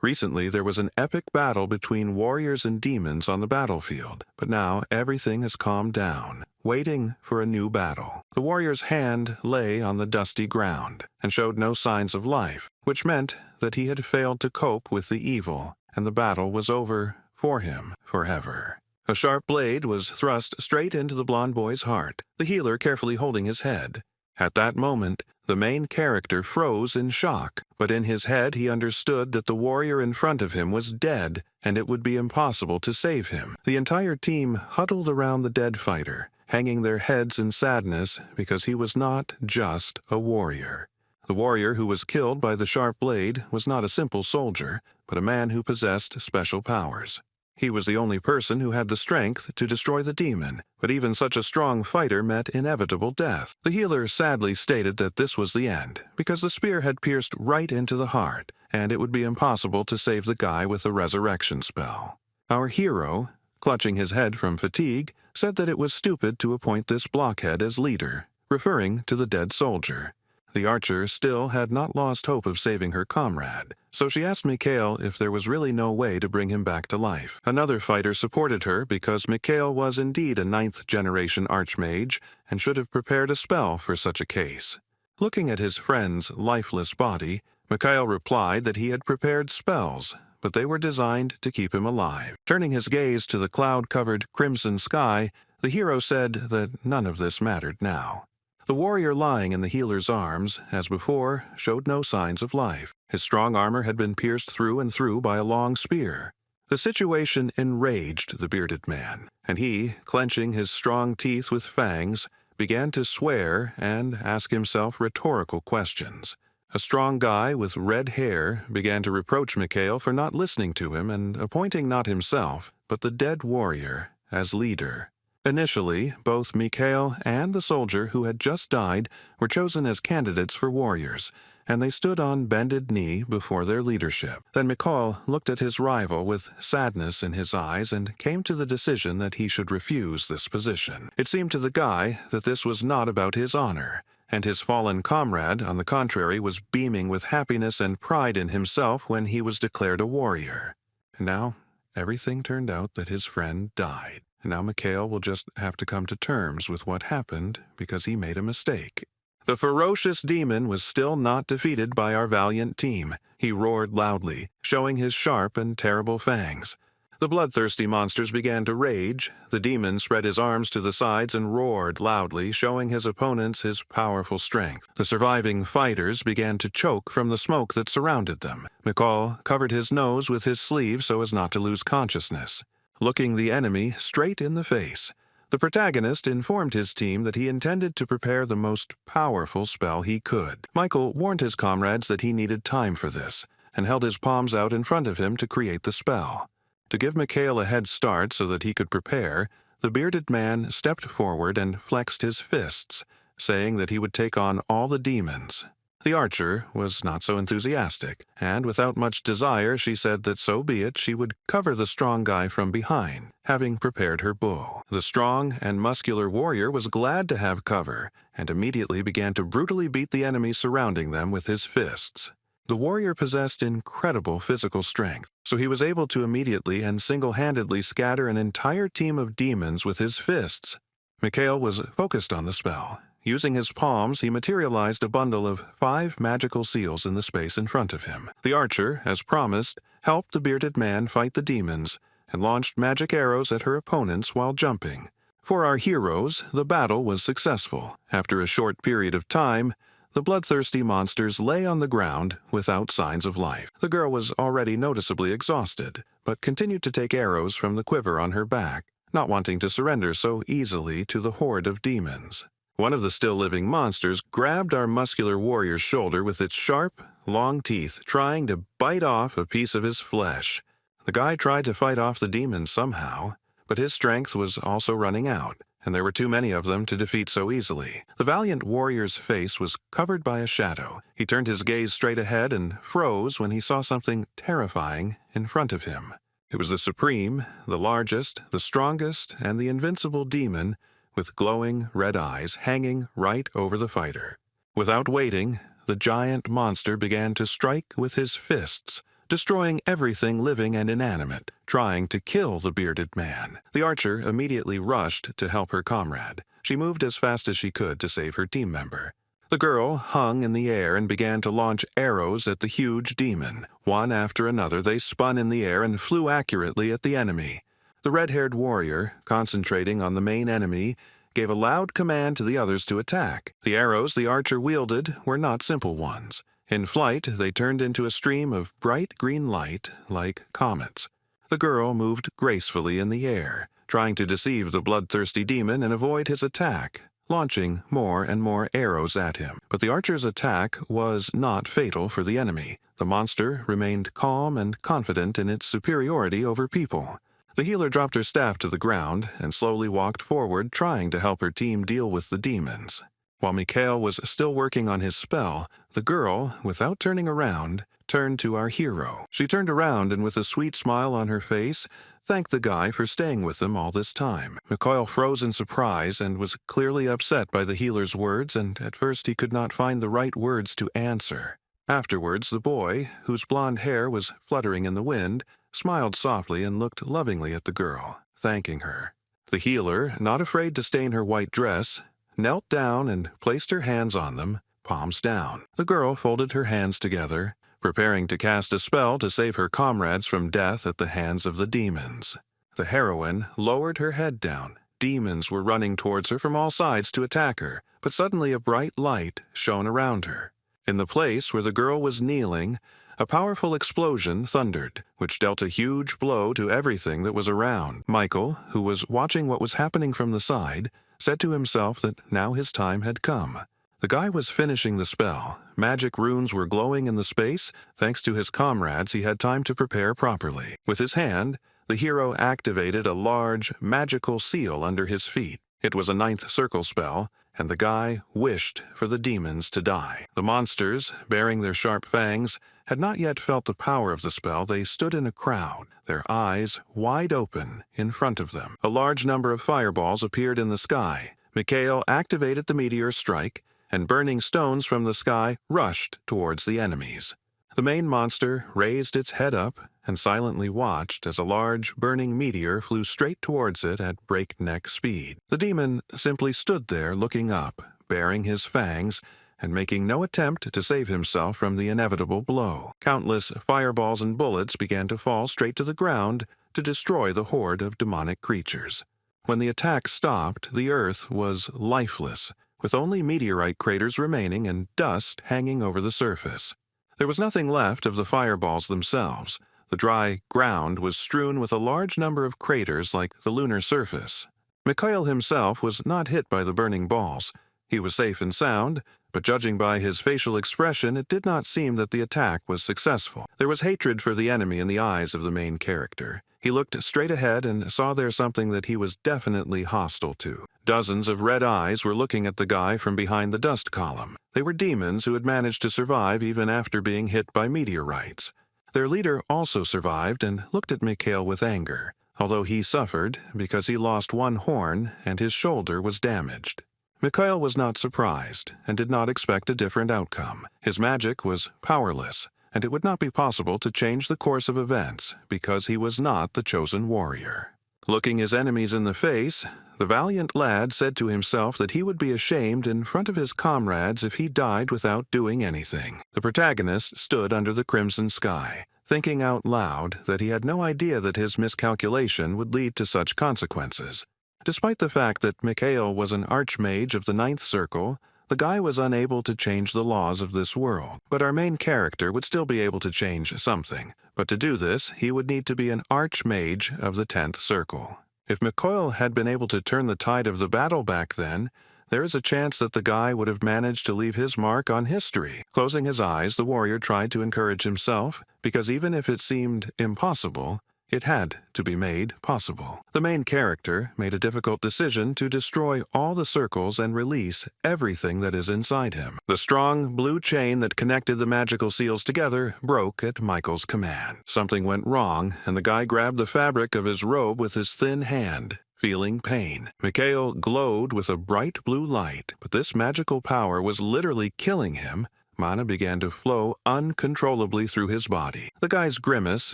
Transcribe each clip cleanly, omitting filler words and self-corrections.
Recently, there was an epic battle between warriors and demons on the battlefield, but now everything has calmed down, waiting for a new battle. The warrior's hand lay on the dusty ground and showed no signs of life, which meant that he had failed to cope with the evil, and the battle was over for him forever. A sharp blade was thrust straight into the blond boy's heart, the healer carefully holding his head. At that moment, the main character froze in shock, but in his head he understood that the warrior in front of him was dead and it would be impossible to save him. The entire team huddled around the dead fighter, hanging their heads in sadness because he was not just a warrior. The warrior who was killed by the sharp blade was not a simple soldier, but a man who possessed special powers. He was the only person who had the strength to destroy the demon, but even such a strong fighter met inevitable death. The healer sadly stated that this was the end, because the spear had pierced right into the heart, and it would be impossible to save the guy with a resurrection spell. Our hero, clutching his head from fatigue, said that it was stupid to appoint this blockhead as leader, referring to the dead soldier. The archer still had not lost hope of saving her comrade, so she asked Mikhail if there was really no way to bring him back to life. Another fighter supported her because Mikhail was indeed a 9th-generation archmage and should have prepared a spell for such a case. Looking at his friend's lifeless body, Mikhail replied that he had prepared spells, but they were designed to keep him alive. Turning his gaze to the cloud-covered crimson sky, the hero said that none of this mattered now. The warrior lying in the healer's arms, as before, showed no signs of life. His strong armor had been pierced through and through by a long spear. The situation enraged the bearded man, and he, clenching his strong teeth with fangs, began to swear and ask himself rhetorical questions. A strong guy with red hair began to reproach Mikhail for not listening to him and appointing not himself, but the dead warrior as leader. Initially, both Mikhail and the soldier who had just died were chosen as candidates for warriors, and they stood on bended knee before their leadership. Then Mikhail looked at his rival with sadness in his eyes and came to the decision that he should refuse this position. It seemed to the guy that this was not about his honor, and his fallen comrade, on the contrary, was beaming with happiness and pride in himself when he was declared a warrior. And now, everything turned out that his friend died. And now Mikhail will just have to come to terms with what happened because he made a mistake. The ferocious demon was still not defeated by our valiant team. He roared loudly, showing his sharp and terrible fangs. The bloodthirsty monsters began to rage. The demon spread his arms to the sides and roared loudly, showing his opponents his powerful strength. The surviving fighters began to choke from the smoke that surrounded them. Mikhail covered his nose with his sleeve so as not to lose consciousness. Looking the enemy straight in the face, the protagonist informed his team that he intended to prepare the most powerful spell he could. Michael warned his comrades that he needed time for this, and held his palms out in front of him to create the spell. To give Mikhail a head start so that he could prepare, the bearded man stepped forward and flexed his fists, saying that he would take on all the demons. The archer was not so enthusiastic, and without much desire she said that so be it, she would cover the strong guy from behind, having prepared her bow. The strong and muscular warrior was glad to have cover, and immediately began to brutally beat the enemies surrounding them with his fists. The warrior possessed incredible physical strength, so he was able to immediately and single-handedly scatter an entire team of demons with his fists. Mikhail was focused on the spell. Using his palms, he materialized a bundle of 5 magical seals in the space in front of him. The archer, as promised, helped the bearded man fight the demons and launched magic arrows at her opponents while jumping. For our heroes, the battle was successful. After a short period of time, the bloodthirsty monsters lay on the ground without signs of life. The girl was already noticeably exhausted, but continued to take arrows from the quiver on her back, not wanting to surrender so easily to the horde of demons. One of the still-living monsters grabbed our muscular warrior's shoulder with its sharp, long teeth, trying to bite off a piece of his flesh. The guy tried to fight off the demons somehow, but his strength was also running out, and there were too many of them to defeat so easily. The valiant warrior's face was covered by a shadow. He turned his gaze straight ahead and froze when he saw something terrifying in front of him. It was the supreme, the largest, the strongest, and the invincible demon with glowing red eyes hanging right over the fighter. Without waiting, the giant monster began to strike with his fists, destroying everything living and inanimate, trying to kill the bearded man. The archer immediately rushed to help her comrade. She moved as fast as she could to save her team member. The girl hung in the air and began to launch arrows at the huge demon. One after another, they spun in the air and flew accurately at the enemy. The red-haired warrior, concentrating on the main enemy, gave a loud command to the others to attack. The arrows the archer wielded were not simple ones. In flight, they turned into a stream of bright green light like comets. The girl moved gracefully in the air, trying to deceive the bloodthirsty demon and avoid his attack, launching more and more arrows at him. But the archer's attack was not fatal for the enemy. The monster remained calm and confident in its superiority over people. The healer dropped her staff to the ground and slowly walked forward, trying to help her team deal with the demons. While Mikhail was still working on his spell, the girl, without turning around, turned to our hero. She turned around and with a sweet smile on her face, thanked the guy for staying with them all this time. Mikhail froze in surprise and was clearly upset by the healer's words, and at first he could not find the right words to answer. Afterwards, the boy, whose blonde hair was fluttering in the wind, smiled softly and looked lovingly at the girl, thanking her. The healer, not afraid to stain her white dress, knelt down and placed her hands on them, palms down. The girl folded her hands together, preparing to cast a spell to save her comrades from death at the hands of the demons. The heroine lowered her head down. Demons were running towards her from all sides to attack her, but suddenly a bright light shone around her. In the place where the girl was kneeling, a powerful explosion thundered, which dealt a huge blow to everything that was around. Michael, who was watching what was happening from the side, said to himself that now his time had come. The guy was finishing the spell. Magic runes were glowing in the space. Thanks to his comrades, he had time to prepare properly. With his hand, the hero activated a large, magical seal under his feet. It was a 9th circle spell, and the guy wished for the demons to die. The monsters, bearing their sharp fangs, had not yet felt the power of the spell. They stood in a crowd, their eyes wide open in front of them. A large number of fireballs appeared in the sky. Mikhail activated the meteor strike, and burning stones from the sky rushed towards the enemies. The main monster raised its head up and silently watched as a large burning meteor flew straight towards it at breakneck speed. The demon simply stood there looking up, baring his fangs, and making no attempt to save himself from the inevitable blow. Countless fireballs and bullets began to fall straight to the ground to destroy the horde of demonic creatures. When the attack stopped, the earth was lifeless, with only meteorite craters remaining and dust hanging over the surface. There was nothing left of the fireballs themselves. The dry ground was strewn with a large number of craters like the lunar surface. Mikhail himself was not hit by the burning balls. He was safe and sound, but judging by his facial expression, it did not seem that the attack was successful. There was hatred for the enemy in the eyes of the main character. He looked straight ahead and saw there something that he was definitely hostile to. Dozens of red eyes were looking at the guy from behind the dust column. They were demons who had managed to survive even after being hit by meteorites. Their leader also survived and looked at Mikhail with anger, although he suffered because he lost one horn and his shoulder was damaged. Mikhail was not surprised and did not expect a different outcome. His magic was powerless, and it would not be possible to change the course of events because he was not the chosen warrior. Looking his enemies in the face, the valiant lad said to himself that he would be ashamed in front of his comrades if he died without doing anything. The protagonist stood under the crimson sky, thinking out loud that he had no idea that his miscalculation would lead to such consequences. Despite the fact that Mikhail was an archmage of the 9th circle, the guy was unable to change the laws of this world. But our main character would still be able to change something. But to do this, he would need to be an archmage of the 10th circle. If Mikhail had been able to turn the tide of the battle back then, there is a chance that the guy would have managed to leave his mark on history. Closing his eyes, the warrior tried to encourage himself, because even if it seemed impossible, it had to be made possible. The main character made a difficult decision to destroy all the circles and release everything that is inside him. The strong blue chain that connected the magical seals together broke at Michael's command. Something went wrong, and the guy grabbed the fabric of his robe with his thin hand, feeling pain. Mikhail glowed with a bright blue light, but this magical power was literally killing him Mana began to flow uncontrollably through his body. The guy's grimace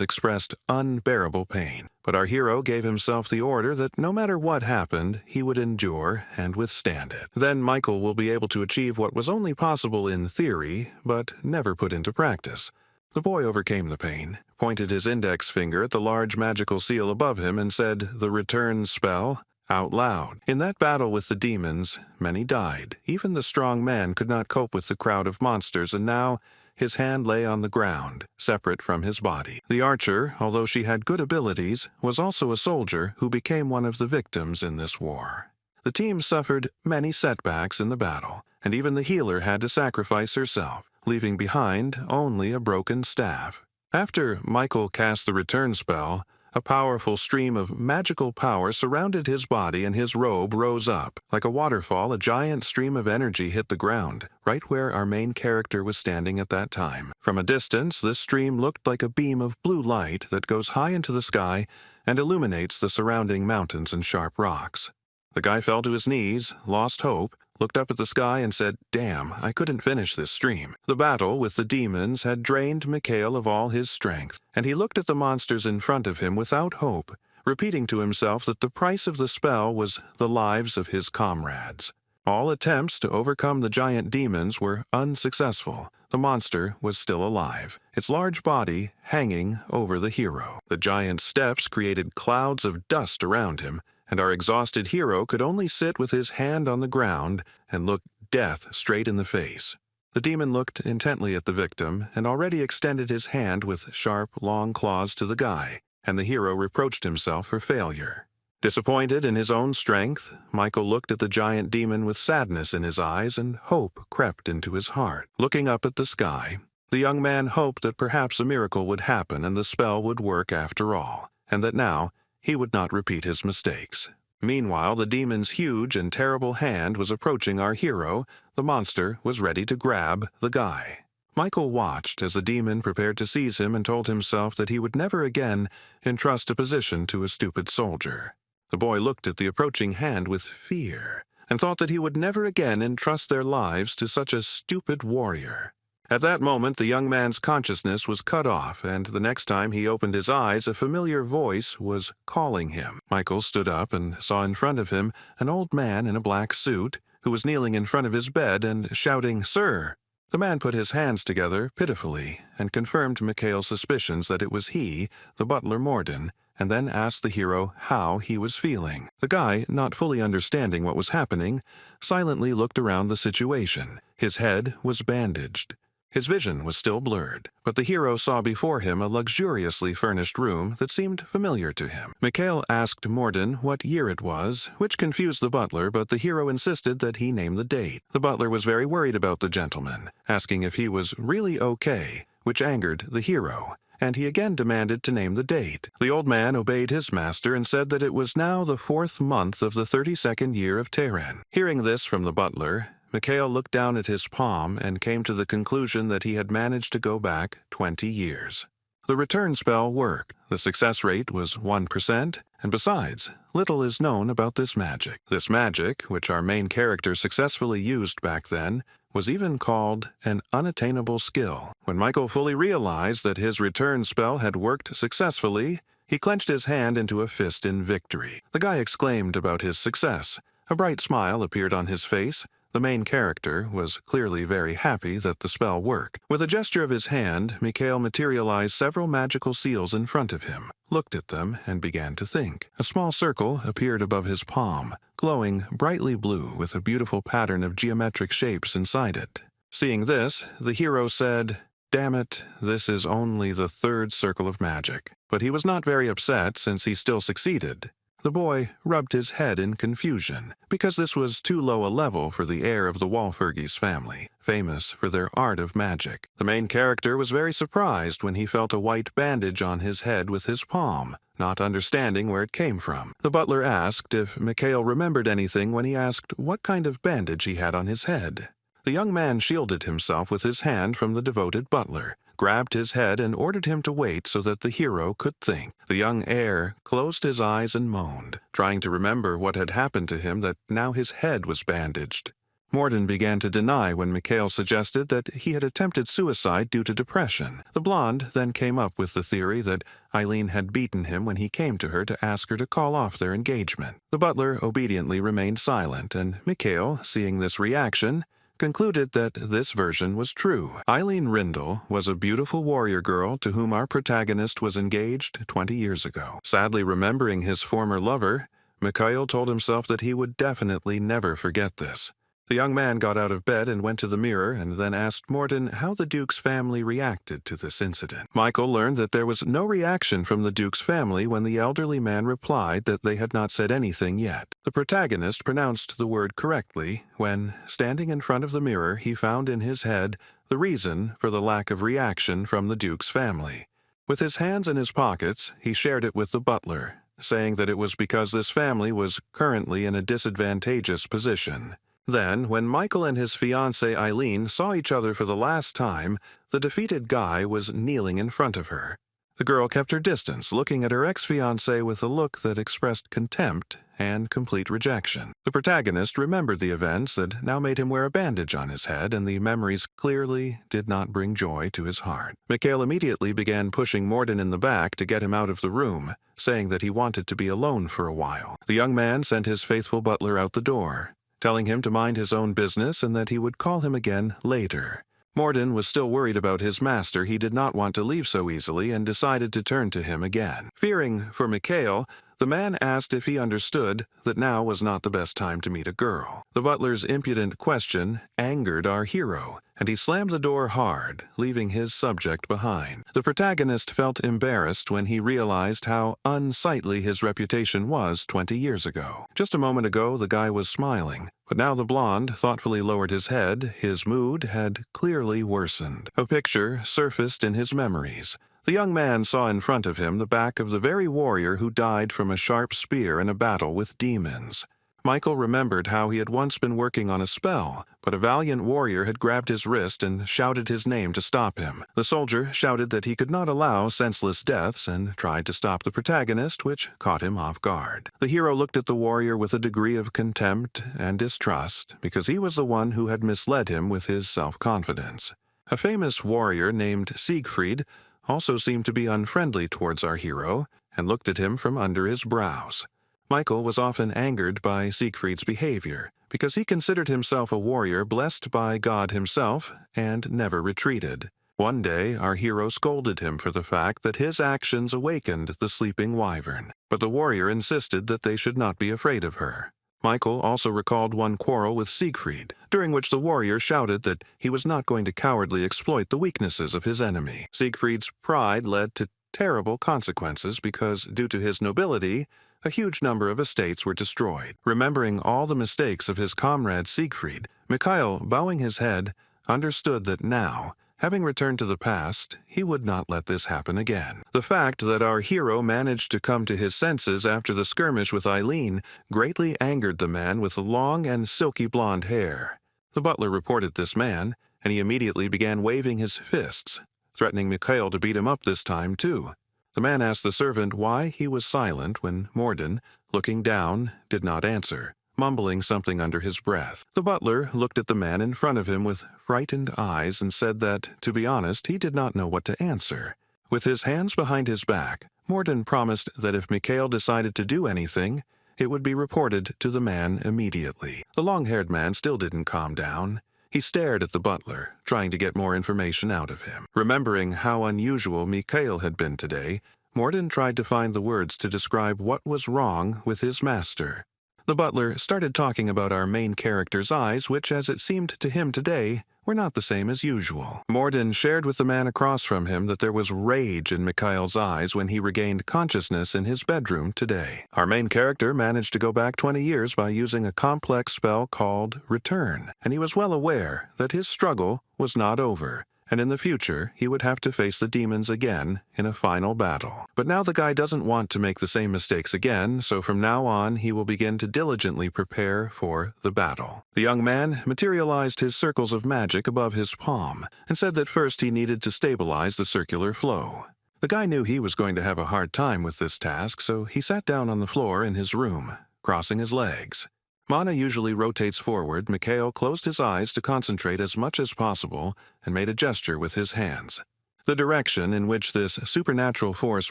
expressed unbearable pain, but our hero gave himself the order that no matter what happened, he would endure and withstand it. Then Michael will be able to achieve what was only possible in theory, but never put into practice. The boy overcame the pain, pointed his index finger at the large magical seal above him, and said the return spell out loud. In that battle with the demons, many died. Even the strong man could not cope with the crowd of monsters, and now his hand lay on the ground, separate from his body. The archer, although she had good abilities, was also a soldier who became one of the victims in this war. The team suffered many setbacks in the battle, and even the healer had to sacrifice herself, leaving behind only a broken staff. After Michael cast the return spell, a powerful stream of magical power surrounded his body and his robe rose up. Like a waterfall, a giant stream of energy hit the ground, right where our main character was standing at that time. From a distance, this stream looked like a beam of blue light that goes high into the sky and illuminates the surrounding mountains and sharp rocks. The guy fell to his knees, lost hope, looked up at the sky and said, "Damn, I couldn't finish this stream." The battle with the demons had drained Mikhail of all his strength, and he looked at the monsters in front of him without hope, repeating to himself that the price of the spell was the lives of his comrades. All attempts to overcome the giant demons were unsuccessful. The monster was still alive, its large body hanging over the hero. The giant's steps created clouds of dust around him, and our exhausted hero could only sit with his hand on the ground and look death straight in the face. The demon looked intently at the victim and already extended his hand with sharp, long claws to the guy, and the hero reproached himself for failure. Disappointed in his own strength, Michael looked at the giant demon with sadness in his eyes, and hope crept into his heart. Looking up at the sky, the young man hoped that perhaps a miracle would happen and the spell would work after all, and that now he would not repeat his mistakes. Meanwhile, the demon's huge and terrible hand was approaching our hero. The monster was ready to grab the guy. Michael watched as the demon prepared to seize him and told himself that he would never again entrust a position to a stupid soldier. The boy looked at the approaching hand with fear and thought that he would never again entrust their lives to such a stupid warrior. At that moment, the young man's consciousness was cut off, and the next time he opened his eyes, a familiar voice was calling him. Michael stood up and saw in front of him an old man in a black suit who was kneeling in front of his bed and shouting, "Sir!" The man put his hands together pitifully and confirmed Mikhail's suspicions that it was he, the butler Morden, and then asked the hero how he was feeling. The guy, not fully understanding what was happening, silently looked around the situation. His head was bandaged. His vision was still blurred, but the hero saw before him a luxuriously furnished room that seemed familiar to him. Mikhail asked Morden what year it was, which confused the butler, but the hero insisted that he name the date. The butler was very worried about the gentleman, asking if he was really okay, which angered the hero, and he again demanded to name the date. The old man obeyed his master and said that it was now the 4th month of the 32nd year of Terran. Hearing this from the butler, Mikhail looked down at his palm and came to the conclusion that he had managed to go back 20 years. The return spell worked. The success rate was 1%, and besides, little is known about this magic. This magic, which our main character successfully used back then, was even called an unattainable skill. When Michael fully realized that his return spell had worked successfully, he clenched his hand into a fist in victory. The guy exclaimed about his success. A bright smile appeared on his face. The main character was clearly very happy that the spell worked. With a gesture of his hand, Mikhail materialized several magical seals in front of him, looked at them, and began to think. A small circle appeared above his palm, glowing brightly blue with a beautiful pattern of geometric shapes inside it. Seeing this, the hero said, "Damn it, this is only the 3rd circle of magic." But he was not very upset since he still succeeded. The boy rubbed his head in confusion, because this was too low a level for the heir of the Walpurgis family, famous for their art of magic. The main character was very surprised when he felt a white bandage on his head with his palm, not understanding where it came from. The butler asked if Mikhail remembered anything when he asked what kind of bandage he had on his head. The young man shielded himself with his hand from the devoted butler, grabbed his head and ordered him to wait so that the hero could think. The young heir closed his eyes and moaned, trying to remember what had happened to him, that now his head was bandaged. Morden began to deny when Mikhail suggested that he had attempted suicide due to depression. The blonde then came up with the theory that Eileen had beaten him when he came to her to ask her to call off their engagement. The butler obediently remained silent, and Mikhail, seeing this reaction, concluded that this version was true. Eileen Rindle was a beautiful warrior girl to whom our protagonist was engaged 20 years ago. Sadly remembering his former lover, Mikhail told himself that he would definitely never forget this. The young man got out of bed and went to the mirror and then asked Morden how the Duke's family reacted to this incident. Michael learned that there was no reaction from the Duke's family when the elderly man replied that they had not said anything yet. The protagonist pronounced the word correctly when, standing in front of the mirror, he found in his head the reason for the lack of reaction from the Duke's family. With his hands in his pockets, he shared it with the butler, saying that it was because this family was currently in a disadvantageous position. Then, when Michael and his fiancée Eileen saw each other for the last time, the defeated guy was kneeling in front of her. The girl kept her distance, looking at her ex-fiancé with a look that expressed contempt and complete rejection. The protagonist remembered the events that now made him wear a bandage on his head, and the memories clearly did not bring joy to his heart. Mikhail immediately began pushing Morden in the back to get him out of the room, saying that he wanted to be alone for a while. The young man sent his faithful butler out the door, telling him to mind his own business and that he would call him again later. Morden was still worried about his master. He did not want to leave so easily and decided to turn to him again. Fearing for Mikhail, the man asked if he understood that now was not the best time to meet a girl. The butler's impudent question angered our hero, and he slammed the door hard, leaving his subject behind. The protagonist felt embarrassed when he realized how unsightly his reputation was 20 years ago. Just a moment ago, the guy was smiling, but now the blonde thoughtfully lowered his head. His mood had clearly worsened. A picture surfaced in his memories. The young man saw in front of him the back of the very warrior who died from a sharp spear in a battle with demons. Michael remembered how he had once been working on a spell, but a valiant warrior had grabbed his wrist and shouted his name to stop him. The soldier shouted that he could not allow senseless deaths and tried to stop the protagonist, which caught him off guard. The hero looked at the warrior with a degree of contempt and distrust because he was the one who had misled him with his self-confidence. A famous warrior named Siegfried also seemed to be unfriendly towards our hero and looked at him from under his brows. Michael was often angered by Siegfried's behavior because he considered himself a warrior blessed by God himself and never retreated. One day, our hero scolded him for the fact that his actions awakened the sleeping wyvern, but the warrior insisted that they should not be afraid of her. Michael also recalled one quarrel with Siegfried, during which the warrior shouted that he was not going to cowardly exploit the weaknesses of his enemy. Siegfried's pride led to terrible consequences because, due to his nobility, a huge number of estates were destroyed. Remembering all the mistakes of his comrade Siegfried, Mikhail, bowing his head, understood that now, having returned to the past, he would not let this happen again. The fact that our hero managed to come to his senses after the skirmish with Eileen greatly angered the man with the long and silky blonde hair. The butler reported this man, and he immediately began waving his fists, threatening Mikhail to beat him up this time too. The man asked the servant why he was silent when Morden, looking down, did not answer, mumbling something under his breath. The butler looked at the man in front of him with frightened eyes and said that, to be honest, he did not know what to answer. With his hands behind his back, Morden promised that if Mikhail decided to do anything, it would be reported to the man immediately. The long-haired man still didn't calm down. He stared at the butler, trying to get more information out of him. Remembering how unusual Mikhail had been today, Morden tried to find the words to describe what was wrong with his master. The butler started talking about our main character's eyes, which, as it seemed to him today, were not the same as usual. Morden shared with the man across from him that there was rage in Mikhail's eyes when he regained consciousness in his bedroom today. Our main character managed to go back 20 years by using a complex spell called Return, and he was well aware that his struggle was not over, and in the future he would have to face the demons again in a final battle. But now the guy doesn't want to make the same mistakes again, so from now on he will begin to diligently prepare for the battle. The young man materialized his circles of magic above his palm and said that first he needed to stabilize the circular flow. The guy knew he was going to have a hard time with this task, so he sat down on the floor in his room, crossing his legs. Mana usually rotates forward. Mikhail closed his eyes to concentrate as much as possible and made a gesture with his hands. The direction in which this supernatural force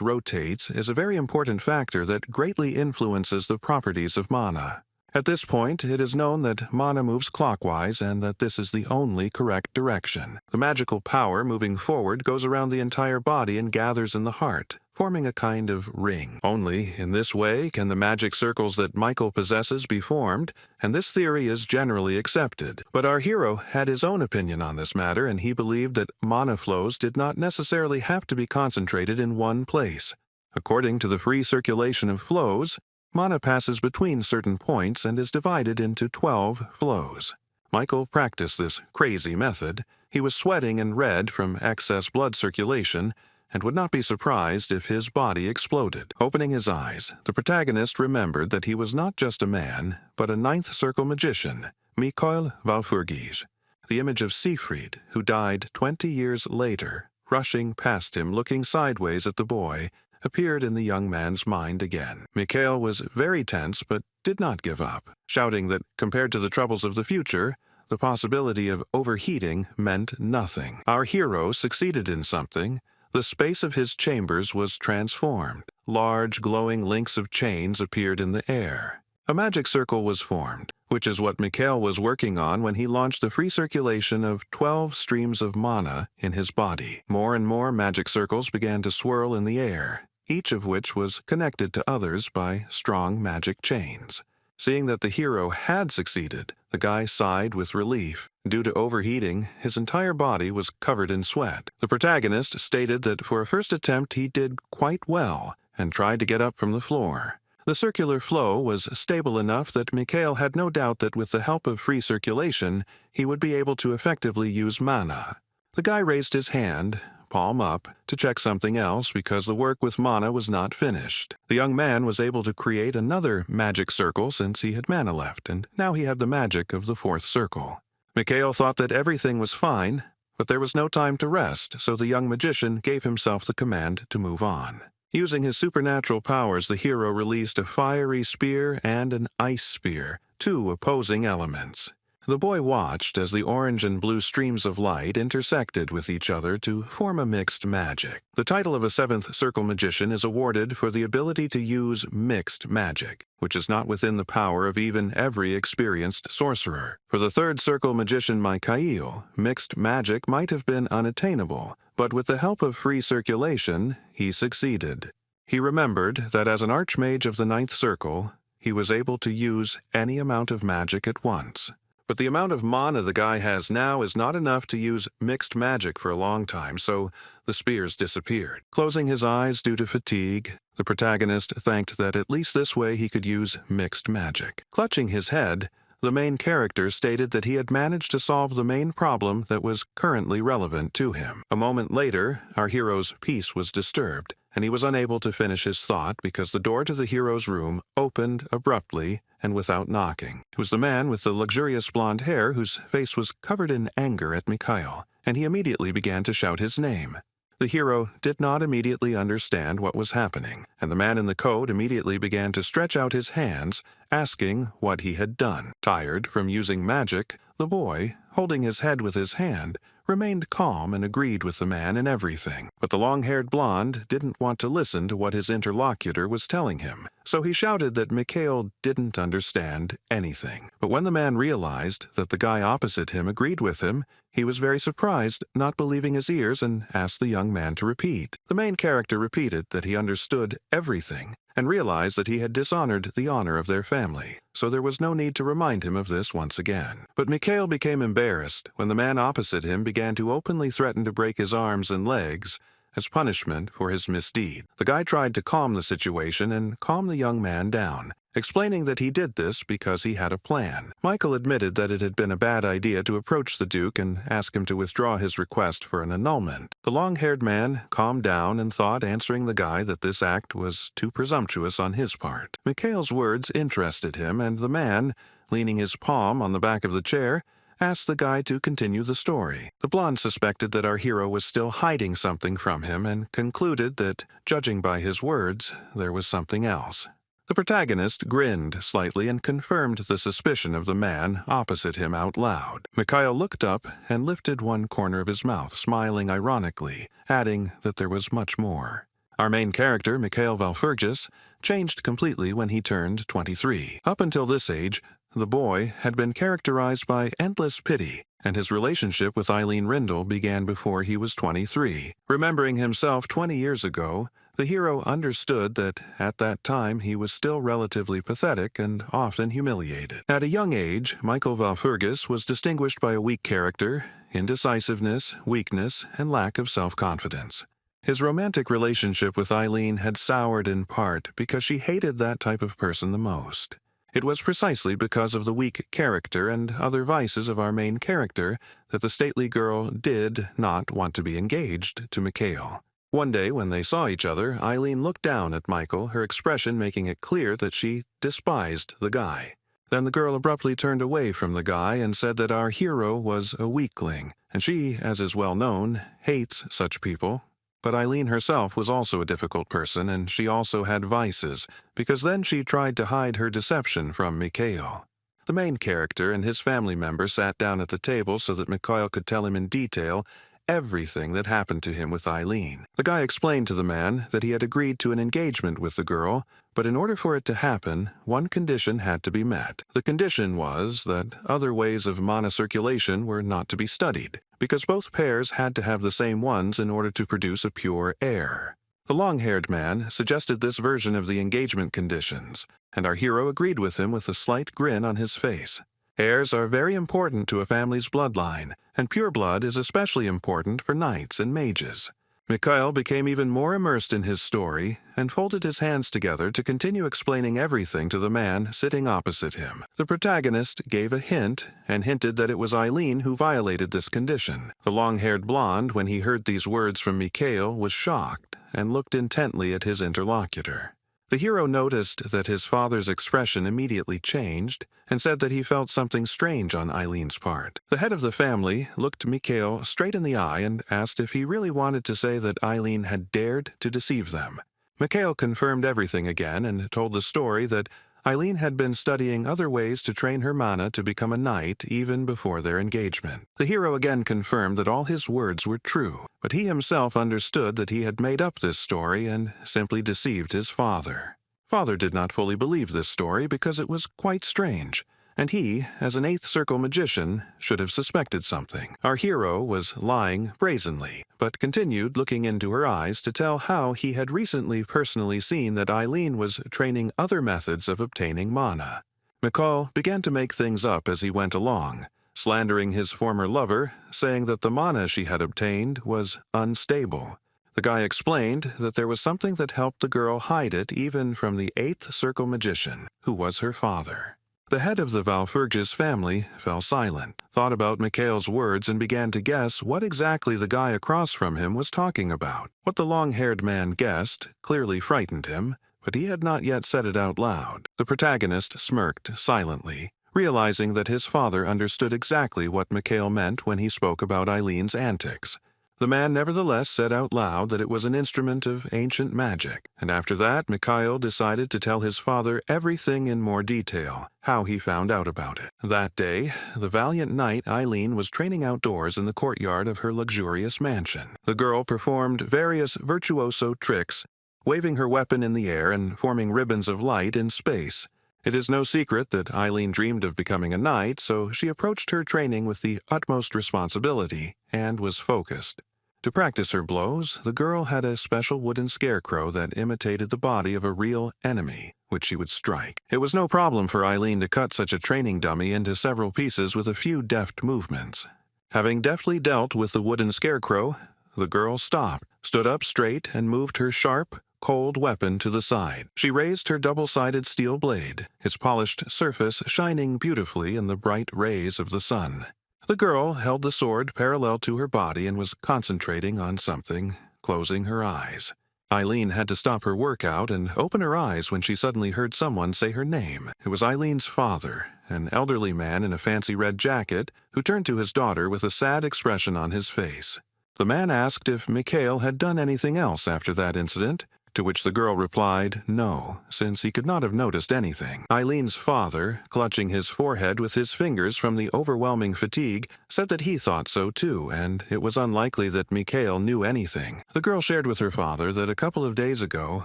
rotates is a very important factor that greatly influences the properties of mana. At this point, it is known that mana moves clockwise and that this is the only correct direction. The magical power moving forward goes around the entire body and gathers in the heart, forming a kind of ring. Only in this way can the magic circles that Michael possesses be formed, and this theory is generally accepted. But our hero had his own opinion on this matter, and he believed that mana flows did not necessarily have to be concentrated in one place. According to the free circulation of flows, mana passes between certain points and is divided into 12 flows. Michael practiced this crazy method. He was sweating and red from excess blood circulation and would not be surprised if his body exploded. Opening his eyes, the protagonist remembered that he was not just a man, but a ninth circle magician, Mikael Valfurgis, the image of Siegfried, who died 20 years later. Rushing past him, looking sideways at the boy, appeared in the young man's mind again. Mikhail was very tense but did not give up, shouting that compared to the troubles of the future, the possibility of overheating meant nothing. Our hero succeeded in something. The space of his chambers was transformed. Large glowing links of chains appeared in the air. A magic circle was formed, which is what Mikhail was working on when he launched the free circulation of 12 streams of mana in his body. More and more magic circles began to swirl in the air, each of which was connected to others by strong magic chains. Seeing that the hero had succeeded, the guy sighed with relief. Due to overheating, his entire body was covered in sweat. The protagonist stated that for a first attempt he did quite well and tried to get up from the floor. The circular flow was stable enough that Mikhail had no doubt that with the help of free circulation, he would be able to effectively use mana. The guy raised his hand, palm up, to check something else because the work with mana was not finished. The young man was able to create another magic circle since he had mana left, and now he had the magic of the fourth circle. Mikhail thought that everything was fine, but there was no time to rest, so the young magician gave himself the command to move on. Using his supernatural powers, the hero released a fiery spear and an ice spear, two opposing elements. The boy watched as the orange and blue streams of light intersected with each other to form a mixed magic. The title of a seventh circle magician is awarded for the ability to use mixed magic, which is not within the power of even every experienced sorcerer. For the third circle magician Mikhail, mixed magic might have been unattainable, but with the help of free circulation, he succeeded. He remembered that as an archmage of the ninth circle, he was able to use any amount of magic at once. But the amount of mana the guy has now is not enough to use mixed magic for a long time, so the spears disappeared. Closing his eyes due to fatigue, the protagonist thanked that at least this way he could use mixed magic. Clutching his head, the main character stated that he had managed to solve the main problem that was currently relevant to him. A moment later, our hero's peace was disturbed, and he was unable to finish his thought because the door to the hero's room opened abruptly and without knocking. It was the man with the luxurious blonde hair whose face was covered in anger at Mikhail, and he immediately began to shout his name. The hero did not immediately understand what was happening, and the man in the coat immediately began to stretch out his hands, asking what he had done. Tired from using magic, the boy, holding his head with his hand, remained calm and agreed with the man in everything. But the long-haired blonde didn't want to listen to what his interlocutor was telling him, so he shouted that Mikhail didn't understand anything. But when the man realized that the guy opposite him agreed with him, he was very surprised, not believing his ears, and asked the young man to repeat. The main character repeated that he understood everything, and realized that he had dishonored the honor of their family, so there was no need to remind him of this once again. But Mikhail became embarrassed when the man opposite him began to openly threaten to break his arms and legs as punishment for his misdeed. The guy tried to calm the situation and calm the young man down, explaining that he did this because he had a plan. Michael admitted that it had been a bad idea to approach the Duke and ask him to withdraw his request for an annulment. The long-haired man calmed down and thought, answering the guy, that this act was too presumptuous on his part. Mikhail's words interested him, and the man, leaning his palm on the back of the chair, asked the guy to continue the story. The blonde suspected that our hero was still hiding something from him and concluded that, judging by his words, there was something else. The protagonist grinned slightly and confirmed the suspicion of the man opposite him out loud. Mikhail looked up and lifted one corner of his mouth, smiling ironically, adding that there was much more. Our main character, Mikhail Valfurgis, changed completely when he turned 23. Up until this age, the boy had been characterized by endless pity, and his relationship with Eileen Rindle began before he was 23. Remembering himself 20 years ago, the hero understood that at that time he was still relatively pathetic and often humiliated. At a young age, Michael Valfurgis was distinguished by a weak character, indecisiveness, weakness, and lack of self-confidence. His romantic relationship with Eileen had soured in part because she hated that type of person the most. It was precisely because of the weak character and other vices of our main character that the stately girl did not want to be engaged to Mikhail. One day, when they saw each other, Eileen looked down at Michael, her expression making it clear that she despised the guy. Then the girl abruptly turned away from the guy and said that our hero was a weakling, and she, as is well known, hates such people. But Eileen herself was also a difficult person, and she also had vices, because then she tried to hide her deception from Mikhail. The main character and his family member sat down at the table so that Mikhail could tell him in detail everything that happened to him with Eileen. The guy explained to the man that he had agreed to an engagement with the girl, but in order for it to happen, one condition had to be met. The condition was that other ways of mana circulation were not to be studied, because both pairs had to have the same ones in order to produce a pure heir. The long-haired man suggested this version of the engagement conditions, and our hero agreed with him with a slight grin on his face. Heirs are very important to a family's bloodline, and pure blood is especially important for knights and mages. Mikhail became even more immersed in his story and folded his hands together to continue explaining everything to the man sitting opposite him. The protagonist gave a hint and hinted that it was Eileen who violated this condition. The long-haired blonde, when he heard these words from Mikhail, was shocked and looked intently at his interlocutor. The hero noticed that his father's expression immediately changed and said that he felt something strange on Eileen's part. The head of the family looked Mikhail straight in the eye and asked if he really wanted to say that Eileen had dared to deceive them. Mikhail confirmed everything again and told the story that Eileen had been studying other ways to train her mana to become a knight even before their engagement. The hero again confirmed that all his words were true, but he himself understood that he had made up this story and simply deceived his father. Father did not fully believe this story because it was quite strange, and he, as an eighth circle magician, should have suspected something. Our hero was lying brazenly, but continued looking into her eyes to tell how he had recently personally seen that Eileen was training other methods of obtaining mana. Mikhail began to make things up as he went along, slandering his former lover, saying that the mana she had obtained was unstable. The guy explained that there was something that helped the girl hide it even from the eighth circle magician, who was her father. The head of the Valfurgis family fell silent, thought about Mikhail's words, and began to guess what exactly the guy across from him was talking about. What the long-haired man guessed clearly frightened him, but he had not yet said it out loud. The protagonist smirked silently, realizing that his father understood exactly what Mikhail meant when he spoke about Eileen's antics. The man nevertheless said out loud that it was an instrument of ancient magic, and after that Mikhail decided to tell his father everything in more detail, how he found out about it. That day, the valiant knight Eileen was training outdoors in the courtyard of her luxurious mansion. The girl performed various virtuoso tricks, waving her weapon in the air and forming ribbons of light in space. It is no secret that Eileen dreamed of becoming a knight, so she approached her training with the utmost responsibility and was focused. To practice her blows, the girl had a special wooden scarecrow that imitated the body of a real enemy, which she would strike. It was no problem for Eileen to cut such a training dummy into several pieces with a few deft movements. Having deftly dealt with the wooden scarecrow, the girl stopped, stood up straight, and moved her sharp, cold weapon to the side. She raised her double-sided steel blade, its polished surface shining beautifully in the bright rays of the sun. The girl held the sword parallel to her body and was concentrating on something, closing her eyes. Eileen had to stop her workout and open her eyes when she suddenly heard someone say her name. It was Eileen's father, an elderly man in a fancy red jacket, who turned to his daughter with a sad expression on his face. The man asked if Mikhail had done anything else after that incident, To which the girl replied no, since he could not have noticed anything. Eileen's father, clutching his forehead with his fingers from the overwhelming fatigue, said that he thought so too, and it was unlikely that Mikhail knew anything. The girl shared with her father that a couple of days ago,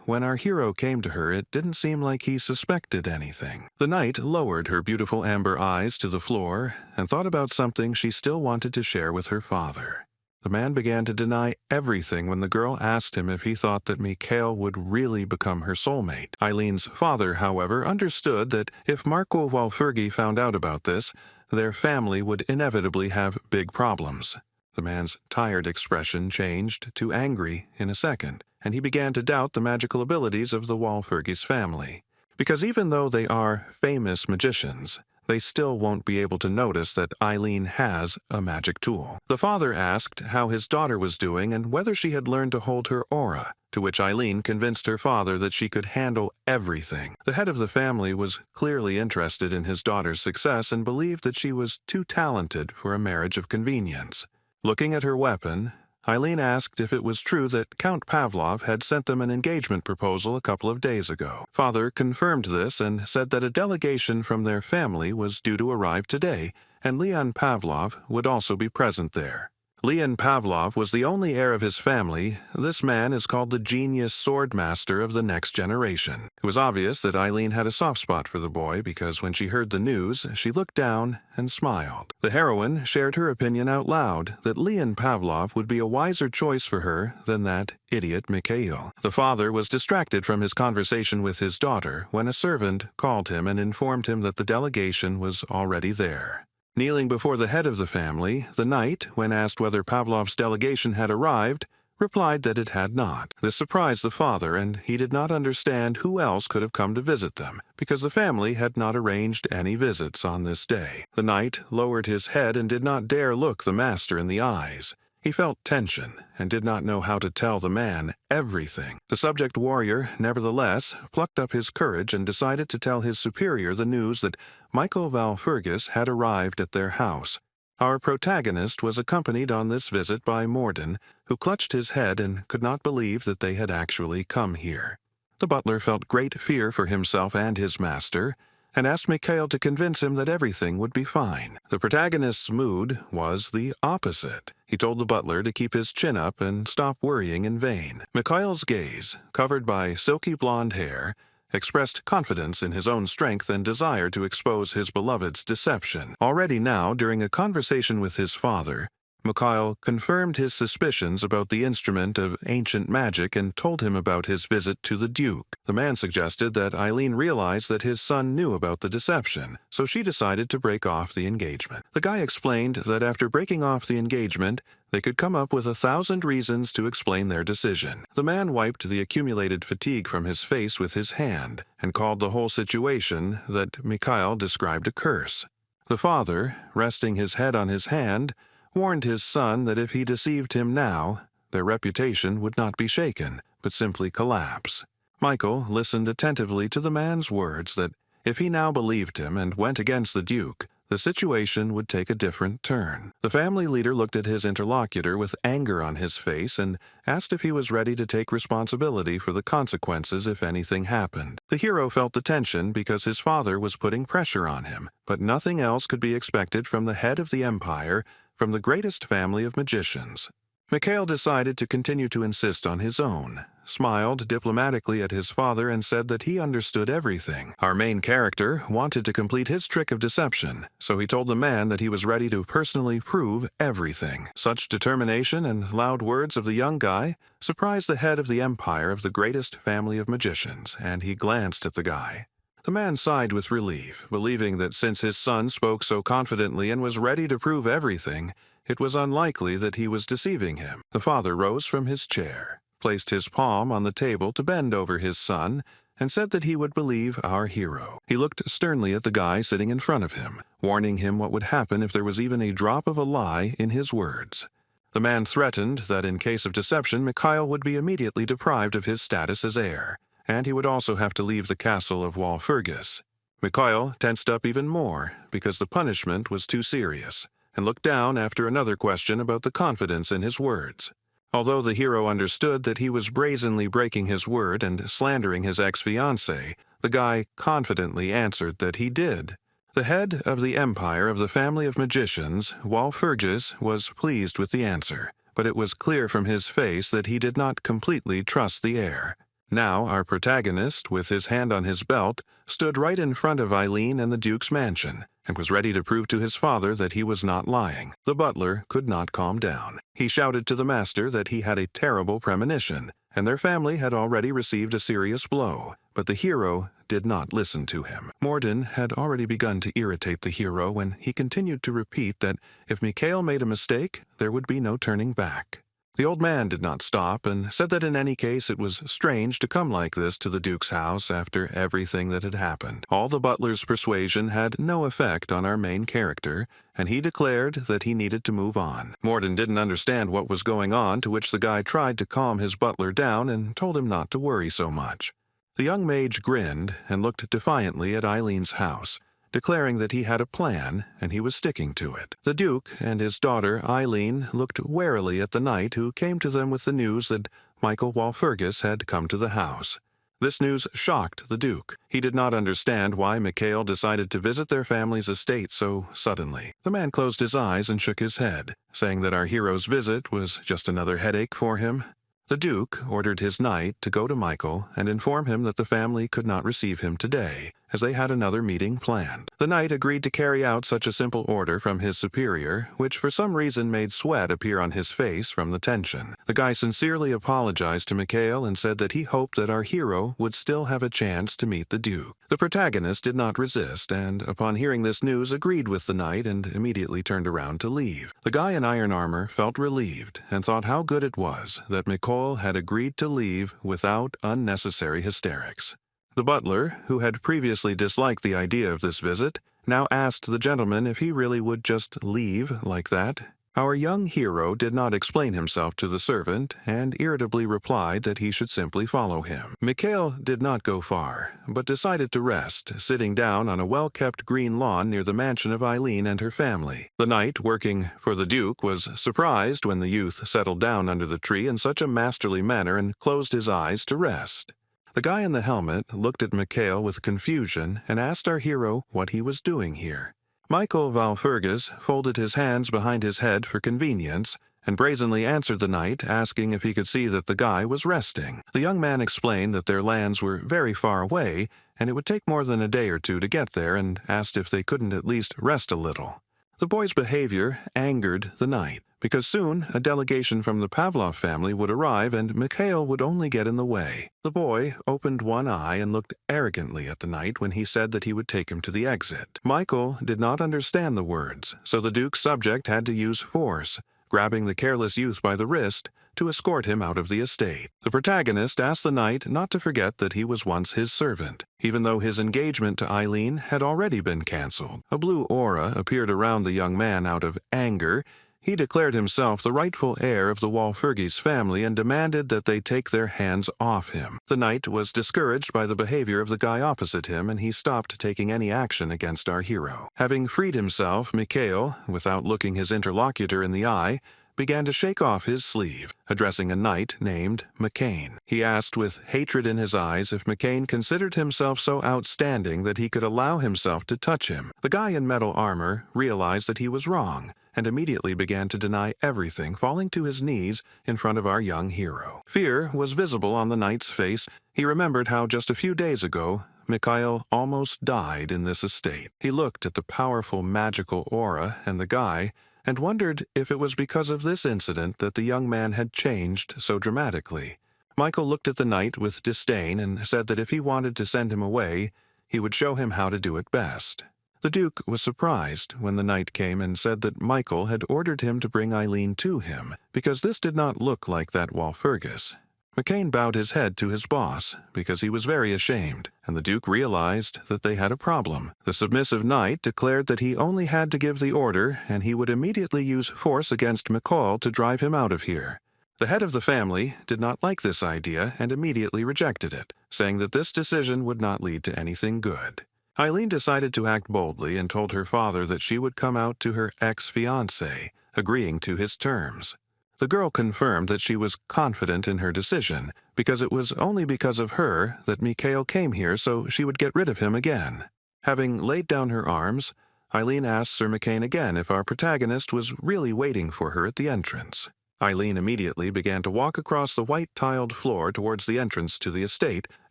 when our hero came to her, it didn't seem like he suspected anything. The knight lowered her beautiful amber eyes to the floor and thought about something she still wanted to share with her father. The man began to deny everything when the girl asked him if he thought that Mikhail would really become her soulmate. Eileen's father, however, understood that if Marco Walfurgi found out about this, their family would inevitably have big problems. The man's tired expression changed to angry in a second, and he began to doubt the magical abilities of the Walfurgis family. Because even though they are famous magicians, they still won't be able to notice that Eileen has a magic tool. The father asked how his daughter was doing and whether she had learned to hold her aura, to which Eileen convinced her father that she could handle everything. The head of the family was clearly interested in his daughter's success and believed that she was too talented for a marriage of convenience. Looking at her weapon, Eileen asked if it was true that Count Pavlov had sent them an engagement proposal a couple of days ago. Father confirmed this and said that a delegation from their family was due to arrive today, and Leon Pavlov would also be present there. Leon Pavlov was the only heir of his family. This man is called the genius swordmaster of the next generation. It was obvious that Eileen had a soft spot for the boy because when she heard the news, she looked down and smiled. The heroine shared her opinion out loud that Leon Pavlov would be a wiser choice for her than that idiot Mikhail. The father was distracted from his conversation with his daughter when a servant called him and informed him that the delegation was already there. Kneeling before the head of the family, the knight, when asked whether Pavlov's delegation had arrived, replied that it had not. This surprised the father, and he did not understand who else could have come to visit them, because the family had not arranged any visits on this day. The knight lowered his head and did not dare look the master in the eyes. He felt tension and did not know how to tell the man everything. The subject warrior, nevertheless, plucked up his courage and decided to tell his superior the news that Michael Walfurgis had arrived at their house. Our protagonist was accompanied on this visit by Morden, who clutched his head and could not believe that they had actually come here. The butler felt great fear for himself and his master, and asked Mikhail to convince him that everything would be fine. The protagonist's mood was the opposite. He told the butler to keep his chin up and stop worrying in vain. Mikhail's gaze, covered by silky blonde hair, expressed confidence in his own strength and desire to expose his beloved's deception. Already now, during a conversation with his father, Mikhail confirmed his suspicions about the instrument of ancient magic and told him about his visit to the Duke. The man suggested that Eileen realized that his son knew about the deception, so she decided to break off the engagement. The guy explained that after breaking off the engagement, they could come up with 1,000 reasons to explain their decision. The man wiped the accumulated fatigue from his face with his hand and called the whole situation that Mikhail described a curse. The father, resting his head on his hand, warned his son that if he deceived him now, their reputation would not be shaken, but simply collapse. Michael listened attentively to the man's words that if he now believed him and went against the Duke, the situation would take a different turn. The family leader looked at his interlocutor with anger on his face and asked if he was ready to take responsibility for the consequences if anything happened. The hero felt the tension because his father was putting pressure on him, but nothing else could be expected from the head of the empire, from the greatest family of magicians. Mikhail decided to continue to insist on his own, smiled diplomatically at his father and said that he understood everything. Our main character wanted to complete his trick of deception, so he told the man that he was ready to personally prove everything. Such determination and loud words of the young guy surprised the head of the empire of the greatest family of magicians, and he glanced at the guy. The man sighed with relief, believing that since his son spoke so confidently and was ready to prove everything, it was unlikely that he was deceiving him. The father rose from his chair, placed his palm on the table to bend over his son, and said that he would believe our hero. He looked sternly at the guy sitting in front of him, warning him what would happen if there was even a drop of a lie in his words. The man threatened that in case of deception, Mikhail would be immediately deprived of his status as heir, and he would also have to leave the castle of Walfurgis. Mikhail tensed up even more because the punishment was too serious, and looked down after another question about the confidence in his words. Although the hero understood that he was brazenly breaking his word and slandering his ex-fiancée, the guy confidently answered that he did. The head of the empire of the family of magicians, Walpurgis, was pleased with the answer, but it was clear from his face that he did not completely trust the heir. Now our protagonist, with his hand on his belt, stood right in front of Eileen and the Duke's mansion, and was ready to prove to his father that he was not lying. The butler could not calm down. He shouted to the master that he had a terrible premonition, and their family had already received a serious blow, but the hero did not listen to him. Morden had already begun to irritate the hero when he continued to repeat that if Mikhail made a mistake, there would be no turning back. The old man did not stop and said that in any case it was strange to come like this to the Duke's house after everything that had happened. All the butler's persuasion had no effect on our main character, and he declared that he needed to move on. Morden didn't understand what was going on, to which the guy tried to calm his butler down and told him not to worry so much. The young mage grinned and looked defiantly at Eileen's house, declaring that he had a plan and he was sticking to it. The Duke and his daughter Eileen looked warily at the knight who came to them with the news that Michael Walpurgis had come to the house. This news shocked the Duke. He did not understand why Mikhail decided to visit their family's estate so suddenly. The man closed his eyes and shook his head, saying that our hero's visit was just another headache for him. The Duke ordered his knight to go to Michael and inform him that the family could not receive him today, as they had another meeting planned. The knight agreed to carry out such a simple order from his superior, which for some reason made sweat appear on his face from the tension. The guy sincerely apologized to Mikhail and said that he hoped that our hero would still have a chance to meet the Duke. The protagonist did not resist, and upon hearing this news agreed with the knight and immediately turned around to leave. The guy in iron armor felt relieved and thought how good it was that Mikhail had agreed to leave without unnecessary hysterics. The butler, who had previously disliked the idea of this visit, now asked the gentleman if he really would just leave like that. Our young hero did not explain himself to the servant and irritably replied that he should simply follow him. Mikhail did not go far, but decided to rest, sitting down on a well-kept green lawn near the mansion of Eileen and her family. The knight working for the Duke was surprised when the youth settled down under the tree in such a masterly manner and closed his eyes to rest. The guy in the helmet looked at Mikhail with confusion and asked our hero what he was doing here. Michael Walpurgis folded his hands behind his head for convenience and brazenly answered the knight, asking if he could see that the guy was resting. The young man explained that their lands were very far away and it would take more than a day or two to get there, and asked if they couldn't at least rest a little. The boy's behavior angered the knight, because soon a delegation from the Pavlov family would arrive and Mikhail would only get in the way. The boy opened one eye and looked arrogantly at the knight when he said that he would take him to the exit. Michael did not understand the words, so the Duke's subject had to use force, grabbing the careless youth by the wrist to escort him out of the estate. The protagonist asked the knight not to forget that he was once his servant, even though his engagement to Eileen had already been cancelled. A blue aura appeared around the young man out of anger. He declared himself the rightful heir of the Walpurgis family and demanded that they take their hands off him. The knight was discouraged by the behavior of the guy opposite him, and he stopped taking any action against our hero. Having freed himself, Mikhail, without looking his interlocutor in the eye, began to shake off his sleeve, addressing a knight named McCain. He asked with hatred in his eyes if McCain considered himself so outstanding that he could allow himself to touch him. The guy in metal armor realized that he was wrong, and immediately began to deny everything, falling to his knees in front of our young hero. Fear was visible on the knight's face. He remembered how just a few days ago, Mikhail almost died in this estate. He looked at the powerful magical aura and the guy, and wondered if it was because of this incident that the young man had changed so dramatically. Michael looked at the knight with disdain and said that if he wanted to send him away, he would show him how to do it best. The Duke was surprised when the knight came and said that Michael had ordered him to bring Eileen to him, because this did not look like that Walpurgis. McCain bowed his head to his boss, because he was very ashamed, and the Duke realized that they had a problem. The submissive knight declared that he only had to give the order, and he would immediately use force against McCall to drive him out of here. The head of the family did not like this idea and immediately rejected it, saying that this decision would not lead to anything good. Eileen decided to act boldly and told her father that she would come out to her ex-fiancé, agreeing to his terms. The girl confirmed that she was confident in her decision, because it was only because of her that Mikhail came here so she would get rid of him again. Having laid down her arms, Eileen asked Sir McCain again if our protagonist was really waiting for her at the entrance. Eileen immediately began to walk across the white-tiled floor towards the entrance to the estate,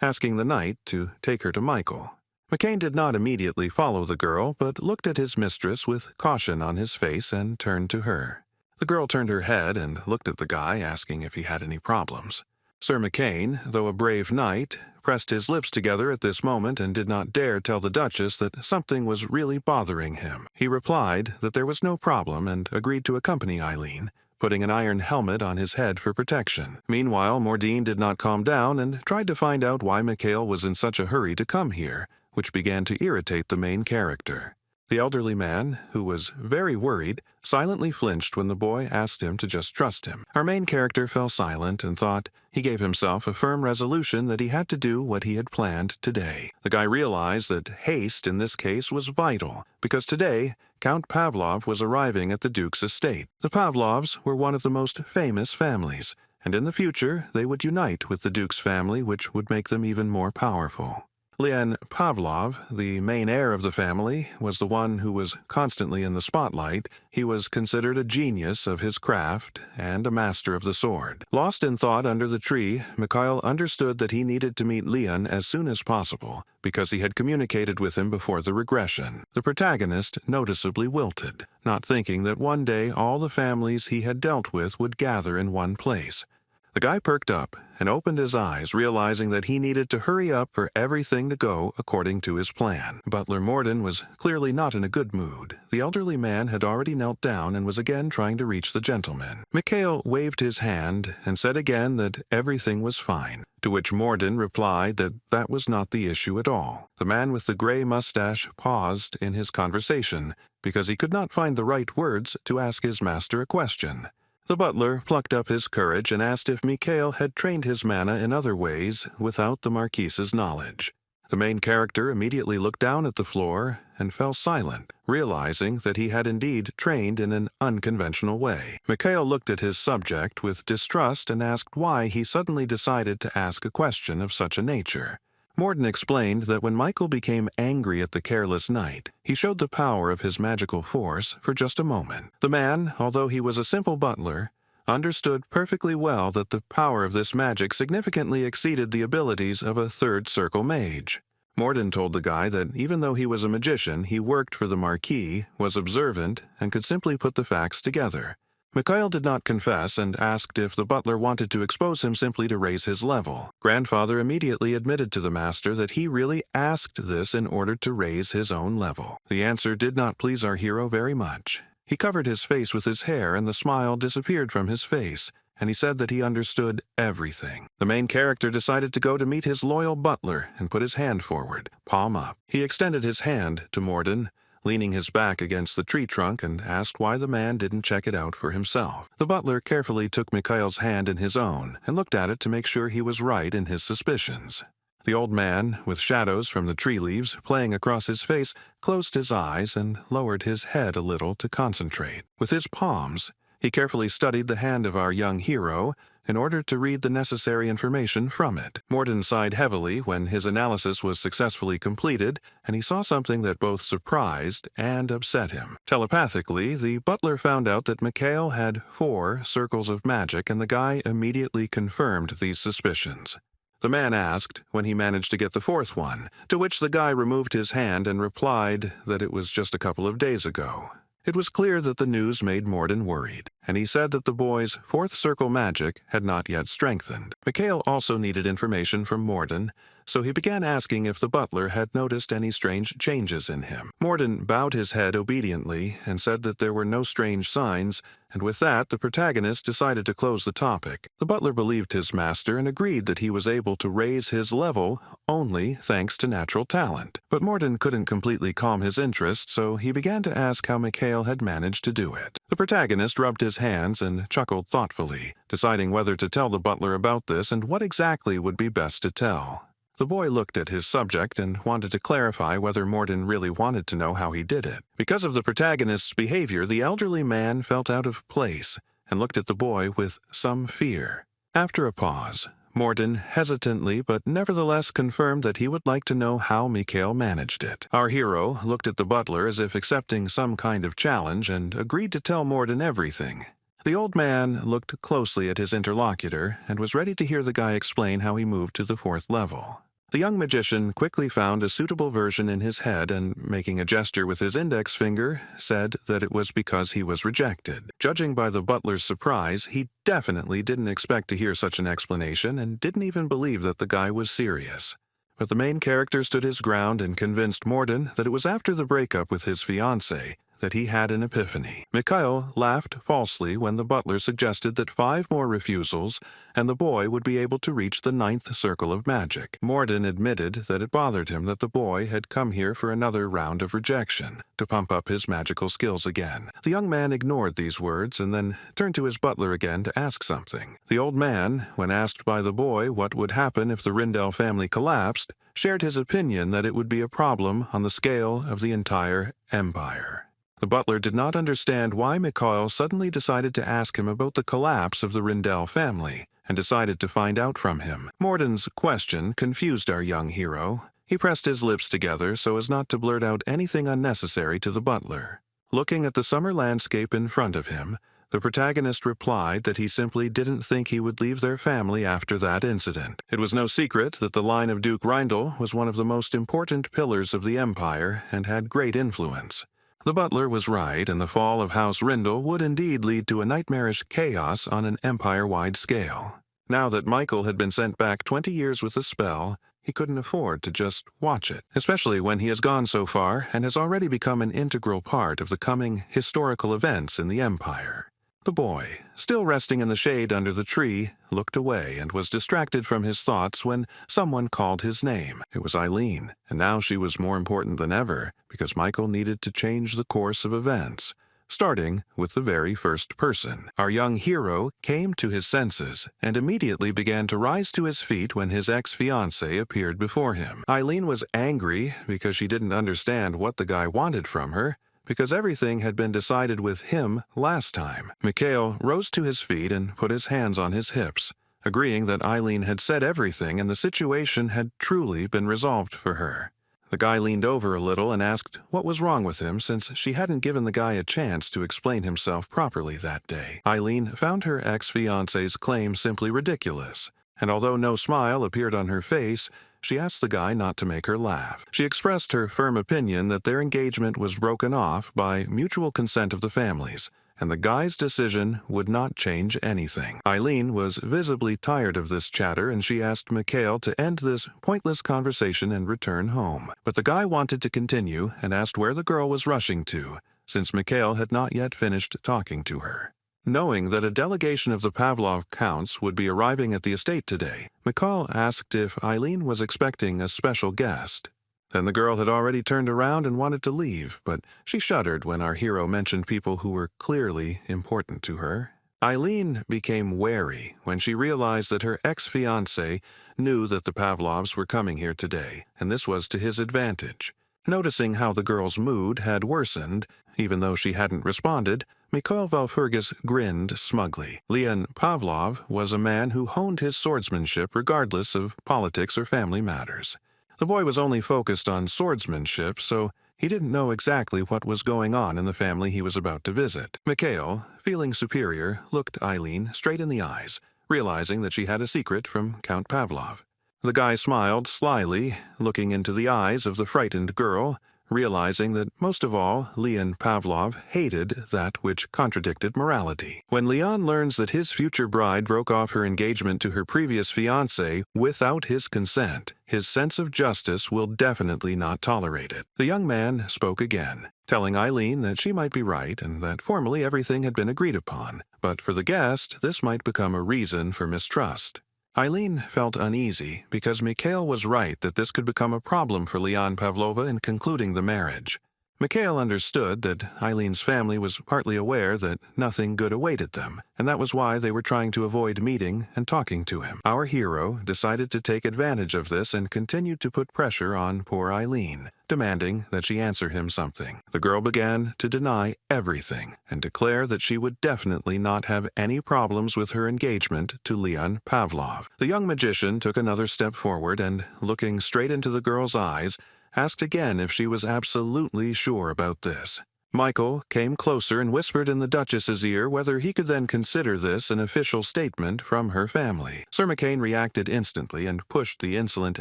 asking the knight to take her to Michael. McCain did not immediately follow the girl, but looked at his mistress with caution on his face and turned to her. The girl turned her head and looked at the guy, asking if he had any problems. Sir McCain, though a brave knight, pressed his lips together at this moment and did not dare tell the Duchess that something was really bothering him. He replied that there was no problem and agreed to accompany Eileen, putting an iron helmet on his head for protection. Meanwhile, Mordine did not calm down and tried to find out why Mikhail was in such a hurry to come here, which began to irritate the main character. The elderly man, who was very worried, silently flinched when the boy asked him to just trust him. Our main character fell silent and thought he gave himself a firm resolution that he had to do what he had planned today. The guy realized that haste in this case was vital, because today Count Pavlov was arriving at the Duke's estate. The Pavlovs were one of the most famous families, and in the future they would unite with the Duke's family, which would make them even more powerful. Leon Pavlov, the main heir of the family, was the one who was constantly in the spotlight. He was considered a genius of his craft and a master of the sword. Lost in thought under the tree, Mikhail understood that he needed to meet Leon as soon as possible, because he had communicated with him before the regression. The protagonist noticeably wilted, not thinking that one day all the families he had dealt with would gather in one place. The guy perked up and opened his eyes, realizing that he needed to hurry up for everything to go according to his plan. Butler Morden was clearly not in a good mood. The elderly man had already knelt down and was again trying to reach the gentleman. Mikhail waved his hand and said again that everything was fine, to which Morden replied that that was not the issue at all. The man with the gray mustache paused in his conversation because he could not find the right words to ask his master a question. The butler plucked up his courage and asked if Mikhail had trained his mana in other ways without the Marquise's knowledge. The main character immediately looked down at the floor and fell silent, realizing that he had indeed trained in an unconventional way. Mikhail looked at his subject with distrust and asked why he suddenly decided to ask a question of such a nature. Morden explained that when Michael became angry at the careless knight, he showed the power of his magical force for just a moment. The man, although he was a simple butler, understood perfectly well that the power of this magic significantly exceeded the abilities of a third-circle mage. Morden told the guy that even though he was a magician, he worked for the Marquis, was observant, and could simply put the facts together. Mikhail did not confess and asked if the butler wanted to expose him simply to raise his level. Grandfather immediately admitted to the master that he really asked this in order to raise his own level. The answer did not please our hero very much. He covered his face with his hair and the smile disappeared from his face, and he said that he understood everything. The main character decided to go to meet his loyal butler and put his hand forward, palm up. He extended his hand to Morden, leaning his back against the tree trunk, and asked why the man didn't check it out for himself. The butler carefully took Mikhail's hand in his own and looked at it to make sure he was right in his suspicions. The old man, with shadows from the tree leaves playing across his face, closed his eyes and lowered his head a little to concentrate. With his palms, he carefully studied the hand of our young hero in order to read the necessary information from it. Morden sighed heavily when his analysis was successfully completed, and he saw something that both surprised and upset him. Telepathically, the butler found out that Mikhail had 4 circles of magic, and the guy immediately confirmed these suspicions. The man asked when he managed to get the 4th one, to which the guy removed his hand and replied that it was just a couple of days ago. It was clear that the news made Morden worried, and he said that the boy's 4th circle magic had not yet strengthened. Mikhail also needed information from Morden, so he began asking if the butler had noticed any strange changes in him. Morden bowed his head obediently and said that there were no strange signs, and with that the protagonist decided to close the topic. The butler believed his master and agreed that he was able to raise his level only thanks to natural talent. But Morden couldn't completely calm his interest, so he began to ask how Mikhail had managed to do it. The protagonist rubbed his hands and chuckled thoughtfully, deciding whether to tell the butler about this and what exactly would be best to tell. The boy looked at his subject and wanted to clarify whether Morden really wanted to know how he did it. Because of the protagonist's behavior, the elderly man felt out of place and looked at the boy with some fear. After a pause, Morden hesitantly but nevertheless confirmed that he would like to know how Mikhail managed it. Our hero looked at the butler as if accepting some kind of challenge and agreed to tell Morden everything. The old man looked closely at his interlocutor and was ready to hear the guy explain how he moved to the 4th level. The young magician quickly found a suitable version in his head and, making a gesture with his index finger, said that it was because he was rejected. Judging by the butler's surprise, he definitely didn't expect to hear such an explanation and didn't even believe that the guy was serious. But the main character stood his ground and convinced Morden that it was after the breakup with his fiancée that he had an epiphany. Mikhail laughed falsely when the butler suggested that 5 more refusals and the boy would be able to reach the 9th circle of magic. Morden admitted that it bothered him that the boy had come here for another round of rejection, to pump up his magical skills again. The young man ignored these words and then turned to his butler again to ask something. The old man, when asked by the boy what would happen if the Rindell family collapsed, shared his opinion that it would be a problem on the scale of the entire empire. The butler did not understand why Mikhail suddenly decided to ask him about the collapse of the Rindell family, and decided to find out from him. Morden's question confused our young hero. He pressed his lips together so as not to blurt out anything unnecessary to the butler. Looking at the summer landscape in front of him, the protagonist replied that he simply didn't think he would leave their family after that incident. It was no secret that the line of Duke Reindl was one of the most important pillars of the empire and had great influence. The butler was right, and the fall of House Rindell would indeed lead to a nightmarish chaos on an empire-wide scale. Now that Michael had been sent back 20 years with a spell, he couldn't afford to just watch it, especially when he has gone so far and has already become an integral part of the coming historical events in the empire. The boy, still resting in the shade under the tree, looked away and was distracted from his thoughts when someone called his name. It was Eileen, and now she was more important than ever because Michael needed to change the course of events, starting with the very first person. Our young hero came to his senses and immediately began to rise to his feet when his ex-fiancée appeared before him. Eileen was angry because she didn't understand what the guy wanted from her, because everything had been decided with him last time. Mikhail rose to his feet and put his hands on his hips, agreeing that Eileen had said everything and the situation had truly been resolved for her. The guy leaned over a little and asked what was wrong with him since she hadn't given the guy a chance to explain himself properly that day. Eileen found her ex-fiancé's claim simply ridiculous, and although no smile appeared on her face, she asked the guy not to make her laugh. She expressed her firm opinion that their engagement was broken off by mutual consent of the families, and the guy's decision would not change anything. Eileen was visibly tired of this chatter, and she asked Mikhail to end this pointless conversation and return home. But the guy wanted to continue and asked where the girl was rushing to, since Mikhail had not yet finished talking to her. Knowing that a delegation of the Pavlov counts would be arriving at the estate today, Mikhail asked if Eileen was expecting a special guest. Then the girl had already turned around and wanted to leave, but she shuddered when our hero mentioned people who were clearly important to her. Eileen became wary when she realized that her ex-fiancé knew that the Pavlovs were coming here today, and this was to his advantage. Noticing how the girl's mood had worsened, even though she hadn't responded, Mikhail Valpurgis grinned smugly. Leon Pavlov was a man who honed his swordsmanship regardless of politics or family matters. The boy was only focused on swordsmanship, so he didn't know exactly what was going on in the family he was about to visit. Mikhail, feeling superior, looked Eileen straight in the eyes, realizing that she had a secret from Count Pavlov. The guy smiled slyly, looking into the eyes of the frightened girl, realizing that most of all, Leon Pavlov hated that which contradicted morality. When Leon learns that his future bride broke off her engagement to her previous fiancé without his consent, his sense of justice will definitely not tolerate it. The young man spoke again, telling Eileen that she might be right and that formally everything had been agreed upon, but for the guest, this might become a reason for mistrust. Eileen felt uneasy because Mikhail was right that this could become a problem for Leon Pavlova in concluding the marriage. Mikhail understood that Eileen's family was partly aware that nothing good awaited them, and that was why they were trying to avoid meeting and talking to him. Our hero decided to take advantage of this and continued to put pressure on poor Eileen, demanding that she answer him something. The girl began to deny everything and declare that she would definitely not have any problems with her engagement to Leon Pavlov. The young magician took another step forward and, looking straight into the girl's eyes, asked again if she was absolutely sure about this. Michael came closer and whispered in the Duchess's ear whether he could then consider this an official statement from her family. Sir McCain reacted instantly and pushed the insolent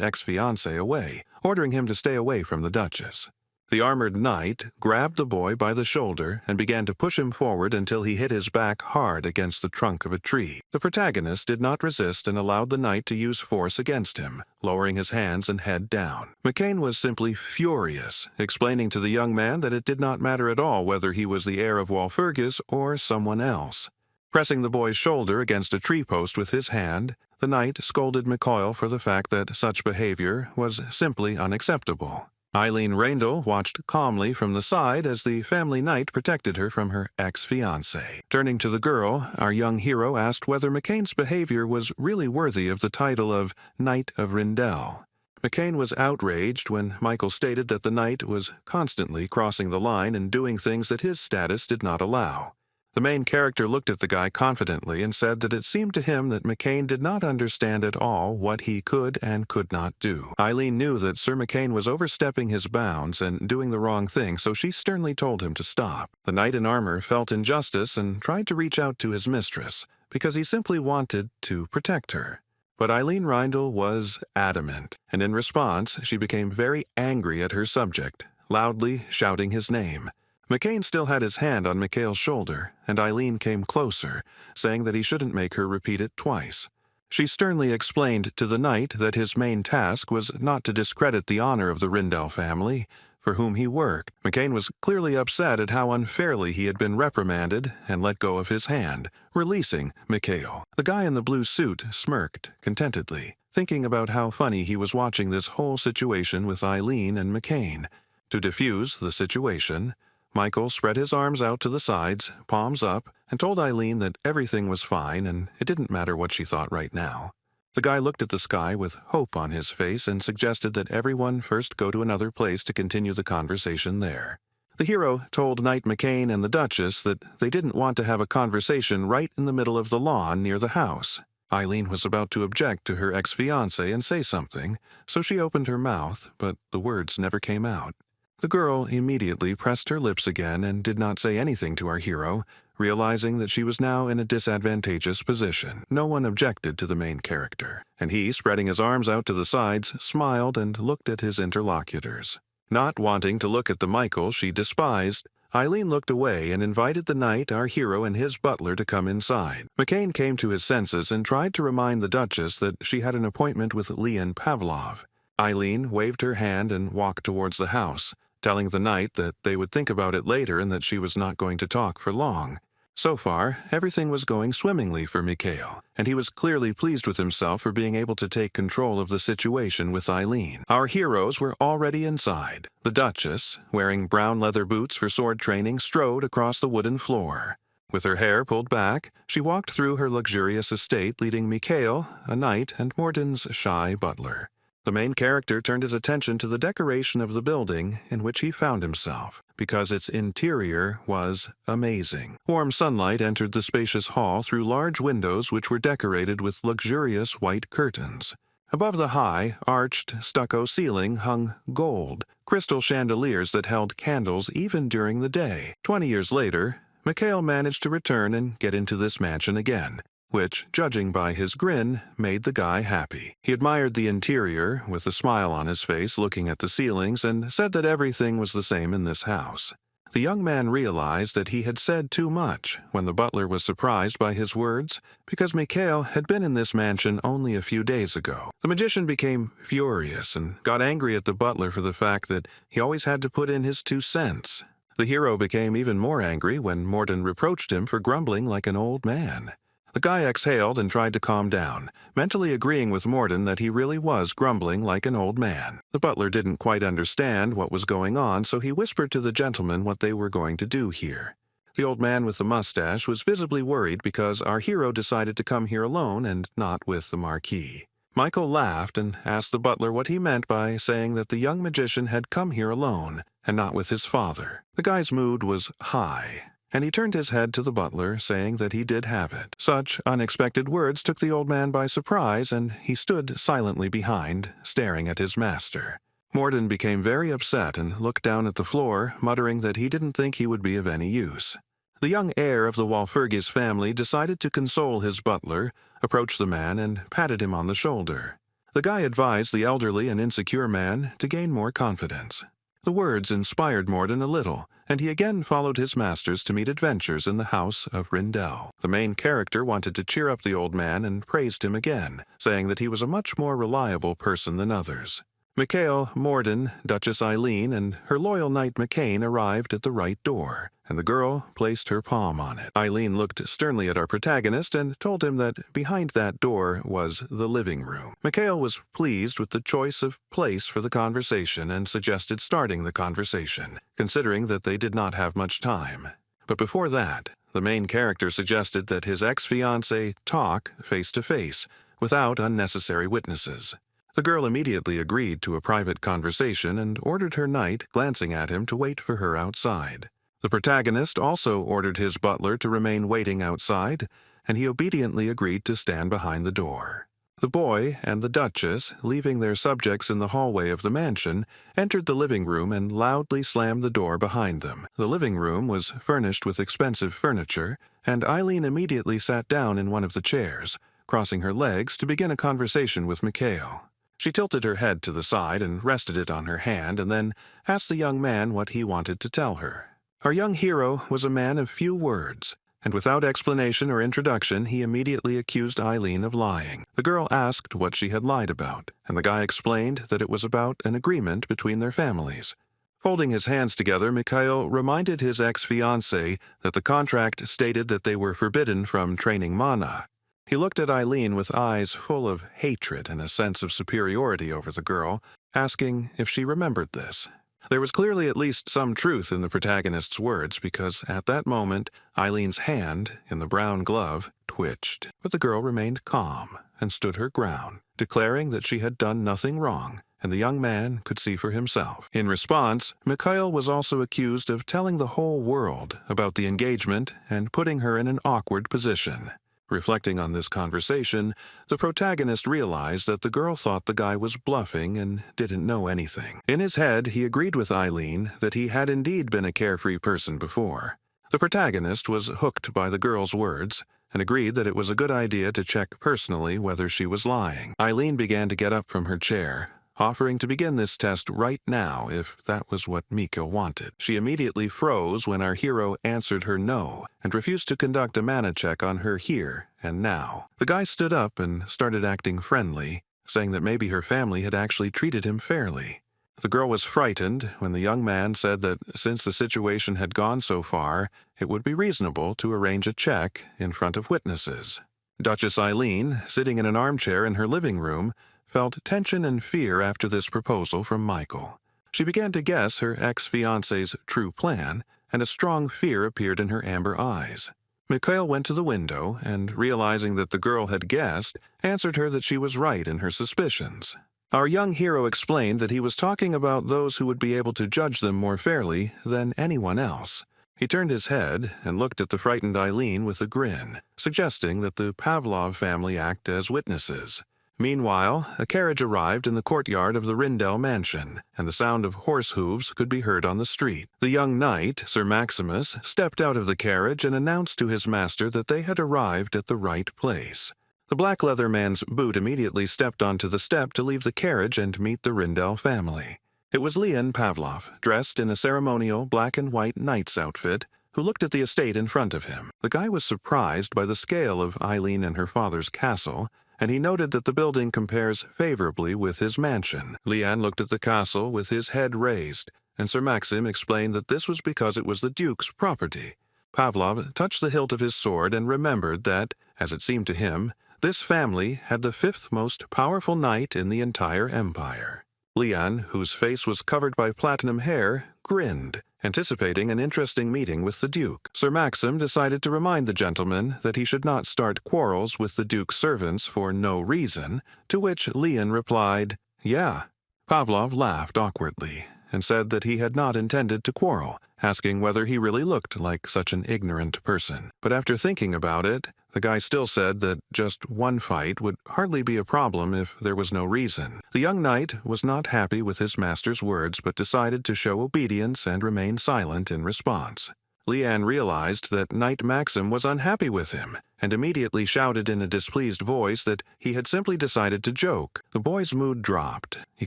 ex-fiancé away, ordering him to stay away from the Duchess. The armored knight grabbed the boy by the shoulder and began to push him forward until he hit his back hard against the trunk of a tree. The protagonist did not resist and allowed the knight to use force against him, lowering his hands and head down. McCain was simply furious, explaining to the young man that it did not matter at all whether he was the heir of Walpurgis or someone else. Pressing the boy's shoulder against a tree post with his hand, the knight scolded Mikhail for the fact that such behavior was simply unacceptable. Eileen Randall watched calmly from the side as the family knight protected her from her ex-fiancé. Turning to the girl, our young hero asked whether McCain's behavior was really worthy of the title of Knight of Rindell. McCain was outraged when Michael stated that the knight was constantly crossing the line and doing things that his status did not allow. The main character looked at the guy confidently and said that it seemed to him that McCain did not understand at all what he could and could not do. Eileen knew that Sir McCain was overstepping his bounds and doing the wrong thing, so she sternly told him to stop. The knight in armor felt injustice and tried to reach out to his mistress, because he simply wanted to protect her. But Eileen Reindl was adamant, and in response she became very angry at her subject, loudly shouting his name. McCain still had his hand on Mikhail's shoulder, and Eileen came closer, saying that he shouldn't make her repeat it twice. She sternly explained to the knight that his main task was not to discredit the honor of the Rindell family, for whom he worked. McCain was clearly upset at how unfairly he had been reprimanded and let go of his hand, releasing Mikhail. The guy in the blue suit smirked contentedly, thinking about how funny he was watching this whole situation with Eileen and McCain. To defuse the situation, Michael spread his arms out to the sides, palms up, and told Eileen that everything was fine and it didn't matter what she thought right now. The guy looked at the sky with hope on his face and suggested that everyone first go to another place to continue the conversation there. The hero told Knight McCain and the Duchess that they didn't want to have a conversation right in the middle of the lawn near the house. Eileen was about to object to her ex-fiancé and say something, so she opened her mouth, but the words never came out. The girl immediately pressed her lips again and did not say anything to our hero, realizing that she was now in a disadvantageous position. No one objected to the main character, and he, spreading his arms out to the sides, smiled and looked at his interlocutors. Not wanting to look at the Michael she despised, Eileen looked away and invited the knight, our hero, and his butler to come inside. McCain came to his senses and tried to remind the Duchess that she had an appointment with Leon Pavlov. Eileen waved her hand and walked towards the house, telling the knight that they would think about it later and that she was not going to talk for long. So far, everything was going swimmingly for Mikhail, and he was clearly pleased with himself for being able to take control of the situation with Eileen. Our heroes were already inside. The Duchess, wearing brown leather boots for sword training, strode across the wooden floor. With her hair pulled back, she walked through her luxurious estate, leading Mikhail, a knight, and Morden's shy butler. The main character turned his attention to the decoration of the building in which he found himself, because its interior was amazing. Warm sunlight entered the spacious hall through large windows which were decorated with luxurious white curtains. Above the high, arched, stucco ceiling hung gold, crystal chandeliers that held candles even during the day. 20 years later, Mikhail managed to return and get into this mansion again, which, judging by his grin, made the guy happy. He admired the interior, with a smile on his face looking at the ceilings, and said that everything was the same in this house. The young man realized that he had said too much when the butler was surprised by his words, because Mikhail had been in this mansion only a few days ago. The magician became furious and got angry at the butler for the fact that he always had to put in his 2 cents. The hero became even more angry when Morden reproached him for grumbling like an old man. The guy exhaled and tried to calm down, mentally agreeing with Morden that he really was grumbling like an old man. The butler didn't quite understand what was going on, so he whispered to the gentleman what they were going to do here. The old man with the mustache was visibly worried because our hero decided to come here alone and not with the Marquis. Michael laughed and asked the butler what he meant by saying that the young magician had come here alone and not with his father. The guy's mood was high, and he turned his head to the butler, saying that he did have it. Such unexpected words took the old man by surprise, and he stood silently behind, staring at his master. Morden became very upset and looked down at the floor, muttering that he didn't think he would be of any use. The young heir of the Walpurgis family decided to console his butler, approached the man, and patted him on the shoulder. The guy advised the elderly and insecure man to gain more confidence. The words inspired Morden a little, and he again followed his masters to meet adventures in the house of Rindel. The main character wanted to cheer up the old man and praised him again, saying that he was a much more reliable person than others. Mikhail, Morden, Duchess Eileen, and her loyal knight McCain arrived at the right door, and the girl placed her palm on it. Eileen looked sternly at our protagonist and told him that behind that door was the living room. Mikhail was pleased with the choice of place for the conversation and suggested starting the conversation, considering that they did not have much time. But before that, the main character suggested that his ex-fiancée talk face-to-face, without unnecessary witnesses. The girl immediately agreed to a private conversation and ordered her knight, glancing at him, to wait for her outside. The protagonist also ordered his butler to remain waiting outside, and he obediently agreed to stand behind the door. The boy and the Duchess, leaving their subjects in the hallway of the mansion, entered the living room and loudly slammed the door behind them. The living room was furnished with expensive furniture, and Eileen immediately sat down in one of the chairs, crossing her legs to begin a conversation with Mikhail. She tilted her head to the side and rested it on her hand, and then asked the young man what he wanted to tell her. Our young hero was a man of few words, and without explanation or introduction he immediately accused Eileen of lying. The girl asked what she had lied about, and the guy explained that it was about an agreement between their families. Folding his hands together, Mikhail reminded his ex-fiancée that the contract stated that they were forbidden from training mana. He looked at Eileen with eyes full of hatred and a sense of superiority over the girl, asking if she remembered this. There was clearly at least some truth in the protagonist's words, because at that moment Eileen's hand, in the brown glove, twitched. But the girl remained calm and stood her ground, declaring that she had done nothing wrong, and the young man could see for himself. In response, Mikhail was also accused of telling the whole world about the engagement and putting her in an awkward position. Reflecting on this conversation, the protagonist realized that the girl thought the guy was bluffing and didn't know anything. In his head, he agreed with Eileen that he had indeed been a carefree person before. The protagonist was hooked by the girl's words and agreed that it was a good idea to check personally whether she was lying. Eileen began to get up from her chair, offering to begin this test right now if that was what Mika wanted. She immediately froze when our hero answered her no and refused to conduct a mana check on her here and now. The guy stood up and started acting friendly, saying that maybe her family had actually treated him fairly. The girl was frightened when the young man said that since the situation had gone so far, it would be reasonable to arrange a check in front of witnesses. Duchess Eileen, sitting in an armchair in her living room, felt tension and fear after this proposal from Michael. She began to guess her ex-fiancé's true plan, and a strong fear appeared in her amber eyes. Mikhail went to the window and, realizing that the girl had guessed, answered her that she was right in her suspicions. Our young hero explained that he was talking about those who would be able to judge them more fairly than anyone else. He turned his head and looked at the frightened Eileen with a grin, suggesting that the Pavlov family act as witnesses. Meanwhile, a carriage arrived in the courtyard of the Rindel mansion, and the sound of horse hooves could be heard on the street. The young knight, Sir Maximus, stepped out of the carriage and announced to his master that they had arrived at the right place. The black leather man's boot immediately stepped onto the step to leave the carriage and meet the Rindel family. It was Leon Pavlov, dressed in a ceremonial black and white knight's outfit, who looked at the estate in front of him. The guy was surprised by the scale of Eileen and her father's castle, and he noted that the building compares favorably with his mansion. Leon looked at the castle with his head raised, and Sir Maxim explained that this was because it was the Duke's property. Pavlov touched the hilt of his sword and remembered that, As it seemed to him, this family had the fifth most powerful knight in the entire empire. Lian, whose face was covered by platinum hair, grinned, anticipating an interesting meeting with the Duke. Sir Maxim decided to remind the gentleman that he should not start quarrels with the Duke's servants for no reason, to which Lian replied, "Yeah." Pavlov laughed awkwardly and said that he had not intended to quarrel, asking whether he really looked like such an ignorant person. But after thinking about it, the guy still said that just one fight would hardly be a problem if there was no reason. The young knight was not happy with his master's words but decided to show obedience and remain silent in response. Lian realized that Knight Maxim was unhappy with him, and immediately shouted in a displeased voice that he had simply decided to joke. The boy's mood dropped. He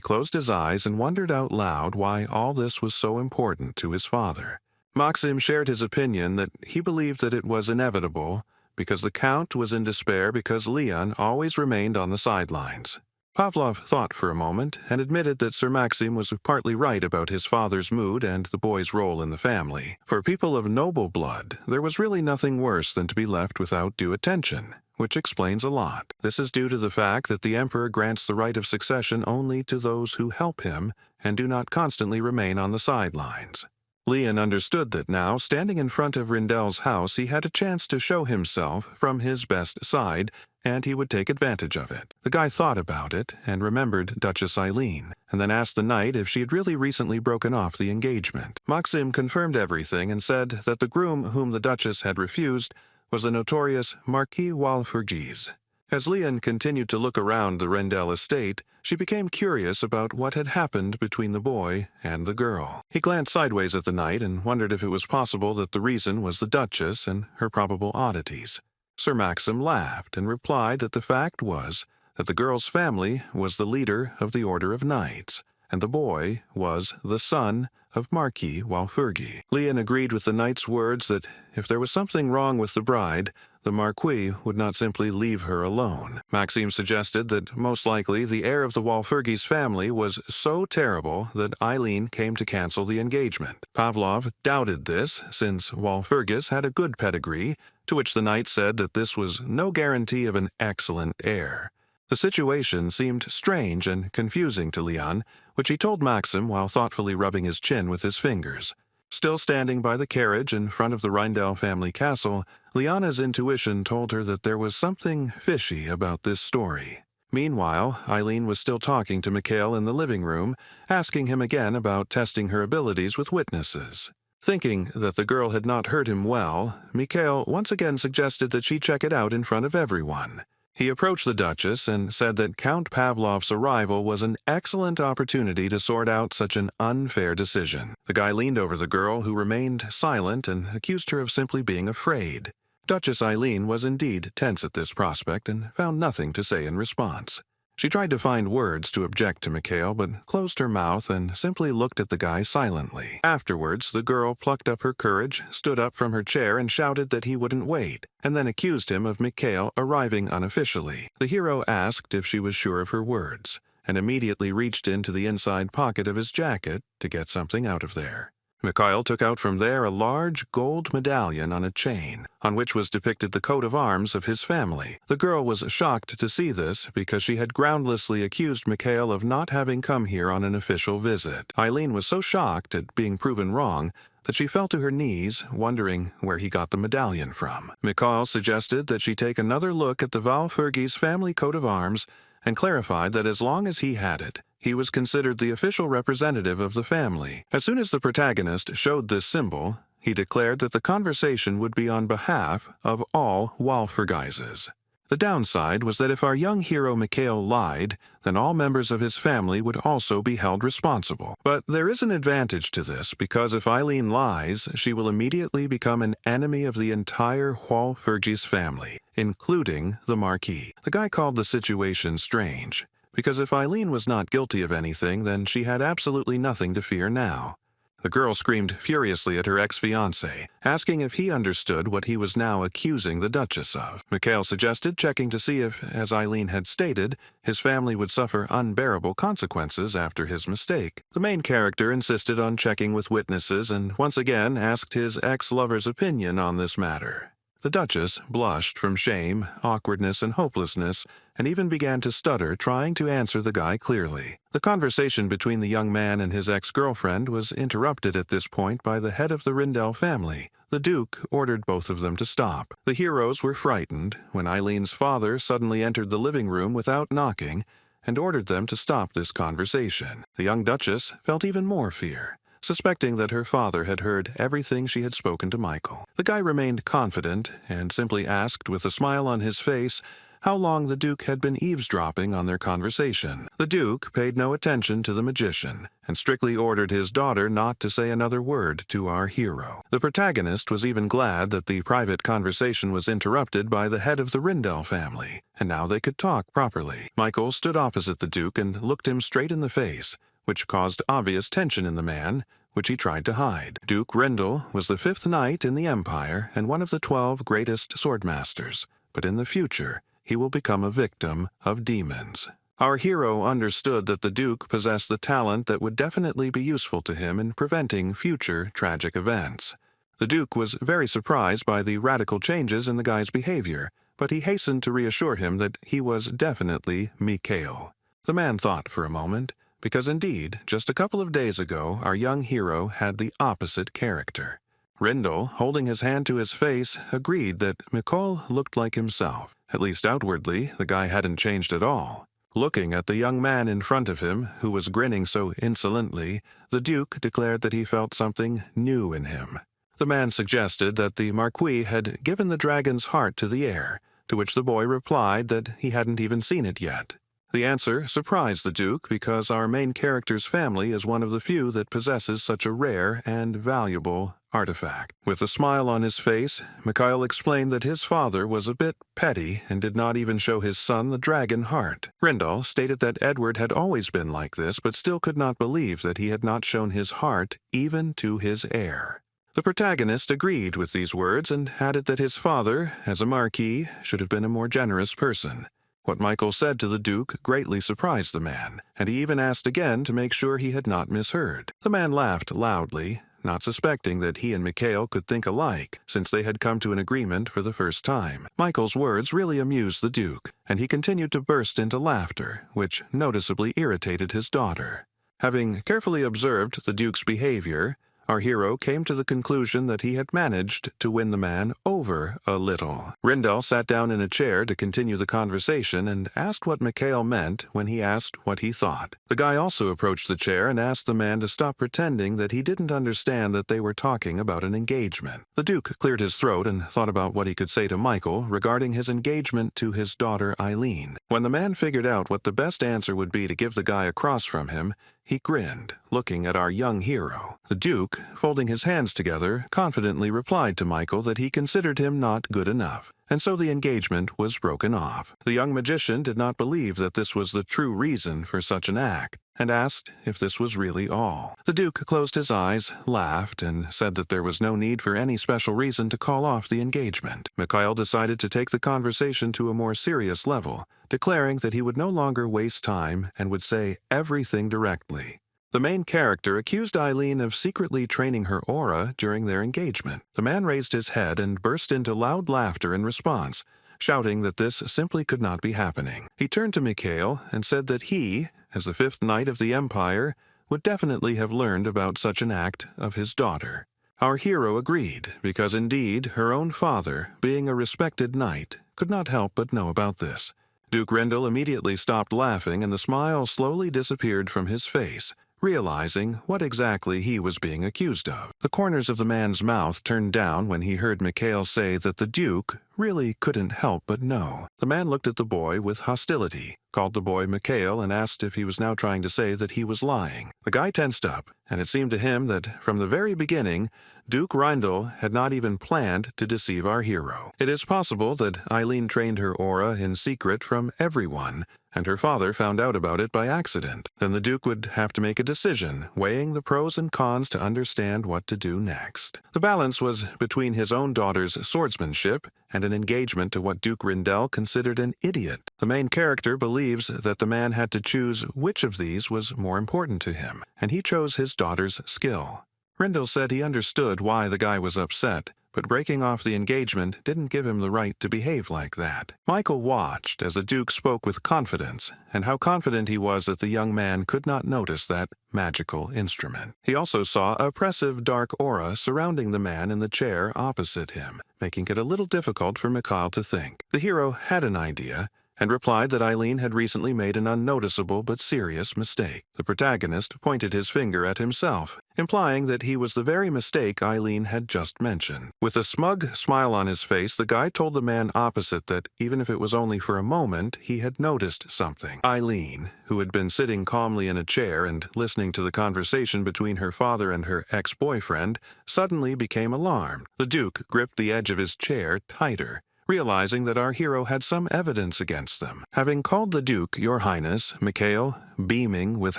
closed his eyes and wondered out loud why all this was so important to his father. Maxim shared his opinion that he believed that it was inevitable, because the Count was in despair because Lian always remained on the sidelines. Pavlov thought for a moment and admitted that Sir Maxim was partly right about his father's mood and the boy's role in the family. For people of noble blood, there was really nothing worse than to be left without due attention, which explains a lot. This is due to the fact that the emperor grants the right of succession only to those who help him and do not constantly remain on the sidelines. Lian understood that now, standing in front of Rindel's house, he had a chance to show himself from his best side, and he would take advantage of it. The guy thought about it and remembered Duchess Eileen, and then asked the knight if she had really recently broken off the engagement. Maxim confirmed everything and said that the groom whom the Duchess had refused was the notorious Marquis Walpurgis. As Lian continued to look around the Rendell estate, she became curious about what had happened between the boy and the girl. He glanced sideways at the knight and wondered if it was possible that the reason was the Duchess and her probable oddities. Sir Maxim laughed and replied that the fact was that the girl's family was the leader of the Order of Knights, and the boy was the son of Marquis Walpurgi. Lian agreed with the knight's words that if there was something wrong with the bride, the Marquis would not simply leave her alone. Maxim suggested that most likely the heir of the Walpurgis family was so terrible that Eileen came to cancel the engagement. Pavlov doubted this, since Walpurgis had a good pedigree, to which the knight said that this was no guarantee of an excellent heir. The situation seemed strange and confusing to Lian, which he told Maxim while thoughtfully rubbing his chin with his fingers. Still standing by the carriage in front of the Reindel family castle, Liana's intuition told her that there was something fishy about this story. Meanwhile, Eileen was still talking to Mikhail in the living room, asking him again about testing her abilities with witnesses. Thinking that the girl had not heard him well, Mikhail once again suggested that she check it out in front of everyone. He approached the Duchess and said that Count Pavlov's arrival was an excellent opportunity to sort out such an unfair decision. The guy leaned over the girl, who remained silent, and accused her of simply being afraid. Duchess Eileen was indeed tense at this prospect and found nothing to say in response. She tried to find words to object to Mikhail, but closed her mouth and simply looked at the guy silently. Afterwards, the girl plucked up her courage, stood up from her chair, and shouted that he wouldn't wait, and then accused him of Mikhail arriving unofficially. The hero asked if she was sure of her words, and immediately reached into the inside pocket of his jacket to get something out of there. Mikhail took out from there a large gold medallion on a chain, on which was depicted the coat of arms of his family. The girl was shocked to see this because she had groundlessly accused Mikhail of not having come here on an official visit. Eileen was so shocked at being proven wrong that she fell to her knees, wondering where he got the medallion from. Mikhail suggested that she take another look at the Walpurgis family coat of arms and clarified that as long as he had it, he was considered the official representative of the family. As soon as the protagonist showed this symbol, he declared that the conversation would be on behalf of all Walpurgises. The downside was that if our young hero Mikhail lied, then all members of his family would also be held responsible. But there is an advantage to this, because if Eileen lies, she will immediately become an enemy of the entire Walpurgis family, including the Marquis. The guy called the situation strange, because if Eileen was not guilty of anything, then she had absolutely nothing to fear now. The girl screamed furiously at her ex-fiancé, asking if he understood what he was now accusing the Duchess of. Mikhail suggested checking to see if, as Eileen had stated, his family would suffer unbearable consequences after his mistake. The main character insisted on checking with witnesses and once again asked his ex-lover's opinion on this matter. The Duchess blushed from shame, awkwardness, and hopelessness, and even began to stutter, trying to answer the guy clearly. The conversation between the young man and his ex-girlfriend was interrupted at this point by the head of the Rindell family. The Duke ordered both of them to stop. The heroes were frightened when Eileen's father suddenly entered the living room without knocking and ordered them to stop this conversation. The young Duchess felt even more fear, suspecting that her father had heard everything she had spoken to Michael. The guy remained confident and simply asked with a smile on his face how long the Duke had been eavesdropping on their conversation. The Duke paid no attention to the magician and strictly ordered his daughter not to say another word to our hero. The protagonist was even glad that the private conversation was interrupted by the head of the Rindell family, and now they could talk properly. Michael stood opposite the Duke and looked him straight in the face, which caused obvious tension in the man, which he tried to hide. Duke Rindell was the 5th knight in the Empire and one of the 12 greatest swordmasters, but in the future, he will become a victim of demons. Our hero understood that the Duke possessed the talent that would definitely be useful to him in preventing future tragic events. The Duke was very surprised by the radical changes in the guy's behavior, but he hastened to reassure him that he was definitely Mikhail. The man thought for a moment, because indeed, just a couple of days ago, our young hero had the opposite character. Rindell, holding his hand to his face, agreed that Mikhail looked like himself. At least outwardly, the guy hadn't changed at all. Looking at the young man in front of him, who was grinning so insolently, the Duke declared that he felt something new in him. The man suggested that the Marquis had given the dragon's heart to the heir, to which the boy replied that he hadn't even seen it yet. The answer surprised the Duke because our main character's family is one of the few that possesses such a rare and valuable artifact. With a smile on his face, Mikhail explained that his father was a bit petty and did not even show his son the dragon heart. Rindell stated that Edward had always been like this, but still could not believe that he had not shown his heart even to his heir. The protagonist agreed with these words and added that his father, as a marquis, should have been a more generous person. What Michael said to the Duke greatly surprised the man, and he even asked again to make sure he had not misheard. The man laughed loudly, not suspecting that he and Mikhail could think alike, since they had come to an agreement for the first time. Michael's words really amused the Duke, and he continued to burst into laughter, which noticeably irritated his daughter. Having carefully observed the Duke's behavior, our hero came to the conclusion that he had managed to win the man over a little. Rindell sat down in a chair to continue the conversation and asked what Mikhail meant when he asked what he thought. The guy also approached the chair and asked the man to stop pretending that he didn't understand that they were talking about an engagement. The Duke cleared his throat and thought about what he could say to Michael regarding his engagement to his daughter Eileen. When the man figured out what the best answer would be to give the guy across from him, he grinned, looking at our young hero. The Duke, folding his hands together, confidently replied to Michael that he considered him not good enough, and so the engagement was broken off. The young magician did not believe that this was the true reason for such an act, and asked if this was really all. The Duke closed his eyes, laughed, and said that there was no need for any special reason to call off the engagement. Mikhail decided to take the conversation to a more serious level, declaring that he would no longer waste time and would say everything directly. The main character accused Eileen of secretly training her aura during their engagement. The man raised his head and burst into loud laughter in response, shouting that this simply could not be happening. He turned to Mikhail and said that he, as the 5th knight of the Empire, would definitely have learned about such an act of his daughter. Our hero agreed, because indeed her own father, being a respected knight, could not help but know about this. Duke Rindell immediately stopped laughing and the smile slowly disappeared from his face, realizing what exactly he was being accused of. The corners of the man's mouth turned down when he heard Mikhail say that the Duke really couldn't help but know. The man looked at the boy with hostility, called the boy Mikhail, and asked if he was now trying to say that he was lying. The guy tensed up, and it seemed to him that from the very beginning, Duke Rindell had not even planned to deceive our hero. It is possible that Eileen trained her aura in secret from everyone, and her father found out about it by accident. Then the Duke would have to make a decision, weighing the pros and cons to understand what to do next. The balance was between his own daughter's swordsmanship and an engagement to what Duke Rindell considered an idiot. The main character believes that the man had to choose which of these was more important to him, and he chose his daughter's skill. Rindell said he understood why the guy was upset, but breaking off the engagement didn't give him the right to behave like that. Michael watched as the Duke spoke with confidence, and how confident he was that the young man could not notice that magical instrument. He also saw a oppressive dark aura surrounding the man in the chair opposite him, making it a little difficult for Mikhail to think. The hero had an idea, and replied that Eileen had recently made an unnoticeable but serious mistake. The protagonist pointed his finger at himself, implying that he was the very mistake Eileen had just mentioned. With a smug smile on his face, the guy told the man opposite that, even if it was only for a moment, he had noticed something. Eileen, who had been sitting calmly in a chair and listening to the conversation between her father and her ex-boyfriend, suddenly became alarmed. The Duke gripped the edge of his chair tighter, realizing that our hero had some evidence against them. Having called the Duke Your Highness, Mikhail, beaming with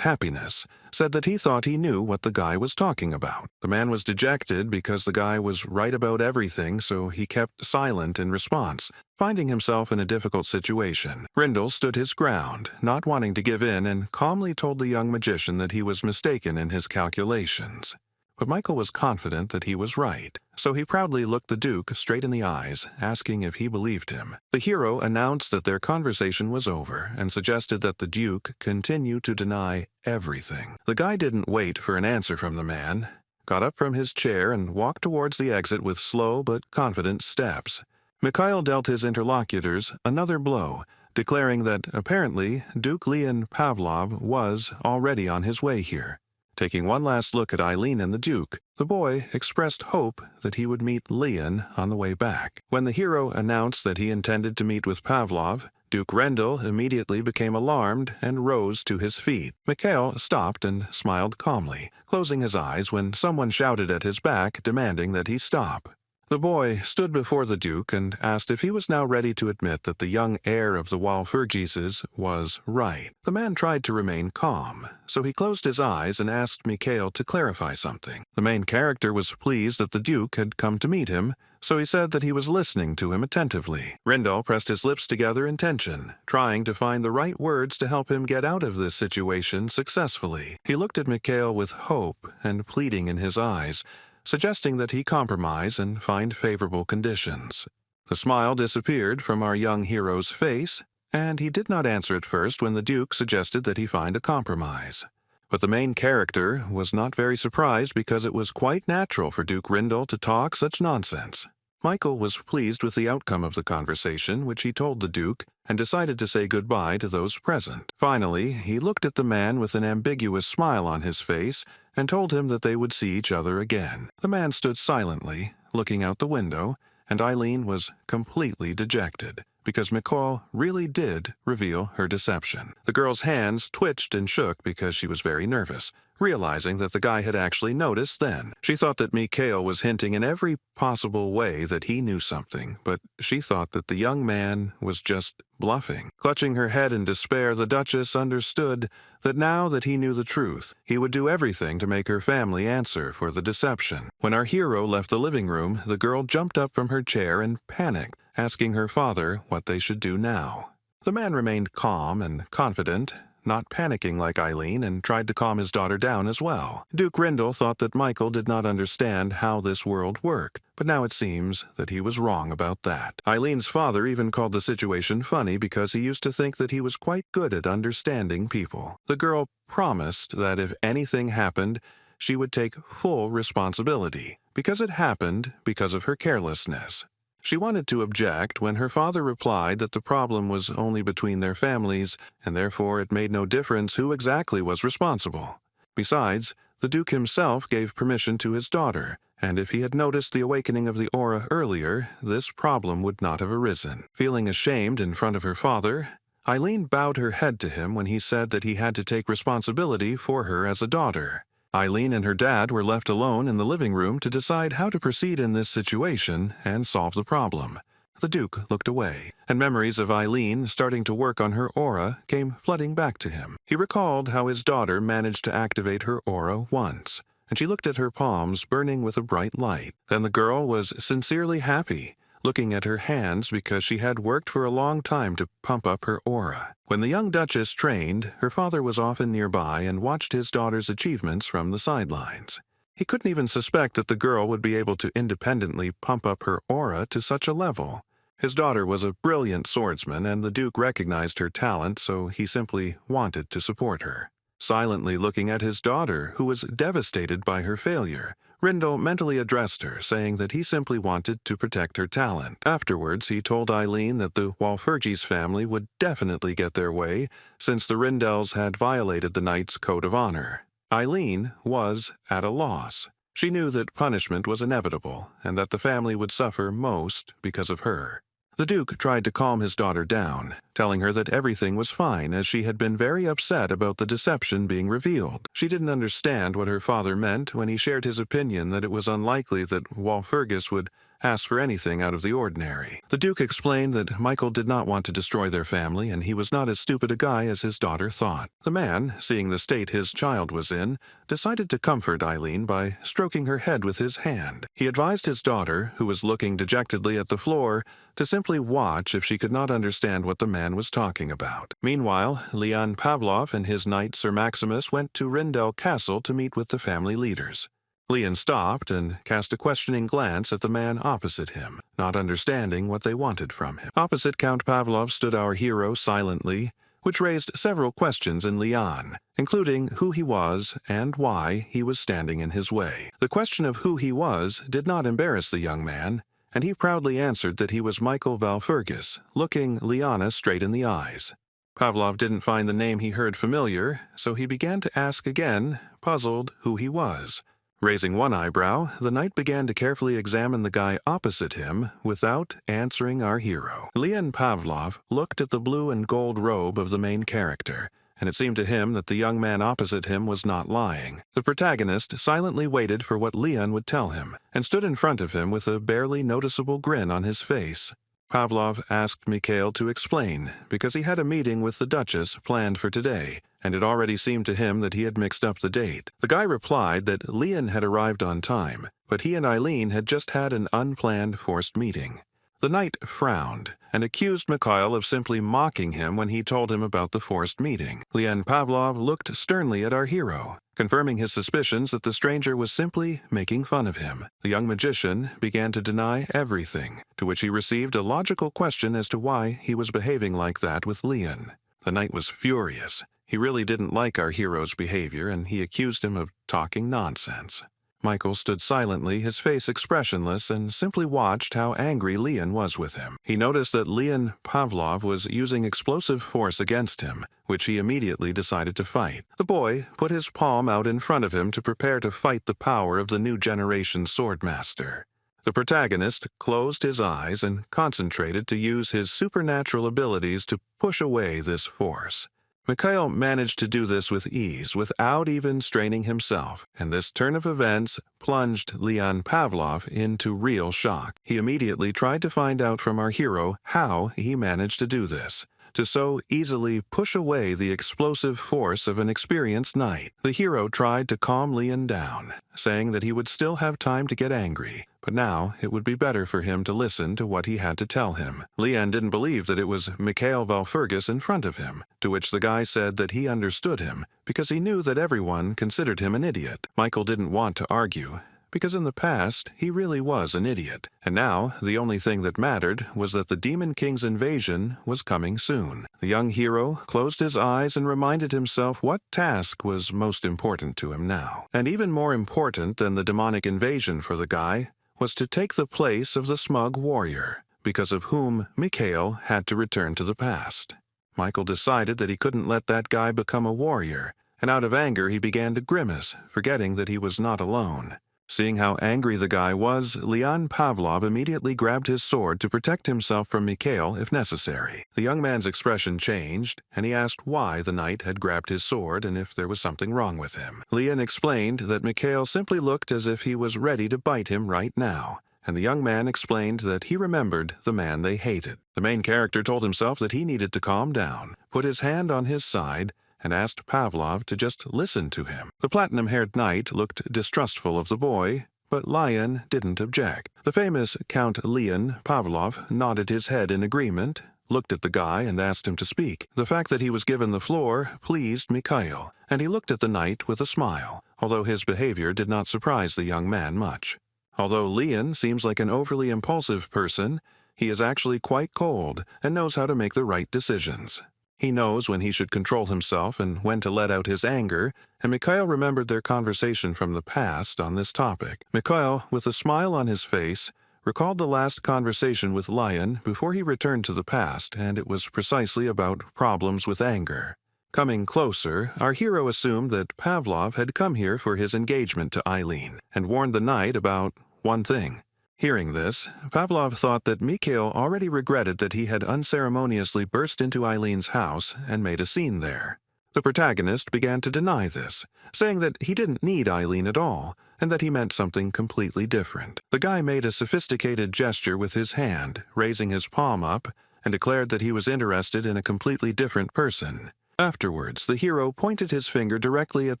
happiness, said that he thought he knew what the guy was talking about. The man was dejected because the guy was right about everything, so he kept silent in response, finding himself in a difficult situation. Grindel stood his ground, not wanting to give in, and calmly told the young magician that he was mistaken in his calculations. But Michael was confident that he was right, so he proudly looked the Duke straight in the eyes, asking if he believed him. The hero announced that their conversation was over and suggested that the Duke continue to deny everything. The guy didn't wait for an answer from the man, got up from his chair and walked towards the exit with slow but confident steps. Mikhail dealt his interlocutors another blow, declaring that apparently Duke Leon Pavlov was already on his way here. Taking one last look at Eileen and the Duke, the boy expressed hope that he would meet Leon on the way back. When the hero announced that he intended to meet with Pavlov, Duke Rendell immediately became alarmed and rose to his feet. Mikhail stopped and smiled calmly, closing his eyes when someone shouted at his back, demanding that he stop. The boy stood before the Duke and asked if he was now ready to admit that the young heir of the Walpurgises was right. The man tried to remain calm, so he closed his eyes and asked Mikhail to clarify something. The main character was pleased that the Duke had come to meet him, so he said that he was listening to him attentively. Rendell pressed his lips together in tension, trying to find the right words to help him get out of this situation successfully. He looked at Mikhail with hope and pleading in his eyes, suggesting that he compromise and find favorable conditions. The smile disappeared from our young hero's face, and he did not answer at first when the Duke suggested that he find a compromise. But the main character was not very surprised because it was quite natural for Duke Rendell to talk such nonsense. Michael was pleased with the outcome of the conversation, which he told the Duke, and decided to say goodbye to those present. Finally, he looked at the man with an ambiguous smile on his face and told him that they would see each other again. The man stood silently, looking out the window, and Eileen was completely dejected, because Mikhail really did reveal her deception. The girl's hands twitched and shook because she was very nervous, realizing that the guy had actually noticed then. She thought that Mikhail was hinting in every possible way that he knew something, but she thought that the young man was just bluffing. Clutching her head in despair, the Duchess understood that now that he knew the truth, he would do everything to make her family answer for the deception. When our hero left the living room, the girl jumped up from her chair and panicked, asking her father what they should do now. The man remained calm and confident, not panicking like Eileen, and tried to calm his daughter down as well. Duke Rendell thought that Michael did not understand how this world worked, but now it seems that he was wrong about that. Eileen's father even called the situation funny because he used to think that he was quite good at understanding people. The girl promised that if anything happened, she would take full responsibility, because it happened because of her carelessness. She wanted to object when her father replied that the problem was only between their families, and therefore it made no difference who exactly was responsible. Besides, the Duke himself gave permission to his daughter, and if he had noticed the awakening of the aura earlier, this problem would not have arisen. Feeling ashamed in front of her father, Eileen bowed her head to him when he said that he had to take responsibility for her as a daughter. Eileen and her dad were left alone in the living room to decide how to proceed in this situation and solve the problem. The Duke looked away, and memories of Eileen starting to work on her aura came flooding back to him. He recalled how his daughter managed to activate her aura once, and she looked at her palms burning with a bright light. Then the girl was sincerely happy, looking at her hands because she had worked for a long time to pump up her aura. When the young Duchess trained, her father was often nearby and watched his daughter's achievements from the sidelines. He couldn't even suspect that the girl would be able to independently pump up her aura to such a level. His daughter was a brilliant swordsman, and the Duke recognized her talent, so he simply wanted to support her. Silently looking at his daughter, who was devastated by her failure, Rindal mentally addressed her, saying that he simply wanted to protect her talent. Afterwards, he told Eileen that the Walpurgis family would definitely get their way, since the Rindals had violated the knight's code of honor. Eileen was at a loss. She knew that punishment was inevitable, and that the family would suffer most because of her. The Duke tried to calm his daughter down, telling her that everything was fine as she had been very upset about the deception being revealed. She didn't understand what her father meant when he shared his opinion that it was unlikely that Walpurgis would ask for anything out of the ordinary. The Duke explained that Michael did not want to destroy their family, and he was not as stupid a guy as his daughter thought. The man, seeing the state his child was in, decided to comfort Eileen by stroking her head with his hand. He advised his daughter, who was looking dejectedly at the floor, to simply watch if she could not understand what the man was talking about. Meanwhile, Leon Pavlov and his knight Sir Maximus went to Rindal Castle to meet with the family leaders. Leon stopped and cast a questioning glance at the man opposite him, not understanding what they wanted from him. Opposite Count Pavlov stood our hero silently, which raised several questions in Leon, including who he was and why he was standing in his way. The question of who he was did not embarrass the young man, and he proudly answered that he was Michael Walpurgis, looking Liana straight in the eyes. Pavlov didn't find the name he heard familiar, so he began to ask again, puzzled, who he was. Raising one eyebrow, the knight began to carefully examine the guy opposite him without answering our hero. Leon Pavlov looked at the blue and gold robe of the main character, and it seemed to him that the young man opposite him was not lying. The protagonist silently waited for what Leon would tell him, and stood in front of him with a barely noticeable grin on his face. Pavlov asked Mikhail to explain, because he had a meeting with the Duchess planned for today, and it already seemed to him that he had mixed up the date. The guy replied that Leon had arrived on time, but he and Eileen had just had an unplanned forced meeting. The knight frowned, and accused Mikhail of simply mocking him when he told him about the forced meeting. Leon Pavlov looked sternly at our hero, confirming his suspicions that the stranger was simply making fun of him. The young magician began to deny everything, to which he received a logical question as to why he was behaving like that with Leon. The knight was furious. He really didn't like our hero's behavior, and he accused him of talking nonsense. Michael stood silently, his face expressionless, and simply watched how angry Leon was with him. He noticed that Leon Pavlov was using explosive force against him, which he immediately decided to fight. The boy put his palm out in front of him to prepare to fight the power of the new generation swordmaster. The protagonist closed his eyes and concentrated to use his supernatural abilities to push away this force. Mikhail managed to do this with ease, without even straining himself, and this turn of events plunged Leon Pavlov into real shock. He immediately tried to find out from our hero how he managed to do this, to so easily push away the explosive force of an experienced knight. The hero tried to calm Leon down, saying that he would still have time to get angry, but now it would be better for him to listen to what he had to tell him. Leon didn't believe that it was Mikhail Walpurgis in front of him, to which the guy said that he understood him, because he knew that everyone considered him an idiot. Michael didn't want to argue, because in the past he really was an idiot, and now the only thing that mattered was that the Demon King's invasion was coming soon. The young hero closed his eyes and reminded himself what task was most important to him now. And even more important than the demonic invasion for the guy was to take the place of the smug warrior, because of whom Mikhail had to return to the past. Michael decided that he couldn't let that guy become a warrior, and out of anger he began to grimace, forgetting that he was not alone. Seeing how angry the guy was, Leon Pavlov immediately grabbed his sword to protect himself from Mikhail if necessary. The young man's expression changed, and he asked why the knight had grabbed his sword and if there was something wrong with him. Leon explained that Mikhail simply looked as if he was ready to bite him right now, and the young man explained that he remembered the man they hated. The main character told himself that he needed to calm down, put his hand on his side, and asked Pavlov to just listen to him. The platinum-haired knight looked distrustful of the boy, but Leon didn't object. The famous Count Leon Pavlov nodded his head in agreement, looked at the guy, and asked him to speak. The fact that he was given the floor pleased Mikhail, and he looked at the knight with a smile, although his behavior did not surprise the young man much. Although Leon seems like an overly impulsive person, he is actually quite cold and knows how to make the right decisions. He knows when he should control himself and when to let out his anger, and Mikhail remembered their conversation from the past on this topic. Mikhail, with a smile on his face, recalled the last conversation with Lion before he returned to the past, and it was precisely about problems with anger. Coming closer, our hero assumed that Pavlov had come here for his engagement to Eileen, and warned the knight about one thing. Hearing this, Pavlov thought that Mikhail already regretted that he had unceremoniously burst into Eileen's house and made a scene there. The protagonist began to deny this, saying that he didn't need Eileen at all, and that he meant something completely different. The guy made a sophisticated gesture with his hand, raising his palm up, and declared that he was interested in a completely different person. Afterwards, the hero pointed his finger directly at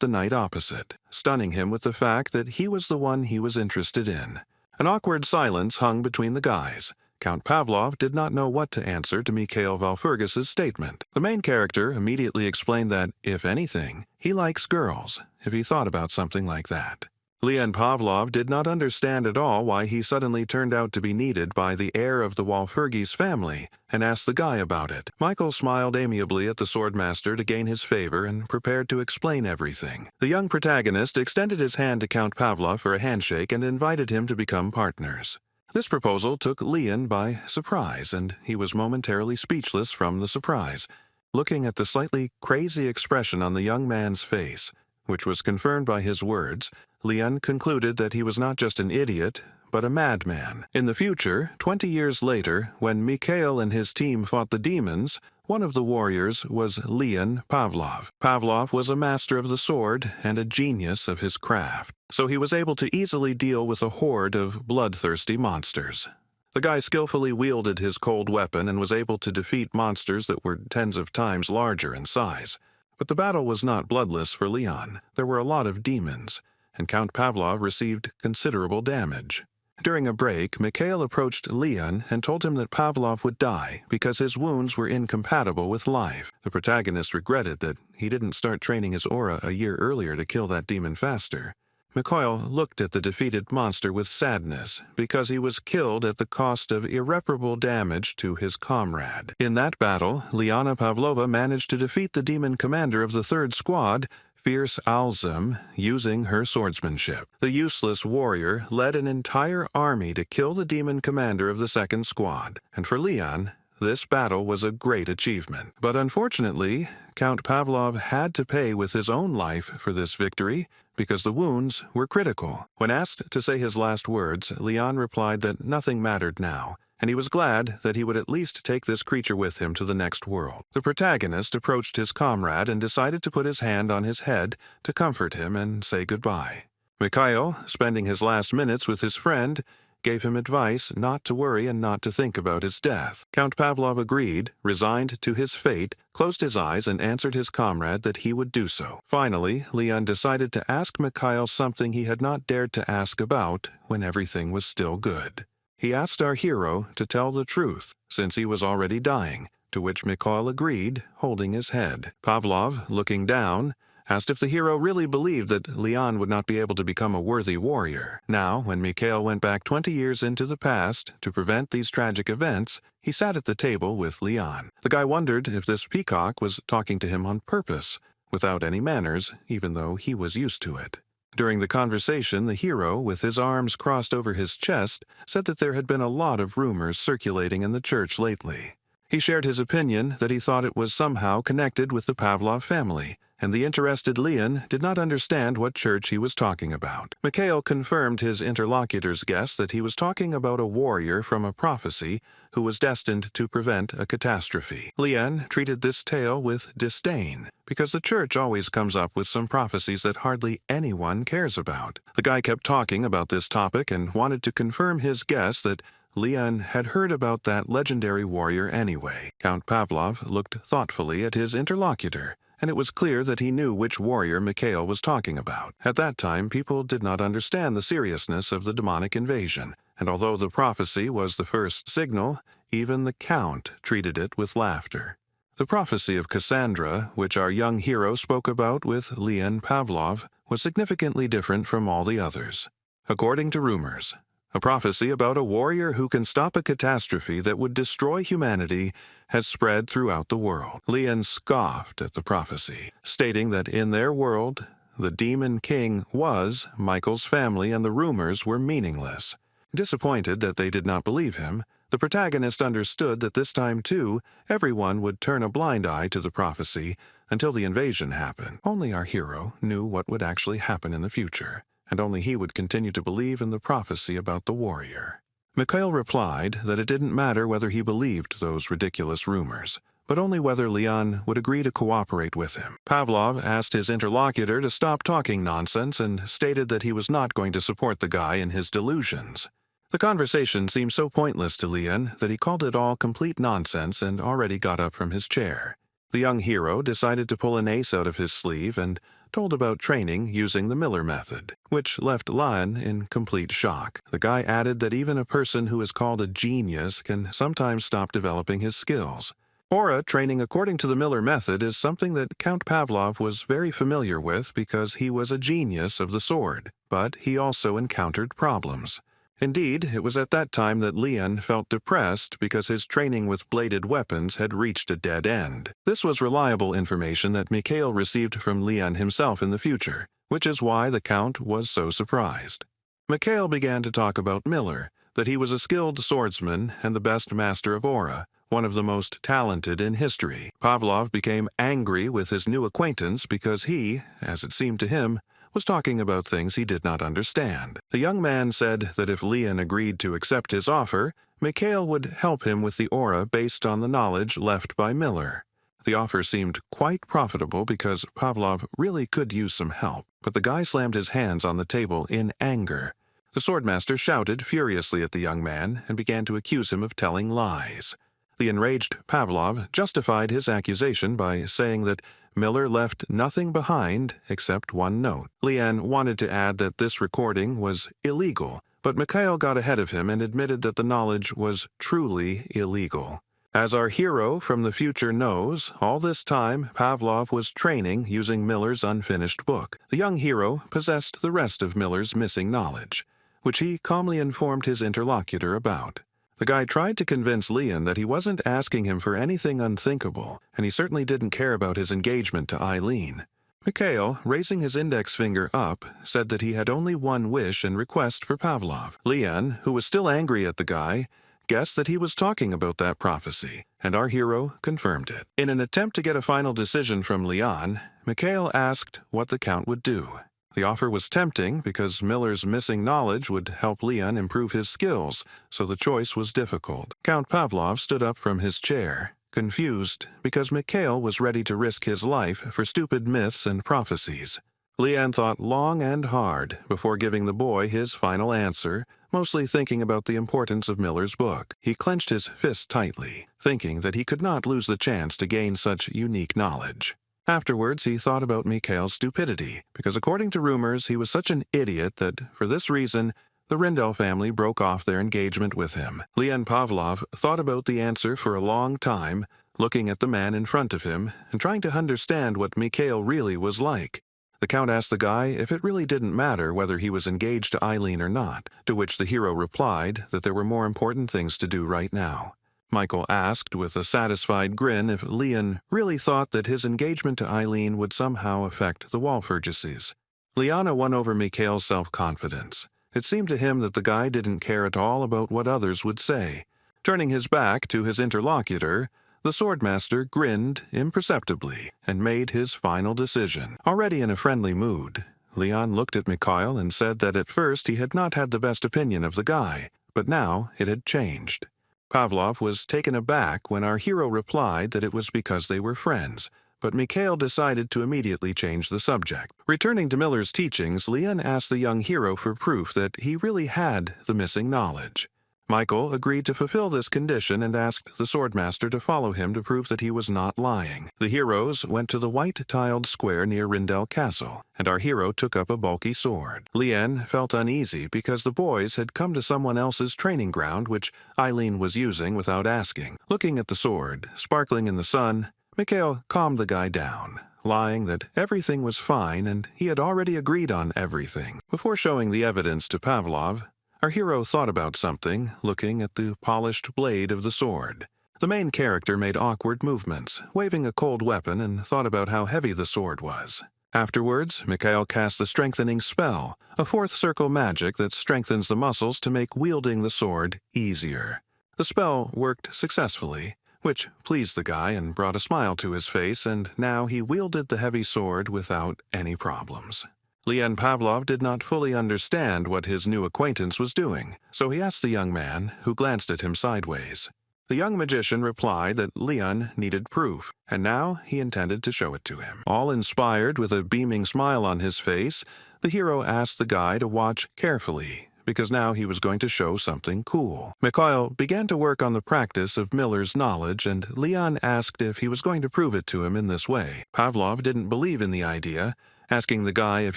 the knight opposite, stunning him with the fact that he was the one he was interested in. An awkward silence hung between the guys. Count Pavlov did not know what to answer to Mikhail Valpurgis's statement. The main character immediately explained that, if anything, he likes girls, if he thought about something like that. Leon Pavlov did not understand at all why he suddenly turned out to be needed by the heir of the Walpurgis family, and asked the guy about it. Michael smiled amiably at the swordmaster to gain his favor and prepared to explain everything. The young protagonist extended his hand to Count Pavlov for a handshake and invited him to become partners. This proposal took Leon by surprise, and he was momentarily speechless from the surprise, looking at the slightly crazy expression on the young man's face, which was confirmed by his words. Leon concluded that he was not just an idiot, but a madman. In the future, 20 years later, when Mikhail and his team fought the demons, one of the warriors was Leon Pavlov. Pavlov was a master of the sword and a genius of his craft, so he was able to easily deal with a horde of bloodthirsty monsters. The guy skillfully wielded his cold weapon and was able to defeat monsters that were tens of times larger in size. But the battle was not bloodless for Leon. There were a lot of demons, and Count Pavlov received considerable damage. During a break, Mikhail approached Leon and told him that Pavlov would die because his wounds were incompatible with life. The protagonist regretted that he didn't start training his aura a year earlier to kill that demon faster. Mikhail looked at the defeated monster with sadness because he was killed at the cost of irreparable damage to his comrade. In that battle, Liana Pavlova managed to defeat the demon commander of the third squad, Fierce Alzem, using her swordsmanship. The useless warrior led an entire army to kill the demon commander of the second squad, and for Leon, this battle was a great achievement. But unfortunately, Count Pavlov had to pay with his own life for this victory because the wounds were critical. When asked to say his last words, Leon replied that nothing mattered now, and he was glad that he would at least take this creature with him to the next world. The protagonist approached his comrade and decided to put his hand on his head to comfort him and say goodbye. Mikhail, spending his last minutes with his friend, gave him advice not to worry and not to think about his death. Count Pavlov agreed, resigned to his fate, closed his eyes and answered his comrade that he would do so. Finally, Leon decided to ask Mikhail something he had not dared to ask about when everything was still good. He asked our hero to tell the truth, since he was already dying, to which Mikhail agreed, holding his head. Pavlov, looking down, asked if the hero really believed that Leon would not be able to become a worthy warrior. Now, when Mikhail went back 20 years into the past to prevent these tragic events, he sat at the table with Leon. The guy wondered if this peacock was talking to him on purpose, without any manners, even though he was used to it. During the conversation, the hero, with his arms crossed over his chest, said that there had been a lot of rumors circulating in the church lately. He shared his opinion that he thought it was somehow connected with the Pavlov family, and the interested Leon did not understand what church he was talking about. Mikhail confirmed his interlocutor's guess that he was talking about a warrior from a prophecy who was destined to prevent a catastrophe. Leon treated this tale with disdain, because the church always comes up with some prophecies that hardly anyone cares about. The guy kept talking about this topic and wanted to confirm his guess that Leon had heard about that legendary warrior anyway. Count Pavlov looked thoughtfully at his interlocutor, and it was clear that he knew which warrior Mikhail was talking about. At that time, people did not understand the seriousness of the demonic invasion, and although the prophecy was the first signal, even the Count treated it with laughter. The prophecy of Cassandra, which our young hero spoke about with Leon Pavlov, was significantly different from all the others. According to rumors, a prophecy about a warrior who can stop a catastrophe that would destroy humanity has spread throughout the world. Lian scoffed at the prophecy, stating that in their world, the demon king was Michael's family and the rumors were meaningless. Disappointed that they did not believe him, the protagonist understood that this time, too, everyone would turn a blind eye to the prophecy until the invasion happened. Only our hero knew what would actually happen in the future, and only he would continue to believe in the prophecy about the warrior. Mikhail replied that it didn't matter whether he believed those ridiculous rumors, but only whether Lian would agree to cooperate with him. Pavlov asked his interlocutor to stop talking nonsense and stated that he was not going to support the guy in his delusions. The conversation seemed so pointless to Lian that he called it all complete nonsense and already got up from his chair. The young hero decided to pull an ace out of his sleeve and told about training using the Miller method, which left Lian in complete shock. The guy added that even a person who is called a genius can sometimes stop developing his skills. Aura training according to the Miller method is something that Count Pavlov was very familiar with because he was a genius of the sword, but he also encountered problems. Indeed, it was at that time that Lian felt depressed because his training with bladed weapons had reached a dead end. This was reliable information that Mikhail received from Lian himself in the future, which is why the Count was so surprised. Mikhail began to talk about Miller, that he was a skilled swordsman and the best master of aura, one of the most talented in history. Pavlov became angry with his new acquaintance because he, as it seemed to him, was talking about things he did not understand. The young man said that if Lian agreed to accept his offer, Mikhail would help him with the aura based on the knowledge left by Miller. The offer seemed quite profitable because Pavlov really could use some help, but the guy slammed his hands on the table in anger. The swordmaster shouted furiously at the young man and began to accuse him of telling lies. The enraged Pavlov justified his accusation by saying that Miller left nothing behind except one note. Lian wanted to add that this recording was illegal, but Mikhail got ahead of him and admitted that the knowledge was truly illegal. As our hero from the future knows, all this time Pavlov was training using Miller's unfinished book. The young hero possessed the rest of Miller's missing knowledge, which he calmly informed his interlocutor about. The guy tried to convince Lian that he wasn't asking him for anything unthinkable, and he certainly didn't care about his engagement to Eileen. Mikhail, raising his index finger up, said that he had only one wish and request for Pavlov. Lian, who was still angry at the guy, guessed that he was talking about that prophecy, and our hero confirmed it. In an attempt to get a final decision from Lian, Mikhail asked what the Count would do. The offer was tempting because Miller's missing knowledge would help Lian improve his skills, so the choice was difficult. Count Pavlov stood up from his chair, confused because Mikhail was ready to risk his life for stupid myths and prophecies. Lian thought long and hard before giving the boy his final answer, mostly thinking about the importance of Miller's book. He clenched his fist tightly, thinking that he could not lose the chance to gain such unique knowledge. Afterwards, he thought about Mikhail's stupidity, because according to rumors, he was such an idiot that, for this reason, the Rindel family broke off their engagement with him. Lian Pavlov thought about the answer for a long time, looking at the man in front of him and trying to understand what Mikhail really was like. The Count asked the guy if it really didn't matter whether he was engaged to Eileen or not, to which the hero replied that there were more important things to do right now. Michael asked with a satisfied grin if Lian really thought that his engagement to Eileen would somehow affect the Walpurgises. Liana won over Mikhail's self-confidence. It seemed to him that the guy didn't care at all about what others would say. Turning his back to his interlocutor, the swordmaster grinned imperceptibly and made his final decision. Already in a friendly mood, Lian looked at Mikhail and said that at first he had not had the best opinion of the guy, but now it had changed. Pavlov was taken aback when our hero replied that it was because they were friends, but Mikhail decided to immediately change the subject. Returning to Miller's teachings, Lian asked the young hero for proof that he really had the missing knowledge. Michael agreed to fulfill this condition and asked the swordmaster to follow him to prove that he was not lying. The heroes went to the white-tiled square near Rindel Castle, and our hero took up a bulky sword. Lian felt uneasy because the boys had come to someone else's training ground, which Eileen was using without asking. Looking at the sword, sparkling in the sun, Mikhail calmed the guy down, lying that everything was fine and he had already agreed on everything. Before showing the evidence to Pavlov, our hero thought about something, looking at the polished blade of the sword. The main character made awkward movements, waving a cold weapon, and thought about how heavy the sword was. Afterwards, Mikhail cast the strengthening spell, a fourth circle magic that strengthens the muscles to make wielding the sword easier. The spell worked successfully, which pleased the guy and brought a smile to his face, and now he wielded the heavy sword without any problems. Leon Pavlov did not fully understand what his new acquaintance was doing, so he asked the young man, who glanced at him sideways. The young magician replied that Leon needed proof, and now he intended to show it to him. All inspired with a beaming smile on his face, the hero asked the guy to watch carefully, because now he was going to show something cool. Mikhail began to work on the practice of Miller's knowledge, and Leon asked if he was going to prove it to him in this way. Pavlov didn't believe in the idea, asking the guy if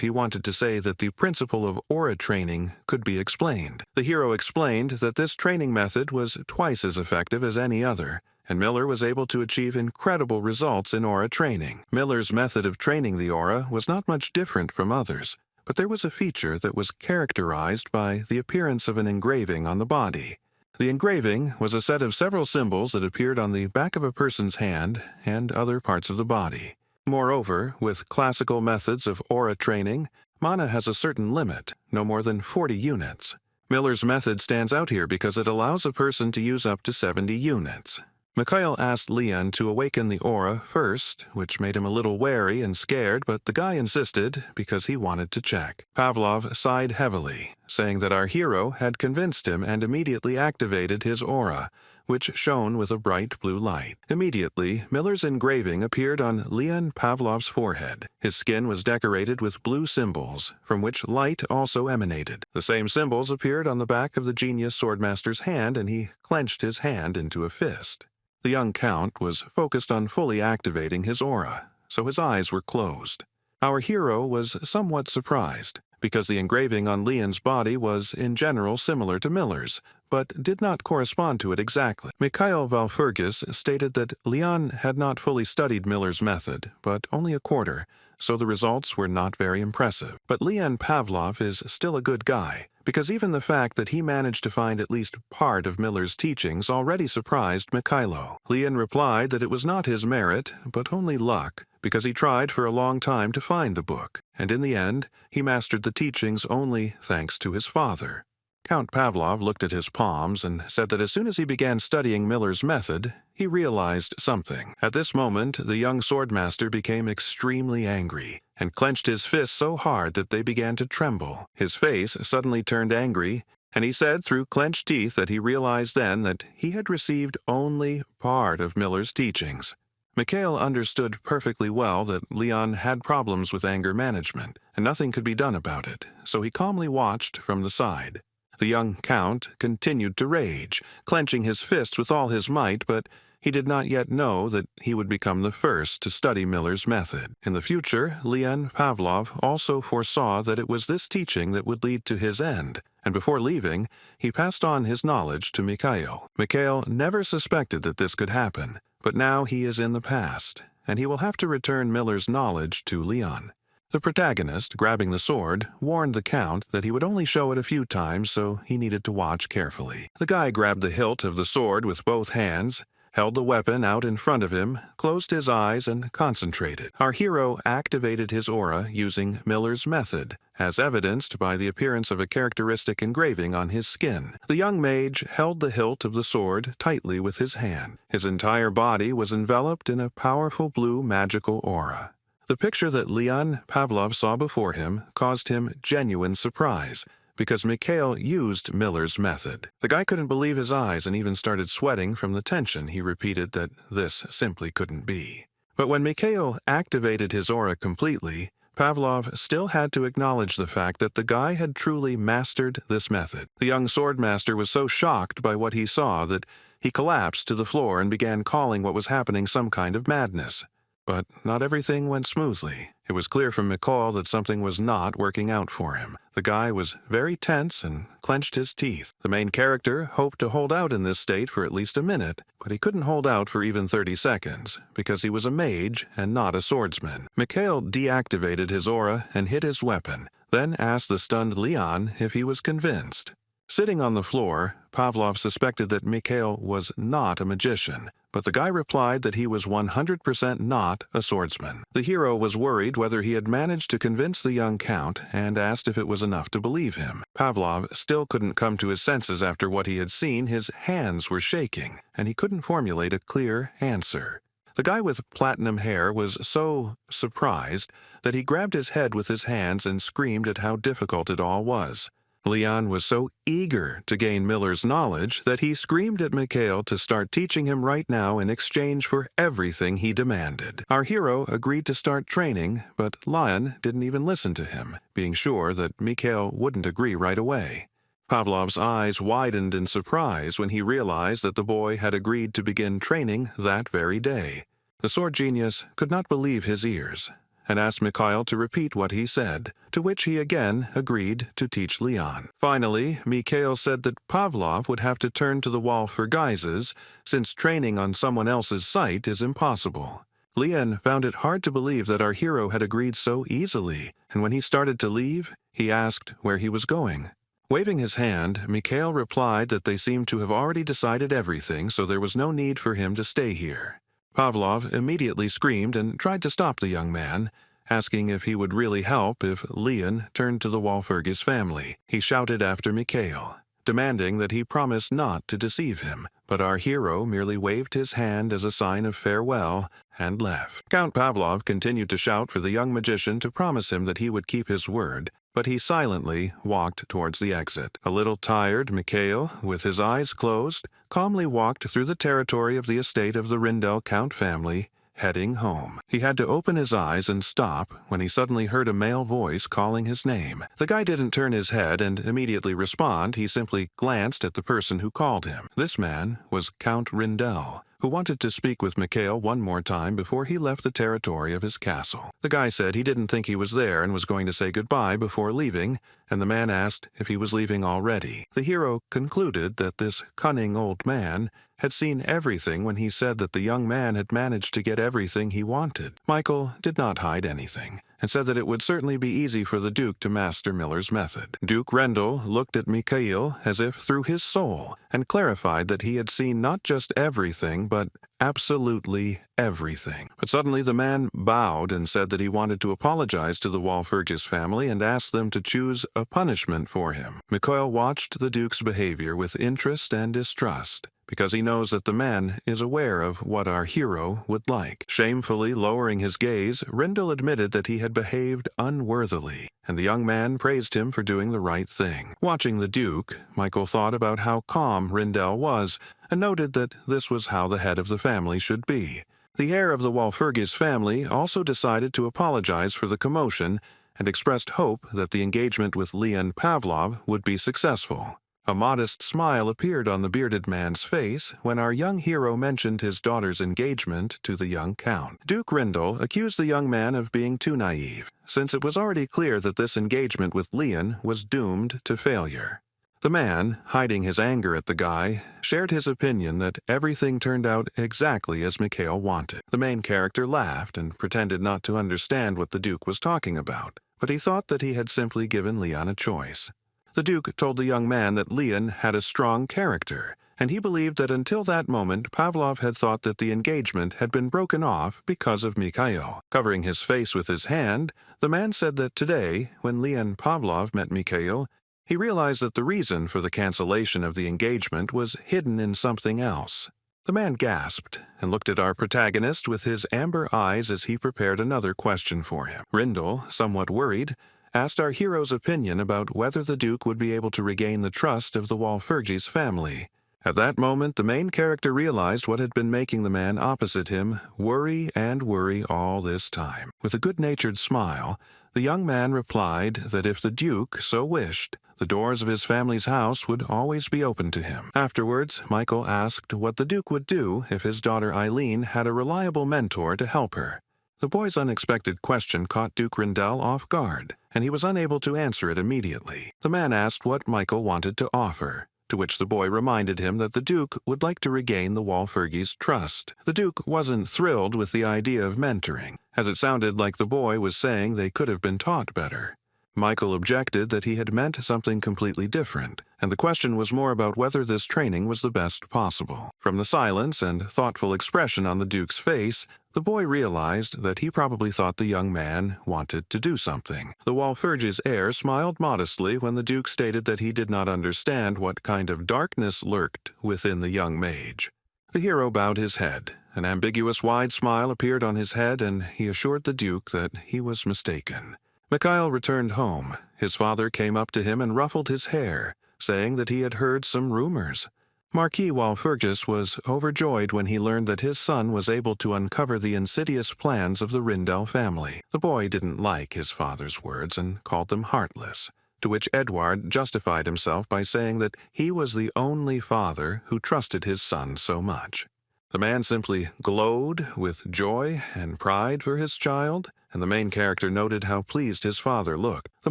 he wanted to say that the principle of aura training could be explained. The hero explained that this training method was twice as effective as any other, and Miller was able to achieve incredible results in aura training. Miller's method of training the aura was not much different from others, but there was a feature that was characterized by the appearance of an engraving on the body. The engraving was a set of several symbols that appeared on the back of a person's hand and other parts of the body. Moreover, with classical methods of aura training, mana has a certain limit, no more than 40 units. Miller's method stands out here because it allows a person to use up to 70 units. Mikhail asked Leon to awaken the aura first, which made him a little wary and scared, but the guy insisted because he wanted to check. Pavlov sighed heavily, saying that our hero had convinced him and immediately activated his aura, which shone with a bright blue light. Immediately, Miller's engraving appeared on Leon Pavlov's forehead. His skin was decorated with blue symbols, from which light also emanated. The same symbols appeared on the back of the genius swordmaster's hand, and he clenched his hand into a fist. The young count was focused on fully activating his aura, so his eyes were closed. Our hero was somewhat surprised, because the engraving on Leon's body was in general similar to Miller's, but did not correspond to it exactly. Mikhail Valfurgis stated that Leon had not fully studied Miller's method, but only a quarter, so the results were not very impressive. But Leon Pavlov is still a good guy, because even the fact that he managed to find at least part of Miller's teachings already surprised Mikhailo. Leon replied that it was not his merit, but only luck, because he tried for a long time to find the book, and in the end, he mastered the teachings only thanks to his father. Count Pavlov looked at his palms and said that as soon as he began studying Miller's method, he realized something. At this moment, the young swordmaster became extremely angry and clenched his fists so hard that they began to tremble. His face suddenly turned angry, and he said through clenched teeth that he realized then that he had received only part of Miller's teachings. Mikhail understood perfectly well that Leon had problems with anger management, and nothing could be done about it, so he calmly watched from the side. The young count continued to rage, clenching his fists with all his might, but he did not yet know that he would become the first to study Miller's method. In the future, Leon Pavlov also foresaw that it was this teaching that would lead to his end, and before leaving, he passed on his knowledge to Mikhail. Mikhail never suspected that this could happen, but now he is in the past, and he will have to return Miller's knowledge to Leon. The protagonist, grabbing the sword, warned the count that he would only show it a few times, so he needed to watch carefully. The guy grabbed the hilt of the sword with both hands, held the weapon out in front of him, closed his eyes, and concentrated. Our hero activated his aura using Miller's method, as evidenced by the appearance of a characteristic engraving on his skin. The young mage held the hilt of the sword tightly with his hand. His entire body was enveloped in a powerful blue magical aura. The picture that Leon Pavlov saw before him caused him genuine surprise, because Mikhail used Miller's method. The guy couldn't believe his eyes and even started sweating from the tension. He repeated that this simply couldn't be. But when Mikhail activated his aura completely, Pavlov still had to acknowledge the fact that the guy had truly mastered this method. The young swordmaster was so shocked by what he saw that he collapsed to the floor and began calling what was happening some kind of madness. But not everything went smoothly. It was clear from McCall that something was not working out for him. The guy was very tense and clenched his teeth. The main character hoped to hold out in this state for at least a minute, but he couldn't hold out for even 30 seconds, because he was a mage and not a swordsman. Mikhail deactivated his aura and hid his weapon, then asked the stunned Leon if he was convinced. Sitting on the floor, Pavlov suspected that Mikhail was not a magician, but the guy replied that he was 100% not a swordsman. The hero was worried whether he had managed to convince the young count and asked if it was enough to believe him. Pavlov still couldn't come to his senses after what he had seen. His hands were shaking, and he couldn't formulate a clear answer. The guy with platinum hair was so surprised that he grabbed his head with his hands and screamed at how difficult it all was. Leon was so eager to gain Miller's knowledge that he screamed at Mikhail to start teaching him right now in exchange for everything he demanded. Our hero agreed to start training, but Leon didn't even listen to him, being sure that Mikhail wouldn't agree right away. Pavlov's eyes widened in surprise when he realized that the boy had agreed to begin training that very day. The sword genius could not believe his ears, and asked Mikhail to repeat what he said, to which he again agreed to teach Leon. Finally, Mikhail said that Pavlov would have to turn to the wall for guises, since training on someone else's site is impossible. Leon found it hard to believe that our hero had agreed so easily, and when he started to leave, he asked where he was going. Waving his hand, Mikhail replied that they seemed to have already decided everything, so there was no need for him to stay here. Pavlov immediately screamed and tried to stop the young man, asking if he would really help if Leon turned to the Walpurgis family. He shouted after Mikhail, demanding that he promise not to deceive him, but our hero merely waved his hand as a sign of farewell and left. Count Pavlov continued to shout for the young magician to promise him that he would keep his word, but he silently walked towards the exit. A little tired, Mikhail, with his eyes closed, calmly walked through the territory of the estate of the Rindel Count family, heading home. He had to open his eyes and stop when he suddenly heard a male voice calling his name. The guy didn't turn his head and immediately respond. He simply glanced at the person who called him. This man was Count Rindel, who wanted to speak with Mikhail one more time before he left the territory of his castle. The guy said he didn't think he was there and was going to say goodbye before leaving, and the man asked if he was leaving already. The hero concluded that this cunning old man had seen everything when he said that the young man had managed to get everything he wanted. Michael did not hide anything, and said that it would certainly be easy for the Duke to master Miller's method. Duke Rendell looked at Mikhail as if through his soul, and clarified that he had seen not just everything, but absolutely everything. But suddenly the man bowed and said that he wanted to apologize to the Walpurgis family and asked them to choose a punishment for him. Mikhail watched the Duke's behavior with interest and distrust, because he knows that the man is aware of what our hero would like. Shamefully lowering his gaze, Rendell admitted that he had behaved unworthily, and the young man praised him for doing the right thing. Watching the Duke, Michael thought about how calm Rendell was, and noted that this was how the head of the family should be. The heir of the Walpurgis family also decided to apologize for the commotion and expressed hope that the engagement with Leon Pavlov would be successful. A modest smile appeared on the bearded man's face when our young hero mentioned his daughter's engagement to the young count. Duke Rendell accused the young man of being too naive, since it was already clear that this engagement with Leon was doomed to failure. The man, hiding his anger at the guy, shared his opinion that everything turned out exactly as Mikhail wanted. The main character laughed and pretended not to understand what the Duke was talking about, but he thought that he had simply given Leon a choice. The Duke told the young man that Leon had a strong character, and he believed that until that moment Pavlov had thought that the engagement had been broken off because of Mikhail. Covering his face with his hand, the man said that today, when Leon Pavlov met Mikhail, he realized that the reason for the cancellation of the engagement was hidden in something else. The man gasped and looked at our protagonist with his amber eyes as he prepared another question for him. Rendell, somewhat worried, asked our hero's opinion about whether the Duke would be able to regain the trust of the Walpurgis family. At that moment, the main character realized what had been making the man opposite him worry and worry all this time. With a good-natured smile, the young man replied that if the Duke so wished, the doors of his family's house would always be open to him. Afterwards, Michael asked what the Duke would do if his daughter Eileen had a reliable mentor to help her. The boy's unexpected question caught Duke Rindell off guard, and he was unable to answer it immediately. The man asked what Michael wanted to offer, to which the boy reminded him that the Duke would like to regain the Walpurgis' trust. The Duke wasn't thrilled with the idea of mentoring, as it sounded like the boy was saying they could have been taught better. Michael objected that he had meant something completely different, and the question was more about whether this training was the best possible. From the silence and thoughtful expression on the Duke's face, the boy realized that he probably thought the young man wanted to do something. The Walpurgis heir smiled modestly when the Duke stated that he did not understand what kind of darkness lurked within the young mage. The hero bowed his head. An ambiguous wide smile appeared on his head, and he assured the Duke that he was mistaken. Mikhail returned home. His father came up to him and ruffled his hair, saying that he had heard some rumors. Marquis Walpurgis was overjoyed when he learned that his son was able to uncover the insidious plans of the Rindell family. The boy didn't like his father's words and called them heartless, to which Edward justified himself by saying that he was the only father who trusted his son so much. The man simply glowed with joy and pride for his child, and the main character noted how pleased his father looked. The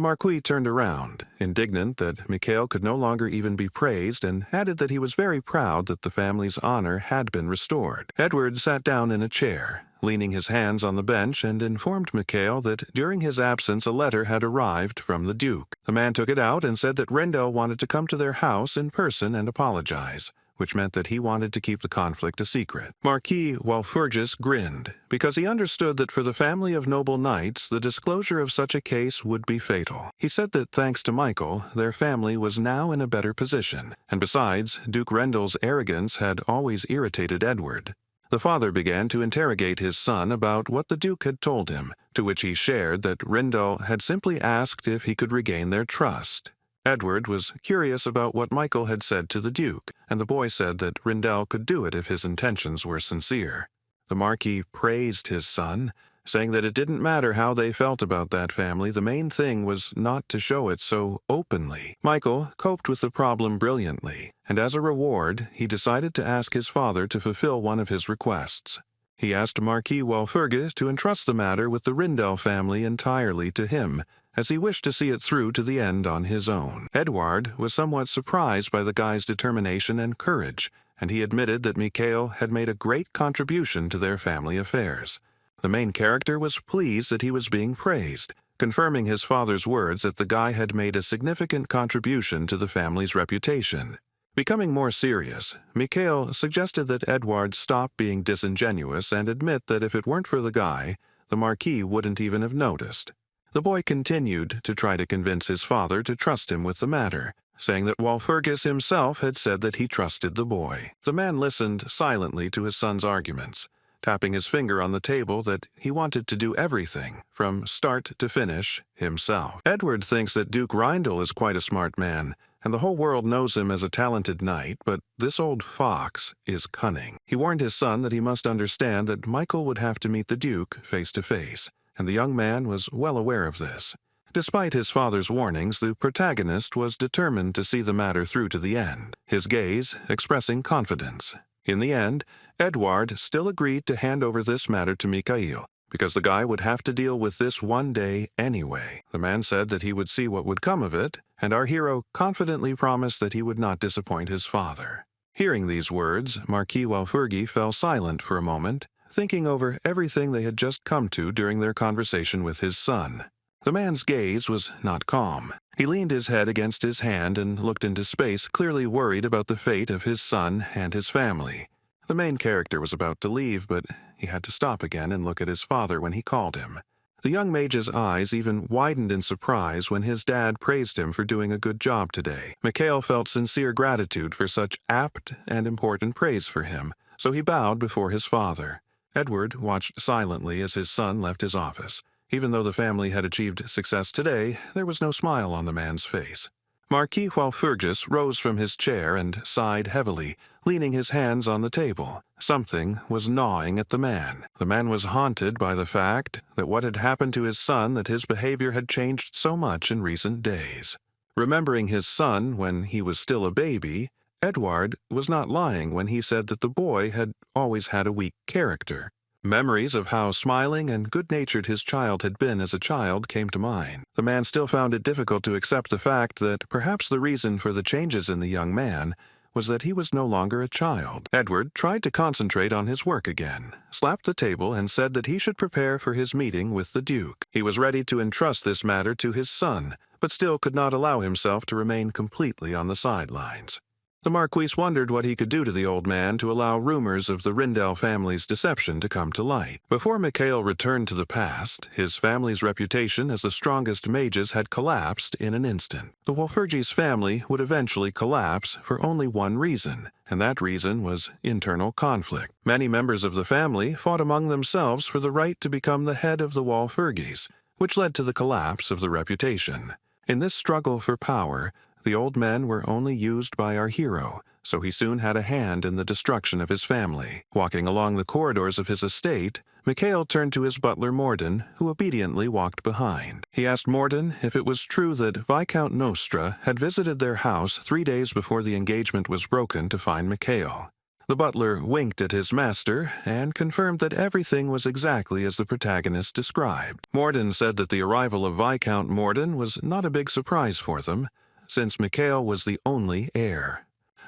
Marquis turned around, indignant that Mikhail could no longer even be praised, and added that he was very proud that the family's honor had been restored. Edward sat down in a chair, leaning his hands on the bench, and informed Mikhail that during his absence a letter had arrived from the Duke. The man took it out and said that Rindell wanted to come to their house in person and apologize, which meant that he wanted to keep the conflict a secret. Marquis Walpurgis grinned, because he understood that for the family of noble knights, the disclosure of such a case would be fatal. He said that thanks to Michael, their family was now in a better position, and besides, Duke Rendell's arrogance had always irritated Edward. The father began to interrogate his son about what the Duke had told him, to which he shared that Rindell had simply asked if he could regain their trust. Edward was curious about what Michael had said to the Duke, and the boy said that Rindell could do it if his intentions were sincere. The Marquis praised his son, saying that it didn't matter how they felt about that family, the main thing was not to show it so openly. Michael coped with the problem brilliantly, and as a reward, he decided to ask his father to fulfill one of his requests. He asked Marquis Walpurgis to entrust the matter with the Rindell family entirely to him, as he wished to see it through to the end on his own. Edward was somewhat surprised by the guy's determination and courage, and he admitted that Mikhail had made a great contribution to their family affairs. The main character was pleased that he was being praised, confirming his father's words that the guy had made a significant contribution to the family's reputation. Becoming more serious, Mikhail suggested that Edward stop being disingenuous and admit that if it weren't for the guy, the Marquis wouldn't even have noticed. The boy continued to try to convince his father to trust him with the matter, saying that Walpurgis himself had said that he trusted the boy. The man listened silently to his son's arguments, tapping his finger on the table that he wanted to do everything, from start to finish, himself. Edward thinks that Duke Rindell is quite a smart man, and the whole world knows him as a talented knight, but this old fox is cunning. He warned his son that he must understand that Michael would have to meet the Duke face to face, and the young man was well aware of this. Despite his father's warnings, the protagonist was determined to see the matter through to the end, his gaze expressing confidence. In the end, Edward still agreed to hand over this matter to Mikhail, because the guy would have to deal with this one day anyway. The man said that he would see what would come of it, and our hero confidently promised that he would not disappoint his father. Hearing these words, Marquis Walpurgis fell silent for a moment, thinking over everything they had just come to during their conversation with his son. The man's gaze was not calm. He leaned his head against his hand and looked into space, clearly worried about the fate of his son and his family. The main character was about to leave, but he had to stop again and look at his father when he called him. The young mage's eyes even widened in surprise when his dad praised him for doing a good job today. Mikhail felt sincere gratitude for such apt and important praise for him, so he bowed before his father. Edward watched silently as his son left his office. Even though the family had achieved success today, there was no smile on the man's face. Marquis Walpurgis rose from his chair and sighed heavily, leaning his hands on the table. Something was gnawing at the man. The man was haunted by the fact that what had happened to his son, that his behavior had changed so much in recent days. Remembering his son when he was still a baby, Edward was not lying when he said that the boy had always had a weak character. Memories of how smiling and good-natured his child had been as a child came to mind. The man still found it difficult to accept the fact that perhaps the reason for the changes in the young man was that he was no longer a child. Edward tried to concentrate on his work again, slapped the table, and said that he should prepare for his meeting with the Duke. He was ready to entrust this matter to his son, but still could not allow himself to remain completely on the sidelines. The Marquis wondered what he could do to the old man to allow rumors of the Rindell family's deception to come to light. Before Mikhail returned to the past, his family's reputation as the strongest mages had collapsed in an instant. The Walpurgis family would eventually collapse for only one reason, and that reason was internal conflict. Many members of the family fought among themselves for the right to become the head of the Walpurgis, which led to the collapse of the reputation. In this struggle for power, the old men were only used by our hero, so he soon had a hand in the destruction of his family. Walking along the corridors of his estate, Mikhail turned to his butler Morden, who obediently walked behind. He asked Morden if it was true that Viscount Nostra had visited their house 3 days before the engagement was broken to find Mikhail. The butler winked at his master and confirmed that everything was exactly as the protagonist described. Morden said that the arrival of Viscount Morden was not a big surprise for them, since Mikhail was the only heir.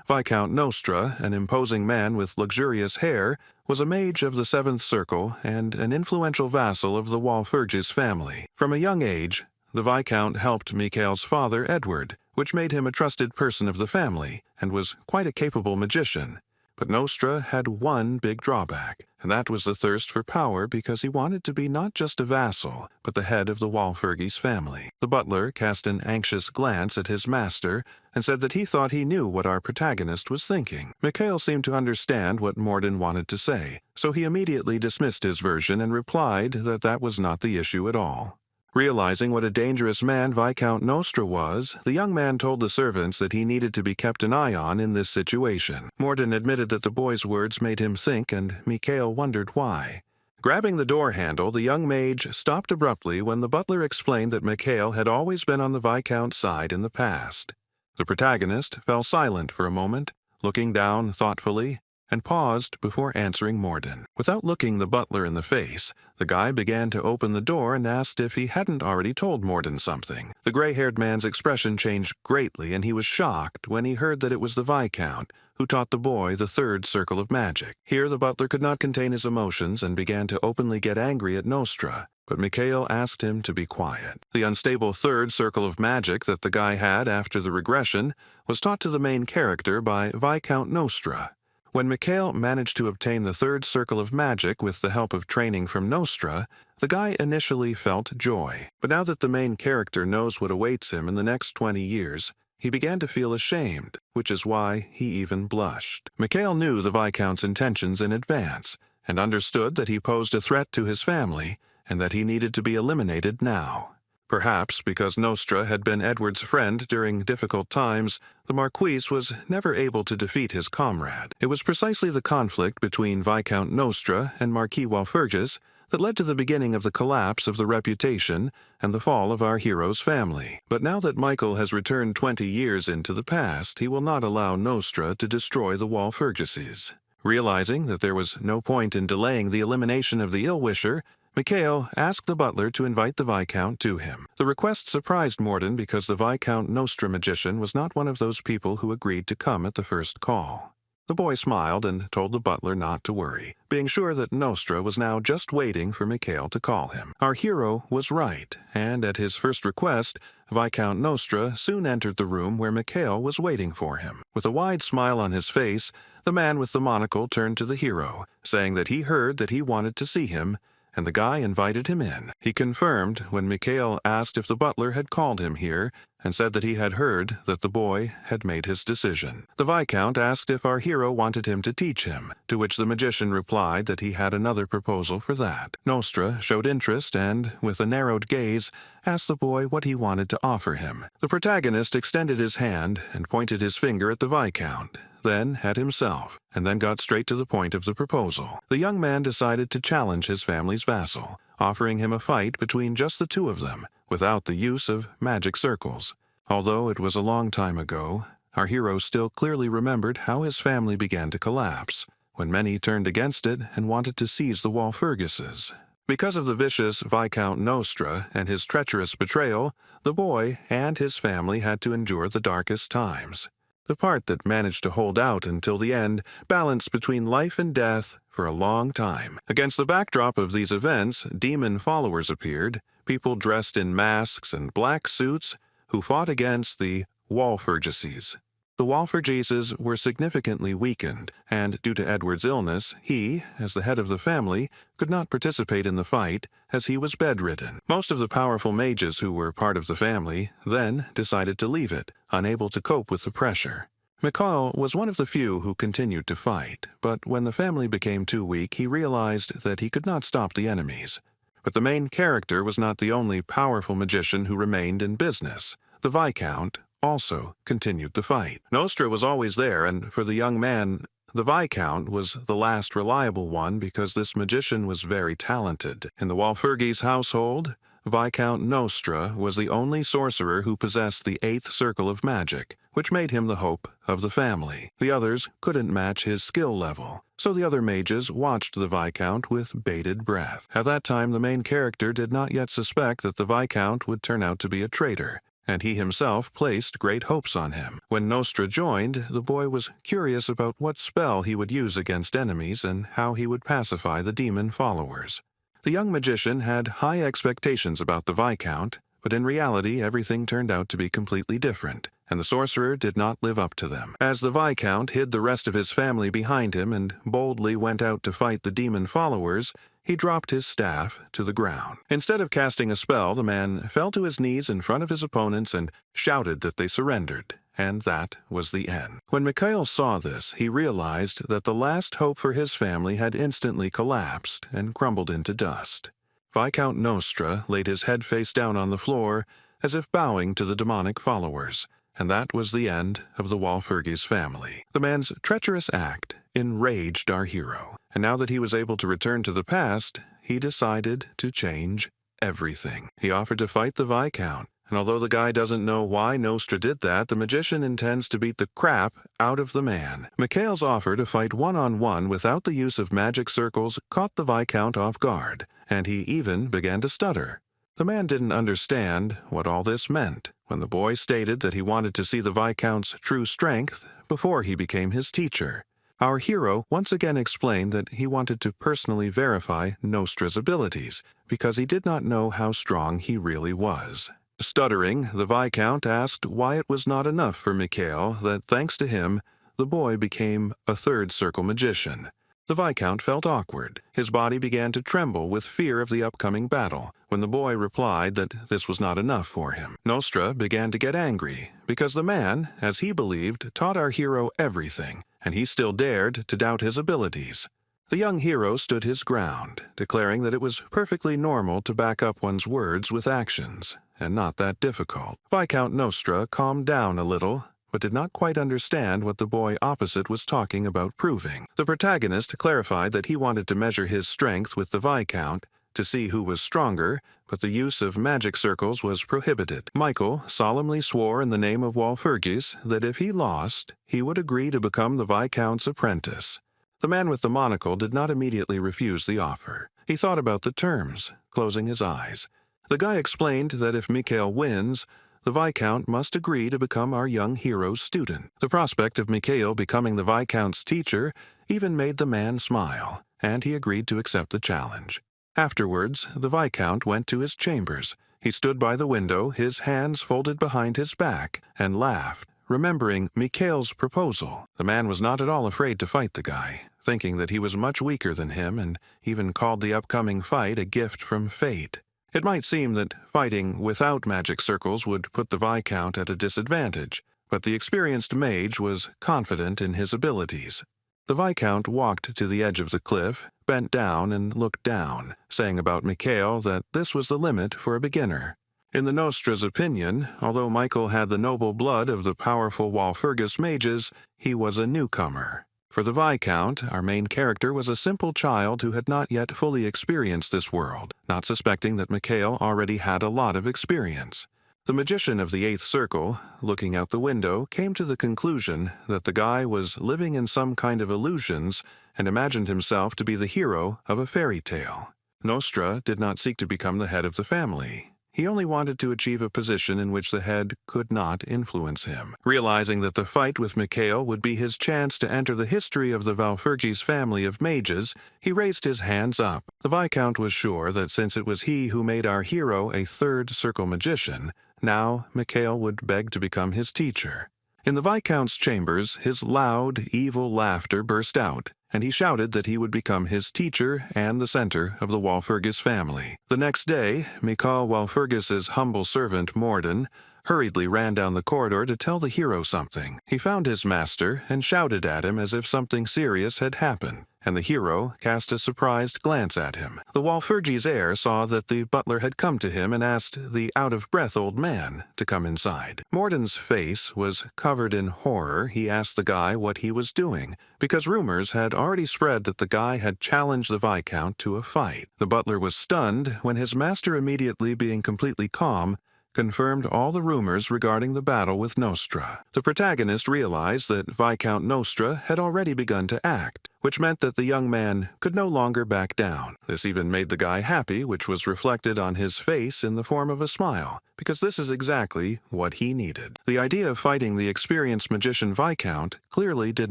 Viscount Nostra, an imposing man with luxurious hair, was a mage of the Seventh Circle and an influential vassal of the Walpurgis family. From a young age, the Viscount helped Mikhail's father, Edward, which made him a trusted person of the family and was quite a capable magician. But Nostra had one big drawback, and that was the thirst for power because he wanted to be not just a vassal, but the head of the Walpurgis family. The butler cast an anxious glance at his master and said that he thought he knew what our protagonist was thinking. Mikhail seemed to understand what Morden wanted to say, so he immediately dismissed his version and replied that that was not the issue at all. Realizing what a dangerous man Viscount Nostra was, the young man told the servants that he needed to be kept an eye on in this situation. Morden admitted that the boy's words made him think, and Mikhail wondered why. Grabbing the door handle, the young mage stopped abruptly when the butler explained that Mikhail had always been on the Viscount's side in the past. The protagonist fell silent for a moment, looking down thoughtfully, and paused before answering Morden. Without looking the butler in the face, the guy began to open the door and asked if he hadn't already told Morden something. The gray-haired man's expression changed greatly, and he was shocked when he heard that it was the Viscount who taught the boy the third circle of magic. Here the butler could not contain his emotions and began to openly get angry at Nostra, but Mikhail asked him to be quiet. The unstable third circle of magic that the guy had after the regression was taught to the main character by Viscount Nostra. When Mikhail managed to obtain the third circle of magic with the help of training from Nostra, the guy initially felt joy. But now that the main character knows what awaits him in the next 20 years, he began to feel ashamed, which is why he even blushed. Mikhail knew the Viscount's intentions in advance, and understood that he posed a threat to his family, and that he needed to be eliminated now. Perhaps because Nostra had been Edward's friend during difficult times, the Marquis was never able to defeat his comrade. It was precisely the conflict between Viscount Nostra and Marquis Walpurgis that led to the beginning of the collapse of the reputation and the fall of our hero's family. But now that Michael has returned 20 years into the past, he will not allow Nostra to destroy the Walpurgises. Realizing that there was no point in delaying the elimination of the ill-wisher, Mikhail asked the butler to invite the Viscount to him. The request surprised Morden because the Viscount Nostra magician was not one of those people who agreed to come at the first call. The boy smiled and told the butler not to worry, being sure that Nostra was now just waiting for Mikhail to call him. Our hero was right, and at his first request, Viscount Nostra soon entered the room where Mikhail was waiting for him. With a wide smile on his face, the man with the monocle turned to the hero, saying that he heard that he wanted to see him, and the guy invited him in. He confirmed when Mikhail asked if the butler had called him here, and said that he had heard that the boy had made his decision. The Viscount asked if our hero wanted him to teach him, to which the magician replied that he had another proposal for that. Nostra showed interest and, with a narrowed gaze, asked the boy what he wanted to offer him. The protagonist extended his hand and pointed his finger at the Viscount, then at himself, and then got straight to the point of the proposal. The young man decided to challenge his family's vassal, offering him a fight between just the two of them, without the use of magic circles. Although it was a long time ago, our hero still clearly remembered how his family began to collapse, when many turned against it and wanted to seize the Walpurgises. Because of the vicious Viscount Nostra and his treacherous betrayal, the boy and his family had to endure the darkest times. The part that managed to hold out until the end balanced between life and death for a long time. Against the backdrop of these events, demon followers appeared, people dressed in masks and black suits who fought against the Walpurgises. The Walpurgises were significantly weakened, and due to Edward's illness, he, as the head of the family, could not participate in the fight as he was bedridden. Most of the powerful mages who were part of the family then decided to leave it, unable to cope with the pressure. Mikhail was one of the few who continued to fight, but when the family became too weak, he realized that he could not stop the enemies. But the main character was not the only powerful magician who remained in business. The Viscount also continued the fight. Nostra was always there, and for the young man, the Viscount was the last reliable one because this magician was very talented. In the Walpurgis household, Viscount Nostra was the only sorcerer who possessed the 8th circle of magic, which made him the hope of the family. The others couldn't match his skill level, so the other mages watched the Viscount with bated breath. At that time, the main character did not yet suspect that the Viscount would turn out to be a traitor, and he himself placed great hopes on him. When Nostra joined, the boy was curious about what spell he would use against enemies and how he would pacify the demon followers. The young magician had high expectations about the Viscount, but in reality everything turned out to be completely different, and the sorcerer did not live up to them. As the Viscount hid the rest of his family behind him and boldly went out to fight the demon followers, he dropped his staff to the ground. Instead of casting a spell, the man fell to his knees in front of his opponents and shouted that they surrendered, and that was the end. When Mikhail saw this, he realized that the last hope for his family had instantly collapsed and crumbled into dust. Viscount Nostra laid his head face down on the floor, as if bowing to the demonic followers, and that was the end of the Walpurgis family. The man's treacherous act enraged our hero, and now that he was able to return to the past, he decided to change everything. He offered to fight the Viscount, and although the guy doesn't know why Nostra did that, the magician intends to beat the crap out of the man. Mikhail's offer to fight one-on-one without the use of magic circles caught the Viscount off guard, and he even began to stutter. The man didn't understand what all this meant when the boy stated that he wanted to see the Viscount's true strength before he became his teacher. Our hero once again explained that he wanted to personally verify Nostra's abilities because he did not know how strong he really was. Stuttering, the Viscount asked why it was not enough for Mikhail that, thanks to him, the boy became a 3rd circle magician. The Viscount felt awkward. His body began to tremble with fear of the upcoming battle when the boy replied that this was not enough for him. Nostra began to get angry because the man, as he believed, taught our hero everything, and he still dared to doubt his abilities. The young hero stood his ground, declaring that it was perfectly normal to back up one's words with actions, and not that difficult. Viscount Nostra calmed down a little, but did not quite understand what the boy opposite was talking about proving. The protagonist clarified that he wanted to measure his strength with the Viscount to see who was stronger, but the use of magic circles was prohibited. Michael solemnly swore in the name of Walpurgis that if he lost, he would agree to become the Viscount's apprentice. The man with the monocle did not immediately refuse the offer. He thought about the terms, closing his eyes. The guy explained that if Mikhail wins, the Viscount must agree to become our young hero's student. The prospect of Mikhail becoming the Viscount's teacher even made the man smile, and he agreed to accept the challenge. Afterwards, the Viscount went to his chambers. He stood by the window, his hands folded behind his back, and laughed, remembering Mikhail's proposal. The man was not at all afraid to fight the guy, thinking that he was much weaker than him, and even called the upcoming fight a gift from fate. It might seem that fighting without magic circles would put the Viscount at a disadvantage, but the experienced mage was confident in his abilities. The Viscount walked to the edge of the cliff, bent down and looked down, saying about Mikhail that this was the limit for a beginner. In the Nostra's opinion, although Michael had the noble blood of the powerful Walpurgis mages, he was a newcomer. For the Viscount, our main character was a simple child who had not yet fully experienced this world, not suspecting that Mikhail already had a lot of experience. The magician of the 8th circle, looking out the window, came to the conclusion that the guy was living in some kind of illusions and imagined himself to be the hero of a fairy tale. Nostra did not seek to become the head of the family. He only wanted to achieve a position in which the head could not influence him. Realizing that the fight with Mikhail would be his chance to enter the history of the Valfurges family of mages, he raised his hands up. The Viscount was sure that since it was he who made our hero a third circle magician, now Mikhail would beg to become his teacher. In the Viscount's chambers, his loud, evil laughter burst out, and he shouted that he would become his teacher and the center of the Walpurgis family. The next day, Mikhail Walpurgis's humble servant, Morden, hurriedly ran down the corridor to tell the hero something. He found his master and shouted at him as if something serious had happened, and the hero cast a surprised glance at him. The Walpurgis heir saw that the butler had come to him and asked the out-of-breath old man to come inside. Morden's face was covered in horror. He asked the guy what he was doing, because rumors had already spread that the guy had challenged the Viscount to a fight. The butler was stunned when his master, immediately being completely calm, confirmed all the rumors regarding the battle with Nostra. The protagonist realized that Viscount Nostra had already begun to act, which meant that the young man could no longer back down. This even made the guy happy, which was reflected on his face in the form of a smile, because this is exactly what he needed. The idea of fighting the experienced magician Viscount clearly did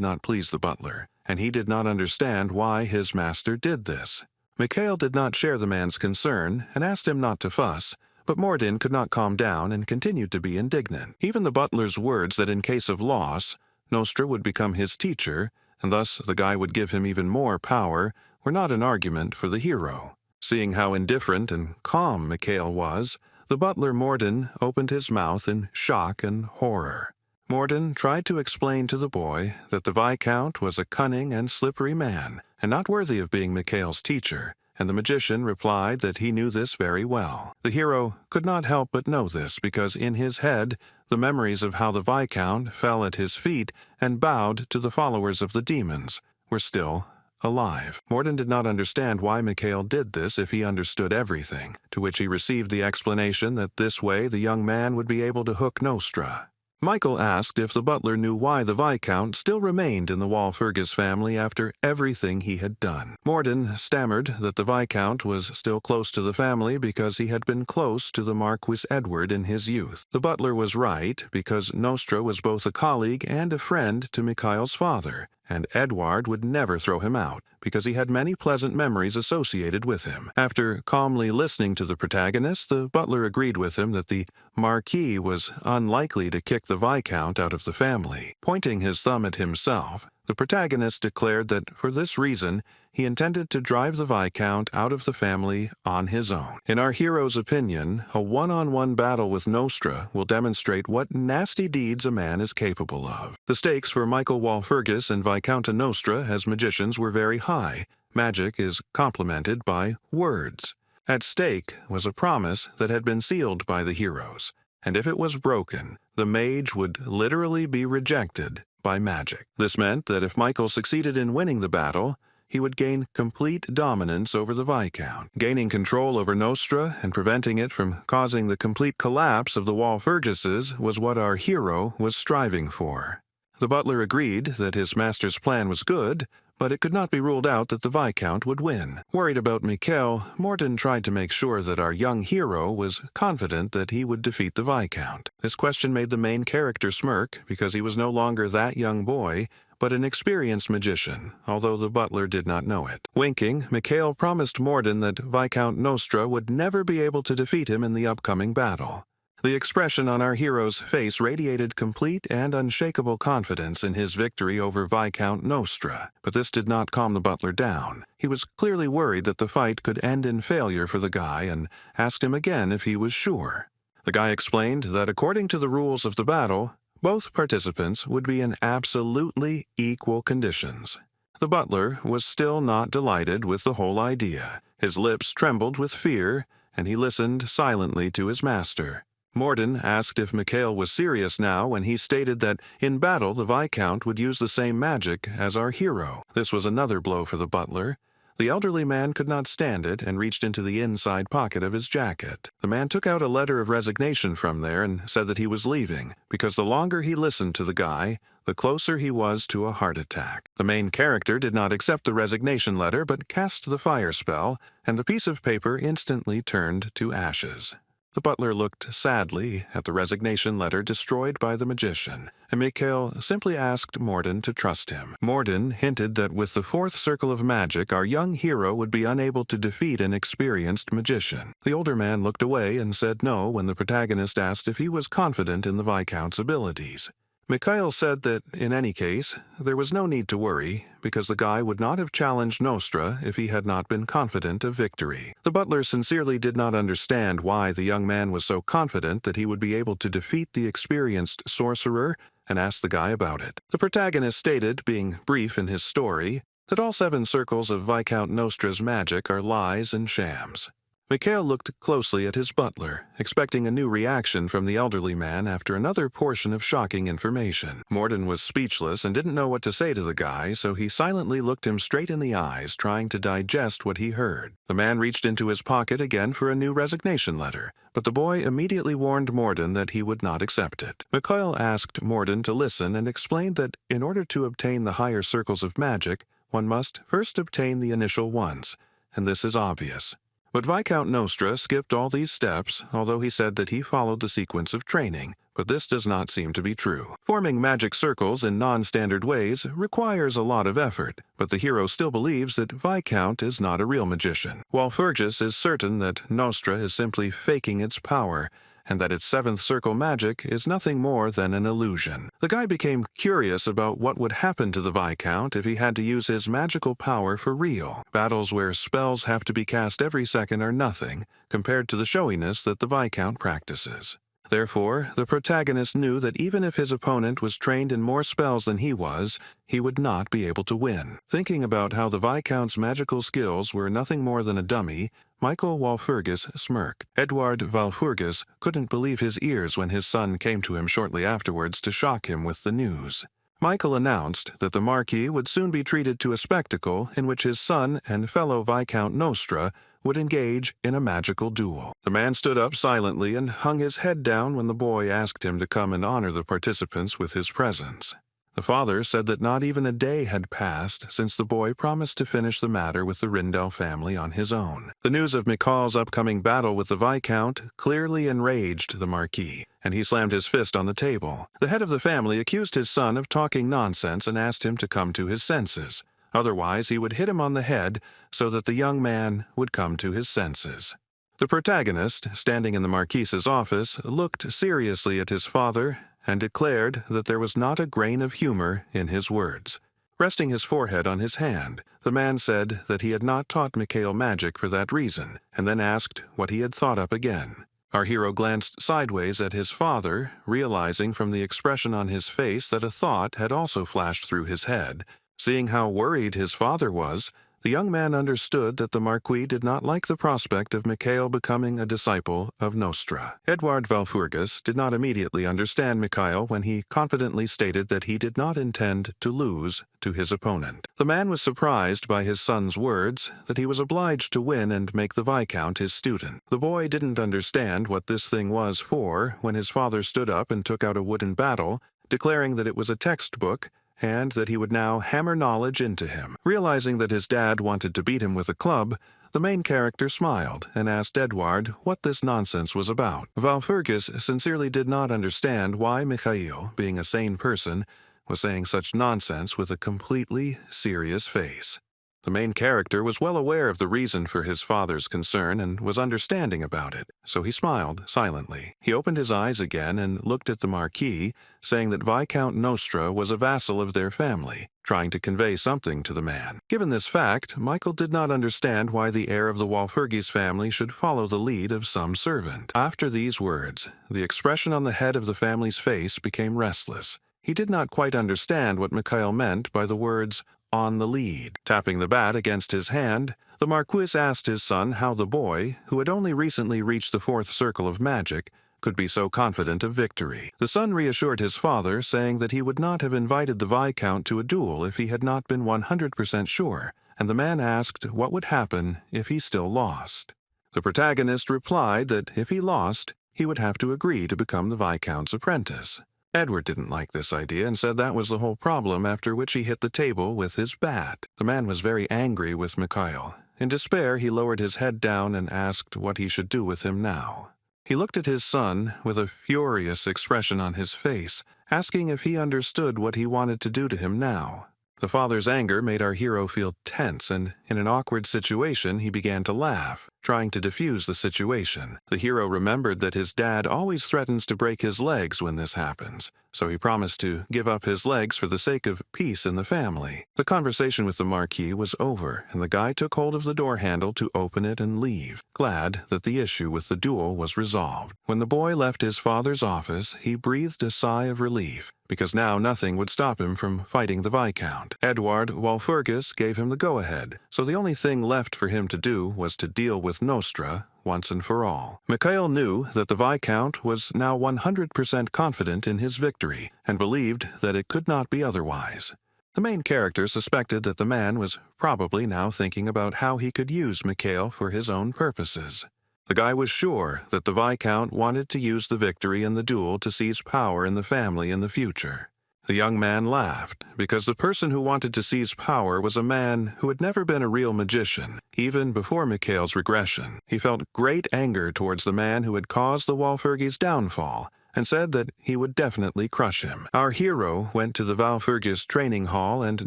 not please the butler, and he did not understand why his master did this. Mikhail did not share the man's concern and asked him not to fuss, but Morden could not calm down and continued to be indignant. Even the butler's words that in case of loss, Nostra would become his teacher, and thus the guy would give him even more power, were not an argument for the hero. Seeing how indifferent and calm Mikhail was, the butler Morden opened his mouth in shock and horror. Morden tried to explain to the boy that the Viscount was a cunning and slippery man, and not worthy of being Mikhail's teacher, and the magician replied that he knew this very well. The hero could not help but know this, because in his head the memories of how the Viscount fell at his feet and bowed to the followers of the demons were still alive. Morden did not understand why Mikhail did this if he understood everything, to which he received the explanation that this way the young man would be able to hook Nostra. Michael asked if the butler knew why the Viscount still remained in the Walpurgis family after everything he had done. Morden stammered that the Viscount was still close to the family because he had been close to the Marquis Edward in his youth. The butler was right, because Nostra was both a colleague and a friend to Mikhail's father, and Edward would never throw him out, because he had many pleasant memories associated with him. After calmly listening to the protagonist, the butler agreed with him that the Marquis was unlikely to kick the Viscount out of the family. Pointing his thumb at himself, the protagonist declared that for this reason he intended to drive the Viscount out of the family on his own. In our hero's opinion, a one-on-one battle with Nostra will demonstrate what nasty deeds a man is capable of. The stakes for Michael Walpurgis and Viscountessa Nostra as magicians were very high. Magic is complemented by words. At stake was a promise that had been sealed by the heroes, and if it was broken, the mage would literally be rejected by magic. This meant that if Michael succeeded in winning the battle, he would gain complete dominance over the Viscount. Gaining control over Nostra and preventing it from causing the complete collapse of the Walpurgises was what our hero was striving for. The butler agreed that his master's plan was good, but it could not be ruled out that the Viscount would win. Worried about Mikhail, Morden tried to make sure that our young hero was confident that he would defeat the Viscount. This question made the main character smirk, because he was no longer that young boy, but an experienced magician, although the butler did not know it. Winking, Mikhail promised Morden that Viscount Nostra would never be able to defeat him in the upcoming battle. The expression on our hero's face radiated complete and unshakable confidence in his victory over Viscount Nostra, but this did not calm the butler down. He was clearly worried that the fight could end in failure for the guy and asked him again if he was sure. The guy explained that according to the rules of the battle, both participants would be in absolutely equal conditions. The butler was still not delighted with the whole idea. His lips trembled with fear, and he listened silently to his master. Morden asked if Mikhail was serious now when he stated that in battle the Viscount would use the same magic as our hero. This was another blow for the butler. The elderly man could not stand it and reached into the inside pocket of his jacket. The man took out a letter of resignation from there and said that he was leaving, because the longer he listened to the guy, the closer he was to a heart attack. The main character did not accept the resignation letter but cast the fire spell, and the piece of paper instantly turned to ashes. The butler looked sadly at the resignation letter destroyed by the magician, and Mikhail simply asked Morden to trust him. Morden hinted that with the fourth circle of magic, our young hero would be unable to defeat an experienced magician. The older man looked away and said no when the protagonist asked if he was confident in the Viscount's abilities. Mikhail said that, in any case, there was no need to worry, because the guy would not have challenged Nostra if he had not been confident of victory. The butler sincerely did not understand why the young man was so confident that he would be able to defeat the experienced sorcerer, and asked the guy about it. The protagonist stated, being brief in his story, that all 7 circles of Viscount Nostra's magic are lies and shams. Mikhail looked closely at his butler, expecting a new reaction from the elderly man after another portion of shocking information. Morden was speechless and didn't know what to say to the guy, so he silently looked him straight in the eyes, trying to digest what he heard. The man reached into his pocket again for a new resignation letter, but the boy immediately warned Morden that he would not accept it. Mikhail asked Morden to listen and explained that in order to obtain the higher circles of magic, one must first obtain the initial ones, and this is obvious. But Viscount Nostra skipped all these steps, although he said that he followed the sequence of training, but this does not seem to be true. Forming magic circles in non-standard ways requires a lot of effort, but the hero still believes that Viscount is not a real magician, while Fergus is certain that Nostra is simply faking its power, and that its 7th circle magic is nothing more than an illusion. The guy became curious about what would happen to the Viscount if he had to use his magical power for real. Battles where spells have to be cast every second are nothing, compared to the showiness that the Viscount practices. Therefore, the protagonist knew that even if his opponent was trained in more spells than he was, he would not be able to win. Thinking about how the Viscount's magical skills were nothing more than a dummy, Michael Walpurgis smirked. Edward Walpurgis couldn't believe his ears when his son came to him shortly afterwards to shock him with the news. Michael announced that the Marquis would soon be treated to a spectacle in which his son and fellow Viscount Nostra would engage in a magical duel. The man stood up silently and hung his head down when the boy asked him to come and honor the participants with his presence. The father said that not even a day had passed since the boy promised to finish the matter with the Rindell family on his own. The news of Mikhail's upcoming battle with the Viscount clearly enraged the Marquis, and he slammed his fist on the table. The head of the family accused his son of talking nonsense and asked him to come to his senses. Otherwise, he would hit him on the head so that the young man would come to his senses. The protagonist, standing in the Marquis's office, looked seriously at his father and declared that there was not a grain of humor in his words. Resting his forehead on his hand, the man said that he had not taught Mikhail magic for that reason, and then asked what he had thought up again. Our hero glanced sideways at his father, realizing from the expression on his face that a thought had also flashed through his head. Seeing how worried his father was, the young man understood that the Marquis did not like the prospect of Mikhail becoming a disciple of Nostra. Edward Walpurgis did not immediately understand Mikhail when he confidently stated that he did not intend to lose to his opponent. The man was surprised by his son's words that he was obliged to win and make the Viscount his student. The boy didn't understand what this thing was for when his father stood up and took out a wooden battle, declaring that it was a textbook and that he would now hammer knowledge into him. Realizing that his dad wanted to beat him with a club, the main character smiled and asked Edward what this nonsense was about. Walpurgis sincerely did not understand why Mikhail, being a sane person, was saying such nonsense with a completely serious face. The main character was well aware of the reason for his father's concern and was understanding about it, so he smiled silently. He opened his eyes again and looked at the Marquis, saying that Viscount Nostra was a vassal of their family, trying to convey something to the man. Given this fact, Michael did not understand why the heir of the Walpurgis family should follow the lead of some servant. After these words, the expression on the head of the family's face became restless. He did not quite understand what Mikhail meant by the words, "on the lead." Tapping the bat against his hand, the Marquis asked his son how the boy, who had only recently reached the fourth circle of magic, could be so confident of victory. The son reassured his father, saying that he would not have invited the Viscount to a duel if he had not been 100% sure, and the man asked what would happen if he still lost. The protagonist replied that if he lost, he would have to agree to become the Viscount's apprentice. Edward didn't like this idea and said that was the whole problem, after which he hit the table with his bat. The man was very angry with Mikhail. In despair, he lowered his head down and asked what he should do with him now. He looked at his son with a furious expression on his face, asking if he understood what he wanted to do to him now. The father's anger made our hero feel tense, and in an awkward situation he began to laugh, trying to defuse the situation. The hero remembered that his dad always threatens to break his legs when this happens, so he promised to give up his legs for the sake of peace in the family. The conversation with the Marquis was over, and the guy took hold of the door handle to open it and leave, glad that the issue with the duel was resolved. When the boy left his father's office, he breathed a sigh of relief, because now nothing would stop him from fighting the Viscount. Edward Walpurgis gave him the go-ahead, so the only thing left for him to do was to deal with Nostra once and for all. Mikhail knew that the Viscount was now 100% confident in his victory, and believed that it could not be otherwise. The main character suspected that the man was probably now thinking about how he could use Mikhail for his own purposes. The guy was sure that the Viscount wanted to use the victory in the duel to seize power in the family in the future. The young man laughed, because the person who wanted to seize power was a man who had never been a real magician, even before Mikhail's regression. He felt great anger towards the man who had caused the Walpurgis' downfall, and said that he would definitely crush him. Our hero went to the Walpurgis training hall and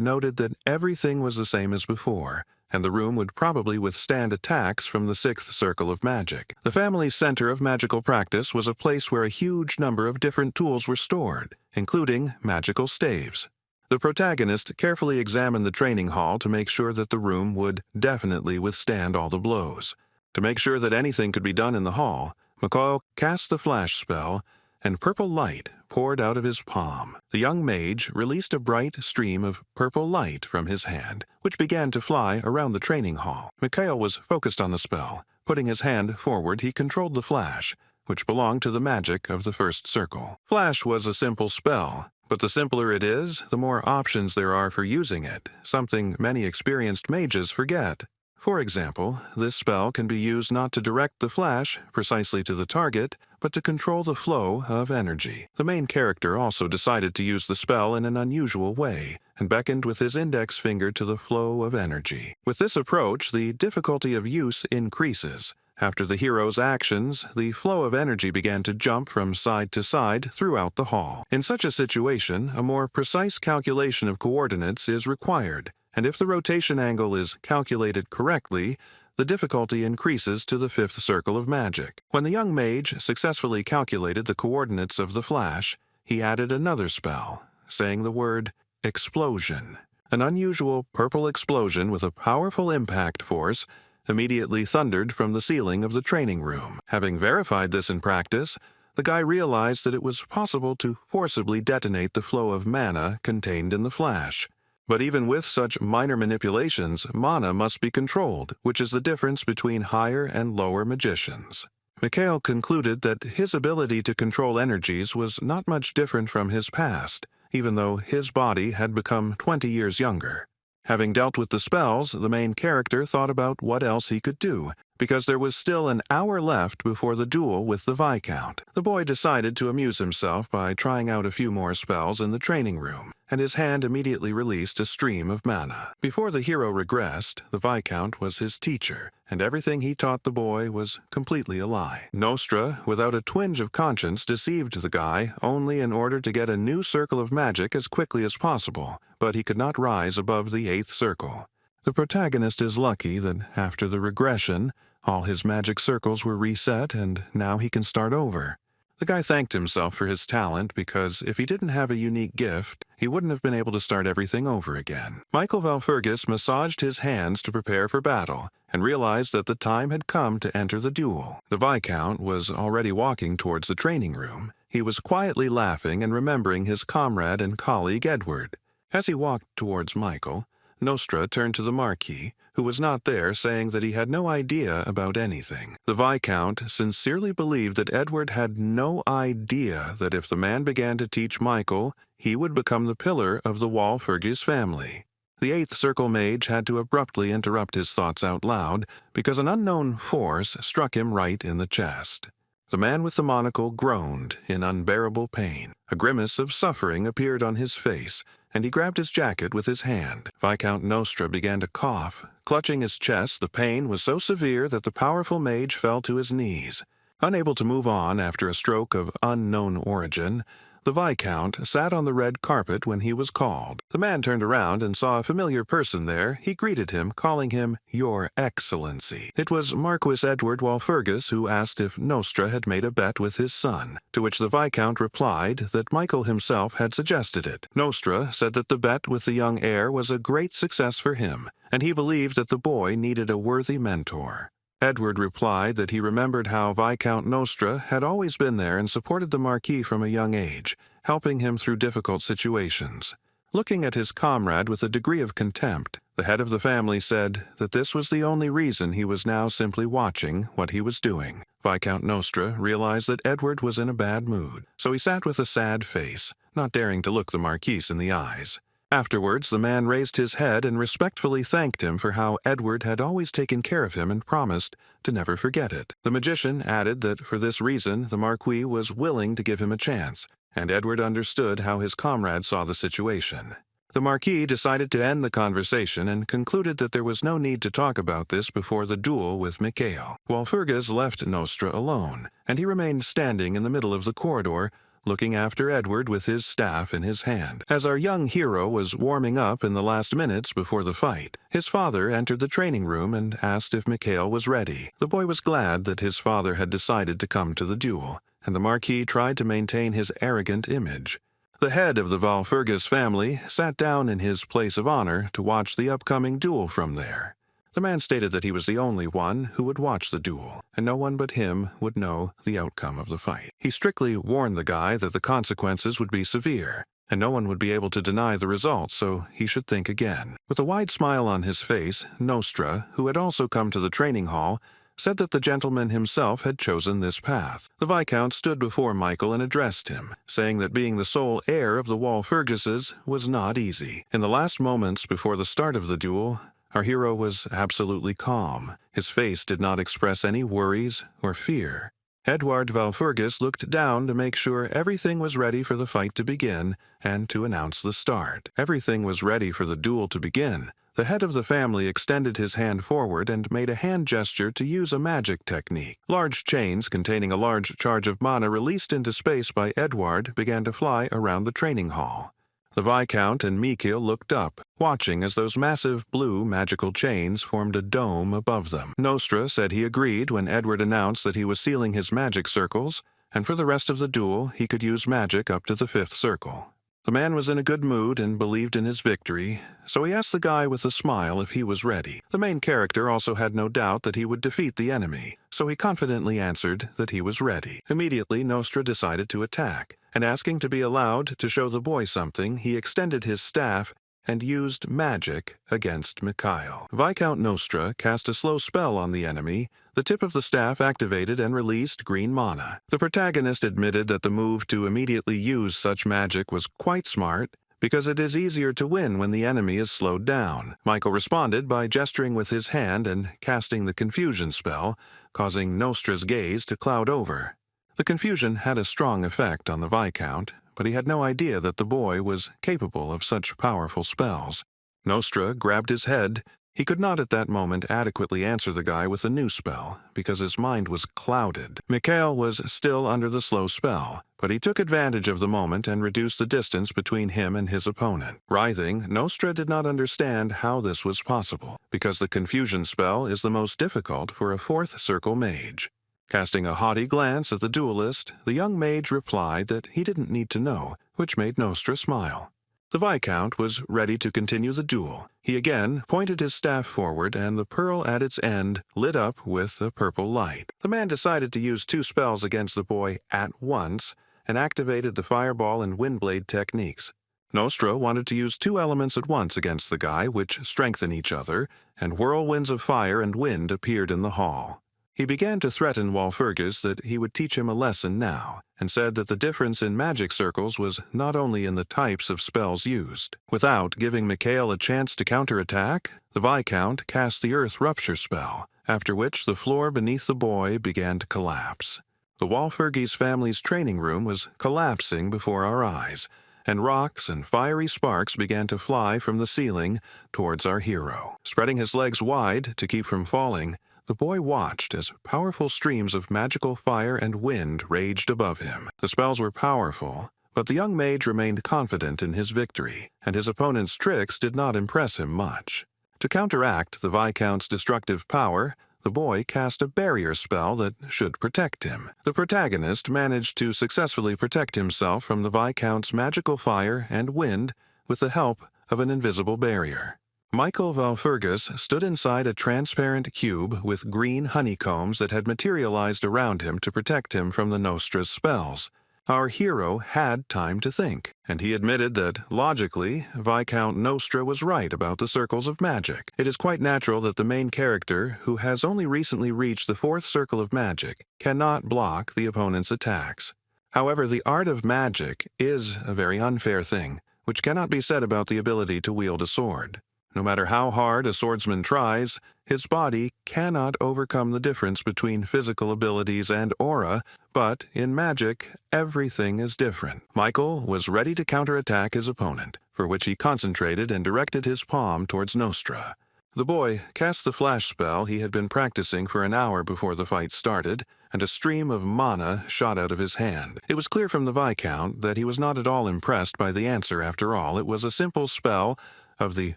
noted that everything was the same as before, and the room would probably withstand attacks from the sixth circle of magic. The family's center of magical practice was a place where a huge number of different tools were stored, including magical staves. The protagonist carefully examined the training hall to make sure that the room would definitely withstand all the blows. To make sure that anything could be done in the hall, Mikhail cast the flash spell, and purple light poured out of his palm. The young mage released a bright stream of purple light from his hand, which began to fly around the training hall. Mikhail was focused on the spell. Putting his hand forward, he controlled the flash, which belonged to the magic of the first circle. Flash was a simple spell, but the simpler it is, the more options there are for using it, something many experienced mages forget. For example, this spell can be used not to direct the flash precisely to the target, but to control the flow of energy. The main character also decided to use the spell in an unusual way, and beckoned with his index finger to the flow of energy. With this approach, the difficulty of use increases. After the hero's actions, the flow of energy began to jump from side to side throughout the hall. In such a situation, a more precise calculation of coordinates is required, and if the rotation angle is calculated correctly, the difficulty increases to the fifth circle of magic. When the young mage successfully calculated the coordinates of the flash, he added another spell, saying the word explosion. An unusual purple explosion with a powerful impact force immediately thundered from the ceiling of the training room. Having verified this in practice, the guy realized that it was possible to forcibly detonate the flow of mana contained in the flash. But even with such minor manipulations, mana must be controlled, which is the difference between higher and lower magicians. Mikhail concluded that his ability to control energies was not much different from his past, even though his body had become 20 years younger. Having dealt with the spells, the main character thought about what else he could do, because there was still an hour left before the duel with the Viscount. The boy decided to amuse himself by trying out a few more spells in the training room, and his hand immediately released a stream of mana. Before the hero regressed, the Viscount was his teacher, and everything he taught the boy was completely a lie. Nostra, without a twinge of conscience, deceived the guy only in order to get a new circle of magic as quickly as possible, but he could not rise above the 8th circle. The protagonist is lucky that after the regression, all his magic circles were reset and now he can start over. The guy thanked himself for his talent because if he didn't have a unique gift, he wouldn't have been able to start everything over again. Michael Walpurgis massaged his hands to prepare for battle and realized that the time had come to enter the duel. The Viscount was already walking towards the training room. He was quietly laughing and remembering his comrade and colleague Edward. As he walked towards Michael, Nostra turned to the Marquis, who was not there, saying that he had no idea about anything. The Viscount sincerely believed that Edward had no idea that if the man began to teach Michael, he would become the pillar of the Walpurgis family. The 8th circle mage had to abruptly interrupt his thoughts out loud because an unknown force struck him right in the chest. The man with the monocle groaned in unbearable pain. A grimace of suffering appeared on his face, and he grabbed his jacket with his hand. Viscount Nostra began to cough. Clutching his chest, the pain was so severe that the powerful mage fell to his knees. Unable to move on after a stroke of unknown origin, the Viscount sat on the red carpet when he was called. The man turned around and saw a familiar person there. He greeted him, calling him Your Excellency. It was Marquis Edward Walpurgis who asked if Nostra had made a bet with his son, to which the Viscount replied that Michael himself had suggested it. Nostra said that the bet with the young heir was a great success for him, and he believed that the boy needed a worthy mentor. Edward replied that he remembered how Viscount Nostra had always been there and supported the Marquis from a young age, helping him through difficult situations. Looking at his comrade with a degree of contempt, the head of the family said that this was the only reason he was now simply watching what he was doing. Viscount Nostra realized that Edward was in a bad mood, so he sat with a sad face, not daring to look the Marquis in the eyes. Afterwards, the man raised his head and respectfully thanked him for how Edward had always taken care of him and promised to never forget it. The magician added that for this reason the Marquis was willing to give him a chance, and Edward understood how his comrade saw the situation. The Marquis decided to end the conversation and concluded that there was no need to talk about this before the duel with Mikhail. Walpurgis left Nostra alone, and he remained standing in the middle of the corridor, looking after Edward with his staff in his hand. As our young hero was warming up in the last minutes before the fight, his father entered the training room and asked if Mikhail was ready. The boy was glad that his father had decided to come to the duel, and the Marquis tried to maintain his arrogant image. The head of the Walpurgis family sat down in his place of honor to watch the upcoming duel from there. The man stated that he was the only one who would watch the duel, and no one but him would know the outcome of the fight. He strictly warned the guy that the consequences would be severe, and no one would be able to deny the results, so he should think again. With a wide smile on his face, Nostra, who had also come to the training hall, said that the gentleman himself had chosen this path. The Viscount stood before Michael and addressed him, saying that being the sole heir of the Walpurgises was not easy. In the last moments before the start of the duel, our hero was absolutely calm. His face did not express any worries or fear. Edward Walpurgis looked down to make sure everything was ready for the fight to begin and to announce the start. Everything was ready for the duel to begin. The head of the family extended his hand forward and made a hand gesture to use a magic technique. Large chains containing a large charge of mana released into space by Edward began to fly around the training hall. The Viscount and Mikhail looked up, watching as those massive blue magical chains formed a dome above them. Nostra said he agreed when Edward announced that he was sealing his magic circles, and for the rest of the duel he could use magic up to the 5th circle. The man was in a good mood and believed in his victory, so he asked the guy with a smile if he was ready. The main character also had no doubt that he would defeat the enemy, so he confidently answered that he was ready. Immediately, Nostra decided to attack, and asking to be allowed to show the boy something, he extended his staff and used magic against Mikhail. Viscount Nostra cast a slow spell on the enemy. The tip of the staff activated and released green mana. The protagonist admitted that the move to immediately use such magic was quite smart, because it is easier to win when the enemy is slowed down. Michael responded by gesturing with his hand and casting the confusion spell, causing Nostra's gaze to cloud over. The confusion had a strong effect on the Viscount, but he had no idea that the boy was capable of such powerful spells. Nostra grabbed his head. He could not at that moment adequately answer the guy with a new spell, because his mind was clouded. Mikhail was still under the slow spell, but he took advantage of the moment and reduced the distance between him and his opponent. Writhing, Nostra did not understand how this was possible, because the confusion spell is the most difficult for a 4th circle mage. Casting a haughty glance at the duelist, the young mage replied that he didn't need to know, which made Nostra smile. The Viscount was ready to continue the duel. He again pointed his staff forward, and the pearl at its end lit up with a purple light. The man decided to use 2 spells against the boy at once, and activated the fireball and windblade techniques. Nostra wanted to use 2 elements at once against the guy, which strengthen each other, and whirlwinds of fire and wind appeared in the hall. He began to threaten Walpurgis that he would teach him a lesson now, and said that the difference in magic circles was not only in the types of spells used. Without giving Mikhail a chance to counterattack, the Viscount cast the Earth Rupture spell, after which the floor beneath the boy began to collapse. The Walpurgis family's training room was collapsing before our eyes, and rocks and fiery sparks began to fly from the ceiling towards our hero. Spreading his legs wide to keep from falling, the boy watched as powerful streams of magical fire and wind raged above him. The spells were powerful, but the young mage remained confident in his victory, and his opponent's tricks did not impress him much. To counteract the Viscount's destructive power, the boy cast a barrier spell that should protect him. The protagonist managed to successfully protect himself from the Viscount's magical fire and wind with the help of an invisible barrier. Michael Walpurgis stood inside a transparent cube with green honeycombs that had materialized around him to protect him from the Nostra's spells. Our hero had time to think, and he admitted that, logically, Viscount Nostra was right about the circles of magic. It is quite natural that the main character, who has only recently reached the 4th circle of magic, cannot block the opponent's attacks. However, the art of magic is a very unfair thing, which cannot be said about the ability to wield a sword. No matter how hard a swordsman tries, his body cannot overcome the difference between physical abilities and aura, but in magic, everything is different. Michael was ready to counterattack his opponent, for which he concentrated and directed his palm towards Nostra. The boy cast the flash spell he had been practicing for an hour before the fight started, and a stream of mana shot out of his hand. It was clear from the Viscount that he was not at all impressed by the answer after all. It was a simple spell of the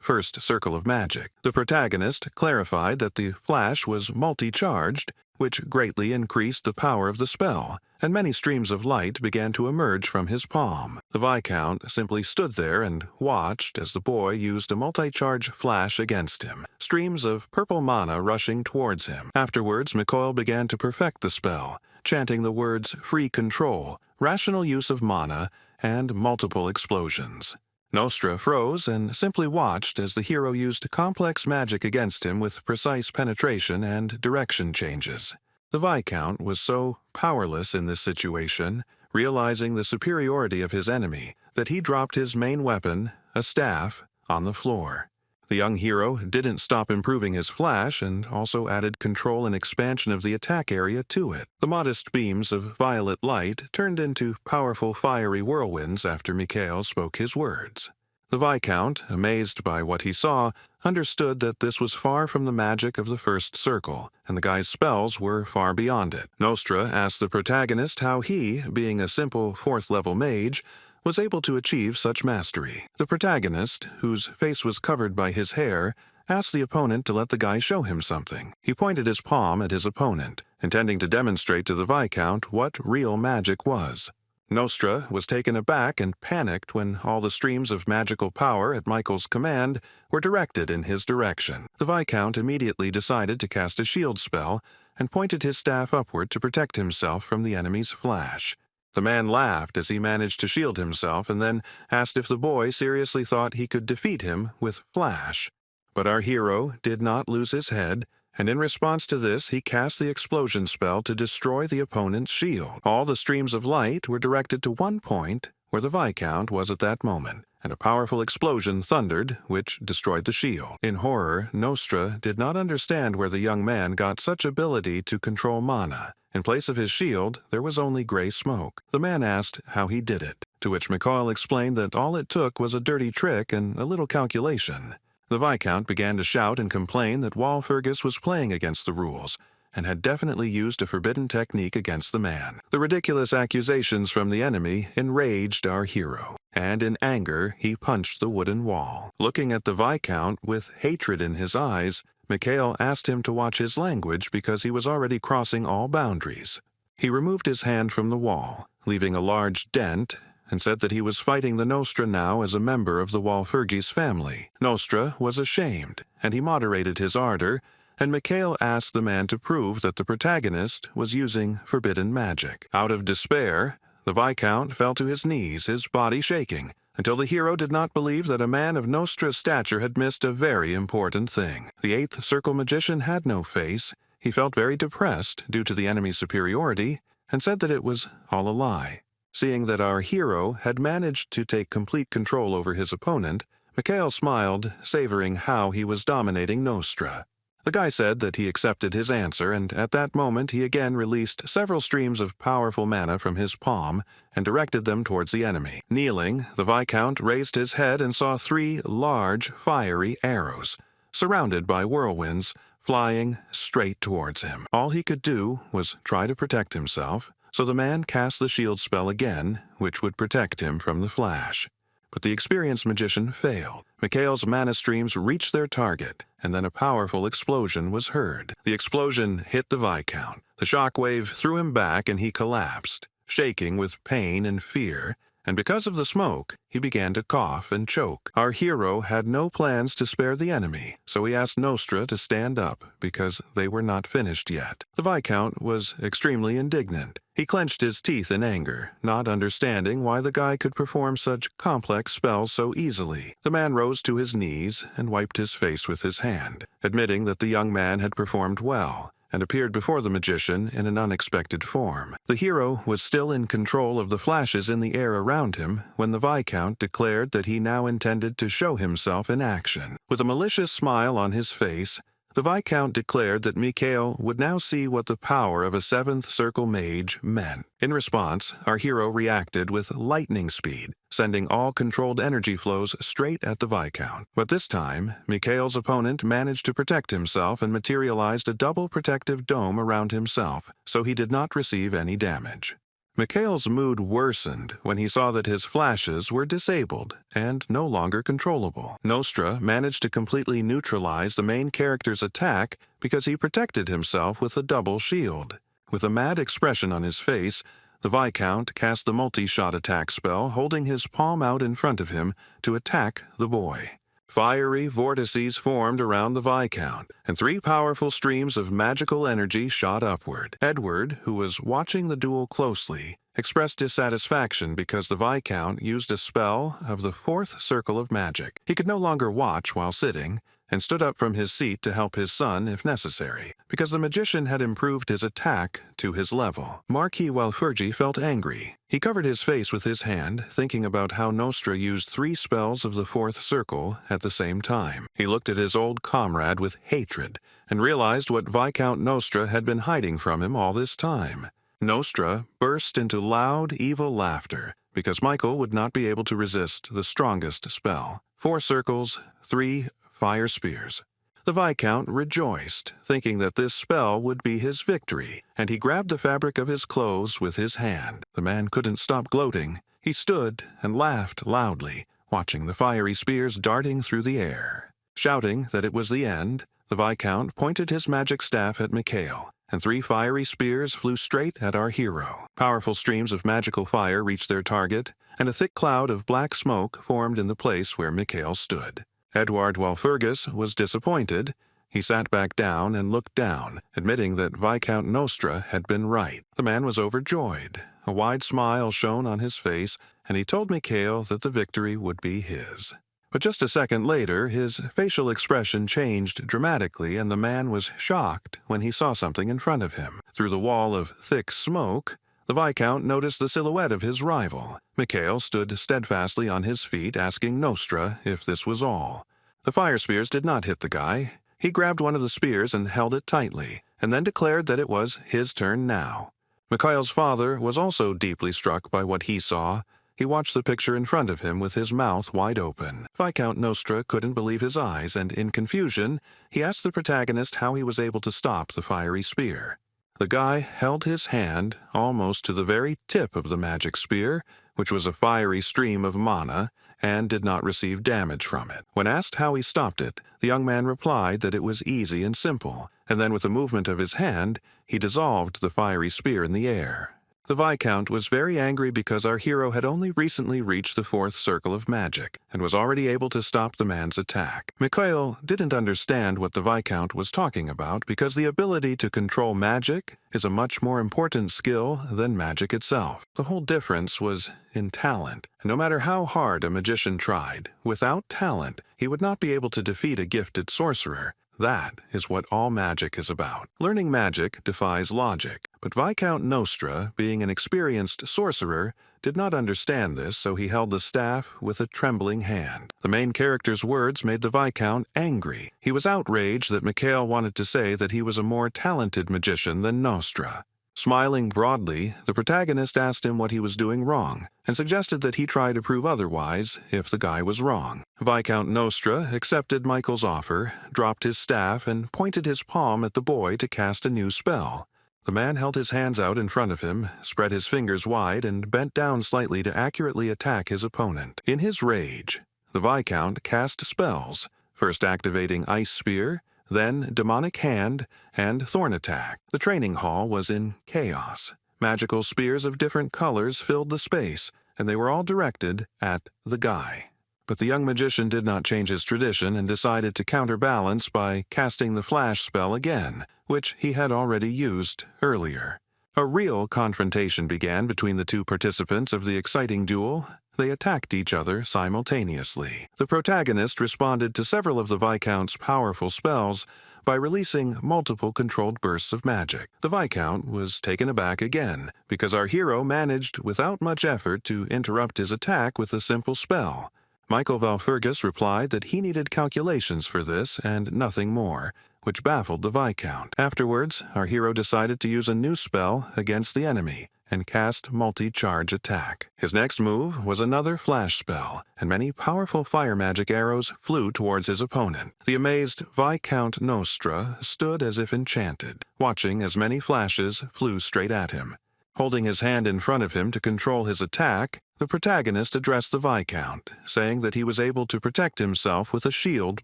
1st circle of magic. The protagonist clarified that the flash was multi-charged, which greatly increased the power of the spell, and many streams of light began to emerge from his palm. The Viscount simply stood there and watched as the boy used a multi-charge flash against him, streams of purple mana rushing towards him. Afterwards, Mikoil began to perfect the spell, chanting the words free control, rational use of mana, and multiple explosions. Nostra froze and simply watched as the hero used complex magic against him with precise penetration and direction changes. The Viscount was so powerless in this situation, realizing the superiority of his enemy, that he dropped his main weapon, a staff, on the floor. The young hero didn't stop improving his flash and also added control and expansion of the attack area to it. The modest beams of violet light turned into powerful fiery whirlwinds after Mikhail spoke his words. The Viscount, amazed by what he saw, understood that this was far from the magic of the 1st circle, and the guy's spells were far beyond it. Nostra asked the protagonist how he, being a simple 4th-level mage, was able to achieve such mastery. The protagonist, whose face was covered by his hair, asked the opponent to let the guy show him something. He pointed his palm at his opponent, intending to demonstrate to the Viscount what real magic was. Nostra was taken aback and panicked when all the streams of magical power at Michael's command were directed in his direction. The Viscount immediately decided to cast a shield spell and pointed his staff upward to protect himself from the enemy's flash. The man laughed as he managed to shield himself and then asked if the boy seriously thought he could defeat him with flash. But our hero did not lose his head, and in response to this he cast the explosion spell to destroy the opponent's shield. All the streams of light were directed to one point where the Viscount was at that moment, and a powerful explosion thundered, which destroyed the shield. In horror, Nostra did not understand where the young man got such ability to control mana. In place of his shield, there was only gray smoke. The man asked how he did it, to which Mikoil explained that all it took was a dirty trick and a little calculation. The Viscount began to shout and complain that Walpurgis was playing against the rules, and had definitely used a forbidden technique against the man. The ridiculous accusations from the enemy enraged our hero, and in anger he punched the wooden wall. Looking at the Viscount with hatred in his eyes, Mikhail asked him to watch his language because he was already crossing all boundaries. He removed his hand from the wall, leaving a large dent, and said that he was fighting the Nostra now as a member of the Walpurgis family. Nostra was ashamed, and he moderated his ardor, and Mikhail asked the man to prove that the protagonist was using forbidden magic. Out of despair, the Viscount fell to his knees, his body shaking, until the hero did not believe that a man of Nostra's stature had missed a very important thing. The 8th circle magician had no face. He felt very depressed due to the enemy's superiority, and said that it was all a lie. Seeing that our hero had managed to take complete control over his opponent, Mikhail smiled, savoring how he was dominating Nostra. The guy said that he accepted his answer, and at that moment he again released several streams of powerful mana from his palm and directed them towards the enemy. Kneeling, the Viscount raised his head and saw 3 large, fiery arrows, surrounded by whirlwinds, flying straight towards him. All he could do was try to protect himself, so the man cast the shield spell again, which would protect him from the flash. But the experienced magician failed. Mikhail's mana streams reached their target, and then a powerful explosion was heard. The explosion hit the Viscount. The shockwave threw him back and he collapsed, shaking with pain and fear, and because of the smoke, he began to cough and choke. Our hero had no plans to spare the enemy, so he asked Nostra to stand up because they were not finished yet. The Viscount was extremely indignant. He clenched his teeth in anger, not understanding why the guy could perform such complex spells so easily. The man rose to his knees and wiped his face with his hand, admitting that the young man had performed well, and appeared before the magician in an unexpected form. The hero was still in control of the flashes in the air around him when the Viscount declared that he now intended to show himself in action. With a malicious smile on his face, the Viscount declared that Mikhail would now see what the power of a 7th Circle mage meant. In response, our hero reacted with lightning speed, sending all controlled energy flows straight at the Viscount. But this time, Mikhail's opponent managed to protect himself and materialized a double protective dome around himself, so he did not receive any damage. Mikhail's mood worsened when he saw that his flashes were disabled and no longer controllable. Nostra managed to completely neutralize the main character's attack because he protected himself with a double shield. With a mad expression on his face, the Viscount cast the multi-shot attack spell, holding his palm out in front of him to attack the boy. Fiery vortices formed around the Viscount, and 3 powerful streams of magical energy shot upward. Edward, who was watching the duel closely, expressed dissatisfaction because the Viscount used a spell of the 4th Circle of Magic. He could no longer watch while sitting, and stood up from his seat to help his son if necessary, because the magician had improved his attack to his level. Marquis Walfurgi felt angry. He covered his face with his hand, thinking about how Nostra used 3 spells of the 4th Circle at the same time. He looked at his old comrade with hatred, and realized what Viscount Nostra had been hiding from him all this time. Nostra burst into loud, evil laughter, because Michael would not be able to resist the strongest spell. 4 circles, 3 fire spears. The Viscount rejoiced, thinking that this spell would be his victory, and he grabbed the fabric of his clothes with his hand. The man couldn't stop gloating. He stood and laughed loudly, watching the fiery spears darting through the air. Shouting that it was the end, the Viscount pointed his magic staff at Mikhail, and 3 fiery spears flew straight at our hero. Powerful streams of magical fire reached their target, and a thick cloud of black smoke formed in the place where Mikhail stood. Edward Walfurgis was disappointed. He sat back down and looked down, admitting that Viscount Nostra had been right. The man was overjoyed. A wide smile shone on his face, and he told Mikhail that the victory would be his. But just a second later, his facial expression changed dramatically, and the man was shocked when he saw something in front of him. Through the wall of thick smoke, the Viscount noticed the silhouette of his rival. Mikhail stood steadfastly on his feet, asking Nostra if this was all. The fire spears did not hit the guy. He grabbed one of the spears and held it tightly, and then declared that it was his turn now. Mikhail's father was also deeply struck by what he saw. He watched the picture in front of him with his mouth wide open. Viscount Nostra couldn't believe his eyes, and in confusion, he asked the protagonist how he was able to stop the fiery spear. The guy held his hand almost to the very tip of the magic spear, which was a fiery stream of mana, and did not receive damage from it. When asked how he stopped it, the young man replied that it was easy and simple, and then with a movement of his hand, he dissolved the fiery spear in the air. The Viscount was very angry because our hero had only recently reached the 4th Circle of Magic, and was already able to stop the man's attack. Mikhail didn't understand what the Viscount was talking about because the ability to control magic is a much more important skill than magic itself. The whole difference was in talent, and no matter how hard a magician tried, without talent, he would not be able to defeat a gifted sorcerer. That is what all magic is about. Learning magic defies logic, but Viscount Nostra, being an experienced sorcerer, did not understand this, so he held the staff with a trembling hand. The main character's words made the Viscount angry. He was outraged that Mikhail wanted to say that he was a more talented magician than Nostra. Smiling broadly, the protagonist asked him what he was doing wrong, and suggested that he try to prove otherwise if the guy was wrong. Viscount Nostra accepted Michael's offer, dropped his staff, and pointed his palm at the boy to cast a new spell. The man held his hands out in front of him, spread his fingers wide, and bent down slightly to accurately attack his opponent. In his rage, the Viscount cast spells, first activating Ice Spear, then Demonic Hand, and Thorn Attack. The training hall was in chaos. Magical spears of different colors filled the space, and they were all directed at the guy. But the young magician did not change his tradition and decided to counterbalance by casting the flash spell again, which he had already used earlier. A real confrontation began between the two participants of the exciting duel. They attacked each other simultaneously. The protagonist responded to several of the Viscount's powerful spells by releasing multiple controlled bursts of magic. The Viscount was taken aback again, because our hero managed without much effort to interrupt his attack with a simple spell. Michael Valfurgus replied that he needed calculations for this and nothing more, which baffled the Viscount. Afterwards, our hero decided to use a new spell against the enemy, and cast multi-charge attack. His next move was another flash spell, and many powerful fire magic arrows flew towards his opponent. The amazed Viscount Nostra stood as if enchanted, watching as many flashes flew straight at him. Holding his hand in front of him to control his attack, the protagonist addressed the Viscount, saying that he was able to protect himself with a shield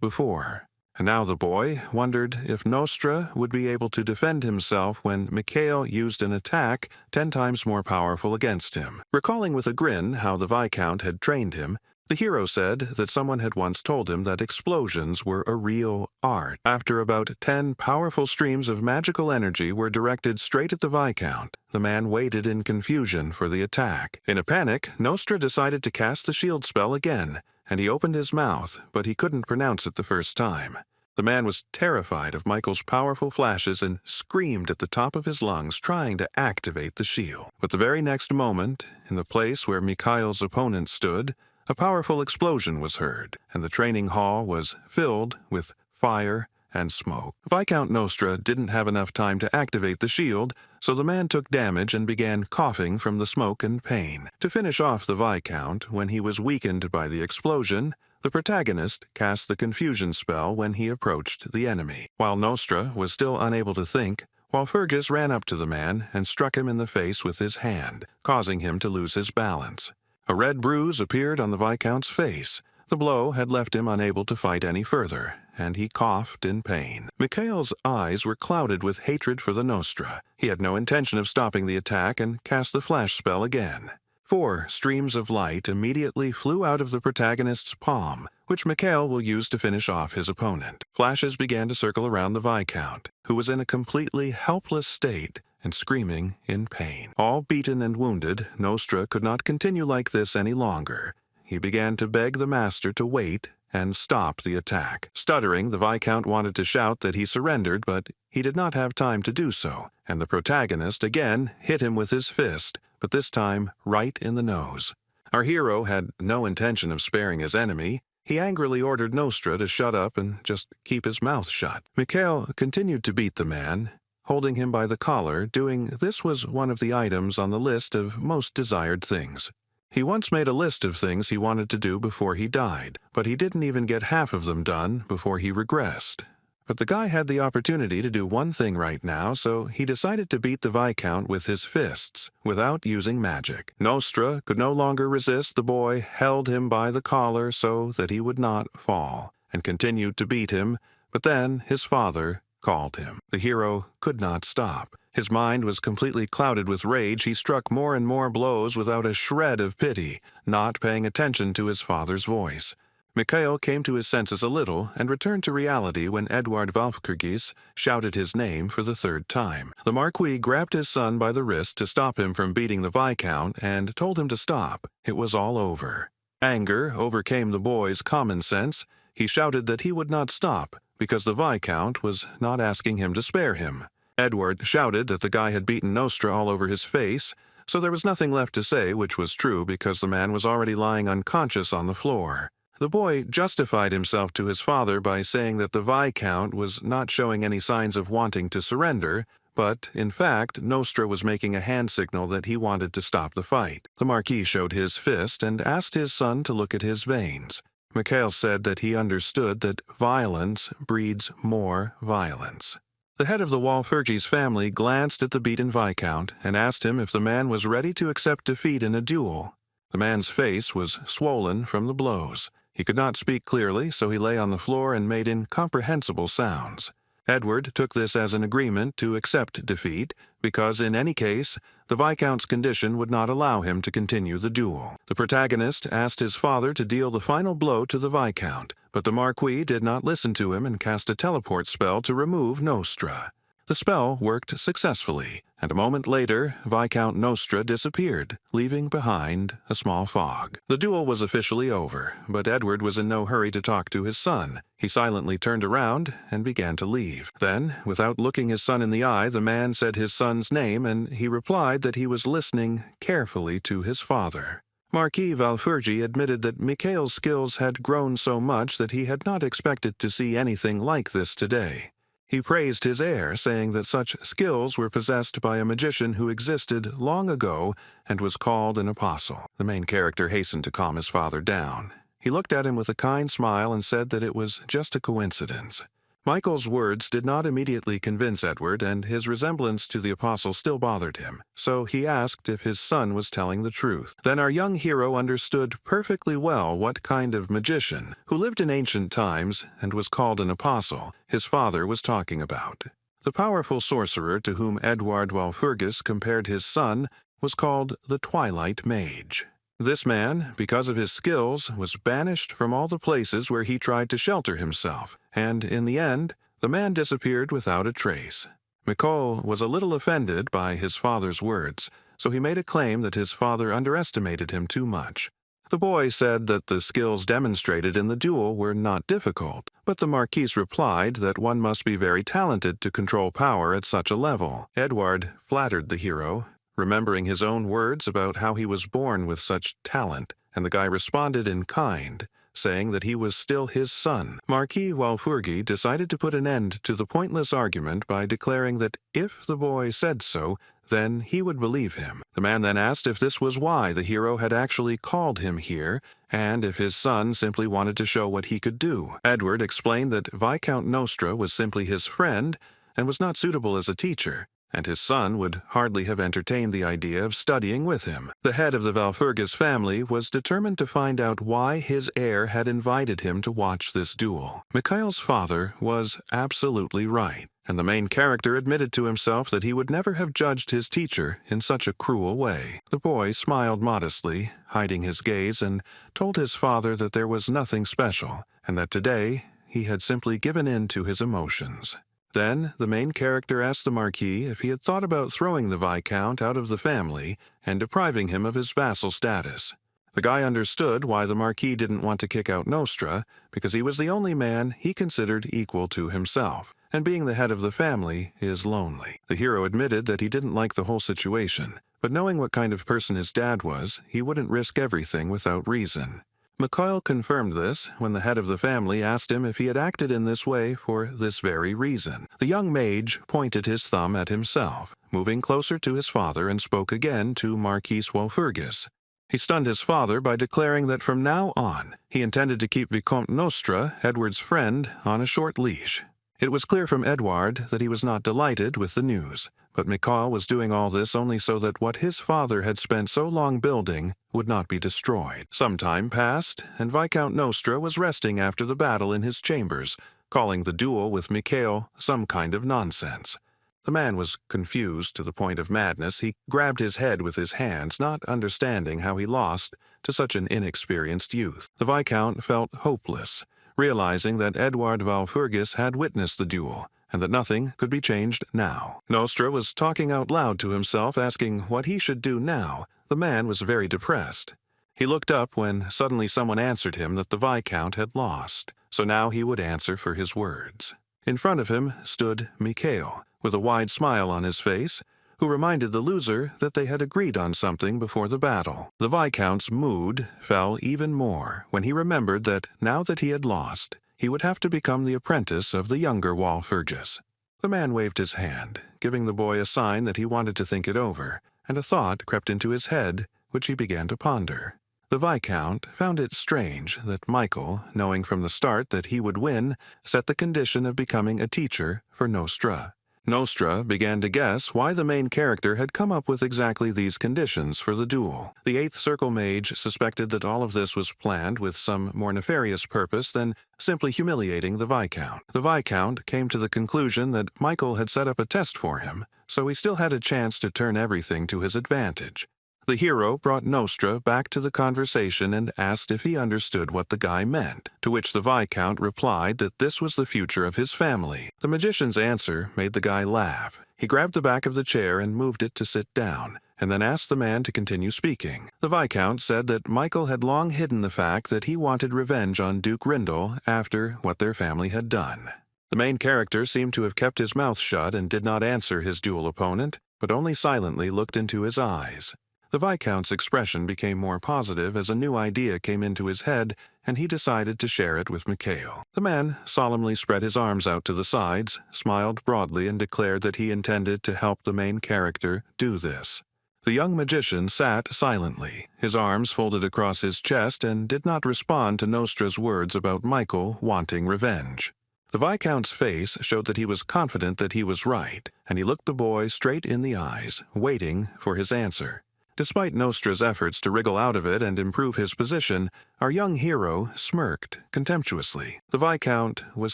before. And now the boy wondered if Nostra would be able to defend himself when Mikhail used an attack 10 times more powerful against him. Recalling with a grin how the Viscount had trained him, the hero said that someone had once told him that explosions were a real art. After about 10 powerful streams of magical energy were directed straight at the Viscount, the man waited in confusion for the attack. In a panic, Nostra decided to cast the shield spell again, and he opened his mouth, but he couldn't pronounce it the first time. The man was terrified of Michael's powerful flashes and screamed at the top of his lungs, trying to activate the shield. But the very next moment, in the place where Mikhail's opponent stood, a powerful explosion was heard, and the training hall was filled with fire and smoke. Viscount Nostra didn't have enough time to activate the shield, so the man took damage and began coughing from the smoke and pain. To finish off the Viscount, when he was weakened by the explosion, the protagonist cast the confusion spell when he approached the enemy. While Nostra was still unable to think, Walpurgis ran up to the man and struck him in the face with his hand, causing him to lose his balance. A red bruise appeared on the Viscount's face. The blow had left him unable to fight any further, and he coughed in pain. Mikhail's eyes were clouded with hatred for the Nostra. He had no intention of stopping the attack and cast the flash spell again. 4 streams of light immediately flew out of the protagonist's palm, which Mikhail will use to finish off his opponent. Flashes began to circle around the Viscount, who was in a completely helpless state and screaming in pain. All beaten and wounded, Nostra could not continue like this any longer. He began to beg the master to wait and stop the attack. Stuttering, the Viscount wanted to shout that he surrendered, but he did not have time to do so, and the protagonist again hit him with his fist, but this time right in the nose. Our hero had no intention of sparing his enemy. He angrily ordered Nostra to shut up and just keep his mouth shut. Mikhail continued to beat the man, holding him by the collar, doing this was one of the items on the list of most desired things. He once made a list of things he wanted to do before he died, but he didn't even get half of them done before he regressed. But the guy had the opportunity to do one thing right now, so he decided to beat the Viscount with his fists, without using magic. Nostra could no longer resist. The boy held him by the collar so that he would not fall, and continued to beat him, but then his father called him. The hero could not stop. His mind was completely clouded with rage. He struck more and more blows without a shred of pity, not paying attention to his father's voice. Mikhail came to his senses a little and returned to reality when Edward Valpurgis shouted his name for the 3rd time. The Marquis grabbed his son by the wrist to stop him from beating the Viscount and told him to stop. It was all over. Anger overcame the boy's common sense. He shouted that he would not stop, because the Viscount was not asking him to spare him. Edward shouted that the guy had beaten Nostra all over his face, so there was nothing left to say, which was true because the man was already lying unconscious on the floor. The boy justified himself to his father by saying that the Viscount was not showing any signs of wanting to surrender, but, in fact, Nostra was making a hand signal that he wanted to stop the fight. The Marquis showed his fist and asked his son to look at his veins. Mikhail said that he understood that violence breeds more violence. The head of the Walpurgis family glanced at the beaten Viscount and asked him if the man was ready to accept defeat in a duel. The man's face was swollen from the blows. He could not speak clearly, so he lay on the floor and made incomprehensible sounds. Edward took this as an agreement to accept defeat, because in any case, the Viscount's condition would not allow him to continue the duel. The protagonist asked his father to deal the final blow to the Viscount, but the Marquis did not listen to him and cast a teleport spell to remove Nostra. The spell worked successfully, and a moment later, Viscount Nostra disappeared, leaving behind a small fog. The duel was officially over, but Edward was in no hurry to talk to his son. He silently turned around and began to leave. Then, without looking his son in the eye, the man said his son's name, and he replied that he was listening carefully to his father. Marquis Walpurgi admitted that Mikhail's skills had grown so much that he had not expected to see anything like this today. He praised his heir, saying that such skills were possessed by a magician who existed long ago and was called an apostle. The main character hastened to calm his father down. He looked at him with a kind smile and said that it was just a coincidence. Michael's words did not immediately convince Edward, and his resemblance to the apostle still bothered him, so he asked if his son was telling the truth. Then our young hero understood perfectly well what kind of magician, who lived in ancient times and was called an apostle, his father was talking about. The powerful sorcerer to whom Edward Walpurgis compared his son was called the Twilight Mage. This man, because of his skills, was banished from all the places where he tried to shelter himself, and in the end, the man disappeared without a trace. Mikhail was a little offended by his father's words, so he made a claim that his father underestimated him too much. The boy said that the skills demonstrated in the duel were not difficult, but the Marquis replied that one must be very talented to control power at such a level. Edward flattered the hero, remembering his own words about how he was born with such talent, and the guy responded in kind, saying that he was still his son. Marquis Walpurgi decided to put an end to the pointless argument by declaring that if the boy said so, then he would believe him. The man then asked if this was why the hero had actually called him here, and if his son simply wanted to show what he could do. Edward explained that Viscount Nostra was simply his friend and was not suitable as a teacher, and his son would hardly have entertained the idea of studying with him. The head of the Walpurgis family was determined to find out why his heir had invited him to watch this duel. Mikhail's father was absolutely right, and the main character admitted to himself that he would never have judged his teacher in such a cruel way. The boy smiled modestly, hiding his gaze, and told his father that there was nothing special, and that today he had simply given in to his emotions. Then, the main character asked the Marquis if he had thought about throwing the Viscount out of the family and depriving him of his vassal status. The guy understood why the Marquis didn't want to kick out Nostra, because he was the only man he considered equal to himself, and being the head of the family is lonely. The hero admitted that he didn't like the whole situation, but knowing what kind of person his dad was, he wouldn't risk everything without reason. Mikhail confirmed this when the head of the family asked him if he had acted in this way for this very reason. The young mage pointed his thumb at himself, moving closer to his father, and spoke again to Marquis Walpurgis. He stunned his father by declaring that from now on, he intended to keep Viscount Nostra, Edward's friend, on a short leash. It was clear from Edward that he was not delighted with the news, but Mikhail was doing all this only so that what his father had spent so long building would not be destroyed. Some time passed, and Viscount Nostra was resting after the battle in his chambers, calling the duel with Mikhail some kind of nonsense. The man was confused to the point of madness. He grabbed his head with his hands, not understanding how he lost to such an inexperienced youth. The Viscount felt hopeless, realizing that Edward Walpurgis had witnessed the duel, and that nothing could be changed now. Nostra was talking out loud to himself, asking what he should do now. The man was very depressed. He looked up when suddenly someone answered him that the Viscount had lost. so now he would answer for his words. In front of him stood Mikhail, with a wide smile on his face, who reminded the loser that they had agreed on something before the battle. The Viscount's mood fell even more when he remembered that now that he had lost, he would have to become the apprentice of the younger Walpurgis. The man waved his hand, giving the boy a sign that he wanted to think it over, and a thought crept into his head, which he began to ponder. The Viscount found it strange that Michael, knowing from the start that he would win, set the condition of becoming a teacher for Nostra. Nostra began to guess why the main character had come up with exactly these conditions for the duel. The Eighth Circle Mage suspected that all of this was planned with some more nefarious purpose than simply humiliating the Viscount. The Viscount came to the conclusion that Michael had set up a test for him, so he still had a chance to turn everything to his advantage. The hero brought Nostra back to the conversation and asked if he understood what the guy meant, to which the Viscount replied that this was the future of his family. The magician's answer made the guy laugh. He grabbed the back of the chair and moved it to sit down, and then asked the man to continue speaking. The Viscount said that Michael had long hidden the fact that he wanted revenge on Duke Rindal after what their family had done. The main character seemed to have kept his mouth shut and did not answer his duel opponent, but only silently looked into his eyes. The Viscount's expression became more positive as a new idea came into his head, and he decided to share it with Mikhail. The man solemnly spread his arms out to the sides, smiled broadly, and declared that he intended to help the main character do this. The young magician sat silently, his arms folded across his chest, and did not respond to Nostra's words about Michael wanting revenge. The Viscount's face showed that he was confident that he was right, and he looked the boy straight in the eyes, waiting for his answer. Despite Nostra's efforts to wriggle out of it and improve his position, our young hero smirked contemptuously. The Viscount was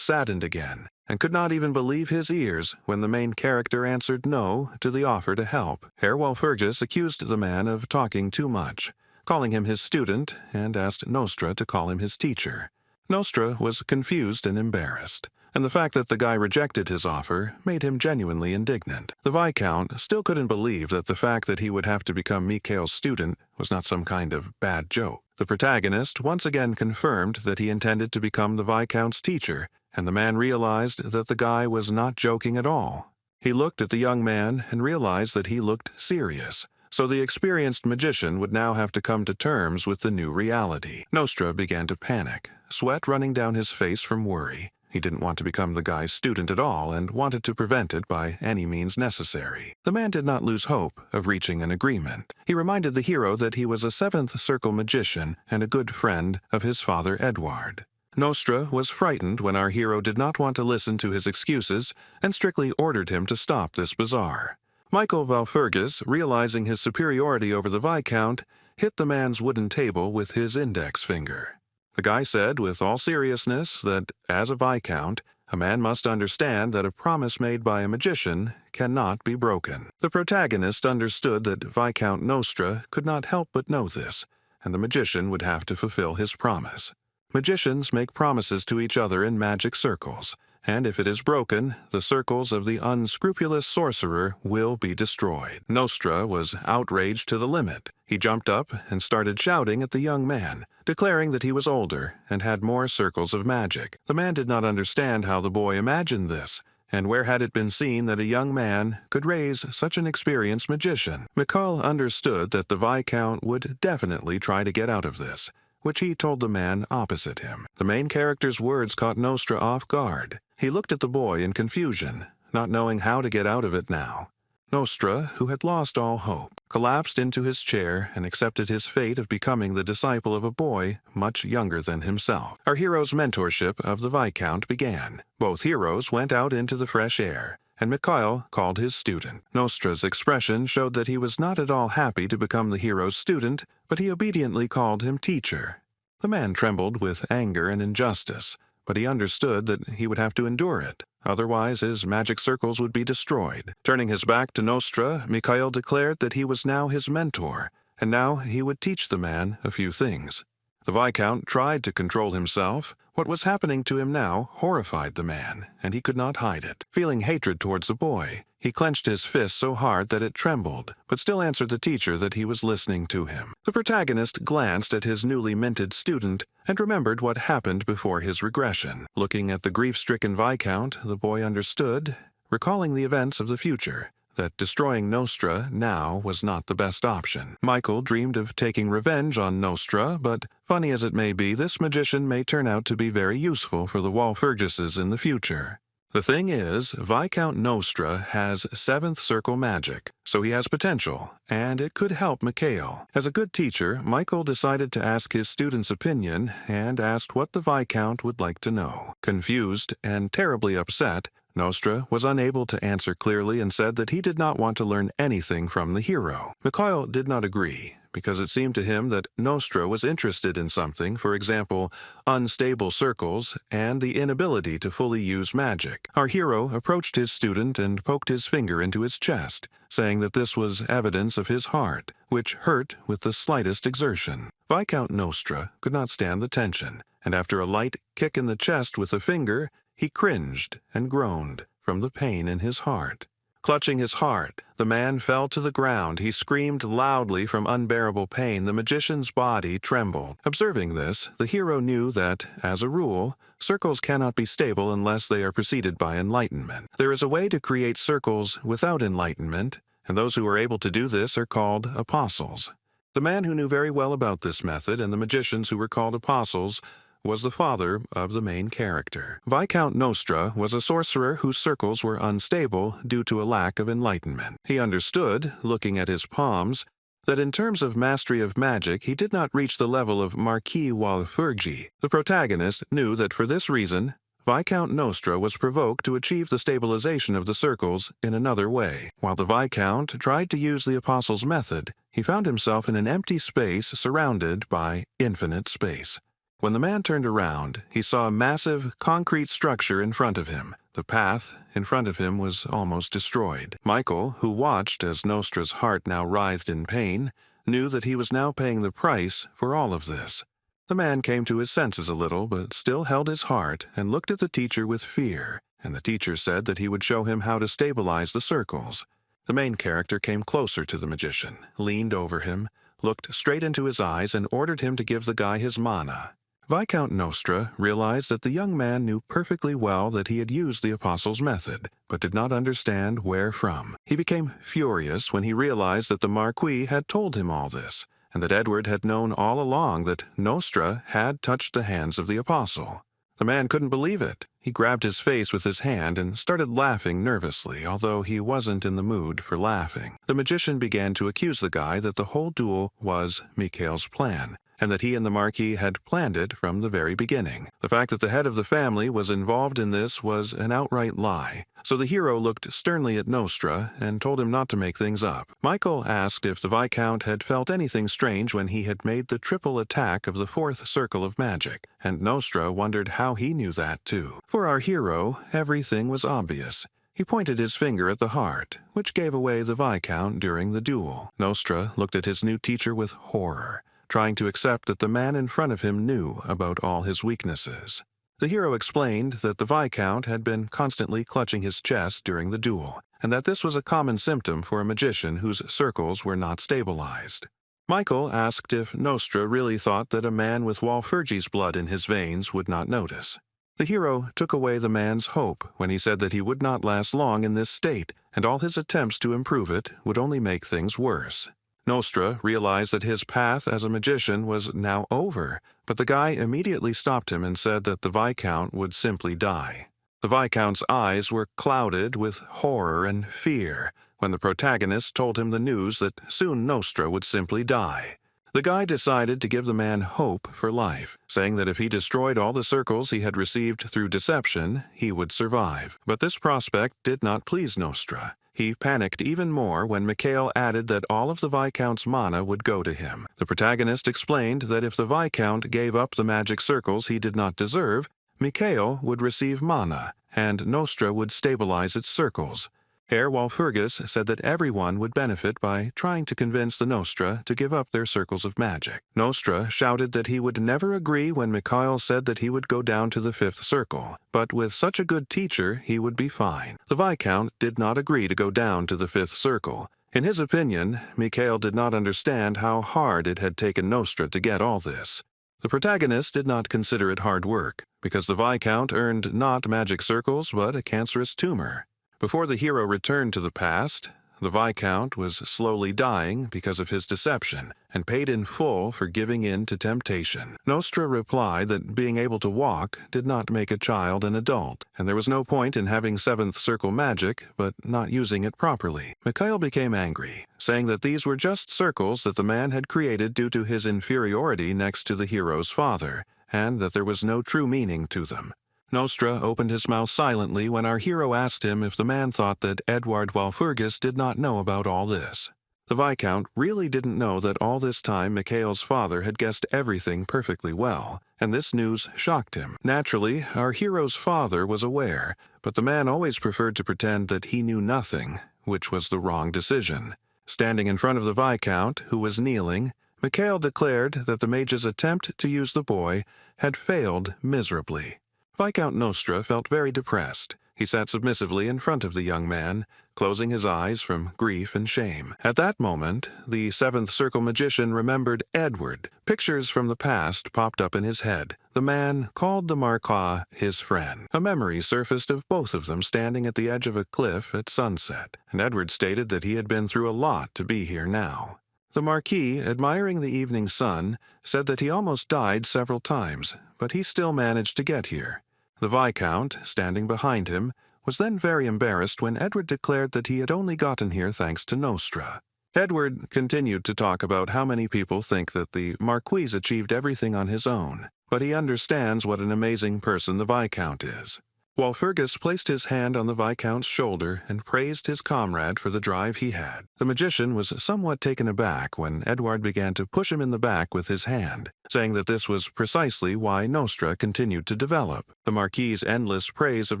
saddened again, and could not even believe his ears when the main character answered no to the offer to help. Herr Walpurgis accused the man of talking too much, calling him his student, and asked Nostra to call him his teacher. Nostra was confused and embarrassed, and the fact that the guy rejected his offer made him genuinely indignant. The Viscount still couldn't believe that the fact that he would have to become Mikhail's student was not some kind of bad joke. The protagonist once again confirmed that he intended to become the Viscount's teacher, and the man realized that the guy was not joking at all. He looked at the young man and realized that he looked serious. So the experienced magician would now have to come to terms with the new reality. Nostra began to panic, sweat running down his face from worry. He didn't want to become the guy's student at all and wanted to prevent it by any means necessary. The man did not lose hope of reaching an agreement. He reminded the hero that he was a Seventh Circle magician and a good friend of his father Edward. Nostra was frightened when our hero did not want to listen to his excuses and strictly ordered him to stop this bazaar. Michael Walpurgis, realizing his superiority over the Viscount, hit the man's wooden table with his index finger. The guy said with all seriousness that, as a Viscount, a man must understand that a promise made by a magician cannot be broken. The protagonist understood that Viscount Nostra could not help but know this, and the magician would have to fulfill his promise. Magicians make promises to each other in magic circles, and if it is broken, the circles of the unscrupulous sorcerer will be destroyed. Nostra was outraged to the limit. He jumped up and started shouting at the young man, declaring that he was older and had more circles of magic. The man did not understand how the boy imagined this, and where had it been seen that a young man could raise such an experienced magician. Mikhail understood that the Viscount would definitely try to get out of this, which he told the man opposite him. The main character's words caught Nostra off guard. He looked at the boy in confusion, not knowing how to get out of it now. Nostra, who had lost all hope, collapsed into his chair and accepted his fate of becoming the disciple of a boy much younger than himself. Our hero's mentorship of the Viscount began. Both heroes went out into the fresh air, and Mikhail called his student. Nostra's expression showed that he was not at all happy to become the hero's student, but he obediently called him teacher. The man trembled with anger and injustice, but he understood that he would have to endure it. Otherwise, his magic circles would be destroyed. Turning his back to Nostra, Mikhail declared that he was now his mentor, and now he would teach the man a few things. The Viscount tried to control himself. What was happening to him now horrified the man, and he could not hide it. Feeling hatred towards the boy, He clenched his fist so hard that it trembled, but still answered the teacher that he was listening to him. The protagonist glanced at his newly minted student and remembered what happened before his regression. Looking at the grief-stricken Viscount, the boy understood, recalling the events of the future, that destroying Nostra now was not the best option. Michael dreamed of taking revenge on Nostra, but funny as it may be, this magician may turn out to be very useful for the Walpurgises in the future. The thing is, Viscount Nostra has 7th circle magic, so he has potential, and it could help Mikhail. As a good teacher, Michael decided to ask his student's opinion and asked what the Viscount would like to know. Confused and terribly upset, Nostra was unable to answer clearly and said that he did not want to learn anything from the hero. Mikhail did not agree, because it seemed to him that Nostra was interested in something, for example, unstable circles and the inability to fully use magic. Our hero approached his student and poked his finger into his chest, saying that this was evidence of his heart, which hurt with the slightest exertion. Viscount Nostra could not stand the tension, and after a light kick in the chest with a finger, he cringed and groaned from the pain in his heart. Clutching his heart, the man fell to the ground. He screamed loudly from unbearable pain. The magician's body trembled. Observing this, the hero knew that, as a rule, circles cannot be stable unless they are preceded by enlightenment. There is a way to create circles without enlightenment, and those who are able to do this are called apostles. The man who knew very well about this method and the magicians who were called apostles was the father of the main character. Viscount Nostra was a sorcerer whose circles were unstable due to a lack of enlightenment. He understood, looking at his palms, that in terms of mastery of magic he did not reach the level of Marquis Walpurgi. The protagonist knew that for this reason, Viscount Nostra was provoked to achieve the stabilization of the circles in another way. While the Viscount tried to use the Apostle's method, he found himself in an empty space surrounded by infinite space. When the man turned around, he saw a massive concrete structure in front of him. The path in front of him was almost destroyed. Michael, who watched as Nostra's heart now writhed in pain, knew that he was now paying the price for all of this. The man came to his senses a little, but still held his heart and looked at the teacher with fear, and the teacher said that he would show him how to stabilize the circles. The main character came closer to the magician, leaned over him, looked straight into his eyes, and ordered him to give the guy his mana. Viscount Nostra realized that the young man knew perfectly well that he had used the Apostle's method, but did not understand where from. He became furious when he realized that the Marquis had told him all this, and that Edward had known all along that Nostra had touched the hands of the Apostle. The man couldn't believe it. He grabbed his face with his hand and started laughing nervously, although he wasn't in the mood for laughing. The magician began to accuse the guy that the whole duel was Mikhail's plan, and that he and the Marquis had planned it from the very beginning. The fact that the head of the family was involved in this was an outright lie, so the hero looked sternly at Nostra and told him not to make things up. Michael asked if the Viscount had felt anything strange when he had made the triple attack of the 4th circle of magic, and Nostra wondered how he knew that too. For our hero, everything was obvious. He pointed his finger at the heart, which gave away the Viscount during the duel. Nostra looked at his new teacher with horror, trying to accept that the man in front of him knew about all his weaknesses. The hero explained that the Viscount had been constantly clutching his chest during the duel, and that this was a common symptom for a magician whose circles were not stabilized. Michael asked if Nostra really thought that a man with Walpurgi's blood in his veins would not notice. The hero took away the man's hope when he said that he would not last long in this state, and all his attempts to improve it would only make things worse. Nostra realized that his path as a magician was now over, but the guy immediately stopped him and said that the Viscount would simply die. The Viscount's eyes were clouded with horror and fear when the protagonist told him the news that soon Nostra would simply die. The guy decided to give the man hope for life, saying that if he destroyed all the circles he had received through deception, he would survive. But this prospect did not please Nostra. He panicked even more when Mikhail added that all of the Viscount's mana would go to him. The protagonist explained that if the Viscount gave up the magic circles he did not deserve, Mikhail would receive mana, and Nostra would stabilize its circles. Herr Walpurgis said that everyone would benefit by trying to convince the Nostra to give up their circles of magic. Nostra shouted that he would never agree when Mikhail said that he would go down to the 5th circle, but with such a good teacher he would be fine. The Viscount did not agree to go down to the 5th circle. In his opinion, Mikhail did not understand how hard it had taken Nostra to get all this. The protagonist did not consider it hard work, because the Viscount earned not magic circles but a cancerous tumor. Before the hero returned to the past, the Viscount was slowly dying because of his deception, and paid in full for giving in to temptation. Nostra replied that being able to walk did not make a child an adult, and there was no point in having 7th circle magic, but not using it properly. Mikhail became angry, saying that these were just circles that the man had created due to his inferiority next to the hero's father, and that there was no true meaning to them. Nostra opened his mouth silently when our hero asked him if the man thought that Edward Walpurgis did not know about all this. The Viscount really didn't know that all this time Mikhail's father had guessed everything perfectly well, and this news shocked him. Naturally, our hero's father was aware, but the man always preferred to pretend that he knew nothing, which was the wrong decision. Standing in front of the Viscount, who was kneeling, Mikhail declared that the mage's attempt to use the boy had failed miserably. Viscount Nostra felt very depressed. He sat submissively in front of the young man, closing his eyes from grief and shame. At that moment, the 7th circle magician remembered Edward. Pictures from the past popped up in his head. The man called the Marquis his friend. A memory surfaced of both of them standing at the edge of a cliff at sunset, and Edward stated that he had been through a lot to be here now. The Marquis, admiring the evening sun, said that he almost died several times, but he still managed to get here. The Viscount, standing behind him, was then very embarrassed when Edward declared that he had only gotten here thanks to Nostra. Edward continued to talk about how many people think that the Marquis achieved everything on his own, but he understands what an amazing person the Viscount is. Walpurgis placed his hand on the Viscount's shoulder and praised his comrade for the drive he had. The magician was somewhat taken aback when Edward began to push him in the back with his hand, saying that this was precisely why Nostra continued to develop. The Marquis's endless praise of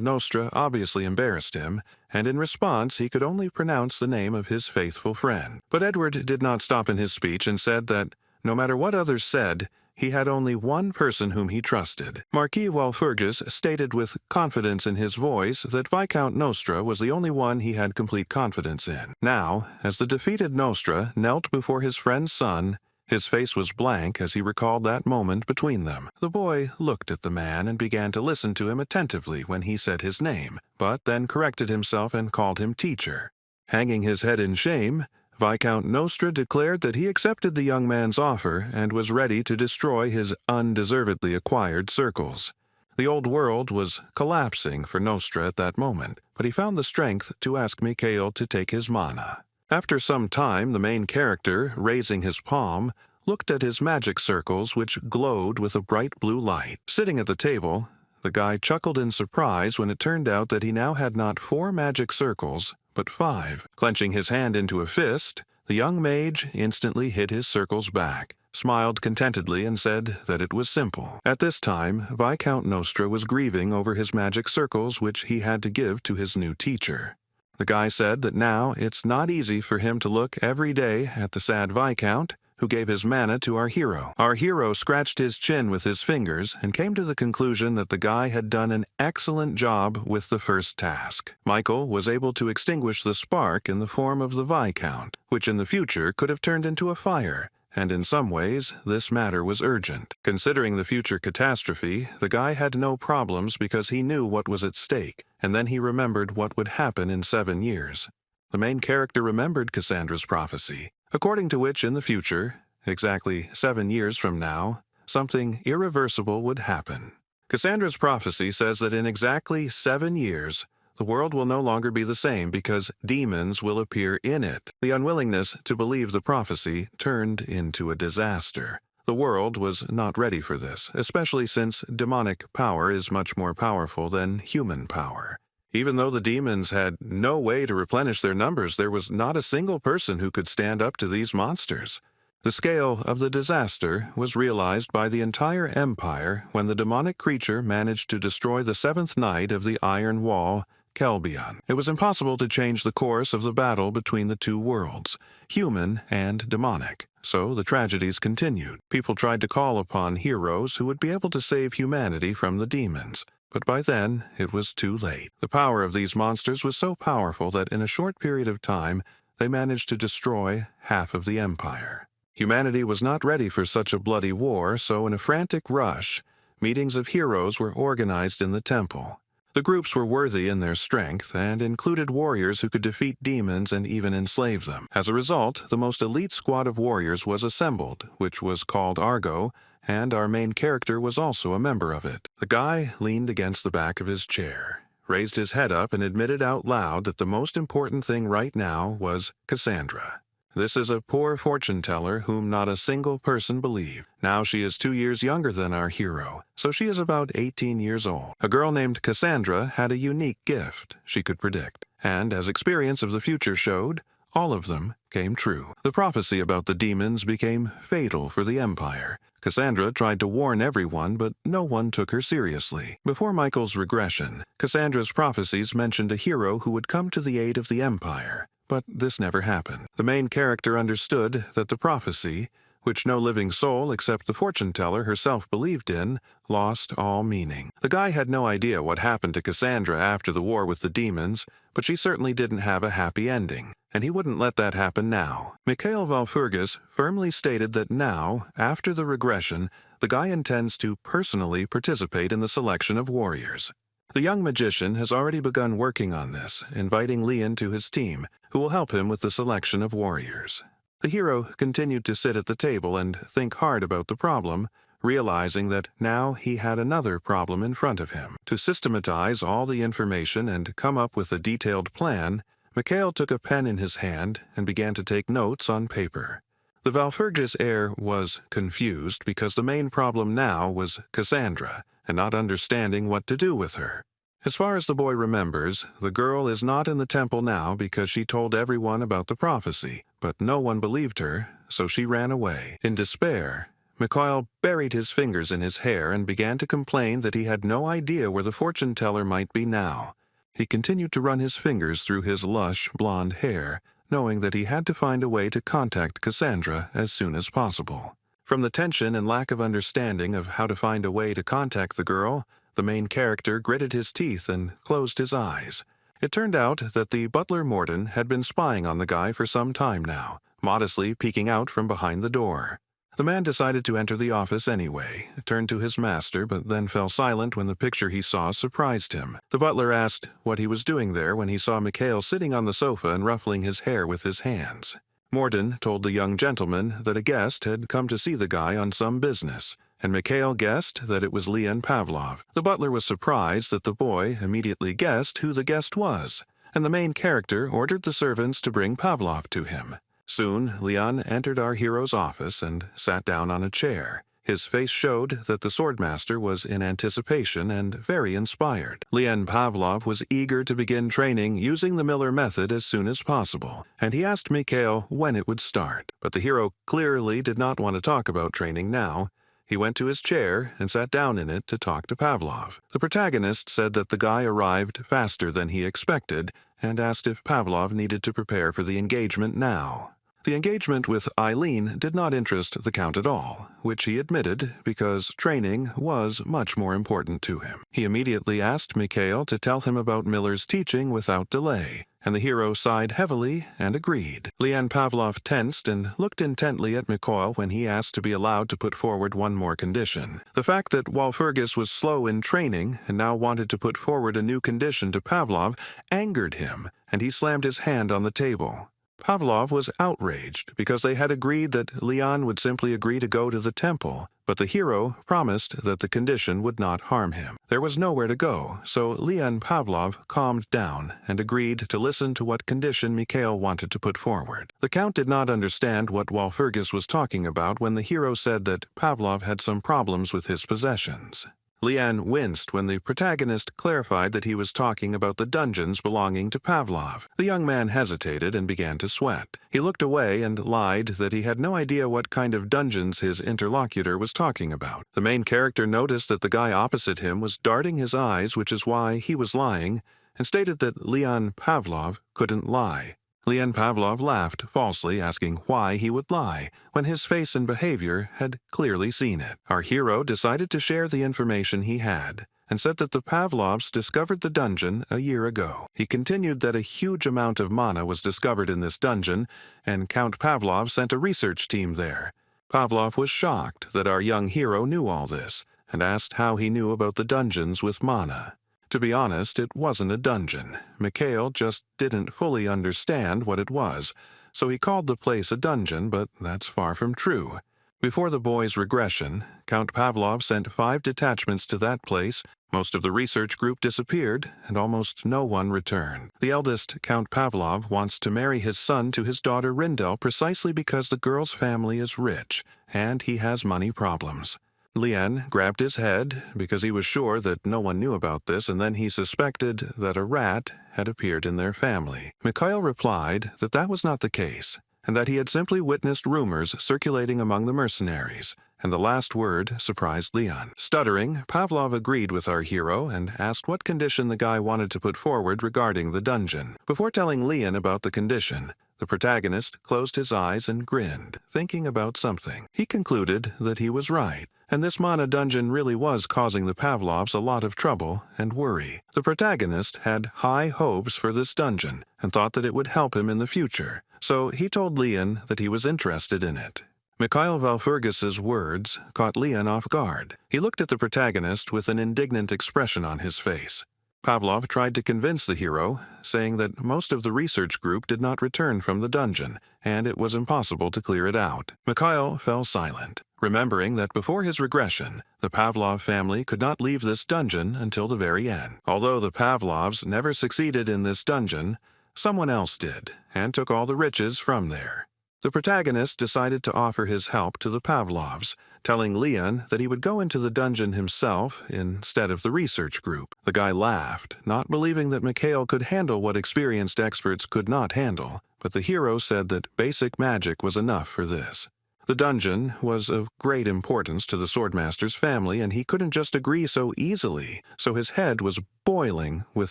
Nostra obviously embarrassed him, and in response he could only pronounce the name of his faithful friend. But Edward did not stop in his speech and said that, no matter what others said, he had only one person whom he trusted. Marquis Walpurgis stated with confidence in his voice that Viscount Nostra was the only one he had complete confidence in. Now, as the defeated Nostra knelt before his friend's son, his face was blank as he recalled that moment between them. The boy looked at the man and began to listen to him attentively when he said his name, but then corrected himself and called him teacher. Hanging his head in shame, Viscount Nostra declared that he accepted the young man's offer and was ready to destroy his undeservedly acquired circles. The old world was collapsing for Nostra at that moment, but he found the strength to ask Mikhail to take his mana. After some time, the main character, raising his palm, looked at his magic circles which glowed with a bright blue light. Sitting at the table, the guy chuckled in surprise when it turned out that he now had not 4 magic circles, but 5. Clenching his hand into a fist, the young mage instantly hid his circles back, smiled contentedly, and said that it was simple. At this time, Viscount Nostra was grieving over his magic circles which he had to give to his new teacher. The guy said that now it's not easy for him to look every day at the sad Viscount, who gave his mana to our hero. Our hero scratched his chin with his fingers and came to the conclusion that the guy had done an excellent job with the first task. Michael was able to extinguish the spark in the form of the Viscount, which in the future could have turned into a fire, and in some ways this matter was urgent. Considering the future catastrophe, the guy had no problems because he knew what was at stake, and then he remembered what would happen in 7 years. The main character remembered Cassandra's prophecy, according to which in the future, exactly 7 years from now, something irreversible would happen. Cassandra's prophecy says that in exactly 7 years, the world will no longer be the same because demons will appear in it. The unwillingness to believe the prophecy turned into a disaster. The world was not ready for this, especially since demonic power is much more powerful than human power. Even though the demons had no way to replenish their numbers, there was not a single person who could stand up to these monsters. The scale of the disaster was realized by the entire empire when the demonic creature managed to destroy the 7th Knight of the Iron Wall, Kelbion. It was impossible to change the course of the battle between the two worlds, human and demonic. So the tragedies continued. People tried to call upon heroes who would be able to save humanity from the demons. But by then, it was too late. The power of these monsters was so powerful that in a short period of time, they managed to destroy half of the empire. Humanity was not ready for such a bloody war, so in a frantic rush, meetings of heroes were organized in the temple. The groups were worthy in their strength and included warriors who could defeat demons and even enslave them. As a result, the most elite squad of warriors was assembled, which was called Argo, and our main character was also a member of it. The guy leaned against the back of his chair, raised his head up, and admitted out loud that the most important thing right now was Cassandra. This is a poor fortune-teller whom not a single person believed. Now she is 2 years younger than our hero, so she is about 18 years old. A girl named Cassandra had a unique gift she could predict, and as experience of the future showed, all of them came true. The prophecy about the demons became fatal for the Empire. Cassandra tried to warn everyone, but no one took her seriously. Before Michael's regression, Cassandra's prophecies mentioned a hero who would come to the aid of the Empire. But this never happened. The main character understood that the prophecy, which no living soul except the fortune-teller herself believed in, lost all meaning. The guy had no idea what happened to Cassandra after the war with the demons, but she certainly didn't have a happy ending, and he wouldn't let that happen now. Mikhail Valpurgis firmly stated that now, after the regression, the guy intends to personally participate in the selection of warriors. The young magician has already begun working on this, inviting Leon to his team, who will help him with the selection of warriors. The hero continued to sit at the table and think hard about the problem, realizing that now he had another problem in front of him. To systematize all the information and come up with a detailed plan, Mikhail took a pen in his hand and began to take notes on paper. The Valpurgis heir was confused because the main problem now was Cassandra, and not understanding what to do with her. As far as the boy remembers, the girl is not in the temple now because she told everyone about the prophecy, but no one believed her, so she ran away. In despair, Mikhail buried his fingers in his hair and began to complain that he had no idea where the fortune-teller might be now. He continued to run his fingers through his lush, blonde hair, knowing that he had to find a way to contact Cassandra as soon as possible. From the tension and lack of understanding of how to find a way to contact the girl, the main character gritted his teeth and closed his eyes. It turned out that the butler Morton had been spying on the guy for some time now, modestly peeking out from behind the door. The man decided to enter the office anyway, turned to his master, but then fell silent when the picture he saw surprised him. The butler asked what he was doing there when he saw Mikhail sitting on the sofa and ruffling his hair with his hands. Morton told the young gentleman that a guest had come to see the guy on some business, and Mikhail guessed that it was Leon Pavlov. The butler was surprised that the boy immediately guessed who the guest was, and the main character ordered the servants to bring Pavlov to him. Soon, Leon entered our hero's office and sat down on a chair. His face showed that the swordmaster was in anticipation and very inspired. Leon Pavlov was eager to begin training using the Miller method as soon as possible, and he asked Mikhail when it would start. But the hero clearly did not want to talk about training now. He went to his chair and sat down in it to talk to Pavlov. The protagonist said that the guy arrived faster than he expected and asked if Pavlov needed to prepare for the engagement now. The engagement with Eileen did not interest the Count at all, which he admitted because training was much more important to him. He immediately asked Mikhail to tell him about Miller's teaching without delay, and the hero sighed heavily and agreed. Leon Pavlov tensed and looked intently at Mikhail when he asked to be allowed to put forward one more condition. The fact that Walpurgis was slow in training and now wanted to put forward a new condition to Pavlov angered him, and he slammed his hand on the table. Pavlov was outraged because they had agreed that Leon would simply agree to go to the temple, but the hero promised that the condition would not harm him. There was nowhere to go, so Leon Pavlov calmed down and agreed to listen to what condition Mikhail wanted to put forward. The Count did not understand what Walpurgis was talking about when the hero said that Pavlov had some problems with his possessions. Leon winced when the protagonist clarified that he was talking about the dungeons belonging to Pavlov. The young man hesitated and began to sweat. He looked away and lied that he had no idea what kind of dungeons his interlocutor was talking about. The main character noticed that the guy opposite him was darting his eyes, which is why he was lying, and stated that Leon Pavlov couldn't lie. Leon Pavlov laughed falsely, asking why he would lie, when his face and behavior had clearly seen it. Our hero decided to share the information he had, and said that the Pavlovs discovered the dungeon a year ago. He continued that a huge amount of mana was discovered in this dungeon, and Count Pavlov sent a research team there. Pavlov was shocked that our young hero knew all this, and asked how he knew about the dungeons with mana. To be honest, it wasn't a dungeon. Mikhail just didn't fully understand what it was, so he called the place a dungeon, but that's far from true. Before the boy's regression, Count Pavlov sent 5 detachments to that place. Most of the research group disappeared, and almost no one returned. The eldest, Count Pavlov, wants to marry his son to his daughter Rindel precisely because the girl's family is rich, and he has money problems. Lien grabbed his head because he was sure that no one knew about this, and then he suspected that a rat had appeared in their family. Mikhail replied that that was not the case, and that he had simply witnessed rumors circulating among the mercenaries, and the last word surprised Leon. Stuttering, Pavlov agreed with our hero and asked what condition the guy wanted to put forward regarding the dungeon. Before telling Leon about the condition, the protagonist closed his eyes and grinned, thinking about something. He concluded that he was right, and this mana dungeon really was causing the Pavlovs a lot of trouble and worry. The protagonist had high hopes for this dungeon and thought that it would help him in the future, so he told Leon that he was interested in it. Mikhail Valfurgis's words caught Leon off guard. He looked at the protagonist with an indignant expression on his face. Pavlov tried to convince the hero, saying that most of the research group did not return from the dungeon, and it was impossible to clear it out. Mikhail fell silent, remembering that before his regression, the Pavlov family could not leave this dungeon until the very end. Although the Pavlovs never succeeded in this dungeon, someone else did, and took all the riches from there. The protagonist decided to offer his help to the Pavlovs, telling Leon that he would go into the dungeon himself instead of the research group. The guy laughed, not believing that Mikhail could handle what experienced experts could not handle, but the hero said that basic magic was enough for this. The dungeon was of great importance to the Swordmaster's family, and he couldn't just agree so easily, so his head was boiling with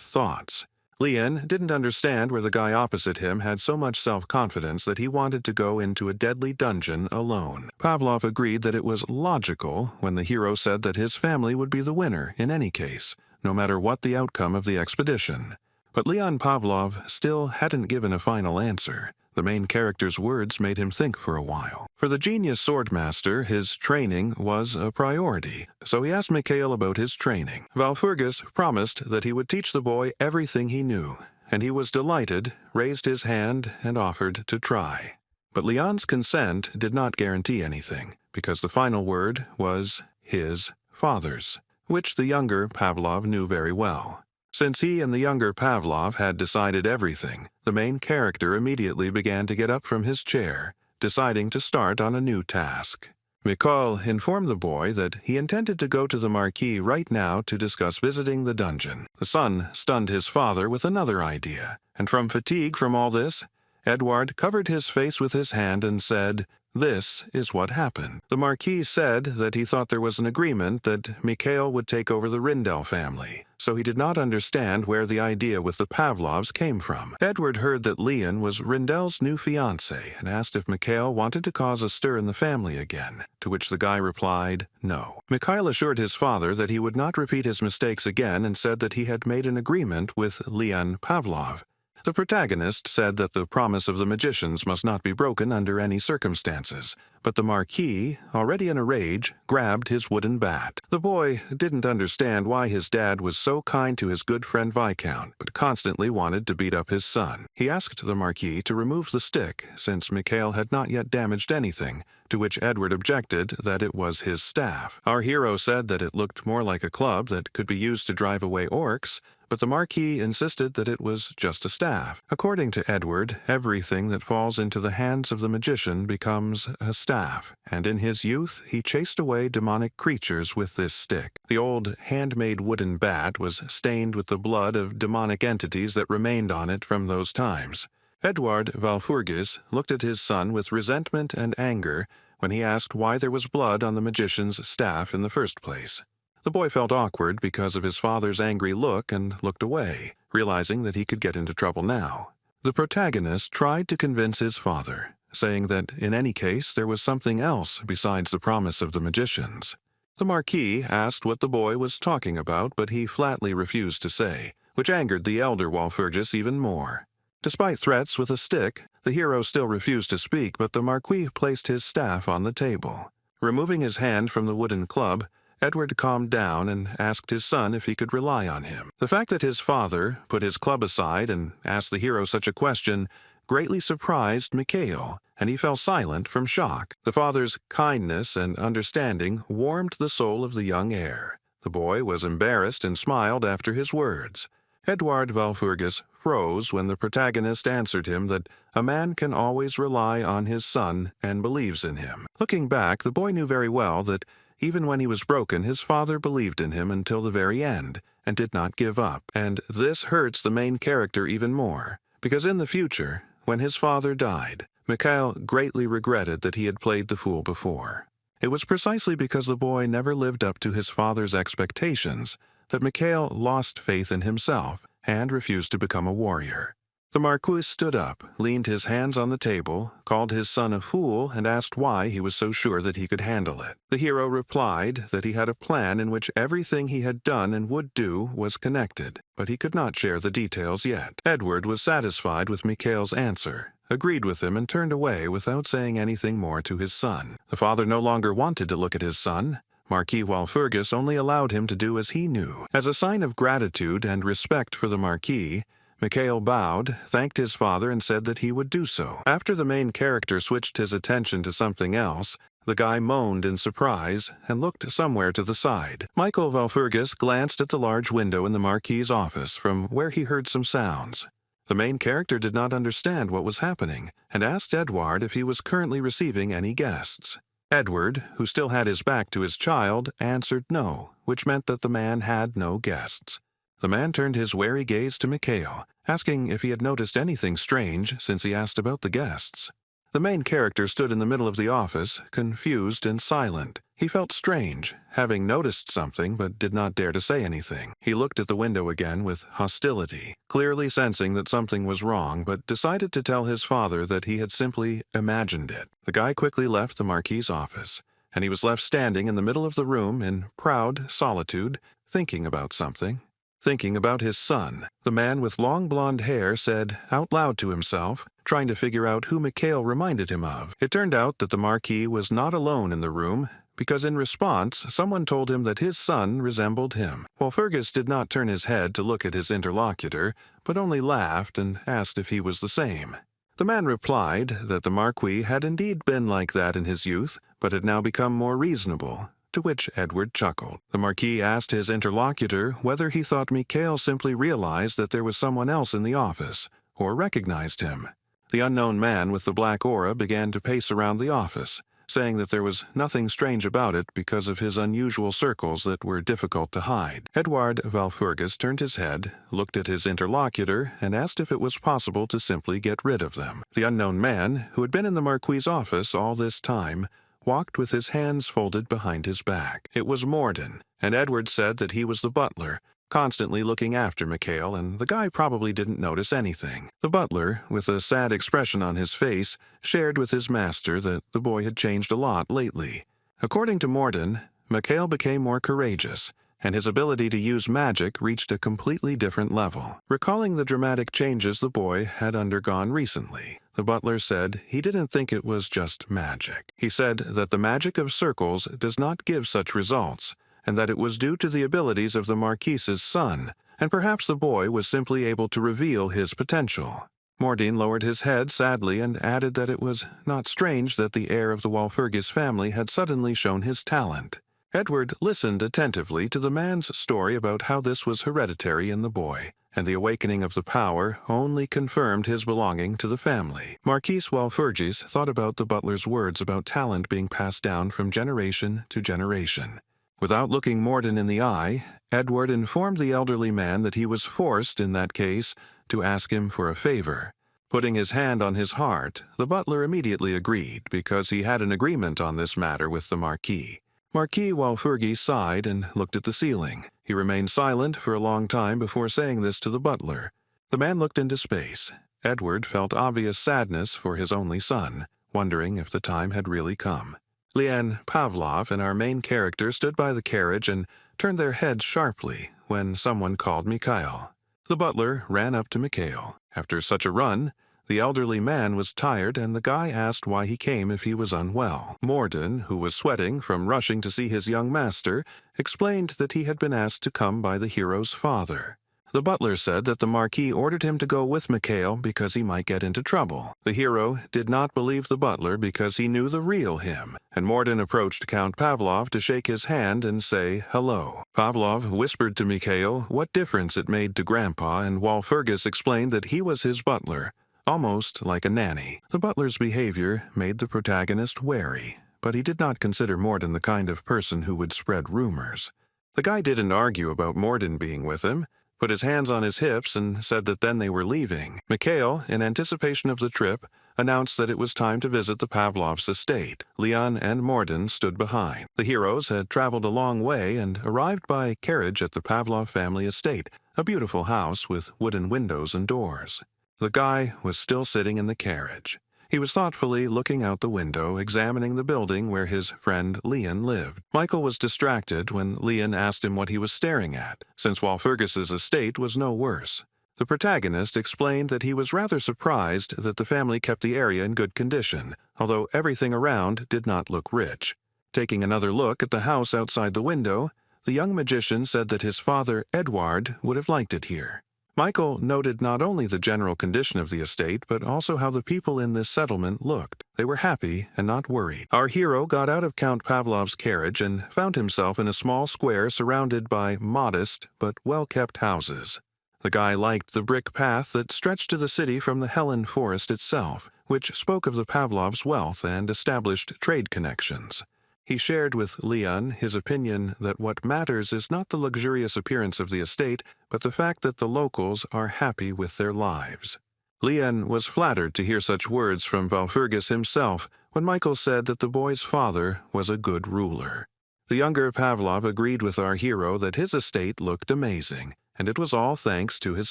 thoughts. Leon didn't understand where the guy opposite him had so much self-confidence that he wanted to go into a deadly dungeon alone. Pavlov agreed that it was logical when the hero said that his family would be the winner in any case, no matter what the outcome of the expedition. But Leon Pavlov still hadn't given a final answer. The main character's words made him think for a while. For the genius swordmaster, his training was a priority, so he asked Mikhail about his training. Valfurgis promised that he would teach the boy everything he knew, and he was delighted, raised his hand, and offered to try. But Leon's consent did not guarantee anything, because the final word was his father's, which the younger Pavlov knew very well. Since he and the younger Pavlov had decided everything, the main character immediately began to get up from his chair, deciding to start on a new task. Mikhail informed the boy that he intended to go to the marquis right now to discuss visiting the dungeon. The son stunned his father with another idea, and from fatigue from all this, Edward covered his face with his hand and said, "This is what happened." The marquis said that he thought there was an agreement that Mikhail would take over the Rindel family, so he did not understand where the idea with the Pavlovs came from. Edward heard that Leon was Rindel's new fiancé and asked if Mikhail wanted to cause a stir in the family again, to which the guy replied, no. Mikhail assured his father that he would not repeat his mistakes again and said that he had made an agreement with Leon Pavlov. The protagonist said that the promise of the magicians must not be broken under any circumstances, but the marquis, already in a rage, grabbed his wooden bat. The boy didn't understand why his dad was so kind to his good friend Viscount, but constantly wanted to beat up his son. He asked the marquis to remove the stick, since Mikhail had not yet damaged anything, to which Edward objected that it was his staff. Our hero said that it looked more like a club that could be used to drive away orcs, but the marquis insisted that it was just a staff. According to Edward, everything that falls into the hands of the magician becomes a staff, and in his youth he chased away demonic creatures with this stick. The old handmade wooden bat was stained with the blood of demonic entities that remained on it from those times. Edward Valfurgis looked at his son with resentment and anger when he asked why there was blood on the magician's staff in the first place. The boy felt awkward because of his father's angry look and looked away, realizing that he could get into trouble now. The protagonist tried to convince his father, saying that in any case there was something else besides the promise of the magicians. The Marquis asked what the boy was talking about, but he flatly refused to say, which angered the elder Walpurgis even more. Despite threats with a stick, the hero still refused to speak, but the Marquis placed his staff on the table. Removing his hand from the wooden club, Edward calmed down and asked his son if he could rely on him. The fact that his father put his club aside and asked the hero such a question greatly surprised Mikhail, and he fell silent from shock. The father's kindness and understanding warmed the soul of the young heir. The boy was embarrassed and smiled after his words. Edward Walpurgis froze when the protagonist answered him that a man can always rely on his son and believes in him. Looking back, the boy knew very well that even when he was broken, his father believed in him until the very end and did not give up. And this hurts the main character even more, because in the future, when his father died, Mikhail greatly regretted that he had played the fool before. It was precisely because the boy never lived up to his father's expectations that Mikhail lost faith in himself and refused to become a warrior. The Marquis stood up, leaned his hands on the table, called his son a fool, and asked why he was so sure that he could handle it. The hero replied that he had a plan in which everything he had done and would do was connected, but he could not share the details yet. Edward was satisfied with Mikhail's answer, agreed with him, and turned away without saying anything more to his son. The father no longer wanted to look at his son. Marquis Walpurgis only allowed him to do as he knew. As a sign of gratitude and respect for the Marquis, Mikhail bowed, thanked his father, and said that he would do so. After the main character switched his attention to something else, the guy moaned in surprise and looked somewhere to the side. Michael Walpurgis glanced at the large window in the Marquis's office from where he heard some sounds. The main character did not understand what was happening and asked Edward if he was currently receiving any guests. Edward, who still had his back to his child, answered no, which meant that the man had no guests. The man turned his wary gaze to Mikhail, asking if he had noticed anything strange since he asked about the guests. The main character stood in the middle of the office, confused and silent. He felt strange, having noticed something but did not dare to say anything. He looked at the window again with hostility, clearly sensing that something was wrong, but decided to tell his father that he had simply imagined it. The guy quickly left the Marquis's office, and he was left standing in the middle of the room in proud solitude, thinking about something. Thinking about his son. The man with long blonde hair said out loud to himself, trying to figure out who Mikhail reminded him of. It turned out that the Marquis was not alone in the room, because in response, someone told him that his son resembled him. Walpurgis did not turn his head to look at his interlocutor, but only laughed and asked if he was the same. The man replied that the Marquis had indeed been like that in his youth, but had now become more reasonable, to which Edward chuckled. The Marquis asked his interlocutor whether he thought Mikhail simply realized that there was someone else in the office, or recognized him. The unknown man with the black aura began to pace around the office, saying that there was nothing strange about it because of his unusual circles that were difficult to hide. Edward Walpurgis turned his head, looked at his interlocutor, and asked if it was possible to simply get rid of them. The unknown man, who had been in the Marquis's office all this time, walked with his hands folded behind his back. It was Morden, and Edward said that he was the butler, constantly looking after Mikhail, and the guy probably didn't notice anything. The butler, with a sad expression on his face, shared with his master that the boy had changed a lot lately. According to Morden, Mikhail became more courageous, and his ability to use magic reached a completely different level. Recalling the dramatic changes the boy had undergone recently, the butler said he didn't think it was just magic. He said that the magic of circles does not give such results, and that it was due to the abilities of the Marquis's son, and perhaps the boy was simply able to reveal his potential. Morden lowered his head sadly and added that it was not strange that the heir of the Walpurgis family had suddenly shown his talent. Edward listened attentively to the man's story about how this was hereditary in the boy, and the awakening of the power only confirmed his belonging to the family. Marquis Walpurgis thought about the butler's words about talent being passed down from generation to generation. Without looking Morden in the eye, Edward informed the elderly man that he was forced, in that case, to ask him for a favor. Putting his hand on his heart, the butler immediately agreed because he had an agreement on this matter with the Marquis. Marquis Walpurgis sighed and looked at the ceiling. He remained silent for a long time before saying this to the butler. The man looked into space. Edward felt obvious sadness for his only son, wondering if the time had really come. Liane, Pavlov, and our main character stood by the carriage and turned their heads sharply when someone called Mikhail. The butler ran up to Mikhail. After such a run, the elderly man was tired, and the guy asked why he came if he was unwell. Morden, who was sweating from rushing to see his young master, explained that he had been asked to come by the hero's father. The butler said that the Marquis ordered him to go with Mikhail because he might get into trouble. The hero did not believe the butler because he knew the real him, and Morden approached Count Pavlov to shake his hand and say hello. Pavlov whispered to Mikhail what difference it made to Grandpa, and Walpurgis explained that he was his butler, almost like a nanny. The butler's behavior made the protagonist wary, but he did not consider Morden the kind of person who would spread rumors. The guy didn't argue about Morden being with him, put his hands on his hips, and said that then they were leaving. Mikhail, in anticipation of the trip, announced that it was time to visit the Pavlovs' estate. Liane and Morden stood behind. The heroes had traveled a long way and arrived by carriage at the Pavlov family estate, a beautiful house with wooden windows and doors. The guy was still sitting in the carriage. He was thoughtfully looking out the window, examining the building where his friend Liane lived. Michael was distracted when Liane asked him what he was staring at, since Walpurgis's estate was no worse. The protagonist explained that he was rather surprised that the family kept the area in good condition, although everything around did not look rich. Taking another look at the house outside the window, the young magician said that his father, Edward, would have liked it here. Michael noted not only the general condition of the estate, but also how the people in this settlement looked. They were happy and not worried. Our hero got out of Count Pavlov's carriage and found himself in a small square surrounded by modest but well-kept houses. The guy liked the brick path that stretched to the city from the Helen Forest itself, which spoke of the Pavlovs' wealth and established trade connections. He shared with Liane his opinion that what matters is not the luxurious appearance of the estate, but the fact that the locals are happy with their lives. Liane was flattered to hear such words from Walpurgis himself when Michael said that the boy's father was a good ruler. The younger Pavlov agreed with our hero that his estate looked amazing, and it was all thanks to his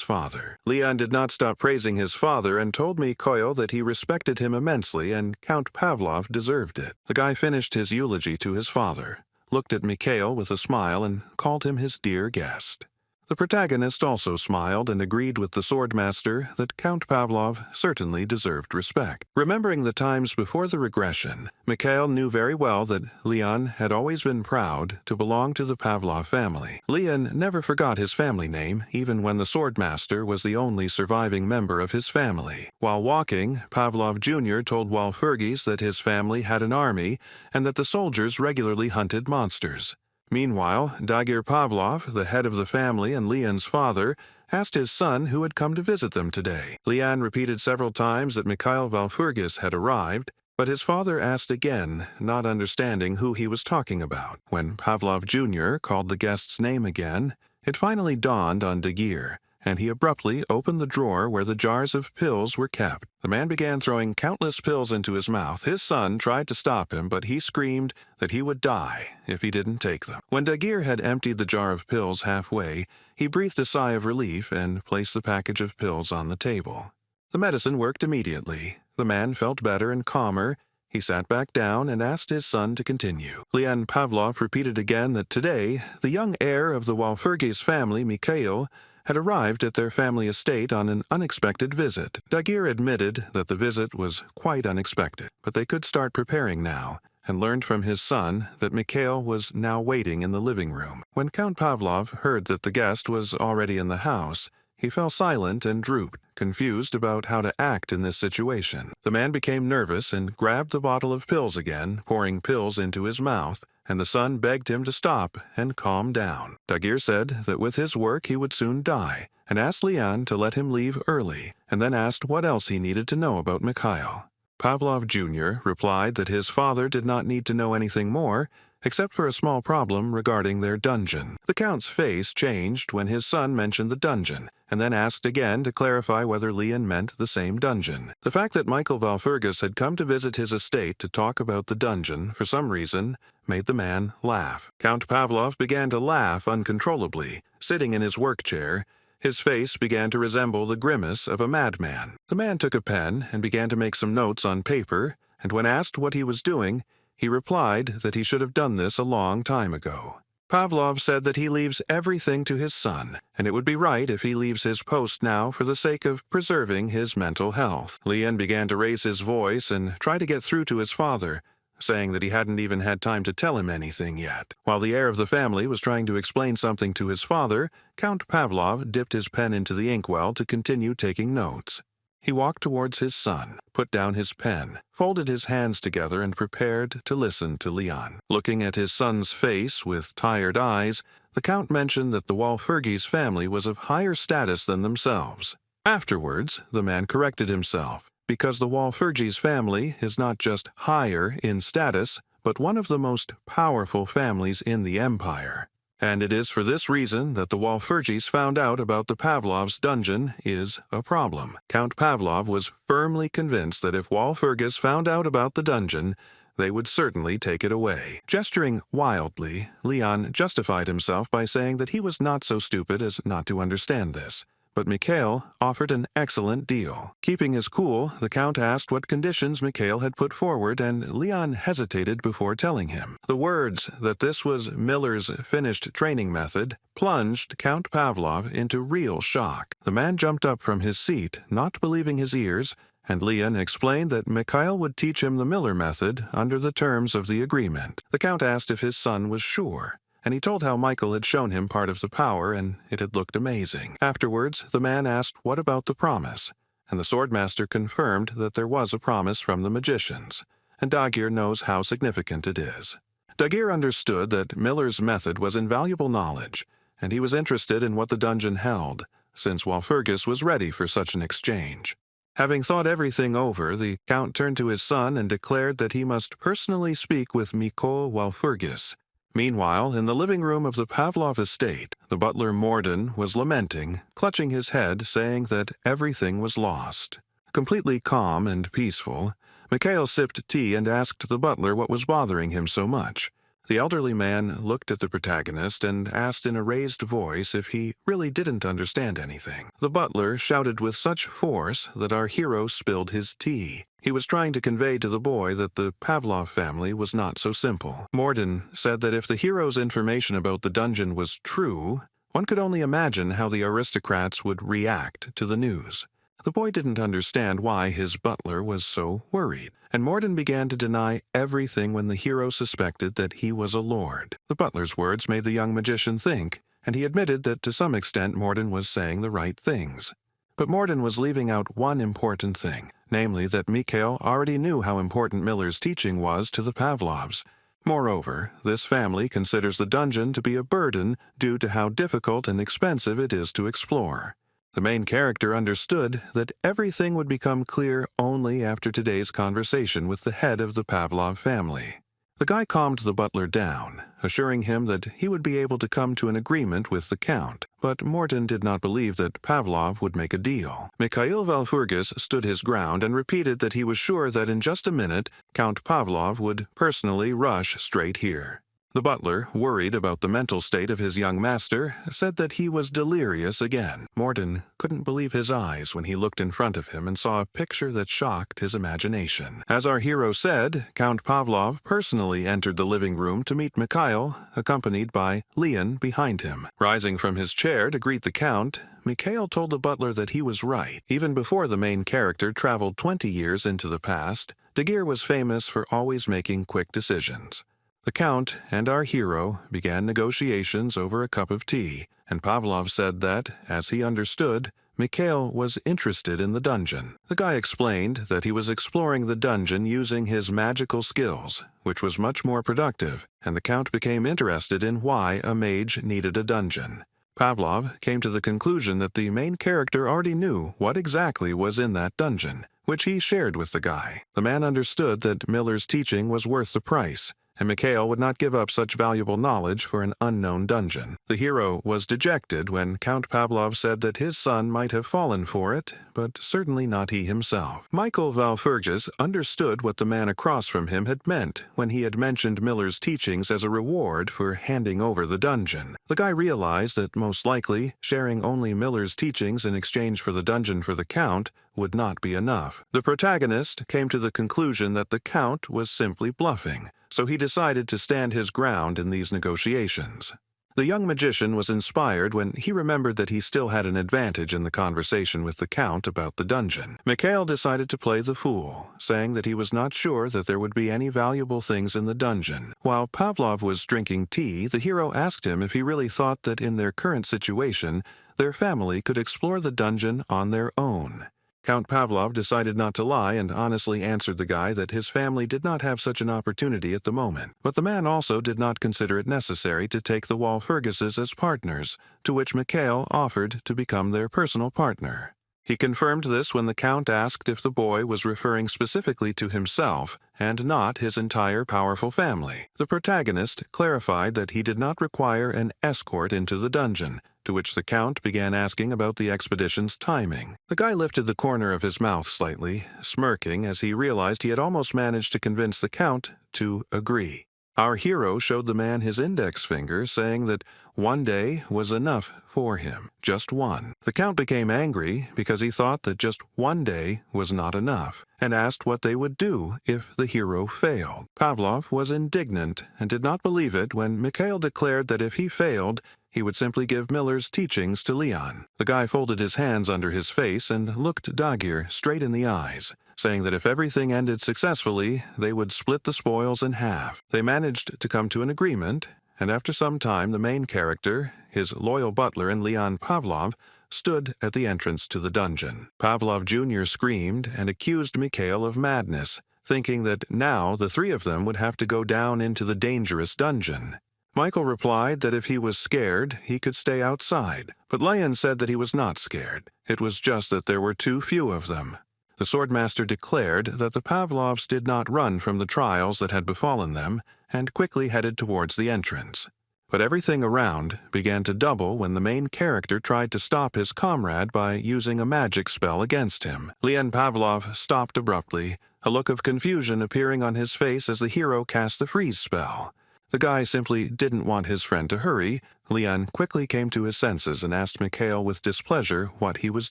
father. Liane did not stop praising his father and told Mikhail that he respected him immensely and Count Pavlov deserved it. The guy finished his eulogy to his father, looked at Mikhail with a smile, and called him his dear guest. The protagonist also smiled and agreed with the swordmaster that Count Pavlov certainly deserved respect. Remembering the times before the regression, Mikhail knew very well that Liane had always been proud to belong to the Pavlov family. Liane never forgot his family name, even when the swordmaster was the only surviving member of his family. While walking, Pavlov Jr. told Walpurgis that his family had an army and that the soldiers regularly hunted monsters. Meanwhile, Dagir Pavlov, the head of the family and Liane's father, asked his son who had come to visit them today. Liane repeated several times that Mikhail Walpurgis had arrived, but his father asked again, not understanding who he was talking about. When Pavlov Jr. called the guest's name again, it finally dawned on Dagir, and he abruptly opened the drawer where the jars of pills were kept. The man began throwing countless pills into his mouth. His son tried to stop him, but he screamed that he would die if he didn't take them. When Dagir had emptied the jar of pills halfway, he breathed a sigh of relief and placed the package of pills on the table. The medicine worked immediately. The man felt better and calmer. He sat back down and asked his son to continue. Liane Pavlov repeated again that today, the young heir of the Walpurgis family, Mikhail, had arrived at their family estate on an unexpected visit. Dagir admitted that the visit was quite unexpected, but they could start preparing now, and learned from his son that Mikhail was now waiting in the living room. When Count Pavlov heard that the guest was already in the house, he fell silent and drooped, confused about how to act in this situation. The man became nervous and grabbed the bottle of pills again, pouring pills into his mouth, and the son begged him to stop and calm down. Dagir said that with his work he would soon die, and asked Liane to let him leave early, and then asked what else he needed to know about Mikhail. Pavlov Jr. replied that his father did not need to know anything more, except for a small problem regarding their dungeon. The Count's face changed when his son mentioned the dungeon, and then asked again to clarify whether Leon meant the same dungeon. The fact that Michael Valfurgis had come to visit his estate to talk about the dungeon, for some reason, made the man laugh. Count Pavlov began to laugh uncontrollably, sitting in his work chair. His face began to resemble the grimace of a madman. The man took a pen and began to make some notes on paper, and when asked what he was doing, he replied that he should have done this a long time ago. Pavlov said that he leaves everything to his son, and it would be right if he leaves his post now for the sake of preserving his mental health. Leon began to raise his voice and try to get through to his father, saying that he hadn't even had time to tell him anything yet. While the heir of the family was trying to explain something to his father, Count Pavlov dipped his pen into the inkwell to continue taking notes. He walked towards his son, put down his pen, folded his hands together, and prepared to listen to Leon. Looking at his son's face with tired eyes, the Count mentioned that the Walpurgis family was of higher status than themselves. Afterwards, the man corrected himself, because the Walpurgis family is not just higher in status, but one of the most powerful families in the empire. And it is for this reason that the Walpurgis found out about the Pavlov's dungeon is a problem. Count Pavlov was firmly convinced that if Walpurgis found out about the dungeon, they would certainly take it away. Gesturing wildly, Leon justified himself by saying that he was not so stupid as not to understand this. But Mikhail offered an excellent deal. Keeping his cool, the Count asked what conditions Mikhail had put forward, and Leon hesitated before telling him. The words that this was Miller's finished training method plunged Count Pavlov into real shock. The man jumped up from his seat, not believing his ears, and Leon explained that Mikhail would teach him the Miller method under the terms of the agreement. The Count asked if his son was sure, and he told how Michael had shown him part of the power and it had looked amazing. Afterwards, the man asked what about the promise, and the swordmaster confirmed that there was a promise from the magicians, and Dagir knows how significant it is. Dagir understood that Miller's method was invaluable knowledge, and he was interested in what the dungeon held, since Walpurgis was ready for such an exchange. Having thought everything over, the Count turned to his son and declared that he must personally speak with Mikhail Walpurgis. Meanwhile, in the living room of the Pavlov estate, the butler Morden was lamenting, clutching his head, saying that everything was lost. Completely calm and peaceful, Mikhail sipped tea and asked the butler what was bothering him so much. The elderly man looked at the protagonist and asked in a raised voice if he really didn't understand anything. The butler shouted with such force that our hero spilled his tea. He was trying to convey to the boy that the Pavlov family was not so simple. Morden said that if the hero's information about the dungeon was true, one could only imagine how the aristocrats would react to the news. The boy didn't understand why his butler was so worried, and Morden began to deny everything when the hero suspected that he was a lord. The butler's words made the young magician think, and he admitted that to some extent Morden was saying the right things. But Morden was leaving out one important thing, namely that Mikhail already knew how important Miller's teaching was to the Pavlovs. Moreover, this family considers the dungeon to be a burden due to how difficult and expensive it is to explore. The main character understood that everything would become clear only after today's conversation with the head of the Pavlov family. The guy calmed the butler down, assuring him that he would be able to come to an agreement with the Count, but Morden did not believe that Pavlov would make a deal. Mikhail Valfurgis stood his ground and repeated that he was sure that in just a minute Count Pavlov would personally rush straight here. The butler, worried about the mental state of his young master, said that he was delirious again. Morden couldn't believe his eyes when he looked in front of him and saw a picture that shocked his imagination. As our hero said, Count Pavlov personally entered the living room to meet Mikhail, accompanied by Leon behind him. Rising from his chair to greet the Count, Mikhail told the butler that he was right. Even before the main character traveled 20 years into the past, Dagir was famous for always making quick decisions. The Count and our hero began negotiations over a cup of tea, and Pavlov said that, as he understood, Mikhail was interested in the dungeon. The guy explained that he was exploring the dungeon using his magical skills, which was much more productive, and the Count became interested in why a mage needed a dungeon. Pavlov came to the conclusion that the main character already knew what exactly was in that dungeon, which he shared with the guy. The man understood that Miller's teaching was worth the price, and Mikhail would not give up such valuable knowledge for an unknown dungeon. The hero was dejected when Count Pavlov said that his son might have fallen for it, but certainly not he himself. Michael Valfurgis understood what the man across from him had meant when he had mentioned Miller's teachings as a reward for handing over the dungeon. The guy realized that most likely sharing only Miller's teachings in exchange for the dungeon for the Count would not be enough. The protagonist came to the conclusion that the Count was simply bluffing, so he decided to stand his ground in these negotiations. The young magician was inspired when he remembered that he still had an advantage in the conversation with the Count about the dungeon. Mikhail decided to play the fool, saying that he was not sure that there would be any valuable things in the dungeon. While Pavlov was drinking tea, the hero asked him if he really thought that in their current situation, their family could explore the dungeon on their own. Count Pavlov decided not to lie and honestly answered the guy that his family did not have such an opportunity at the moment. But the man also did not consider it necessary to take the Walpurgises as partners, to which Mikhail offered to become their personal partner. He confirmed this when the Count asked if the boy was referring specifically to himself and not his entire powerful family. The protagonist clarified that he did not require an escort into the dungeon, to which the Count began asking about the expedition's timing. The guy lifted the corner of his mouth slightly, smirking as he realized he had almost managed to convince the Count to agree. Our hero showed the man his index finger, saying that one day was enough for him, just one. The Count became angry because he thought that just one day was not enough, and asked what they would do if the hero failed. Pavlov was indignant and did not believe it when Mikhail declared that if he failed, he would simply give Miller's teachings to Leon. The guy folded his hands under his face and looked Dagir straight in the eyes, saying that if everything ended successfully, they would split the spoils in half. They managed to come to an agreement, and after some time the main character, his loyal butler and Leon Pavlov, stood at the entrance to the dungeon. Pavlov Jr. screamed and accused Mikhail of madness, thinking that now the three of them would have to go down into the dangerous dungeon. Michael replied that if he was scared, he could stay outside, but Leon said that he was not scared. It was just that there were too few of them. The swordmaster declared that the Pavlovs did not run from the trials that had befallen them and quickly headed towards the entrance. But everything around began to double when the main character tried to stop his comrade by using a magic spell against him. Leon Pavlov stopped abruptly, a look of confusion appearing on his face as the hero cast the freeze spell. The guy simply didn't want his friend to hurry. Leon quickly came to his senses and asked Mikhail with displeasure what he was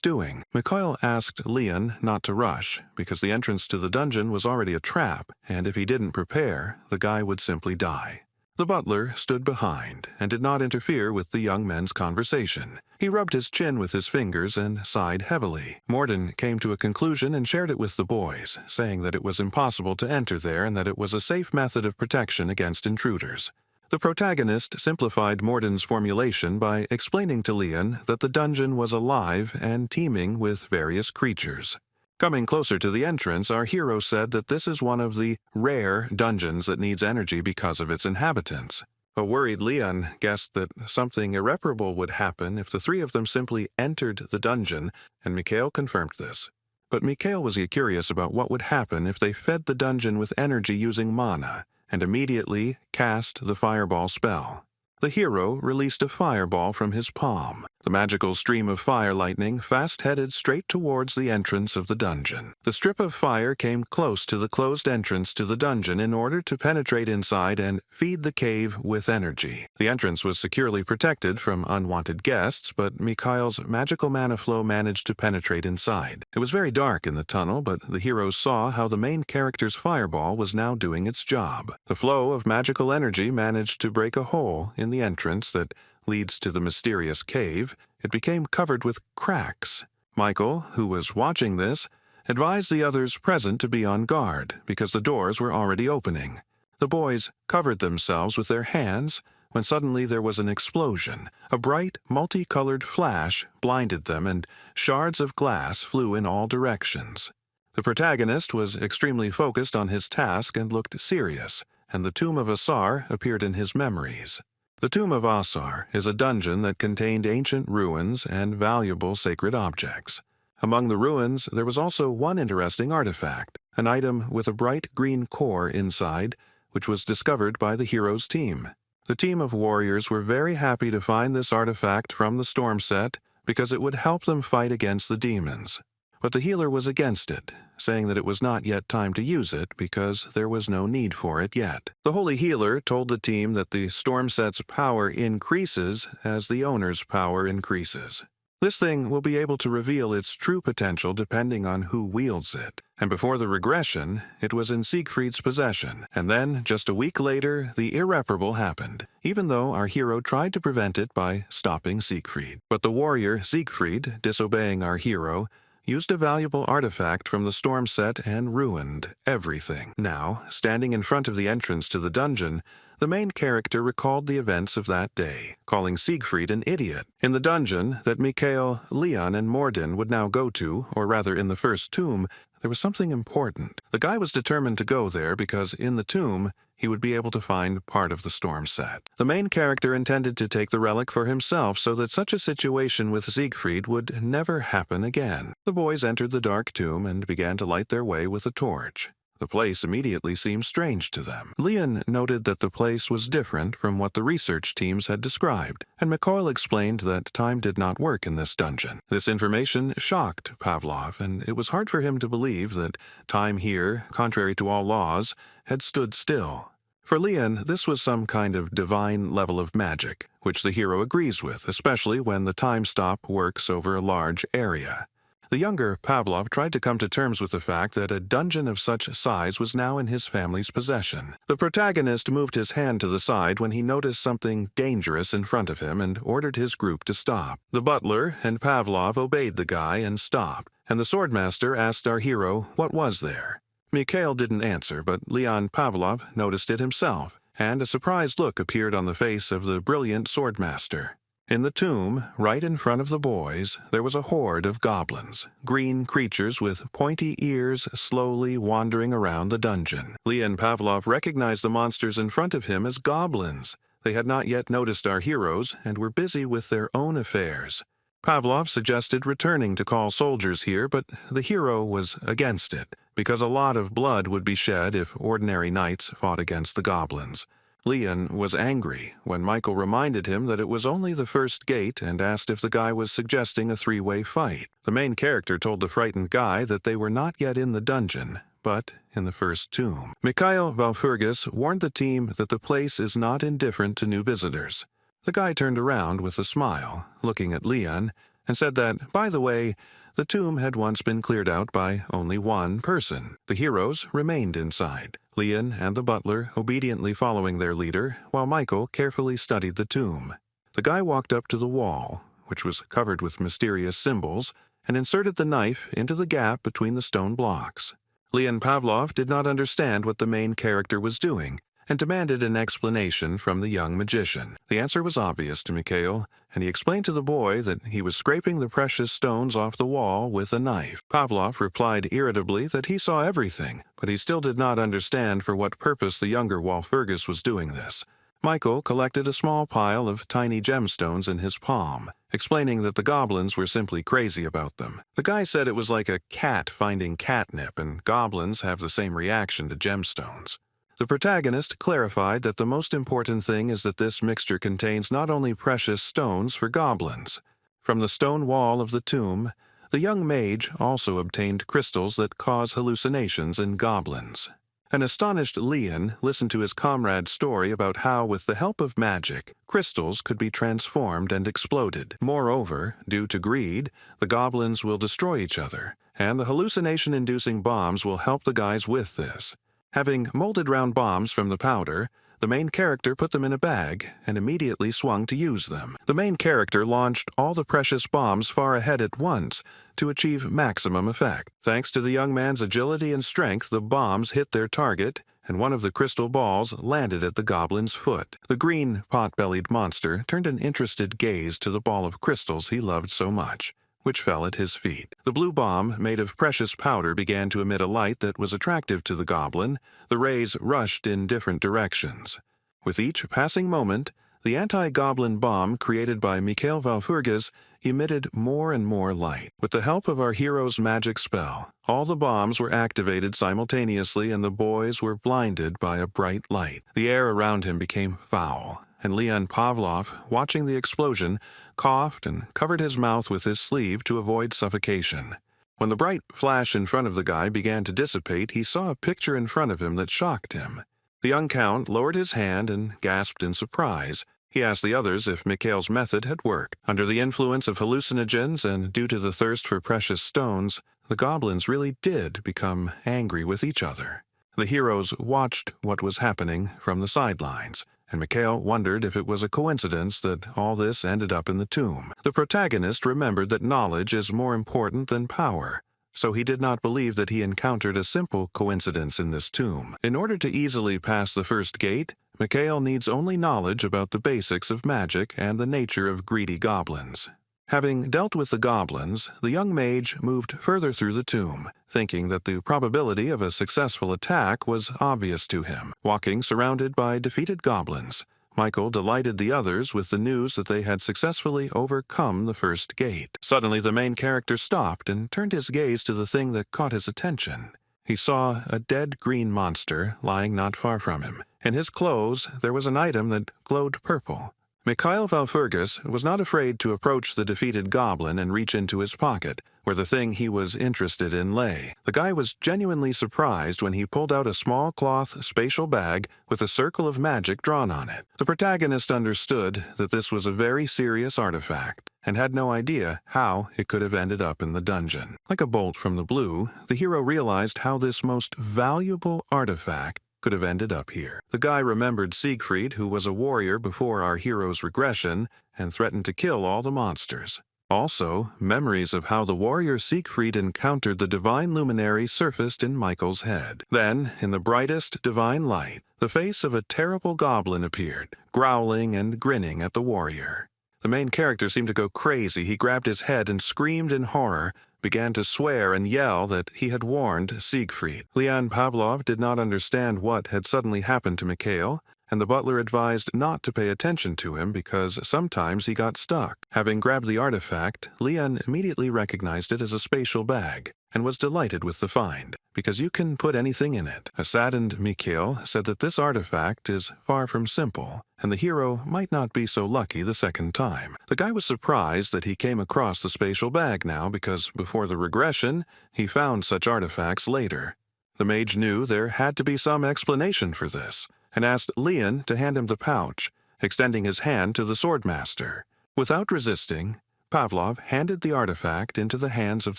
doing. Mikhail asked Leon not to rush, because the entrance to the dungeon was already a trap, and if he didn't prepare, the guy would simply die. The butler stood behind and did not interfere with the young men's conversation. He rubbed his chin with his fingers and sighed heavily. Morden came to a conclusion and shared it with the boys, saying that it was impossible to enter there and that it was a safe method of protection against intruders. The protagonist simplified Morden's formulation by explaining to Leon that the dungeon was alive and teeming with various creatures. Coming closer to the entrance, our hero said that this is one of the rare dungeons that needs energy because of its inhabitants. A worried Leon guessed that something irreparable would happen if the three of them simply entered the dungeon, and Mikhail confirmed this. But Mikhail was curious about what would happen if they fed the dungeon with energy using mana, and immediately cast the fireball spell. The hero released a fireball from his palm. The magical stream of fire lightning fast headed straight towards the entrance of the dungeon. The strip of fire came close to the closed entrance to the dungeon in order to penetrate inside and feed the cave with energy. The entrance was securely protected from unwanted guests, but Mikhail's magical mana flow managed to penetrate inside. It was very dark in the tunnel, but the heroes saw how the main character's fireball was now doing its job. The flow of magical energy managed to break a hole in the entrance that leads to the mysterious cave. It became covered with cracks. Michael, who was watching this, advised the others present to be on guard because the doors were already opening. The boys covered themselves with their hands when suddenly there was an explosion. A bright, multicolored flash blinded them and shards of glass flew in all directions. The protagonist was extremely focused on his task and looked serious, and the tomb of Asura appeared in his memories. The tomb of Asura is a dungeon that contained ancient ruins and valuable sacred objects. Among the ruins, there was also one interesting artifact, an item with a bright green core inside, which was discovered by the hero's team. The team of warriors were very happy to find this artifact from the storm set because it would help them fight against the demons. But the healer was against it, saying that it was not yet time to use it because there was no need for it yet. The holy healer told the team that the storm set's power increases as the owner's power increases. This thing will be able to reveal its true potential depending on who wields it. And before the regression, it was in Siegfried's possession. And then, just a week later, the irreparable happened, even though our hero tried to prevent it by stopping Siegfried. But the warrior, Siegfried, disobeying our hero, used a valuable artifact from the storm set and ruined everything. Now, standing in front of the entrance to the dungeon, the main character recalled the events of that day, calling Siegfried an idiot. In the dungeon that Mikael, Leon, and Morden would now go to, or rather in the first tomb, there was something important. The guy was determined to go there because in the tomb, he would be able to find part of the storm set. The main character intended to take the relic for himself so that such a situation with Siegfried would never happen again. The boys entered the dark tomb and began to light their way with a torch. The place immediately seemed strange to them. Leon noted that the place was different from what the research teams had described, and Mikael explained that time did not work in this dungeon. This information shocked Pavlov, and it was hard for him to believe that time here, contrary to all laws, had stood still. For Leon, this was some kind of divine level of magic, which the hero agrees with, especially when the time stop works over a large area. The younger Pavlov tried to come to terms with the fact that a dungeon of such size was now in his family's possession. The protagonist moved his hand to the side when he noticed something dangerous in front of him and ordered his group to stop. The butler and Pavlov obeyed the guy and stopped, and the swordmaster asked our hero what was there. Mikael didn't answer, but Leon Pavlov noticed it himself, and a surprised look appeared on the face of the brilliant swordmaster. In the tomb, right in front of the boys, there was a horde of goblins, green creatures with pointy ears slowly wandering around the dungeon. Leon Pavlov recognized the monsters in front of him as goblins. They had not yet noticed our heroes and were busy with their own affairs. Pavlov suggested returning to call soldiers here, but the hero was against it, because a lot of blood would be shed if ordinary knights fought against the goblins. Leon was angry when Michael reminded him that it was only the first gate and asked if the guy was suggesting a three-way fight. The main character told the frightened guy that they were not yet in the dungeon, but in the first tomb. Mikhail Valpurgis warned the team that the place is not indifferent to new visitors. The guy turned around with a smile, looking at Leon, and said that, by the way, the tomb had once been cleared out by only one person. The heroes remained inside, Leon and the butler obediently following their leader, while Michael carefully studied the tomb. The guy walked up to the wall, which was covered with mysterious symbols, and inserted the knife into the gap between the stone blocks. Leon Pavlov did not understand what the main character was doing, and demanded an explanation from the young magician. The answer was obvious to Mikhail, and he explained to the boy that he was scraping the precious stones off the wall with a knife. Pavlov replied irritably that he saw everything, but he still did not understand for what purpose the younger Walpurgis was doing this. Michael collected a small pile of tiny gemstones in his palm, explaining that the goblins were simply crazy about them. The guy said it was like a cat finding catnip, and goblins have the same reaction to gemstones. The protagonist clarified that the most important thing is that this mixture contains not only precious stones for goblins. From the stone wall of the tomb, the young mage also obtained crystals that cause hallucinations in goblins. An astonished Leon listened to his comrade's story about how, with the help of magic, crystals could be transformed and exploded. Moreover, due to greed, the goblins will destroy each other, and the hallucination-inducing bombs will help the guys with this. Having molded round bombs from the powder, the main character put them in a bag and immediately swung to use them. The main character launched all the precious bombs far ahead at once to achieve maximum effect. Thanks to the young man's agility and strength, the bombs hit their target, and one of the crystal balls landed at the goblin's foot. The green, pot-bellied monster turned an interested gaze to the ball of crystals he loved so much, which fell at his feet. The blue bomb, made of precious powder, began to emit a light that was attractive to the goblin. The rays rushed in different directions. With each passing moment, the anti-goblin bomb created by Mikhail Valpurgis emitted more and more light. With the help of our hero's magic spell, all the bombs were activated simultaneously and the boys were blinded by a bright light. The air around him became foul, and Leon Pavlov, watching the explosion, coughed and covered his mouth with his sleeve to avoid suffocation. When the bright flash in front of the guy began to dissipate, he saw a picture in front of him that shocked him. The young count lowered his hand and gasped in surprise. He asked the others if Mikhail's method had worked. Under the influence of hallucinogens and due to the thirst for precious stones, the goblins really did become angry with each other. The heroes watched what was happening from the sidelines, and Mikhail wondered if it was a coincidence that all this ended up in the tomb. The protagonist remembered that knowledge is more important than power, so he did not believe that he encountered a simple coincidence in this tomb. In order to easily pass the first gate, Mikhail needs only knowledge about the basics of magic and the nature of greedy goblins. Having dealt with the goblins, the young mage moved further through the tomb, thinking that the probability of a successful attack was obvious to him. Walking surrounded by defeated goblins, Michael delighted the others with the news that they had successfully overcome the first gate. Suddenly, the main character stopped and turned his gaze to the thing that caught his attention. He saw a dead green monster lying not far from him. In his clothes, there was an item that glowed purple. Mikhail Valfurgis was not afraid to approach the defeated goblin and reach into his pocket, where the thing he was interested in lay. The guy was genuinely surprised when he pulled out a small cloth spatial bag with a circle of magic drawn on it. The protagonist understood that this was a very serious artifact, and had no idea how it could have ended up in the dungeon. Like a bolt from the blue, the hero realized how this most valuable artifact could have ended up here. The guy remembered Siegfried, who was a warrior before our hero's regression, and threatened to kill all the monsters. Also, memories of how the warrior Siegfried encountered the divine luminary surfaced in Michael's head. Then, in the brightest divine light, the face of a terrible goblin appeared, growling and grinning at the warrior. The main character seemed to go crazy. He grabbed his head and screamed in horror, began to swear and yell that he had warned Siegfried. Leon Pavlov did not understand what had suddenly happened to Mikhail, and the butler advised not to pay attention to him because sometimes he got stuck. Having grabbed the artifact, Leon immediately recognized it as a spatial bag and was delighted with the find, because you can put anything in it. A saddened Mikhail said that this artifact is far from simple, and the hero might not be so lucky the second time. The guy was surprised that he came across the spatial bag now, because before the regression, he found such artifacts later. The mage knew there had to be some explanation for this, and asked Leon to hand him the pouch, extending his hand to the swordmaster. Without resisting, Pavlov handed the artifact into the hands of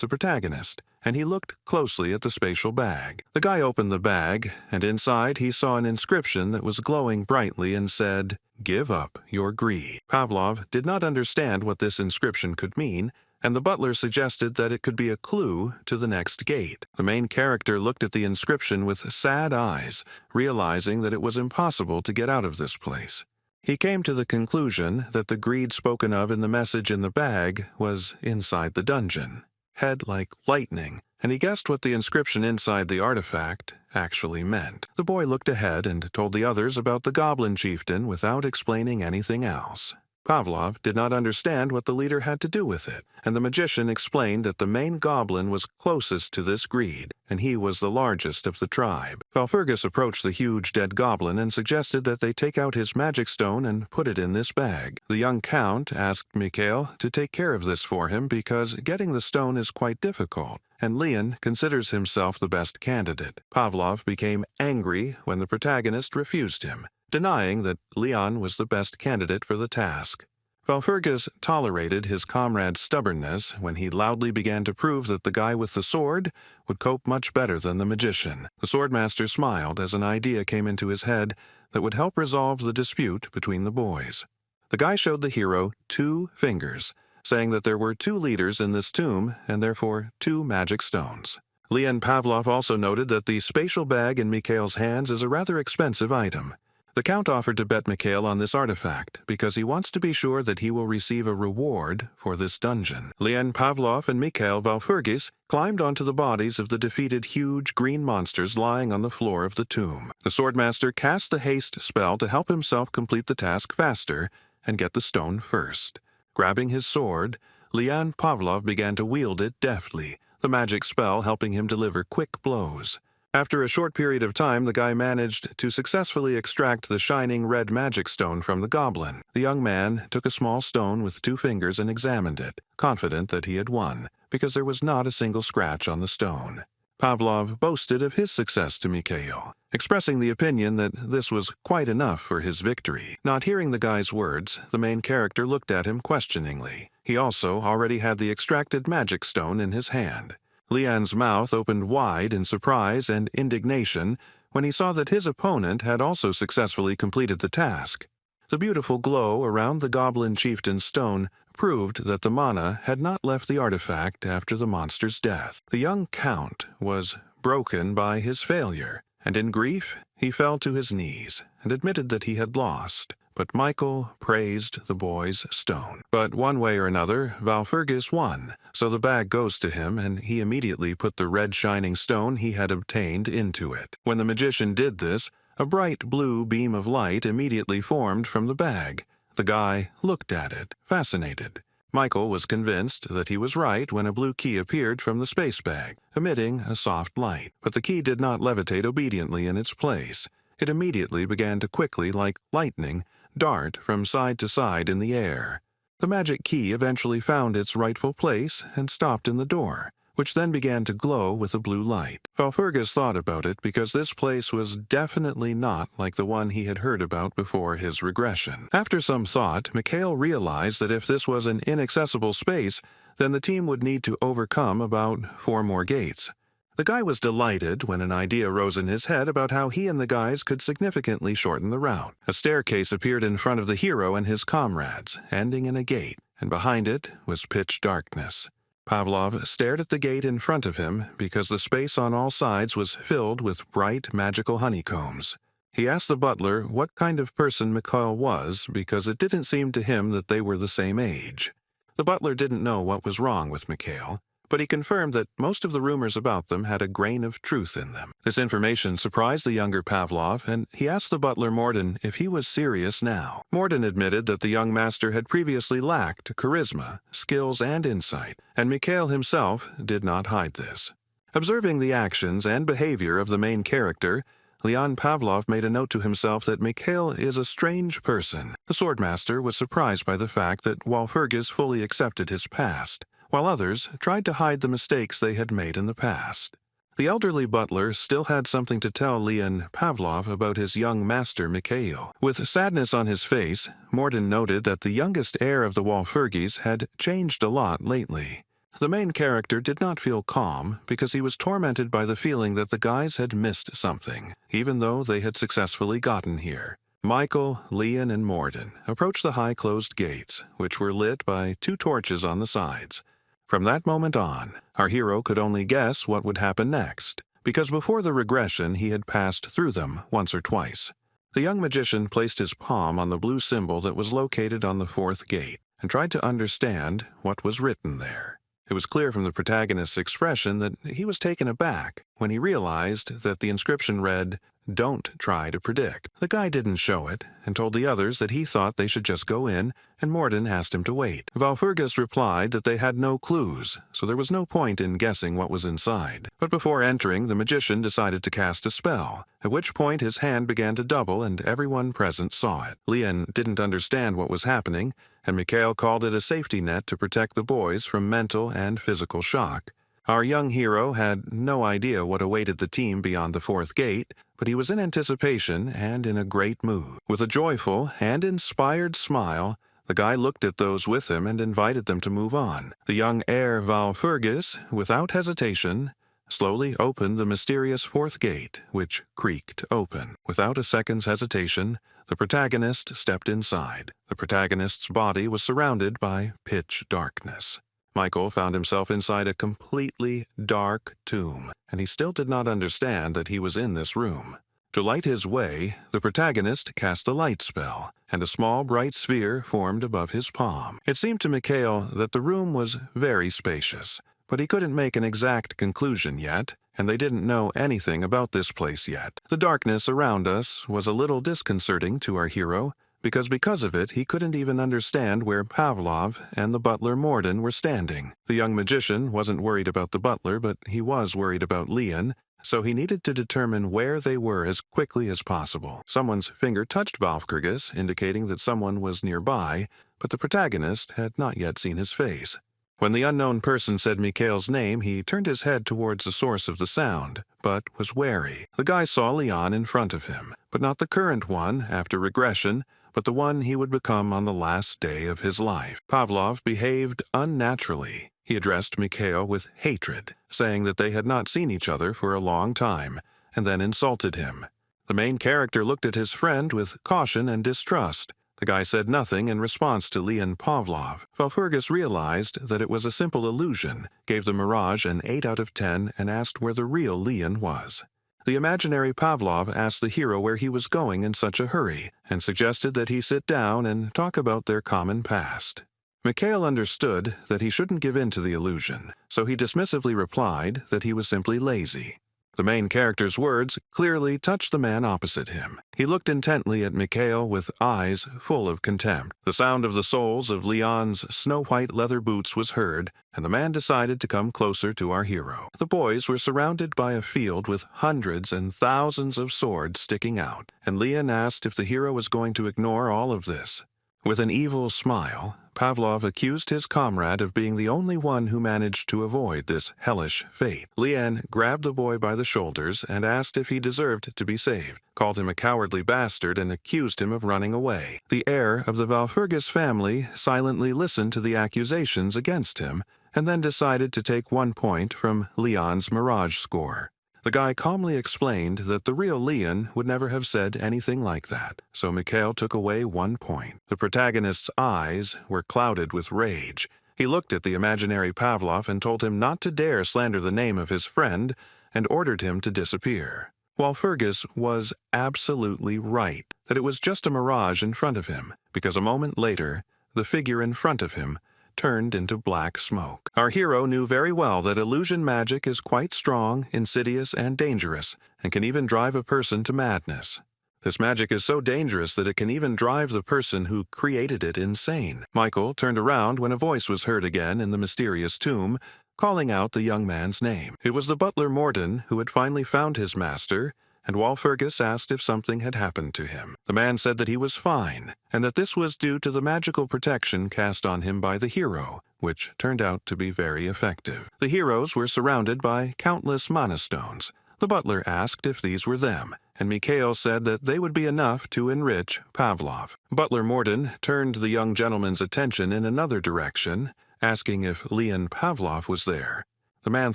the protagonist, and he looked closely at the spatial bag. The guy opened the bag, and inside he saw an inscription that was glowing brightly and said, "Give up your greed." Pavlov did not understand what this inscription could mean, and the butler suggested that it could be a clue to the next gate. The main character looked at the inscription with sad eyes, realizing that it was impossible to get out of this place. He came to the conclusion that the greed spoken of in the message in the bag was inside the dungeon, head like lightning, and he guessed what the inscription inside the artifact actually meant. The boy looked ahead and told the others about the goblin chieftain without explaining anything else. Pavlov did not understand what the leader had to do with it, and the magician explained that the main goblin was closest to this greed, and he was the largest of the tribe. Valfurgis approached the huge dead goblin and suggested that they take out his magic stone and put it in this bag. The young count asked Mikhail to take care of this for him because getting the stone is quite difficult, and Leon considers himself the best candidate. Pavlov became angry when the protagonist refused him, denying that Leon was the best candidate for the task. Valfurgis tolerated his comrade's stubbornness when he loudly began to prove that the guy with the sword would cope much better than the magician. The swordmaster smiled as an idea came into his head that would help resolve the dispute between the boys. The guy showed the hero 2 fingers, saying that there were 2 leaders in this tomb and therefore 2 magic stones. Leon Pavlov also noted that the spatial bag in Mikhail's hands is a rather expensive item. The Count offered to bet Mikhail on this artifact because he wants to be sure that he will receive a reward for this dungeon. Leon Pavlov and Mikhail Valfurgis climbed onto the bodies of the defeated huge green monsters lying on the floor of the tomb. The swordmaster cast the haste spell to help himself complete the task faster and get the stone first. Grabbing his sword, Leon Pavlov began to wield it deftly, the magic spell helping him deliver quick blows. After a short period of time, the guy managed to successfully extract the shining red magic stone from the goblin. The young man took a small stone with 2 fingers and examined it, confident that he had won, because there was not a single scratch on the stone. Pavlov boasted of his success to Mikhail, expressing the opinion that this was quite enough for his victory. Not hearing the guy's words, the main character looked at him questioningly. He also already had the extracted magic stone in his hand. Leon's mouth opened wide in surprise and indignation when he saw that his opponent had also successfully completed the task. The beautiful glow around the goblin chieftain's stone proved that the mana had not left the artifact after the monster's death. The young count was broken by his failure, and in grief he fell to his knees and admitted that he had lost. But Michael praised the boy's stone. But one way or another, Valfurgis won, so the bag goes to him, and he immediately put the red shining stone he had obtained into it. When the magician did this, a bright blue beam of light immediately formed from the bag. The guy looked at it, fascinated. Michael was convinced that he was right when a blue key appeared from the space bag, emitting a soft light. But the key did not levitate obediently in its place. It immediately began to quickly, like lightning, dart from side to side in the air. The magic key eventually found its rightful place and stopped in the door, which then began to glow with a blue light. Valfurgis thought about it because this place was definitely not like the one he had heard about before his regression. After some thought, Mikhail realized that if this was an inaccessible space, then the team would need to overcome about 4 more gates. The guy was delighted when an idea rose in his head about how he and the guys could significantly shorten the route. A staircase appeared in front of the hero and his comrades, ending in a gate, and behind it was pitch darkness. Pavlov stared at the gate in front of him because the space on all sides was filled with bright magical honeycombs. He asked the butler what kind of person Mikhail was because it didn't seem to him that they were the same age. The butler didn't know what was wrong with Mikhail, but he confirmed that most of the rumors about them had a grain of truth in them. This information surprised the younger Pavlov, and he asked the butler Morden if he was serious now. Morden admitted that the young master had previously lacked charisma, skills, and insight, and Mikhail himself did not hide this. Observing the actions and behavior of the main character, Leon Pavlov made a note to himself that Mikhail is a strange person. The swordmaster was surprised by the fact that Walpurgis fully accepted his past, while others tried to hide the mistakes they had made in the past. The elderly butler still had something to tell Leon Pavlov about his young master Mikhail. With sadness on his face, Morden noted that the youngest heir of the Walpurgis had changed a lot lately. The main character did not feel calm because he was tormented by the feeling that the guys had missed something, even though they had successfully gotten here. Michael, Leon, and Morden approached the high closed gates, which were lit by 2 torches on the sides. From that moment on, our hero could only guess what would happen next, because before the regression he had passed through them once or twice. The young magician placed his palm on the blue symbol that was located on the 4th gate and tried to understand what was written there. It was clear from the protagonist's expression that he was taken aback when he realized that the inscription read, "Don't try to predict." The guy didn't show it and told the others that he thought they should just go in, and Morden asked him to wait. Valfurgis replied that they had no clues, so there was no point in guessing what was inside. But before entering, the magician decided to cast a spell, at which point his hand began to double and everyone present saw it. Leon didn't understand what was happening, and Mikhail called it a safety net to protect the boys from mental and physical shock. Our young hero had no idea what awaited the team beyond the 4th gate, but he was in anticipation and in a great mood. With a joyful and inspired smile, the guy looked at those with him and invited them to move on. The young heir Valfurgis, without hesitation, slowly opened the mysterious 4th gate, which creaked open. Without a second's hesitation, the protagonist stepped inside. The protagonist's body was surrounded by pitch darkness. Michael found himself inside a completely dark tomb, and he still did not understand that he was in this room. To light his way, the protagonist cast a light spell, and a small bright sphere formed above his palm. It seemed to Mikhail that the room was very spacious, but he couldn't make an exact conclusion yet, and they didn't know anything about this place yet. The darkness around us was a little disconcerting to our hero, because of it he couldn't even understand where Pavlov and the butler Morden were standing. The young magician wasn't worried about the butler, but he was worried about Leon, so he needed to determine where they were as quickly as possible. Someone's finger touched Valpurgis, indicating that someone was nearby, but the protagonist had not yet seen his face. When the unknown person said Mikhail's name, he turned his head towards the source of the sound, but was wary. The guy saw Leon in front of him, but not the current one after regression, but the one he would become on the last day of his life. Pavlov behaved unnaturally. He addressed Mikhail with hatred, saying that they had not seen each other for a long time, and then insulted him. The main character looked at his friend with caution and distrust. The guy said nothing in response to Leon Pavlov. Valpurgis realized that it was a simple illusion, gave the mirage an 8 out of 10, and asked where the real Leon was. The imaginary Pavlov asked the hero where he was going in such a hurry, and suggested that he sit down and talk about their common past. Mikhail understood that he shouldn't give in to the illusion, so he dismissively replied that he was simply lazy. The main character's words clearly touched the man opposite him. He looked intently at Mikhail with eyes full of contempt. The sound of the soles of Leon's snow-white leather boots was heard, and the man decided to come closer to our hero. The boys were surrounded by a field with hundreds and thousands of swords sticking out, and Leon asked if the hero was going to ignore all of this. With an evil smile, Pavlov accused his comrade of being the only one who managed to avoid this hellish fate. Leon grabbed the boy by the shoulders and asked if he deserved to be saved, called him a cowardly bastard, and accused him of running away. The heir of the Valpurgis family silently listened to the accusations against him, and then decided to take 1 point from Leon's mirage score. The guy calmly explained that the real Leon would never have said anything like that, so Mikhail took away 1 point. The protagonist's eyes were clouded with rage. He looked at the imaginary Pavlov and told him not to dare slander the name of his friend, and ordered him to disappear. Valpurgis was absolutely right that it was just a mirage in front of him, because a moment later, the figure in front of him turned into black smoke. Our hero knew very well that illusion magic is quite strong, insidious, and dangerous, and can even drive a person to madness. This magic is so dangerous that it can even drive the person who created it insane. Michael turned around when a voice was heard again in the mysterious tomb, calling out the young man's name. It was the butler Morden, who had finally found his master, and Walpurgis asked if something had happened to him. The man said that he was fine, and that this was due to the magical protection cast on him by the hero, which turned out to be very effective. The heroes were surrounded by countless mana stones. The butler asked if these were them, and Mikhail said that they would be enough to enrich Pavlov. Butler Morden turned the young gentleman's attention in another direction, asking if Leon Pavlov was there. The man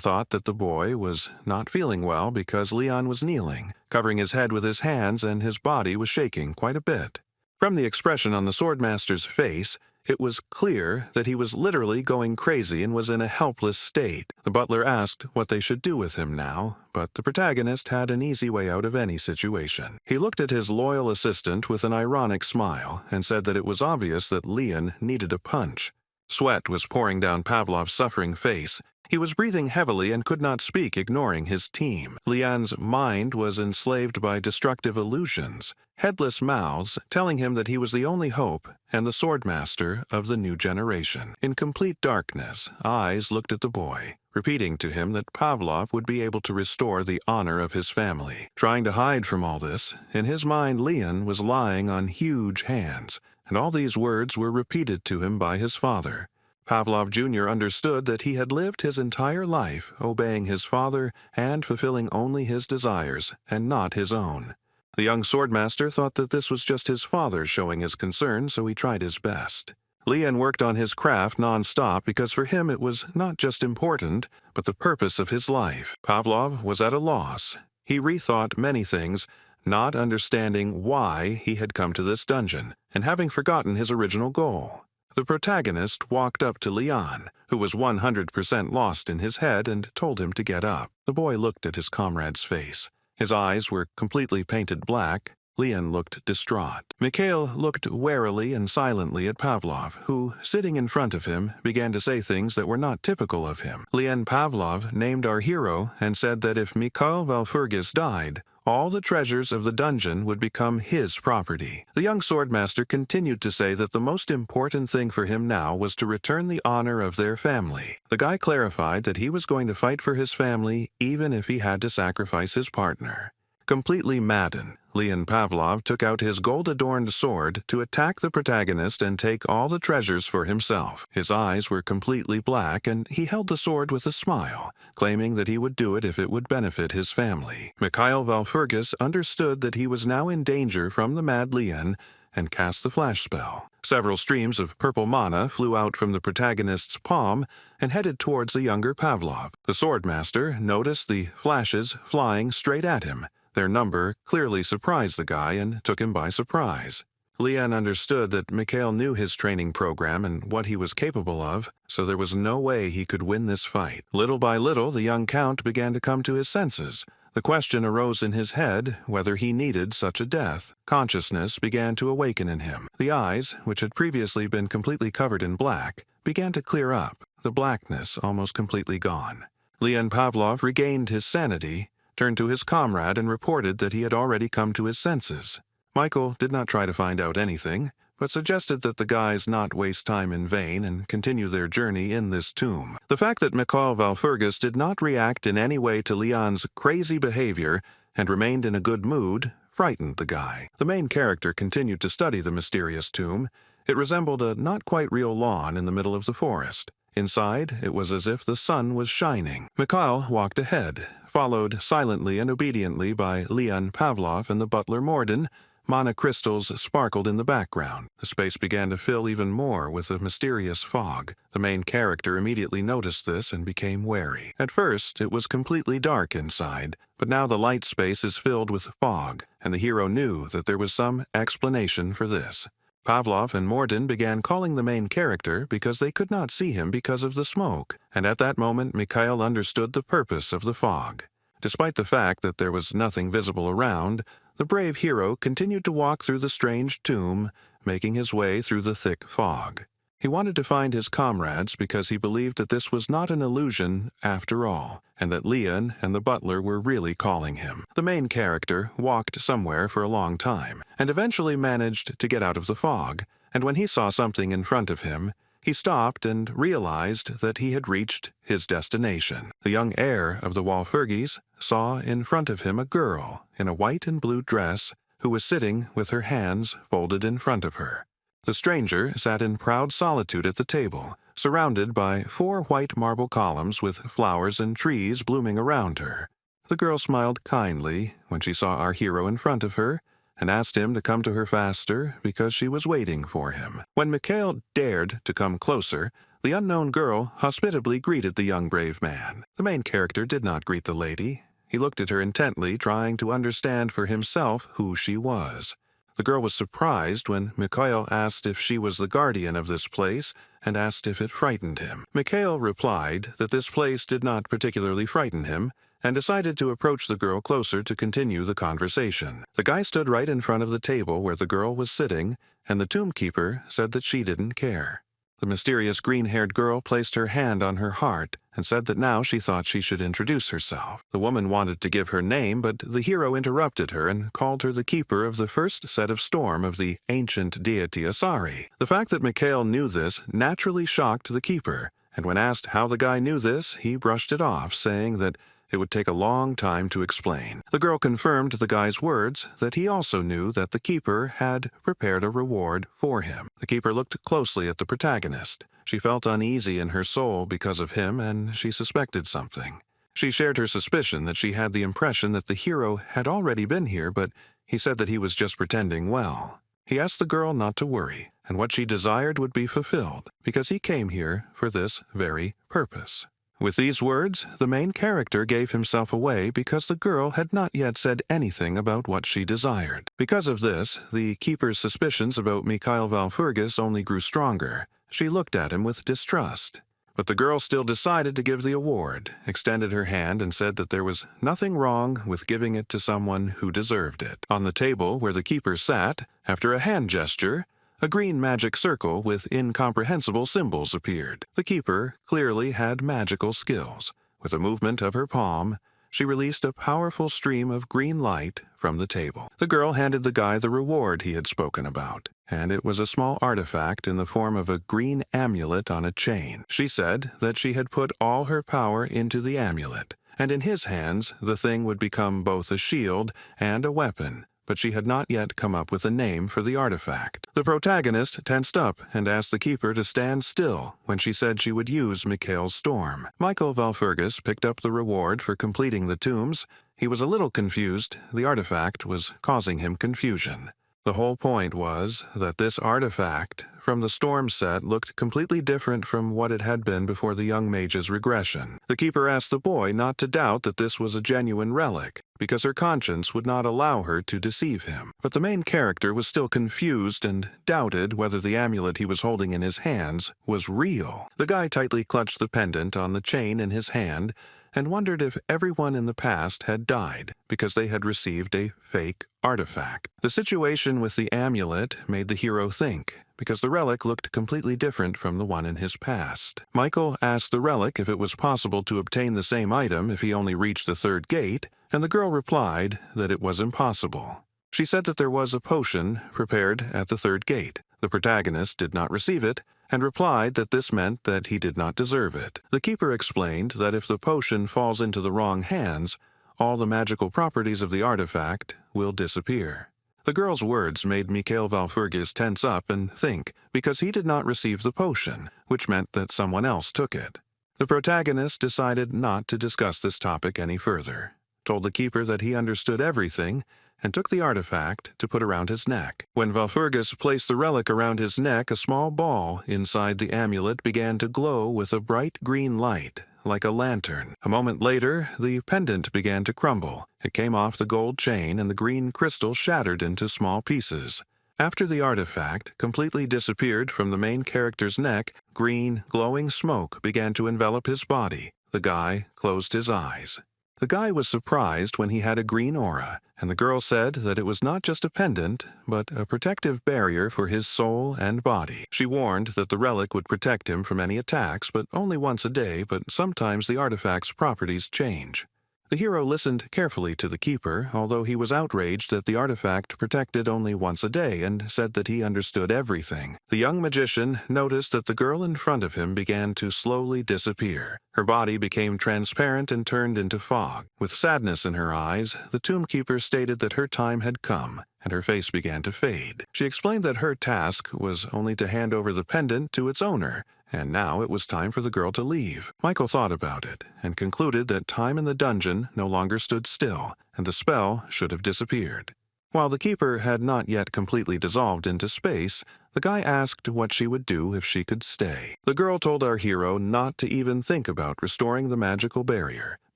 thought that the boy was not feeling well because Leon was kneeling, covering his head with his hands, and his body was shaking quite a bit. From the expression on the swordmaster's face, it was clear that he was literally going crazy and was in a helpless state. The butler asked what they should do with him now, but the protagonist had an easy way out of any situation. He looked at his loyal assistant with an ironic smile and said that it was obvious that Leon needed a punch. Sweat was pouring down Pavlov's suffering face. He was breathing heavily and could not speak, ignoring his team. Leon's mind was enslaved by destructive illusions, headless mouths telling him that he was the only hope and the swordmaster of the new generation. In complete darkness, eyes looked at the boy, repeating to him that Pavlov would be able to restore the honor of his family. Trying to hide from all this, in his mind Leon was lying on huge hands, and all these words were repeated to him by his father. Pavlov Jr. understood that he had lived his entire life obeying his father and fulfilling only his desires and not his own. The young swordmaster thought that this was just his father showing his concern, so he tried his best. Leon worked on his craft non-stop because for him it was not just important, but the purpose of his life. Pavlov was at a loss. He rethought many things, not understanding why he had come to this dungeon, and having forgotten his original goal. The protagonist walked up to Leon, who was 100% lost in his head, and told him to get up. The boy looked at his comrade's face. His eyes were completely painted black. Leon looked distraught. Mikhail looked warily and silently at Pavlov, who, sitting in front of him, began to say things that were not typical of him. Leon Pavlov named our hero and said that if Mikhail Valpurgis died, all the treasures of the dungeon would become his property. The young swordmaster continued to say that the most important thing for him now was to return the honor of their family. The guy clarified that he was going to fight for his family even if he had to sacrifice his partner. Completely maddened, Leon Pavlov took out his gold-adorned sword to attack the protagonist and take all the treasures for himself. His eyes were completely black, and he held the sword with a smile, claiming that he would do it if it would benefit his family. Mikhail Valpurgis understood that he was now in danger from the mad Leon and cast the flash spell. Several streams of purple mana flew out from the protagonist's palm and headed towards the younger Pavlov. The swordmaster noticed the flashes flying straight at him. Their number clearly surprised the guy and took him by surprise. Leon understood that Mikhail knew his training program and what he was capable of, so there was no way he could win this fight. Little by little, the young count began to come to his senses. The question arose in his head whether he needed such a death. Consciousness began to awaken in him. The eyes, which had previously been completely covered in black, began to clear up, the blackness almost completely gone. Leon Pavlov regained his sanity, turned to his comrade and reported that he had already come to his senses. Michael did not try to find out anything, but suggested that the guys not waste time in vain and continue their journey in this tomb. The fact that Mikhail Valpurgis did not react in any way to Leon's crazy behavior and remained in a good mood frightened the guy. The main character continued to study the mysterious tomb. It resembled a not-quite-real lawn in the middle of the forest. Inside, it was as if the sun was shining. Mikhail walked ahead, followed silently and obediently by Leon Pavlov and the butler Morden. Mana crystals sparkled in the background. The space began to fill even more with a mysterious fog. The main character immediately noticed this and became wary. At first, it was completely dark inside, but now the light space is filled with fog, and the hero knew that there was some explanation for this. Pavlov and Morden began calling the main character because they could not see him because of the smoke, and at that moment Mikhail understood the purpose of the fog. Despite the fact that there was nothing visible around, the brave hero continued to walk through the strange tomb, making his way through the thick fog. He wanted to find his comrades because he believed that this was not an illusion after all, and that Leon and the butler were really calling him. The main character walked somewhere for a long time, and eventually managed to get out of the fog, and when he saw something in front of him, he stopped and realized that he had reached his destination. The young heir of the Walpurgis saw in front of him a girl in a white and blue dress who was sitting with her hands folded in front of her. The stranger sat in proud solitude at the table, surrounded by 4 white marble columns with flowers and trees blooming around her. The girl smiled kindly when she saw our hero in front of her, and asked him to come to her faster because she was waiting for him. When Mikhail dared to come closer, the unknown girl hospitably greeted the young brave man. The main character did not greet the lady. He looked at her intently, trying to understand for himself who she was. The girl was surprised when Mikhail asked if she was the guardian of this place and asked if it frightened him. Mikhail replied that this place did not particularly frighten him, and decided to approach the girl closer to continue the conversation. The guy stood right in front of the table where the girl was sitting, and the tombkeeper said that she didn't care. The mysterious green-haired girl placed her hand on her heart and said that now she thought she should introduce herself. The woman wanted to give her name, but the hero interrupted her and called her the keeper of the first set of storm of the ancient deity Asura. The fact that Mikhail knew this naturally shocked the keeper, and when asked how the guy knew this, he brushed it off, saying that it would take a long time to explain. The girl confirmed the guy's words that he also knew that the keeper had prepared a reward for him. The keeper looked closely at the protagonist. She felt uneasy in her soul because of him, and she suspected something. She shared her suspicion that she had the impression that the hero had already been here, but he said that he was just pretending well. He asked the girl not to worry, and what she desired would be fulfilled, because he came here for this very purpose. With these words, the main character gave himself away because the girl had not yet said anything about what she desired. Because of this, the keeper's suspicions about Mikhail Valpurgis only grew stronger. She looked at him with distrust. But the girl still decided to give the award, extended her hand and said that there was nothing wrong with giving it to someone who deserved it. On the table where the keeper sat, after a hand gesture, a green magic circle with incomprehensible symbols appeared. The keeper clearly had magical skills. With a movement of her palm, she released a powerful stream of green light from the table. The girl handed the guy the reward he had spoken about, and it was a small artifact in the form of a green amulet on a chain. She said that she had put all her power into the amulet, and in his hands the thing would become both a shield and a weapon, but she had not yet come up with a name for the artifact. The protagonist tensed up and asked the keeper to stand still when she said she would use Mikhail's storm. Michael Valfurgis picked up the reward for completing the tombs. He was a little confused. The artifact was causing him confusion. The whole point was that this artifact from the storm set looked completely different from what it had been before the young mage's regression. The keeper asked the boy not to doubt that this was a genuine relic, because her conscience would not allow her to deceive him. But the main character was still confused and doubted whether the amulet he was holding in his hands was real. The guy tightly clutched the pendant on the chain in his hand and wondered if everyone in the past had died because they had received a fake artifact. The situation with the amulet made the hero think, because the relic looked completely different from the one in his past. Michael asked the relic if it was possible to obtain the same item if he only reached the third gate, and the girl replied that it was impossible. She said that there was a potion prepared at the third gate. The protagonist did not receive it, and replied that this meant that he did not deserve it. The keeper explained that if the potion falls into the wrong hands, all the magical properties of the artifact will disappear. The girl's words made Mikhail Valfurgis tense up and think, because he did not receive the potion, which meant that someone else took it. The protagonist decided not to discuss this topic any further, told the keeper that he understood everything, and took the artifact to put around his neck. When Valfurgis placed the relic around his neck, a small ball inside the amulet began to glow with a bright green light, like a lantern. A moment later, the pendant began to crumble. It came off the gold chain, and the green crystal shattered into small pieces. After the artifact completely disappeared from the main character's neck, green, glowing smoke began to envelop his body. The guy closed his eyes. The guy was surprised when he had a green aura, and the girl said that it was not just a pendant, but a protective barrier for his soul and body. She warned that the relic would protect him from any attacks, but only once a day, but sometimes the artifact's properties change. The hero listened carefully to the keeper, although he was outraged that the artifact protected only once a day, and said that he understood everything. The young magician noticed that the girl in front of him began to slowly disappear. Her body became transparent and turned into fog. With sadness in her eyes, the tombkeeper stated that her time had come, and her face began to fade. She explained that her task was only to hand over the pendant to its owner, and now it was time for the girl to leave. Michael thought about it, and concluded that time in the dungeon no longer stood still, and the spell should have disappeared. While the keeper had not yet completely dissolved into space, the guy asked what she would do if she could stay. The girl told our hero not to even think about restoring the magical barrier,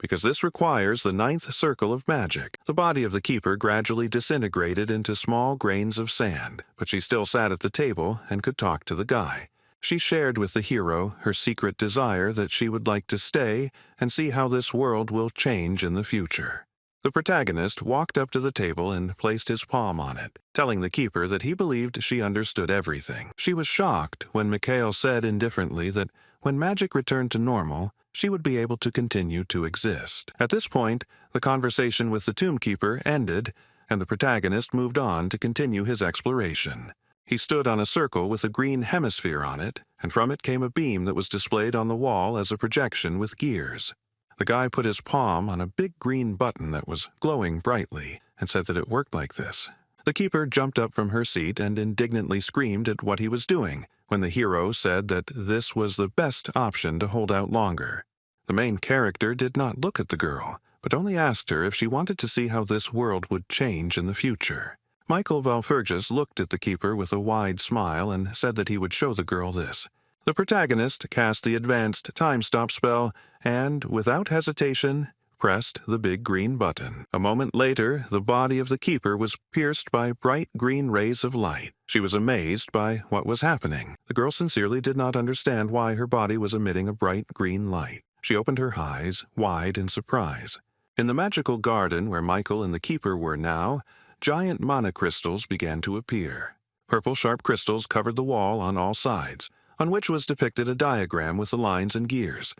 because this requires the 9th circle of magic. The body of the keeper gradually disintegrated into small grains of sand, but she still sat at the table and could talk to the guy. She shared with the hero her secret desire that she would like to stay and see how this world will change in the future. The protagonist walked up to the table and placed his palm on it, telling the keeper that he believed she understood everything. She was shocked when Mikhail said indifferently that when magic returned to normal, she would be able to continue to exist. At this point, the conversation with the tombkeeper ended, and the protagonist moved on to continue his exploration. He stood on a circle with a green hemisphere on it, and from it came a beam that was displayed on the wall as a projection with gears. The guy put his palm on a big green button that was glowing brightly, and said that it worked like this. The keeper jumped up from her seat and indignantly screamed at what he was doing, when the hero said that this was the best option to hold out longer. The main character did not look at the girl, but only asked her if she wanted to see how this world would change in the future. Michael Valfurgis looked at the keeper with a wide smile and said that he would show the girl this. The protagonist cast the advanced time-stop spell and, without hesitation, pressed the big green button. A moment later, the body of the keeper was pierced by bright green rays of light. She was amazed by what was happening. The girl sincerely did not understand why her body was emitting a bright green light. She opened her eyes wide in surprise. In the magical garden where Michael and the keeper were now, giant mana crystals began to appear. Purple sharp crystals covered the wall on all sides, on which was depicted a diagram with the lines and gears.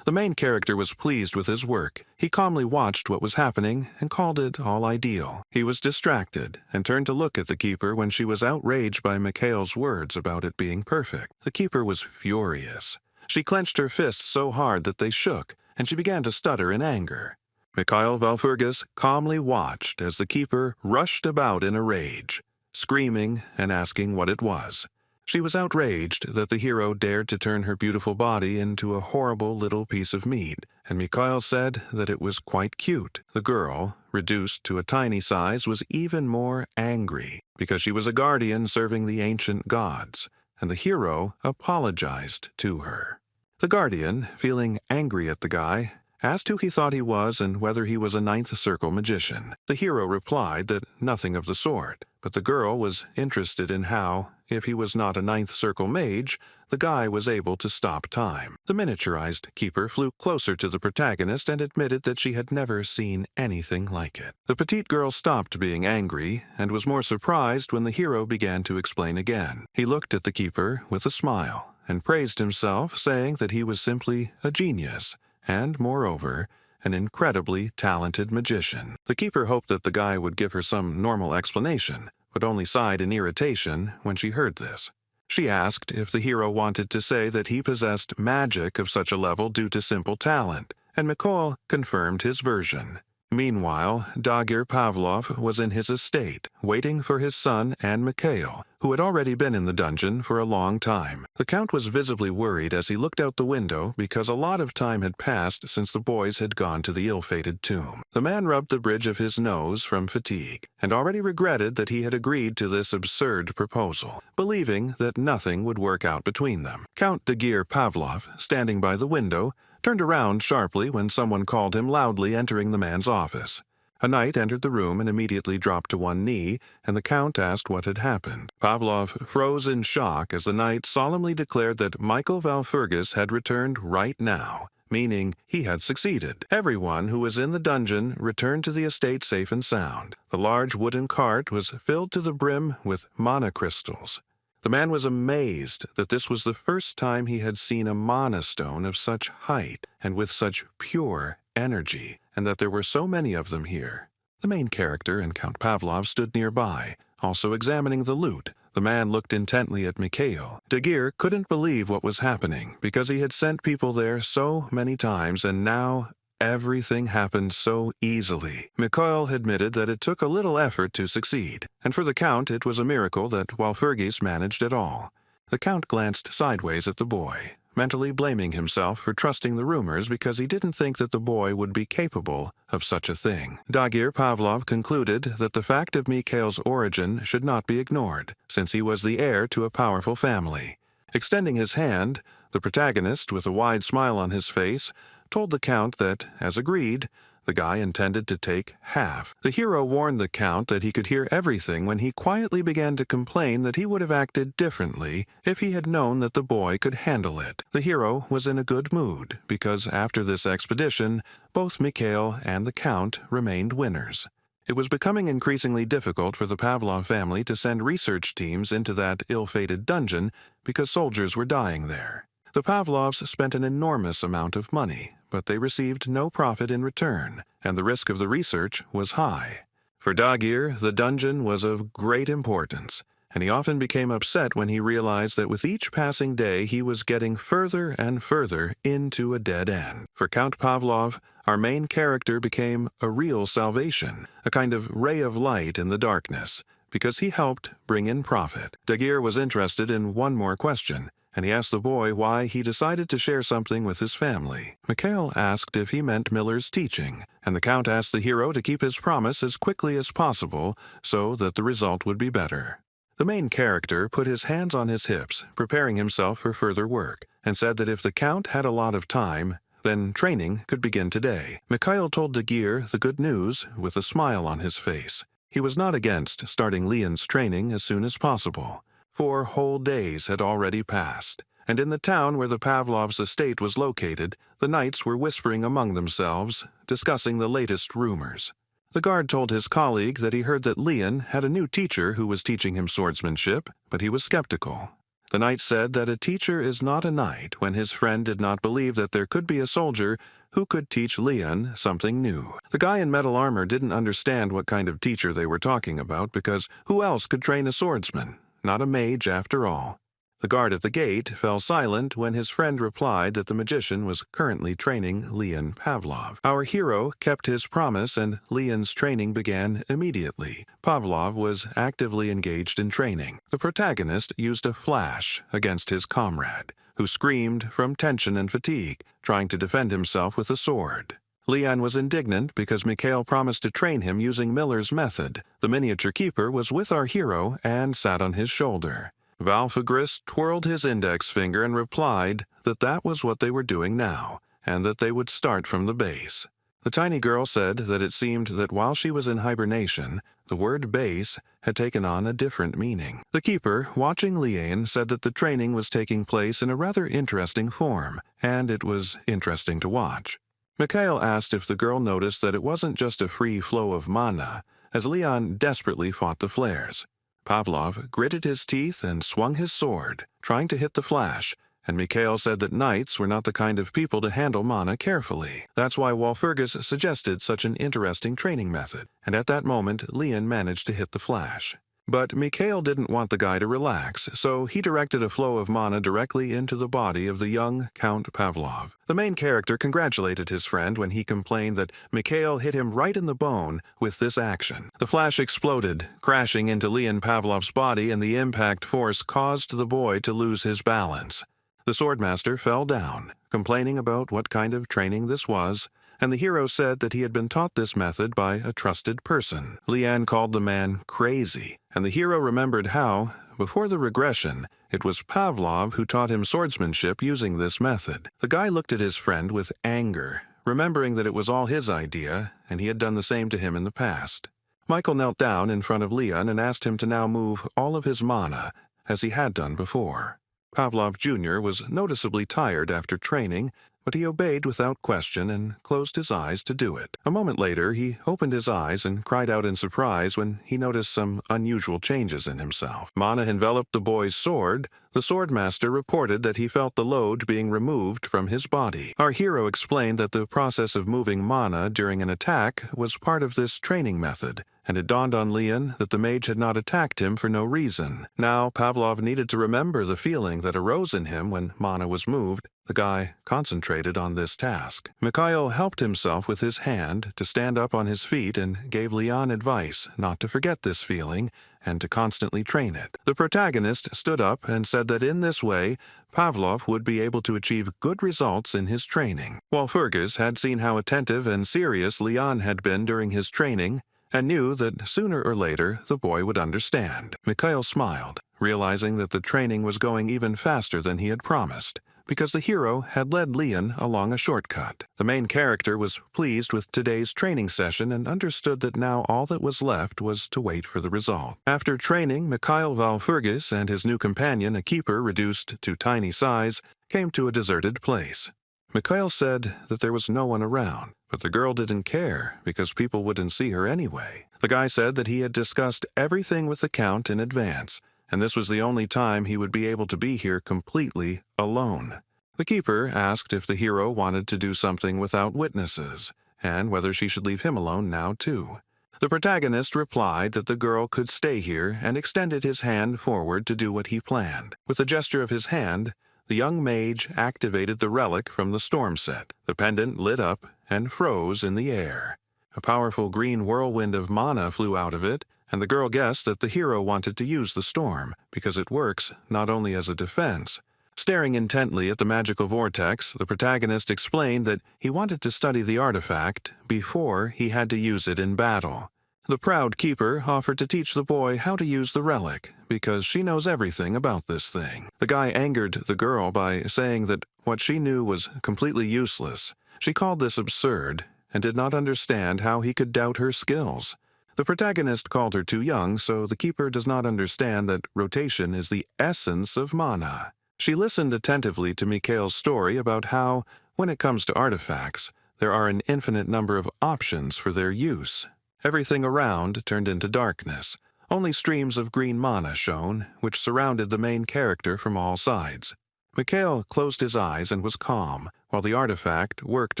The main character was pleased with his work. He calmly watched what was happening and called it all ideal. He was distracted and turned to look at the keeper when she was outraged by Mikhail's words about it being perfect. The keeper was furious. She clenched her fists so hard that they shook, and she began to stutter in anger. Mikhail Valpurgis calmly watched as the keeper rushed about in a rage, screaming and asking what it was. She was outraged that the hero dared to turn her beautiful body into a horrible little piece of meat, and Mikhail said that it was quite cute. The girl, reduced to a tiny size, was even more angry because she was a guardian serving the ancient gods, and the hero apologized to her. The guardian, feeling angry at the guy, asked who he thought he was and whether he was a ninth circle magician. The hero replied that nothing of the sort, but the girl was interested in how, if he was not a ninth circle mage, the guy was able to stop time. The miniaturized keeper flew closer to the protagonist and admitted that she had never seen anything like it. The petite girl stopped being angry and was more surprised when the hero began to explain again. He looked at the keeper with a smile and praised himself, saying that he was simply a genius, and, moreover, an incredibly talented magician. The keeper hoped that the guy would give her some normal explanation, but only sighed in irritation when she heard this. She asked if the hero wanted to say that he possessed magic of such a level due to simple talent, and Mikhail confirmed his version. Meanwhile, Dagir Pavlov was in his estate, waiting for his son and Mikhail, who had already been in the dungeon for a long time. The Count was visibly worried as he looked out the window because a lot of time had passed since the boys had gone to the ill-fated tomb. The man rubbed the bridge of his nose from fatigue, and already regretted that he had agreed to this absurd proposal, believing that nothing would work out between them. Count Dagir Pavlov, standing by the window, turned around sharply when someone called him loudly, entering the man's office. A knight entered the room and immediately dropped to one knee, and the Count asked what had happened. Pavlov froze in shock as the knight solemnly declared that Michael Valpurgis had returned right now, meaning he had succeeded. Everyone who was in the dungeon returned to the estate safe and sound. The large wooden cart was filled to the brim with mana crystals. The man was amazed that this was the first time he had seen a mana stone of such height and with such pure energy, and that there were so many of them here. The main character and Count Pavlov stood nearby, also examining the loot. The man looked intently at Mikhail. Dagir couldn't believe what was happening, because he had sent people there so many times, and now everything happened so easily. Mikhail admitted that it took a little effort to succeed, and for the Count it was a miracle that Valpurgis managed it all. The Count glanced sideways at the boy, mentally blaming himself for trusting the rumors because he didn't think that the boy would be capable of such a thing. Dagir Pavlov concluded that the fact of Mikhail's origin should not be ignored, since he was the heir to a powerful family. Extending his hand, the protagonist, with a wide smile on his face, told the Count that, as agreed, the guy intended to take half. The hero warned the Count that he could hear everything when he quietly began to complain that he would have acted differently if he had known that the boy could handle it. The hero was in a good mood, because after this expedition, both Mikhail and the Count remained winners. It was becoming increasingly difficult for the Pavlov family to send research teams into that ill-fated dungeon because soldiers were dying there. The Pavlovs spent an enormous amount of money, but they received no profit in return, and the risk of the research was high. For Dagir, the dungeon was of great importance, and he often became upset when he realized that with each passing day he was getting further and further into a dead end. For Count Pavlov, our main character became a real salvation, a kind of ray of light in the darkness, because he helped bring in profit. Dagir was interested in one more question, and he asked the boy why he decided to share something with his family. Mikhail asked if he meant Miller's teaching, and the Count asked the hero to keep his promise as quickly as possible so that the result would be better. The main character put his hands on his hips, preparing himself for further work, and said that if the Count had a lot of time, then training could begin today. Mikhail told Dagir the good news with a smile on his face. He was not against starting Leon's training as soon as possible. 4 whole days had already passed, and in the town where the Pavlovs' estate was located, the knights were whispering among themselves, discussing the latest rumors. The guard told his colleague that he heard that Leon had a new teacher who was teaching him swordsmanship, but he was skeptical. The knight said that a teacher is not a knight when his friend did not believe that there could be a soldier who could teach Leon something new. The guy in metal armor didn't understand what kind of teacher they were talking about because who else could train a swordsman? Not a mage after all. The guard at the gate fell silent when his friend replied that the magician was currently training Leon Pavlov. Our hero kept his promise and Leon's training began immediately. Pavlov was actively engaged in training. The protagonist used a flash against his comrade, who screamed from tension and fatigue, trying to defend himself with a sword. Leon was indignant because Mikhail promised to train him using Miller's method. The miniature keeper was with our hero and sat on his shoulder. Valfagris twirled his index finger and replied that that was what they were doing now, and that they would start from the base. The tiny girl said that it seemed that while she was in hibernation, the word base had taken on a different meaning. The keeper, watching Leon, said that the training was taking place in a rather interesting form, and it was interesting to watch. Mikhail asked if the girl noticed that it wasn't just a free flow of mana, as Leon desperately fought the flares. Pavlov gritted his teeth and swung his sword, trying to hit the flash, and Mikhail said that knights were not the kind of people to handle mana carefully. That's why Walpurgis suggested such an interesting training method, and at that moment Leon managed to hit the flash. But Mikhail didn't want the guy to relax, so he directed a flow of mana directly into the body of the young Count Pavlov. The main character congratulated his friend when he complained that Mikhail hit him right in the bone with this action. The flash exploded, crashing into Leon Pavlov's body, and the impact force caused the boy to lose his balance. The swordmaster fell down, complaining about what kind of training this was, and the hero said that he had been taught this method by a trusted person. Leon called the man crazy, and the hero remembered how, before the regression, it was Pavlov who taught him swordsmanship using this method. The guy looked at his friend with anger, remembering that it was all his idea, and he had done the same to him in the past. Michael knelt down in front of Leon and asked him to now move all of his mana, as he had done before. Pavlov Jr. was noticeably tired after training, but he obeyed without question and closed his eyes to do it. A moment later, he opened his eyes and cried out in surprise when he noticed some unusual changes in himself. Mana enveloped the boy's sword. The swordmaster reported that he felt the load being removed from his body. Our hero explained that the process of moving mana during an attack was part of this training method, and it dawned on Leon that the mage had not attacked him for no reason. Now, Pavlov needed to remember the feeling that arose in him when mana was moved. The guy concentrated on this task. Mikhail helped himself with his hand to stand up on his feet and gave Leon advice not to forget this feeling and to constantly train it. The protagonist stood up and said that in this way, Pavlov would be able to achieve good results in his training. Walpurgis had seen how attentive and serious Leon had been during his training, and knew that sooner or later the boy would understand. Mikhail smiled, realizing that the training was going even faster than he had promised, because the hero had led Leon along a shortcut. The main character was pleased with today's training session and understood that now all that was left was to wait for the result. After training, Mikhail Walpurgis and his new companion, a keeper reduced to tiny size, came to a deserted place. Mikhail said that there was no one around, but the girl didn't care because people wouldn't see her anyway. The guy said that he had discussed everything with the Count in advance, and this was the only time he would be able to be here completely alone. The keeper asked if the hero wanted to do something without witnesses, and whether she should leave him alone now too. The protagonist replied that the girl could stay here and extended his hand forward to do what he planned. With a gesture of his hand, the young mage activated the relic from the storm set. The pendant lit up and froze in the air. A powerful green whirlwind of mana flew out of it, and the girl guessed that the hero wanted to use the storm, because it works not only as a defense. Staring intently at the magical vortex, the protagonist explained that he wanted to study the artifact before he had to use it in battle. The proud keeper offered to teach the boy how to use the relic, because she knows everything about this thing. The guy angered the girl by saying that what she knew was completely useless. She called this absurd, and did not understand how he could doubt her skills. The protagonist called her too young, so the keeper does not understand that rotation is the essence of mana. She listened attentively to Mikhail's story about how, when it comes to artifacts, there are an infinite number of options for their use. Everything around turned into darkness. Only streams of green mana shone, which surrounded the main character from all sides. Mikhail closed his eyes and was calm. While the artifact worked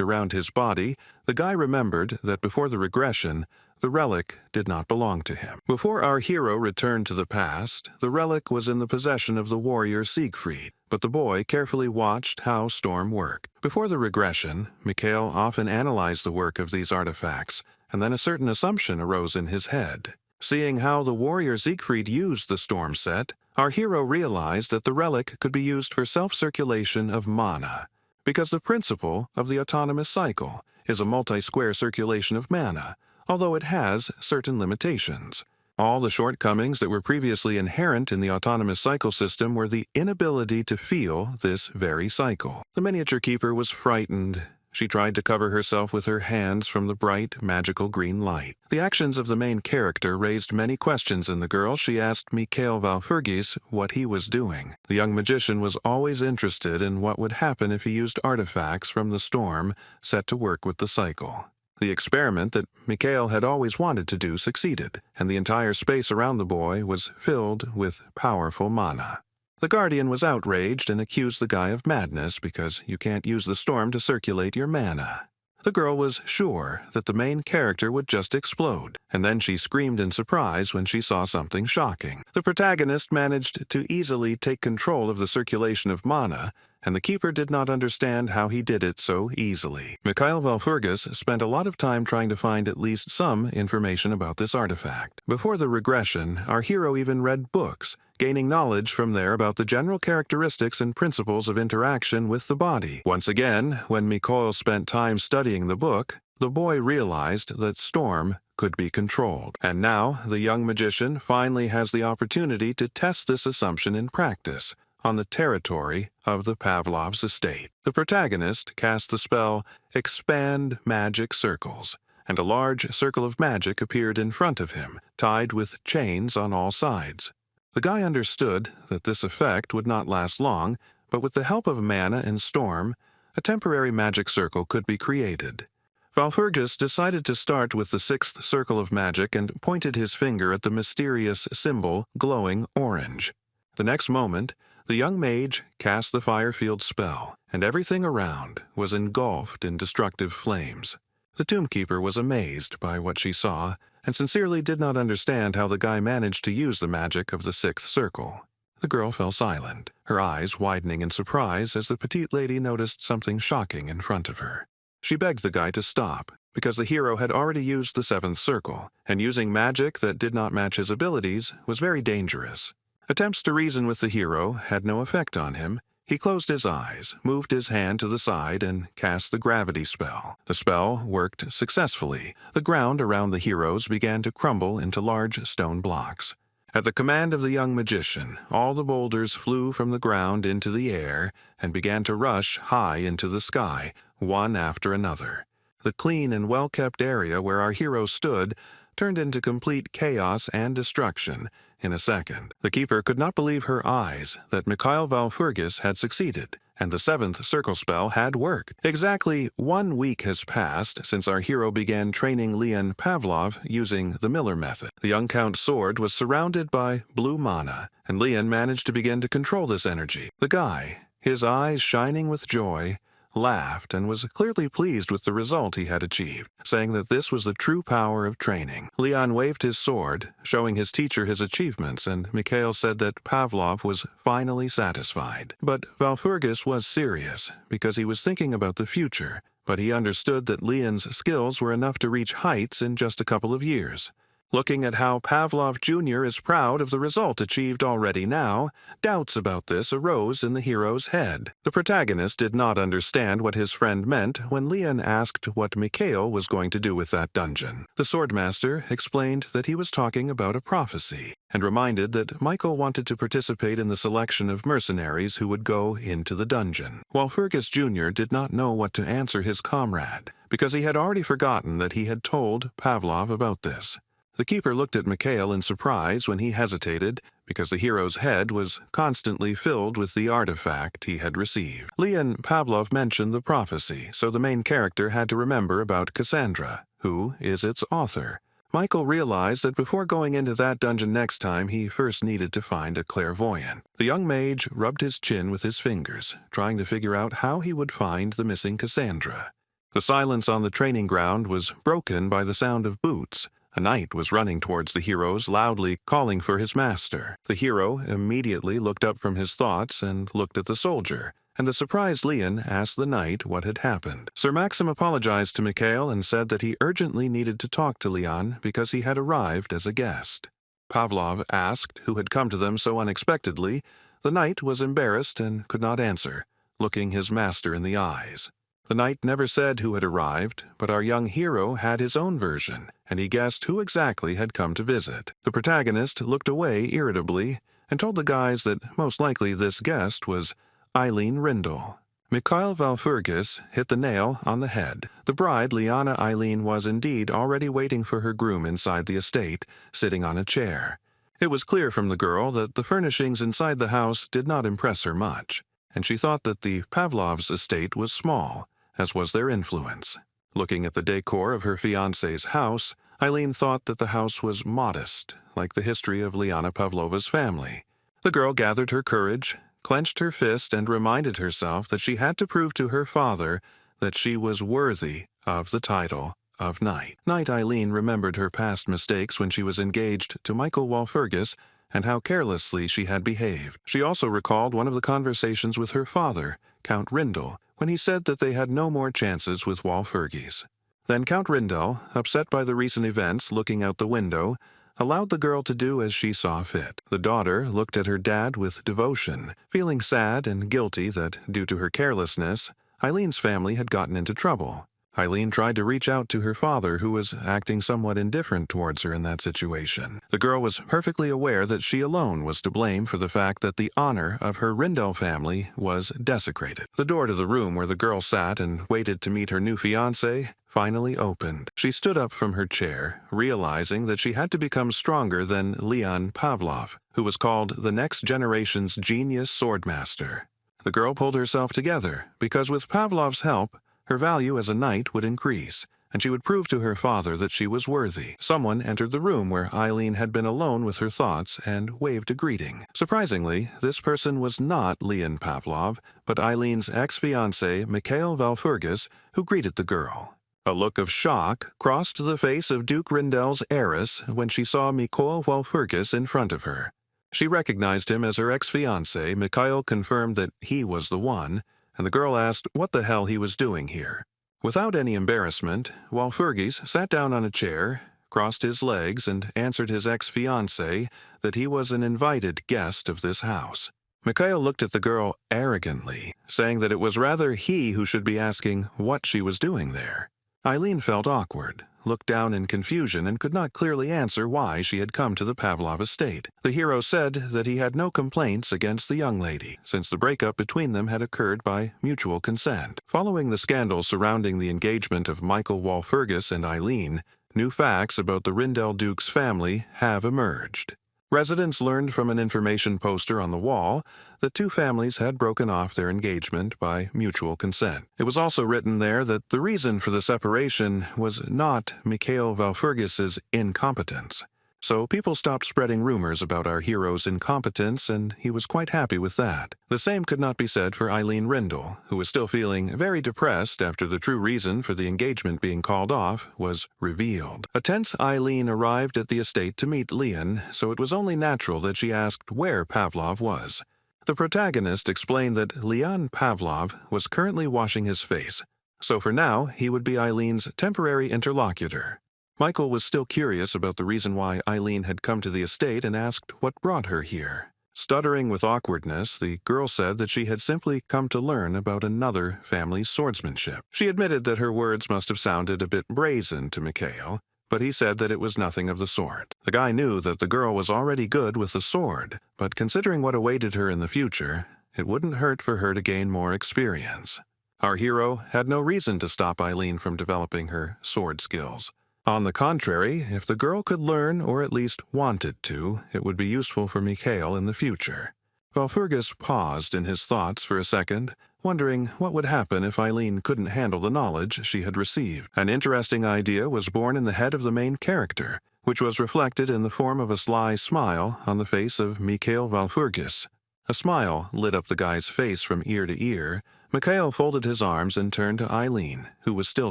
around his body, the guy remembered that before the regression, the relic did not belong to him. Before our hero returned to the past, the relic was in the possession of the warrior Siegfried, but the boy carefully watched how Storm worked. Before the regression, Mikhail often analyzed the work of these artifacts, and then a certain assumption arose in his head. Seeing how the warrior Siegfried used the Storm set, our hero realized that the relic could be used for self-circulation of mana, because the principle of the autonomous cycle is a multi-square circulation of mana, although it has certain limitations. All the shortcomings that were previously inherent in the autonomous cycle system were the inability to feel this very cycle. The miniature keeper was frightened. She tried to cover herself with her hands from the bright, magical green light. The actions of the main character raised many questions in the girl. She asked Mikhail Valpurgis what he was doing. The young magician was always interested in what would happen if he used artifacts from the storm set to work with the cycle. The experiment that Mikhail had always wanted to do succeeded, and the entire space around the boy was filled with powerful mana. The guardian was outraged and accused the guy of madness because you can't use the storm to circulate your mana. The girl was sure that the main character would just explode, and then she screamed in surprise when she saw something shocking. The protagonist managed to easily take control of the circulation of mana, and the keeper did not understand how he did it so easily. Mikhail Valpurgis spent a lot of time trying to find at least some information about this artifact. Before the regression, our hero even read books, gaining knowledge from there about the general characteristics and principles of interaction with the body. Once again, when Mikhail spent time studying the book, the boy realized that Storm could be controlled. And now, the young magician finally has the opportunity to test this assumption in practice on the territory of the Pavlov's estate. The protagonist cast the spell Expand Magic Circles, and a large circle of magic appeared in front of him, tied with chains on all sides. The guy understood that this effect would not last long, but with the help of mana and Storm, a temporary magic circle could be created. Valpurgis decided to start with the sixth circle of magic and pointed his finger at the mysterious symbol glowing orange. The next moment, the young mage cast the fire-field spell, and everything around was engulfed in destructive flames. The tombkeeper was amazed by what she saw, and sincerely did not understand how the guy managed to use the magic of the sixth circle. The girl fell silent, her eyes widening in surprise as the petite lady noticed something shocking in front of her. She begged the guy to stop, because the hero had already used the seventh circle, and using magic that did not match his abilities was very dangerous. Attempts to reason with the hero had no effect on him. He closed his eyes, moved his hand to the side, and cast the gravity spell. The spell worked successfully. The ground around the heroes began to crumble into large stone blocks. At the command of the young magician, all the boulders flew from the ground into the air and began to rush high into the sky, one after another. The clean and well-kept area where our hero stood turned into complete chaos and destruction in a second. The keeper could not believe her eyes that Mikhail Valpurgis had succeeded, and the seventh circle spell had worked. Exactly 1 week has passed since our hero began training Leon Pavlov using the Miller method. The young count's sword was surrounded by blue mana, and Leon managed to begin to control this energy. The guy, his eyes shining with joy, laughed and was clearly pleased with the result he had achieved, saying that this was the true power of training. Leon waved his sword, showing his teacher his achievements, and Mikhail said that Pavlov was finally satisfied. But Valpurgis was serious, because he was thinking about the future, but he understood that Leon's skills were enough to reach heights in just a couple of years. Looking at how Pavlov Jr. is proud of the result achieved already now, doubts about this arose in the hero's head. The protagonist did not understand what his friend meant when Leon asked what Mikhail was going to do with that dungeon. The swordmaster explained that he was talking about a prophecy, and reminded that Michael wanted to participate in the selection of mercenaries who would go into the dungeon. Valpurgis Jr. did not know what to answer his comrade, because he had already forgotten that he had told Pavlov about this. The keeper looked at Mikhail in surprise when he hesitated, because the hero's head was constantly filled with the artifact he had received. Leon Pavlov mentioned the prophecy, so the main character had to remember about Cassandra, who is its author. Michael realized that before going into that dungeon next time, he first needed to find a clairvoyant. The young mage rubbed his chin with his fingers, trying to figure out how he would find the missing Cassandra. The silence on the training ground was broken by the sound of boots. A knight was running towards the heroes, loudly calling for his master. The hero immediately looked up from his thoughts and looked at the soldier, and the surprised Leon asked the knight what had happened. Sir Maxim apologized to Mikhail and said that he urgently needed to talk to Leon because he had arrived as a guest. Pavlov asked who had come to them so unexpectedly. The knight was embarrassed and could not answer, looking his master in the eyes. The knight never said who had arrived, but our young hero had his own version, and he guessed who exactly had come to visit. The protagonist looked away irritably and told the guys that most likely this guest was Eileen Rindle. Mikhail Valfurgis hit the nail on the head. The bride, Liana Eileen, was indeed already waiting for her groom inside the estate, sitting on a chair. It was clear from the girl that the furnishings inside the house did not impress her much, and she thought that the Pavlovs' estate was small, as was their influence. Looking at the decor of her fiancé's house, Eileen thought that the house was modest, like the history of Liana Pavlova's family. The girl gathered her courage, clenched her fist, and reminded herself that she had to prove to her father that she was worthy of the title of knight. Knight Eileen remembered her past mistakes when she was engaged to Michael Walpurgis and how carelessly she had behaved. She also recalled one of the conversations with her father, Count Rindel, when he said that they had no more chances with Walpurgis. Then Count Rindel, upset by the recent events looking out the window, allowed the girl to do as she saw fit. The daughter looked at her dad with devotion, feeling sad and guilty that, due to her carelessness, Eileen's family had gotten into trouble. Eileen tried to reach out to her father, who was acting somewhat indifferent towards her in that situation. The girl was perfectly aware that she alone was to blame for the fact that the honor of her Rindel family was desecrated. The door to the room where the girl sat and waited to meet her new fiancé finally opened. She stood up from her chair, realizing that she had to become stronger than Leon Pavlov, who was called the next generation's genius swordmaster. The girl pulled herself together, because with Pavlov's help, her value as a knight would increase, and she would prove to her father that she was worthy. Someone entered the room where Eileen had been alone with her thoughts and waved a greeting. Surprisingly, this person was not Leon Pavlov, but Eileen's ex-fiancé, Mikhail Valfurgis, who greeted the girl. A look of shock crossed the face of Duke Rindel's heiress when she saw Mikhail Valfurgis in front of her. She recognized him as her ex-fiancé. Mikhail confirmed that he was the one, and the girl asked what the hell he was doing here. Without any embarrassment, Walpurgis sat down on a chair, crossed his legs, and answered his ex-fiancé that he was an invited guest of this house. Mikhail looked at the girl arrogantly, saying that it was rather he who should be asking what she was doing there. Eileen felt awkward, looked down in confusion, and could not clearly answer why she had come to the Pavlov estate. The hero said that he had no complaints against the young lady, since the breakup between them had occurred by mutual consent. Following the scandal surrounding the engagement of Michael Walpurgis and Eileen, new facts about the Rindel Duke's family have emerged. Residents learned from an information poster on the wall that two families had broken off their engagement by mutual consent. It was also written there that the reason for the separation was not Mikhail Valfurgis's incompetence. So people stopped spreading rumors about our hero's incompetence, and he was quite happy with that. The same could not be said for Eileen Rindel, who was still feeling very depressed after the true reason for the engagement being called off was revealed. A tense Eileen arrived at the estate to meet Leon, so it was only natural that she asked where Pavlov was. The protagonist explained that Leon Pavlov was currently washing his face, so for now he would be Eileen's temporary interlocutor. Michael was still curious about the reason why Eileen had come to the estate and asked what brought her here. Stuttering with awkwardness, the girl said that she had simply come to learn about another family's swordsmanship. She admitted that her words must have sounded a bit brazen to Mikhail, but he said that it was nothing of the sort. The guy knew that the girl was already good with the sword, but considering what awaited her in the future, it wouldn't hurt for her to gain more experience. Our hero had no reason to stop Eileen from developing her sword skills. On the contrary, if the girl could learn, or at least wanted to, it would be useful for Mikhail in the future. Valfurgis paused in his thoughts for a second, wondering what would happen if Eileen couldn't handle the knowledge she had received. An interesting idea was born in the head of the main character, which was reflected in the form of a sly smile on the face of Mikhail Valpurgis. A smile lit up the guy's face from ear to ear. Mikhail folded his arms and turned to Eileen, who was still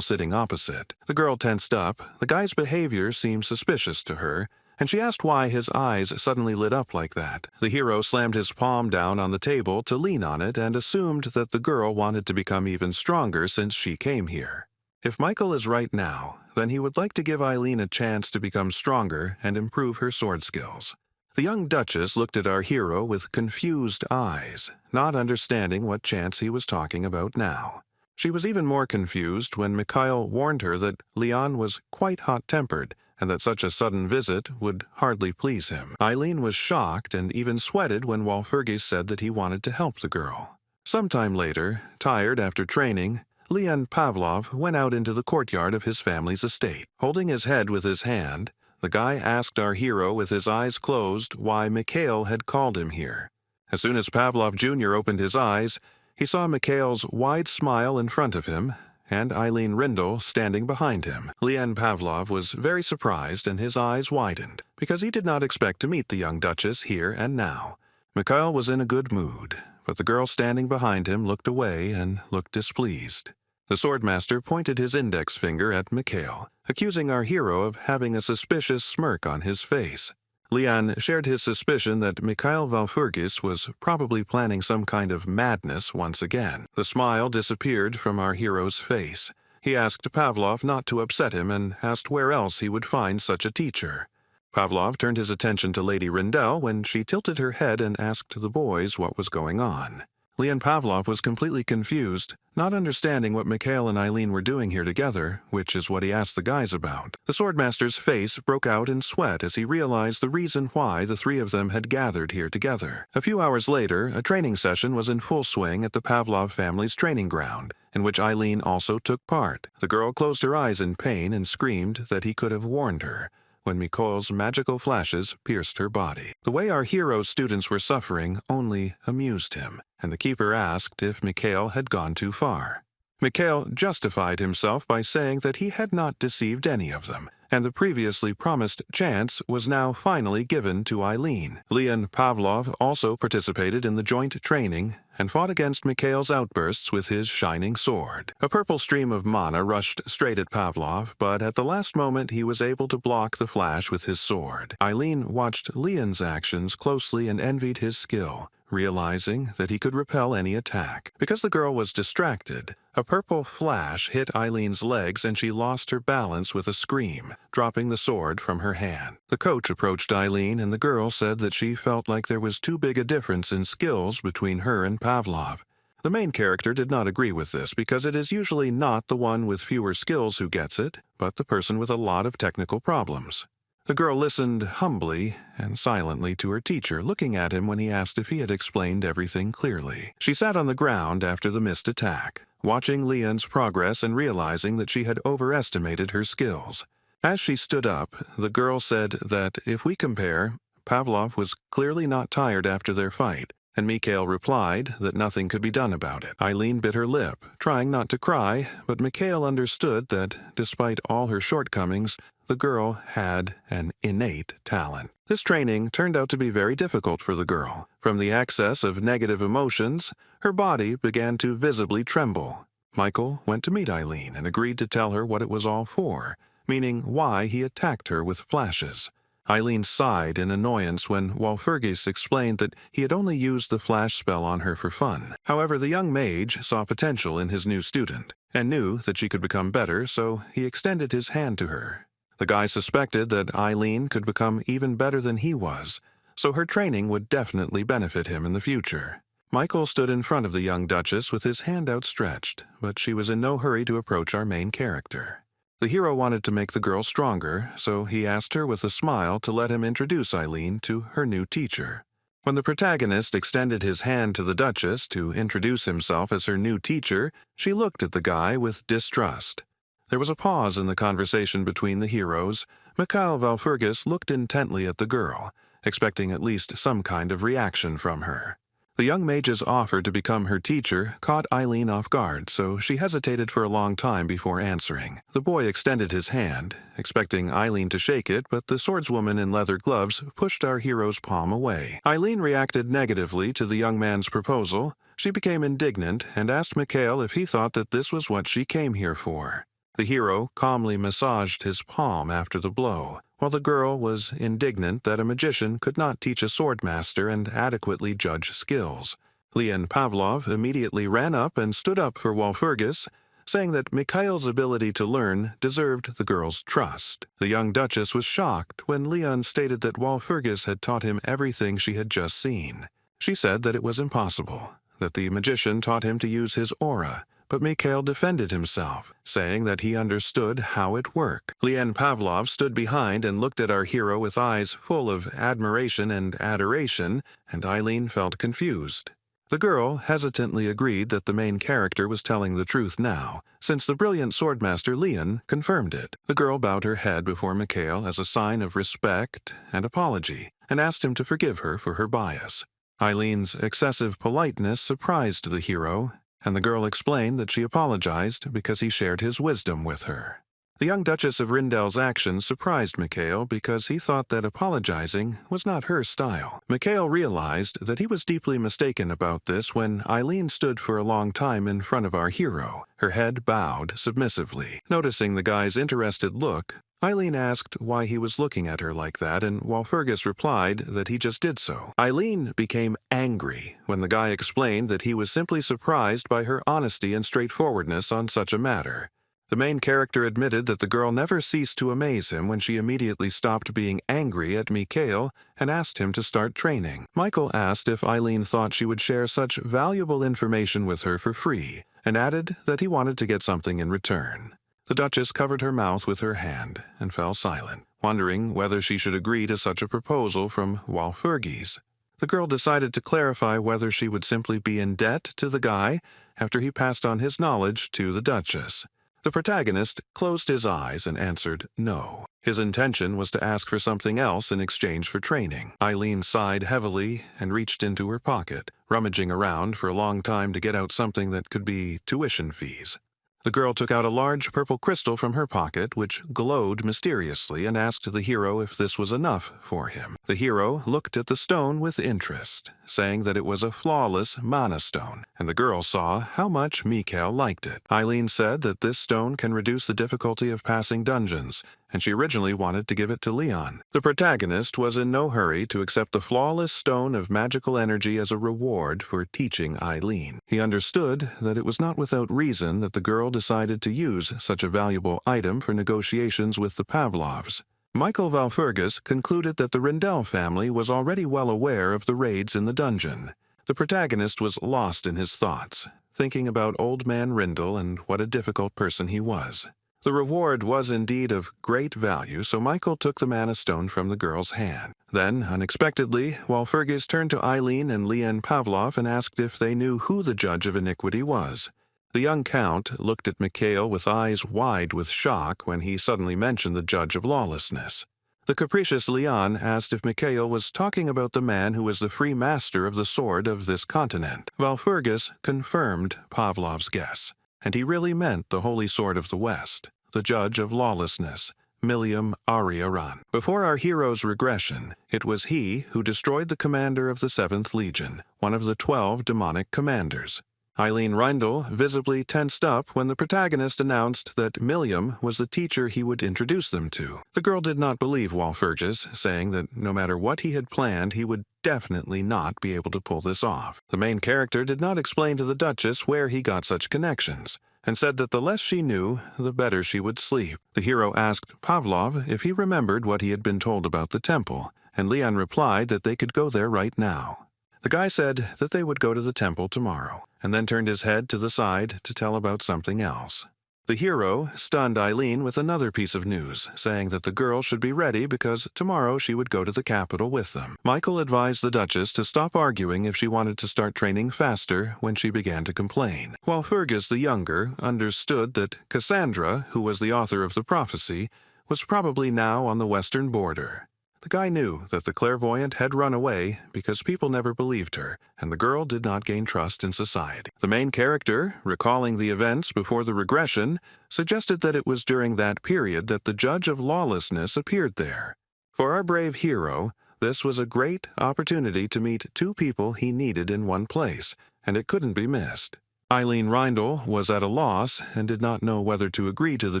sitting opposite. The girl tensed up. The guy's behavior seemed suspicious to her, and she asked why his eyes suddenly lit up like that. The hero slammed his palm down on the table to lean on it and assumed that the girl wanted to become even stronger since she came here. If Michael is right now, then he would like to give Eileen a chance to become stronger and improve her sword skills. The young Duchess looked at our hero with confused eyes, not understanding what chance he was talking about now. She was even more confused when Mikhail warned her that Leon was quite hot-tempered and that such a sudden visit would hardly please him. Eileen was shocked and even sweated when Walpurgis said that he wanted to help the girl. Sometime later, tired after training, Leon Pavlov went out into the courtyard of his family's estate. Holding his head with his hand, the guy asked our hero with his eyes closed why Mikhail had called him here. As soon as Pavlov Jr. opened his eyes, he saw Mikhail's wide smile in front of him and Eileen Rindle standing behind him. Leon Pavlov was very surprised and his eyes widened, because he did not expect to meet the young Duchess here and now. Mikhail was in a good mood, but the girl standing behind him looked away and looked displeased. The swordmaster pointed his index finger at Mikhail, accusing our hero of having a suspicious smirk on his face. Leon shared his suspicion that Mikhail Valpurgis was probably planning some kind of madness once again. The smile disappeared from our hero's face. He asked Pavlov not to upset him and asked where else he would find such a teacher. Pavlov turned his attention to Lady Rindell when she tilted her head and asked the boys what was going on. Leon Pavlov was completely confused, not understanding what Mikhail and Eileen were doing here together, which is what he asked the guys about. The swordmaster's face broke out in sweat as he realized the reason why the three of them had gathered here together. A few hours later, a training session was in full swing at the Pavlov family's training ground, in which Eileen also took part. The girl closed her eyes in pain and screamed that he could have warned her when Mikhail's magical flashes pierced her body. The way our hero's students were suffering only amused him, and the keeper asked if Mikhail had gone too far. Mikhail justified himself by saying that he had not deceived any of them, and the previously promised chance was now finally given to Eileen. Leon Pavlov also participated in the joint training and fought against Mikhail's outbursts with his shining sword. A purple stream of mana rushed straight at Pavlov, but at the last moment he was able to block the flash with his sword. Eileen watched Leon's actions closely and envied his skill, realizing that he could repel any attack. Because the girl was distracted, a purple flash hit Eileen's legs and she lost her balance with a scream, dropping the sword from her hand. The coach approached Eileen and the girl said that she felt like there was too big a difference in skills between her and Pavlov. The main character did not agree with this because it is usually not the one with fewer skills who gets it, but the person with a lot of technical problems. The girl listened humbly and silently to her teacher, looking at him when he asked if he had explained everything clearly. She sat on the ground after the missed attack, watching Leon's progress and realizing that she had overestimated her skills. As she stood up, the girl said that if we compare, Pavlov was clearly not tired after their fight, and Mikhail replied that nothing could be done about it. Eileen bit her lip, trying not to cry, but Mikhail understood that, despite all her shortcomings, the girl had an innate talent. This training turned out to be very difficult for the girl. From the excess of negative emotions, her body began to visibly tremble. Michael went to meet Eileen and agreed to tell her what it was all for, meaning why he attacked her with flashes. Eileen sighed in annoyance when Walpurgis explained that he had only used the flash spell on her for fun. However, the young mage saw potential in his new student and knew that she could become better, so he extended his hand to her. The guy suspected that Eileen could become even better than he was, so her training would definitely benefit him in the future. Michael stood in front of the young Duchess with his hand outstretched, but she was in no hurry to approach our main character. The hero wanted to make the girl stronger, so he asked her with a smile to let him introduce Eileen to her new teacher. When the protagonist extended his hand to the Duchess to introduce himself as her new teacher, she looked at the guy with distrust. There was a pause in the conversation between the heroes. Mikhail Valpurgis looked intently at the girl, expecting at least some kind of reaction from her. The young mage's offer to become her teacher caught Eileen off guard, so she hesitated for a long time before answering. The boy extended his hand, expecting Eileen to shake it, but the swordswoman in leather gloves pushed our hero's palm away. Eileen reacted negatively to the young man's proposal. She became indignant and asked Mikhail if he thought that this was what she came here for. The hero calmly massaged his palm after the blow, while the girl was indignant that a magician could not teach a swordmaster and adequately judge skills. Leon Pavlov immediately ran up and stood up for Walpurgis, saying that Mikhail's ability to learn deserved the girl's trust. The young duchess was shocked when Leon stated that Walpurgis had taught him everything she had just seen. She said that it was impossible, that the magician taught him to use his aura, but Mikhail defended himself, saying that he understood how it worked. Leon Pavlov stood behind and looked at our hero with eyes full of admiration and adoration, and Eileen felt confused. The girl hesitantly agreed that the main character was telling the truth now, since the brilliant swordmaster Leon confirmed it. The girl bowed her head before Mikhail as a sign of respect and apology, and asked him to forgive her for her bias. Eileen's excessive politeness surprised the hero, and the girl explained that she apologized because he shared his wisdom with her. The young Duchess of Rindel's actions surprised Mikhail because he thought that apologizing was not her style. Mikhail realized that he was deeply mistaken about this when Eileen stood for a long time in front of our hero, her head bowed submissively. Noticing the guy's interested look, Eileen asked why he was looking at her like that, and Walpurgis replied that he just did so. Eileen became angry when the guy explained that he was simply surprised by her honesty and straightforwardness on such a matter. The main character admitted that the girl never ceased to amaze him when she immediately stopped being angry at Mikhail and asked him to start training. Michael asked if Eileen thought she would share such valuable information with her for free, and added that he wanted to get something in return. The Duchess covered her mouth with her hand and fell silent, wondering whether she should agree to such a proposal from Walpurgis. The girl decided to clarify whether she would simply be in debt to the guy after he passed on his knowledge to the Duchess. The protagonist closed his eyes and answered no. His intention was to ask for something else in exchange for training. Eileen sighed heavily and reached into her pocket, rummaging around for a long time to get out something that could be tuition fees. The girl took out a large purple crystal from her pocket, which glowed mysteriously, and asked the hero if this was enough for him. The hero looked at the stone with interest, saying that it was a flawless mana stone, and the girl saw how much Mikhail liked it. Eileen said that this stone can reduce the difficulty of passing dungeons, and she originally wanted to give it to Leon. The protagonist was in no hurry to accept the flawless stone of magical energy as a reward for teaching Eileen. He understood that it was not without reason that the girl decided to use such a valuable item for negotiations with the Pavlovs. Michael Walpurgis concluded that the Rindel family was already well aware of the raids in the dungeon. The protagonist was lost in his thoughts, thinking about old man Rindel and what a difficult person he was. The reward was indeed of great value, so Michael took the mana stone from the girl's hand. Then, unexpectedly, Walpurgis turned to Eileen and Leon Pavlov and asked if they knew who the judge of iniquity was. The young count looked at Mikhail with eyes wide with shock when he suddenly mentioned the judge of lawlessness. The capricious Leon asked if Mikhail was talking about the man who was the free master of the sword of this continent. Walpurgis confirmed Pavlov's guess, and he really meant the holy sword of the West, the judge of lawlessness, Milium Ariaran. Before our hero's regression, it was he who destroyed the commander of the 7th Legion, one of the 12 demonic commanders. Eileen Reindl visibly tensed up when the protagonist announced that Milium was the teacher he would introduce them to. The girl did not believe Walpurgis, saying that no matter what he had planned, he would definitely not be able to pull this off. The main character did not explain to the Duchess where he got such connections, and said that the less she knew, the better she would sleep. The hero asked Pavlov if he remembered what he had been told about the temple, and Leon replied that they could go there right now. The guy said that they would go to the temple tomorrow, and then turned his head to the side to tell about something else. The hero stunned Eileen with another piece of news, saying that the girl should be ready because tomorrow she would go to the capital with them. Michael advised the Duchess to stop arguing if she wanted to start training faster when she began to complain. Walpurgis the Younger understood that Cassandra, who was the author of the prophecy, was probably now on the western border. The guy knew that the clairvoyant had run away because people never believed her, and the girl did not gain trust in society. The main character, recalling the events before the regression, suggested that it was during that period that the judge of lawlessness appeared there. For our brave hero, this was a great opportunity to meet two people he needed in one place, and it couldn't be missed. Eileen Reindl was at a loss and did not know whether to agree to the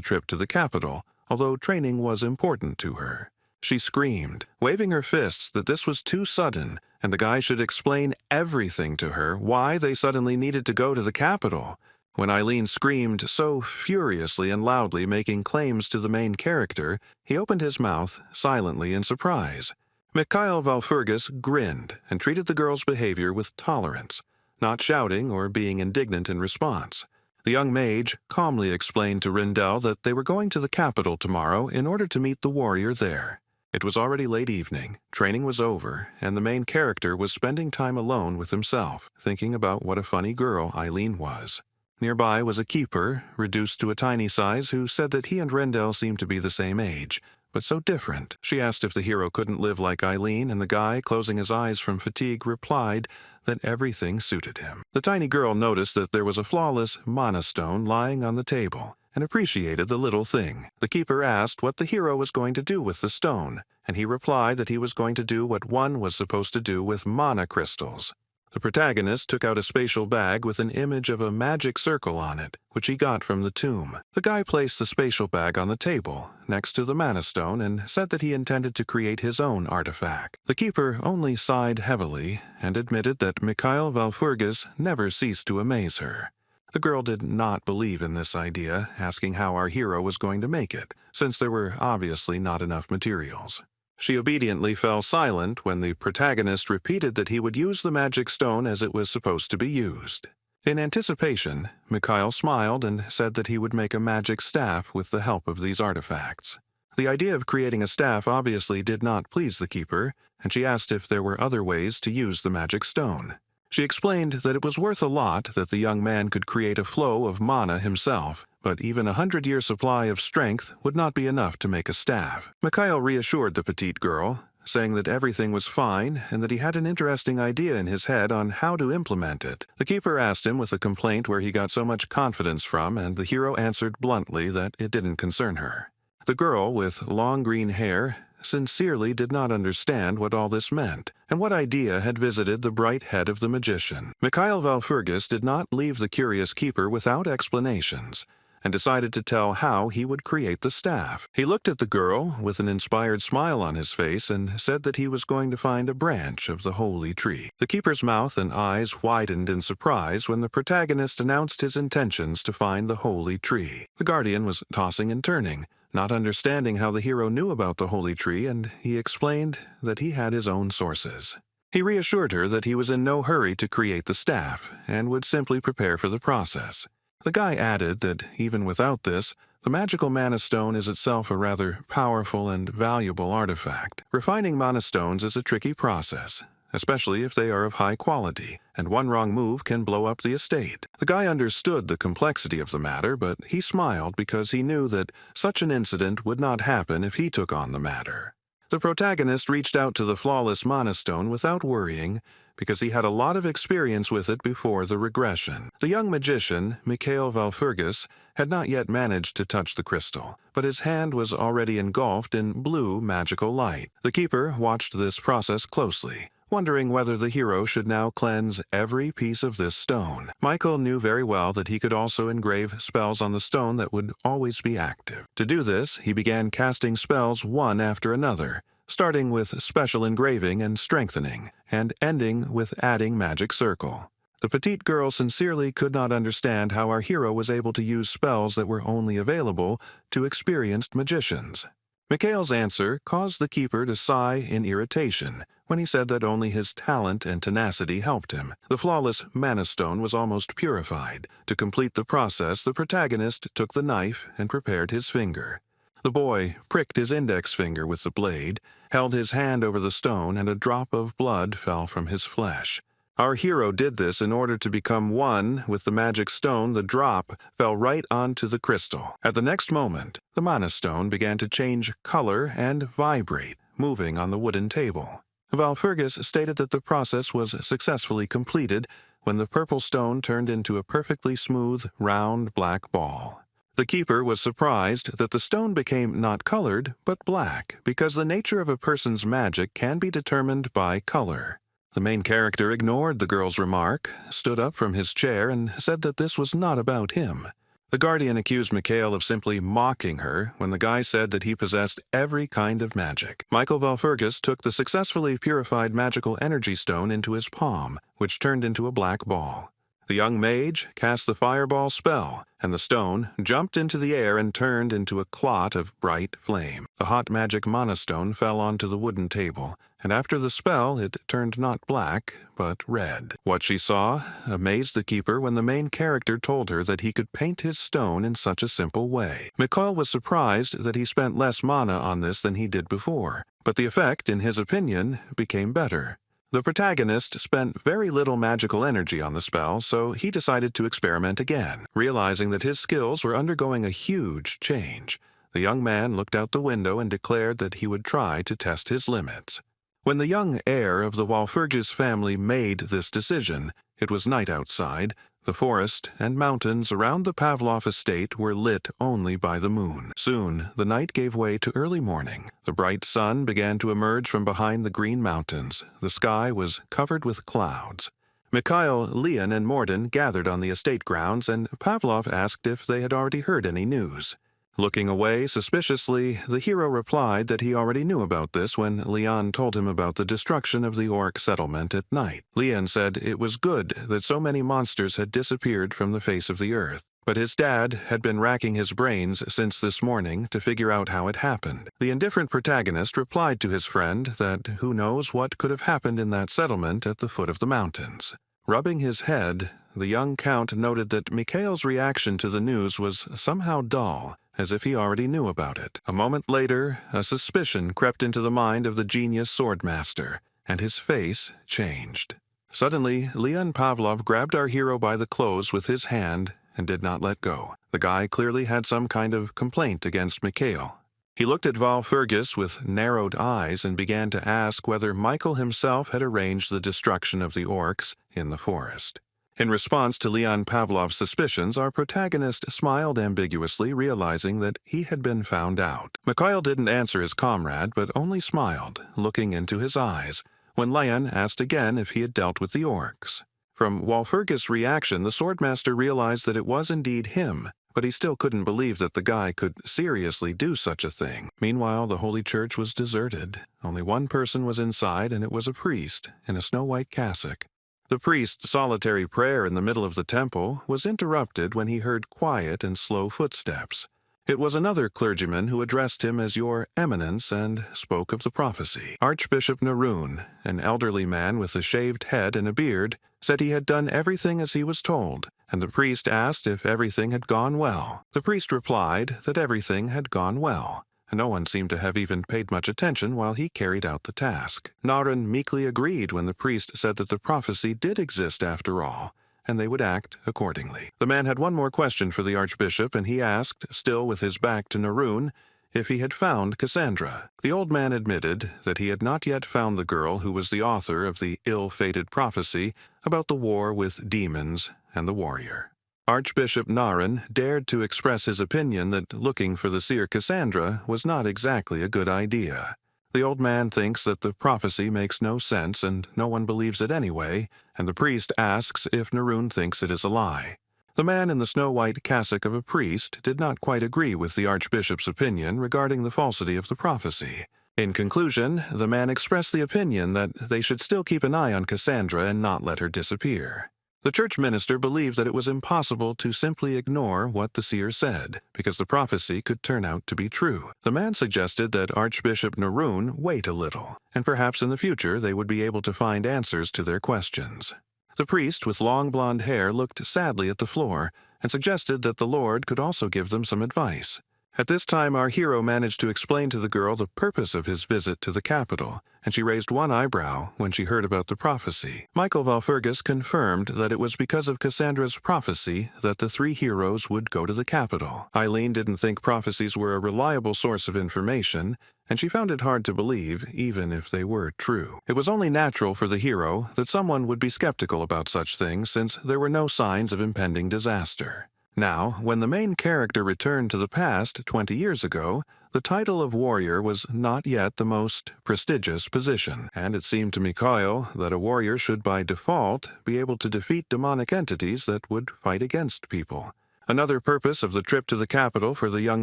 trip to the capital, although training was important to her. She screamed, waving her fists, that this was too sudden, and the guy should explain everything to her, why they suddenly needed to go to the capital. When Eileen screamed so furiously and loudly, making claims to the main character, he opened his mouth silently in surprise. Mikhail Valfurgis grinned and treated the girl's behavior with tolerance, not shouting or being indignant in response. The young mage calmly explained to Rindel that they were going to the capital tomorrow in order to meet the warrior there. It was already late evening, training was over, and the main character was spending time alone with himself, thinking about what a funny girl Eileen was. Nearby was a keeper, reduced to a tiny size, who said that he and Rindel seemed to be the same age, but so different. She asked if the hero couldn't live like Eileen, and the guy, closing his eyes from fatigue, replied that everything suited him. The tiny girl noticed that there was a flawless mana stone lying on the table, and appreciated the little thing. The keeper asked what the hero was going to do with the stone, and he replied that he was going to do what one was supposed to do with mana crystals. The protagonist took out a spatial bag with an image of a magic circle on it, which he got from the tomb. The guy placed the spatial bag on the table, next to the mana stone, and said that he intended to create his own artifact. The keeper only sighed heavily, and admitted that Mikhail Valfurgis never ceased to amaze her. The girl did not believe in this idea, asking how our hero was going to make it, since there were obviously not enough materials. She obediently fell silent when the protagonist repeated that he would use the magic stone as it was supposed to be used. In anticipation, Mikhail smiled and said that he would make a magic staff with the help of these artifacts. The idea of creating a staff obviously did not please the keeper, and she asked if there were other ways to use the magic stone. She explained that it was worth a lot that the young man could create a flow of mana himself, but even 100-year supply of strength would not be enough to make a staff. Mikhail reassured the petite girl, saying that everything was fine and that he had an interesting idea in his head on how to implement it. The keeper asked him with a complaint where he got so much confidence from, and the hero answered bluntly that it didn't concern her. The girl, with long green hair, sincerely did not understand what all this meant, and what idea had visited the bright head of the magician. Mikhail Valfurgis did not leave the curious keeper without explanations, and decided to tell how he would create the staff. He looked at the girl with an inspired smile on his face and said that he was going to find a branch of the holy tree. The keeper's mouth and eyes widened in surprise when the protagonist announced his intentions to find the holy tree. The guardian was tossing and turning, not understanding how the hero knew about the holy tree, and he explained that he had his own sources. He reassured her that he was in no hurry to create the staff, and would simply prepare for the process. The guy added that even without this, the magical mana stone is itself a rather powerful and valuable artifact. Refining mana stones is a tricky process, especially if they are of high quality, and one wrong move can blow up the estate. The guy understood the complexity of the matter, but he smiled because he knew that such an incident would not happen if he took on the matter. The protagonist reached out to the flawless mana stone without worrying, because he had a lot of experience with it before the regression. The young magician, Mikhail Valfurgis, had not yet managed to touch the crystal, but his hand was already engulfed in blue magical light. The keeper watched this process closely, wondering whether the hero should now cleanse every piece of this stone. Michael knew very well that he could also engrave spells on the stone that would always be active. To do this, he began casting spells one after another, starting with special engraving and strengthening, and ending with adding magic circle. The petite girl sincerely could not understand how our hero was able to use spells that were only available to experienced magicians. Mikhail's answer caused the keeper to sigh in irritation when he said that only his talent and tenacity helped him. The flawless mana stone was almost purified. To complete the process, the protagonist took the knife and prepared his finger. The boy pricked his index finger with the blade, held his hand over the stone, and a drop of blood fell from his flesh. Our hero did this in order to become one with the magic stone. The drop fell right onto the crystal. At the next moment, the mana stone began to change color and vibrate, moving on the wooden table. Valpurgis stated that the process was successfully completed when the purple stone turned into a perfectly smooth, round black ball. The keeper was surprised that the stone became not colored, but black, because the nature of a person's magic can be determined by color. The main character ignored the girl's remark, stood up from his chair, and said that this was not about him. The guardian accused Mikhail of simply mocking her when the guy said that he possessed every kind of magic. Michael Valpurgis took the successfully purified magical energy stone into his palm, which turned into a black ball. The young mage cast the fireball spell, and the stone jumped into the air and turned into a clot of bright flame. The hot magic mana stone fell onto the wooden table, and after the spell it turned not black, but red. What she saw amazed the keeper when the main character told her that he could paint his stone in such a simple way. Mikhail was surprised that he spent less mana on this than he did before, but the effect, in his opinion, became better. The protagonist spent very little magical energy on the spell, so he decided to experiment again. Realizing that his skills were undergoing a huge change, the young man looked out the window and declared that he would try to test his limits. When the young heir of the Walpurgis family made this decision, it was night outside. The forest and mountains around the Pavlov estate were lit only by the moon. Soon, the night gave way to early morning. The bright sun began to emerge from behind the green mountains. The sky was covered with clouds. Mikhail, Leon, and Morden gathered on the estate grounds, and Pavlov asked if they had already heard any news. Looking away suspiciously, the hero replied that he already knew about this when Leon told him about the destruction of the orc settlement at night. Leon said it was good that so many monsters had disappeared from the face of the earth, but his dad had been racking his brains since this morning to figure out how it happened. The indifferent protagonist replied to his friend that who knows what could have happened in that settlement at the foot of the mountains. Rubbing his head, the young count noted that Mikhail's reaction to the news was somehow dull, as if he already knew about it. A moment later, a suspicion crept into the mind of the genius swordmaster, and his face changed. Suddenly, Leon Pavlov grabbed our hero by the clothes with his hand and did not let go. The guy clearly had some kind of complaint against Mikhail. He looked at Valpurgis with narrowed eyes and began to ask whether Michael himself had arranged the destruction of the orcs in the forest. In response to Leon Pavlov's suspicions, our protagonist smiled ambiguously, realizing that he had been found out. Mikhail didn't answer his comrade, but only smiled, looking into his eyes, when Leon asked again if he had dealt with the orcs. From Walpurgis' reaction, the swordmaster realized that it was indeed him, but he still couldn't believe that the guy could seriously do such a thing. Meanwhile, the holy church was deserted. Only one person was inside, and it was a priest in a snow-white cassock. The priest's solitary prayer in the middle of the temple was interrupted when he heard quiet and slow footsteps. It was another clergyman who addressed him as Your Eminence and spoke of the prophecy. Archbishop Narun, an elderly man with a shaved head and a beard, said he had done everything as he was told, and the priest asked if everything had gone well. The priest replied that everything had gone well. No one seemed to have even paid much attention while he carried out the task. Narun meekly agreed when the priest said that the prophecy did exist after all, and they would act accordingly. The man had one more question for the archbishop, and he asked, still with his back to Narun, if he had found Cassandra. The old man admitted that he had not yet found the girl who was the author of the ill-fated prophecy about the war with demons and the warrior. Archbishop Narun dared to express his opinion that looking for the seer Cassandra was not exactly a good idea. The old man thinks that the prophecy makes no sense and no one believes it anyway, and the priest asks if Narun thinks it is a lie. The man in the snow-white cassock of a priest did not quite agree with the archbishop's opinion regarding the falsity of the prophecy. In conclusion, the man expressed the opinion that they should still keep an eye on Cassandra and not let her disappear. The church minister believed that it was impossible to simply ignore what the seer said, because the prophecy could turn out to be true. The man suggested that Archbishop Narun wait a little, and perhaps in the future they would be able to find answers to their questions. The priest with long blonde hair looked sadly at the floor and suggested that the Lord could also give them some advice. At this time, our hero managed to explain to the girl the purpose of his visit to the capital, and she raised one eyebrow when she heard about the prophecy. Michael Valpurgis confirmed that it was because of Cassandra's prophecy that the three heroes would go to the capital. Eileen didn't think prophecies were a reliable source of information, and she found it hard to believe, even if they were true. It was only natural for the hero that someone would be skeptical about such things since there were no signs of impending disaster. Now, when the main character returned to the past 20 years ago, the title of warrior was not yet the most prestigious position, and it seemed to Mikhail that a warrior should by default be able to defeat demonic entities that would fight against people. Another purpose of the trip to the capital for the young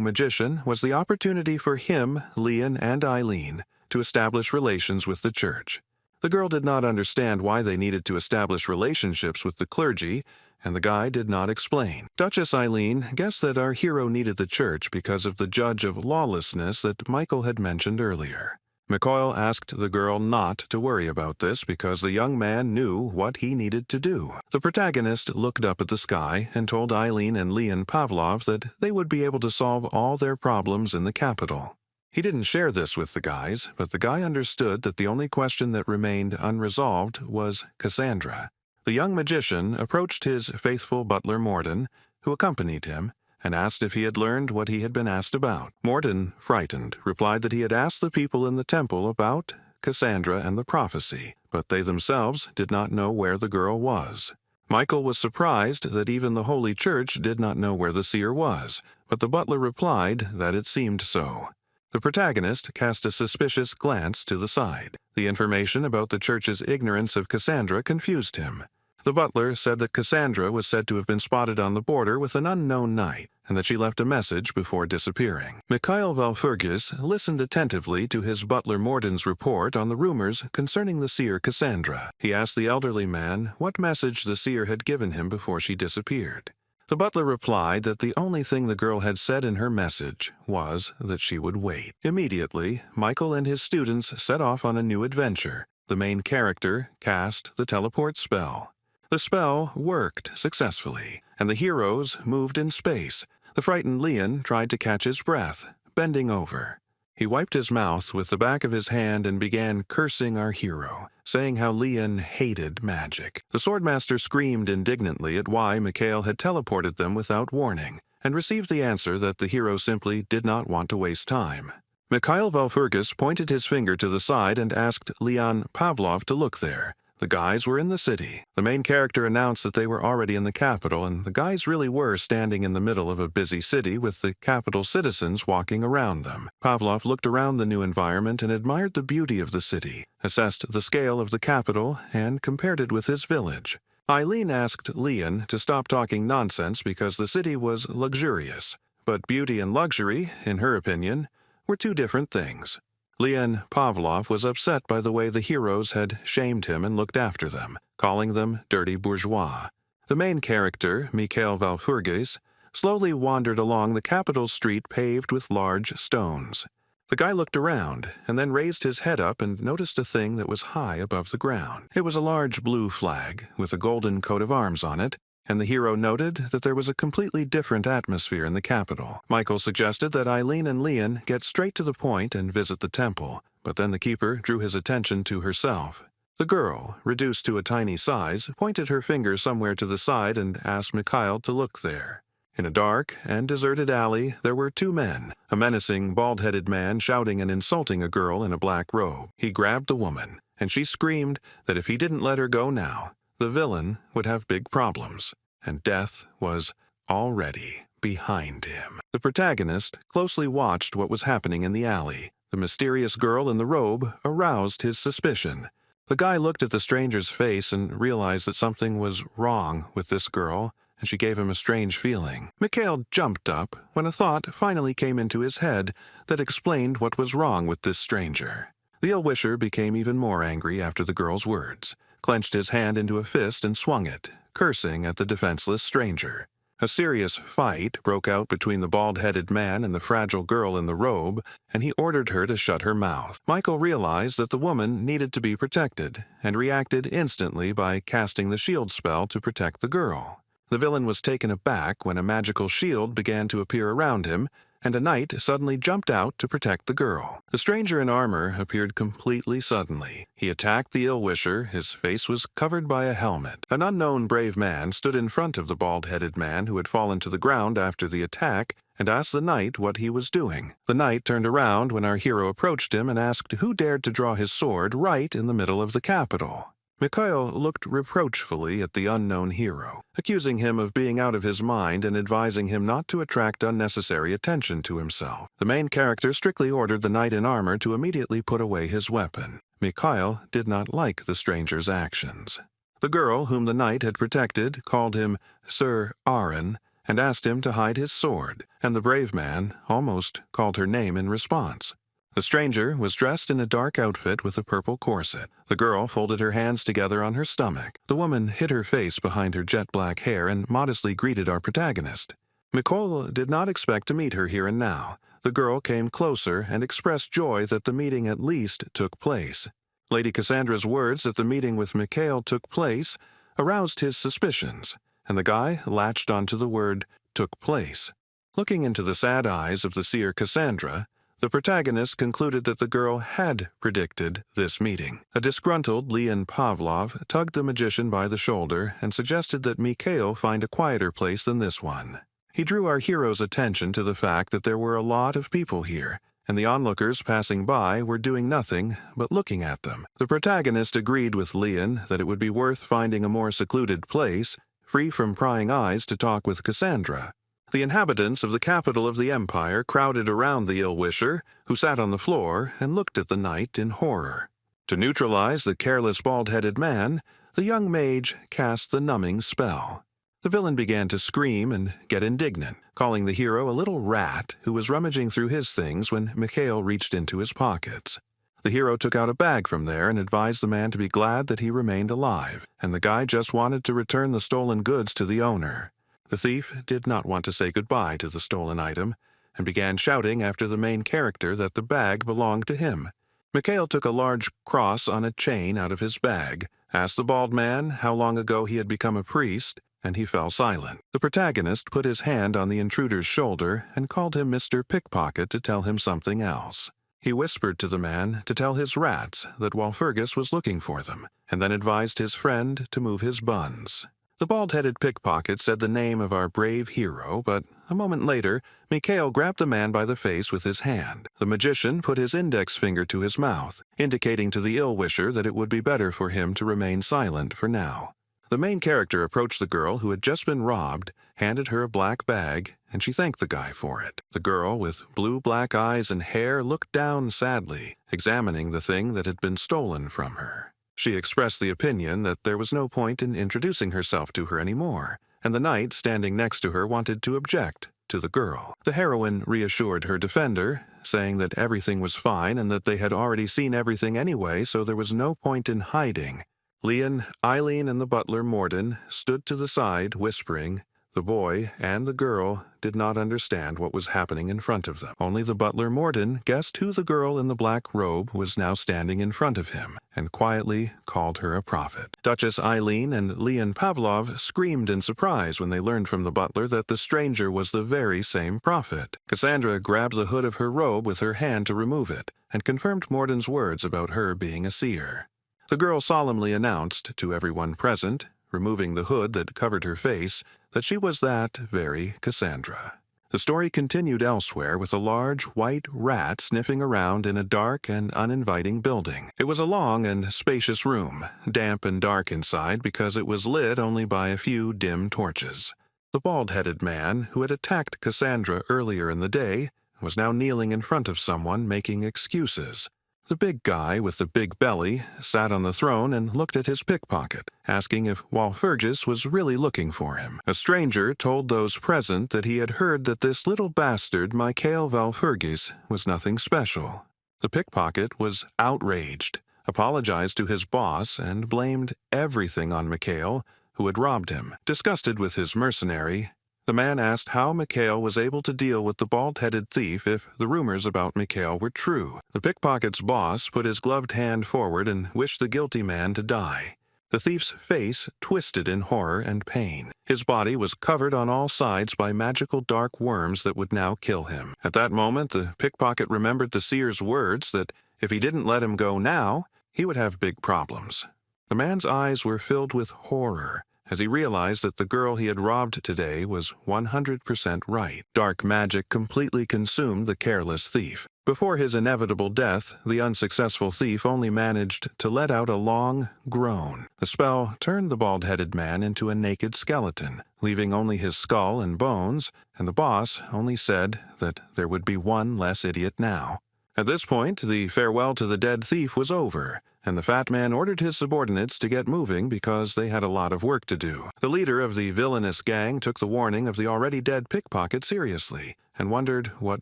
magician was the opportunity for him, Leon, and Eileen to establish relations with the church. The girl did not understand why they needed to establish relationships with the clergy, and the guy did not explain. Duchess Eileen guessed that our hero needed the church because of the judge of lawlessness that Michael had mentioned earlier. Mikhail asked the girl not to worry about this because the young man knew what he needed to do. The protagonist looked up at the sky and told Eileen and Leon Pavlov that they would be able to solve all their problems in the capital. He didn't share this with the guys, but the guy understood that the only question that remained unresolved was Cassandra. The young magician approached his faithful butler Morden, who accompanied him, and asked if he had learned what he had been asked about. Morden, frightened, replied that he had asked the people in the temple about Cassandra and the prophecy, but they themselves did not know where the girl was. Michael was surprised that even the Holy Church did not know where the seer was, but the butler replied that it seemed so. The protagonist cast a suspicious glance to the side. The information about the church's ignorance of Cassandra confused him. The butler said that Cassandra was said to have been spotted on the border with an unknown knight, and that she left a message before disappearing. Mikhail Valfurgis listened attentively to his butler Morden's report on the rumors concerning the seer Cassandra. He asked the elderly man what message the seer had given him before she disappeared. The butler replied that the only thing the girl had said in her message was that she would wait. Immediately, Michael and his students set off on a new adventure. The main character cast the teleport spell. The spell worked successfully, and the heroes moved in space. The frightened Leon tried to catch his breath, bending over. He wiped his mouth with the back of his hand and began cursing our hero, saying how Leon hated magic. The swordmaster screamed indignantly at why Mikhail had teleported them without warning, and received the answer that the hero simply did not want to waste time. Mikhail Valfurgis pointed his finger to the side and asked Leon Pavlov to look there. The guys were in the city. The main character announced that they were already in the capital, and the guys really were standing in the middle of a busy city with the capital's citizens walking around them. Pavlov looked around the new environment and admired the beauty of the city, assessed the scale of the capital, and compared it with his village. Eileen asked Leon to stop talking nonsense because the city was luxurious, but beauty and luxury, in her opinion, were two different things. Leon Pavlov was upset by the way the heroes had shamed him and looked after them, calling them dirty bourgeois. The main character, Mikhail Valfurgis, slowly wandered along the capital street paved with large stones. The guy looked around and then raised his head up and noticed a thing that was high above the ground. It was a large blue flag with a golden coat of arms on it, and the hero noted that there was a completely different atmosphere in the capital. Michael suggested that Eileen and Leon get straight to the point and visit the temple, but then the keeper drew his attention to herself. The girl, reduced to a tiny size, pointed her finger somewhere to the side and asked Mikhail to look there. In a dark and deserted alley, there were two men, a menacing, bald-headed man shouting and insulting a girl in a black robe. He grabbed the woman, and she screamed that if he didn't let her go now, the villain would have big problems, and death was already behind him. The protagonist closely watched what was happening in the alley. The mysterious girl in the robe aroused his suspicion. The guy looked at the stranger's face and realized that something was wrong with this girl, and she gave him a strange feeling. Mikhail jumped up when a thought finally came into his head that explained what was wrong with this stranger. The ill-wisher became even more angry after the girl's words, clenched his hand into a fist and swung it, cursing at the defenseless stranger. A serious fight broke out between the bald-headed man and the fragile girl in the robe, and he ordered her to shut her mouth. Michael realized that the woman needed to be protected, and reacted instantly by casting the shield spell to protect the girl. The villain was taken aback when a magical shield began to appear around him, and a knight suddenly jumped out to protect the girl. The stranger in armor appeared completely suddenly. He attacked the ill-wisher. His face was covered by a helmet. An unknown brave man stood in front of the bald-headed man who had fallen to the ground after the attack and asked the knight what he was doing. The knight turned around when our hero approached him and asked who dared to draw his sword right in the middle of the capital. Mikhail looked reproachfully at the unknown hero, accusing him of being out of his mind and advising him not to attract unnecessary attention to himself. The main character strictly ordered the knight in armor to immediately put away his weapon. Mikhail did not like the stranger's actions. The girl whom the knight had protected called him Sir Aaron and asked him to hide his sword, and the brave man almost called her name in response. The stranger was dressed in a dark outfit with a purple corset. The girl folded her hands together on her stomach. The woman hid her face behind her jet-black hair and modestly greeted our protagonist. Mikhail did not expect to meet her here and now. The girl came closer and expressed joy that the meeting at least took place. Lady Cassandra's words that the meeting with Mikhail took place aroused his suspicions, and the guy latched onto the word took place. Looking into the sad eyes of the seer Cassandra, the protagonist concluded that the girl had predicted this meeting. A disgruntled Leon Pavlov tugged the magician by the shoulder and suggested that Mikhail find a quieter place than this one. He drew our hero's attention to the fact that there were a lot of people here, and the onlookers passing by were doing nothing but looking at them. The protagonist agreed with Leon that it would be worth finding a more secluded place, free from prying eyes, to talk with Cassandra. The inhabitants of the capital of the empire crowded around the ill-wisher, who sat on the floor and looked at the knight in horror. To neutralize the careless bald-headed man, the young mage cast the numbing spell. The villain began to scream and get indignant, calling the hero a little rat who was rummaging through his things when Mikhail reached into his pockets. The hero took out a bag from there and advised the man to be glad that he remained alive, and the guy just wanted to return the stolen goods to the owner. The thief did not want to say goodbye to the stolen item, and began shouting after the main character that the bag belonged to him. Mikhail took a large cross on a chain out of his bag, asked the bald man how long ago he had become a priest, and he fell silent. The protagonist put his hand on the intruder's shoulder and called him Mr. Pickpocket to tell him something else. He whispered to the man to tell his rats that Walpurgis was looking for them, and then advised his friend to move his buns. The bald-headed pickpocket said the name of our brave hero, but a moment later, Mikhail grabbed the man by the face with his hand. The magician put his index finger to his mouth, indicating to the ill-wisher that it would be better for him to remain silent for now. The main character approached the girl who had just been robbed, handed her a black bag, and she thanked the guy for it. The girl, with blue-black eyes and hair, looked down sadly, examining the thing that had been stolen from her. She expressed the opinion that there was no point in introducing herself to her anymore, and the knight standing next to her wanted to object to the girl. The heroine reassured her defender, saying that everything was fine and that they had already seen everything anyway, so there was no point in hiding. Leon, Eileen, and the butler Morden stood to the side, whispering. The boy and the girl did not understand what was happening in front of them. Only the butler Morden guessed who the girl in the black robe was now standing in front of him, and quietly called her a prophet. Duchess Eileen and Leon Pavlov screamed in surprise when they learned from the butler that the stranger was the very same prophet. Cassandra grabbed the hood of her robe with her hand to remove it, and confirmed Morden's words about her being a seer. The girl solemnly announced to everyone present, removing the hood that covered her face, that she was that very Cassandra. The story continued elsewhere with a large white rat sniffing around in a dark and uninviting building. It was a long and spacious room, damp and dark inside because it was lit only by a few dim torches. The bald-headed man who had attacked Cassandra earlier in the day was now kneeling in front of someone making excuses. The big guy with the big belly sat on the throne and looked at his pickpocket, asking if Walpurgis was really looking for him. A stranger told those present that he had heard that this little bastard Mikhail Walpurgis was nothing special. The pickpocket was outraged, apologized to his boss, and blamed everything on Mikhail, who had robbed him. Disgusted with his mercenary, the man asked how Mikhail was able to deal with the bald-headed thief if the rumors about Mikhail were true. The pickpocket's boss put his gloved hand forward and wished the guilty man to die. The thief's face twisted in horror and pain. His body was covered on all sides by magical dark worms that would now kill him. At that moment, the pickpocket remembered the seer's words that if he didn't let him go now, he would have big problems. The man's eyes were filled with horror as he realized that the girl he had robbed today was 100% right. Dark magic completely consumed the careless thief. Before his inevitable death, the unsuccessful thief only managed to let out a long groan. The spell turned the bald-headed man into a naked skeleton, leaving only his skull and bones, and the boss only said that there would be one less idiot now. At this point, the farewell to the dead thief was over, and the fat man ordered his subordinates to get moving because they had a lot of work to do. The leader of the villainous gang took the warning of the already dead pickpocket seriously, and wondered what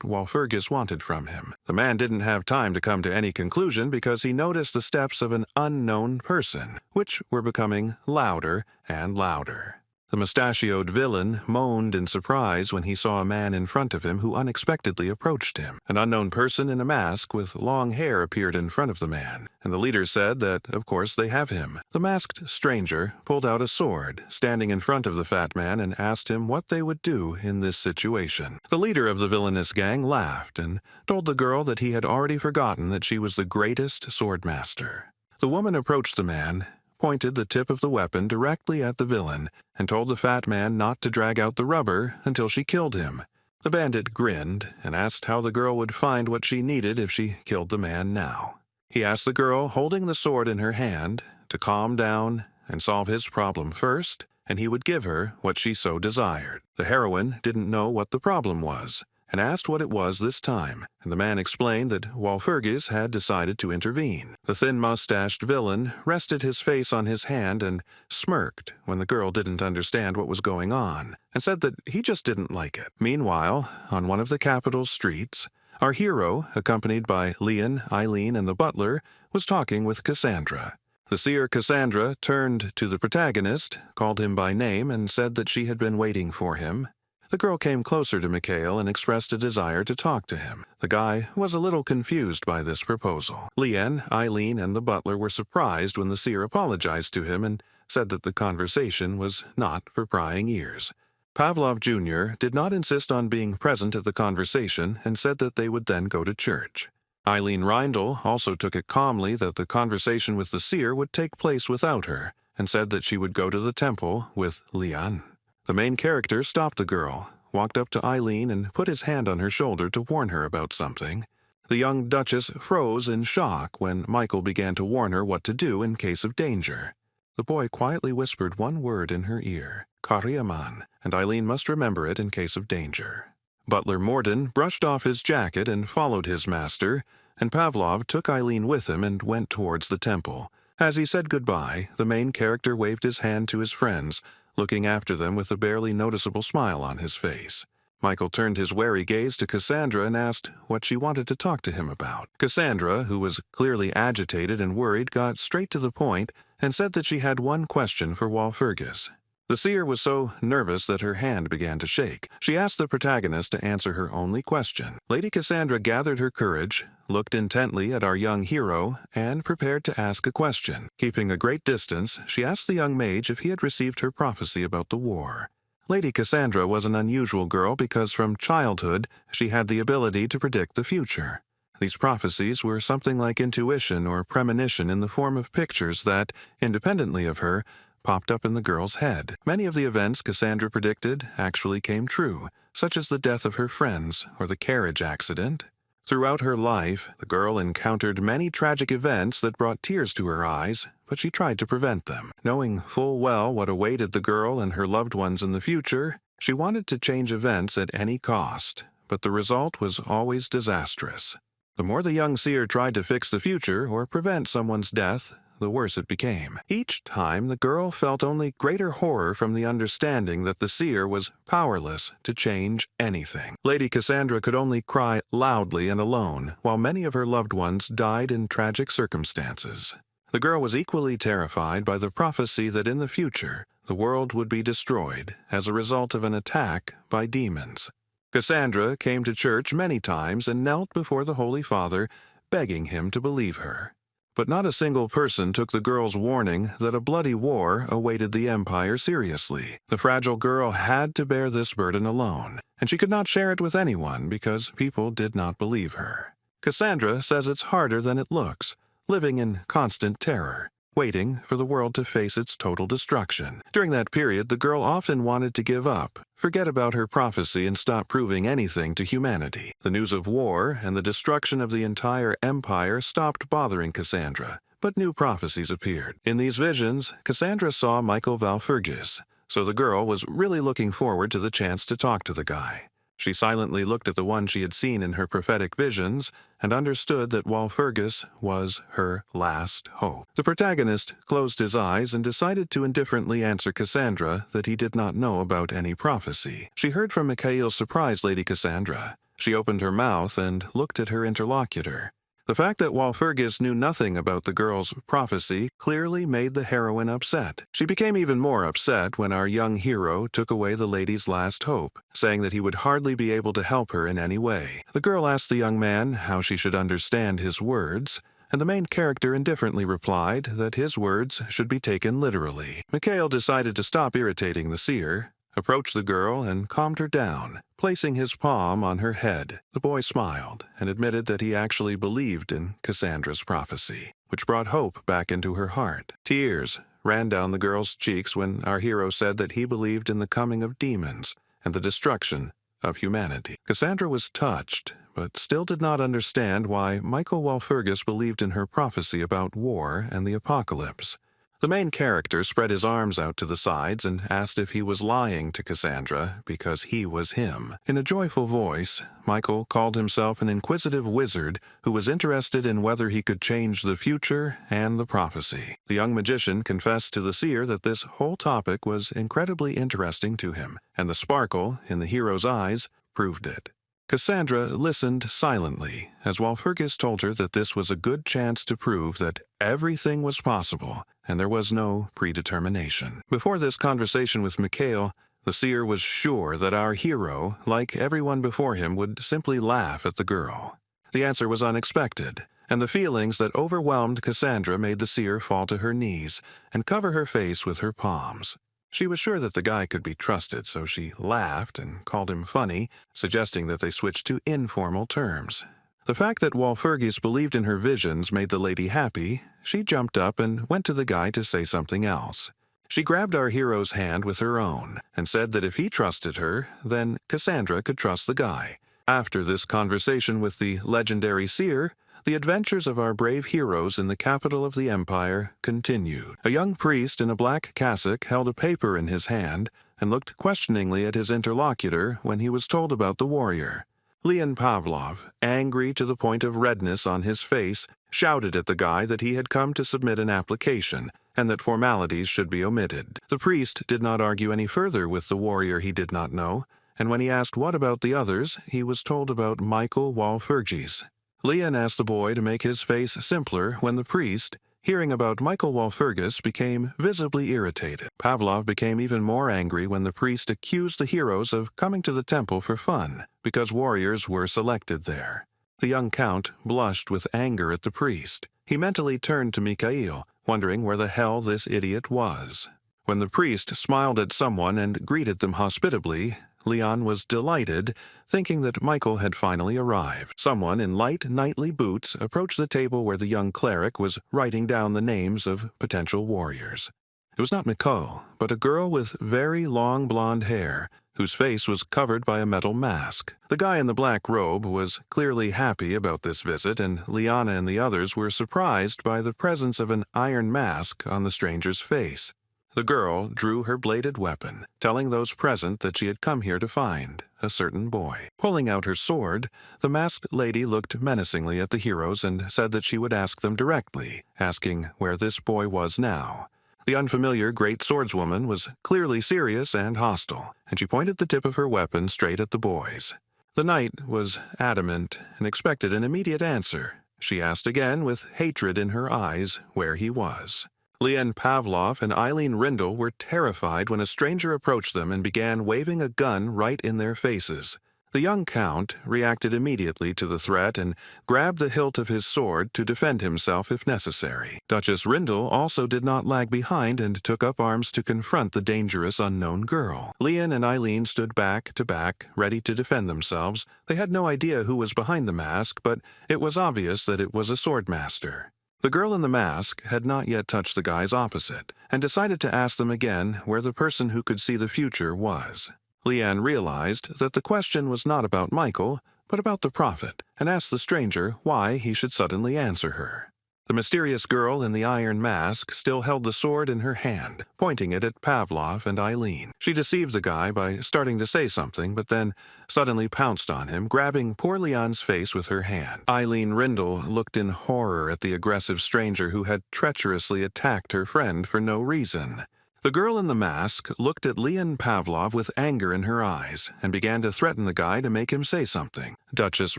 Walpurgis wanted from him. The man didn't have time to come to any conclusion because he noticed the steps of an unknown person, which were becoming louder and louder. The mustachioed villain moaned in surprise when he saw a man in front of him who unexpectedly approached him. An unknown person in a mask with long hair appeared in front of the man, and the leader said that, of course, they have him. The masked stranger pulled out a sword, standing in front of the fat man, and asked him what they would do in this situation. The leader of the villainous gang laughed and told the girl that he had already forgotten that she was the greatest swordmaster. The woman approached the man, pointed the tip of the weapon directly at the villain, and told the fat man not to drag out the rubber until she killed him. The bandit grinned and asked how the girl would find what she needed if she killed the man now. He asked the girl, holding the sword in her hand, to calm down and solve his problem first, and he would give her what she so desired. The heroine didn't know what the problem was, and asked what it was this time, and the man explained that Walpurgis had decided to intervene. The thin-mustached villain rested his face on his hand and smirked when the girl didn't understand what was going on, and said that he just didn't like it. Meanwhile, on one of the capital's streets, our hero, accompanied by Leon, Eileen, and the butler, was talking with Cassandra. The seer Cassandra turned to the protagonist, called him by name, and said that she had been waiting for him. The girl came closer to Mikhail and expressed a desire to talk to him. The guy was a little confused by this proposal. Leanne, Eileen, and the butler were surprised when the seer apologized to him and said that the conversation was not for prying ears. Pavlov Jr. did not insist on being present at the conversation and said that they would then go to church. Eileen Reindl also took it calmly that the conversation with the seer would take place without her, and said that she would go to the temple with Leon. The main character stopped the girl, walked up to Eileen, and put his hand on her shoulder to warn her about something. The young duchess froze in shock when Michael began to warn her what to do in case of danger. The boy quietly whispered one word in her ear, Kariaman, and Eileen must remember it in case of danger. Butler Morden brushed off his jacket and followed his master, and Pavlov took Eileen with him and went towards the temple. As he said goodbye, the main character waved his hand to his friends, looking after them with a barely noticeable smile on his face. Michael turned his wary gaze to Cassandra and asked what she wanted to talk to him about. Cassandra, who was clearly agitated and worried, got straight to the point and said that she had one question for Walpurgis. The seer was so nervous that her hand began to shake. She asked the protagonist to answer her only question. Lady Cassandra gathered her courage, looked intently at our young hero, and prepared to ask a question. Keeping a great distance, she asked the young mage if he had received her prophecy about the war. Lady Cassandra was an unusual girl because from childhood she had the ability to predict the future. These prophecies were something like intuition or premonition in the form of pictures that, independently of her, popped up in the girl's head. Many of the events Cassandra predicted actually came true, such as the death of her friends or the carriage accident. Throughout her life, the girl encountered many tragic events that brought tears to her eyes, but she tried to prevent them. Knowing full well what awaited the girl and her loved ones in the future, she wanted to change events at any cost, but the result was always disastrous. The more the young seer tried to fix the future or prevent someone's death, the worse it became. Each time, the girl felt only greater horror from the understanding that the seer was powerless to change anything. Lady Cassandra could only cry loudly and alone, while many of her loved ones died in tragic circumstances. The girl was equally terrified by the prophecy that in the future, the world would be destroyed as a result of an attack by demons. Cassandra came to church many times and knelt before the Holy Father, begging him to believe her. But not a single person took the girl's warning that a bloody war awaited the Empire seriously. The fragile girl had to bear this burden alone, and she could not share it with anyone because people did not believe her. Cassandra says it's harder than it looks, living in constant terror, waiting for the world to face its total destruction. During that period, the girl often wanted to give up, forget about her prophecy, and stop proving anything to humanity. The news of war and the destruction of the entire empire stopped bothering Cassandra, but new prophecies appeared. In these visions, Cassandra saw Michael Valfurgis, so the girl was really looking forward to the chance to talk to the guy. She silently looked at the one she had seen in her prophetic visions and understood that Walpurgis was her last hope. The protagonist closed his eyes and decided to indifferently answer Cassandra that he did not know about any prophecy. She heard from Mikhail's surprised Lady Cassandra. She opened her mouth and looked at her interlocutor. The fact that Walpurgis knew nothing about the girl's prophecy clearly made the heroine upset. She became even more upset when our young hero took away the lady's last hope, saying that he would hardly be able to help her in any way. The girl asked the young man how she should understand his words, and the main character indifferently replied that his words should be taken literally. Mikhail decided to stop irritating the seer, approached the girl, and calmed her down, placing his palm on her head. The boy smiled and admitted that he actually believed in Cassandra's prophecy, which brought hope back into her heart. Tears ran down the girl's cheeks when our hero said that he believed in the coming of demons and the destruction of humanity. Cassandra was touched, but still did not understand why Michael Walpurgis believed in her prophecy about war and the apocalypse. The main character spread his arms out to the sides and asked if he was lying to Cassandra because he was him. In a joyful voice, Michael called himself an inquisitive wizard who was interested in whether he could change the future and the prophecy. The young magician confessed to the seer that this whole topic was incredibly interesting to him, and the sparkle in the hero's eyes proved it. Cassandra listened silently as Walpurgis told her that this was a good chance to prove that everything was possible and there was no predetermination. Before this conversation with Mikhail, the seer was sure that our hero, like everyone before him, would simply laugh at the girl. The answer was unexpected, and the feelings that overwhelmed Cassandra made the seer fall to her knees and cover her face with her palms. She was sure that the guy could be trusted, so she laughed and called him funny, suggesting that they switch to informal terms. The fact that Walpurgis believed in her visions made the lady happy. She jumped up and went to the guy to say something else. She grabbed our hero's hand with her own and said that if he trusted her, then Cassandra could trust the guy. After this conversation with the legendary seer, the adventures of our brave heroes in the capital of the empire continued. A young priest in a black cassock held a paper in his hand and looked questioningly at his interlocutor when he was told about the warrior. Leon Pavlov, angry to the point of redness on his face, shouted at the guy that he had come to submit an application and that formalities should be omitted. The priest did not argue any further with the warrior he did not know, and when he asked what about the others, he was told about Michael Walpurgis. Leon asked the boy to make his face simpler when the priest, hearing about Michael Walpurgis, became visibly irritated. Pavlov became even more angry when the priest accused the heroes of coming to the temple for fun, because warriors were selected there. The young count blushed with anger at the priest. He mentally turned to Mikhail, wondering where the hell this idiot was. When the priest smiled at someone and greeted them hospitably, Leon was delighted, thinking that Michael had finally arrived. Someone in light knightly boots approached the table where the young cleric was writing down the names of potential warriors. It was not Mikhail, but a girl with very long blonde hair, whose face was covered by a metal mask. The guy in the black robe was clearly happy about this visit, and Liana and the others were surprised by the presence of an iron mask on the stranger's face. The girl drew her bladed weapon, telling those present that she had come here to find a certain boy. Pulling out her sword, the masked lady looked menacingly at the heroes and said that she would ask them directly, asking where this boy was now. The unfamiliar great swordswoman was clearly serious and hostile, and she pointed the tip of her weapon straight at the boys. The knight was adamant and expected an immediate answer. She asked again, with hatred in her eyes, where he was. Leon Pavlov and Eileen Rindel were terrified when a stranger approached them and began waving a gun right in their faces. The young count reacted immediately to the threat and grabbed the hilt of his sword to defend himself if necessary. Duchess Rindle also did not lag behind and took up arms to confront the dangerous unknown girl. Leon and Eileen stood back to back, ready to defend themselves. They had no idea who was behind the mask, but it was obvious that it was a swordmaster. The girl in the mask had not yet touched the guys opposite, and decided to ask them again where the person who could see the future was. Leanne realized that the question was not about Michael, but about the prophet, and asked the stranger why he should suddenly answer her. The mysterious girl in the iron mask still held the sword in her hand, pointing it at Pavlov and Eileen. She deceived the guy by starting to say something, but then suddenly pounced on him, grabbing poor Leon's face with her hand. Eileen Rindle looked in horror at the aggressive stranger who had treacherously attacked her friend for no reason. The girl in the mask looked at Leon Pavlov with anger in her eyes and began to threaten the guy to make him say something. Duchess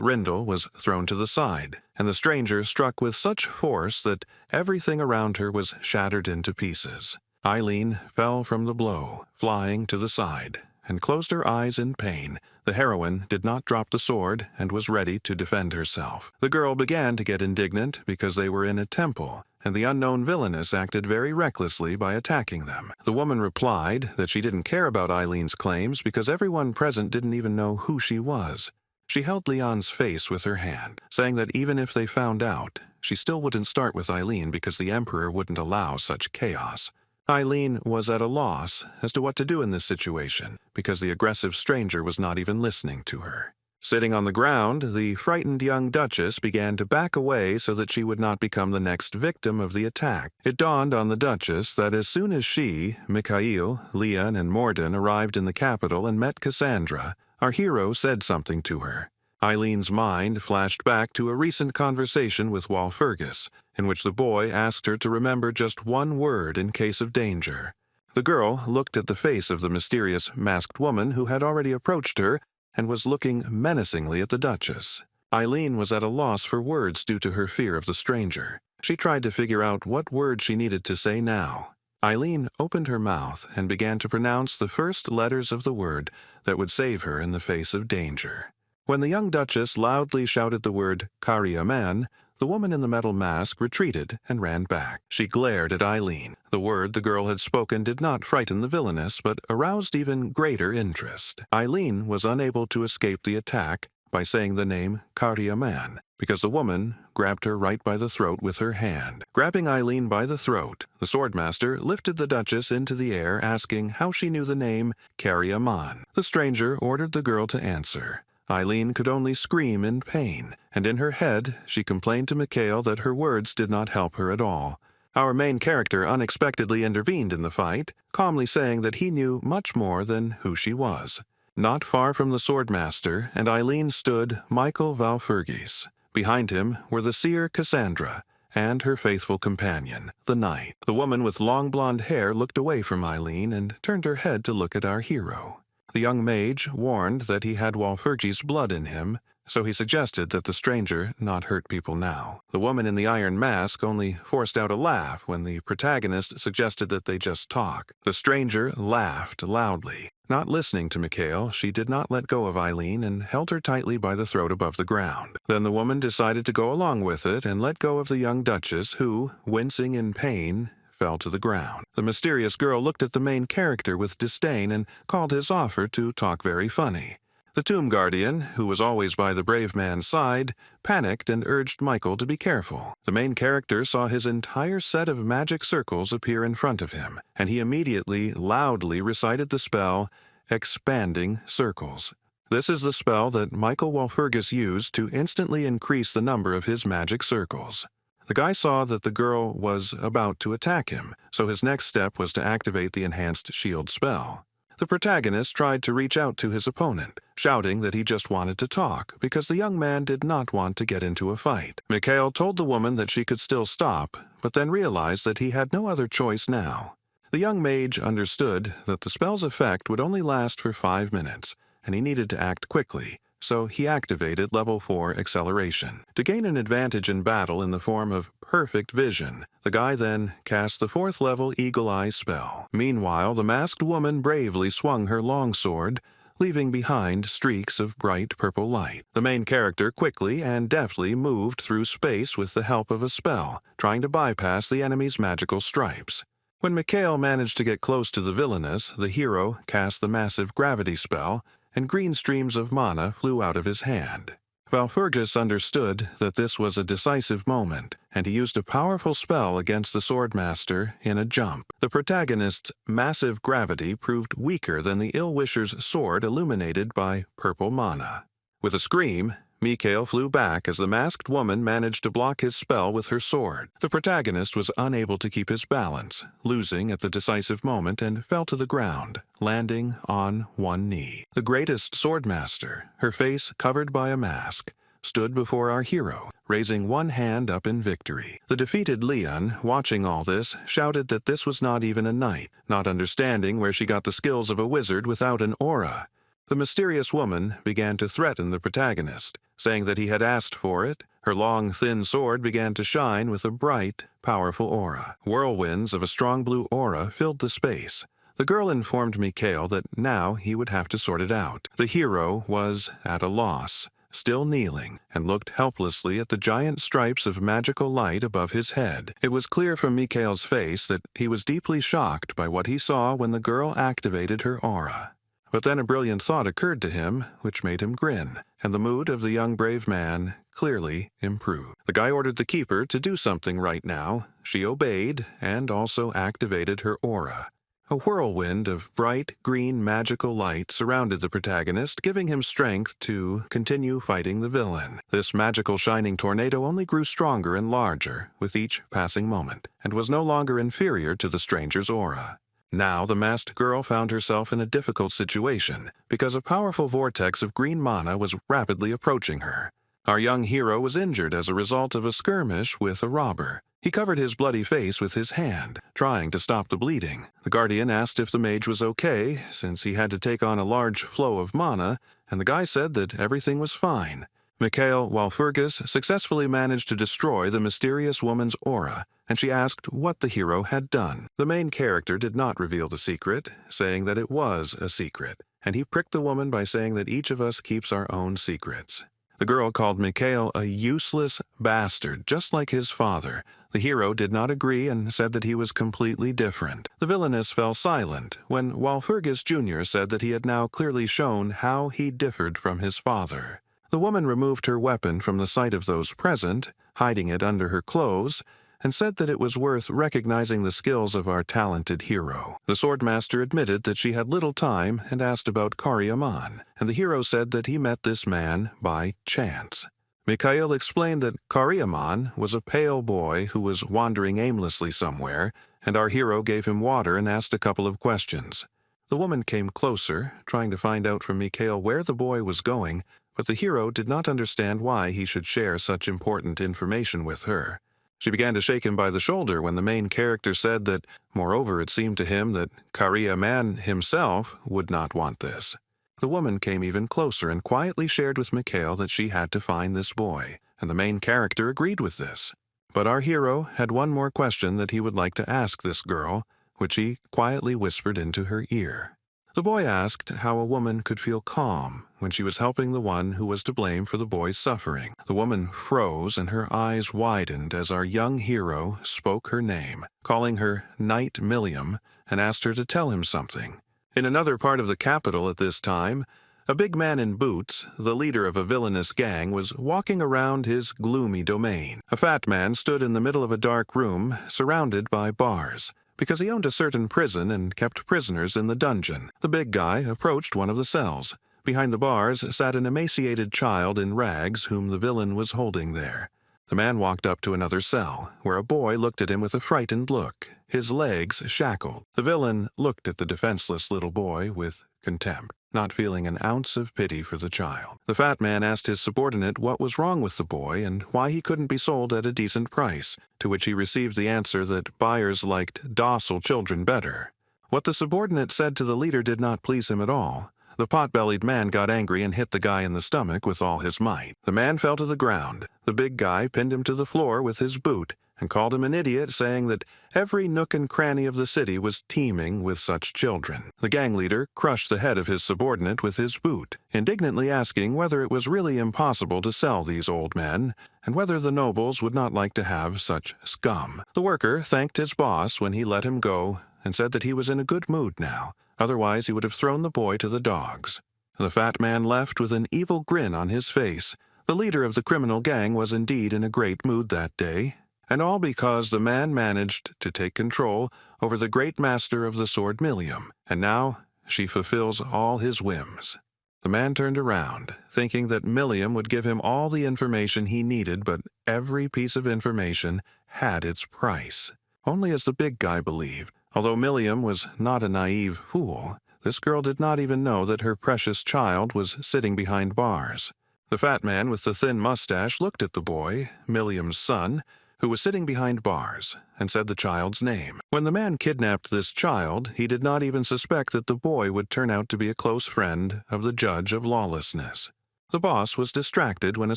Rindle was thrown to the side, and the stranger struck with such force that everything around her was shattered into pieces. Eileen fell from the blow, flying to the side, and closed her eyes in pain. The heroine did not drop the sword and was ready to defend herself. The girl began to get indignant because they were in a temple, and the unknown villainess acted very recklessly by attacking them. The woman replied that she didn't care about Eileen's claims because everyone present didn't even know who she was. She held Leon's face with her hand, saying that even if they found out, she still wouldn't start with Eileen because the Emperor wouldn't allow such chaos. Eileen was at a loss as to what to do in this situation because the aggressive stranger was not even listening to her. Sitting on the ground, the frightened young duchess began to back away so that she would not become the next victim of the attack. It dawned on the duchess that as soon as she, Mikhail, Leon, and Morden arrived in the capital and met Cassandra, our hero said something to her. Eileen's mind flashed back to a recent conversation with Walpurgis, in which the boy asked her to remember just one word in case of danger. The girl looked at the face of the mysterious masked woman who had already approached her and was looking menacingly at the Duchess. Eileen was at a loss for words due to her fear of the stranger. She tried to figure out what word she needed to say now. Eileen opened her mouth and began to pronounce the first letters of the word that would save her in the face of danger. When the young Duchess loudly shouted the word "Karyaman," the woman in the metal mask retreated and ran back. She glared at Eileen. The word the girl had spoken did not frighten the villainess, but aroused even greater interest. Eileen was unable to escape the attack by saying the name Karyaman, because the woman grabbed her right by the throat with her hand. Grabbing Eileen by the throat, the swordmaster lifted the Duchess into the air, asking how she knew the name Karyaman. The stranger ordered the girl to answer. Eileen could only scream in pain, and in her head she complained to Mikhail that her words did not help her at all. Our main character unexpectedly intervened in the fight, calmly saying that he knew much more than who she was. Not far from the swordmaster and Eileen stood Michael Walpurgis. Behind him were the seer Cassandra and her faithful companion, the knight. The woman with long blonde hair looked away from Eileen and turned her head to look at our hero. The young mage warned that he had Walpurgis' blood in him, so he suggested that the stranger not hurt people now. The woman in the iron mask only forced out a laugh when the protagonist suggested that they just talk. The stranger laughed loudly. Not listening to Mikhail, she did not let go of Eileen and held her tightly by the throat above the ground. Then the woman decided to go along with it and let go of the young duchess who, wincing in pain, fell to the ground. The mysterious girl looked at the main character with disdain and called his offer to talk very funny. The tomb guardian, who was always by the brave man's side, panicked and urged Michael to be careful. The main character saw his entire set of magic circles appear in front of him, and he immediately loudly recited the spell, Expanding Circles. This is the spell that Michael Walpurgis used to instantly increase the number of his magic circles. The guy saw that the girl was about to attack him, so his next step was to activate the enhanced shield spell. The protagonist tried to reach out to his opponent, shouting that he just wanted to talk because the young man did not want to get into a fight. Mikhail told the woman that she could still stop, but then realized that he had no other choice now. The young mage understood that the spell's effect would only last for 5 minutes, and he needed to act quickly, so he activated level 4 acceleration. To gain an advantage in battle in the form of perfect vision, the guy then cast the 4th level Eagle Eye spell. Meanwhile, the masked woman bravely swung her longsword, leaving behind streaks of bright purple light. The main character quickly and deftly moved through space with the help of a spell, trying to bypass the enemy's magical stripes. When Mikhail managed to get close to the villainess, the hero cast the massive gravity spell, and green streams of mana flew out of his hand. Walpurgis understood that this was a decisive moment, and he used a powerful spell against the Swordmaster in a jump. The protagonist's massive gravity proved weaker than the Ill-Wisher's sword illuminated by purple mana. With a scream, Mikhail flew back as the masked woman managed to block his spell with her sword. The protagonist was unable to keep his balance, losing at the decisive moment and fell to the ground, landing on one knee. The greatest swordmaster, her face covered by a mask, stood before our hero, raising one hand up in victory. The defeated Leon, watching all this, shouted that this was not even a knight, not understanding where she got the skills of a wizard without an aura. The mysterious woman began to threaten the protagonist, saying that he had asked for it. Her long, thin sword began to shine with a bright, powerful aura. Whirlwinds of a strong blue aura filled the space. The girl informed Mikhail that now he would have to sort it out. The hero was at a loss, still kneeling, and looked helplessly at the giant stripes of magical light above his head. It was clear from Mikhail's face that he was deeply shocked by what he saw when the girl activated her aura. But then a brilliant thought occurred to him, which made him grin, and the mood of the young brave man clearly improved. The guy ordered the keeper to do something right now. She obeyed, and also activated her aura. A whirlwind of bright green magical light surrounded the protagonist, giving him strength to continue fighting the villain. This magical shining tornado only grew stronger and larger with each passing moment, and was no longer inferior to the stranger's aura. Now the masked girl found herself in a difficult situation, because a powerful vortex of green mana was rapidly approaching her. Our young hero was injured as a result of a skirmish with a robber. He covered his bloody face with his hand, trying to stop the bleeding. The guardian asked if the mage was okay, since he had to take on a large flow of mana, and the guy said that everything was fine. Mikhail Walpurgis successfully managed to destroy the mysterious woman's aura, and she asked what the hero had done. The main character did not reveal the secret, saying that it was a secret, and he pricked the woman by saying that each of us keeps our own secrets. The girl called Mikhail a useless bastard, just like his father. The hero did not agree and said that he was completely different. The villainess fell silent when Walpurgis Jr. said that he had now clearly shown how he differed from his father. The woman removed her weapon from the sight of those present, hiding it under her clothes, and said that it was worth recognizing the skills of our talented hero. The swordmaster admitted that she had little time and asked about Karyaman, and the hero said that he met this man by chance. Mikhail explained that Karyaman was a pale boy who was wandering aimlessly somewhere, and our hero gave him water and asked a couple of questions. The woman came closer, trying to find out from Mikhail where the boy was going, but the hero did not understand why he should share such important information with her. She began to shake him by the shoulder when the main character said that, moreover, it seemed to him that Karyaman himself would not want this. The woman came even closer and quietly shared with Mikhail that she had to find this boy, and the main character agreed with this. But our hero had one more question that he would like to ask this girl, which he quietly whispered into her ear. The boy asked how a woman could feel calm when she was helping the one who was to blame for the boy's suffering. The woman froze and her eyes widened as our young hero spoke her name, calling her Knight Milliam, and asked her to tell him something. In another part of the capital at this time, a big man in boots, the leader of a villainous gang, was walking around his gloomy domain. A fat man stood in the middle of a dark room, surrounded by bars, because he owned a certain prison and kept prisoners in the dungeon. The big guy approached one of the cells. Behind the bars sat an emaciated child in rags whom the villain was holding there. The man walked up to another cell, where a boy looked at him with a frightened look, his legs shackled. The villain looked at the defenseless little boy with contempt, not feeling an ounce of pity for the child. The fat man asked his subordinate what was wrong with the boy and why he couldn't be sold at a decent price, to which he received the answer that buyers liked docile children better. What the subordinate said to the leader did not please him at all. The pot-bellied man got angry and hit the guy in the stomach with all his might. The man fell to the ground. The big guy pinned him to the floor with his boot and called him an idiot, saying that every nook and cranny of the city was teeming with such children. The gang leader crushed the head of his subordinate with his boot, indignantly asking whether it was really impossible to sell these old men, and whether the nobles would not like to have such scum. The worker thanked his boss when he let him go and said that he was in a good mood now, otherwise he would have thrown the boy to the dogs. The fat man left with an evil grin on his face. The leader of the criminal gang was indeed in a great mood that day, and all because the man managed to take control over the great master of the sword Millium, and now she fulfills all his whims. The man turned around, thinking that Millium would give him all the information he needed, but every piece of information had its price. Only as the big guy believed. Although Millium was not a naive fool, this girl did not even know that her precious child was sitting behind bars. The fat man with the thin mustache looked at the boy, Millium's son, who was sitting behind bars, and said the child's name. When the man kidnapped this child, he did not even suspect that the boy would turn out to be a close friend of the judge of lawlessness. The boss was distracted when a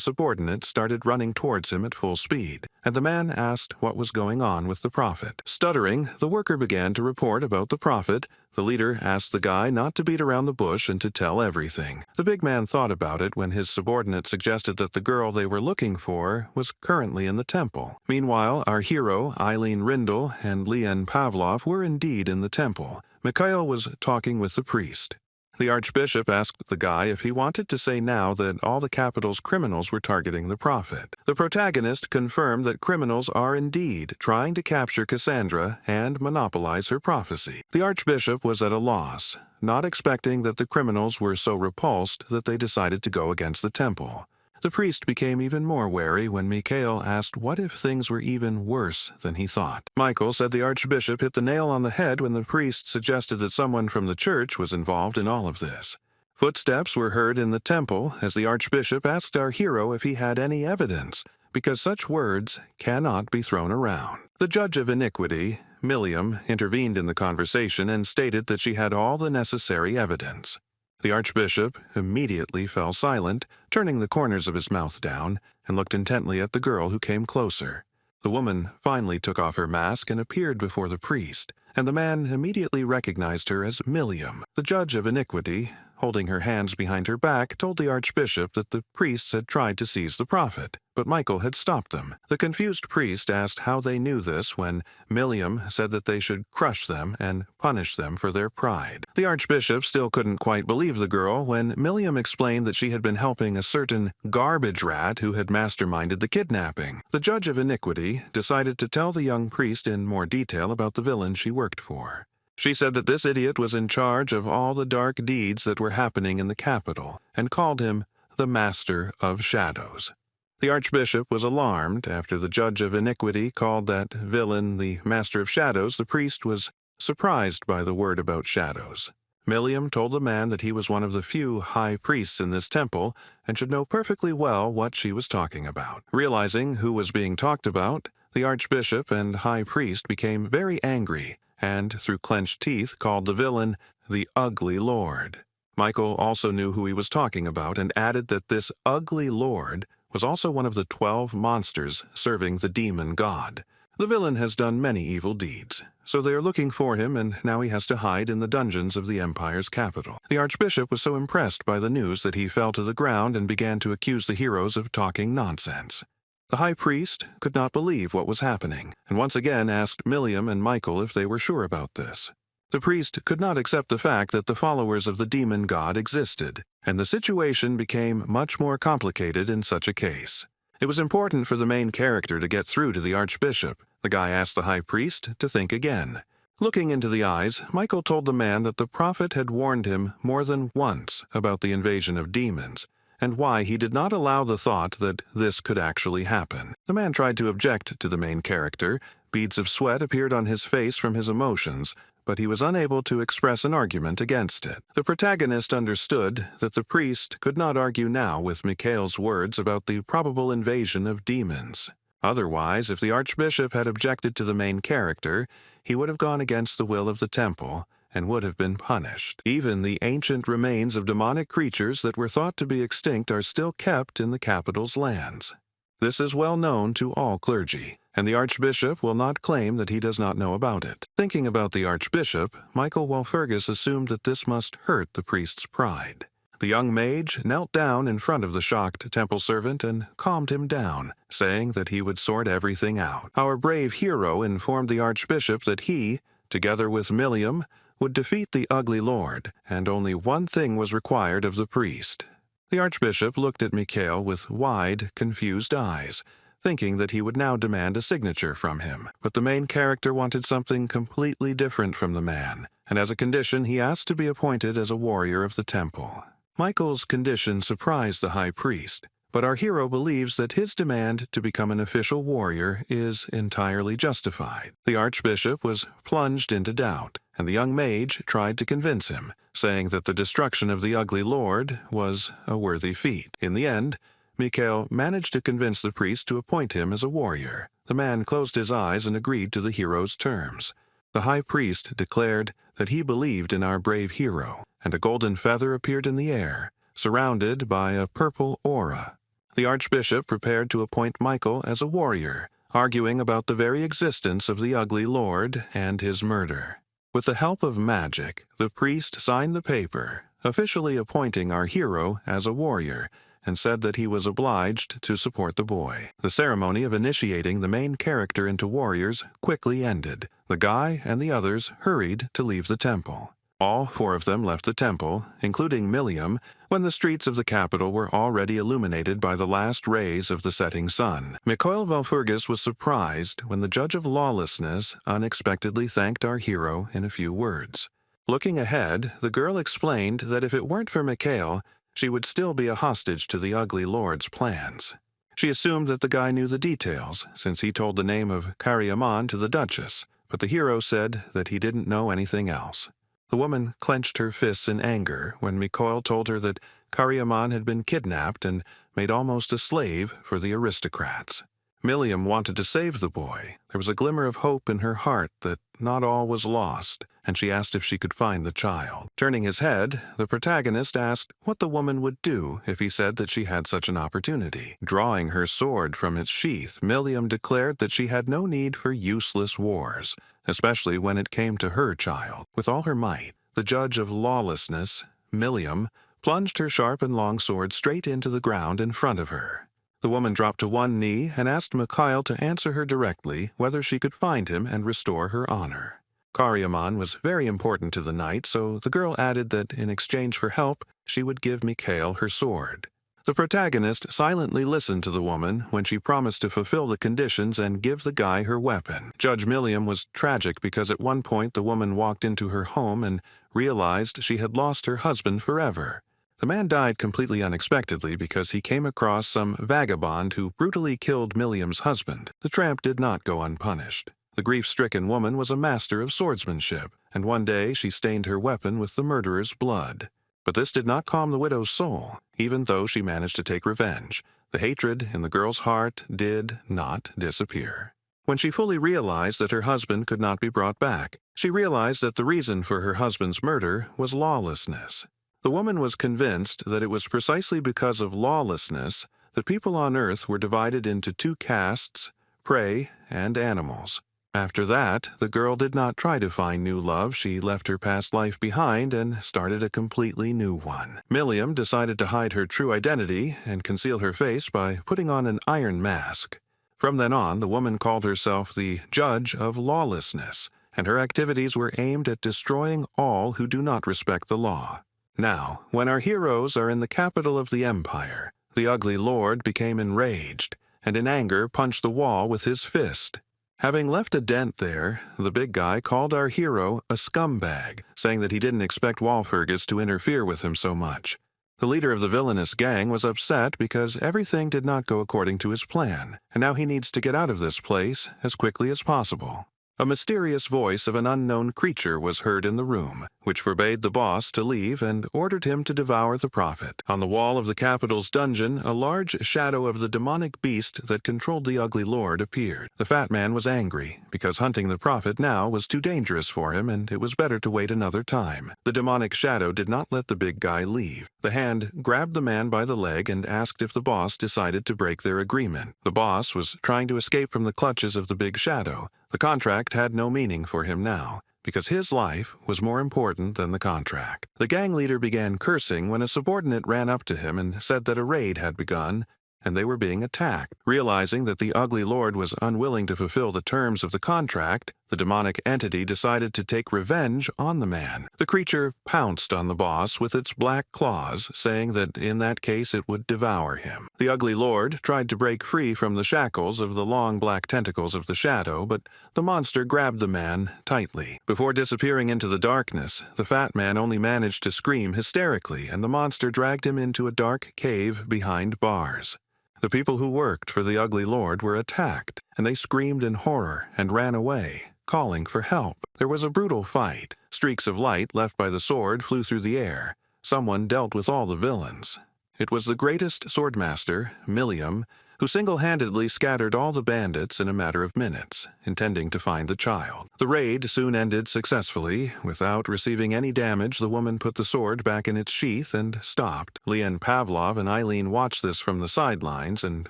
subordinate started running towards him at full speed, and the man asked what was going on with the prophet. Stuttering, the worker began to report about the prophet. The leader asked the guy not to beat around the bush and to tell everything. The big man thought about it when his subordinate suggested that the girl they were looking for was currently in the temple. Meanwhile, our hero, Eileen Rindle, and Leon Pavlov were indeed in the temple. Mikhail was talking with the priest. The archbishop asked the guy if he wanted to say now that all the capital's criminals were targeting the prophet. The protagonist confirmed that criminals are indeed trying to capture Cassandra and monopolize her prophecy. The archbishop was at a loss, not expecting that the criminals were so repulsed that they decided to go against the temple. The priest became even more wary when Mikhail asked what if things were even worse than he thought. Michael said the archbishop hit the nail on the head when the priest suggested that someone from the church was involved in all of this. Footsteps were heard in the temple as the archbishop asked our hero if he had any evidence, because such words cannot be thrown around. The judge of iniquity, Millium, intervened in the conversation and stated that she had all the necessary evidence. The archbishop immediately fell silent, turning the corners of his mouth down, and looked intently at the girl who came closer. The woman finally took off her mask and appeared before the priest, and the man immediately recognized her as Millium. The judge of iniquity, holding her hands behind her back, told the archbishop that the priests had tried to seize the prophet, but Michael had stopped them. The confused priest asked how they knew this when Millium said that they should crush them and punish them for their pride. The archbishop still couldn't quite believe the girl when Millium explained that she had been helping a certain garbage rat who had masterminded the kidnapping. The judge of iniquity decided to tell the young priest in more detail about the villain she worked for. She said that this idiot was in charge of all the dark deeds that were happening in the capital, and called him the Master of Shadows. The archbishop was alarmed after the judge of iniquity called that villain the Master of Shadows. The priest was surprised by the word about shadows. Millium told the man that he was one of the few high priests in this temple and should know perfectly well what she was talking about. Realizing who was being talked about, the archbishop and high priest became very angry and, through clenched teeth, called the villain the Ugly Lord. Michael also knew who he was talking about and added that this Ugly Lord was also one of the 12 monsters serving the demon god. The villain has done many evil deeds, so they are looking for him, and now he has to hide in the dungeons of the empire's capital. The archbishop was so impressed by the news that he fell to the ground and began to accuse the heroes of talking nonsense. The high priest could not believe what was happening, and once again asked Millium and Michael if they were sure about this. The priest could not accept the fact that the followers of the demon god existed, and the situation became much more complicated in such a case. It was important for the main character to get through to the archbishop. The guy asked the high priest to think again. Looking into the eyes, Michael told the man that the prophet had warned him more than once about the invasion of demons, and why he did not allow the thought that this could actually happen. The man tried to object to the main character. Beads of sweat appeared on his face from his emotions, but he was unable to express an argument against it. The protagonist understood that the priest could not argue now with Mikhail's words about the probable invasion of demons. Otherwise, if the archbishop had objected to the main character, he would have gone against the will of the temple, and would have been punished. Even the ancient remains of demonic creatures that were thought to be extinct are still kept in the capital's lands. This is well known to all clergy, and the archbishop will not claim that he does not know about it. Thinking about the archbishop, Michael Walpurgis assumed that this must hurt the priest's pride. The young mage knelt down in front of the shocked temple servant and calmed him down, saying that he would sort everything out. Our brave hero informed the archbishop that he, together with Milliam, would defeat the ugly lord, and only one thing was required of the priest. The archbishop looked at Mikhail with wide, confused eyes, thinking that he would now demand a signature from him. But the main character wanted something completely different from the man, and as a condition he asked to be appointed as a warrior of the temple. Michael's condition surprised the high priest, but our hero believes that his demand to become an official warrior is entirely justified. The archbishop was plunged into doubt, and the young mage tried to convince him, saying that the destruction of the ugly lord was a worthy feat. In the end, Mikhail managed to convince the priest to appoint him as a warrior. The man closed his eyes and agreed to the hero's terms. The high priest declared that he believed in our brave hero, and a golden feather appeared in the air, surrounded by a purple aura. The archbishop prepared to appoint Michael as a warrior, arguing about the very existence of the ugly lord and his murder. With the help of magic, the priest signed the paper, officially appointing our hero as a warrior, and said that he was obliged to support the boy. The ceremony of initiating the main character into warriors quickly ended. The guy and the others hurried to leave the temple. All four of them left the temple, including Milliam, when the streets of the capital were already illuminated by the last rays of the setting sun. Mikhail Walpurgis was surprised when the judge of lawlessness unexpectedly thanked our hero in a few words. Looking ahead, the girl explained that if it weren't for Mikhail, she would still be a hostage to the ugly lord's plans. She assumed that the guy knew the details, since he told the name of Kariaman to the Duchess, but the hero said that he didn't know anything else. The woman clenched her fists in anger when Mikhail told her that Kariaman had been kidnapped and made almost a slave for the aristocrats. Milliam wanted to save the boy. There was a glimmer of hope in her heart that not all was lost, and she asked if she could find the child. Turning his head, the protagonist asked what the woman would do if he said that she had such an opportunity. Drawing her sword from its sheath, Milliam declared that she had no need for useless wars, especially when it came to her child. With all her might, the judge of lawlessness, Milliam, plunged her sharp and long sword straight into the ground in front of her. The woman dropped to one knee and asked Mikhail to answer her directly whether she could find him and restore her honor. Kariaman was very important to the knight, so the girl added that in exchange for help, she would give Mikhail her sword. The protagonist silently listened to the woman when she promised to fulfill the conditions and give the guy her weapon. Judge Milliam was tragic because at one point the woman walked into her home and realized she had lost her husband forever. The man died completely unexpectedly because he came across some vagabond who brutally killed Milliam's husband. The tramp did not go unpunished. The grief-stricken woman was a master of swordsmanship, and one day she stained her weapon with the murderer's blood. But this did not calm the widow's soul, even though she managed to take revenge. The hatred in the girl's heart did not disappear. When she fully realized that her husband could not be brought back, she realized that the reason for her husband's murder was lawlessness. The woman was convinced that it was precisely because of lawlessness that people on Earth were divided into two castes, prey and animals. After that, the girl did not try to find new love. She left her past life behind and started a completely new one. Milliam decided to hide her true identity and conceal her face by putting on an iron mask. From then on, the woman called herself the Judge of Lawlessness, and her activities were aimed at destroying all who do not respect the law. Now, when our heroes are in the capital of the empire, the ugly lord became enraged, and in anger punched the wall with his fist. Having left a dent there, the big guy called our hero a scumbag, saying that he didn't expect Walpurgis to interfere with him so much. The leader of the villainous gang was upset because everything did not go according to his plan, and now he needs to get out of this place as quickly as possible. A mysterious voice of an unknown creature was heard in the room, which forbade the boss to leave and ordered him to devour the prophet. On the wall of the capital's dungeon, a large shadow of the demonic beast that controlled the ugly lord appeared. The fat man was angry, because hunting the prophet now was too dangerous for him and it was better to wait another time. The demonic shadow did not let the big guy leave. The hand grabbed the man by the leg and asked if the boss decided to break their agreement. The boss was trying to escape from the clutches of the big shadow. The contract had no meaning for him now, because his life was more important than the contract. The gang leader began cursing when a subordinate ran up to him and said that a raid had begun, and they were being attacked. Realizing that the ugly lord was unwilling to fulfill the terms of the contract, the demonic entity decided to take revenge on the man. The creature pounced on the boss with its black claws, saying that in that case it would devour him. The ugly lord tried to break free from the shackles of the long black tentacles of the shadow, but the monster grabbed the man tightly. Before disappearing into the darkness, the fat man only managed to scream hysterically, and the monster dragged him into a dark cave behind bars. The people who worked for the ugly lord were attacked, and they screamed in horror and ran away, calling for help. There was a brutal fight. Streaks of light left by the sword flew through the air. Someone dealt with all the villains. It was the greatest swordmaster, Milliam, who single-handedly scattered all the bandits in a matter of minutes, intending to find the child. The raid soon ended successfully. Without receiving any damage, the woman put the sword back in its sheath and stopped. Leon Pavlov and Eileen watched this from the sidelines, and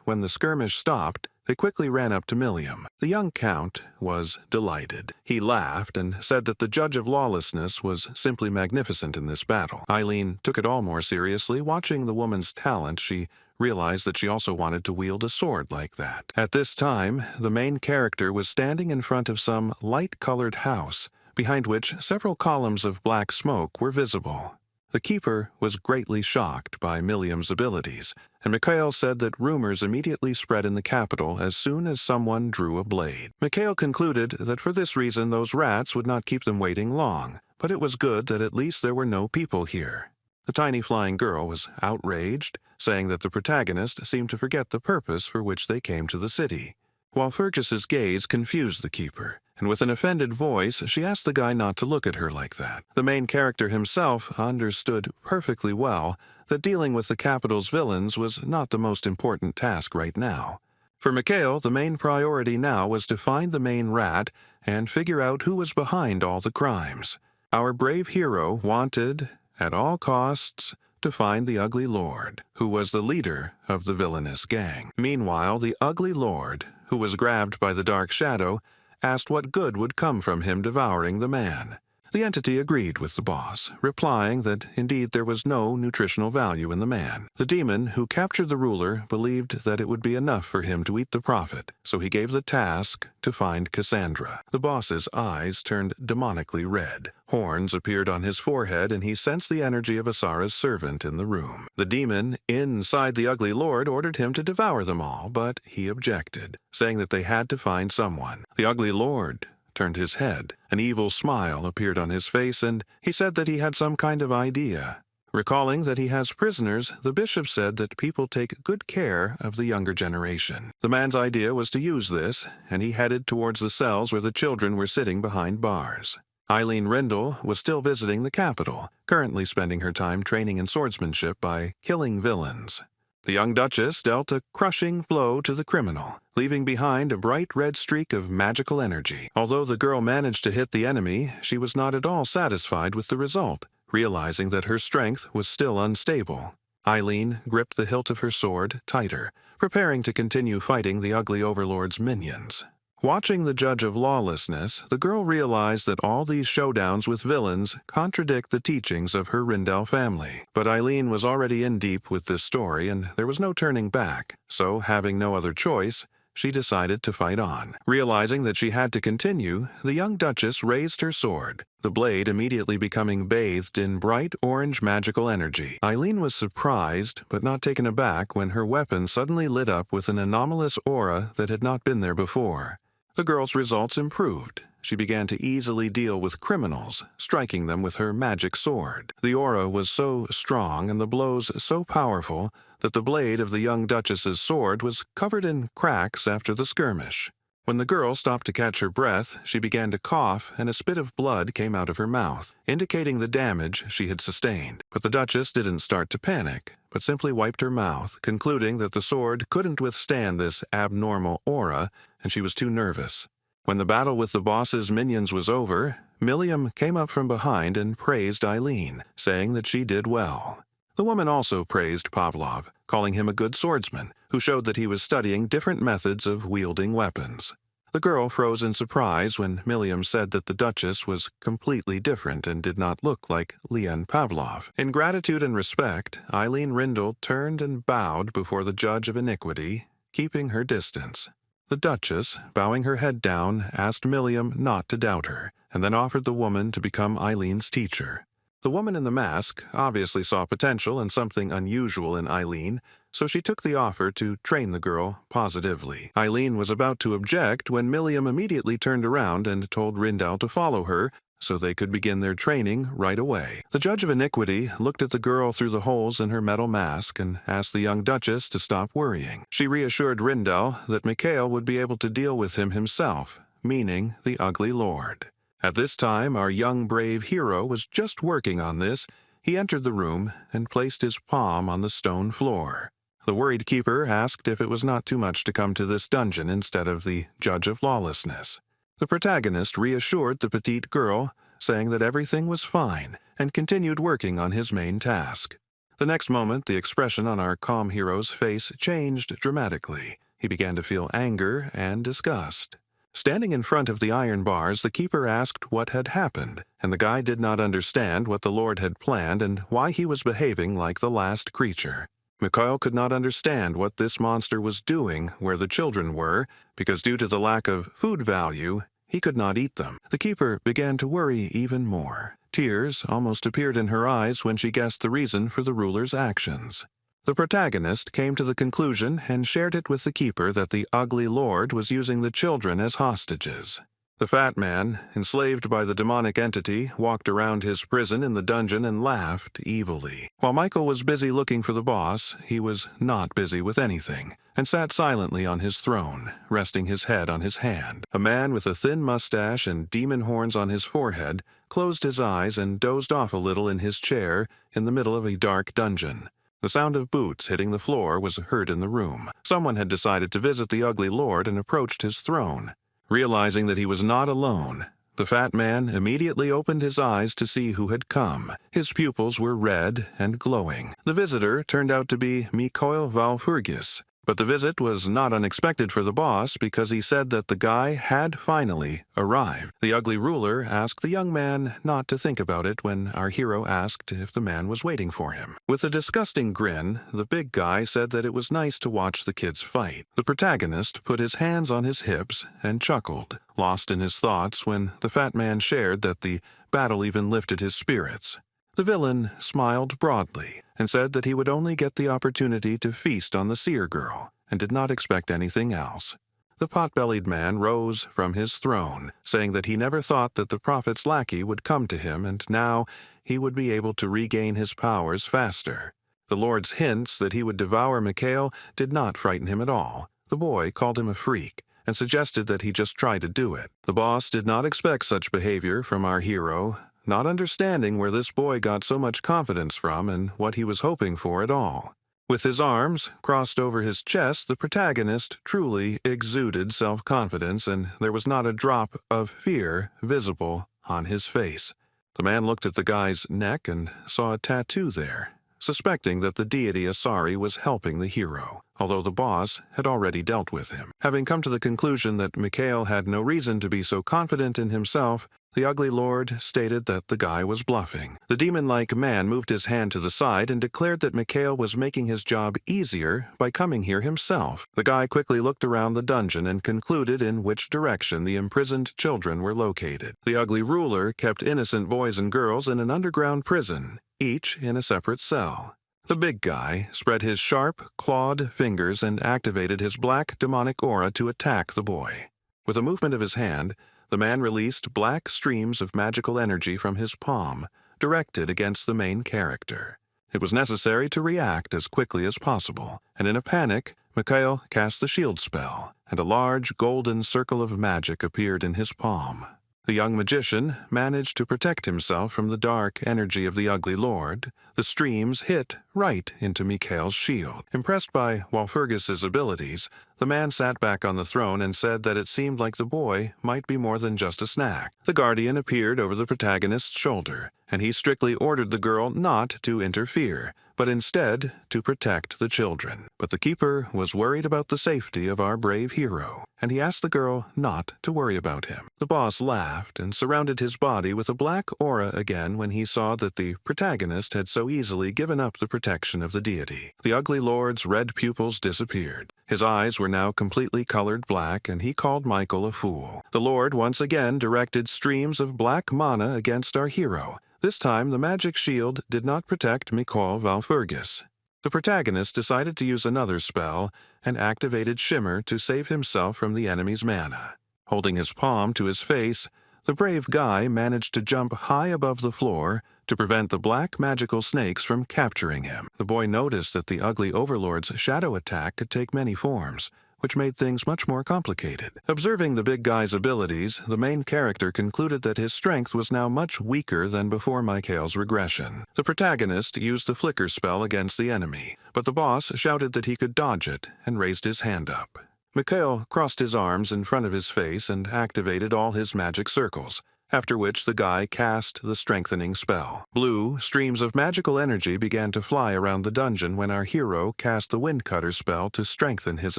when the skirmish stopped, they quickly ran up to Milliam. The young count was delighted. He laughed and said that the judge of lawlessness was simply magnificent in this battle. Eileen took it all more seriously. Watching the woman's talent, she realized that she also wanted to wield a sword like that. At this time, the main character was standing in front of some light-colored house, behind which several columns of black smoke were visible. The keeper was greatly shocked by Milliam's abilities, and Mikhail said that rumors immediately spread in the capital as soon as someone drew a blade. Mikhail concluded that for this reason those rats would not keep them waiting long, but it was good that at least there were no people here. The tiny flying girl was outraged, saying that the protagonist seemed to forget the purpose for which they came to the city. While Fergus's gaze confused the keeper, and with an offended voice, she asked the guy not to look at her like that. The main character himself understood perfectly well that dealing with the capital's villains was not the most important task right now. For Mikhail, the main priority now was to find the main rat and figure out who was behind all the crimes. Our brave hero wanted, at all costs, to find the ugly lord, who was the leader of the villainous gang. Meanwhile, the ugly lord, who was grabbed by the dark shadow, asked what good would come from him devouring the man. The entity agreed with the boss, replying that indeed there was no nutritional value in the man. The demon who captured the ruler believed that it would be enough for him to eat the prophet, so he gave the task to find Cassandra. The boss's eyes turned demonically red. Horns appeared on his forehead, and he sensed the energy of Asura's servant in the room. The demon inside the ugly lord ordered him to devour them all, but he objected, saying that they had to find someone. The ugly lord turned his head. An evil smile appeared on his face, and he said that he had some kind of idea. Recalling that he has prisoners, the bishop said that people take good care of the younger generation. The man's idea was to use this, and he headed towards the cells where the children were sitting behind bars. Eileen Rindle was still visiting the capital, currently spending her time training in swordsmanship by killing villains. The young duchess dealt a crushing blow to the criminal, leaving behind a bright red streak of magical energy. Although the girl managed to hit the enemy, she was not at all satisfied with the result, realizing that her strength was still unstable. Eileen gripped the hilt of her sword tighter, preparing to continue fighting the ugly overlord's minions. Watching the judge of lawlessness, the girl realized that all these showdowns with villains contradict the teachings of her Rindell family. But Eileen was already in deep with this story, and there was no turning back, so having no other choice, she decided to fight on. Realizing that she had to continue, the young duchess raised her sword, the blade immediately becoming bathed in bright orange magical energy. Eileen was surprised, but not taken aback, when her weapon suddenly lit up with an anomalous aura that had not been there before. The girl's results improved. She began to easily deal with criminals, striking them with her magic sword. The aura was so strong and the blows so powerful that the blade of the young duchess's sword was covered in cracks after the skirmish. When the girl stopped to catch her breath, she began to cough and a spit of blood came out of her mouth, indicating the damage she had sustained. But the Duchess didn't start to panic, but simply wiped her mouth, concluding that the sword couldn't withstand this abnormal aura and she was too nervous. When the battle with the boss's minions was over, Milliam came up from behind and praised Eileen, saying that she did well. The woman also praised Pavlov, calling him a good swordsman, who showed that he was studying different methods of wielding weapons. The girl froze in surprise when Milliam said that the Duchess was completely different and did not look like Leon Pavlov. In gratitude and respect, Eileen Rindle turned and bowed before the judge of iniquity, keeping her distance. The Duchess, bowing her head down, asked Milliam not to doubt her, and then offered the woman to become Eileen's teacher. The woman in the mask obviously saw potential and something unusual in Eileen, so she took the offer to train the girl positively. Eileen was about to object when Milliam immediately turned around and told Rindal to follow her so they could begin their training right away. The Judge of Iniquity looked at the girl through the holes in her metal mask and asked the young Duchess to stop worrying. She reassured Rindal that Mikhail would be able to deal with him himself, meaning the Ugly Lord. At this time, our young brave hero was just working on this. He entered the room and placed his palm on the stone floor. The worried keeper asked if it was not too much to come to this dungeon instead of the Judge of Lawlessness. The protagonist reassured the petite girl, saying that everything was fine, and continued working on his main task. The next moment, the expression on our calm hero's face changed dramatically. He began to feel anger and disgust. Standing in front of the iron bars, the keeper asked what had happened, and the guy did not understand what the Lord had planned and why he was behaving like the last creature. Mikhail could not understand what this monster was doing where the children were, because due to the lack of food value, he could not eat them. The keeper began to worry even more. Tears almost appeared in her eyes when she guessed the reason for the ruler's actions. The protagonist came to the conclusion and shared it with the keeper that the Ugly Lord was using the children as hostages. The fat man, enslaved by the demonic entity, walked around his prison in the dungeon and laughed evilly. While Michael was busy looking for the boss, he was not busy with anything, and sat silently on his throne, resting his head on his hand. A man with a thin mustache and demon horns on his forehead closed his eyes and dozed off a little in his chair in the middle of a dark dungeon. The sound of boots hitting the floor was heard in the room. Someone had decided to visit the Ugly Lord and approached his throne. Realizing that he was not alone, the fat man immediately opened his eyes to see who had come. His pupils were red and glowing. The visitor turned out to be Mikhail Valpurgis, but the visit was not unexpected for the boss because he said that the guy had finally arrived. The ugly ruler asked the young man not to think about it when our hero asked if the man was waiting for him. With a disgusting grin, the big guy said that it was nice to watch the kids fight. The protagonist put his hands on his hips and chuckled, lost in his thoughts when the fat man shared that the battle even lifted his spirits. The villain smiled broadly and said that he would only get the opportunity to feast on the seer girl and did not expect anything else. The pot-bellied man rose from his throne, saying that he never thought that the prophet's lackey would come to him and now he would be able to regain his powers faster. The Lord's hints that he would devour Mikhail did not frighten him at all. The boy called him a freak and suggested that he just try to do it. The boss did not expect such behavior from our hero, not understanding where this boy got so much confidence from and what he was hoping for at all. With his arms crossed over his chest, the protagonist truly exuded self-confidence, and there was not a drop of fear visible on his face. The man looked at the guy's neck and saw a tattoo there, suspecting that the deity Asari was helping the hero, although the boss had already dealt with him. Having come to the conclusion that Mikhail had no reason to be so confident in himself, the ugly lord stated that the guy was bluffing. The demon-like man moved his hand to the side and declared that Mikhail was making his job easier by coming here himself. The guy quickly looked around the dungeon and concluded in which direction the imprisoned children were located. The ugly ruler kept innocent boys and girls in an underground prison, each in a separate cell. The big guy spread his sharp, clawed fingers and activated his black demonic aura to attack the boy. With a movement of his hand, the man released black streams of magical energy from his palm, directed against the main character. It was necessary to react as quickly as possible, and in a panic, Mikhail cast the shield spell, and a large golden circle of magic appeared in his palm. The young magician managed to protect himself from the dark energy of the ugly lord. The streams hit right into Mikhail's shield. Impressed by Walpurgis's abilities, the man sat back on the throne and said that it seemed like the boy might be more than just a snack. The guardian appeared over the protagonist's shoulder, and he strictly ordered the girl not to interfere, but instead to protect the children. But the keeper was worried about the safety of our brave hero, and he asked the girl not to worry about him. The boss laughed and surrounded his body with a black aura again when he saw that the protagonist had so easily given up the protection of the deity. The ugly lord's red pupils disappeared. His eyes were now completely colored black, and he called Michael a fool. The lord once again directed streams of black mana against our hero. This time, the magic shield did not protect Mikhail Walpurgis. The protagonist decided to use another spell and activated Shimmer to save himself from the enemy's mana. Holding his palm to his face, the brave guy managed to jump high above the floor to prevent the black magical snakes from capturing him. The boy noticed that the ugly overlord's shadow attack could take many forms, which made things much more complicated. Observing the big guy's abilities, the main character concluded that his strength was now much weaker than before Mikhail's regression. The protagonist used the flicker spell against the enemy, but the boss shouted that he could dodge it and raised his hand up. Mikhail crossed his arms in front of his face and activated all his magic circles, after which the guy cast the strengthening spell. Blue streams of magical energy began to fly around the dungeon when our hero cast the Wind Cutter spell to strengthen his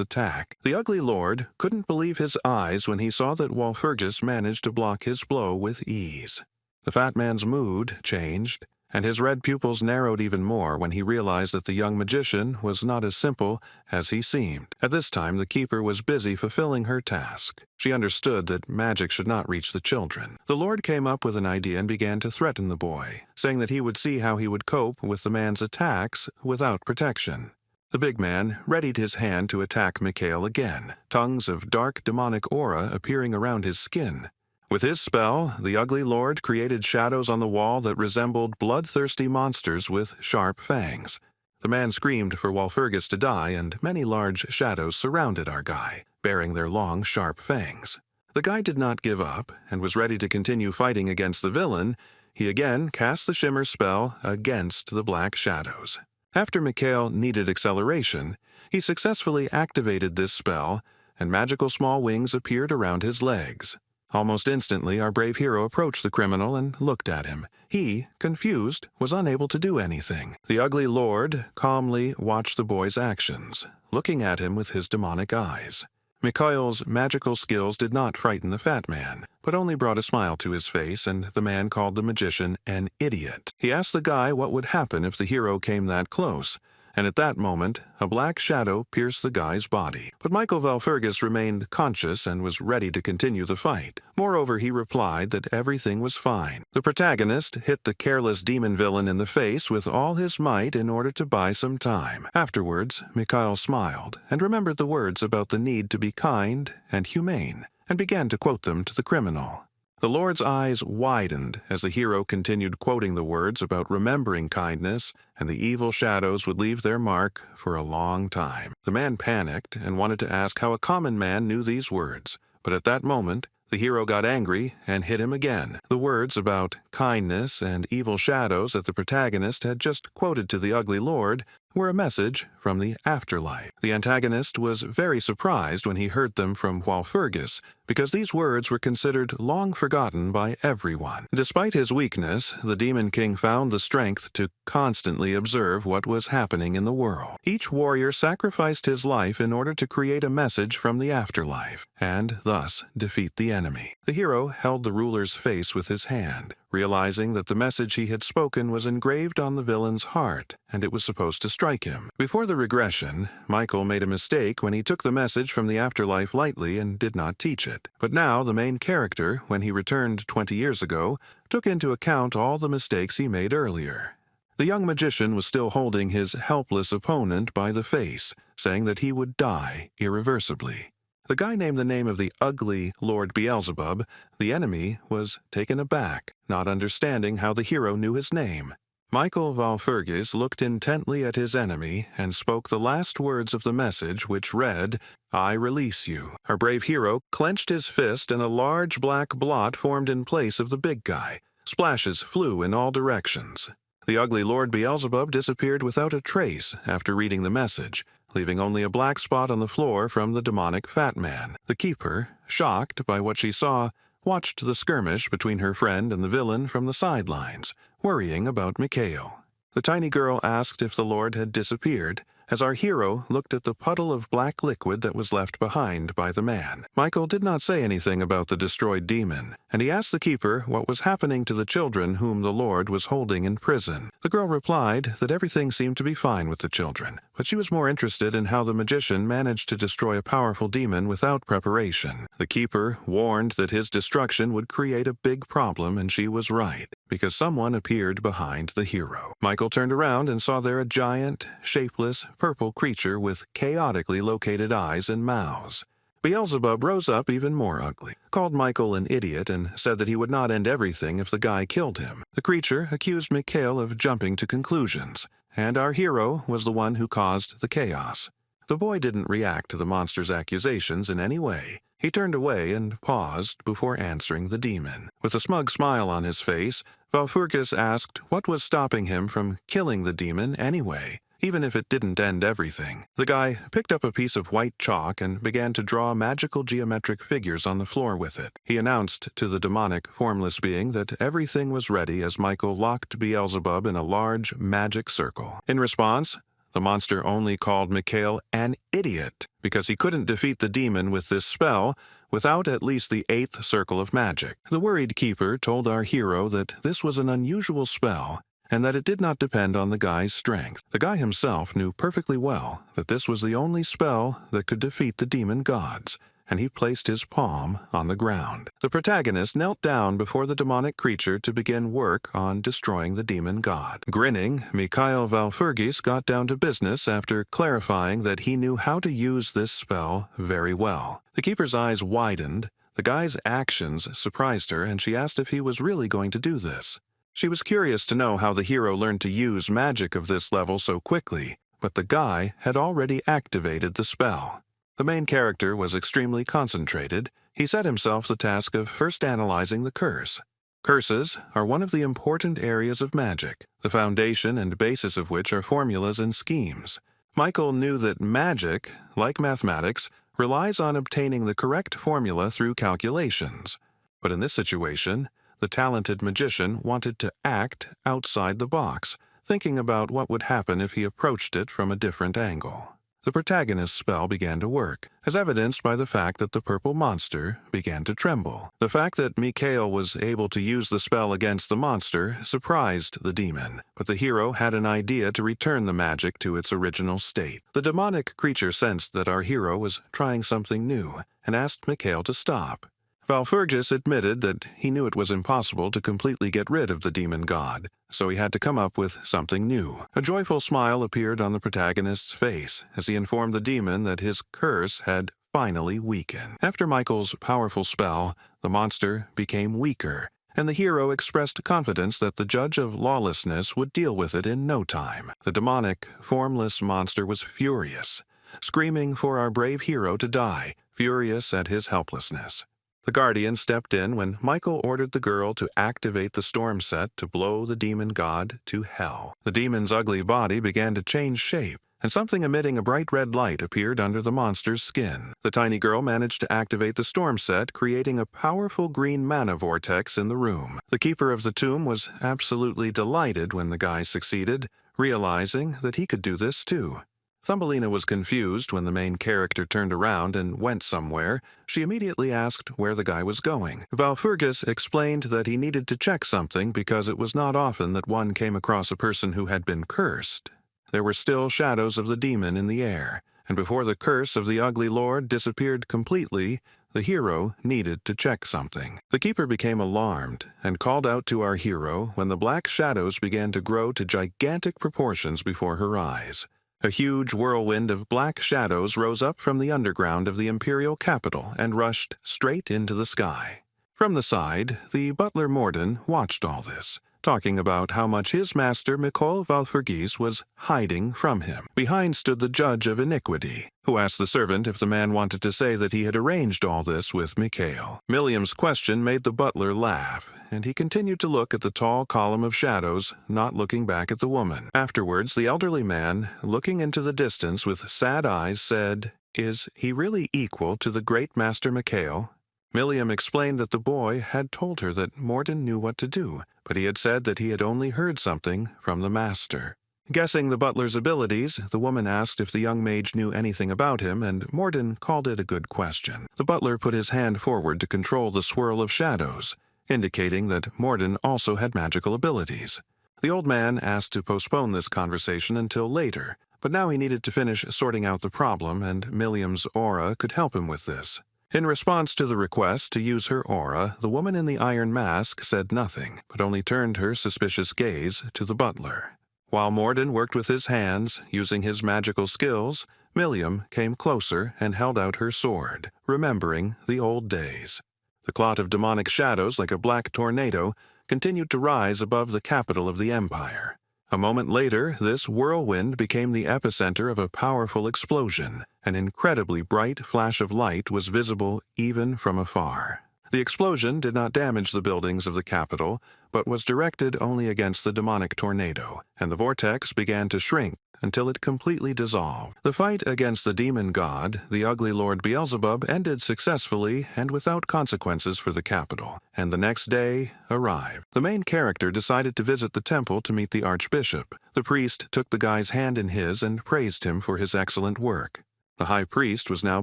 attack. The ugly lord couldn't believe his eyes when he saw that Walpurgis managed to block his blow with ease. The fat man's mood changed, and his red pupils narrowed even more when he realized that the young magician was not as simple as he seemed. At this time, the keeper was busy fulfilling her task. She understood that magic should not reach the children. The lord came up with an idea and began to threaten the boy, saying that he would see how he would cope with the man's attacks without protection. The big man readied his hand to attack Mikhail again, tongues of dark demonic aura appearing around his skin. With his spell, the ugly lord created shadows on the wall that resembled bloodthirsty monsters with sharp fangs. The man screamed for Walpurgis to die, and many large shadows surrounded our guy, bearing their long, sharp fangs. The guy did not give up, and was ready to continue fighting against the villain. He again cast the Shimmer spell against the black shadows. After Mikhail needed acceleration, he successfully activated this spell, and magical small wings appeared around his legs. Almost instantly, our brave hero approached the criminal and looked at him. He, confused, was unable to do anything. The ugly lord calmly watched the boy's actions, looking at him with his demonic eyes. Mikhail's magical skills did not frighten the fat man, but only brought a smile to his face, and the man called the magician an idiot. He asked the guy what would happen if the hero came that close, and at that moment, a black shadow pierced the guy's body. But Michael Walpurgis remained conscious and was ready to continue the fight. Moreover, he replied that everything was fine. The protagonist hit the careless demon villain in the face with all his might in order to buy some time. Afterwards, Mikhail smiled and remembered the words about the need to be kind and humane, and began to quote them to the criminal. The lord's eyes widened as the hero continued quoting the words about remembering kindness, and the evil shadows would leave their mark for a long time. The man panicked and wanted to ask how a common man knew these words, but at that moment, the hero got angry and hit him again. The words about kindness and evil shadows that the protagonist had just quoted to the ugly lord were a message from the afterlife. The antagonist was very surprised when he heard them from Walpurgis, because these words were considered long forgotten by everyone. Despite his weakness, the Demon King found the strength to constantly observe what was happening in the world. Each warrior sacrificed his life in order to create a message from the afterlife, and thus defeat the enemy. The hero held the ruler's face with his hand, realizing that the message he had spoken was engraved on the villain's heart, and it was supposed to strike him. Before the regression, Michael made a mistake when he took the message from the afterlife lightly and did not teach it. But now the main character, when he returned 20 years ago, took into account all the mistakes he made earlier. The young magician was still holding his helpless opponent by the face, saying that he would die irreversibly. The guy named the name of the ugly Lord Beelzebub. The enemy was taken aback, not understanding how the hero knew his name. Michael Valfurgis looked intently at his enemy and spoke the last words of the message, which read, "I release you." Our brave hero clenched his fist and a large black blot formed in place of the big guy. Splashes flew in all directions. The ugly Lord Beelzebub disappeared without a trace after reading the message, leaving only a black spot on the floor from the demonic fat man. The keeper, shocked by what she saw, watched the skirmish between her friend and the villain from the sidelines, worrying about Mikhail. The tiny girl asked if the Lord had disappeared, as our hero looked at the puddle of black liquid that was left behind by the man. Michael did not say anything about the destroyed demon, and he asked the keeper what was happening to the children whom the Lord was holding in prison. The girl replied that everything seemed to be fine with the children, but she was more interested in how the magician managed to destroy a powerful demon without preparation. The keeper warned that his destruction would create a big problem, and she was right, because someone appeared behind the hero. Michael turned around and saw there a giant, shapeless, purple creature with chaotically located eyes and mouths. Beelzebub rose up even more ugly, called Michael an idiot, and said that he would not end everything if the guy killed him. The creature accused Mikhail of jumping to conclusions, and our hero was the one who caused the chaos. The boy didn't react to the monster's accusations in any way. He turned away and paused before answering the demon. With a smug smile on his face, Valfurgis asked what was stopping him from killing the demon anyway, even if it didn't end everything. The guy picked up a piece of white chalk and began to draw magical geometric figures on the floor with it. He announced to the demonic, formless being that everything was ready as Michael locked Beelzebub in a large magic circle. In response, the monster only called Mikhail an idiot because he couldn't defeat the demon with this spell without at least the 8th circle of magic. The worried keeper told our hero that this was an unusual spell and that it did not depend on the guy's strength. The guy himself knew perfectly well that this was the only spell that could defeat the demon gods, and he placed his palm on the ground. The protagonist knelt down before the demonic creature to begin work on destroying the demon god. Grinning, Mikhail Valfurgis got down to business after clarifying that he knew how to use this spell very well. The keeper's eyes widened. The guy's actions surprised her, and she asked if he was really going to do this. She was curious to know how the hero learned to use magic of this level so quickly, but the guy had already activated the spell. The main character was extremely concentrated. He set himself the task of first analyzing the curse. Curses are one of the important areas of magic, the foundation and basis of which are formulas and schemes. Michael knew that magic, like mathematics, relies on obtaining the correct formula through calculations. But in this situation, the talented magician wanted to act outside the box, thinking about what would happen if he approached it from a different angle. The protagonist's spell began to work, as evidenced by the fact that the purple monster began to tremble. The fact that Mikhail was able to use the spell against the monster surprised the demon, but the hero had an idea to return the magic to its original state. The demonic creature sensed that our hero was trying something new, and asked Mikhail to stop. Valfurgis admitted that he knew it was impossible to completely get rid of the demon god, so he had to come up with something new. A joyful smile appeared on the protagonist's face as he informed the demon that his curse had finally weakened. After Michael's powerful spell, the monster became weaker, and the hero expressed confidence that the judge of lawlessness would deal with it in no time. The demonic, formless monster was furious, screaming for our brave hero to die, furious at his helplessness. The guardian stepped in when Michael ordered the girl to activate the storm set to blow the demon god to hell. The demon's ugly body began to change shape, and something emitting a bright red light appeared under the monster's skin. The tiny girl managed to activate the storm set, creating a powerful green mana vortex in the room. The keeper of the tomb was absolutely delighted when the guy succeeded, realizing that he could do this too. Thumbelina was confused when the main character turned around and went somewhere. She immediately asked where the guy was going. Valfurgis explained that he needed to check something because it was not often that one came across a person who had been cursed. There were still shadows of the demon in the air, and before the curse of the ugly lord disappeared completely, the hero needed to check something. The keeper became alarmed and called out to our hero when the black shadows began to grow to gigantic proportions before her eyes. A huge whirlwind of black shadows rose up from the underground of the imperial capital and rushed straight into the sky. From the side, the butler Morden watched all this, talking about how much his master Mikhail Valfurgis was hiding from him. Behind stood the judge of iniquity, who asked the servant if the man wanted to say that he had arranged all this with Mikhail. Miriam's question made the butler laugh, and he continued to look at the tall column of shadows, not looking back at the woman. Afterwards, the elderly man, looking into the distance with sad eyes, said, "Is he really equal to the great master Mikhail?" Miriam explained that the boy had told her that Morden knew what to do, but he had said that he had only heard something from the master. Guessing the butler's abilities, the woman asked if the young mage knew anything about him, and Morden called it a good question. The butler put his hand forward to control the swirl of shadows, indicating that Morden also had magical abilities. The old man asked to postpone this conversation until later, but now he needed to finish sorting out the problem, and Miriam's aura could help him with this. In response to the request to use her aura, the woman in the iron mask said nothing, but only turned her suspicious gaze to the butler. While Morden worked with his hands, using his magical skills, Miriam came closer and held out her sword, remembering the old days. The clot of demonic shadows, like a black tornado, continued to rise above the capital of the empire. A moment later, this whirlwind became the epicenter of a powerful explosion. An incredibly bright flash of light was visible even from afar. The explosion did not damage the buildings of the capital, but was directed only against the demonic tornado, and the vortex began to shrink until it completely dissolved. The fight against the demon god, the ugly Lord Beelzebub, ended successfully and without consequences for the capital, and the next day arrived. The main character decided to visit the temple to meet the archbishop. The priest took the guy's hand in his and praised him for his excellent work. The high priest was now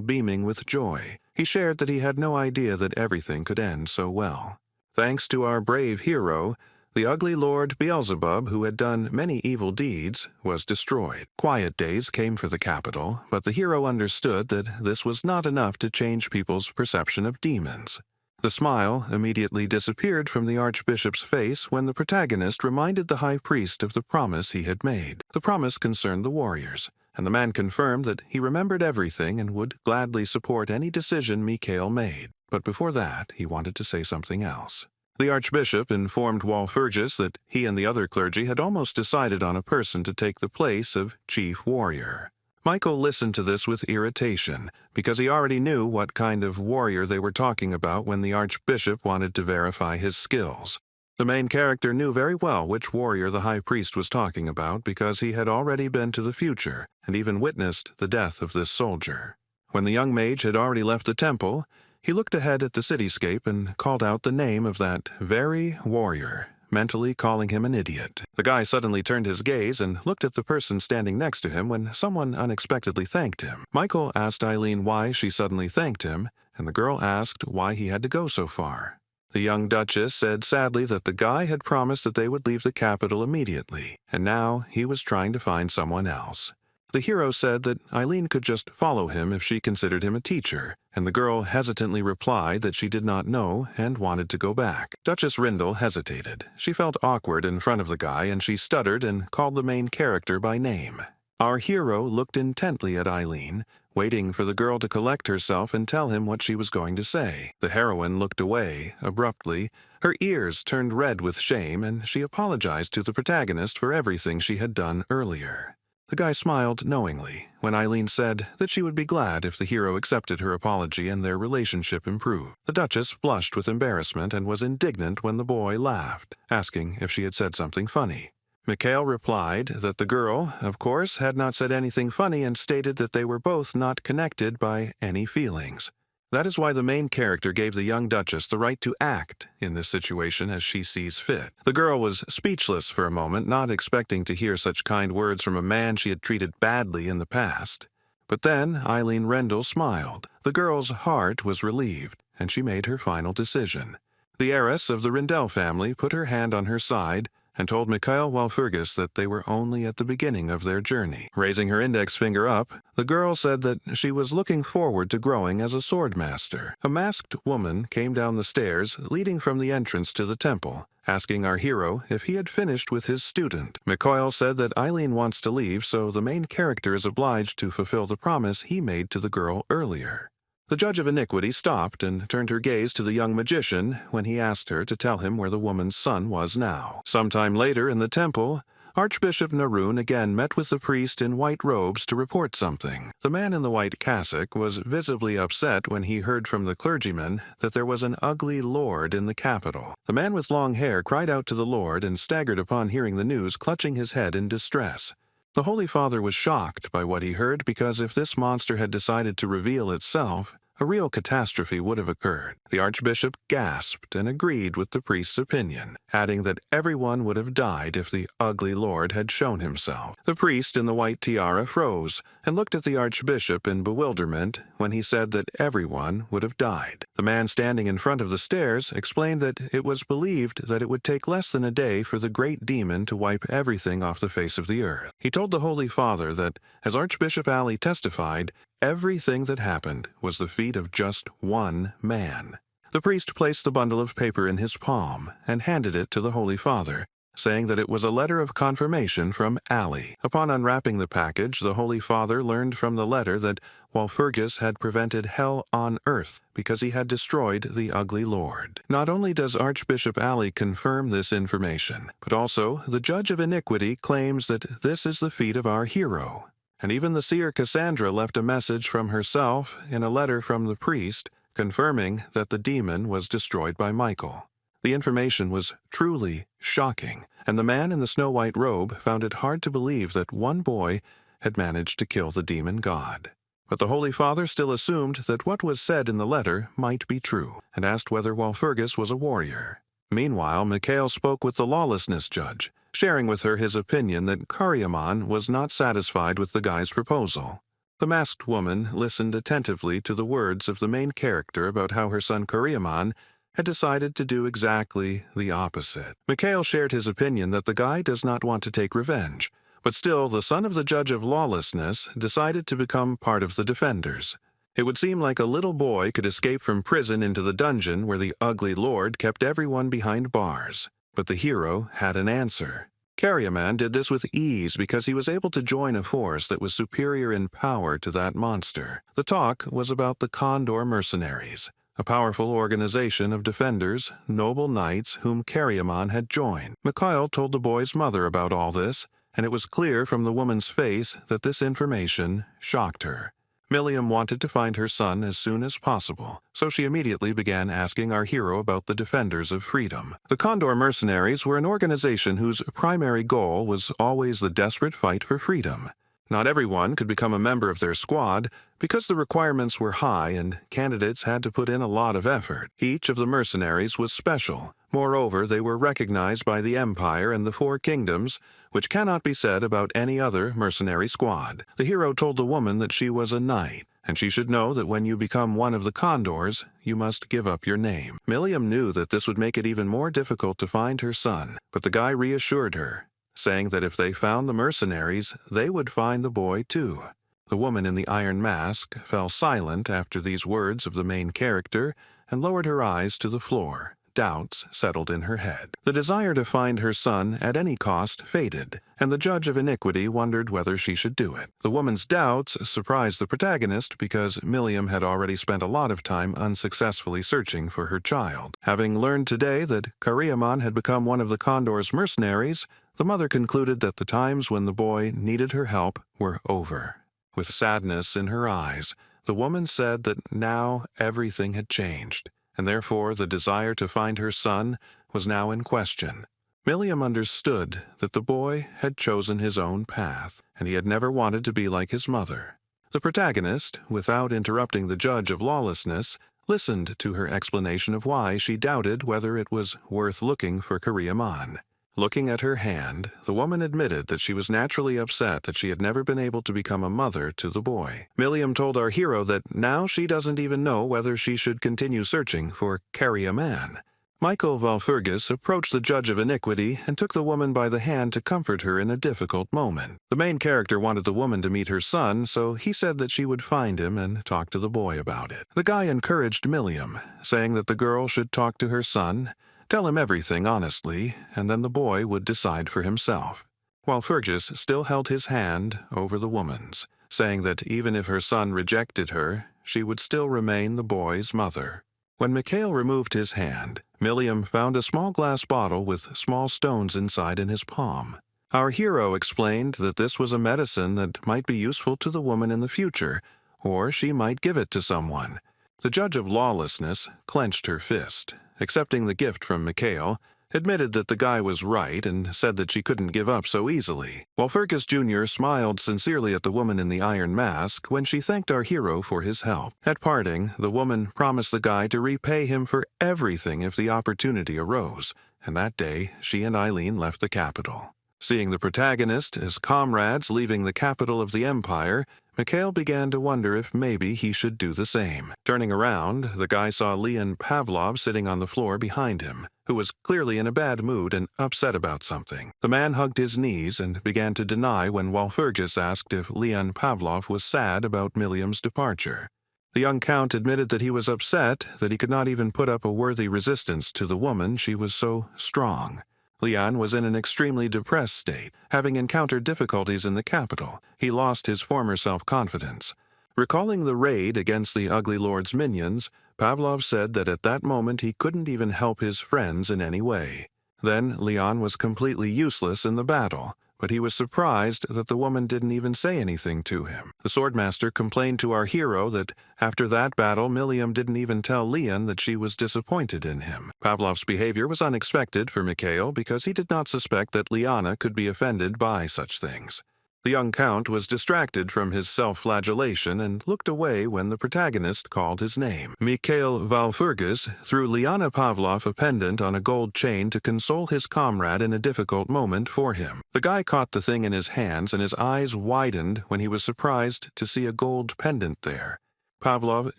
beaming with joy. He shared that he had no idea that everything could end so well. Thanks to our brave hero, the ugly Lord Beelzebub, who had done many evil deeds, was destroyed. Quiet days came for the capital, but the hero understood that this was not enough to change people's perception of demons. The smile immediately disappeared from the archbishop's face when the protagonist reminded the high priest of the promise he had made. The promise concerned the warriors, and the man confirmed that he remembered everything and would gladly support any decision Mikhail made. But before that, he wanted to say something else. The archbishop informed Walpurgis that he and the other clergy had almost decided on a person to take the place of chief warrior. Michael listened to this with irritation, because he already knew what kind of warrior they were talking about when the archbishop wanted to verify his skills. The main character knew very well which warrior the high priest was talking about because he had already been to the future and even witnessed the death of this soldier. When the young mage had already left the temple, he looked ahead at the cityscape and called out the name of that very warrior, mentally calling him an idiot. The guy suddenly turned his gaze and looked at the person standing next to him when someone unexpectedly thanked him. Michael asked Eileen why she suddenly thanked him, and the girl asked why he had to go so far. The young duchess said sadly that the guy had promised that they would leave the capital immediately, and now he was trying to find someone else. The hero said that Eileen could just follow him if she considered him a teacher, and the girl hesitantly replied that she did not know and wanted to go back. Duchess Rindle hesitated. She felt awkward in front of the guy, and she stuttered and called the main character by name. Our hero looked intently at Eileen, waiting for the girl to collect herself and tell him what she was going to say. The heroine looked away, abruptly. Her ears turned red with shame, and she apologized to the protagonist for everything she had done earlier. The guy smiled knowingly when Eileen said that she would be glad if the hero accepted her apology and their relationship improved. The Duchess blushed with embarrassment and was indignant when the boy laughed, asking if she had said something funny. Mikhail replied that the girl, of course, had not said anything funny and stated that they were both not connected by any feelings. That is why the main character gave the young Duchess the right to act in this situation as she sees fit. The girl was speechless for a moment, not expecting to hear such kind words from a man she had treated badly in the past. But then Eileen Rendell smiled. The girl's heart was relieved, and she made her final decision. The heiress of the Rindell family put her hand on her side and told Mikhail Walpurgis that they were only at the beginning of their journey. Raising her index finger up, the girl said that she was looking forward to growing as a sword master. A masked woman came down the stairs leading from the entrance to the temple, asking our hero if he had finished with his student. Mikhail said that Eileen wants to leave, so the main character is obliged to fulfill the promise he made to the girl earlier. The judge of iniquity stopped and turned her gaze to the young magician when he asked her to tell him where the woman's son was now. Sometime later in the temple, Archbishop Narun again met with the priest in white robes to report something. The man in the white cassock was visibly upset when he heard from the clergyman that there was an ugly lord in the capital. The man with long hair cried out to the Lord and staggered upon hearing the news, clutching his head in distress. The Holy Father was shocked by what he heard because if this monster had decided to reveal itself, a real catastrophe would have occurred. The archbishop gasped and agreed with the priest's opinion, adding that everyone would have died if the ugly lord had shown himself. The priest in the white tiara froze and looked at the archbishop in bewilderment when he said that everyone would have died. The man standing in front of the stairs explained that it was believed that it would take less than a day for the great demon to wipe everything off the face of the earth. He told the Holy Father that, as Archbishop Ali testified, everything that happened was the feat of just one man. The priest placed the bundle of paper in his palm and handed it to the Holy Father, saying that it was a letter of confirmation from Ali. Upon unwrapping the package, the Holy Father learned from the letter that Walpurgis had prevented hell on earth because he had destroyed the ugly lord. Not only does Archbishop Ali confirm this information, but also the judge of iniquity claims that this is the feat of our hero. And even the seer Cassandra left a message from herself in a letter from the priest, confirming that the demon was destroyed by Michael. The information was truly shocking, and the man in the snow-white robe found it hard to believe that one boy had managed to kill the demon god. But the Holy Father still assumed that what was said in the letter might be true, and asked whether Walpurgis was a warrior. Meanwhile, Mikhail spoke with the lawlessness judge, sharing with her his opinion that Karyaman was not satisfied with the guy's proposal. The masked woman listened attentively to the words of the main character about how her son Karyaman had decided to do exactly the opposite. Mikhail shared his opinion that the guy does not want to take revenge, but still the son of the judge of lawlessness decided to become part of the defenders. It would seem like a little boy could escape from prison into the dungeon where the ugly lord kept everyone behind bars. But the hero had an answer. Karyaman did this with ease because he was able to join a force that was superior in power to that monster. The talk was about the Condor Mercenaries, a powerful organization of defenders, noble knights whom Karyaman had joined. Mikhail told the boy's mother about all this, and it was clear from the woman's face that this information shocked her. Milliam wanted to find her son as soon as possible, so she immediately began asking our hero about the Defenders of Freedom. The Condor Mercenaries were an organization whose primary goal was always the desperate fight for freedom. Not everyone could become a member of their squad because the requirements were high and candidates had to put in a lot of effort. Each of the mercenaries was special. Moreover, they were recognized by the Empire and the Four Kingdoms, which cannot be said about any other mercenary squad. The hero told the woman that she was a knight, and she should know that when you become one of the Condors, you must give up your name. Milliam knew that this would make it even more difficult to find her son, but the guy reassured her, saying that if they found the mercenaries, they would find the boy too. The woman in the iron mask fell silent after these words of the main character and lowered her eyes to the floor. Doubts settled in her head. The desire to find her son at any cost faded, and the judge of iniquity wondered whether she should do it. The woman's doubts surprised the protagonist because Milliam had already spent a lot of time unsuccessfully searching for her child. Having learned today that Karyaman had become one of the Condor's mercenaries, the mother concluded that the times when the boy needed her help were over. With sadness in her eyes, the woman said that now everything had changed, and therefore the desire to find her son was now in question. Milliam understood that the boy had chosen his own path, and he had never wanted to be like his mother. The protagonist, without interrupting the judge of lawlessness, listened to her explanation of why she doubted whether it was worth looking for Karyaman. Looking at her hand, the woman admitted that she was naturally upset that she had never been able to become a mother to the boy. Milliam told our hero that now she doesn't even know whether she should continue searching for Karyaman. Michael Walpurgis approached the judge of iniquity and took the woman by the hand to comfort her in a difficult moment. The main character wanted the woman to meet her son, so he said that she would find him and talk to the boy about it. The guy encouraged Milliam, saying that the girl should talk to her son, tell him everything honestly, and then the boy would decide for himself. Walpurgis still held his hand over the woman's, saying that even if her son rejected her, she would still remain the boy's mother. When Mikhail removed his hand, Milliam found a small glass bottle with small stones inside in his palm. Our hero explained that this was a medicine that might be useful to the woman in the future, or she might give it to someone. The judge of lawlessness clenched her fist, accepting the gift from Mikhail, admitted that the guy was right and said that she couldn't give up so easily, while Fergus Jr. smiled sincerely at the woman in the iron mask when she thanked our hero for his help. At parting, the woman promised the guy to repay him for everything if the opportunity arose, and that day she and Eileen left the capital. Seeing the protagonist as comrades leaving the capital of the empire, Mikhail began to wonder if maybe he should do the same. Turning around, the guy saw Leon Pavlov sitting on the floor behind him, who was clearly in a bad mood and upset about something. The man hugged his knees and began to deny when Walpurgis asked if Leon Pavlov was sad about Milliam's departure. The young count admitted that he was upset that he could not even put up a worthy resistance to the woman, she was so strong. Leon was in an extremely depressed state, having encountered difficulties in the capital. He lost his former self-confidence. Recalling the raid against the Ugly Lord's minions, Pavlov said that at that moment he couldn't even help his friends in any way. Then Leon was completely useless in the battle, but he was surprised that the woman didn't even say anything to him. The swordmaster complained to our hero that after that battle, Milliam didn't even tell Leon that she was disappointed in him. Pavlov's behavior was unexpected for Mikhail because he did not suspect that Liana could be offended by such things. The young count was distracted from his self-flagellation and looked away when the protagonist called his name. Mikhail Walpurgis threw Liana Pavlov a pendant on a gold chain to console his comrade in a difficult moment for him. The guy caught the thing in his hands and his eyes widened when he was surprised to see a gold pendant there. Pavlov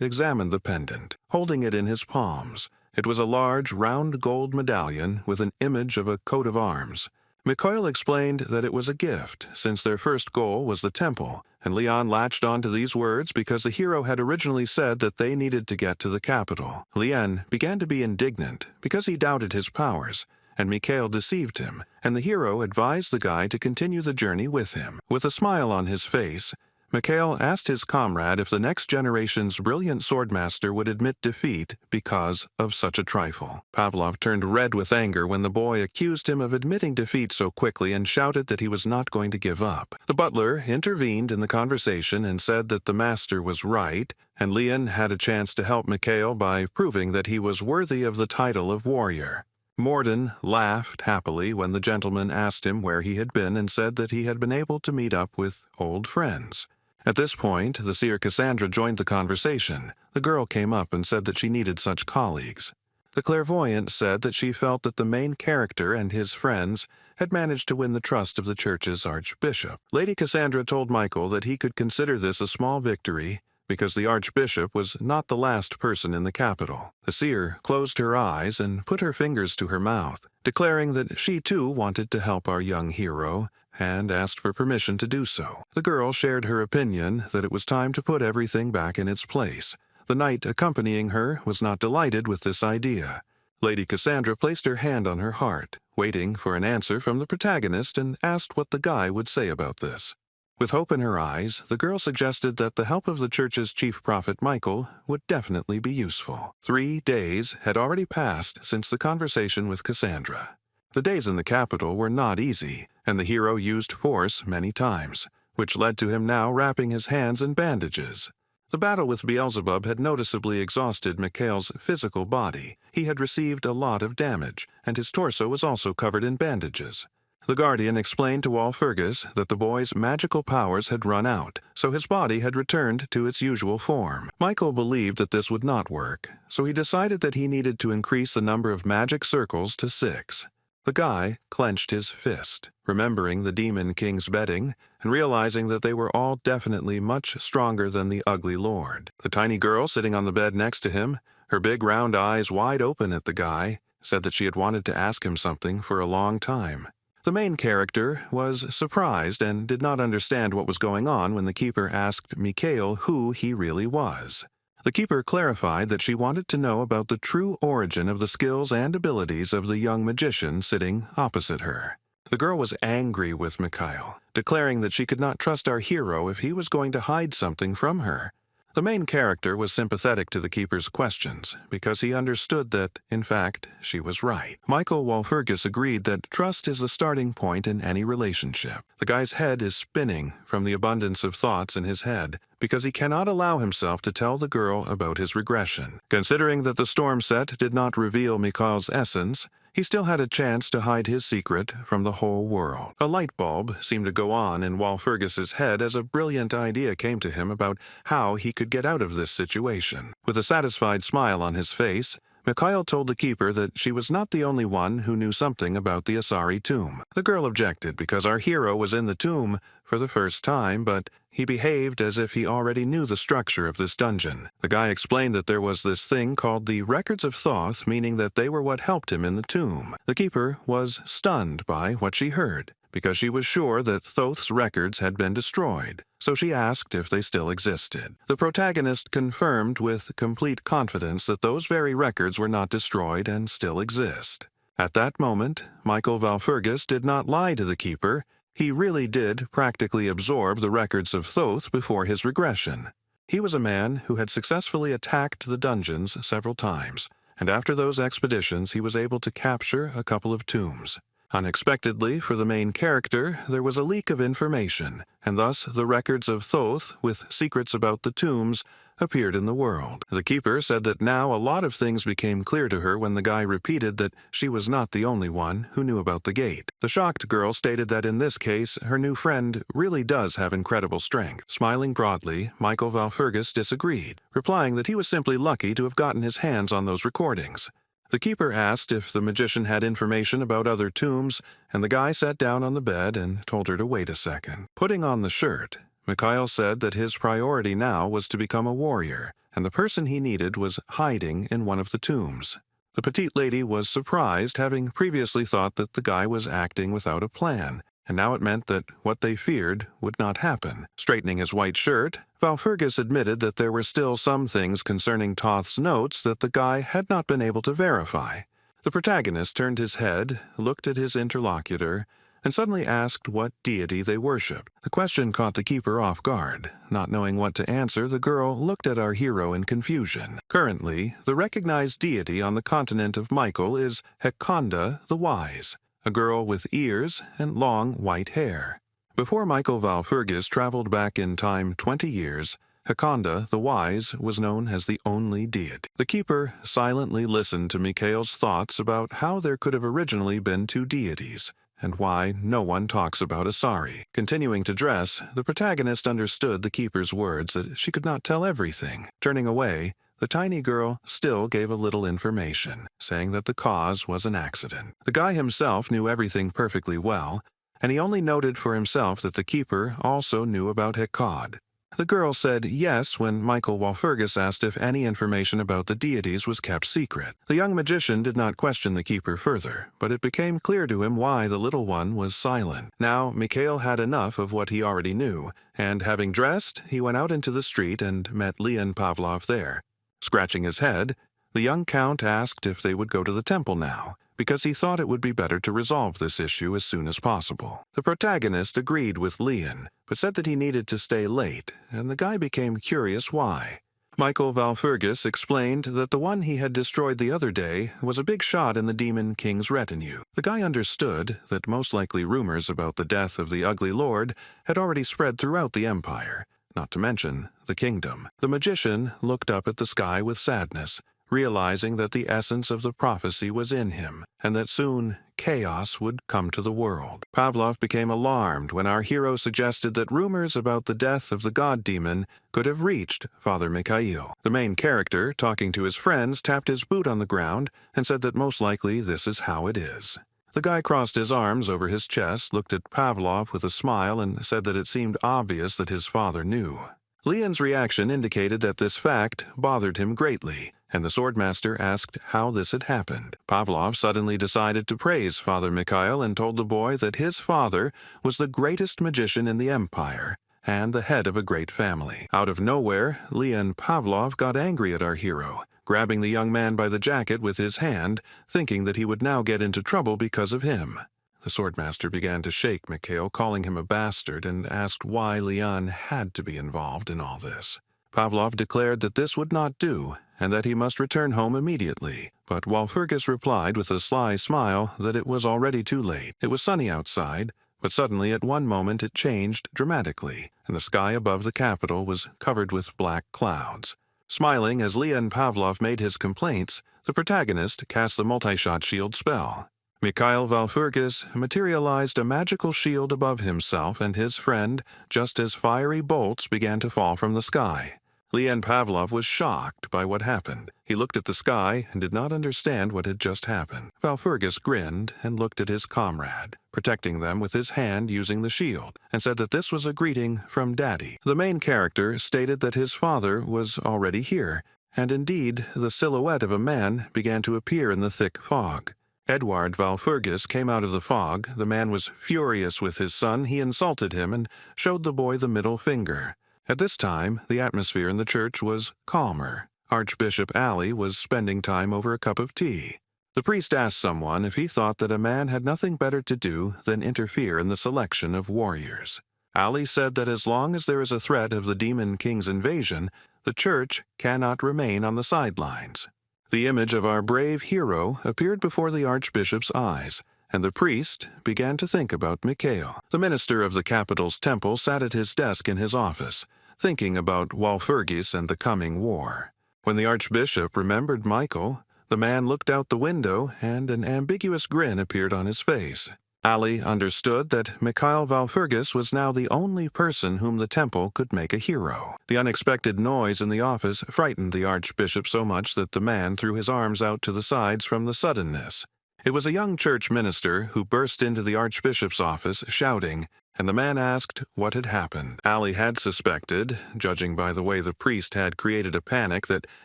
examined the pendant, holding it in his palms. It was a large, round gold medallion with an image of a coat of arms. Mikhail explained that it was a gift, since their first goal was the temple, and Leon latched on to these words because the hero had originally said that they needed to get to the capital. Leon began to be indignant because he doubted his powers, and Mikhail deceived him, and the hero advised the guy to continue the journey with him. With a smile on his face, Mikhail asked his comrade if the next generation's brilliant swordmaster would admit defeat because of such a trifle. Pavlov turned red with anger when the boy accused him of admitting defeat so quickly and shouted that he was not going to give up. The butler intervened in the conversation and said that the master was right, and Leon had a chance to help Mikhail by proving that he was worthy of the title of warrior. Morden laughed happily when the gentleman asked him where he had been and said that he had been able to meet up with old friends. At this point, the seer Cassandra joined the conversation. The girl came up and said that she needed such colleagues. The clairvoyant said that she felt that the main character and his friends had managed to win the trust of the church's archbishop. Lady Cassandra told Michael that he could consider this a small victory because the archbishop was not the last person in the capital. The seer closed her eyes and put her fingers to her mouth, declaring that she too wanted to help our young hero, and asked for permission to do so. The girl shared her opinion that it was time to put everything back in its place. The knight accompanying her was not delighted with this idea. Lady Cassandra placed her hand on her heart, waiting for an answer from the protagonist, and asked what the guy would say about this. With hope in her eyes, the girl suggested that the help of the church's chief prophet Michael would definitely be useful. 3 days had already passed since the conversation with Cassandra. The days in the capital were not easy, and the hero used force many times, which led to him now wrapping his hands in bandages. The battle with Beelzebub had noticeably exhausted Mikhail's physical body. He had received a lot of damage, and his torso was also covered in bandages. The guardian explained to Walpurgis that the boy's magical powers had run out, so his body had returned to its usual form. Michael believed that this would not work, so he decided that he needed to increase the number of magic circles to 6. The guy clenched his fist, remembering the Demon King's betting and realizing that they were all definitely much stronger than the Ugly Lord. The tiny girl sitting on the bed next to him, her big round eyes wide open at the guy, said that she had wanted to ask him something for a long time. The main character was surprised and did not understand what was going on when the keeper asked Mikhail who he really was. The keeper clarified that she wanted to know about the true origin of the skills and abilities of the young magician sitting opposite her. The girl was angry with Mikhail, declaring that she could not trust our hero if he was going to hide something from her. The main character was sympathetic to the keeper's questions because he understood that, in fact, she was right. Michael Walpurgis agreed that trust is the starting point in any relationship. The guy's head is spinning from the abundance of thoughts in his head because he cannot allow himself to tell the girl about his regression. Considering that the storm set did not reveal Mikhail's essence, he still had a chance to hide his secret from the whole world. A light bulb seemed to go on in Walpurgis's head as a brilliant idea came to him about how he could get out of this situation. With a satisfied smile on his face, Mikhail told the keeper that she was not the only one who knew something about the Asari tomb. The girl objected because our hero was in the tomb for the first time, but he behaved as if he already knew the structure of this dungeon. The guy explained that there was this thing called the Records of Thoth, meaning that they were what helped him in the tomb. The keeper was stunned by what she heard, because she was sure that Thoth's records had been destroyed, so she asked if they still existed. The protagonist confirmed with complete confidence that those very records were not destroyed and still exist. At that moment, Michael Walpurgis did not lie to the keeper. He really did practically absorb the records of Thoth before his regression. He was a man who had successfully attacked the dungeons several times, and after those expeditions he was able to capture a couple of tombs. Unexpectedly, for the main character, there was a leak of information, and thus the records of Thoth, with secrets about the tombs, appeared in the world. The keeper said that now a lot of things became clear to her when the guy repeated that she was not the only one who knew about the gate. The shocked girl stated that in this case, her new friend really does have incredible strength. Smiling broadly, Michael Walpurgis disagreed, replying that he was simply lucky to have gotten his hands on those recordings. The keeper asked if the magician had information about other tombs, and the guy sat down on the bed and told her to wait a second. Putting on the shirt, Mikhail said that his priority now was to become a warrior, and the person he needed was hiding in one of the tombs. The petite lady was surprised, having previously thought that the guy was acting without a plan, and now it meant that what they feared would not happen. Straightening his white shirt, Walpurgis admitted that there were still some things concerning Thoth's notes that the guy had not been able to verify. The protagonist turned his head, looked at his interlocutor, and suddenly asked what deity they worshipped. The question caught the keeper off guard. Not knowing what to answer, the girl looked at our hero in confusion. Currently, the recognized deity on the continent of Michael is Hekonda the Wise, a girl with ears and long white hair. Before Michael Walpurgis traveled back in time 20 years, Hekonda the Wise was known as the only deity. The keeper silently listened to Mikhail's thoughts about how there could have originally been two deities, and why no one talks about Asari. Continuing to dress, the protagonist understood the keeper's words that she could not tell everything. Turning away, the tiny girl still gave a little information, saying that the cause was an accident. The guy himself knew everything perfectly well, and he only noted for himself that the keeper also knew about Hekod. The girl said yes when Michael Walpurgis asked if any information about the deities was kept secret. The young magician did not question the keeper further, but it became clear to him why the little one was silent. Now Mikhail had enough of what he already knew, and having dressed, he went out into the street and met Leon Pavlov there. Scratching his head, the young count asked if they would go to the temple now, because he thought it would be better to resolve this issue as soon as possible. The protagonist agreed with Leon, but said that he needed to stay late, and the guy became curious why. Michael Walpurgis explained that the one he had destroyed the other day was a big shot in the Demon King's retinue. The guy understood that most likely rumors about the death of the Ugly Lord had already spread throughout the Empire, not to mention the kingdom. The magician looked up at the sky with sadness, realizing that the essence of the prophecy was in him, and that soon chaos would come to the world. Pavlov became alarmed when our hero suggested that rumors about the death of the god demon could have reached Father Mikhail. The main character, talking to his friends, tapped his boot on the ground and said that most likely this is how it is. The guy crossed his arms over his chest, looked at Pavlov with a smile, and said that it seemed obvious that his father knew. Leon's reaction indicated that this fact bothered him greatly, and the swordmaster asked how this had happened. Pavlov suddenly decided to praise Father Mikhail and told the boy that his father was the greatest magician in the empire and the head of a great family. Out of nowhere, Leon Pavlov got angry at our hero, grabbing the young man by the jacket with his hand, thinking that he would now get into trouble because of him. The swordmaster began to shake Mikhail, calling him a bastard, and asked why Leon had to be involved in all this. Pavlov declared that this would not do, and that he must return home immediately, but Walpurgis replied with a sly smile that it was already too late. It was sunny outside, but suddenly at one moment it changed dramatically, and the sky above the capital was covered with black clouds. Smiling as Leon Pavlov made his complaints, the protagonist cast the multi-shot shield spell. Mikhail Walpurgis materialized a magical shield above himself and his friend just as fiery bolts began to fall from the sky. Leon Pavlov was shocked by what happened. He looked at the sky and did not understand what had just happened. Walpurgis grinned and looked at his comrade, protecting them with his hand using the shield, and said that this was a greeting from Daddy. The main character stated that his father was already here, and indeed the silhouette of a man began to appear in the thick fog. Edward Walpurgis came out of the fog. The man was furious with his son. He insulted him and showed the boy the middle finger. At this time, the atmosphere in the church was calmer. Archbishop Ali was spending time over a cup of tea. The priest asked someone if he thought that a man had nothing better to do than interfere in the selection of warriors. Ali said that as long as there is a threat of the Demon King's invasion, the church cannot remain on the sidelines. The image of our brave hero appeared before the archbishop's eyes, and the priest began to think about Mikhail. The minister of the capital's temple sat at his desk in his office, thinking about Walpurgis and the coming war. When the archbishop remembered Michael, the man looked out the window and an ambiguous grin appeared on his face. Ali understood that Mikhail Walpurgis was now the only person whom the temple could make a hero. The unexpected noise in the office frightened the archbishop so much that the man threw his arms out to the sides from the suddenness. It was a young church minister who burst into the archbishop's office shouting, and the man asked what had happened. Ali had suspected, judging by the way the priest had created a panic, that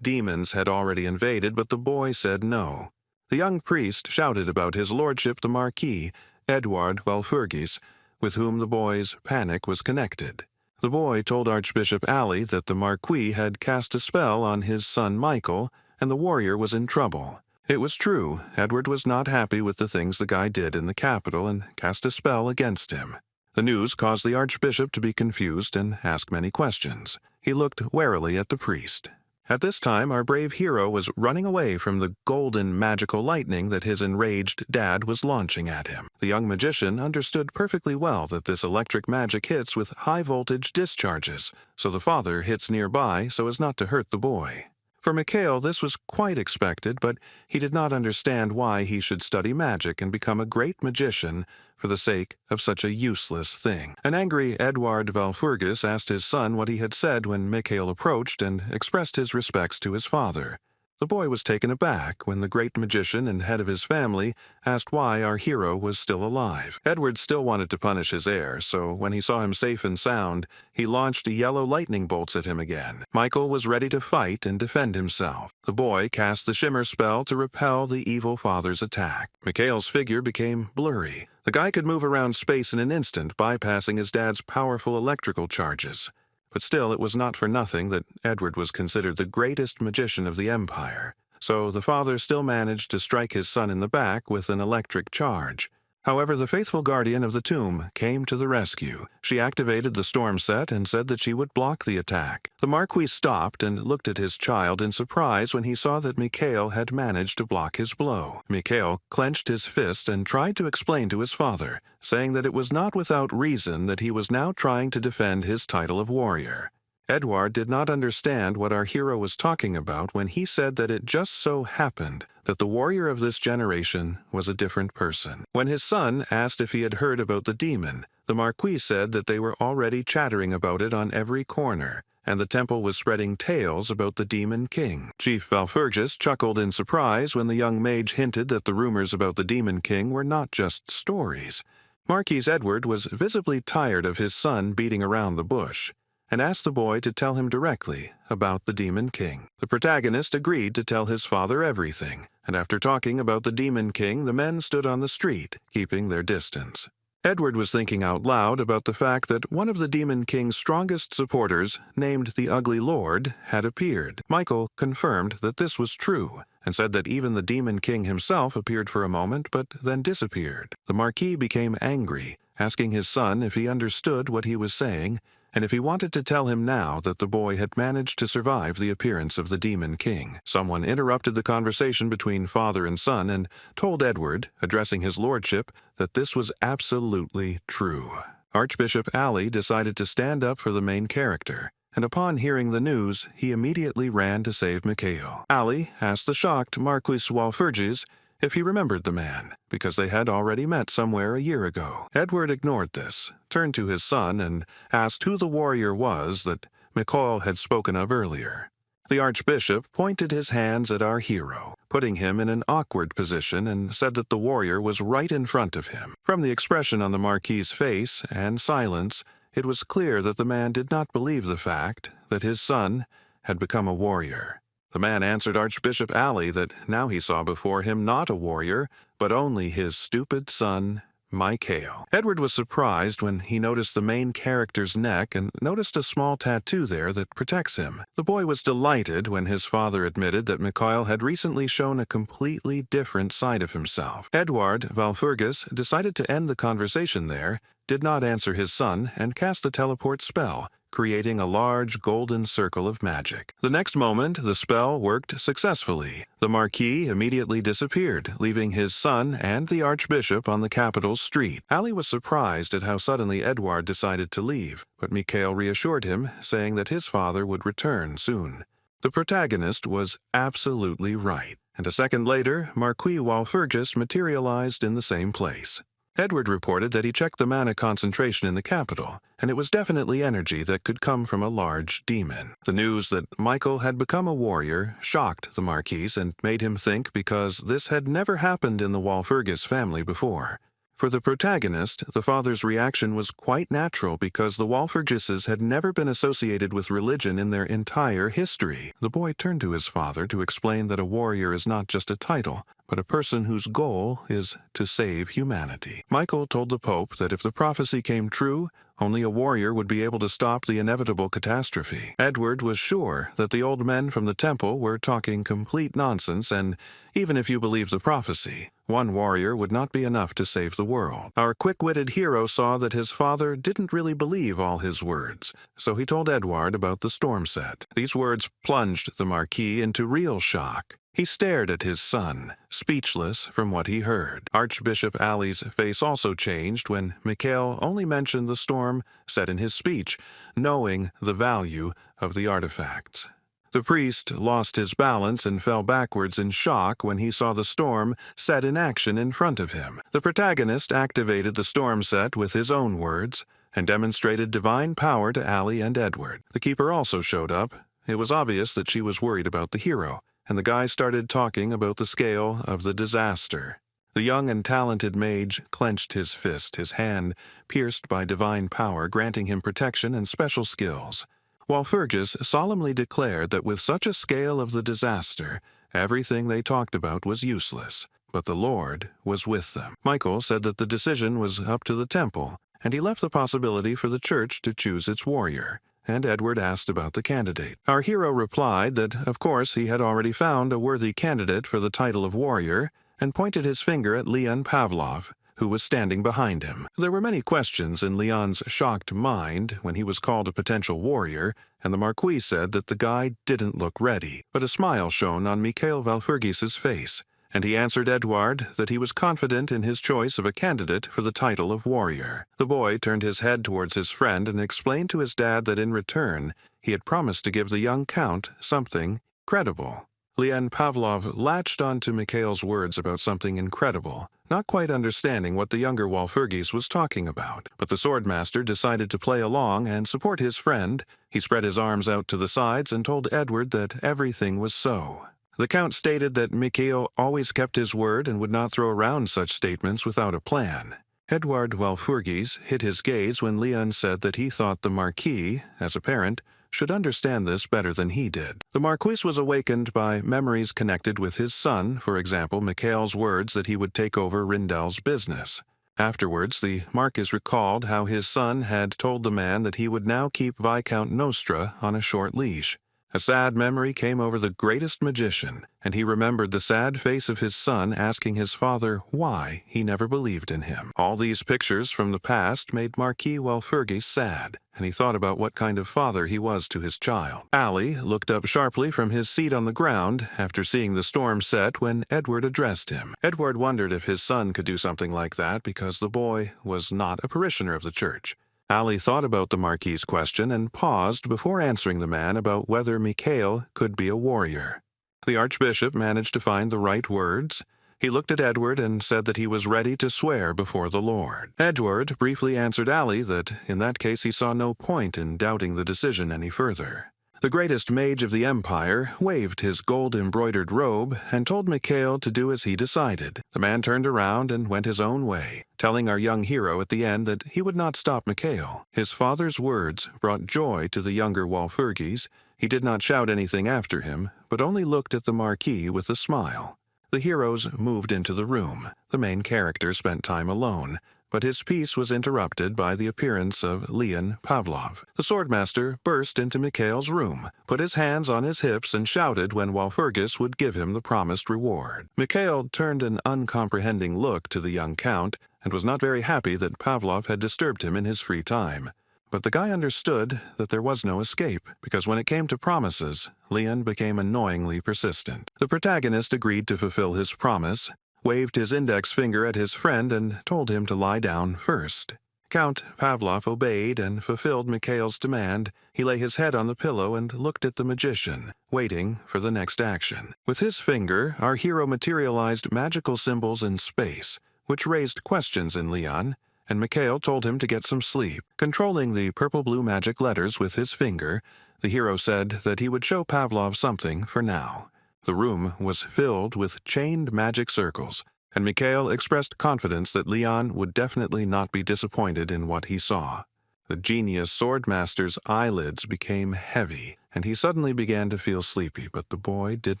demons had already invaded, but the boy said no. The young priest shouted about his lordship the Marquis, Edward Walpurgis, with whom the boy's panic was connected. The boy told Archbishop Ali that the Marquis had cast a spell on his son Michael, and the warrior was in trouble. It was true. Edward was not happy with the things the guy did in the capital and cast a spell against him. The news caused the archbishop to be confused and ask many questions. He looked warily at the priest. At this time, our brave hero was running away from the golden magical lightning that his enraged dad was launching at him. The young magician understood perfectly well that this electric magic hits with high-voltage discharges, so the father hits nearby so as not to hurt the boy. For Mikhail, this was quite expected, but he did not understand why he should study magic and become a great magician for the sake of such a useless thing. An angry Edward Walpurgis asked his son what he had said when Mikhail approached and expressed his respects to his father. The boy was taken aback when the great magician and head of his family asked why our hero was still alive. Edward still wanted to punish his heir, so when he saw him safe and sound, he launched yellow lightning bolts at him again. Michael was ready to fight and defend himself. The boy cast the shimmer spell to repel the evil father's attack. Mikhail's figure became blurry. The guy could move around space in an instant, bypassing his dad's powerful electrical charges. But still, it was not for nothing that Edward was considered the greatest magician of the empire, so the father still managed to strike his son in the back with an electric charge. However, the faithful guardian of the tomb came to the rescue. She activated the storm set and said that she would block the attack. The Marquis stopped and looked at his child in surprise when he saw that Mikhail had managed to block his blow. Mikhail clenched his fist and tried to explain to his father, saying that it was not without reason that he was now trying to defend his title of warrior. Edward did not understand what our hero was talking about when he said that it just so happened that the warrior of this generation was a different person. When his son asked if he had heard about the demon, the Marquis said that they were already chattering about it on every corner, and the temple was spreading tales about the Demon King. Chief Walpurgis chuckled in surprise when the young mage hinted that the rumors about the Demon King were not just stories. Marquis Edward was visibly tired of his son beating around the bush, and asked the boy to tell him directly about the Demon King. The protagonist agreed to tell his father everything, and after talking about the Demon King, the men stood on the street, keeping their distance. Edward was thinking out loud about the fact that one of the Demon King's strongest supporters, named the Ugly Lord, had appeared. Michael confirmed that this was true, and said that even the Demon King himself appeared for a moment but then disappeared. The Marquis became angry, asking his son if he understood what he was saying, and if he wanted to tell him now that the boy had managed to survive the appearance of the Demon King. Someone interrupted the conversation between father and son and told Edward, addressing his lordship, that this was absolutely true. Archbishop Ali decided to stand up for the main character, and upon hearing the news, he immediately ran to save Mikhail. Ali asked the shocked Marquis Walpurgis if he remembered the man, because they had already met somewhere a year ago. Edward ignored this, turned to his son, and asked who the warrior was that Mikhail had spoken of earlier. The archbishop pointed his hands at our hero, putting him in an awkward position, and said that the warrior was right in front of him. From the expression on the Marquis's face and silence, it was clear that the man did not believe the fact that his son had become a warrior. The man answered Archbishop Ali that now he saw before him not a warrior, but only his stupid son, Mikhail. Edward was surprised when he noticed the main character's neck and noticed a small tattoo there that protects him. The boy was delighted when his father admitted that Mikhail had recently shown a completely different side of himself. Edward Walpurgis decided to end the conversation there, did not answer his son, and cast the teleport spell, creating a large golden circle of magic. The next moment, the spell worked successfully. The Marquis immediately disappeared, leaving his son and the Archbishop on the capital's street. Ali was surprised at how suddenly Edward decided to leave, but Mikhail reassured him, saying that his father would return soon. The protagonist was absolutely right, and a second later, Marquis Walpurgis materialized in the same place. Edward reported that he checked the mana concentration in the capital, and it was definitely energy that could come from a large demon. The news that Michael had become a warrior shocked the Marquis and made him think because this had never happened in the Walpurgis family before. For the protagonist, the father's reaction was quite natural because the Walpurgises had never been associated with religion in their entire history. The boy turned to his father to explain that a warrior is not just a title, but a person whose goal is to save humanity. Michael told the Pope that if the prophecy came true, only a warrior would be able to stop the inevitable catastrophe. Edward was sure that the old men from the temple were talking complete nonsense, and even if you believe the prophecy, one warrior would not be enough to save the world. Our quick-witted hero saw that his father didn't really believe all his words, so he told Edward about the storm set. These words plunged the Marquis into real shock. He stared at his son, speechless from what he heard. Archbishop Ali's face also changed when Mikhail only mentioned the storm set in his speech, knowing the value of the artifacts. The priest lost his balance and fell backwards in shock when he saw the storm set in action in front of him. The protagonist activated the storm set with his own words and demonstrated divine power to Ali and Edward. The keeper also showed up. It was obvious that she was worried about the hero, and the guy started talking about the scale of the disaster. The young and talented mage clenched his fist, his hand pierced by divine power, granting him protection and special skills. Walpurgis solemnly declared that with such a scale of the disaster, everything they talked about was useless, but the Lord was with them. Michael said that the decision was up to the temple, and he left the possibility for the church to choose its warrior, and Edward asked about the candidate. Our hero replied that, of course, he had already found a worthy candidate for the title of warrior, and pointed his finger at Leon Pavlov, who was standing behind him. There were many questions in Leon's shocked mind when he was called a potential warrior, and the Marquis said that the guy didn't look ready, but a smile shone on Mikhail Walpurgis's face, and he answered Edward that he was confident in his choice of a candidate for the title of warrior. The boy turned his head towards his friend and explained to his dad that in return, he had promised to give the young count something credible. Leon Pavlov latched onto Mikhail's words about something incredible, not quite understanding what the younger Walpurgis was talking about. But the swordmaster decided to play along and support his friend. He spread his arms out to the sides and told Edward that everything was so. The Count stated that Mikhail always kept his word and would not throw around such statements without a plan. Edward Walpurgis hid his gaze when Leon said that he thought the Marquis, as a parent, should understand this better than he did. The Marquis was awakened by memories connected with his son, for example, Mikhail's words that he would take over Rindel's business. Afterwards, the Marquis recalled how his son had told the man that he would now keep Viscount Nostra on a short leash. A sad memory came over the greatest magician, and he remembered the sad face of his son asking his father why he never believed in him. All these pictures from the past made Marquis Walpurgis sad, and he thought about what kind of father he was to his child. Ali looked up sharply from his seat on the ground after seeing the storm set when Edward addressed him. Edward wondered if his son could do something like that because the boy was not a parishioner of the church. Ali thought about the Marquis's question and paused before answering the man about whether Mikhail could be a warrior. The Archbishop managed to find the right words. He looked at Edward and said that he was ready to swear before the Lord. Edward briefly answered Ali that in that case he saw no point in doubting the decision any further. The greatest mage of the empire waved his gold-embroidered robe and told Mikhail to do as he decided. The man turned around and went his own way, telling our young hero at the end that he would not stop Mikhail. His father's words brought joy to the younger Walpurgis. He did not shout anything after him, but only looked at the Marquis with a smile. The heroes moved into the room. The main character spent time alone, but his peace was interrupted by the appearance of Leon Pavlov. The swordmaster burst into Mikhail's room, put his hands on his hips and shouted when Walpurgis would give him the promised reward. Mikhail turned an uncomprehending look to the young count and was not very happy that Pavlov had disturbed him in his free time. But the guy understood that there was no escape, because when it came to promises, Leon became annoyingly persistent. The protagonist agreed to fulfill his promise, waved his index finger at his friend and told him to lie down first. Count Pavlov obeyed and fulfilled Mikhail's demand. He lay his head on the pillow and looked at the magician, waiting for the next action. With his finger, our hero materialized magical symbols in space, which raised questions in Leon, and Mikhail told him to get some sleep. Controlling the purple-blue magic letters with his finger, the hero said that he would show Pavlov something for now. The room was filled with chained magic circles, and Mikhail expressed confidence that Leon would definitely not be disappointed in what he saw. The genius swordmaster's eyelids became heavy, and he suddenly began to feel sleepy, but the boy did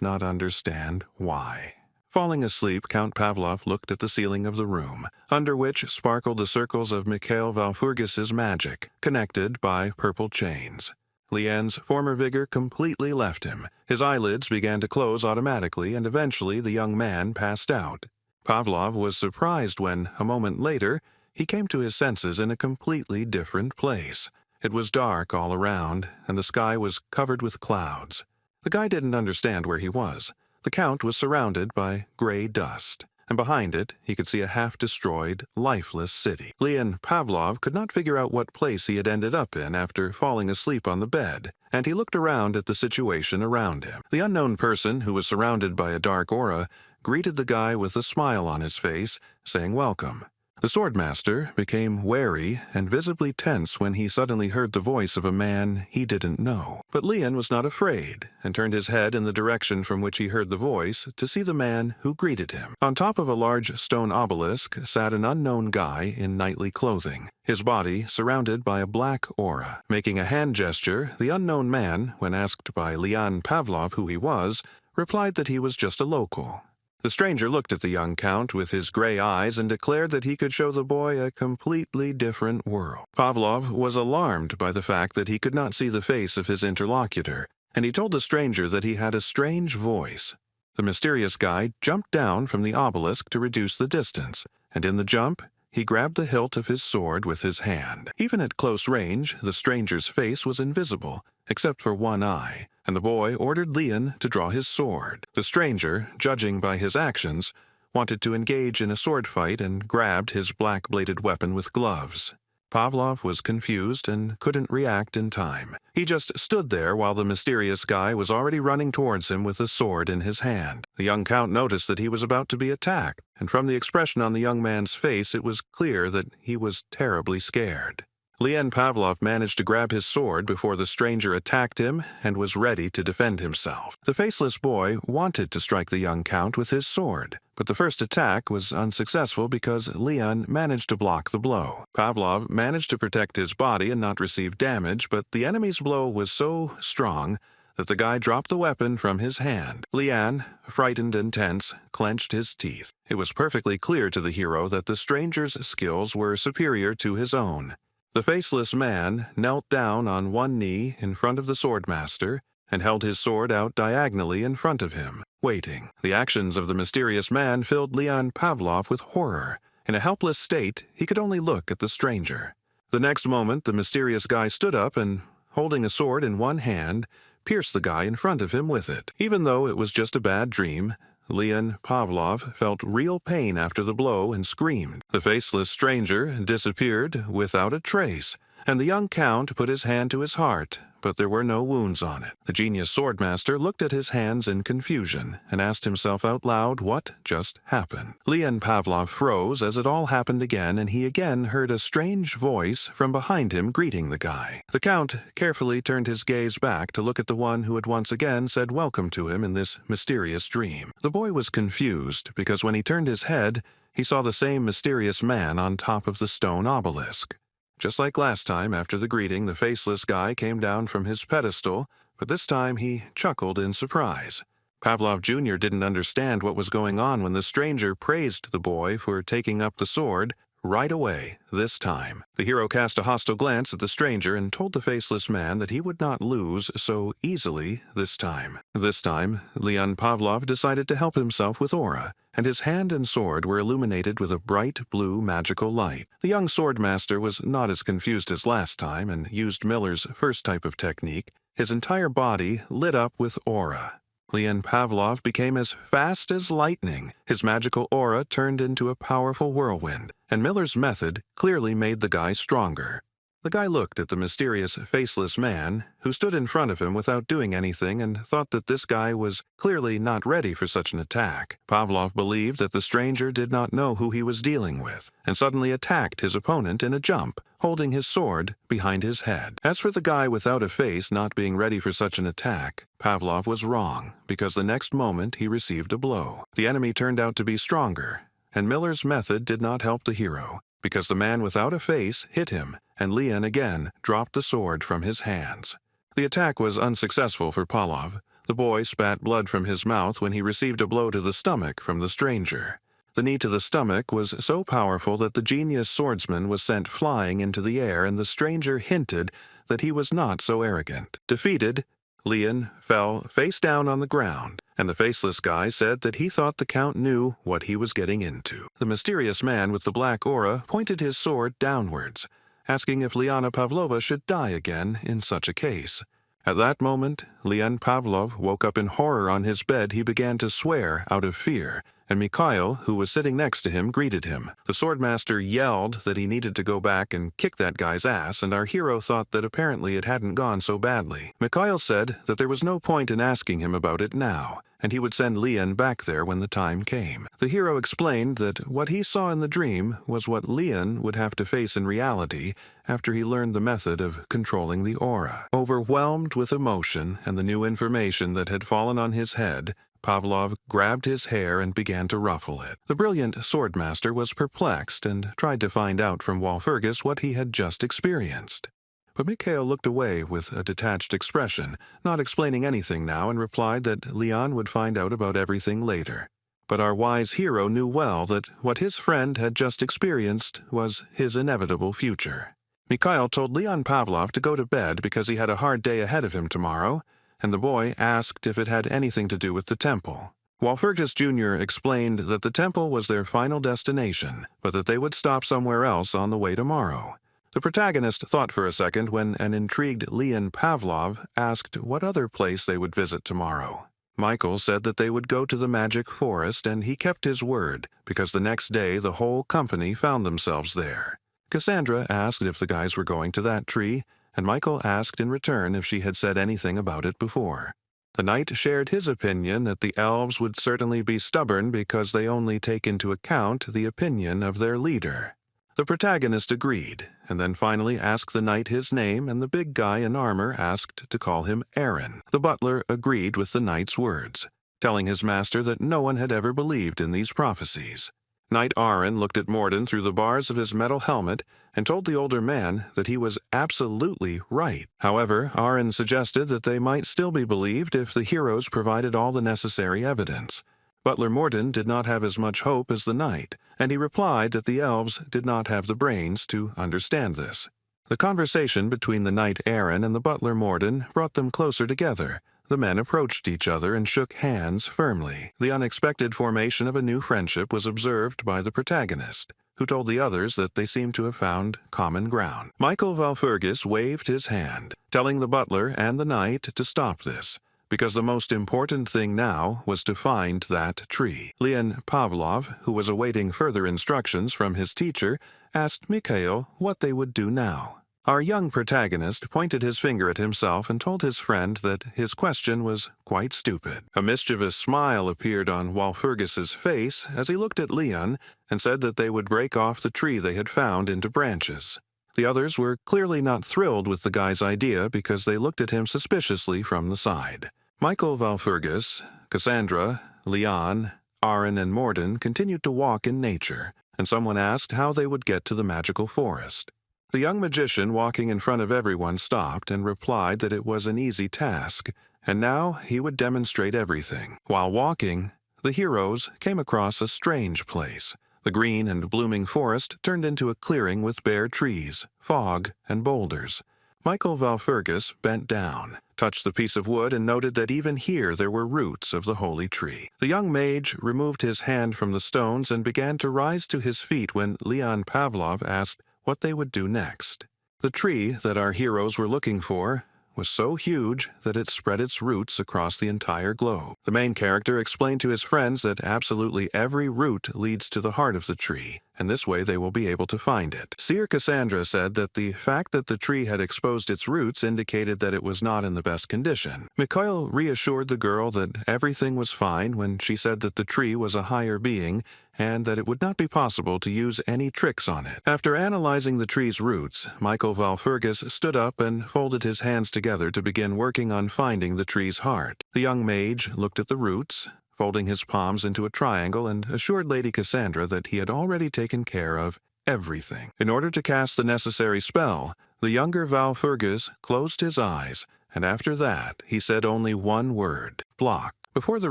not understand why. Falling asleep, Count Pavlov looked at the ceiling of the room, under which sparkled the circles of Mikhail Walpurgis's magic, connected by purple chains. Leon's former vigor completely left him. His eyelids began to close automatically, and eventually the young man passed out. Pavlov was surprised when, a moment later, he came to his senses in a completely different place. It was dark all around, and the sky was covered with clouds. The guy didn't understand where he was. The Count was surrounded by gray dust, and behind it he could see a half-destroyed, lifeless city. Leon Pavlov could not figure out what place he had ended up in after falling asleep on the bed, and he looked around at the situation around him. The unknown person, who was surrounded by a dark aura, greeted the guy with a smile on his face, saying welcome. The swordmaster became wary and visibly tense when he suddenly heard the voice of a man he didn't know. But Leon was not afraid and turned his head in the direction from which he heard the voice to see the man who greeted him. On top of a large stone obelisk sat an unknown guy in knightly clothing, his body surrounded by a black aura. Making a hand gesture, the unknown man, when asked by Leon Pavlov who he was, replied that he was just a local. The stranger looked at the young count with his gray eyes and declared that he could show the boy a completely different world. Pavlov was alarmed by the fact that he could not see the face of his interlocutor, and he told the stranger that he had a strange voice. The mysterious guy jumped down from the obelisk to reduce the distance, and in the jump, he grabbed the hilt of his sword with his hand. Even at close range, the stranger's face was invisible, except for one eye, and the boy ordered Leon to draw his sword. The stranger, judging by his actions, wanted to engage in a sword fight and grabbed his black-bladed weapon with gloves. Pavlov was confused and couldn't react in time. He just stood there while the mysterious guy was already running towards him with a sword in his hand. The young count noticed that he was about to be attacked, and from the expression on the young man's face it was clear that he was terribly scared. Leon Pavlov managed to grab his sword before the stranger attacked him and was ready to defend himself. The faceless boy wanted to strike the young count with his sword, but the first attack was unsuccessful because Leon managed to block the blow. Pavlov managed to protect his body and not receive damage, but the enemy's blow was so strong that the guy dropped the weapon from his hand. Leon, frightened and tense, clenched his teeth. It was perfectly clear to the hero that the stranger's skills were superior to his own. The faceless man knelt down on one knee in front of the swordmaster and held his sword out diagonally in front of him, waiting. The actions of the mysterious man filled Leon Pavlov with horror. In a helpless state, he could only look at the stranger. The next moment, the mysterious guy stood up and, holding a sword in one hand, pierced the guy in front of him with it. Even though it was just a bad dream, Leon Pavlov felt real pain after the blow and screamed. The faceless stranger disappeared without a trace, and the young count put his hand to his heart, but there were no wounds on it. The genius swordmaster looked at his hands in confusion and asked himself out loud what just happened. Leon Pavlov froze as it all happened again, and he again heard a strange voice from behind him greeting the guy. The count carefully turned his gaze back to look at the one who had once again said welcome to him in this mysterious dream. The boy was confused because when he turned his head, he saw the same mysterious man on top of the stone obelisk. Just like last time, after the greeting, the faceless guy came down from his pedestal, but this time he chuckled in surprise. Pavlov Jr. didn't understand what was going on when the stranger praised the boy for taking up the sword right away this time. The hero cast a hostile glance at the stranger and told the faceless man that he would not lose so easily this time. This time, Leon Pavlov decided to help himself with aura, and his hand and sword were illuminated with a bright blue magical light. The young swordmaster was not as confused as last time and used Miller's first type of technique. His entire body lit up with aura. Leon Pavlov became as fast as lightning. His magical aura turned into a powerful whirlwind, and Miller's method clearly made the guy stronger. The guy looked at the mysterious, faceless man, who stood in front of him without doing anything, and thought that this guy was clearly not ready for such an attack. Pavlov believed that the stranger did not know who he was dealing with, and suddenly attacked his opponent in a jump, holding his sword behind his head. As for the guy without a face not being ready for such an attack, Pavlov was wrong, because the next moment he received a blow. The enemy turned out to be stronger, and Miller's method did not help the hero, because the man without a face hit him, and Leon again dropped the sword from his hands. The attack was unsuccessful for Pavlov. The boy spat blood from his mouth when he received a blow to the stomach from the stranger. The knee to the stomach was so powerful that the genius swordsman was sent flying into the air, and the stranger hinted that he was not so arrogant. Defeated, Leon fell face down on the ground, and the faceless guy said that he thought the count knew what he was getting into. The mysterious man with the black aura pointed his sword downwards, asking if Liana Pavlova should die again in such a case. At that moment, Leon Pavlov woke up in horror on his bed. He began to swear out of fear, and Mikhail, who was sitting next to him, greeted him. The swordmaster yelled that he needed to go back and kick that guy's ass, and our hero thought that apparently it hadn't gone so badly. Mikhail said that there was no point in asking him about it now, and he would send Leon back there when the time came. The hero explained that what he saw in the dream was what Leon would have to face in reality after he learned the method of controlling the aura. Overwhelmed with emotion and the new information that had fallen on his head, Pavlov grabbed his hair and began to ruffle it. The brilliant swordmaster was perplexed and tried to find out from Walpurgis what he had just experienced. But Mikhail looked away with a detached expression, not explaining anything now, and replied that Leon would find out about everything later. But our wise hero knew well that what his friend had just experienced was his inevitable future. Mikhail told Leon Pavlov to go to bed because he had a hard day ahead of him tomorrow, and the boy asked if it had anything to do with the temple. Walpurgis Jr. explained that the temple was their final destination, but that they would stop somewhere else on the way tomorrow. The protagonist thought for a second when an intrigued Leon Pavlov asked what other place they would visit tomorrow. Michael said that they would go to the magic forest, and he kept his word, because the next day the whole company found themselves there. Cassandra asked if the guys were going to that tree, and Michael asked in return if she had said anything about it before. The knight shared his opinion that the elves would certainly be stubborn because they only take into account the opinion of their leader. The protagonist agreed, and then finally asked the knight his name, and the big guy in armor asked to call him Aaron. The butler agreed with the knight's words, telling his master that no one had ever believed in these prophecies. Knight Aaron looked at Morden through the bars of his metal helmet and told the older man that he was absolutely right. However, Aaron suggested that they might still be believed if the heroes provided all the necessary evidence. Butler Morden did not have as much hope as the knight, and he replied that the elves did not have the brains to understand this. The conversation between the knight Aaron and the butler Morden brought them closer together. the men approached each other and shook hands firmly. The unexpected formation of a new friendship was observed by the protagonist, who told the others that they seemed to have found common ground. Michael Valfurgis waved his hand, telling the butler and the knight to stop this, because the most important thing now was to find that tree. Leon Pavlov, who was awaiting further instructions from his teacher, asked Mikhail what they would do now. Our young protagonist pointed his finger at himself and told his friend that his question was quite stupid. A mischievous smile appeared on Walpurgis's face as he looked at Leon and said that they would break off the tree they had found into branches. The others were clearly not thrilled with the guy's idea because they looked at him suspiciously from the side. Michael Valfurgis, Cassandra, Leon, Aaron, and Morden continued to walk in nature, and someone asked how they would get to the magical forest. The young magician walking in front of everyone stopped and replied that it was an easy task, and now he would demonstrate everything. While walking, the heroes came across a strange place. The green and blooming forest turned into a clearing with bare trees, fog, and boulders. Michael Valfurgis bent down, touched the piece of wood, and noted that even here there were roots of the holy tree. The young mage removed his hand from the stones and began to rise to his feet when Leon Pavlov asked what they would do next. The tree that our heroes were looking for was so huge that it spread its roots across the entire globe. The main character explained to his friends that absolutely every root leads to the heart of the tree, and this way they will be able to find it. Seer Cassandra said that the fact that the tree had exposed its roots indicated that it was not in the best condition. Mikhail reassured the girl that everything was fine when she said that the tree was a higher being and that it would not be possible to use any tricks on it. After analyzing the tree's roots, Michael Valfurgis stood up and folded his hands together to begin working on finding the tree's heart. The young mage looked at the roots, folding his palms into a triangle, and assured Lady Cassandra that he had already taken care of everything. In order to cast the necessary spell, the younger Valfurgis closed his eyes, and after that he said only one word: block. Before the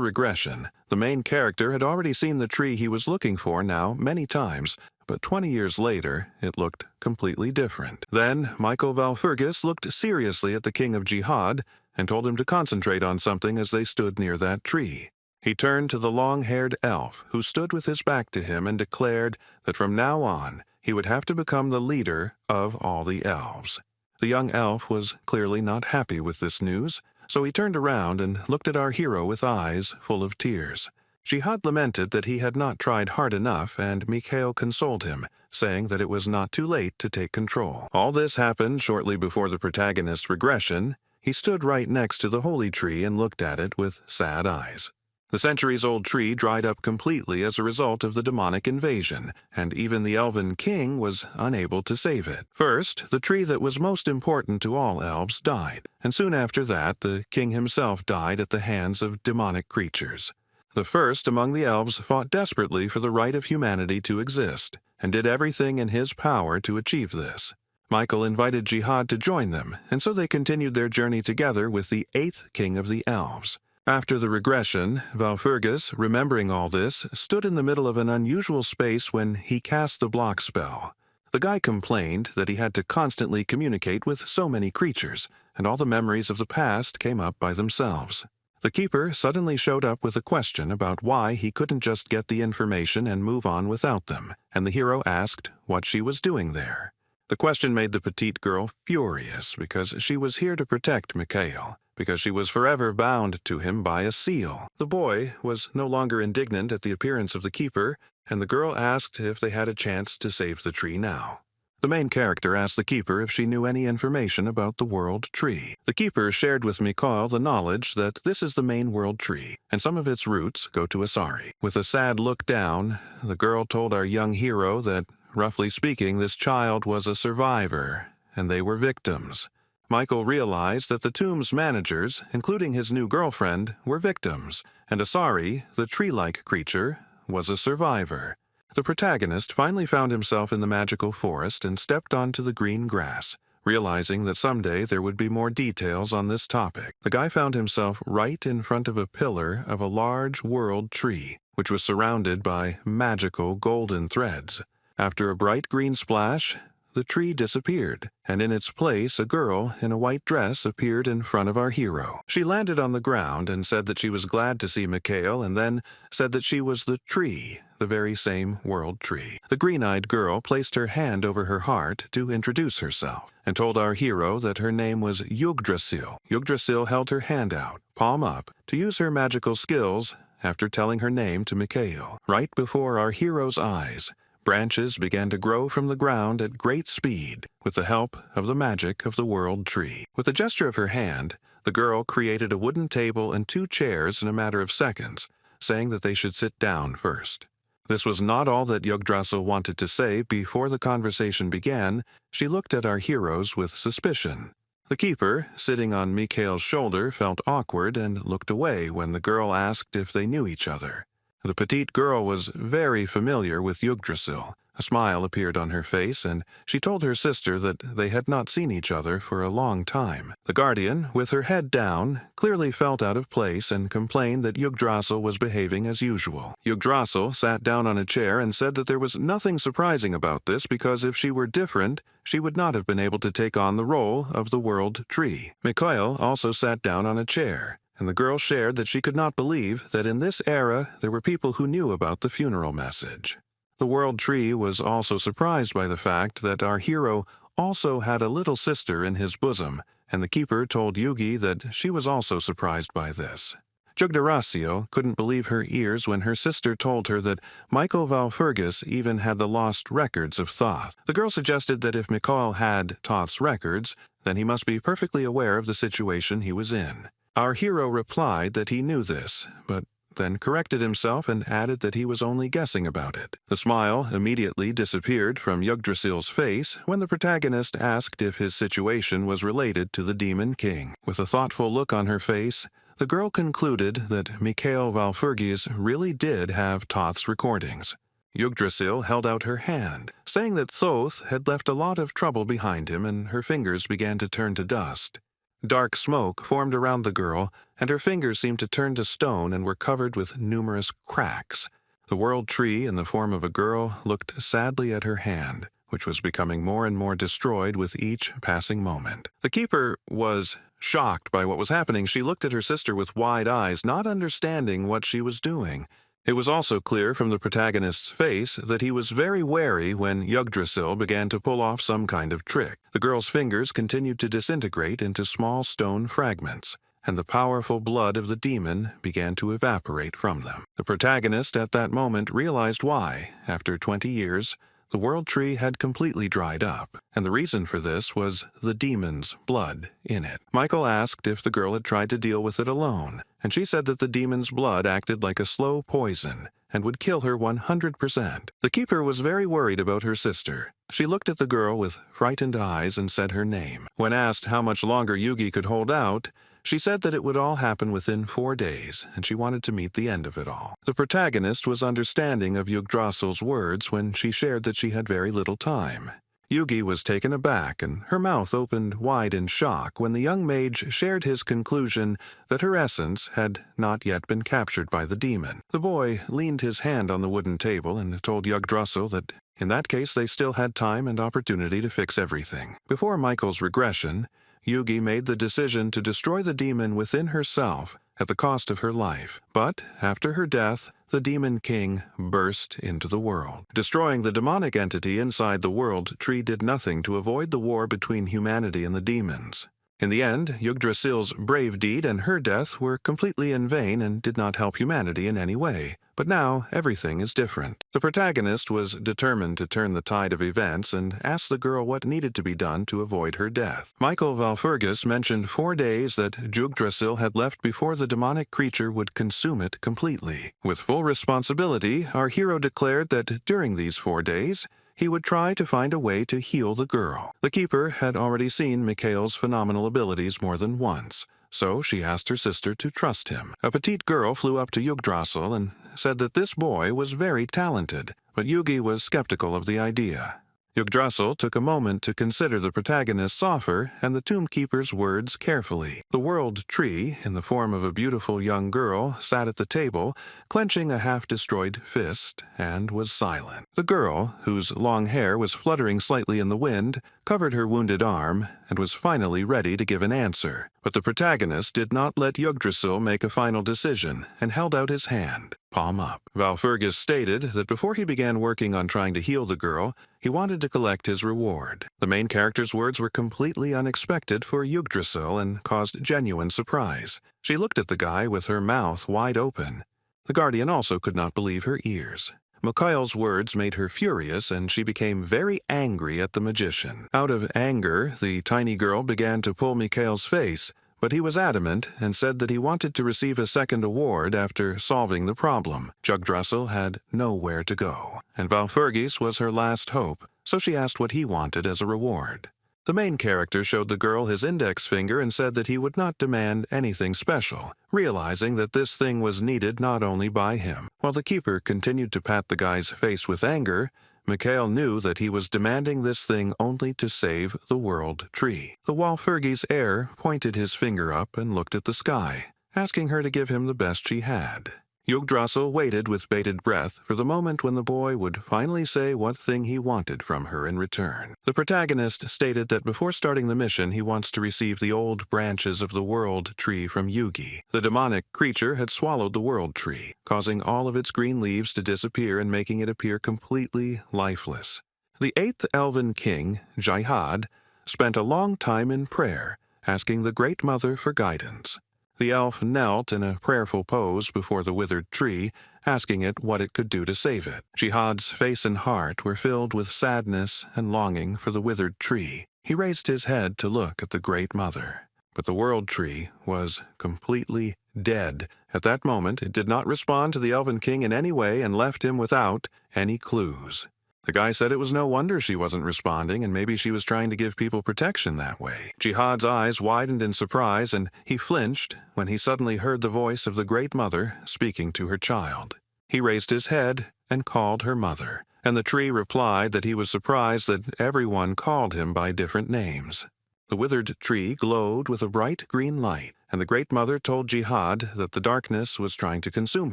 regression, the main character had already seen the tree he was looking for now many times, but 20 years later it looked completely different. Then Michael Valfurgis looked seriously at the King of Jihad and told him to concentrate on something as they stood near that tree. He turned to the long-haired elf, who stood with his back to him, and declared that from now on he would have to become the leader of all the elves. The young elf was clearly not happy with this news, so he turned around and looked at our hero with eyes full of tears. Jihad lamented that he had not tried hard enough, and Mikhail consoled him, saying that it was not too late to take control. All this happened shortly before the protagonist's regression. He stood right next to the holy tree and looked at it with sad eyes. The centuries-old tree dried up completely as a result of the demonic invasion, and even the elven king was unable to save it. First, the tree that was most important to all elves died, and soon after that the king himself died at the hands of demonic creatures. The first among the elves fought desperately for the right of humanity to exist, and did everything in his power to achieve this. Michael invited Jihad to join them, and so they continued their journey together with the 8th king of the elves. After the regression, Valfurgis, remembering all this, stood in the middle of an unusual space when he cast the block spell. The guy complained that he had to constantly communicate with so many creatures, and all the memories of the past came up by themselves. The keeper suddenly showed up with a question about why he couldn't just get the information and move on without them, and the hero asked what she was doing there. The question made the petite girl furious because she was here to protect Mikhail, because she was forever bound to him by a seal. The boy was no longer indignant at the appearance of the keeper, and the girl asked if they had a chance to save the tree now. The main character asked the keeper if she knew any information about the world tree. The keeper shared with Mikhail the knowledge that this is the main world tree, and some of its roots go to Asura. With a sad look down, the girl told our young hero that, roughly speaking, this child was a survivor, and they were victims. Michael realized that the tomb's managers, including his new girlfriend, were victims, and Asari, the tree-like creature, was a survivor. The protagonist finally found himself in the magical forest and stepped onto the green grass, realizing that someday there would be more details on this topic. The guy found himself right in front of a pillar of a large world tree, which was surrounded by magical golden threads. After a bright green splash, the tree disappeared, and in its place a girl in a white dress appeared in front of our hero. She landed on the ground and said that she was glad to see Mikhail, and then said that she was the tree, the very same world tree. The green-eyed girl placed her hand over her heart to introduce herself, and told our hero that her name was Yggdrasil. Yggdrasil held her hand out, palm up, to use her magical skills after telling her name to Mikhail. Right before our hero's eyes, branches began to grow from the ground at great speed with the help of the magic of the world tree. With a gesture of her hand, the girl created a wooden table and 2 chairs in a matter of seconds, saying that they should sit down first. This was not all that Yggdrasil wanted to say. Before the conversation began, she looked at our heroes with suspicion. The keeper, sitting on Mikhail's shoulder, felt awkward and looked away when the girl asked if they knew each other. The petite girl was very familiar with Yggdrasil. A smile appeared on her face, and she told her sister that they had not seen each other for a long time. The guardian, with her head down, clearly felt out of place and complained that Yggdrasil was behaving as usual. Yggdrasil sat down on a chair and said that there was nothing surprising about this because if she were different, she would not have been able to take on the role of the world tree. Mikhail also sat down on a chair, and the girl shared that she could not believe that in this era there were people who knew about the funeral message. The world tree was also surprised by the fact that our hero also had a little sister in his bosom, and the keeper told Yugi that she was also surprised by this. Yggdrasil couldn't believe her ears when her sister told her that Michael Valfurgis even had the lost records of Thoth. The girl suggested that if Mikhail had Thoth's records, then he must be perfectly aware of the situation he was in. Our hero replied that he knew this, but then corrected himself and added that he was only guessing about it. The smile immediately disappeared from Yggdrasil's face when the protagonist asked if his situation was related to the Demon King. With a thoughtful look on her face, the girl concluded that Mikhail Valfurgis really did have Thoth's recordings. Yggdrasil held out her hand, saying that Thoth had left a lot of trouble behind him, and her fingers began to turn to dust. Dark smoke formed around the girl, and her fingers seemed to turn to stone and were covered with numerous cracks. The world tree, in the form of a girl, looked sadly at her hand, which was becoming more and more destroyed with each passing moment. The keeper was shocked by what was happening. She looked at her sister with wide eyes, not understanding what she was doing. It was also clear from the protagonist's face that he was very wary when Yggdrasil began to pull off some kind of trick. The girl's fingers continued to disintegrate into small stone fragments, and the powerful blood of the demon began to evaporate from them. The protagonist at that moment realized why, after 20 years, the world tree had completely dried up, and the reason for this was the demon's blood in it. Michael asked if the girl had tried to deal with it alone, and she said that the demon's blood acted like a slow poison and would kill her 100%. The keeper was very worried about her sister. She looked at the girl with frightened eyes and said her name. When asked how much longer Yugi could hold out, she said that it would all happen within 4 days, and she wanted to meet the end of it all. The protagonist was understanding of Yggdrasil's words when she shared that she had very little time. Yugi was taken aback, and her mouth opened wide in shock when the young mage shared his conclusion that her essence had not yet been captured by the demon. The boy leaned his hand on the wooden table and told Yggdrasil that in that case they still had time and opportunity to fix everything. Before Michael's regression, Yugi made the decision to destroy the demon within herself at the cost of her life. But after her death, the Demon King burst into the world. Destroying the demonic entity inside the world tree did nothing to avoid the war between humanity and the demons. In the end, Yggdrasil's brave deed and her death were completely in vain and did not help humanity in any way. But now, everything is different. The protagonist was determined to turn the tide of events and asked the girl what needed to be done to avoid her death. Michael Valfurgis mentioned 4 days that Yggdrasil had left before the demonic creature would consume it completely. With full responsibility, our hero declared that during these 4 days, he would try to find a way to heal the girl. The keeper had already seen Mikhail's phenomenal abilities more than once, so she asked her sister to trust him. A petite girl flew up to Yggdrasil and said that this boy was very talented, but Yugi was skeptical of the idea. Yggdrasil took a moment to consider the protagonist's offer and the tomb keeper's words carefully. The world tree, in the form of a beautiful young girl, sat at the table, clenching a half-destroyed fist, and was silent. The girl, whose long hair was fluttering slightly in the wind, covered her wounded arm and was finally ready to give an answer. But the protagonist did not let Yggdrasil make a final decision and held out his hand, palm up. Valfurgis stated that before he began working on trying to heal the girl, he wanted to collect his reward. The main character's words were completely unexpected for Yggdrasil and caused genuine surprise. She looked at the guy with her mouth wide open. The Guardian also could not believe her ears. Mikhail's words made her furious, and she became very angry at the magician. Out of anger, the tiny girl began to pull Mikhail's face, but he was adamant and said that he wanted to receive a second award after solving the problem. Yggdrasil had nowhere to go, and Valfurgis was her last hope, so she asked what he wanted as a reward. The main character showed the girl his index finger and said that he would not demand anything special, realizing that this thing was needed not only by him. While the keeper continued to pat the guy's face with anger, Mikhail knew that he was demanding this thing only to save the world tree. The Walpurgis heir pointed his finger up and looked at the sky, asking her to give him the best she had. Yggdrasil waited with bated breath for the moment when the boy would finally say what thing he wanted from her in return. The protagonist stated that before starting the mission he wants to receive the old branches of the world tree from Yugi. The demonic creature had swallowed the world tree, causing all of its green leaves to disappear and making it appear completely lifeless. The 8th Elven King, Jihad, spent a long time in prayer, asking the Great Mother for guidance. The elf knelt in a prayerful pose before the withered tree, asking it what it could do to save it. Jihad's face and heart were filled with sadness and longing for the withered tree. He raised his head to look at the Great Mother. But the world tree was completely dead. At that moment, it did not respond to the Elven King in any way and left him without any clues. The guy said it was no wonder she wasn't responding, and maybe she was trying to give people protection that way. Jihad's eyes widened in surprise, and he flinched when he suddenly heard the voice of the Great Mother speaking to her child. He raised his head and called her mother, and the tree replied that he was surprised that everyone called him by different names. The withered tree glowed with a bright green light, and the Great Mother told Jihad that the darkness was trying to consume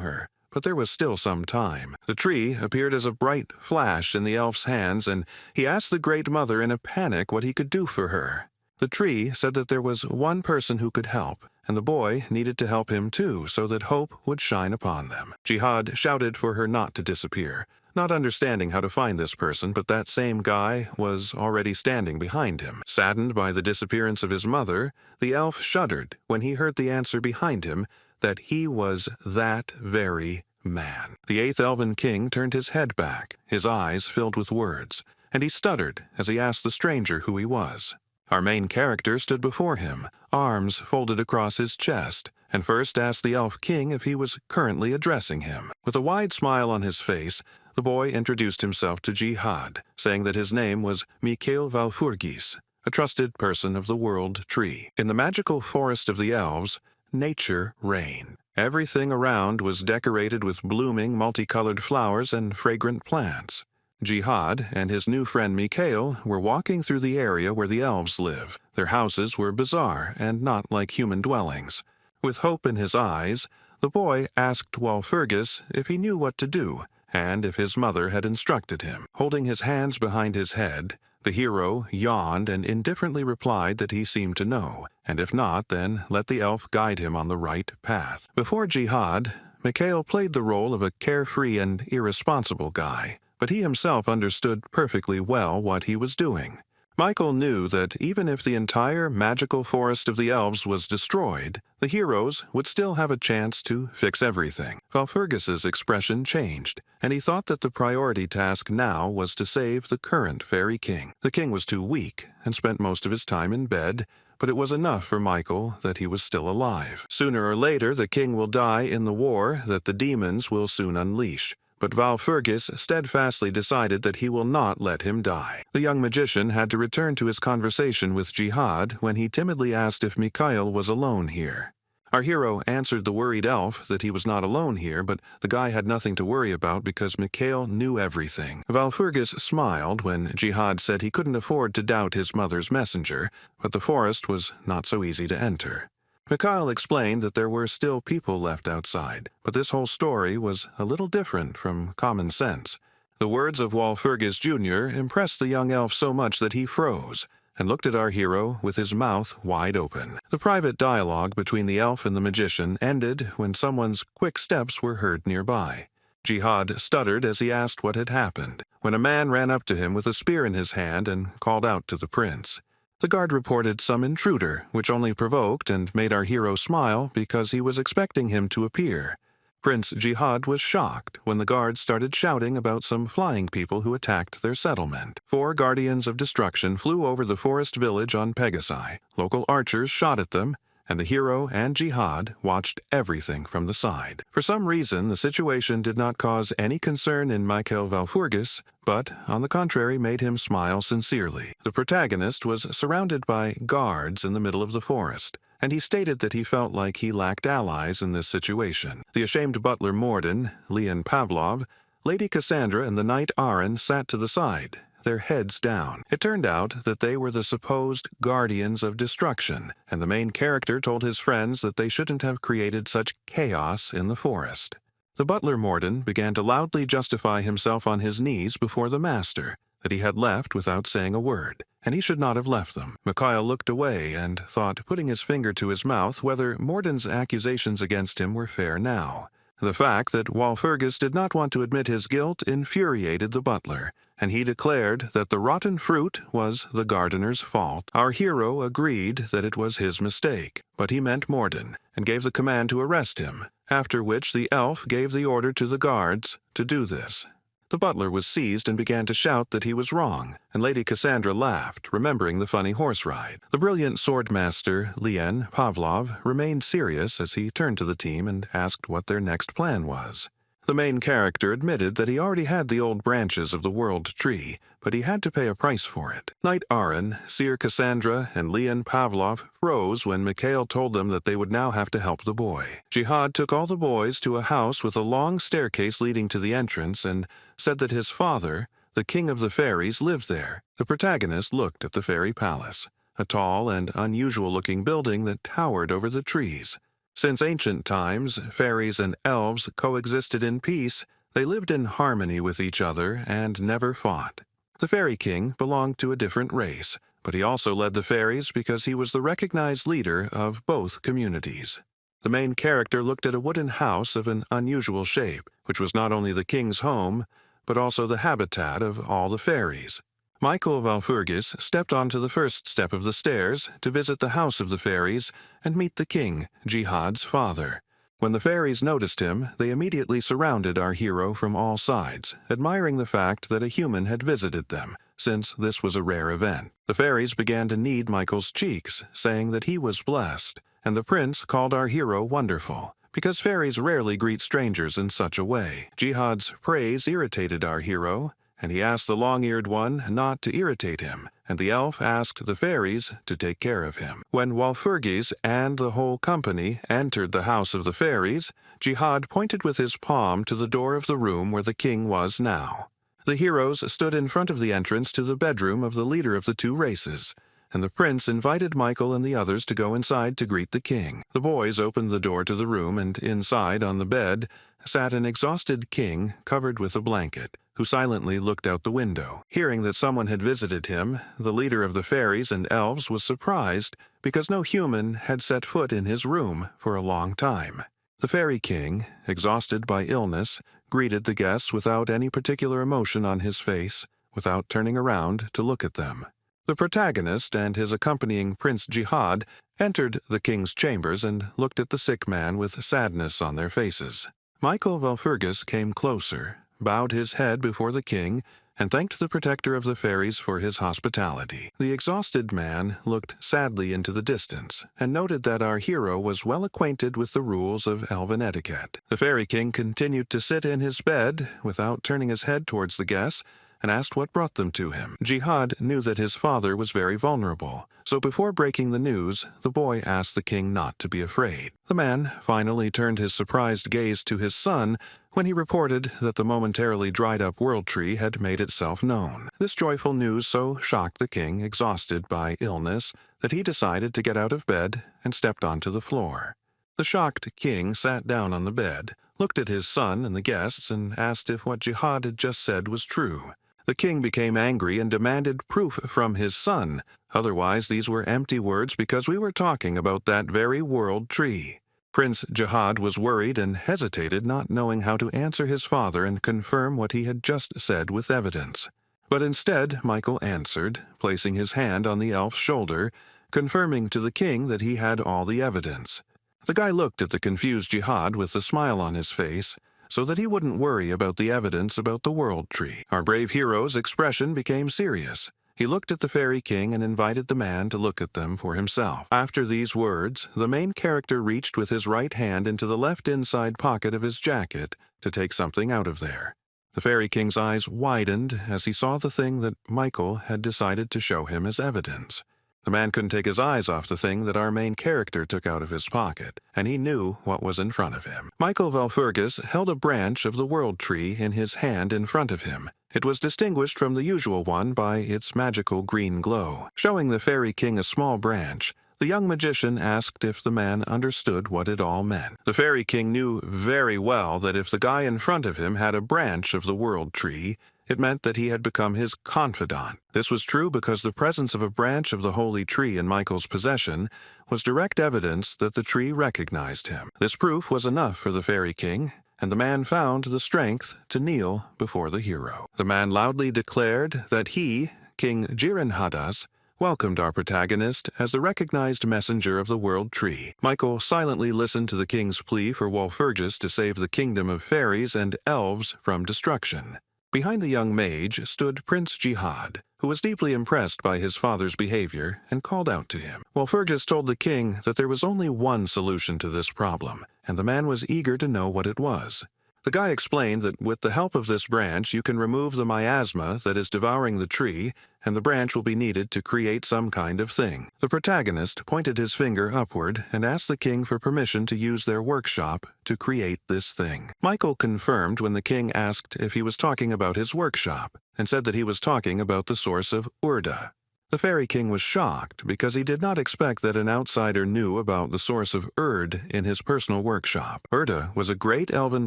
her. But there was still some time. The tree appeared as a bright flash in the elf's hands, and he asked the Great Mother in a panic what he could do for her. The tree said that there was one person who could help, and the boy needed to help him too, so that hope would shine upon them. Jihad shouted for her not to disappear, not understanding how to find this person, but that same guy was already standing behind him. Saddened by the disappearance of his mother, the elf shuddered when he heard the answer behind him, that he was that very man. The 8th Elven King turned his head back, his eyes filled with words, and he stuttered as he asked the stranger who he was. Our main character stood before him, arms folded across his chest, and first asked the Elf King if he was currently addressing him. With a wide smile on his face, the boy introduced himself to Jihad, saying that his name was Mikhail Valfurgis, a trusted person of the World Tree. In the magical forest of the elves, nature reigned. Everything around was decorated with blooming, multicolored flowers and fragrant plants. Jihad and his new friend Mikhail were walking through the area where the elves live. Their houses were bizarre and not like human dwellings. With hope in his eyes, the boy asked Walpurgis if he knew what to do, and if his mother had instructed him. Holding his hands behind his head, the hero yawned and indifferently replied that he seemed to know, and if not, then let the elf guide him on the right path. Before Jihad, Mikhail played the role of a carefree and irresponsible guy, but he himself understood perfectly well what he was doing. Michael knew that even if the entire magical forest of the elves was destroyed, the heroes would still have a chance to fix everything. Valfurgis's expression changed, and he thought that the priority task now was to save the current fairy king. The king was too weak and spent most of his time in bed, but it was enough for Michael that he was still alive. Sooner or later, the king will die in the war that the demons will soon unleash. But Valfurgis steadfastly decided that he will not let him die. The young magician had to return to his conversation with Jihad when he timidly asked if Mikhail was alone here. Our hero answered the worried elf that he was not alone here, but the guy had nothing to worry about because Mikhail knew everything. Valfurgis smiled when Jihad said he couldn't afford to doubt his mother's messenger, but the forest was not so easy to enter. Mikhail explained that there were still people left outside, but this whole story was a little different from common sense. The words of Walpurgis Jr. impressed the young elf so much that he froze and looked at our hero with his mouth wide open. The private dialogue between the elf and the magician ended when someone's quick steps were heard nearby. Jihad stuttered as he asked what had happened, when a man ran up to him with a spear in his hand and called out to the prince. The guard reported some intruder, which only provoked and made our hero smile because he was expecting him to appear. Prince Jihad was shocked when the guards started shouting about some flying people who attacked their settlement. 4 guardians of destruction flew over the forest village on Pegasi. Local archers shot at them, and the hero and Jihad watched everything from the side. For some reason, the situation did not cause any concern in Michael Walpurgis, but, on the contrary, made him smile sincerely. The protagonist was surrounded by guards in the middle of the forest, and he stated that he felt like he lacked allies in this situation. The ashamed butler Morden, Leon Pavlov, Lady Cassandra, and the knight Aaron sat to the side, their heads down. It turned out that they were the supposed guardians of destruction, and the main character told his friends that they shouldn't have created such chaos in the forest. The butler Morden began to loudly justify himself on his knees before the master, that he had left without saying a word, and he should not have left them. Mikhail looked away and thought, putting his finger to his mouth, whether Morden's accusations against him were fair now. The fact that Walpurgis did not want to admit his guilt infuriated the butler, and he declared that the rotten fruit was the gardener's fault. Our hero agreed that it was his mistake, but he meant Morden, and gave the command to arrest him, after which the elf gave the order to the guards to do this. The butler was seized and began to shout that he was wrong, and Lady Cassandra laughed, remembering the funny horse ride. The brilliant swordmaster, Leon Pavlov, remained serious as he turned to the team and asked what their next plan was. The main character admitted that he already had the old branches of the World Tree, but he had to pay a price for it. Knight Aaron, Seer Cassandra, and Leon Pavlov froze when Mikhail told them that they would now have to help the boy. Jihad took all the boys to a house with a long staircase leading to the entrance and said that his father, the king of the fairies, lived there. The protagonist looked at the fairy palace, a tall and unusual-looking building that towered over the trees. Since ancient times, fairies and elves coexisted in peace. They lived in harmony with each other and never fought. The fairy king belonged to a different race, but he also led the fairies because he was the recognized leader of both communities. The main character looked at a wooden house of an unusual shape, which was not only the king's home, but also the habitat of all the fairies. Michael Walpurgis stepped onto the first step of the stairs to visit the house of the fairies and meet the king, Jihad's father. When the fairies noticed him, they immediately surrounded our hero from all sides, admiring the fact that a human had visited them, since this was a rare event. The fairies began to knead Michael's cheeks, saying that he was blessed, and the prince called our hero wonderful, because fairies rarely greet strangers in such a way. Jihad's praise irritated our hero, and he asked the long-eared one not to irritate him, and the elf asked the fairies to take care of him. When Walpurgis and the whole company entered the house of the fairies, Jihad pointed with his palm to the door of the room where the king was now. The heroes stood in front of the entrance to the bedroom of the leader of the two races, and the prince invited Michael and the others to go inside to greet the king. The boys opened the door to the room, and inside, on the bed, sat an exhausted king covered with a blanket, who silently looked out the window. Hearing that someone had visited him, the leader of the fairies and elves was surprised because no human had set foot in his room for a long time. The fairy king, exhausted by illness, greeted the guests without any particular emotion on his face, without turning around to look at them. The protagonist and his accompanying Prince Jihad entered the king's chambers and looked at the sick man with sadness on their faces. Michael Walpurgis came closer, bowed his head before the king, and thanked the protector of the fairies for his hospitality. The exhausted man looked sadly into the distance, and noted that our hero was well acquainted with the rules of elven etiquette. The fairy king continued to sit in his bed, without turning his head towards the guests, and asked what brought them to him. Jihad knew that his father was very vulnerable, so before breaking the news, the boy asked the king not to be afraid. The man finally turned his surprised gaze to his son when he reported that the momentarily dried-up world tree had made itself known. This joyful news so shocked the king, exhausted by illness, that he decided to get out of bed and stepped onto the floor. The shocked king sat down on the bed, looked at his son and the guests, and asked if what Jihad had just said was true. The king became angry and demanded proof from his son. Otherwise, these were empty words because we were talking about that very world tree. Prince Jihad was worried and hesitated, not knowing how to answer his father and confirm what he had just said with evidence. But instead, Michael answered, placing his hand on the elf's shoulder, confirming to the king that he had all the evidence. The guy looked at the confused Jihad with a smile on his face, so that he wouldn't worry about the evidence about the world tree. Our brave hero's expression became serious. He looked at the fairy king and invited the man to look at them for himself. After these words, the main character reached with his right hand into the left inside pocket of his jacket to take something out of there. The fairy king's eyes widened as he saw the thing that Michael had decided to show him as evidence. The man couldn't take his eyes off the thing that our main character took out of his pocket, and he knew what was in front of him. Michael Valfurgus held a branch of the world tree in his hand in front of him. It was distinguished from the usual one by its magical green glow. Showing the fairy king a small branch, the young magician asked if the man understood what it all meant. The fairy king knew very well that if the guy in front of him had a branch of the world tree, it meant that he had become his confidant. This was true because the presence of a branch of the holy tree in Michael's possession was direct evidence that the tree recognized him. This proof was enough for the fairy king, and the man found the strength to kneel before the hero. The man loudly declared that he, King Jirenhadas, welcomed our protagonist as the recognized messenger of the world tree. Michael silently listened to the king's plea for Walpurgis to save the kingdom of fairies and elves from destruction. Behind the young mage stood Prince Jihad, who was deeply impressed by his father's behavior and called out to him. Walpurgis told the king that there was only one solution to this problem, and the man was eager to know what it was. The guy explained that with the help of this branch you can remove the miasma that is devouring the tree, and the branch will be needed to create some kind of thing. The protagonist pointed his finger upward and asked the king for permission to use their workshop to create this thing. Michael confirmed when the king asked if he was talking about his workshop, and said that he was talking about the source of Urda. The fairy king was shocked because he did not expect that an outsider knew about the source of Urd in his personal workshop. Urda was a great elven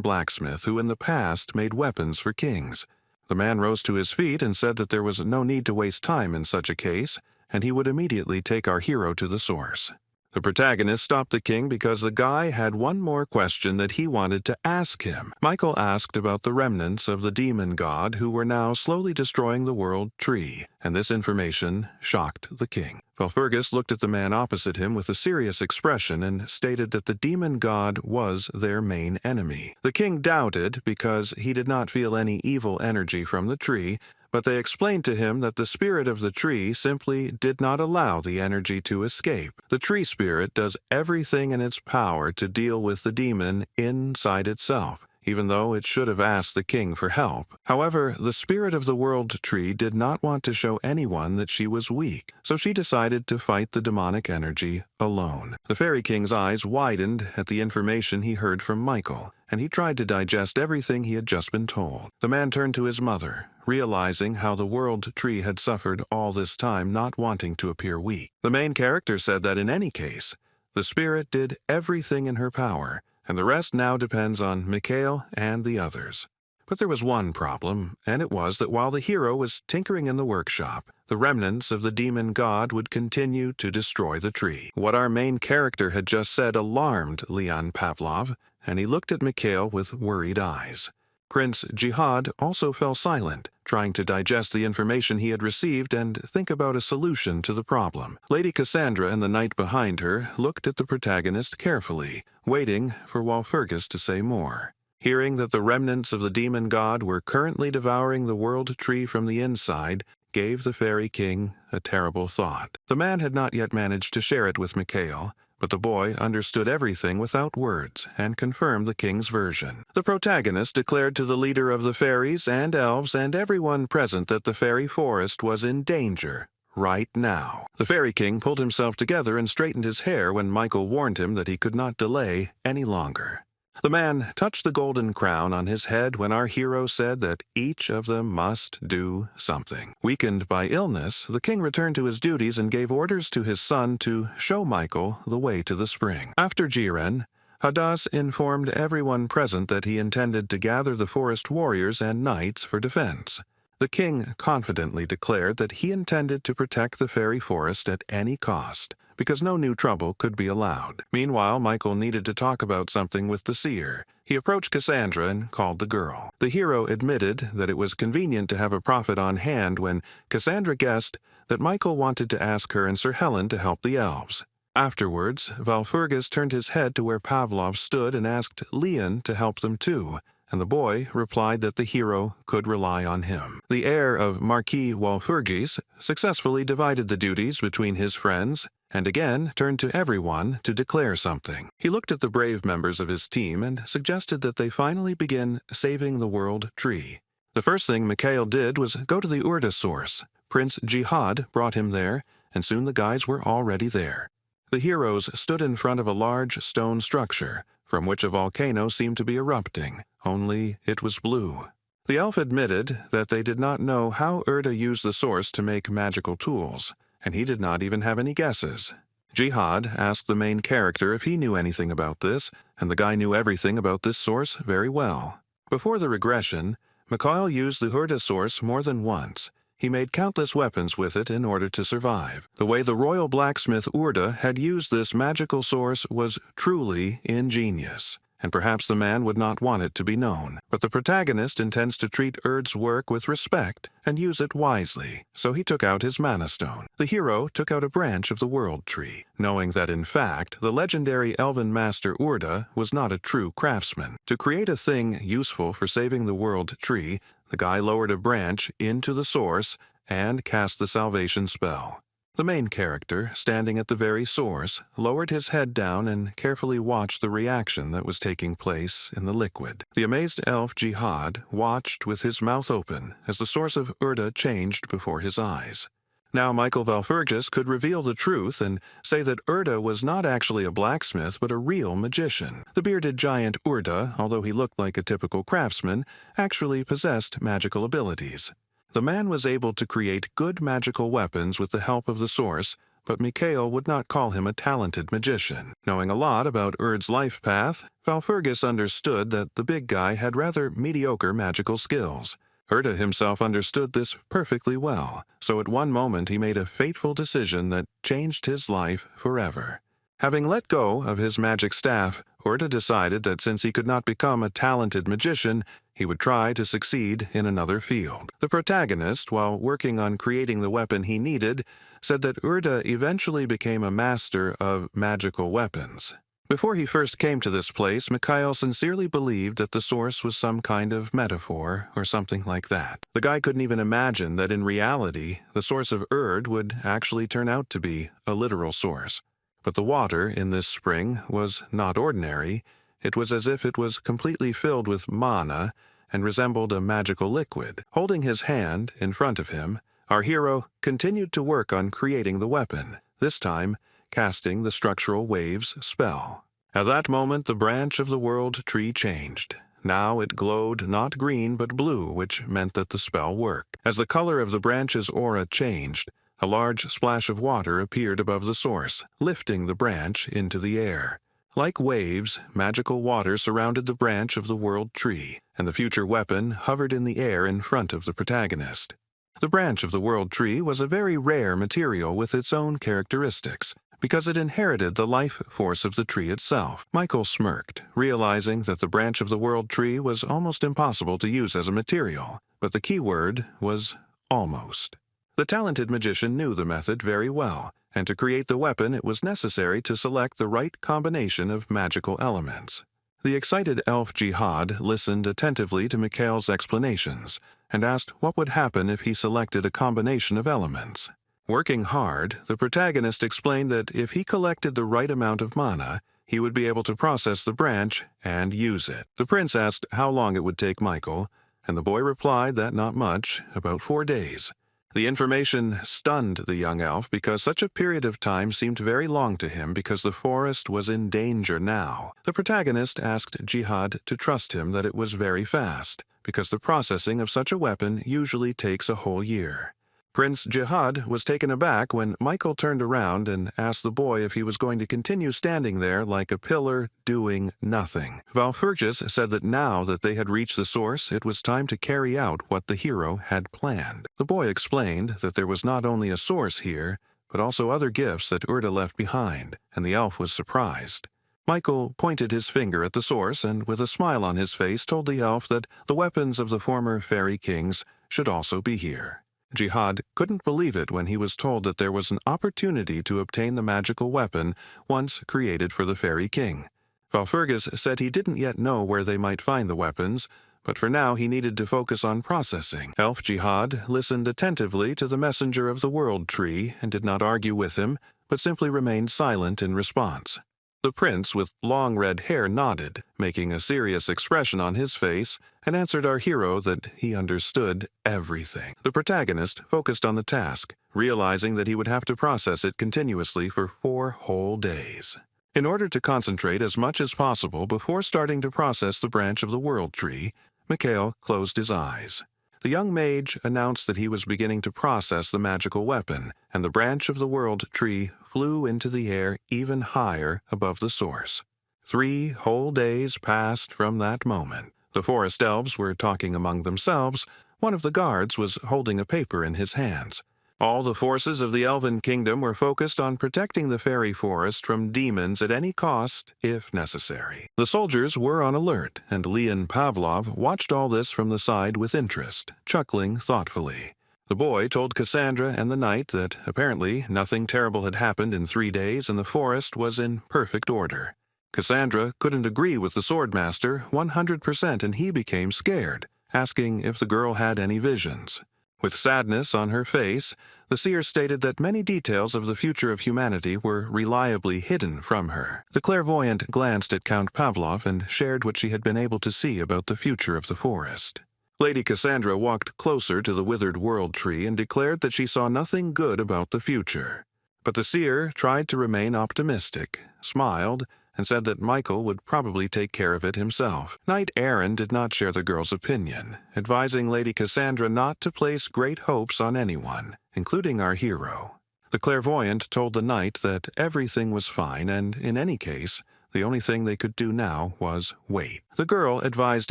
blacksmith who in the past made weapons for kings. The man rose to his feet and said that there was no need to waste time in such a case, and he would immediately take our hero to the source. The protagonist stopped the king because the guy had one more question that he wanted to ask him. Michael asked about the remnants of the demon god who were now slowly destroying the world tree, and this information shocked the king. Valfurgus looked at the man opposite him with a serious expression and stated that the demon god was their main enemy. The king doubted because he did not feel any evil energy from the tree, but they explained to him that the spirit of the tree simply did not allow the energy to escape. The tree spirit does everything in its power to deal with the demon inside itself, even though it should have asked the king for help. However, the spirit of the world tree did not want to show anyone that she was weak, so she decided to fight the demonic energy alone. The fairy king's eyes widened at the information he heard from Michael, and he tried to digest everything he had just been told. The man turned to his mother, realizing how the world tree had suffered all this time, not wanting to appear weak. The main character said that in any case, the spirit did everything in her power, and the rest now depends on Mikhail and the others. But there was one problem, and it was that while the hero was tinkering in the workshop, the remnants of the demon god would continue to destroy the tree. What our main character had just said alarmed Leon Pavlov, and he looked at Mikhail with worried eyes. Prince Jihad also fell silent, trying to digest the information he had received and think about a solution to the problem. Lady Cassandra and the knight behind her looked at the protagonist carefully, waiting for Walpurgis to say more. Hearing that the remnants of the demon god were currently devouring the world tree from the inside gave the fairy king a terrible thought. The man had not yet managed to share it with Mikhail, but the boy understood everything without words and confirmed the king's version. The protagonist declared to the leader of the fairies and elves and everyone present that the fairy forest was in danger right now. The fairy king pulled himself together and straightened his hair when Michael warned him that he could not delay any longer. The man touched the golden crown on his head when our hero said that each of them must do something. Weakened by illness, the king returned to his duties and gave orders to his son to show Michael the way to the spring. After Jiren, Hadas informed everyone present that he intended to gather the forest warriors and knights for defense. The king confidently declared that he intended to protect the fairy forest at any cost, because no new trouble could be allowed. Meanwhile, Michael needed to talk about something with the seer. He approached Cassandra and called the girl. The hero admitted that it was convenient to have a prophet on hand when Cassandra guessed that Michael wanted to ask her and Sir Helen to help the elves. Afterwards, Valfurgus turned his head to where Pavlov stood and asked Leon to help them too, and the boy replied that the hero could rely on him. The heir of Marquis Walpurgis successfully divided the duties between his friends and again turned to everyone to declare something. He looked at the brave members of his team and suggested that they finally begin saving the world tree. The first thing Mikhail did was go to the Urda source. Prince Jihad brought him there, and soon the guys were already there. The heroes stood in front of a large stone structure, from which a volcano seemed to be erupting, only it was blue. The elf admitted that they did not know how Urda used the source to make magical tools, and he did not even have any guesses. Jihad asked the main character if he knew anything about this, and the guy knew everything about this source very well. Before the regression, Mikhail used the Urda source more than once. He made countless weapons with it in order to survive. The way the royal blacksmith Urda had used this magical source was truly ingenious, and perhaps the man would not want it to be known. But the protagonist intends to treat Urd's work with respect and use it wisely, so he took out his mana stone. The hero took out a branch of the world tree, knowing that in fact the legendary elven master Urda was not a true craftsman. To create a thing useful for saving the world tree, the guy lowered a branch into the source and cast the salvation spell. The main character, standing at the very source, lowered his head down and carefully watched the reaction that was taking place in the liquid. The amazed elf Jihad watched with his mouth open as the source of Urda changed before his eyes. Now Michael Valfurgus could reveal the truth and say that Urda was not actually a blacksmith but a real magician. The bearded giant Urda, although he looked like a typical craftsman, actually possessed magical abilities. The man was able to create good magical weapons with the help of the source, but Mikhail would not call him a talented magician. Knowing a lot about Urd's life path, Valfurgus understood that the big guy had rather mediocre magical skills. Urda himself understood this perfectly well, so at one moment he made a fateful decision that changed his life forever. Having let go of his magic staff, Urda decided that since he could not become a talented magician, he would try to succeed in another field. The protagonist, while working on creating the weapon he needed, said that Urda eventually became a master of magical weapons. Before he first came to this place, Mikhail sincerely believed that the source was some kind of metaphor or something like that. The guy couldn't even imagine that in reality, the source of Urd would actually turn out to be a literal source. But the water in this spring was not ordinary. It was as if it was completely filled with mana and resembled a magical liquid. Holding his hand in front of him, our hero continued to work on creating the weapon, this time casting the structural waves spell. At that moment, the branch of the world tree changed. Now it glowed not green but blue, which meant that the spell worked. As the color of the branch's aura changed, a large splash of water appeared above the source, lifting the branch into the air. Like waves, magical water surrounded the branch of the world tree, and the future weapon hovered in the air in front of the protagonist. The branch of the world tree was a very rare material with its own characteristics, because it inherited the life force of the tree itself. Michael smirked, realizing that the branch of the world tree was almost impossible to use as a material, but the key word was almost. The talented magician knew the method very well, and to create the weapon it was necessary to select the right combination of magical elements. The excited elf Jihad listened attentively to Mikhail's explanations, and asked what would happen if he selected a combination of elements. Working hard, the protagonist explained that if he collected the right amount of mana, he would be able to process the branch and use it. The prince asked how long it would take Michael, and the boy replied that not much, about 4 days. The information stunned the young elf because such a period of time seemed very long to him because the forest was in danger now. The protagonist asked Jihad to trust him that it was very fast, because the processing of such a weapon usually takes a whole year. Prince Jihad was taken aback when Michael turned around and asked the boy if he was going to continue standing there like a pillar, doing nothing. Valpurgis said that now that they had reached the source, it was time to carry out what the hero had planned. The boy explained that there was not only a source here, but also other gifts that Urda left behind, and the elf was surprised. Michael pointed his finger at the source and, with a smile on his face, told the elf that the weapons of the former fairy kings should also be here. Jihad couldn't believe it when he was told that there was an opportunity to obtain the magical weapon once created for the fairy king. Valpurgis said he didn't yet know where they might find the weapons, but for now he needed to focus on processing. Elf Jihad listened attentively to the messenger of the world tree and did not argue with him, but simply remained silent in response. The prince with long red hair nodded, making a serious expression on his face, and answered our hero that he understood everything. The protagonist focused on the task, realizing that he would have to process it continuously for 4 whole days. In order to concentrate as much as possible before starting to process the branch of the world tree, Mikhail closed his eyes. The young mage announced that he was beginning to process the magical weapon, and the branch of the world tree flew into the air even higher above the source. 3 whole days passed from that moment. The forest elves were talking among themselves. One of the guards was holding a paper in his hands. All the forces of the elven kingdom were focused on protecting the fairy forest from demons at any cost, if necessary. The soldiers were on alert, and Leon Pavlov watched all this from the side with interest, chuckling thoughtfully. The boy told Cassandra and the knight that apparently nothing terrible had happened in 3 days and the forest was in perfect order. Cassandra couldn't agree with the swordmaster 100% and he became scared, asking if the girl had any visions. With sadness on her face, the seer stated that many details of the future of humanity were reliably hidden from her. The clairvoyant glanced at Count Pavlov and shared what she had been able to see about the future of the forest. Lady Cassandra walked closer to the withered world tree and declared that she saw nothing good about the future. But the seer tried to remain optimistic, smiled, and said that Michael would probably take care of it himself. Knight Aaron did not share the girl's opinion, advising Lady Cassandra not to place great hopes on anyone, including our hero. The clairvoyant told the knight that everything was fine and, in any case, the only thing they could do now was wait. The girl advised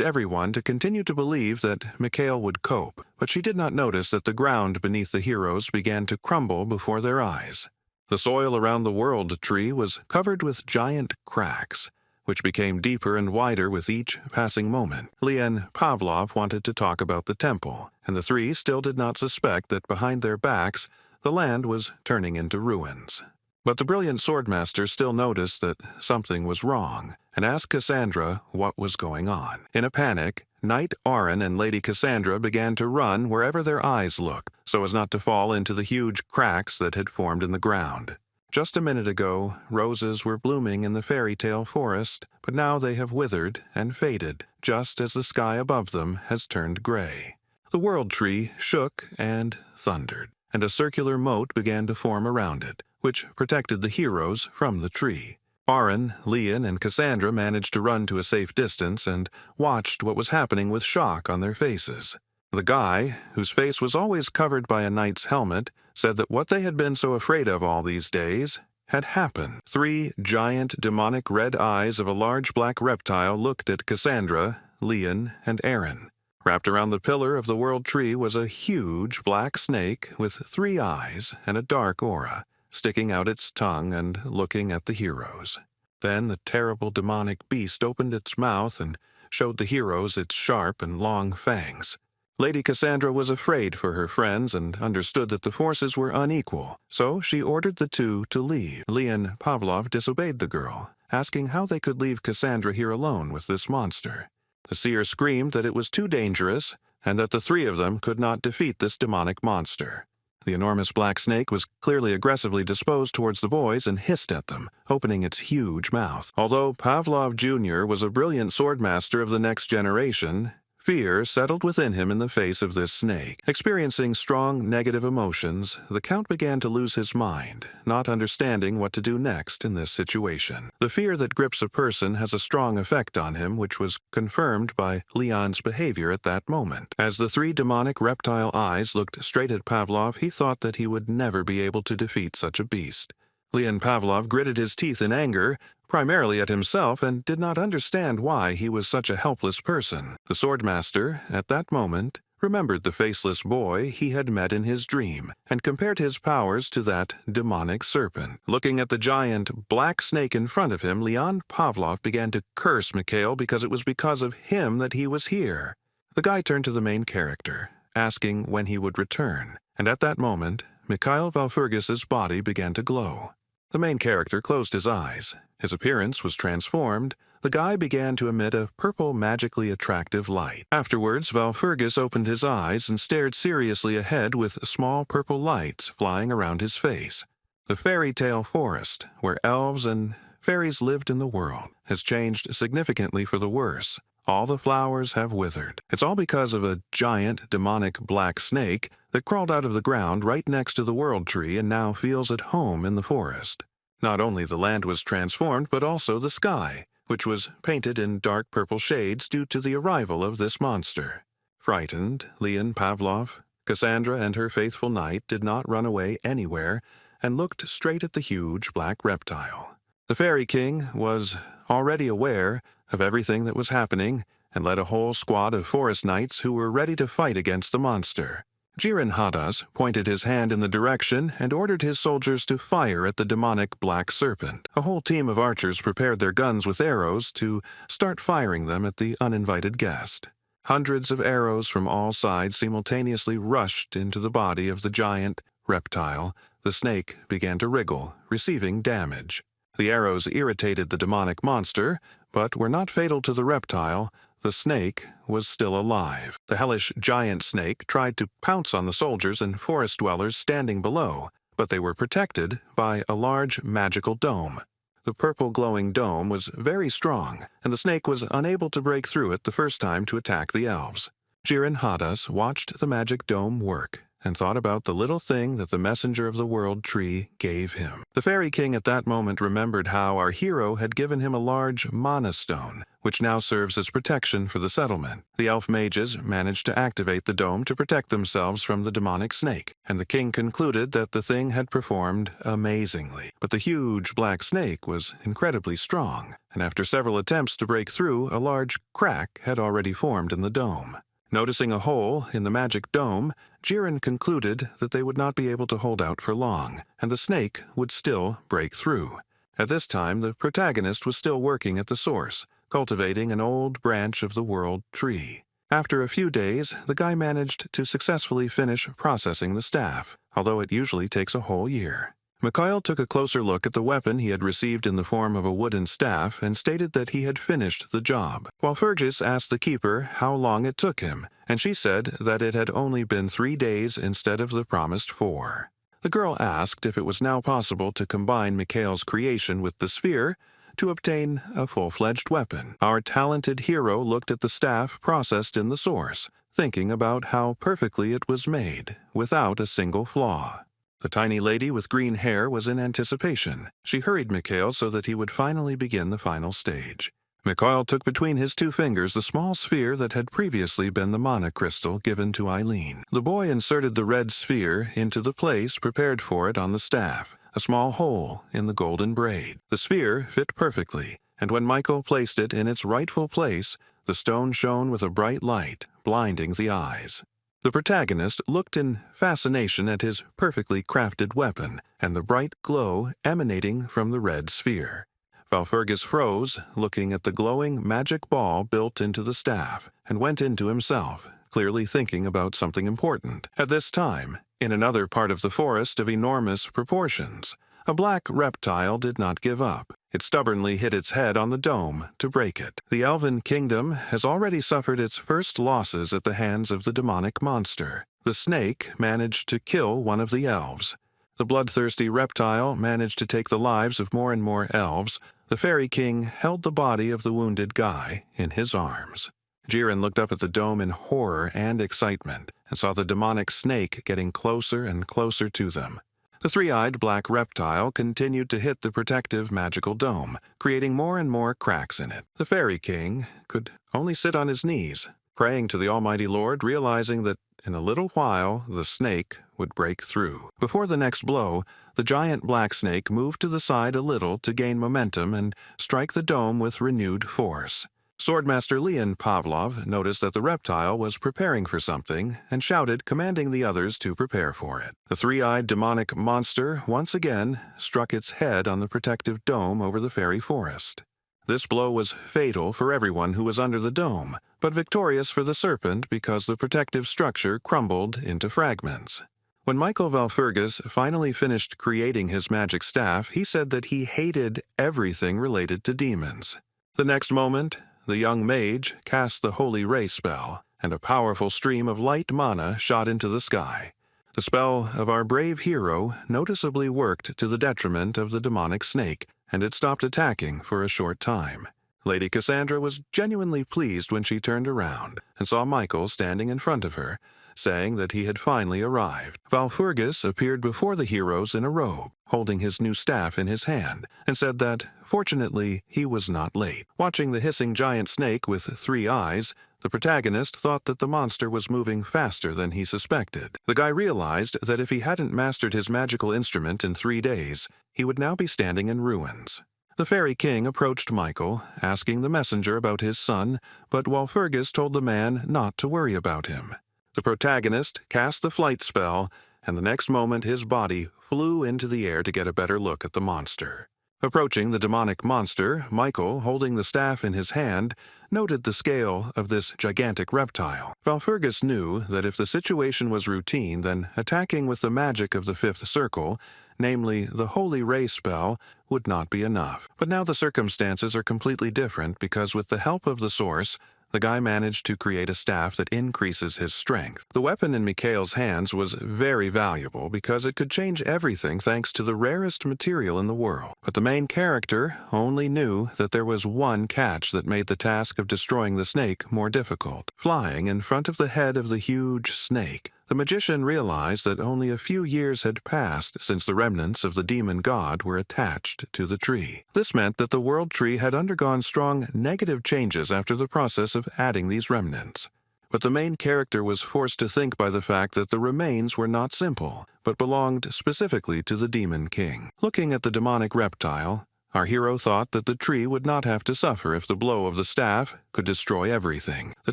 everyone to continue to believe that Mikhail would cope, but she did not notice that the ground beneath the heroes began to crumble before their eyes. The soil around the world tree was covered with giant cracks, which became deeper and wider with each passing moment. Leon Pavlov wanted to talk about the temple, and the 3 still did not suspect that behind their backs the land was turning into ruins. But the brilliant swordmaster still noticed that something was wrong, and asked Cassandra what was going on. In a panic, Knight Aaron and Lady Cassandra began to run wherever their eyes looked, so as not to fall into the huge cracks that had formed in the ground. Just a minute ago, roses were blooming in the fairy tale forest, but now they have withered and faded, just as the sky above them has turned gray. The world tree shook and thundered, and a circular moat began to form around it, which protected the heroes from the tree. Aaron, Leon, and Cassandra managed to run to a safe distance and watched what was happening with shock on their faces. The guy, whose face was always covered by a knight's helmet, said that what they had been so afraid of all these days had happened. 3 giant demonic red eyes of a large black reptile looked at Cassandra, Leon, and Aaron. Wrapped around the pillar of the world tree was a huge black snake with 3 eyes and a dark aura, sticking out its tongue and looking at the heroes. Then the terrible demonic beast opened its mouth and showed the heroes its sharp and long fangs. Lady Cassandra was afraid for her friends and understood that the forces were unequal, so she ordered the 2 to leave. Leon Pavlov disobeyed the girl, asking how they could leave Cassandra here alone with this monster. The seer screamed that it was too dangerous and that the 3 of them could not defeat this demonic monster. The enormous black snake was clearly aggressively disposed towards the boys and hissed at them, opening its huge mouth. Although Pavlov Jr. was a brilliant swordmaster of the next generation, Fear settled within him in the face of this snake. Experiencing strong negative emotions, the Count began to lose his mind, not understanding what to do next in this situation. The fear that grips a person has a strong effect on him, which was confirmed by Leon's behavior at that moment. As the three demonic reptile eyes looked straight at Pavlov, he thought that he would never be able to defeat such a beast. Leon Pavlov gritted his teeth in anger, primarily at himself, and did not understand why he was such a helpless person. The swordmaster, at that moment, remembered the faceless boy he had met in his dream, and compared his powers to that demonic serpent. Looking at the giant black snake in front of him, Leon Pavlov began to curse Mikhail because it was because of him that he was here. The guy turned to the main character, asking when he would return, and at that moment, Mikhail Valpurgis's body began to glow. The main character closed his eyes. His appearance was transformed. The guy began to emit a purple, magically attractive light. Afterwards, Valpurgis opened his eyes and stared seriously ahead with small purple lights flying around his face. The fairy tale forest, where elves and fairies lived in the world, has changed significantly for the worse. All the flowers have withered. It's all because of a giant, demonic black snake that crawled out of the ground right next to the world tree and now feels at home in the forest. Not only the land was transformed, but also the sky, which was painted in dark purple shades due to the arrival of this monster. Frightened, Leon Pavlov, Cassandra and her faithful knight did not run away anywhere and looked straight at the huge black reptile. The Fairy King was already aware of everything that was happening and led a whole squad of forest knights who were ready to fight against the monster. Jiren Hadas pointed his hand in the direction and ordered his soldiers to fire at the demonic black serpent. A whole team of archers prepared their guns with arrows to start firing them at the uninvited guest. Hundreds of arrows from all sides simultaneously rushed into the body of the giant reptile. The snake began to wriggle, receiving damage. The arrows irritated the demonic monster, but were not fatal to the reptile. The snake was still alive. The hellish giant snake tried to pounce on the soldiers and forest dwellers standing below, but they were protected by a large magical dome. The purple glowing dome was very strong, and the snake was unable to break through it the first time to attack the elves. Jiren Hadas watched the magic dome work and thought about the little thing that the messenger of the world tree gave him. The Fairy King at that moment remembered how our hero had given him a large mana stone, which now serves as protection for the settlement. The elf mages managed to activate the dome to protect themselves from the demonic snake, and the king concluded that the thing had performed amazingly. But the huge black snake was incredibly strong, and after several attempts to break through, a large crack had already formed in the dome. Noticing a hole in the magic dome, Jiren concluded that they would not be able to hold out for long, and the snake would still break through. At this time, the protagonist was still working at the source, cultivating an old branch of the world tree. After a few days, the guy managed to successfully finish processing the staff, although it usually takes a whole year. Mikhail took a closer look at the weapon he had received in the form of a wooden staff and stated that he had finished the job. While Fergus asked the keeper how long it took him, and she said that it had only been 3 days instead of the promised 4. The girl asked if it was now possible to combine Mikhail's creation with the sphere to obtain a full-fledged weapon. Our talented hero looked at the staff processed in the source, thinking about how perfectly it was made, without a single flaw. The tiny lady with green hair was in anticipation. She hurried Mikhail so that he would finally begin the final stage. Mikhail took between his 2 fingers the small sphere that had previously been the mana crystal given to Eileen. The boy inserted the red sphere into the place prepared for it on the staff, a small hole in the golden braid. The sphere fit perfectly, and when Michael placed it in its rightful place, the stone shone with a bright light, blinding the eyes. The protagonist looked in fascination at his perfectly crafted weapon and the bright glow emanating from the red sphere. Valpurgis froze, looking at the glowing magic ball built into the staff, and went into himself, clearly thinking about something important. At this time, in another part of the forest of enormous proportions, a black reptile did not give up. It stubbornly hit its head on the dome to break it. The Elven Kingdom has already suffered its first losses at the hands of the demonic monster. The snake managed to kill one of the elves. The bloodthirsty reptile managed to take the lives of more and more elves. The Fairy King held the body of the wounded guy in his arms. Jiren looked up at the dome in horror and excitement and saw the demonic snake getting closer and closer to them. The three-eyed black reptile continued to hit the protective magical dome, creating more and more cracks in it. The Fairy King could only sit on his knees, praying to the Almighty Lord, realizing that in a little while the snake would break through. Before the next blow, the giant black snake moved to the side a little to gain momentum and strike the dome with renewed force. Swordmaster Leon Pavlov noticed that the reptile was preparing for something and shouted, commanding the others to prepare for it. The three-eyed demonic monster once again struck its head on the protective dome over the fairy forest. This blow was fatal for everyone who was under the dome, but victorious for the serpent because the protective structure crumbled into fragments. When Michael Valfurgis finally finished creating his magic staff, he said that he hated everything related to demons. The next moment, the young mage cast the Holy Ray spell, and a powerful stream of light mana shot into the sky. The spell of our brave hero noticeably worked to the detriment of the demonic snake, and it stopped attacking for a short time. Lady Cassandra was genuinely pleased when she turned around and saw Michael standing in front of her, saying that he had finally arrived. Valfurgis appeared before the heroes in a robe, holding his new staff in his hand, and said that, fortunately, he was not late. Watching the hissing giant snake with 3 eyes, the protagonist thought that the monster was moving faster than he suspected. The guy realized that if he hadn't mastered his magical instrument in 3 days, he would now be standing in ruins. The Fairy King approached Michael, asking the messenger about his son, but Walpurgis told the man not to worry about him. The protagonist cast the flight spell, and the next moment his body flew into the air to get a better look at the monster. Approaching the demonic monster, Michael, holding the staff in his hand, noted the scale of this gigantic reptile. Valfurgis knew that if the situation was routine, then attacking with the magic of the 5th circle, namely the Holy Ray spell, would not be enough. But now the circumstances are completely different because with the help of the source, the guy managed to create a staff that increases his strength. The weapon in Mikhail's hands was very valuable because it could change everything thanks to the rarest material in the world. But the main character only knew that there was one catch that made the task of destroying the snake more difficult. Flying in front of the head of the huge snake, the magician realized that only a few years had passed since the remnants of the demon god were attached to the tree. This meant that the world tree had undergone strong negative changes after the process of adding these remnants. But the main character was forced to think by the fact that the remains were not simple, but belonged specifically to the demon king. Looking at the demonic reptile, our hero thought that the tree would not have to suffer if the blow of the staff could destroy everything. The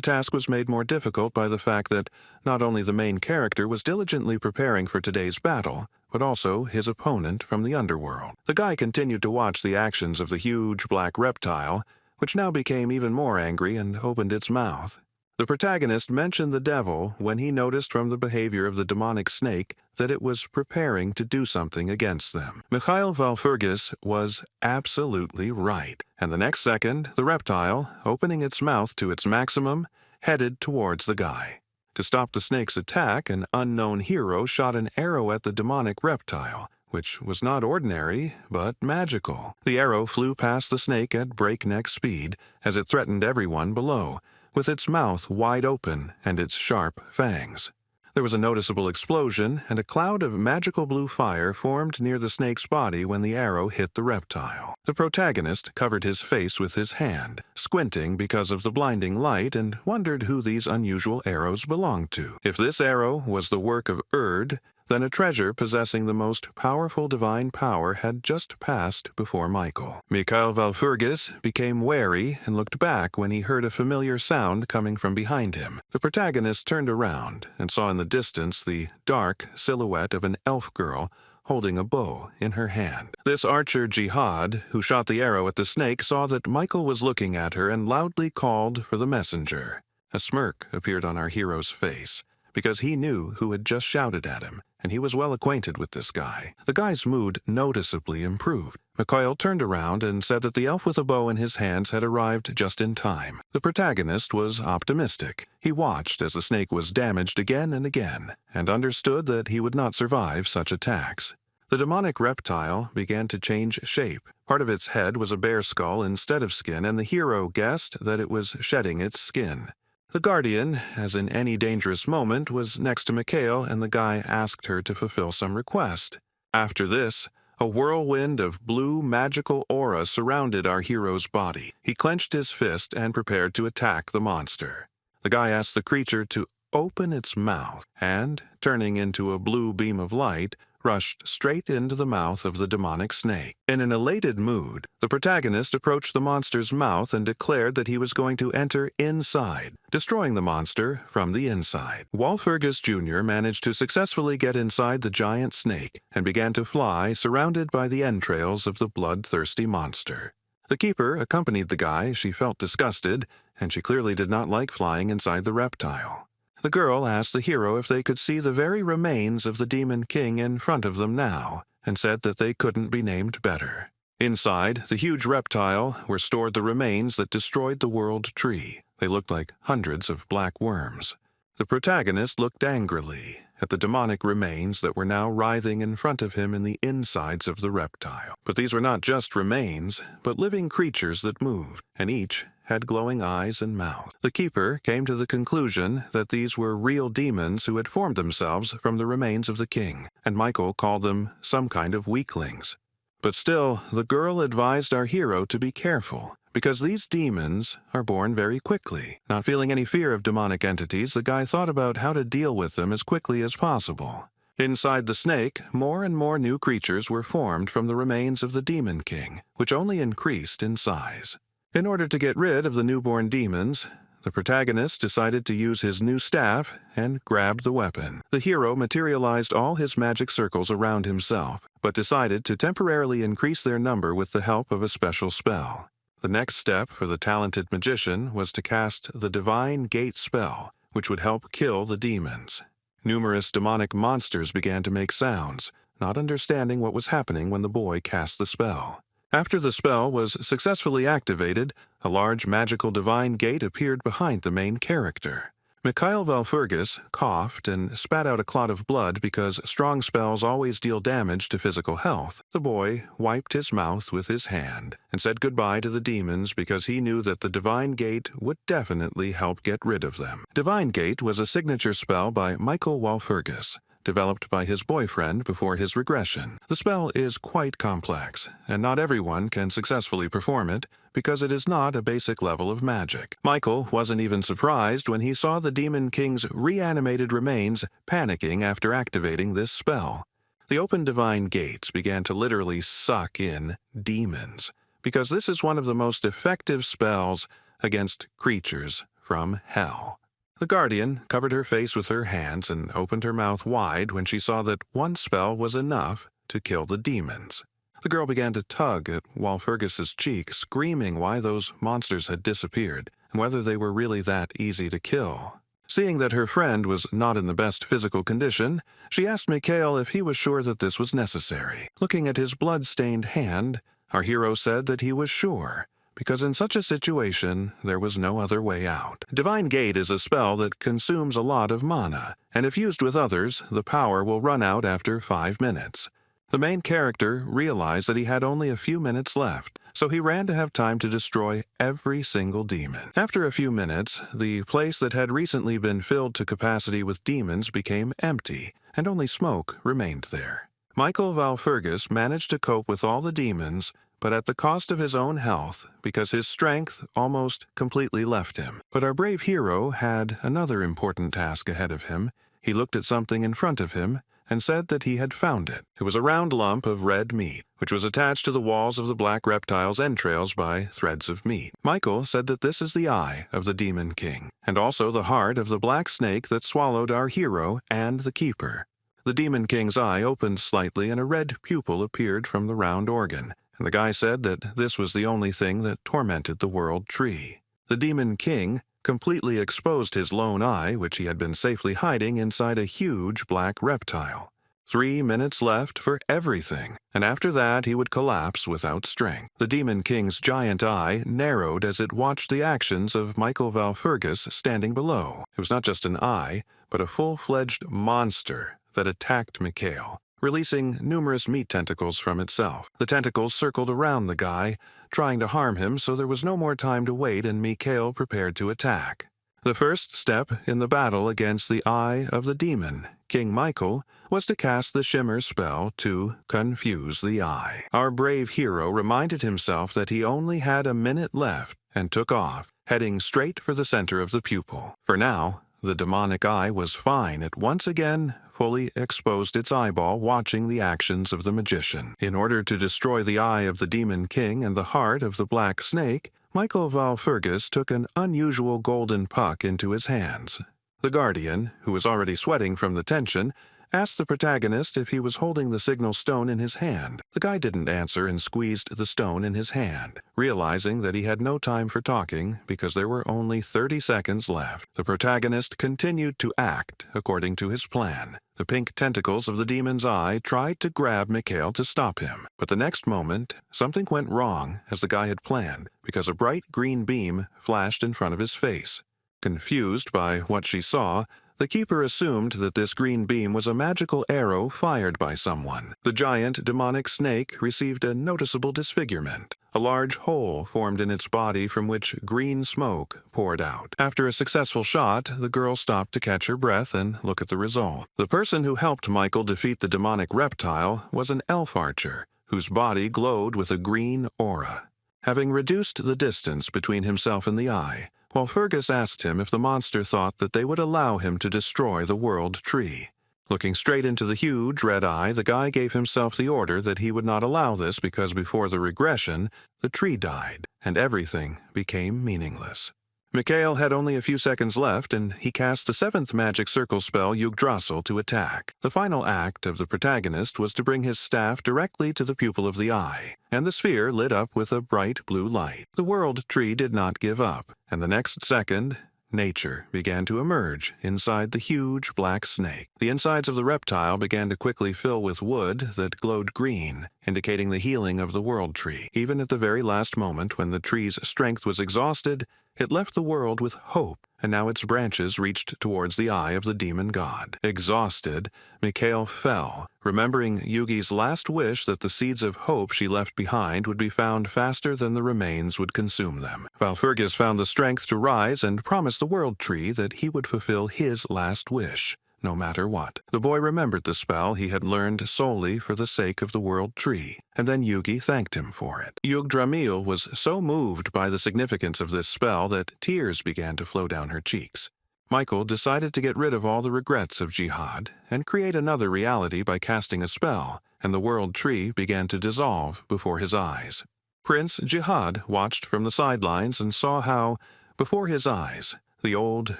task was made more difficult by the fact that not only the main character was diligently preparing for today's battle, but also his opponent from the underworld. The guy continued to watch the actions of the huge black reptile, which now became even more angry and opened its mouth. The protagonist mentioned the devil when he noticed from the behavior of the demonic snake that it was preparing to do something against them. Mikhail Valfurgis was absolutely right, and the next second, the reptile, opening its mouth to its maximum, headed towards the guy. To stop the snake's attack, an unknown hero shot an arrow at the demonic reptile, which was not ordinary, but magical. The arrow flew past the snake at breakneck speed as it threatened everyone below, with its mouth wide open and its sharp fangs. There was a noticeable explosion, and a cloud of magical blue fire formed near the snake's body when the arrow hit the reptile. The protagonist covered his face with his hand, squinting because of the blinding light, and wondered who these unusual arrows belonged to. If this arrow was the work of Erd, then a treasure possessing the most powerful divine power had just passed before Michael. Mikhail Valfurgis became wary and looked back when he heard a familiar sound coming from behind him. The protagonist turned around and saw in the distance the dark silhouette of an elf girl holding a bow in her hand. This archer Jihad, who shot the arrow at the snake, saw that Michael was looking at her and loudly called for the messenger. A smirk appeared on our hero's face, because he knew who had just shouted at him, and he was well acquainted with this guy. The guy's mood noticeably improved. Mikhail turned around and said that the elf with a bow in his hands had arrived just in time. The protagonist was optimistic. He watched as the snake was damaged again and again, and understood that he would not survive such attacks. The demonic reptile began to change shape. Part of its head was a bear skull instead of skin, and the hero guessed that it was shedding its skin. The guardian, as in any dangerous moment, was next to Mikhail, and the guy asked her to fulfill some request. After this, a whirlwind of blue magical aura surrounded our hero's body. He clenched his fist and prepared to attack the monster. The guy asked the creature to open its mouth, and, turning into a blue beam of light, rushed straight into the mouth of the demonic snake. In an elated mood, the protagonist approached the monster's mouth and declared that he was going to enter inside, destroying the monster from the inside. Walpurgis Jr. managed to successfully get inside the giant snake and began to fly, surrounded by the entrails of the bloodthirsty monster. The keeper accompanied the guy. She felt disgusted, and she clearly did not like flying inside the reptile. The girl asked the hero if they could see the very remains of the Demon King in front of them now, and said that they couldn't be named better. Inside the huge reptile were stored the remains that destroyed the world tree. They looked like hundreds of black worms. The protagonist looked angrily at the demonic remains that were now writhing in front of him in the insides of the reptile. But these were not just remains, but living creatures that moved, and each had glowing eyes and mouth. The keeper came to the conclusion that these were real demons who had formed themselves from the remains of the king, and Michael called them some kind of weaklings. But still, the girl advised our hero to be careful, because these demons are born very quickly. Not feeling any fear of demonic entities, the guy thought about how to deal with them as quickly as possible. Inside the snake, more and more new creatures were formed from the remains of the Demon King, which only increased in size. In order to get rid of the newborn demons, the protagonist decided to use his new staff and grabbed the weapon. The hero materialized all his magic circles around himself, but decided to temporarily increase their number with the help of a special spell. The next step for the talented magician was to cast the Divine Gate spell, which would help kill the demons. Numerous demonic monsters began to make sounds, not understanding what was happening when the boy cast the spell. After the spell was successfully activated, a large magical divine gate appeared behind the main character. Mikhail Valfurgis coughed and spat out a clot of blood because strong spells always deal damage to physical health. The boy wiped his mouth with his hand and said goodbye to the demons because he knew that the Divine Gate would definitely help get rid of them. Divine Gate was a signature spell by Michael Walpurgis, developed by his boyfriend before his regression. The spell is quite complex, and not everyone can successfully perform it because it is not a basic level of magic. Michael wasn't even surprised when he saw the Demon King's reanimated remains panicking after activating this spell. The open divine gates began to literally suck in demons, because this is one of the most effective spells against creatures from hell. The guardian covered her face with her hands and opened her mouth wide when she saw that one spell was enough to kill the demons. The girl began to tug at Walpurgis's cheek, screaming why those monsters had disappeared and whether they were really that easy to kill. Seeing that her friend was not in the best physical condition, she asked Mikhail if he was sure that this was necessary. Looking at his blood-stained hand, our hero said that he was sure, because in such a situation, there was no other way out. Divine Gate is a spell that consumes a lot of mana, and if used with others, the power will run out after 5 minutes. The main character realized that he had only a few minutes left, so he ran to have time to destroy every single demon. After a few minutes, the place that had recently been filled to capacity with demons became empty, and only smoke remained there. Michael Valfurgis managed to cope with all the demons, but at the cost of his own health, because his strength almost completely left him. But our brave hero had another important task ahead of him. He looked at something in front of him and said that he had found it. It was a round lump of red meat, which was attached to the walls of the black reptile's entrails by threads of meat. Michael said that this is the eye of the Demon King, and also the heart of the black snake that swallowed our hero and the keeper. The Demon King's eye opened slightly and a red pupil appeared from the round organ, and the guy said that this was the only thing that tormented the world tree. The Demon King completely exposed his lone eye, which he had been safely hiding inside a huge black reptile. 3 minutes left for everything, and after that he would collapse without strength. The Demon King's giant eye narrowed as it watched the actions of Michael Valfurgis standing below. It was not just an eye, but a full-fledged monster that attacked Mikhail, releasing numerous meat tentacles from itself. The tentacles circled around the guy, trying to harm him, so there was no more time to wait and Mikhail prepared to attack. The first step in the battle against the eye of the demon, King Michael, was to cast the shimmer spell to confuse the eye. Our brave hero reminded himself that he only had a minute left and took off, heading straight for the center of the pupil. For now, the demonic eye was fine. It once again fully exposed its eyeball, watching the actions of the magician. In order to destroy the eye of the demon king and the heart of the black snake, Michael Valfurgus took an unusual golden puck into his hands. The guardian, who was already sweating from the tension, asked the protagonist if he was holding the signal stone in his hand. The guy didn't answer and squeezed the stone in his hand, realizing that he had no time for talking because there were only 30 seconds left. The protagonist continued to act according to his plan. The pink tentacles of the demon's eye tried to grab Mikhail to stop him, but the next moment, something went wrong as the guy had planned, because a bright green beam flashed in front of his face. Confused by what she saw, the keeper assumed that this green beam was a magical arrow fired by someone. The giant demonic snake received a noticeable disfigurement. A large hole formed in its body from which green smoke poured out. After a successful shot, the girl stopped to catch her breath and look at the result. The person who helped Michael defeat the demonic reptile was an elf archer, whose body glowed with a green aura. Having reduced the distance between himself and the eye, Walpurgis asked him if the monster thought that they would allow him to destroy the world tree. Looking straight into the huge red eye, the guy gave himself the order that he would not allow this because before the regression, the tree died, and everything became meaningless. Mikhail had only a few seconds left, and he cast the 7th magic circle spell Yggdrasil to attack. The final act of the protagonist was to bring his staff directly to the pupil of the eye, and the sphere lit up with a bright blue light. The world tree did not give up, and the next second, nature began to emerge inside the huge black snake. The insides of the reptile began to quickly fill with wood that glowed green, indicating the healing of the world tree. Even at the very last moment, when the tree's strength was exhausted, it left the world with hope, and now its branches reached towards the eye of the demon god. Exhausted, Mikhail fell, remembering Yugi's last wish that the seeds of hope she left behind would be found faster than the remains would consume them. Valpurgis found the strength to rise and promised the world tree that he would fulfill his last wish, no matter what. The boy remembered the spell he had learned solely for the sake of the world tree, and then Yugi thanked him for it. Yggdrasil was so moved by the significance of this spell that tears began to flow down her cheeks. Michael decided to get rid of all the regrets of Jihad and create another reality by casting a spell, and the world tree began to dissolve before his eyes. Prince Jihad watched from the sidelines and saw how, before his eyes, the old,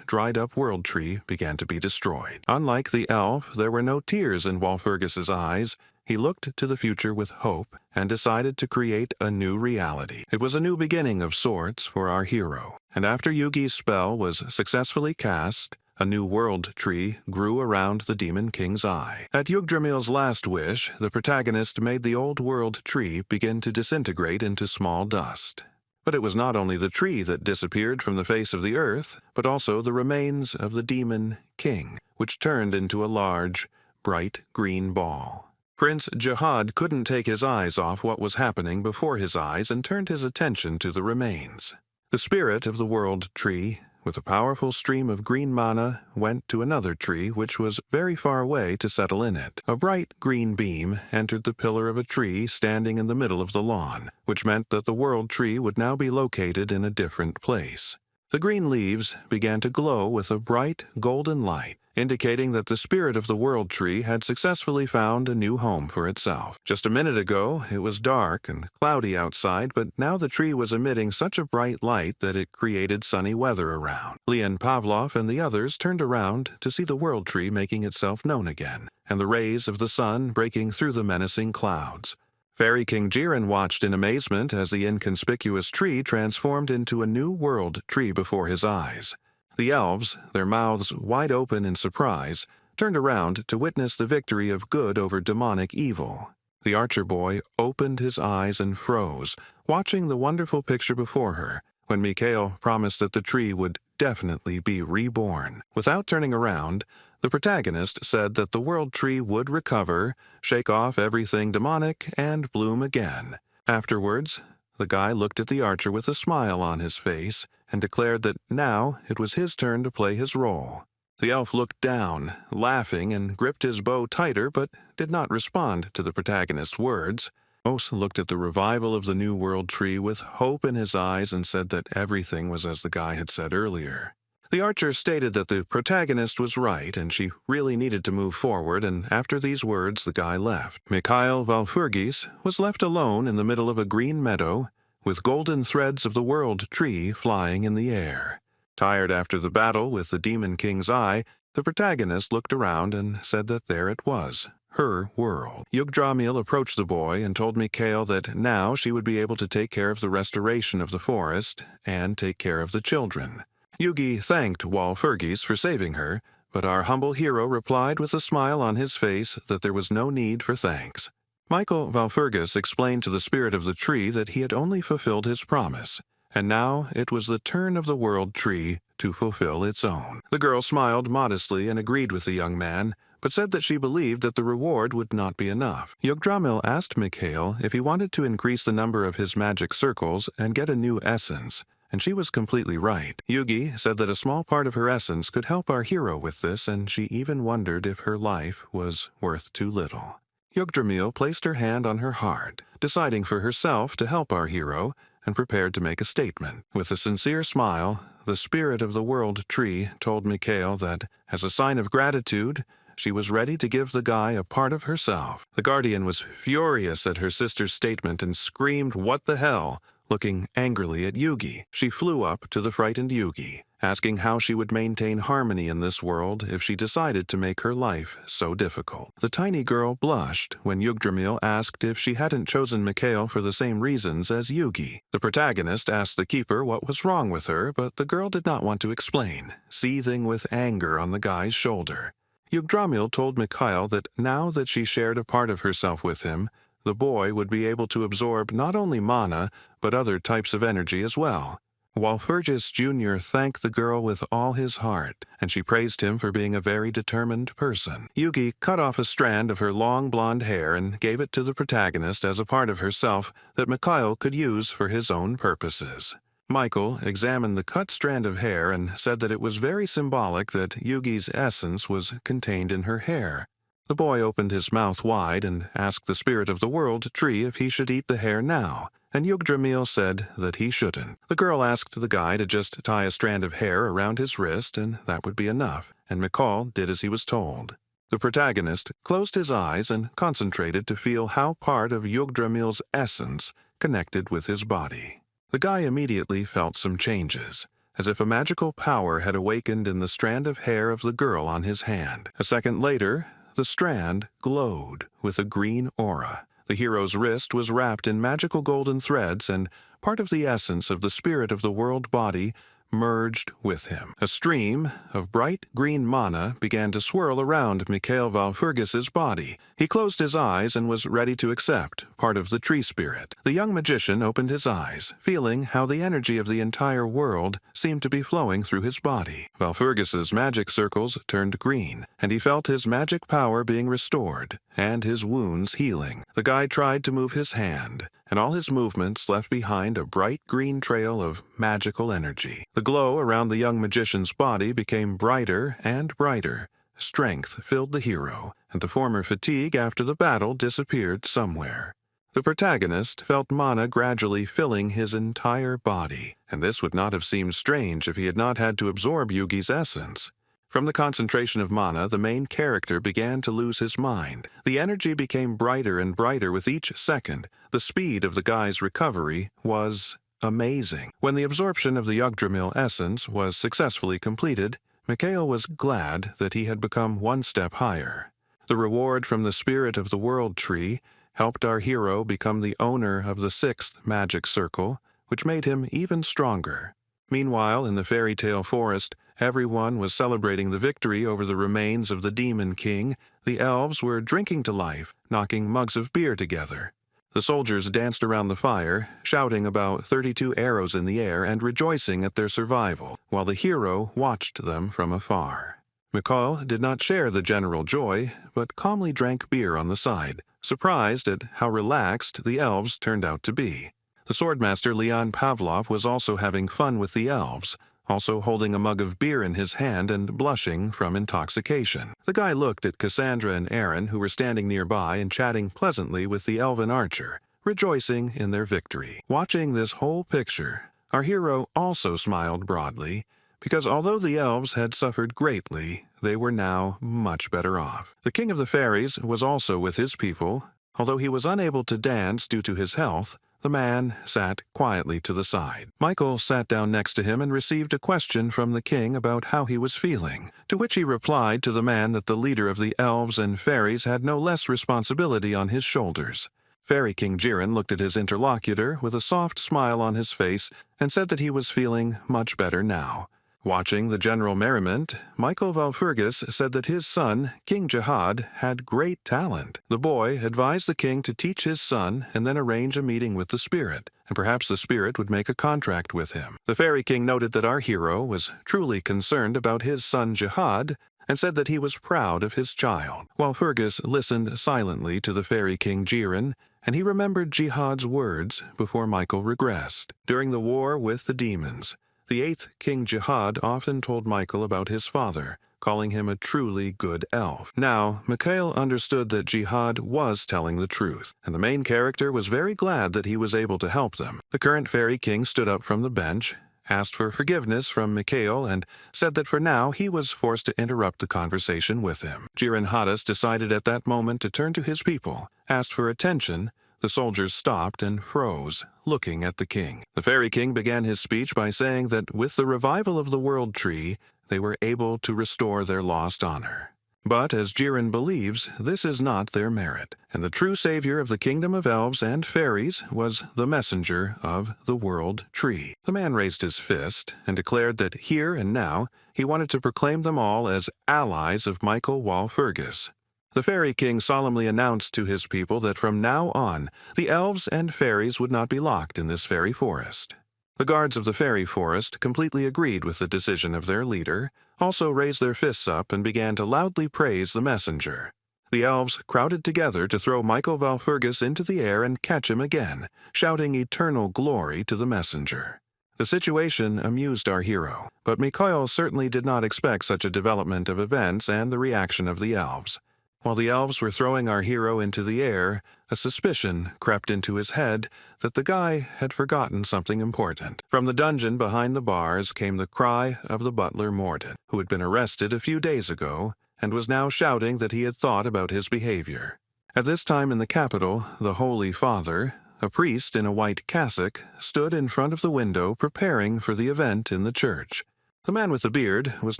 dried-up world tree began to be destroyed. Unlike the elf, there were no tears in Walpurgis's eyes. He looked to the future with hope and decided to create a new reality. It was a new beginning of sorts for our hero, and after Yugi's spell was successfully cast, a new world tree grew around the Demon King's eye. At Yggdrasil's last wish, the protagonist made the old world tree begin to disintegrate into small dust. But it was not only the tree that disappeared from the face of the earth, but also the remains of the Demon King, which turned into a large, bright green ball. Prince Jihad couldn't take his eyes off what was happening before his eyes and turned his attention to the remains. The spirit of the world tree, with a powerful stream of green mana, went to another tree which was very far away to settle in it. A bright green beam entered the pillar of a tree standing in the middle of the lawn, which meant that the world tree would now be located in a different place. The green leaves began to glow with a bright golden light, indicating that the spirit of the world tree had successfully found a new home for itself. Just a minute ago, it was dark and cloudy outside, but now the tree was emitting such a bright light that it created sunny weather around. Leon Pavlov and the others turned around to see the world tree making itself known again, and the rays of the sun breaking through the menacing clouds. Fairy King Jiren watched in amazement as the inconspicuous tree transformed into a new world tree before his eyes. The elves, their mouths wide open in surprise, turned around to witness the victory of good over demonic evil. The archer boy opened his eyes and froze, watching the wonderful picture before her, when Mikhail promised that the tree would definitely be reborn. Without turning around, the protagonist said that the world tree would recover, shake off everything demonic, and bloom again. Afterwards, the guy looked at the archer with a smile on his face and declared that now it was his turn to play his role. The elf looked down, laughing, and gripped his bow tighter but did not respond to the protagonist's words. Os looked at the revival of the New World tree with hope in his eyes and said that everything was as the guy had said earlier. The archer stated that the protagonist was right and she really needed to move forward, and after these words the guy left. Mikhail Valfurgis was left alone in the middle of a green meadow with golden threads of the world tree flying in the air. Tired after the battle with the Demon King's eye, the protagonist looked around and said that there it was, her world. Yggdrasil approached the boy and told Mikhail that now she would be able to take care of the restoration of the forest and take care of the children. Yugi thanked Walpurgis for saving her, but our humble hero replied with a smile on his face that there was no need for thanks. Michael Valfurgis explained to the spirit of the tree that he had only fulfilled his promise, and now it was the turn of the world tree to fulfill its own. The girl smiled modestly and agreed with the young man, but said that she believed that the reward would not be enough. Yggdrasil asked Mikhail if he wanted to increase the number of his magic circles and get a new essence, and she was completely right. Yugi said that a small part of her essence could help our hero with this, and she even wondered if her life was worth too little. Yggdrasil placed her hand on her heart, deciding for herself to help our hero, and prepared to make a statement. With a sincere smile, the spirit of the world tree told Mikhail that, as a sign of gratitude, she was ready to give the guy a part of herself. The guardian was furious at her sister's statement and screamed, "What the hell?" looking angrily at Yugi. She flew up to the frightened Yugi, asking how she would maintain harmony in this world if she decided to make her life so difficult. The tiny girl blushed when Yggdrasil asked if she hadn't chosen Mikhail for the same reasons as Yugi. The protagonist asked the keeper what was wrong with her, but the girl did not want to explain, seething with anger on the guy's shoulder. Yggdrasil told Mikhail that now that she shared a part of herself with him, the boy would be able to absorb not only mana, but other types of energy as well. Walpurgis Jr. thanked the girl with all his heart, and she praised him for being a very determined person. Yugi cut off a strand of her long blonde hair and gave it to the protagonist as a part of herself that Mikhail could use for his own purposes. Michael examined the cut strand of hair and said that it was very symbolic that Yugi's essence was contained in her hair. The boy opened his mouth wide and asked the spirit of the world tree if he should eat the hair now, and Yggdrasil said that he shouldn't. The girl asked the guy to just tie a strand of hair around his wrist and that would be enough, and Mikhail did as he was told. The protagonist closed his eyes and concentrated to feel how part of Yggdrasil's essence connected with his body. The guy immediately felt some changes, as if a magical power had awakened in the strand of hair of the girl on his hand. A second later, the strand glowed with a green aura. The hero's wrist was wrapped in magical golden threads, and part of the essence of the spirit of the world body merged with him. A stream of bright green mana began to swirl around Mikhail Valfurgis's body. He closed his eyes and was ready to accept part of the tree spirit. The young magician opened his eyes, feeling how the energy of the entire world seemed to be flowing through his body. Valfurgis's magic circles turned green, and he felt his magic power being restored, and his wounds healing. The guy tried to move his hand, and all his movements left behind a bright green trail of magical energy. The glow around the young magician's body became brighter and brighter. Strength filled the hero, and the former fatigue after the battle disappeared somewhere. The protagonist felt mana gradually filling his entire body, and this would not have seemed strange if he had not had to absorb Yugi's essence. From the concentration of mana, the main character began to lose his mind. The energy became brighter and brighter with each second. The speed of the guy's recovery was amazing. When the absorption of the Yggdrasil essence was successfully completed, Mikhail was glad that he had become one step higher. The reward from the spirit of the world tree helped our hero become the owner of the 6th magic circle, which made him even stronger. Meanwhile, in the fairy tale forest, everyone was celebrating the victory over the remains of the Demon King. The elves were drinking to life, knocking mugs of beer together. The soldiers danced around the fire, shouting about 32 arrows in the air and rejoicing at their survival, while the hero watched them from afar. Mikhail did not share the general joy, but calmly drank beer on the side, surprised at how relaxed the elves turned out to be. The swordmaster Leon Pavlov was also having fun with the elves, also holding a mug of beer in his hand and blushing from intoxication. The guy looked at Cassandra and Aaron, who were standing nearby and chatting pleasantly with the elven archer, rejoicing in their victory. Watching this whole picture, our hero also smiled broadly, because although the elves had suffered greatly, they were now much better off. The king of the fairies was also with his people. Although he was unable to dance due to his health, the man sat quietly to the side. Michael sat down next to him and received a question from the king about how he was feeling, to which he replied to the man that the leader of the elves and fairies had no less responsibility on his shoulders. Fairy King Jiren looked at his interlocutor with a soft smile on his face and said that he was feeling much better now. Watching the general merriment, Michael Valfurgis said that his son, King Jihad, had great talent. The boy advised the king to teach his son and then arrange a meeting with the spirit, and perhaps the spirit would make a contract with him. The Fairy King noted that our hero was truly concerned about his son Jihad and said that he was proud of his child. Valfurgis listened silently to the Fairy King Jiren, and he remembered Jihad's words before Michael regressed. During the war with the demons, the 8th King Jihad often told Michael about his father, calling him a truly good elf. Now, Mikhail understood that Jihad was telling the truth, and the main character was very glad that he was able to help them. The current Fairy King stood up from the bench, asked for forgiveness from Mikhail, and said that for now he was forced to interrupt the conversation with him. Jiren Hadas decided at that moment to turn to his people, asked for attention. The soldiers stopped and froze, looking at the king. The Fairy King began his speech by saying that with the revival of the World Tree, they were able to restore their lost honor. But as Jiren believes, this is not their merit, and the true savior of the kingdom of elves and fairies was the messenger of the World Tree. The man raised his fist and declared that here and now he wanted to proclaim them all as allies of Michael Walpurgis. The Fairy King solemnly announced to his people that from now on, the elves and fairies would not be locked in this fairy forest. The guards of the fairy forest completely agreed with the decision of their leader, also raised their fists up and began to loudly praise the messenger. The elves crowded together to throw Michael Valfurgis into the air and catch him again, shouting eternal glory to the messenger. The situation amused our hero, but Mikhail certainly did not expect such a development of events and the reaction of the elves. While the elves were throwing our hero into the air, a suspicion crept into his head that the guy had forgotten something important. From the dungeon behind the bars came the cry of the butler Morden, who had been arrested a few days ago and was now shouting that he had thought about his behavior. At this time in the capital, the Holy Father, a priest in a white cassock, stood in front of the window preparing for the event in the church. The man with the beard was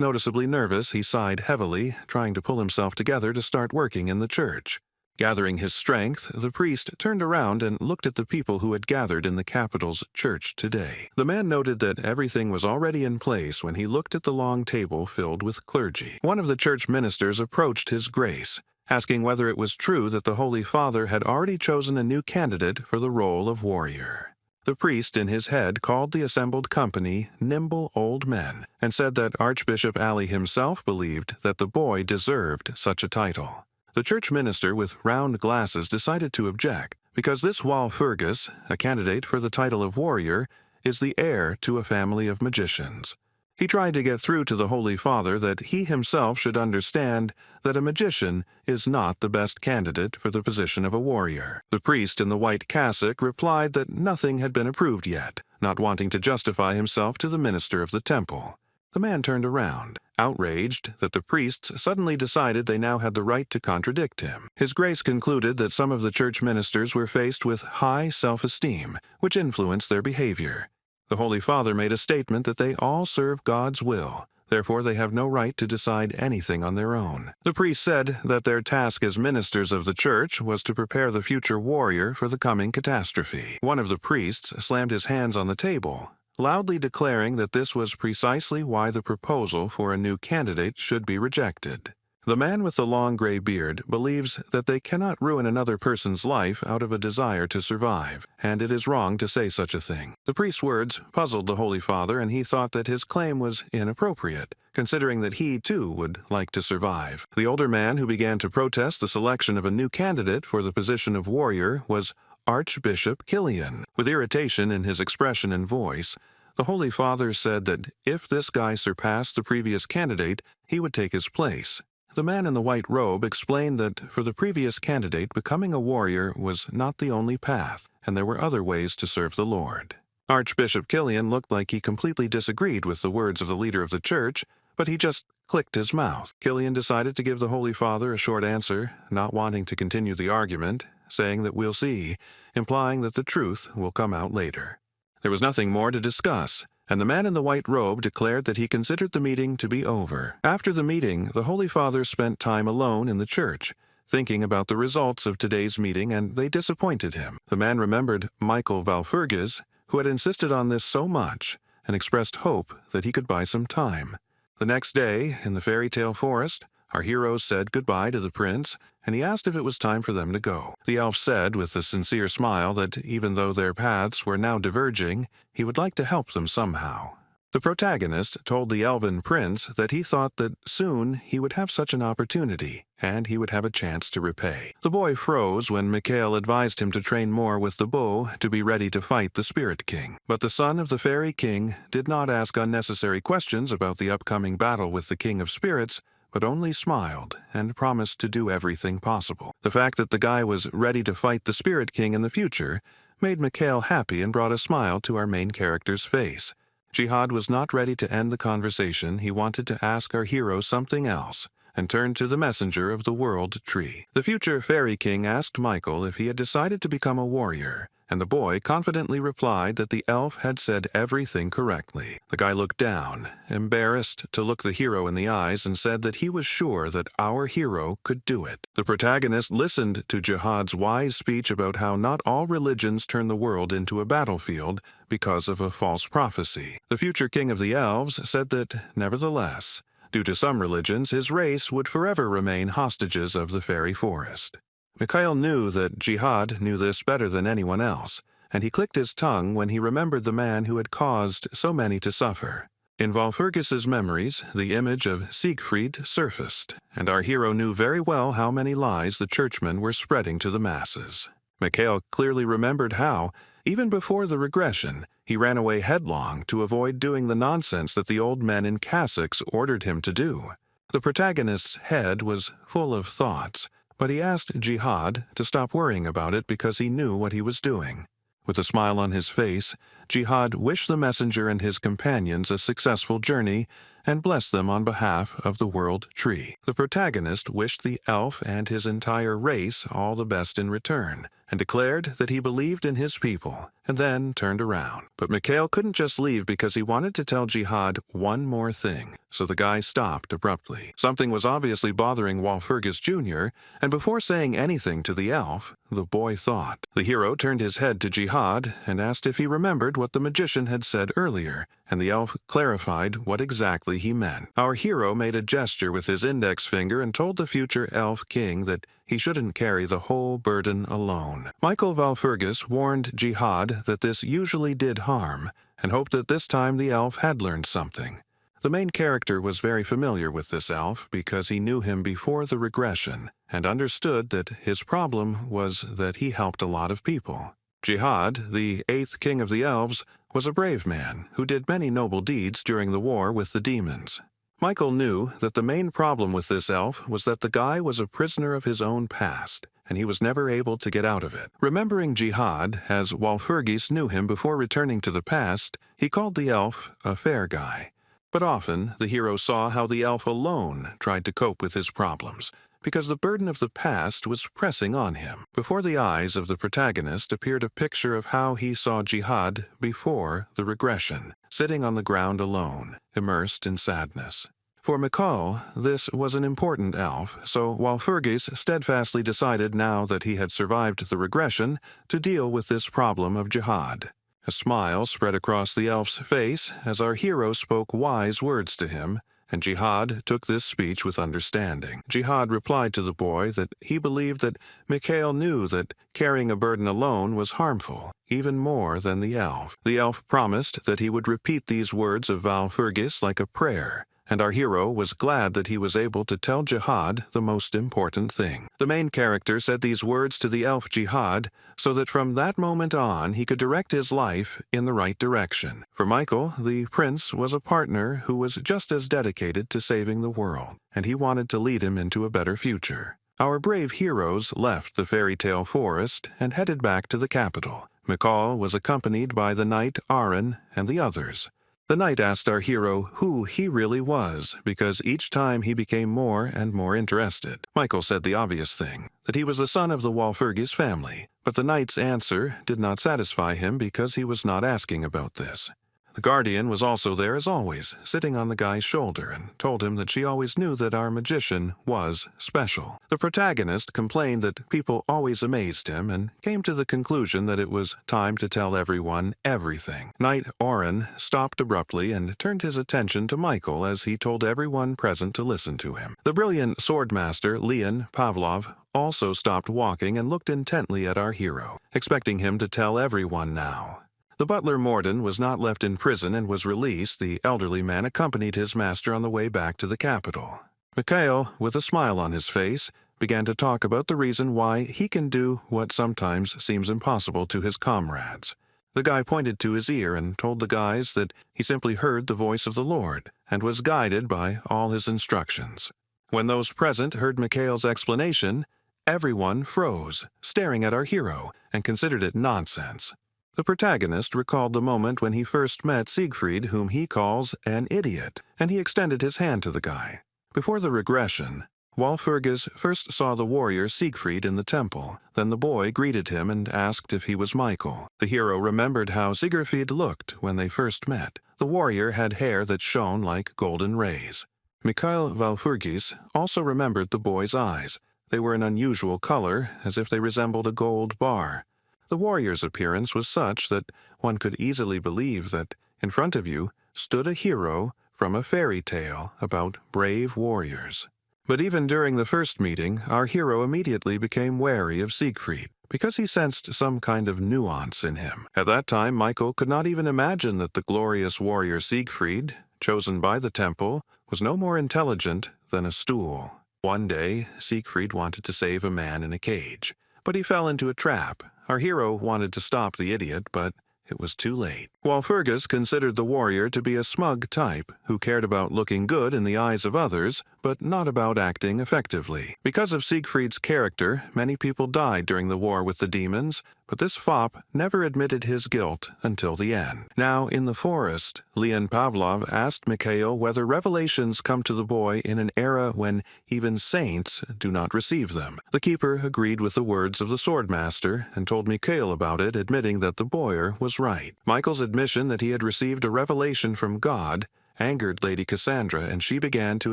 noticeably nervous. He sighed heavily, trying to pull himself together to start working in the church. Gathering his strength, the priest turned around and looked at the people who had gathered in the capital's church today. The man noted that everything was already in place when he looked at the long table filled with clergy. One of the church ministers approached His Grace, asking whether it was true that the Holy Father had already chosen a new candidate for the role of warrior. The priest in his head called the assembled company nimble old men and said that Archbishop Ali himself believed that the boy deserved such a title. The church minister with round glasses decided to object because this Walpurgis, a candidate for the title of warrior, is the heir to a family of magicians. He tried to get through to the Holy Father that he himself should understand that a magician is not the best candidate for the position of a warrior. The priest in the white cassock replied that nothing had been approved yet, not wanting to justify himself to the minister of the temple. The man turned around, outraged that the priests suddenly decided they now had the right to contradict him. His Grace concluded that some of the church ministers were faced with high self-esteem, which influenced their behavior. The Holy Father made a statement that they all serve God's will, therefore they have no right to decide anything on their own. The priest said that their task as ministers of the church was to prepare the future warrior for the coming catastrophe. One of the priests slammed his hands on the table, loudly declaring that this was precisely why the proposal for a new candidate should be rejected. The man with the long gray beard believes that they cannot ruin another person's life out of a desire to survive, and it is wrong to say such a thing. The priest's words puzzled the Holy Father, and he thought that his claim was inappropriate, considering that he, too, would like to survive. The older man who began to protest the selection of a new candidate for the position of warrior was Archbishop Killian. With irritation in his expression and voice, the Holy Father said that if this guy surpassed the previous candidate, he would take his place. The man in the white robe explained that for the previous candidate, becoming a warrior was not the only path, and there were other ways to serve the Lord. Archbishop Killian looked like he completely disagreed with the words of the leader of the church, but he just clicked his mouth. Killian decided to give the Holy Father a short answer, not wanting to continue the argument, saying that we'll see, implying that the truth will come out later. There was nothing more to discuss, and the man in the white robe declared that he considered the meeting to be over. After the meeting, the Holy Father spent time alone in the church, thinking about the results of today's meeting, and they disappointed him. The man remembered Michael Valfurgis, who had insisted on this so much, and expressed hope that he could buy some time. The next day, in the fairy tale forest, our heroes said goodbye to the prince, and he asked if it was time for them to go. The elf said with a sincere smile that even though their paths were now diverging, he would like to help them somehow. The protagonist told the elven prince that he thought that soon he would have such an opportunity, and he would have a chance to repay. The boy froze when Mikhail advised him to train more with the bow to be ready to fight the Spirit King. But the son of the Fairy King did not ask unnecessary questions about the upcoming battle with the King of Spirits, but only smiled and promised to do everything possible. The fact that the guy was ready to fight the Spirit King in the future made Mikhail happy and brought a smile to our main character's face. Jihad was not ready to end the conversation. He wanted to ask our hero something else, and turned to the messenger of the world tree. The future Fairy King asked Michael if he had decided to become a warrior, and the boy confidently replied that the elf had said everything correctly. The guy looked down, embarrassed to look the hero in the eyes, and said that he was sure that our hero could do it. The protagonist listened to Jihad's wise speech about how not all religions turn the world into a battlefield because of a false prophecy. The future king of the elves said that, nevertheless, due to some religions, his race would forever remain hostages of the fairy forest. Mikhail knew that Jihad knew this better than anyone else, and he clicked his tongue when he remembered the man who had caused so many to suffer. In Valfurgis's memories, the image of Siegfried surfaced, and our hero knew very well how many lies the churchmen were spreading to the masses. Mikhail clearly remembered how, even before the regression, he ran away headlong to avoid doing the nonsense that the old men in cassocks ordered him to do. The protagonist's head was full of thoughts, but he asked Jihad to stop worrying about it because he knew what he was doing. With a smile on his face, Jihad wished the messenger and his companions a successful journey and blessed them on behalf of the world tree. The protagonist wished the elf and his entire race all the best in return, and declared that he believed in his people, and then turned around. But Mikhail couldn't just leave because he wanted to tell Jihad one more thing, so the guy stopped abruptly. Something was obviously bothering Walpurgis Jr., and before saying anything to the elf, the boy thought. The hero turned his head to Jihad and asked if he remembered what the magician had said earlier, and the elf clarified what exactly he meant. Our hero made a gesture with his index finger and told the future elf king that he shouldn't carry the whole burden alone. Michael Valfurgis warned Jihad that this usually did harm, and hoped that this time the elf had learned something. The main character was very familiar with this elf because he knew him before the regression, and understood that his problem was that he helped a lot of people. Jihad, the 8th king of the elves, was a brave man who did many noble deeds during the war with the demons. Michael knew that the main problem with this elf was that the guy was a prisoner of his own past, and he was never able to get out of it. Remembering Jihad, as Walpurgis knew him before returning to the past, he called the elf a fair guy. But often, the hero saw how the elf alone tried to cope with his problems, because the burden of the past was pressing on him. Before the eyes of the protagonist appeared a picture of how he saw Jihad before the regression, sitting on the ground alone, immersed in sadness. For Mikhail, this was an important elf, so Walpurgis steadfastly decided now that he had survived the regression to deal with this problem of Jihad. A smile spread across the elf's face as our hero spoke wise words to him, and Jihad took this speech with understanding. Jihad replied to the boy that he believed that Mikhail knew that carrying a burden alone was harmful, even more than the elf. The elf promised that he would repeat these words of Valfurgis like a prayer, and our hero was glad that he was able to tell Jihad the most important thing. The main character said these words to the elf Jihad so that from that moment on he could direct his life in the right direction. For Michael, the prince was a partner who was just as dedicated to saving the world, and he wanted to lead him into a better future. Our brave heroes left the fairy tale forest and headed back to the capital. McCall was accompanied by the knight Aaron and the others. The knight asked our hero who he really was, because each time he became more and more interested. Michael said the obvious thing, that he was the son of the Walpurgis family, but the knight's answer did not satisfy him because he was not asking about this. The guardian was also there as always, sitting on the guy's shoulder, and told him that she always knew that our magician was special. The protagonist complained that people always amazed him and came to the conclusion that it was time to tell everyone everything. Knight Oren stopped abruptly and turned his attention to Michael as he told everyone present to listen to him. The brilliant swordmaster Leon Pavlov also stopped walking and looked intently at our hero, expecting him to tell everyone now. The butler Morden was not left in prison and was released. The elderly man accompanied his master on the way back to the capital. Mikhail, with a smile on his face, began to talk about the reason why he can do what sometimes seems impossible to his comrades. The guy pointed to his ear and told the guys that he simply heard the voice of the Lord and was guided by all his instructions. When those present heard Mikhail's explanation, everyone froze, staring at our hero, and considered it nonsense. The protagonist recalled the moment when he first met Siegfried, whom he calls an idiot, and he extended his hand to the guy. Before the regression, Walpurgis first saw the warrior Siegfried in the temple. Then the boy greeted him and asked if he was Michael. The hero remembered how Siegfried looked when they first met. The warrior had hair that shone like golden rays. Mikhail Walpurgis also remembered the boy's eyes. They were an unusual color, as if they resembled a gold bar. The warrior's appearance was such that one could easily believe that in front of you stood a hero from a fairy tale about brave warriors. But even during the first meeting, our hero immediately became wary of Siegfried, because he sensed some kind of nuance in him. At that time, Michael could not even imagine that the glorious warrior Siegfried, chosen by the temple, was no more intelligent than a stool. One day, Siegfried wanted to save a man in a cage, but he fell into a trap. Our hero wanted to stop the idiot, but it was too late. Walpurgis considered the warrior to be a smug type who cared about looking good in the eyes of others, but not about acting effectively. Because of Siegfried's character, many people died during the war with the demons, but this fop never admitted his guilt until the end. Now, in the forest, Leon Pavlov asked Mikhail whether revelations come to the boy in an era when even saints do not receive them. The keeper agreed with the words of the swordmaster and told Mikhail about it, admitting that the boy was right. Michael's admission that he had received a revelation from God angered Lady Cassandra, and she began to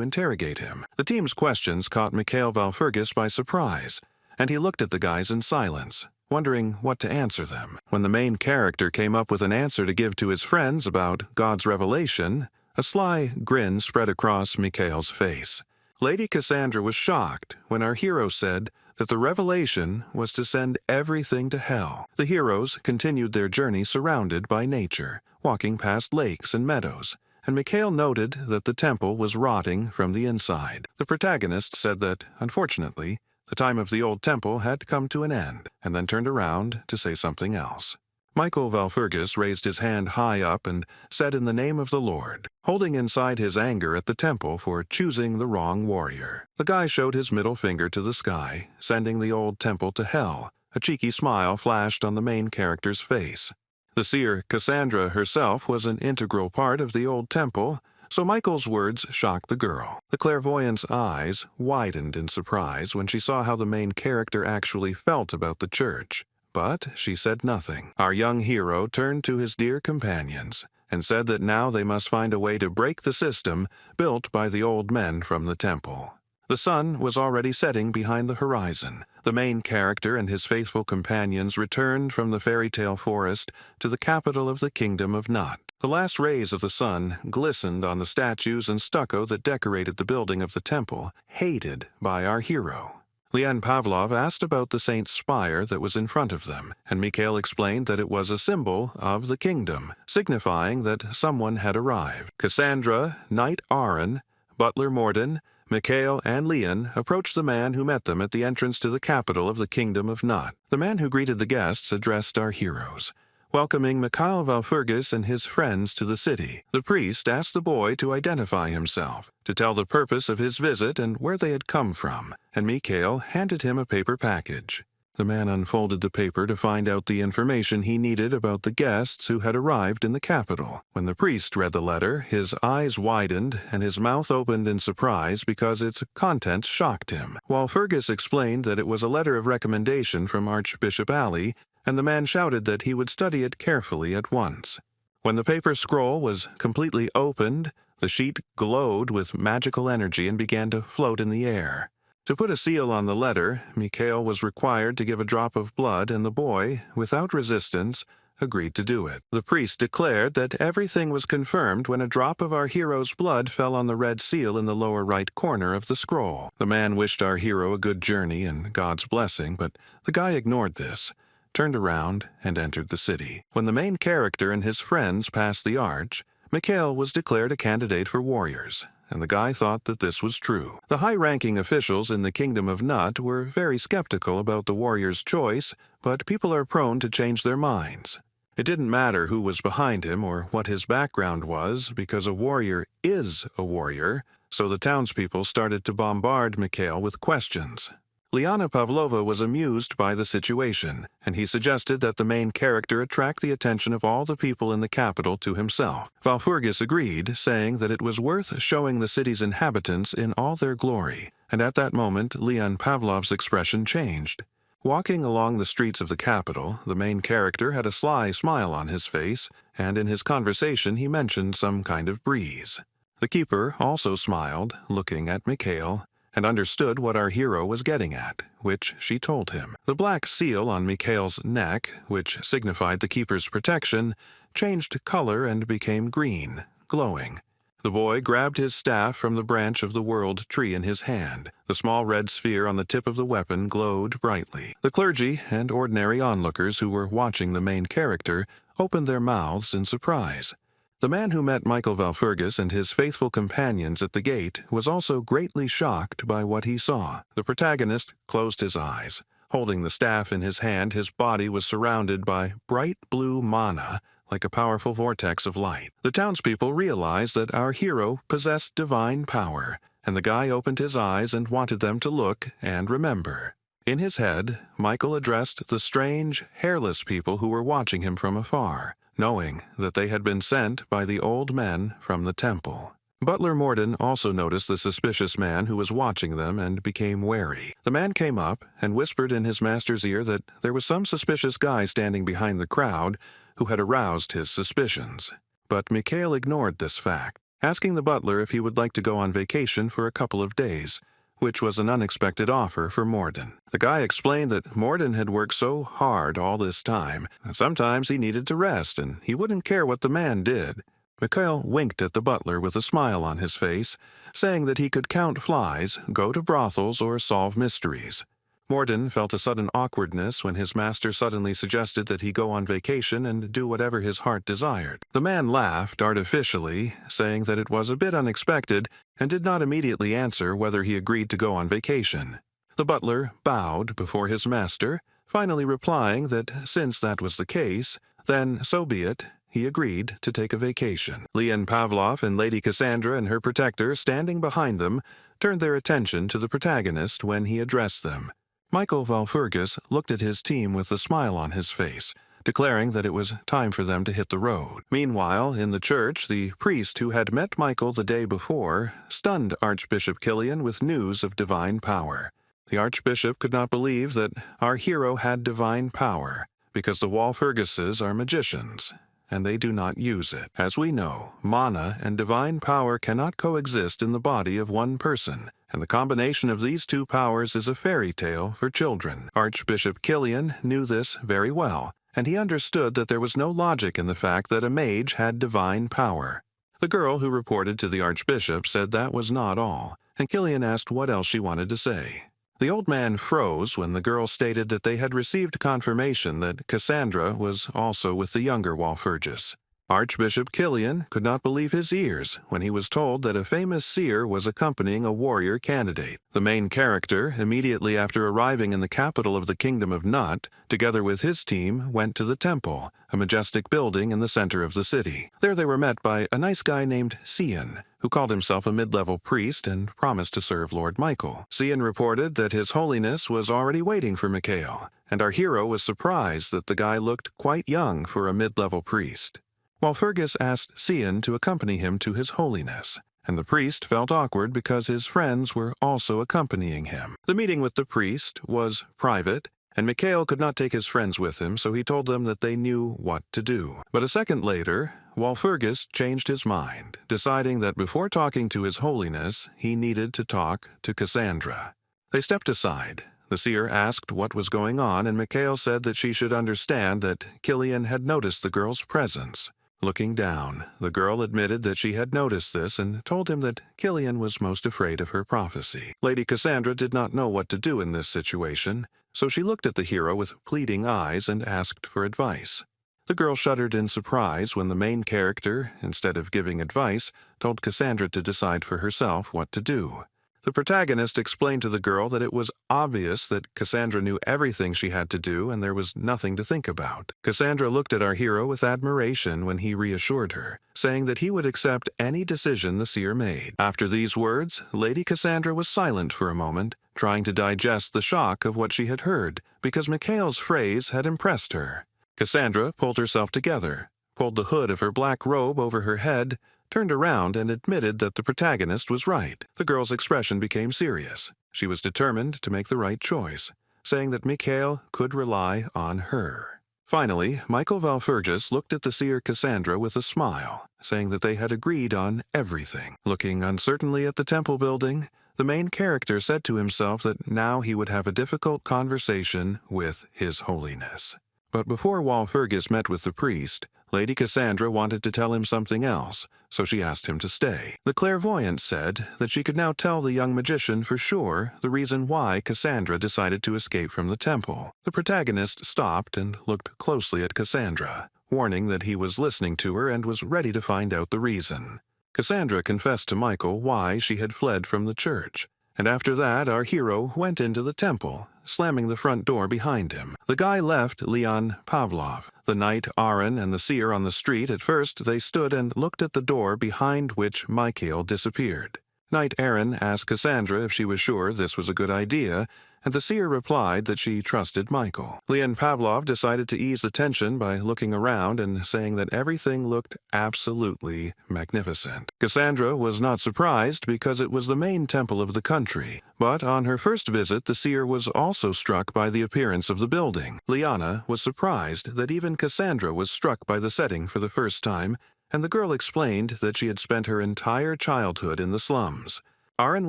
interrogate him. The team's questions caught Mikhail Walpurgis by surprise, and he looked at the guys in silence, wondering what to answer them. When the main character came up with an answer to give to his friends about God's revelation, a sly grin spread across Mikhail's face. Lady Cassandra was shocked when our hero said that the revelation was to send everything to hell. The heroes continued their journey surrounded by nature, walking past lakes and meadows, and Mikhail noted that the temple was rotting from the inside. The protagonist said that, unfortunately, the time of the old temple had come to an end, and then turned around to say something else. Michael Walpurgis raised his hand high up and said in the name of the Lord, holding inside his anger at the temple for choosing the wrong warrior. The guy showed his middle finger to the sky, sending the old temple to hell. A cheeky smile flashed on the main character's face. The seer Cassandra herself was an integral part of the old temple, so Michael's words shocked the girl. The clairvoyant's eyes widened in surprise when she saw how the main character actually felt about the church. But she said nothing. Our young hero turned to his dear companions and said that now they must find a way to break the system built by the old men from the temple. The sun was already setting behind the horizon. The main character and his faithful companions returned from the fairy tale forest to the capital of the kingdom of Nod. The last rays of the sun glistened on the statues and stucco that decorated the building of the temple, hated by our hero. Leon Pavlov asked about the saint's spire that was in front of them, and Mikhail explained that it was a symbol of the kingdom, signifying that someone had arrived. Cassandra, Knight Aaron, Butler Morden, Mikhail, and Leon approached the man who met them at the entrance to the capital of the Kingdom of Nut. The man who greeted the guests addressed our heroes, welcoming Mikhail Valpurgis and his friends to the city. The priest asked the boy to identify himself, to tell the purpose of his visit and where they had come from, and Mikhail handed him a paper package. The man unfolded the paper to find out the information he needed about the guests who had arrived in the capital. When the priest read the letter, his eyes widened and his mouth opened in surprise because its contents shocked him, while Fergus explained that it was a letter of recommendation from Archbishop Ali, and the man shouted that he would study it carefully at once. When the paper scroll was completely opened, the sheet glowed with magical energy and began to float in the air. To put a seal on the letter, Mikhail was required to give a drop of blood, and the boy, without resistance, agreed to do it. The priest declared that everything was confirmed when a drop of our hero's blood fell on the red seal in the lower right corner of the scroll. The man wished our hero a good journey and God's blessing, but the guy ignored this, turned around, and entered the city. When the main character and his friends passed the arch, Mikhail was declared a candidate for warriors, and the guy thought that this was true. The high-ranking officials in the Kingdom of Nut were very skeptical about the warrior's choice, but people are prone to change their minds. It didn't matter who was behind him or what his background was, because a warrior is a warrior, so the townspeople started to bombard Mikhail with questions. Liana Pavlova was amused by the situation, and he suggested that the main character attract the attention of all the people in the capital to himself. Valpurgis agreed, saying that it was worth showing the city's inhabitants in all their glory, and at that moment Leon Pavlov's expression changed. Walking along the streets of the capital, the main character had a sly smile on his face, and in his conversation he mentioned some kind of breeze. The keeper also smiled, looking at Mikhail, and understood what our hero was getting at, which she told him. The black seal on Mikhail's neck, which signified the keeper's protection, changed color and became green, glowing. The boy grabbed his staff from the branch of the world tree in his hand. The small red sphere on the tip of the weapon glowed brightly. The clergy and ordinary onlookers who were watching the main character opened their mouths in surprise. The man who met Michael Valpurgis and his faithful companions at the gate was also greatly shocked by what he saw. The protagonist closed his eyes. Holding the staff in his hand, his body was surrounded by bright blue mana, like a powerful vortex of light. The townspeople realized that our hero possessed divine power, and the guy opened his eyes and wanted them to look and remember. In his head, Michael addressed the strange, hairless people who were watching him from afar, knowing that they had been sent by the old men from the temple. Butler Morden also noticed the suspicious man who was watching them and became wary. The man came up and whispered in his master's ear that there was some suspicious guy standing behind the crowd who had aroused his suspicions. But Mikhail ignored this fact, asking the butler if he would like to go on vacation for a couple of days, which was an unexpected offer for Morden. The guy explained that Morden had worked so hard all this time that sometimes he needed to rest and he wouldn't care what the man did. Mikhail winked at the butler with a smile on his face, saying that he could count flies, go to brothels, or solve mysteries. Morden felt a sudden awkwardness when his master suddenly suggested that he go on vacation and do whatever his heart desired. The man laughed artificially, saying that it was a bit unexpected, and did not immediately answer whether he agreed to go on vacation. The butler bowed before his master, finally replying that since that was the case, then so be it. He agreed to take a vacation. Leon Pavlov and Lady Cassandra and her protector, standing behind them, turned their attention to the protagonist when he addressed them. Michael Valpurgis looked at his team with a smile on his face, declaring that it was time for them to hit the road. Meanwhile, in the church, the priest who had met Michael the day before stunned Archbishop Killian with news of divine power. The Archbishop could not believe that our hero had divine power, because the Walpurgises are magicians, and they do not use it. As we know, mana and divine power cannot coexist in the body of one person, and the combination of these two powers is a fairy tale for children. Archbishop Killian knew this very well, and he understood that there was no logic in the fact that a mage had divine power. The girl who reported to the Archbishop said that was not all, and Killian asked what else she wanted to say. The old man froze when the girl stated that they had received confirmation that Cassandra was also with the younger Walpurgis. Archbishop Killian could not believe his ears when he was told that a famous seer was accompanying a warrior candidate. The main character, immediately after arriving in the capital of the Kingdom of Nut, together with his team, went to the temple, a majestic building in the center of the city. There they were met by a nice guy named Cian, who called himself a mid-level priest and promised to serve Lord Michael. Cian reported that His Holiness was already waiting for Mikhail, and our hero was surprised that the guy looked quite young for a mid-level priest. Walpurgis asked Cian to accompany him to His Holiness, and the priest felt awkward because his friends were also accompanying him. The meeting with the priest was private, and Mikhail could not take his friends with him, so he told them that they knew what to do. But a second later, Walpurgis changed his mind, deciding that before talking to His Holiness, he needed to talk to Cassandra. They stepped aside. The seer asked what was going on, and Mikhail said that she should understand that Killian had noticed the girl's presence. Looking down, the girl admitted that she had noticed this and told him that Killian was most afraid of her prophecy. Lady Cassandra did not know what to do in this situation, so she looked at the hero with pleading eyes and asked for advice. The girl shuddered in surprise when the main character, instead of giving advice, told Cassandra to decide for herself what to do. The protagonist explained to the girl that it was obvious that Cassandra knew everything she had to do and there was nothing to think about. Cassandra looked at our hero with admiration when he reassured her, saying that he would accept any decision the seer made. After these words, Lady Cassandra was silent for a moment, trying to digest the shock of what she had heard, because Mikhail's phrase had impressed her. Cassandra pulled herself together, pulled the hood of her black robe over her head, turned around and admitted that the protagonist was right. The girl's expression became serious. She was determined to make the right choice, saying that Mikhail could rely on her. Finally, Michael Walpurgis looked at the seer Cassandra with a smile, saying that they had agreed on everything. Looking uncertainly at the temple building, the main character said to himself that now he would have a difficult conversation with His Holiness. But before Walpurgis met with the priest, Lady Cassandra wanted to tell him something else, so she asked him to stay. The clairvoyant said that she could now tell the young magician for sure the reason why Cassandra decided to escape from the temple. The protagonist stopped and looked closely at Cassandra, warning that he was listening to her and was ready to find out the reason. Cassandra confessed to Michael why she had fled from the church, and after that our hero went into the temple, slamming the front door behind him. The guy left Leon Pavlov. The knight Aaron and the seer on the street. At first they stood and looked at the door behind which Mikhail disappeared. Knight Aaron asked Cassandra if she was sure this was a good idea, and the seer replied that she trusted Michael. Leon Pavlov decided to ease the tension by looking around and saying that everything looked absolutely magnificent. Cassandra was not surprised because it was the main temple of the country, but on her first visit the seer was also struck by the appearance of the building. Liana was surprised that even Cassandra was struck by the setting for the first time, and the girl explained that she had spent her entire childhood in the slums. Aaron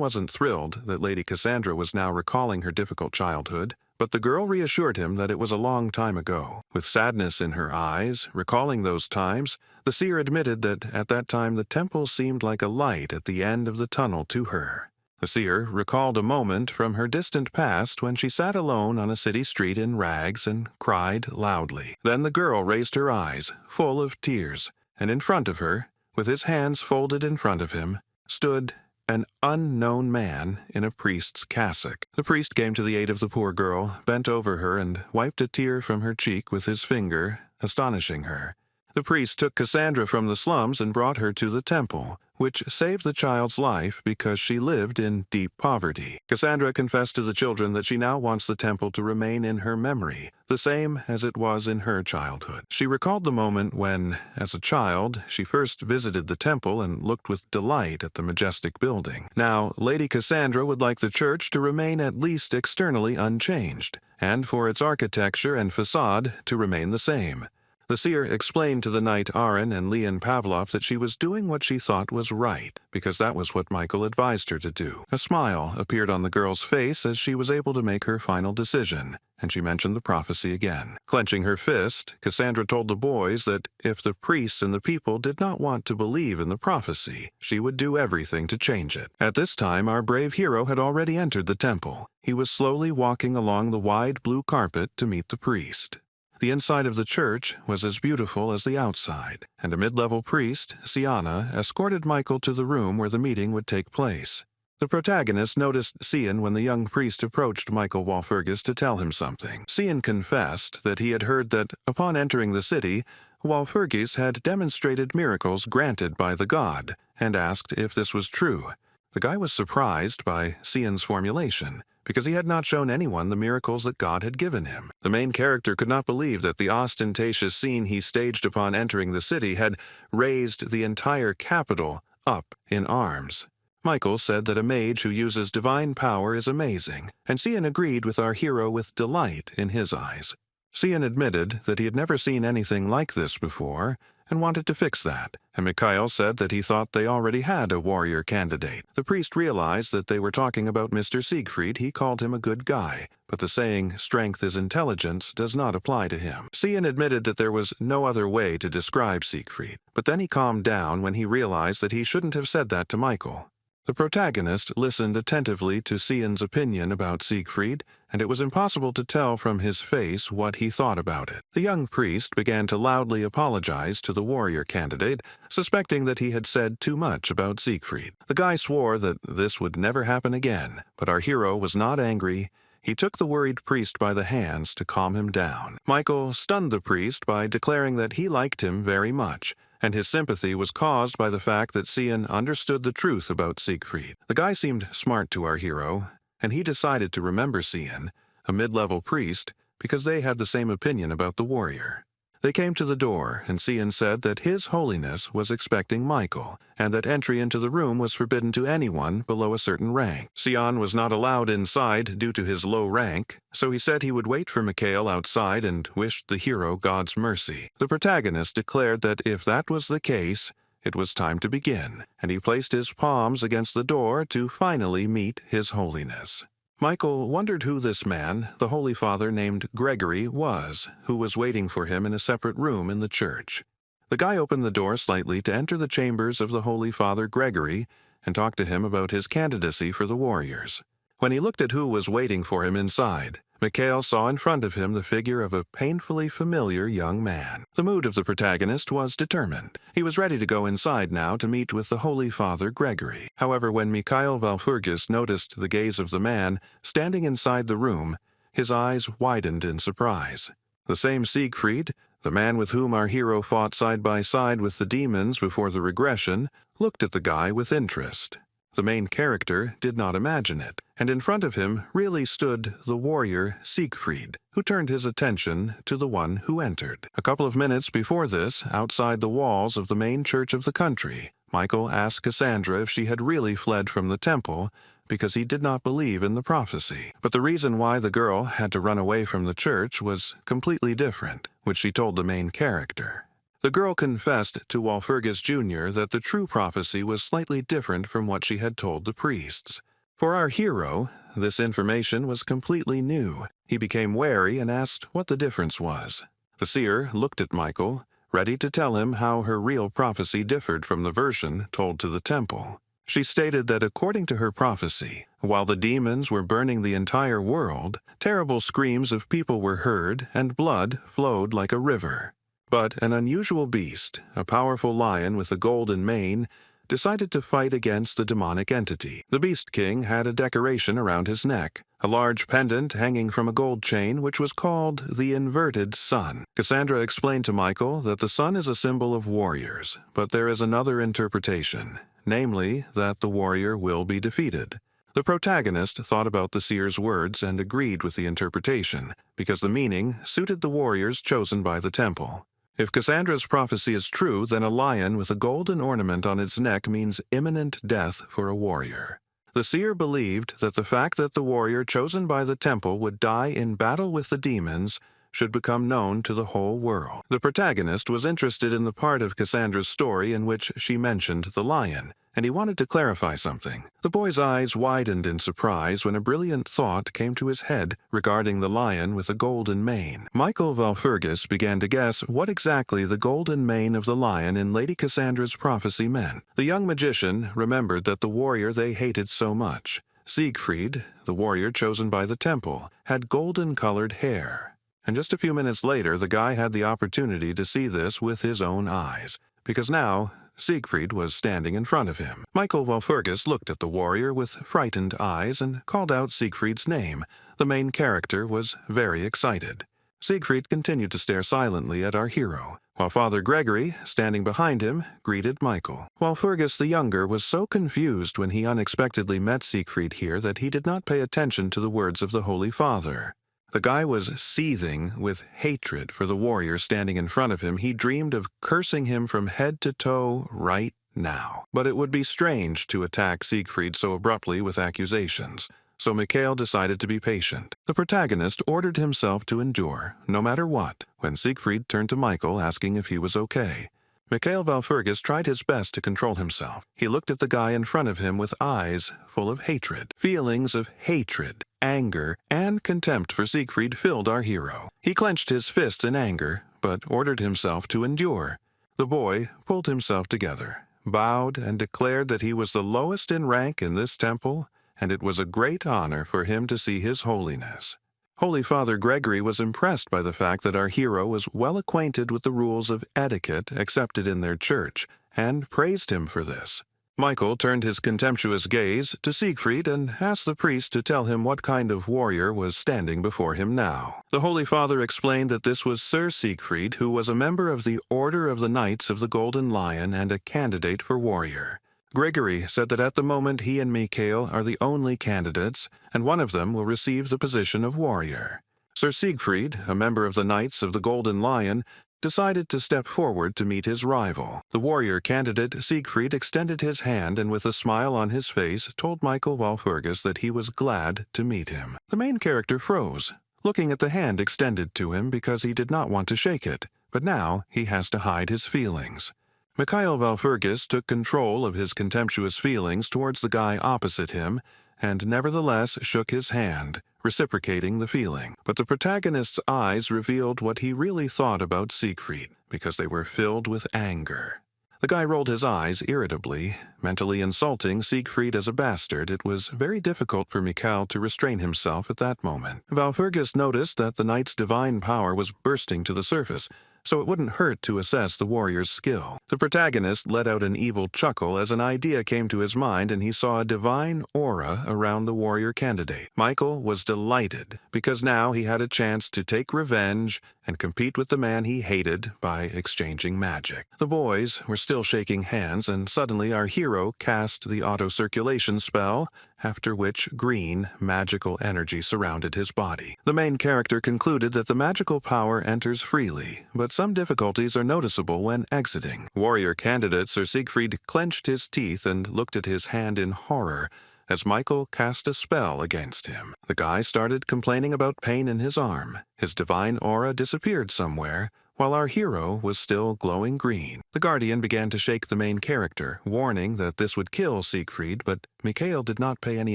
wasn't thrilled that Lady Cassandra was now recalling her difficult childhood, but the girl reassured him that it was a long time ago. With sadness in her eyes, recalling those times, the seer admitted that at that time the temple seemed like a light at the end of the tunnel to her. The seer recalled a moment from her distant past when she sat alone on a city street in rags and cried loudly. Then the girl raised her eyes, full of tears, and in front of her, with his hands folded in front of him, stood an unknown man in a priest's cassock. The priest came to the aid of the poor girl, bent over her, and wiped a tear from her cheek with his finger, astonishing her. The priest took Cassandra from the slums and brought her to the temple, which saved the child's life because she lived in deep poverty. Cassandra confessed to the children that she now wants the temple to remain in her memory, the same as it was in her childhood. She recalled the moment when, as a child, she first visited the temple and looked with delight at the majestic building. Now, Lady Cassandra would like the church to remain at least externally unchanged, and for its architecture and facade to remain the same. The seer explained to the knight Aaron and Leon Pavlov that she was doing what she thought was right, because that was what Michael advised her to do. A smile appeared on the girl's face as she was able to make her final decision, and she mentioned the prophecy again. Clenching her fist, Cassandra told the boys that if the priests and the people did not want to believe in the prophecy, she would do everything to change it. At this time, our brave hero had already entered the temple. He was slowly walking along the wide blue carpet to meet the priest. The inside of the church was as beautiful as the outside, and a mid-level priest, Siana, escorted Michael to the room where the meeting would take place. The protagonist noticed Cian when the young priest approached Michael Walpurgis to tell him something. Cian confessed that he had heard that, upon entering the city, Walpurgis had demonstrated miracles granted by the god, and asked if this was true. The guy was surprised by Cian's formulation, because he had not shown anyone the miracles that God had given him. The main character could not believe that the ostentatious scene he staged upon entering the city had raised the entire capital up in arms. Michael said that a mage who uses divine power is amazing, and Cian agreed with our hero with delight in his eyes. Cian admitted that he had never seen anything like this before, and wanted to fix that, and Mikhail said that he thought they already had a warrior candidate. The priest realized that they were talking about Mr. Siegfried. He called him a good guy, but the saying, "strength is intelligence," does not apply to him. Cian admitted that there was no other way to describe Siegfried, but then he calmed down when he realized that he shouldn't have said that to Michael. The protagonist listened attentively to Cian's opinion about Siegfried, and it was impossible to tell from his face what he thought about it. The young priest began to loudly apologize to the warrior candidate, suspecting that he had said too much about Siegfried. The guy swore that this would never happen again, but our hero was not angry. He took the worried priest by the hands to calm him down. Michael stunned the priest by declaring that he liked him very much, and his sympathy was caused by the fact that Cian understood the truth about Siegfried. The guy seemed smart to our hero, and he decided to remember Cian, a mid-level priest, because they had the same opinion about the warrior. They came to the door, and Cian said that His Holiness was expecting Michael, and that entry into the room was forbidden to anyone below a certain rank. Cian was not allowed inside due to his low rank, so he said he would wait for Mikhail outside and wished the hero God's mercy. The protagonist declared that if that was the case, it was time to begin, and he placed his palms against the door to finally meet His Holiness. Michael wondered who this man, the Holy Father named Gregory, was, who was waiting for him in a separate room in the church. The guy opened the door slightly to enter the chambers of the Holy Father Gregory and talk to him about his candidacy for the warriors. When he looked at who was waiting for him inside, Mikhail saw in front of him the figure of a painfully familiar young man. The mood of the protagonist was determined. He was ready to go inside now to meet with the Holy Father Gregory. However, when Mikhail Walpurgis noticed the gaze of the man standing inside the room, his eyes widened in surprise. The same Siegfried, the man with whom our hero fought side by side with the demons before the regression, looked at the guy with interest. The main character did not imagine it, and in front of him really stood the warrior Siegfried, who turned his attention to the one who entered. A couple of minutes before this, outside the walls of the main church of the country, Michael asked Cassandra if she had really fled from the temple, because he did not believe in the prophecy. But the reason why the girl had to run away from the church was completely different, which she told the main character. The girl confessed to Walpurgis Jr. that the true prophecy was slightly different from what she had told the priests. For our hero, this information was completely new. He became wary and asked what the difference was. The seer looked at Michael, ready to tell him how her real prophecy differed from the version told to the temple. She stated that according to her prophecy, while the demons were burning the entire world, terrible screams of people were heard and blood flowed like a river. But an unusual beast, a powerful lion with a golden mane, decided to fight against the demonic entity. The Beast King had a decoration around his neck, a large pendant hanging from a gold chain which was called the inverted sun. Cassandra explained to Michael that the sun is a symbol of warriors, but there is another interpretation, namely that the warrior will be defeated. The protagonist thought about the seer's words and agreed with the interpretation, because the meaning suited the warriors chosen by the temple. If Cassandra's prophecy is true, then a lion with a golden ornament on its neck means imminent death for a warrior. The seer believed that the fact that the warrior chosen by the temple would die in battle with the demons should become known to the whole world. The protagonist was interested in the part of Cassandra's story in which she mentioned the lion, and he wanted to clarify something. The boy's eyes widened in surprise when a brilliant thought came to his head regarding the lion with a golden mane. Michael Walpurgis began to guess what exactly the golden mane of the lion in Lady Cassandra's prophecy meant. The young magician remembered that the warrior they hated so much, Siegfried, the warrior chosen by the temple, had golden-colored hair. And just a few minutes later, the guy had the opportunity to see this with his own eyes, because now Siegfried was standing in front of him. Michael Walpurgis looked at the warrior with frightened eyes and called out Siegfried's name. The main character was very excited. Siegfried continued to stare silently at our hero, while Father Gregory, standing behind him, greeted Michael. Walpurgis the Younger was so confused when he unexpectedly met Siegfried here that he did not pay attention to the words of the Holy Father. The guy was seething with hatred for the warrior standing in front of him. He dreamed of cursing him from head to toe right now. But it would be strange to attack Siegfried so abruptly with accusations, so Mikhail decided to be patient. The protagonist ordered himself to endure, no matter what, when Siegfried turned to Michael asking if he was okay. Mikhail Walpurgis tried his best to control himself. He looked at the guy in front of him with eyes full of hatred. Feelings of hatred, anger, and contempt for Siegfried filled our hero. He clenched his fists in anger, but ordered himself to endure. The boy pulled himself together, bowed, and declared that he was the lowest in rank in this temple, and it was a great honor for him to see His Holiness. Holy Father Gregory was impressed by the fact that our hero was well acquainted with the rules of etiquette accepted in their church, and praised him for this. Michael turned his contemptuous gaze to Siegfried and asked the priest to tell him what kind of warrior was standing before him now. The Holy Father explained that this was Sir Siegfried, who was a member of the Order of the Knights of the Golden Lion and a candidate for warrior. Gregory said that at the moment he and Mikhail are the only candidates, and one of them will receive the position of warrior. Sir Siegfried, a member of the Knights of the Golden Lion, decided to step forward to meet his rival. The warrior candidate, Siegfried, extended his hand and with a smile on his face told Michael Walpurgis that he was glad to meet him. The main character froze, looking at the hand extended to him because he did not want to shake it, but now he has to hide his feelings. Mikhail Walpurgis took control of his contemptuous feelings towards the guy opposite him, and nevertheless shook his hand, reciprocating the feeling. But the protagonist's eyes revealed what he really thought about Siegfried, because they were filled with anger. The guy rolled his eyes irritably, mentally insulting Siegfried as a bastard. It was very difficult for Mikhail to restrain himself at that moment. Walpurgis noticed that the knight's divine power was bursting to the surface, so it wouldn't hurt to assess the warrior's skill. The protagonist let out an evil chuckle as an idea came to his mind and he saw a divine aura around the warrior candidate. Michael was delighted because now he had a chance to take revenge and compete with the man he hated by exchanging magic. The boys were still shaking hands and suddenly our hero cast the auto-circulation spell, after which green, magical energy surrounded his body. The main character concluded that the magical power enters freely, but some difficulties are noticeable when exiting. Warrior candidate Sir Siegfried clenched his teeth and looked at his hand in horror as Michael cast a spell against him. The guy started complaining about pain in his arm. His divine aura disappeared somewhere, while our hero was still glowing green. The Guardian began to shake the main character, warning that this would kill Siegfried, but Mikhail did not pay any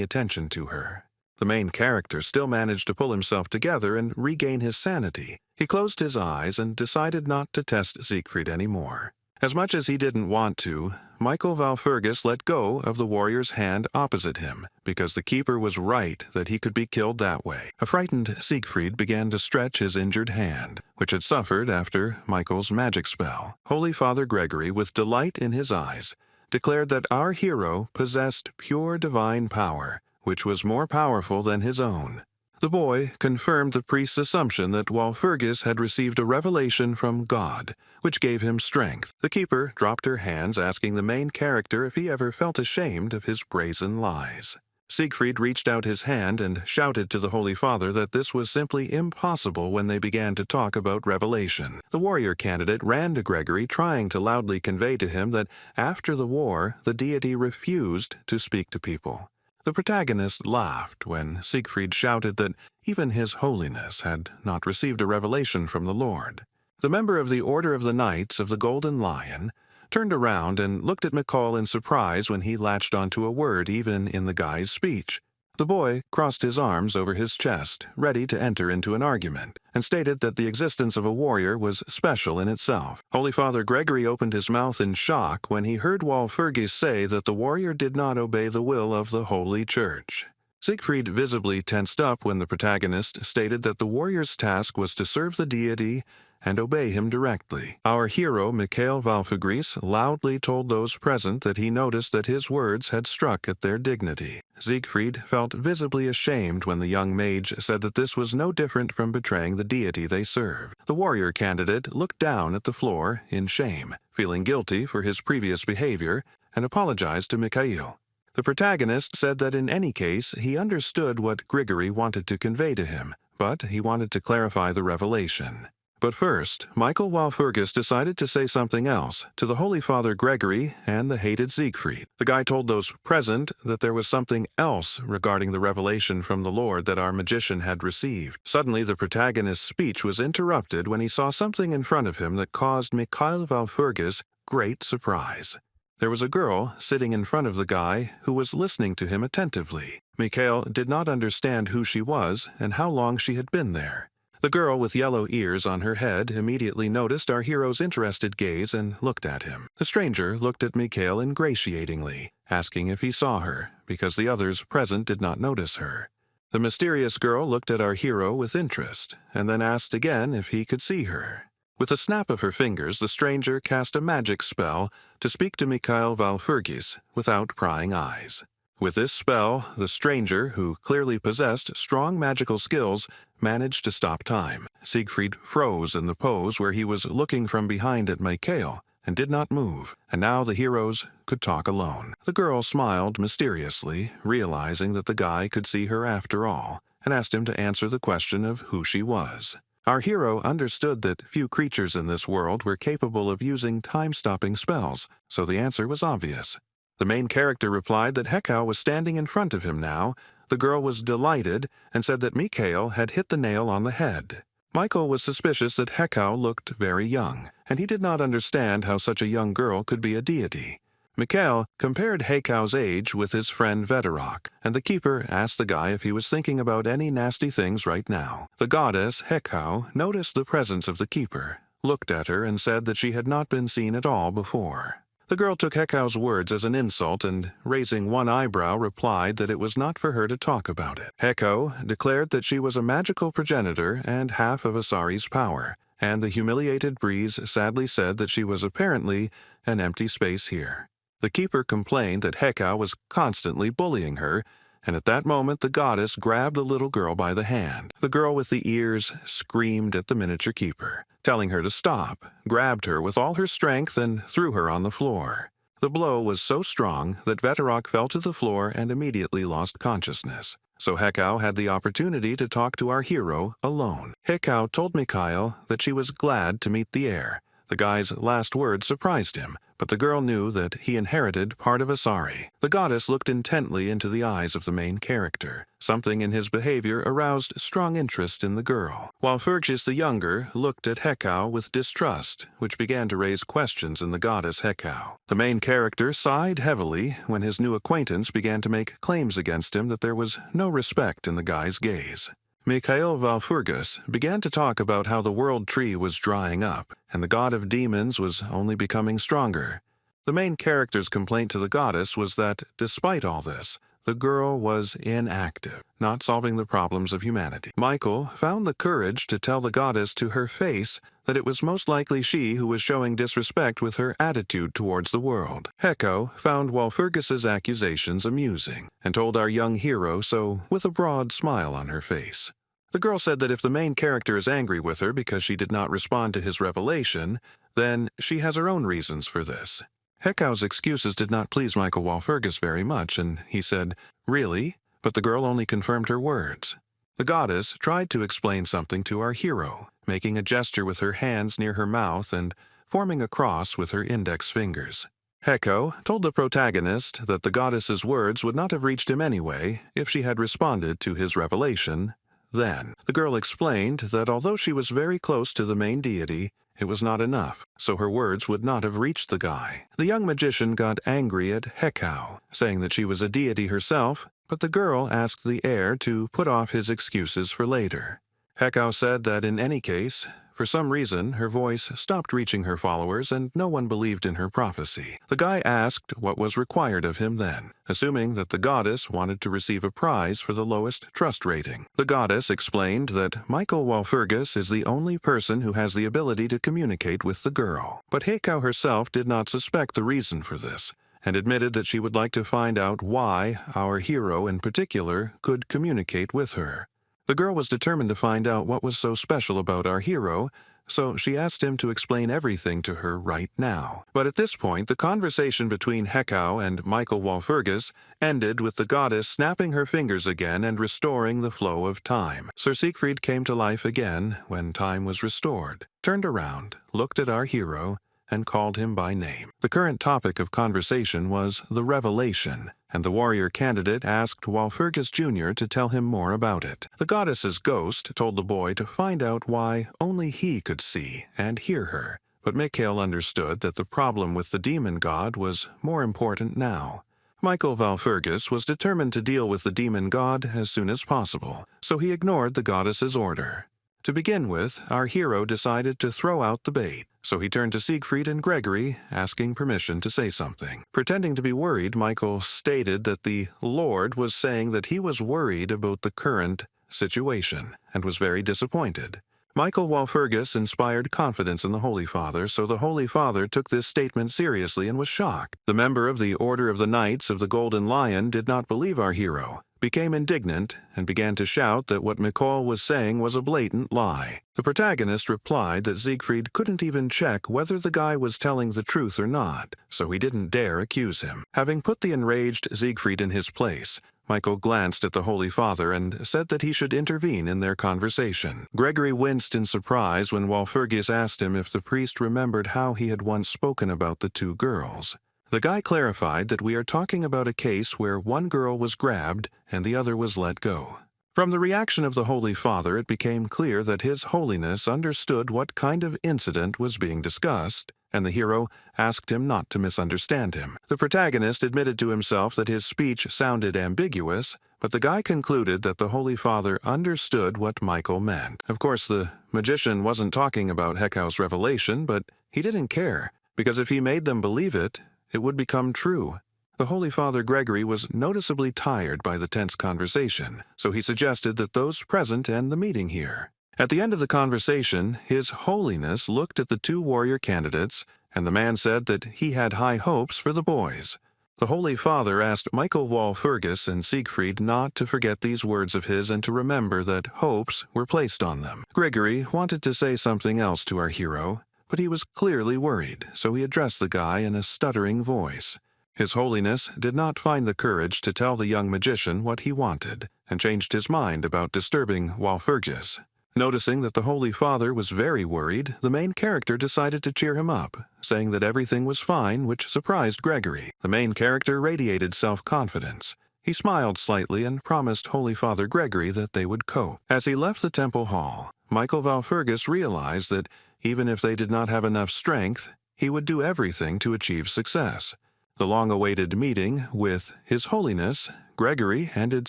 attention to her. The main character still managed to pull himself together and regain his sanity. He closed his eyes and decided not to test Siegfried anymore. As much as he didn't want to, Michael Walpurgis let go of the warrior's hand opposite him, because the keeper was right that he could be killed that way. A frightened Siegfried began to stretch his injured hand, which had suffered after Michael's magic spell. Holy Father Gregory, with delight in his eyes, declared that our hero possessed pure divine power, which was more powerful than his own. The boy confirmed the priest's assumption that Walpurgis had received a revelation from God, which gave him strength. The keeper dropped her hands, asking the main character if he ever felt ashamed of his brazen lies. Siegfried reached out his hand and shouted to the Holy Father that this was simply impossible when they began to talk about revelation. The warrior candidate ran to Gregory, trying to loudly convey to him that after the war, the deity refused to speak to people. The protagonist laughed when Siegfried shouted that even His Holiness had not received a revelation from the Lord. The member of the Order of the Knights of the Golden Lion turned around and looked at McCall in surprise when he latched onto a word even in the guy's speech. The boy crossed his arms over his chest, ready to enter into an argument, and stated that the existence of a warrior was special in itself. Holy Father Gregory opened his mouth in shock when he heard Walpurgis say that the warrior did not obey the will of the Holy Church. Siegfried visibly tensed up when the protagonist stated that the warrior's task was to serve the deity and obey him directly. Our hero, Mikhail Valfugris, loudly told those present that he noticed that his words had struck at their dignity. Siegfried felt visibly ashamed when the young mage said that this was no different from betraying the deity they serve. The warrior candidate looked down at the floor in shame, feeling guilty for his previous behavior, and apologized to Mikhail. The protagonist said that in any case he understood what Grigory wanted to convey to him, but he wanted to clarify the revelation. But first, Michael Walpurgis decided to say something else to the Holy Father Gregory and the hated Siegfried. The guy told those present that there was something else regarding the revelation from the Lord that our magician had received. Suddenly, the protagonist's speech was interrupted when he saw something in front of him that caused Mikhail Walpurgis great surprise. There was a girl sitting in front of the guy who was listening to him attentively. Mikhail did not understand who she was and how long she had been there. The girl with yellow ears on her head immediately noticed our hero's interested gaze and looked at him. The stranger looked at Mikhail ingratiatingly, asking if he saw her, because the others present did not notice her. The mysterious girl looked at our hero with interest, and then asked again if he could see her. With a snap of her fingers, the stranger cast a magic spell to speak to Mikhail Walpurgis without prying eyes. With this spell, the stranger, who clearly possessed strong magical skills, managed to stop time. Siegfried froze in the pose where he was looking from behind at Mikhail and did not move, and now the heroes could talk alone. The girl smiled mysteriously, realizing that the guy could see her after all, and asked him to answer the question of who she was. Our hero understood that few creatures in this world were capable of using time-stopping spells, so the answer was obvious. The main character replied that Hekau was standing in front of him now. The girl was delighted and said that Mikhail had hit the nail on the head. Michael was suspicious that Hekau looked very young, and he did not understand how such a young girl could be a deity. Mikhail compared Hekau's age with his friend Vedorok, and the keeper asked the guy if he was thinking about any nasty things right now. The goddess, Hekau, noticed the presence of the keeper, looked at her, and said that she had not been seen at all before. The girl took Hekau's words as an insult and, raising one eyebrow, replied that it was not for her to talk about it. Hekau declared that she was a magical progenitor and half of Asari's power, and the humiliated Breeze sadly said that she was apparently an empty space here. The keeper complained that Hekau was constantly bullying her, and at that moment the goddess grabbed the little girl by the hand. The girl with the ears screamed at the miniature keeper, telling her to stop, grabbed her with all her strength, and threw her on the floor. The blow was so strong that Vedorok fell to the floor and immediately lost consciousness. So Hekau had the opportunity to talk to our hero alone. Hekau told Mikhail that she was glad to meet the heir. The guy's last words surprised him, but the girl knew that he inherited part of Asari. The goddess looked intently into the eyes of the main character. Something in his behavior aroused strong interest in the girl, while Fergus the younger looked at Hekau with distrust, which began to raise questions in the goddess Hekau. The main character sighed heavily when his new acquaintance began to make claims against him that there was no respect in the guy's gaze. Mikhail Walpurgis began to talk about how the world tree was drying up, and the god of demons was only becoming stronger. The main character's complaint to the goddess was that, despite all this, the girl was inactive, not solving the problems of humanity. Michael found the courage to tell the goddess to her face that it was most likely she who was showing disrespect with her attitude towards the world. Hekau found Walpurgis's accusations amusing, and told our young hero so with a broad smile on her face. The girl said that if the main character is angry with her because she did not respond to his revelation, then she has her own reasons for this. Hekau's excuses did not please Michael Walpurgis very much, and he said, "Really?" But the girl only confirmed her words. The goddess tried to explain something to our hero, making a gesture with her hands near her mouth and forming a cross with her index fingers. Hekau told the protagonist that the goddess's words would not have reached him anyway if she had responded to his revelation. Then, the girl explained that although she was very close to the main deity, it was not enough, so her words would not have reached the guy. The young magician got angry at Hekau, saying that she was a deity herself, but the girl asked the heir to put off his excuses for later. Hekau said that in any case, For some reason, her voice stopped reaching her followers and no one believed in her prophecy. The guy asked what was required of him then, assuming that the goddess wanted to receive a prize for the lowest trust rating. The goddess explained that Michael Walpurgis is the only person who has the ability to communicate with the girl. But Heikau herself did not suspect the reason for this, and admitted that she would like to find out why our hero in particular could communicate with her. The girl was determined to find out what was so special about our hero, so she asked him to explain everything to her right now. But at this point, the conversation between Heikau and Michael Walpurgis ended with the goddess snapping her fingers again and restoring the flow of time. Sir Siegfried came to life again when time was restored, turned around, looked at our hero, and called him by name. The current topic of conversation was the revelation, and the warrior candidate asked Walpurgis Jr. to tell him more about it. The goddess's ghost told the boy to find out why only he could see and hear her, but Mikhail understood that the problem with the demon god was more important now. Michael Walpurgis was determined to deal with the demon god as soon as possible, so he ignored the goddess's order. To begin with, our hero decided to throw out the bait, so he turned to Siegfried and Gregory, asking permission to say something. Pretending to be worried, Michael stated that the Lord was saying that he was worried about the current situation and was very disappointed. Michael Walpurgis inspired confidence in the Holy Father, so the Holy Father took this statement seriously and was shocked. The member of the Order of the Knights of the Golden Lion did not believe our hero, became indignant, and began to shout that what Mikhail was saying was a blatant lie. The protagonist replied that Siegfried couldn't even check whether the guy was telling the truth or not, so he didn't dare accuse him. Having put the enraged Siegfried in his place, Michael glanced at the Holy Father and said that he should intervene in their conversation. Gregory winced in surprise when Walpurgis asked him if the priest remembered how he had once spoken about the two girls. The guy clarified that we are talking about a case where one girl was grabbed and the other was let go. From the reaction of the Holy Father, it became clear that His Holiness understood what kind of incident was being discussed, and the hero asked him not to misunderstand him. The protagonist admitted to himself that his speech sounded ambiguous, but the guy concluded that the Holy Father understood what Michael meant. Of course, the magician wasn't talking about Heikau's revelation, but he didn't care, because if he made them believe it, it would become true. The Holy Father Gregory was noticeably tired by the tense conversation, so he suggested that those present end the meeting here. At the end of the conversation, His Holiness looked at the two warrior candidates, and the man said that he had high hopes for the boys. The Holy Father asked Michael Walpurgis and Siegfried not to forget these words of his and to remember that hopes were placed on them. Gregory wanted to say something else to our hero, but he was clearly worried, so he addressed the guy in a stuttering voice. His Holiness did not find the courage to tell the young magician what he wanted, and changed his mind about disturbing Walpurgis. Noticing that the Holy Father was very worried, the main character decided to cheer him up, saying that everything was fine, which surprised Gregory. The main character radiated self-confidence. He smiled slightly and promised Holy Father Gregory that they would cope. As he left the temple hall, Michael Walpurgis realized that even if they did not have enough strength, he would do everything to achieve success. The long-awaited meeting with His Holiness, Gregory, ended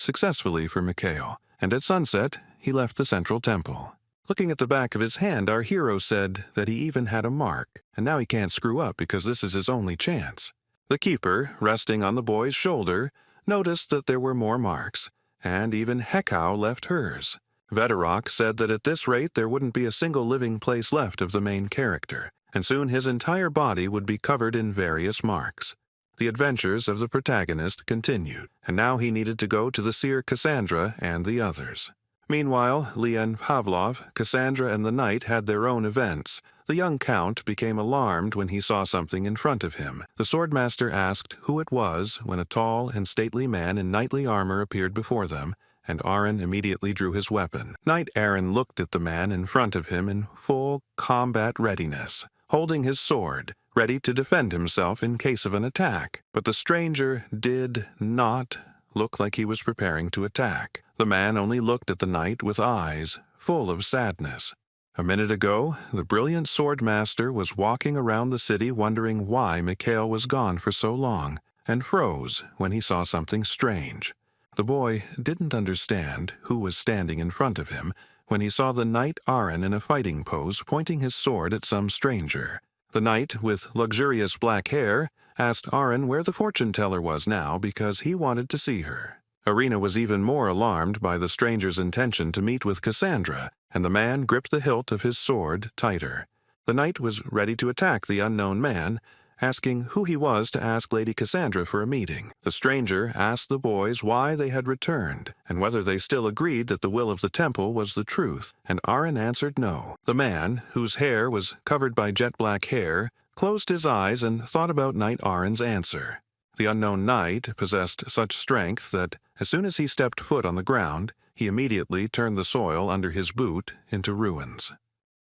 successfully for Mikhail, and at sunset, he left the central temple. Looking at the back of his hand, our hero said that he even had a mark, and now he can't screw up because this is his only chance. The keeper, resting on the boy's shoulder, noticed that there were more marks, and even Heikau left hers. Veterok said that at this rate there wouldn't be a single living place left of the main character, and soon his entire body would be covered in various marks. The adventures of the protagonist continued, and now he needed to go to the seer Cassandra and the others. Meanwhile, Leon Pavlov, Cassandra, and the knight had their own events. The young count became alarmed when he saw something in front of him. The swordmaster asked who it was when a tall and stately man in knightly armor appeared before them, and Aaron immediately drew his weapon. Knight Aaron looked at the man in front of him in full combat readiness, holding his sword, ready to defend himself in case of an attack. But the stranger did not look like he was preparing to attack. The man only looked at the knight with eyes full of sadness. A minute ago, the brilliant swordmaster was walking around the city wondering why Mikhail was gone for so long, and froze when he saw something strange. The boy didn't understand who was standing in front of him, when he saw the knight Aren in a fighting pose pointing his sword at some stranger. The knight, with luxurious black hair, asked Aren where the fortune-teller was now because he wanted to see her. Arena was even more alarmed by the stranger's intention to meet with Cassandra, and the man gripped the hilt of his sword tighter. The knight was ready to attack the unknown man, asking who he was to ask Lady Cassandra for a meeting. The stranger asked the boys why they had returned, and whether they still agreed that the will of the temple was the truth, and Aren answered no. The man, whose hair was covered by jet-black hair, closed his eyes and thought about Knight Aren's answer. The unknown knight possessed such strength that, as soon as he stepped foot on the ground, he immediately turned the soil under his boot into ruins.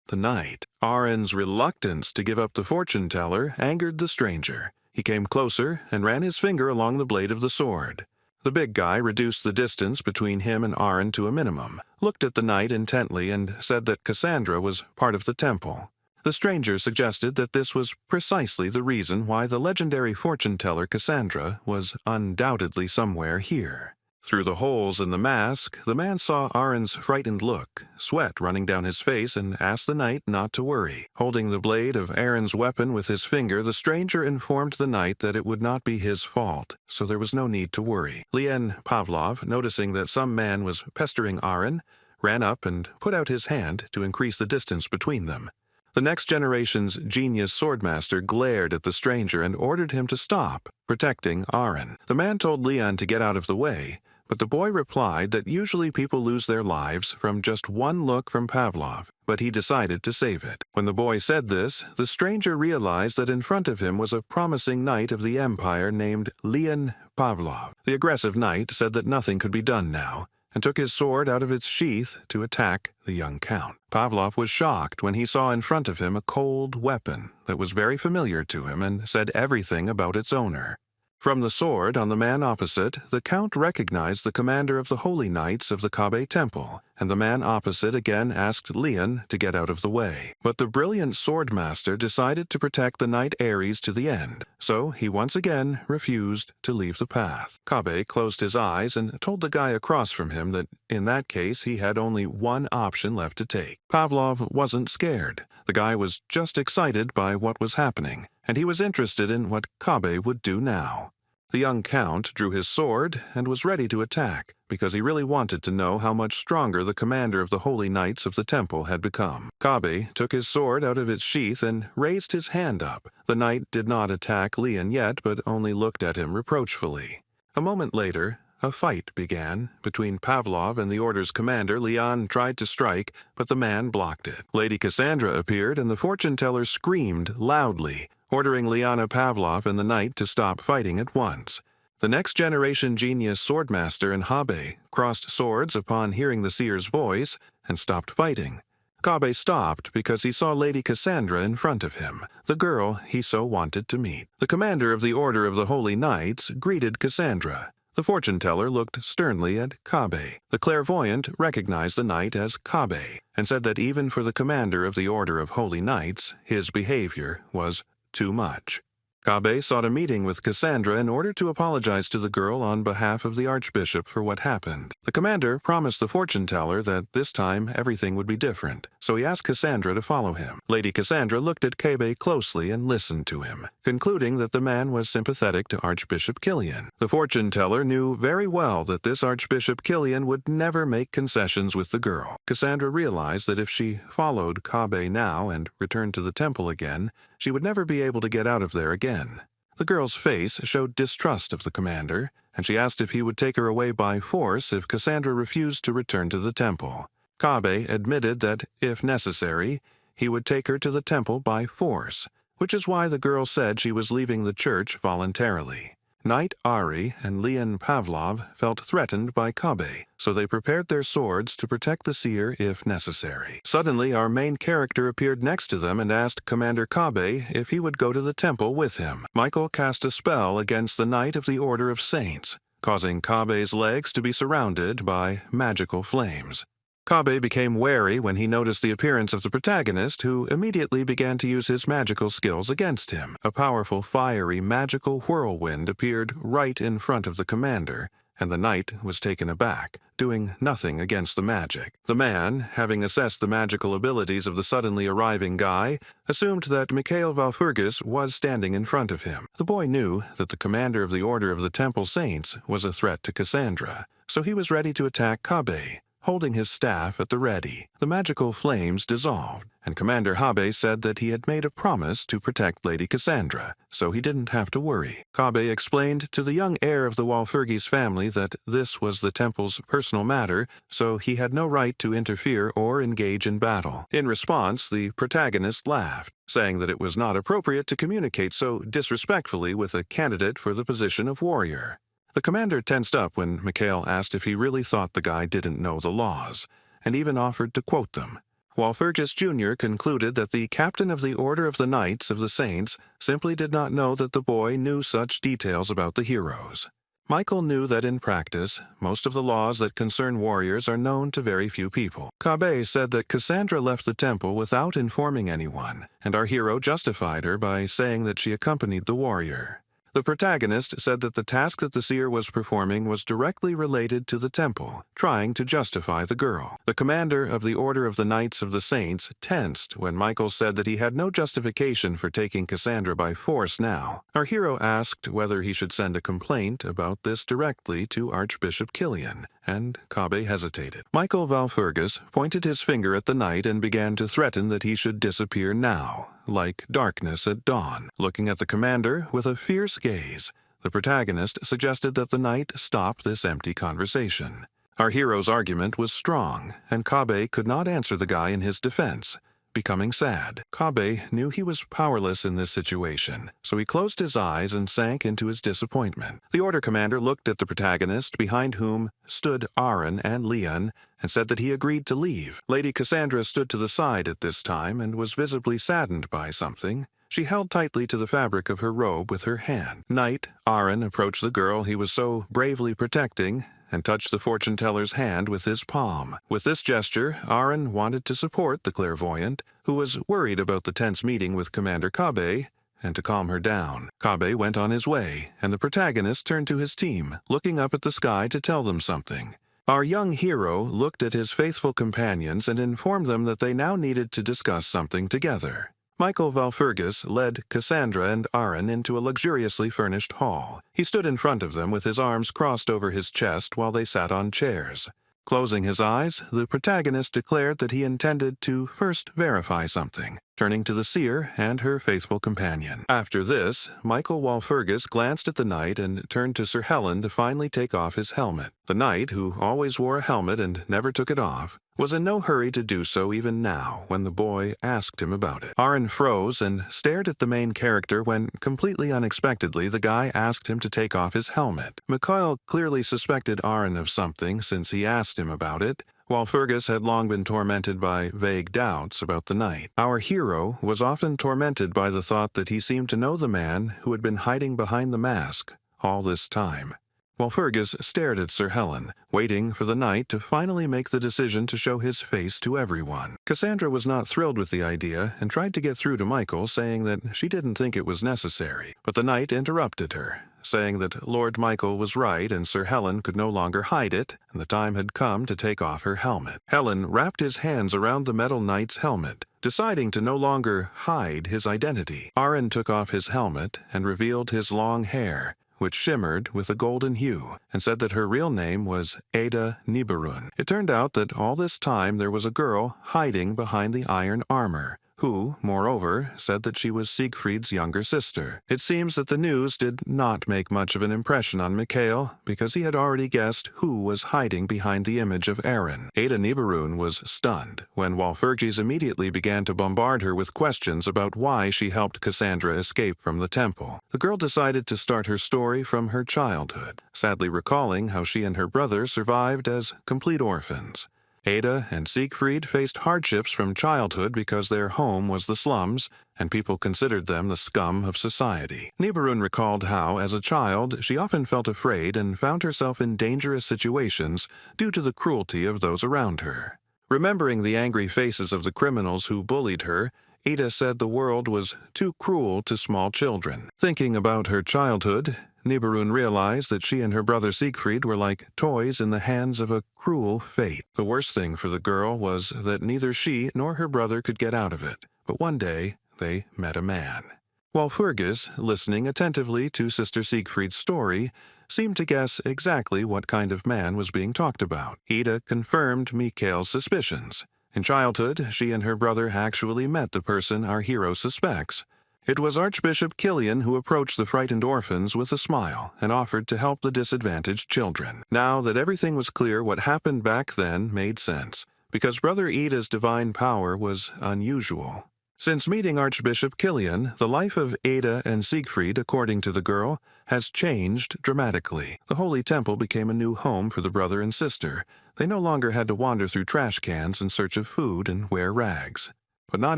The knight, Aren's reluctance to give up the fortune-teller, angered the stranger. He came closer and ran his finger along the blade of the sword. The big guy reduced the distance between him and Aren to a minimum, looked at the knight intently, and said that Cassandra was part of the temple. The stranger suggested that this was precisely the reason why the legendary fortune-teller Cassandra was undoubtedly somewhere here. Through the holes in the mask, the man saw Aren's frightened look, sweat running down his face, and asked the knight not to worry. Holding the blade of Aren's weapon with his finger, the stranger informed the knight that it would not be his fault, so there was no need to worry. Lien Pavlov, noticing that some man was pestering Aren, ran up and put out his hand to increase the distance between them. The next generation's genius swordmaster glared at the stranger and ordered him to stop, protecting Aren. The man told Leon to get out of the way, but the boy replied that usually people lose their lives from just one look from Pavlov, but he decided to save it. When the boy said this, the stranger realized that in front of him was a promising knight of the empire named Lien Pavlov. The aggressive knight said that nothing could be done now, and took his sword out of its sheath to attack the young count. Pavlov was shocked when he saw in front of him a cold weapon that was very familiar to him and said everything about its owner. From the sword on the man opposite, the count recognized the commander of the Holy Knights of the Kabe Temple, and the man opposite again asked Leon to get out of the way. But the brilliant swordmaster decided to protect the knight Ares to the end, so he once again refused to leave the path. Kabe closed his eyes and told the guy across from him that in that case he had only one option left to take. Pavlov wasn't scared. The guy was just excited by what was happening, and he was interested in what Kabe would do now. The young count drew his sword and was ready to attack, because he really wanted to know how much stronger the commander of the Holy Knights of the temple had become. Kabe took his sword out of its sheath and raised his hand up. The knight did not attack Leon yet, but only looked at him reproachfully. A moment later, a fight began between Pavlov and the Order's commander. Leon tried to strike, but the man blocked it. Lady Cassandra appeared, and the fortune-teller screamed loudly, ordering Liana Pavlov and the knight to stop fighting at once. The next-generation genius swordmaster and Habe crossed swords upon hearing the seer's voice and stopped fighting. Kabe stopped because he saw Lady Cassandra in front of him, the girl he so wanted to meet. The commander of the Order of the Holy Knights greeted Cassandra. The fortune-teller looked sternly at Kabe. The clairvoyant recognized the knight as Kabe and said that even for the commander of the Order of Holy Knights, his behavior was too much. Kabe sought a meeting with Cassandra in order to apologize to the girl on behalf of the archbishop for what happened. The commander promised the fortune-teller that this time everything would be different, so he asked Cassandra to follow him. Lady Cassandra looked at Kabe closely and listened to him, concluding that the man was sympathetic to Archbishop Killian. The fortune-teller knew very well that this Archbishop Killian would never make concessions with the girl. Cassandra realized that if she followed Kabe now and returned to the temple again, she would never be able to get out of there again. The girl's face showed distrust of the commander, and she asked if he would take her away by force if Cassandra refused to return to the temple. Kabe admitted that, if necessary, he would take her to the temple by force, which is why the girl said she was leaving the church voluntarily. Knight Ari and Leon Pavlov felt threatened by Kabe, so they prepared their swords to protect the seer if necessary. Suddenly, our main character appeared next to them and asked Commander Kabe if he would go to the temple with him. Michael cast a spell against the Knight of the Order of Saints, causing Kabe's legs to be surrounded by magical flames. Kabe became wary when he noticed the appearance of the protagonist, who immediately began to use his magical skills against him. A powerful, fiery, magical whirlwind appeared right in front of the commander, and the knight was taken aback, doing nothing against the magic. The man, having assessed the magical abilities of the suddenly arriving guy, assumed that Mikhail Valpurgis was standing in front of him. The boy knew that the commander of the Order of the Temple Saints was a threat to Cassandra, so he was ready to attack Kabe, holding his staff at the ready. The magical flames dissolved, and Commander Habe said that he had made a promise to protect Lady Cassandra, so he didn't have to worry. Kabe explained to the young heir of the Walpurgis family that this was the temple's personal matter, so he had no right to interfere or engage in battle. In response, the protagonist laughed, saying that it was not appropriate to communicate so disrespectfully with a candidate for the position of warrior. The commander tensed up when Mikhail asked if he really thought the guy didn't know the laws, and even offered to quote them. Walpurgis Jr. concluded that the captain of the Order of the Knights of the Saints simply did not know that the boy knew such details about the heroes. Michael knew that in practice, most of the laws that concern warriors are known to very few people. Kabe said that Cassandra left the temple without informing anyone, and our hero justified her by saying that she accompanied the warrior. The protagonist said that the task that the seer was performing was directly related to the temple, trying to justify the girl. The commander of the Order of the Knights of the Saints tensed when Michael said that he had no justification for taking Cassandra by force now. Our hero asked whether he should send a complaint about this directly to Archbishop Killian, and Kabe hesitated. Michael Valpurgis pointed his finger at the knight and began to threaten that he should disappear now, like darkness at dawn. Looking at the commander with a fierce gaze, the protagonist suggested that the knight stop this empty conversation. Our hero's argument was strong, and Kabe could not answer the guy in his defense. Becoming sad, Kabe knew he was powerless in this situation, so he closed his eyes and sank into his disappointment. The Order commander looked at the protagonist, behind whom stood Aaron and Leon, and said that he agreed to leave. Lady Cassandra stood to the side at this time and was visibly saddened by something. She held tightly to the fabric of her robe with her hand. Knight Aaron approached the girl he was so bravely protecting and touched the fortune-teller's hand with his palm. With this gesture, Aaron wanted to support the clairvoyant, who was worried about the tense meeting with Commander Kabe, and to calm her down. Kabe went on his way, and the protagonist turned to his team, looking up at the sky to tell them something. Our young hero looked at his faithful companions and informed them that they now needed to discuss something together. Michael Valpurgis led Cassandra and Aaron into a luxuriously furnished hall. He stood in front of them with his arms crossed over his chest while they sat on chairs. Closing his eyes, the protagonist declared that he intended to first verify something, turning to the seer and her faithful companion. After this, Michael Walpurgis glanced at the knight and turned to Sir Helen to finally take off his helmet. The knight, who always wore a helmet and never took it off, was in no hurry to do so even now when the boy asked him about it. Aaron froze and stared at the main character when, completely unexpectedly, the guy asked him to take off his helmet. Mikhail clearly suspected Aaron of something since he asked him about it, while Fergus had long been tormented by vague doubts about the knight. Our hero was often tormented by the thought that he seemed to know the man who had been hiding behind the mask all this time. While Fergus stared at Sir Helen, waiting for the knight to finally make the decision to show his face to everyone. Cassandra was not thrilled with the idea and tried to get through to Michael, saying that she didn't think it was necessary. But the knight interrupted her, saying that Lord Michael was right and Sir Helen could no longer hide it, and the time had come to take off her helmet. Helen wrapped his hands around the metal knight's helmet, deciding to no longer hide his identity. Aaron took off his helmet and revealed his long hair, which shimmered with a golden hue, and said that her real name was Ada Niberun. It turned out that all this time there was a girl hiding behind the iron armor, who, moreover, said that she was Siegfried's younger sister. It seems that the news did not make much of an impression on Mikhail, because he had already guessed who was hiding behind the image of Aaron. Ada Niberun was stunned when Walpurgis immediately began to bombard her with questions about why she helped Cassandra escape from the temple. The girl decided to start her story from her childhood, sadly recalling how she and her brother survived as complete orphans. Ada and Siegfried faced hardships from childhood because their home was the slums, and people considered them the scum of society. Niberun recalled how, as a child, she often felt afraid and found herself in dangerous situations due to the cruelty of those around her. Remembering the angry faces of the criminals who bullied her, Ada said the world was too cruel to small children. Thinking about her childhood, Nibiruun realized that she and her brother Siegfried were like toys in the hands of a cruel fate. The worst thing for the girl was that neither she nor her brother could get out of it. But one day, they met a man. While Fergus, listening attentively to Sister Siegfried's story, seemed to guess exactly what kind of man was being talked about. Ida confirmed Mikael's suspicions. In childhood, she and her brother actually met the person our hero suspects. It was Archbishop Killian who approached the frightened orphans with a smile and offered to help the disadvantaged children. Now that everything was clear, what happened back then made sense, because Brother Ida's divine power was unusual. Since meeting Archbishop Killian, the life of Ada and Siegfried, according to the girl, has changed dramatically. The Holy Temple became a new home for the brother and sister. They no longer had to wander through trash cans in search of food and wear rags. But not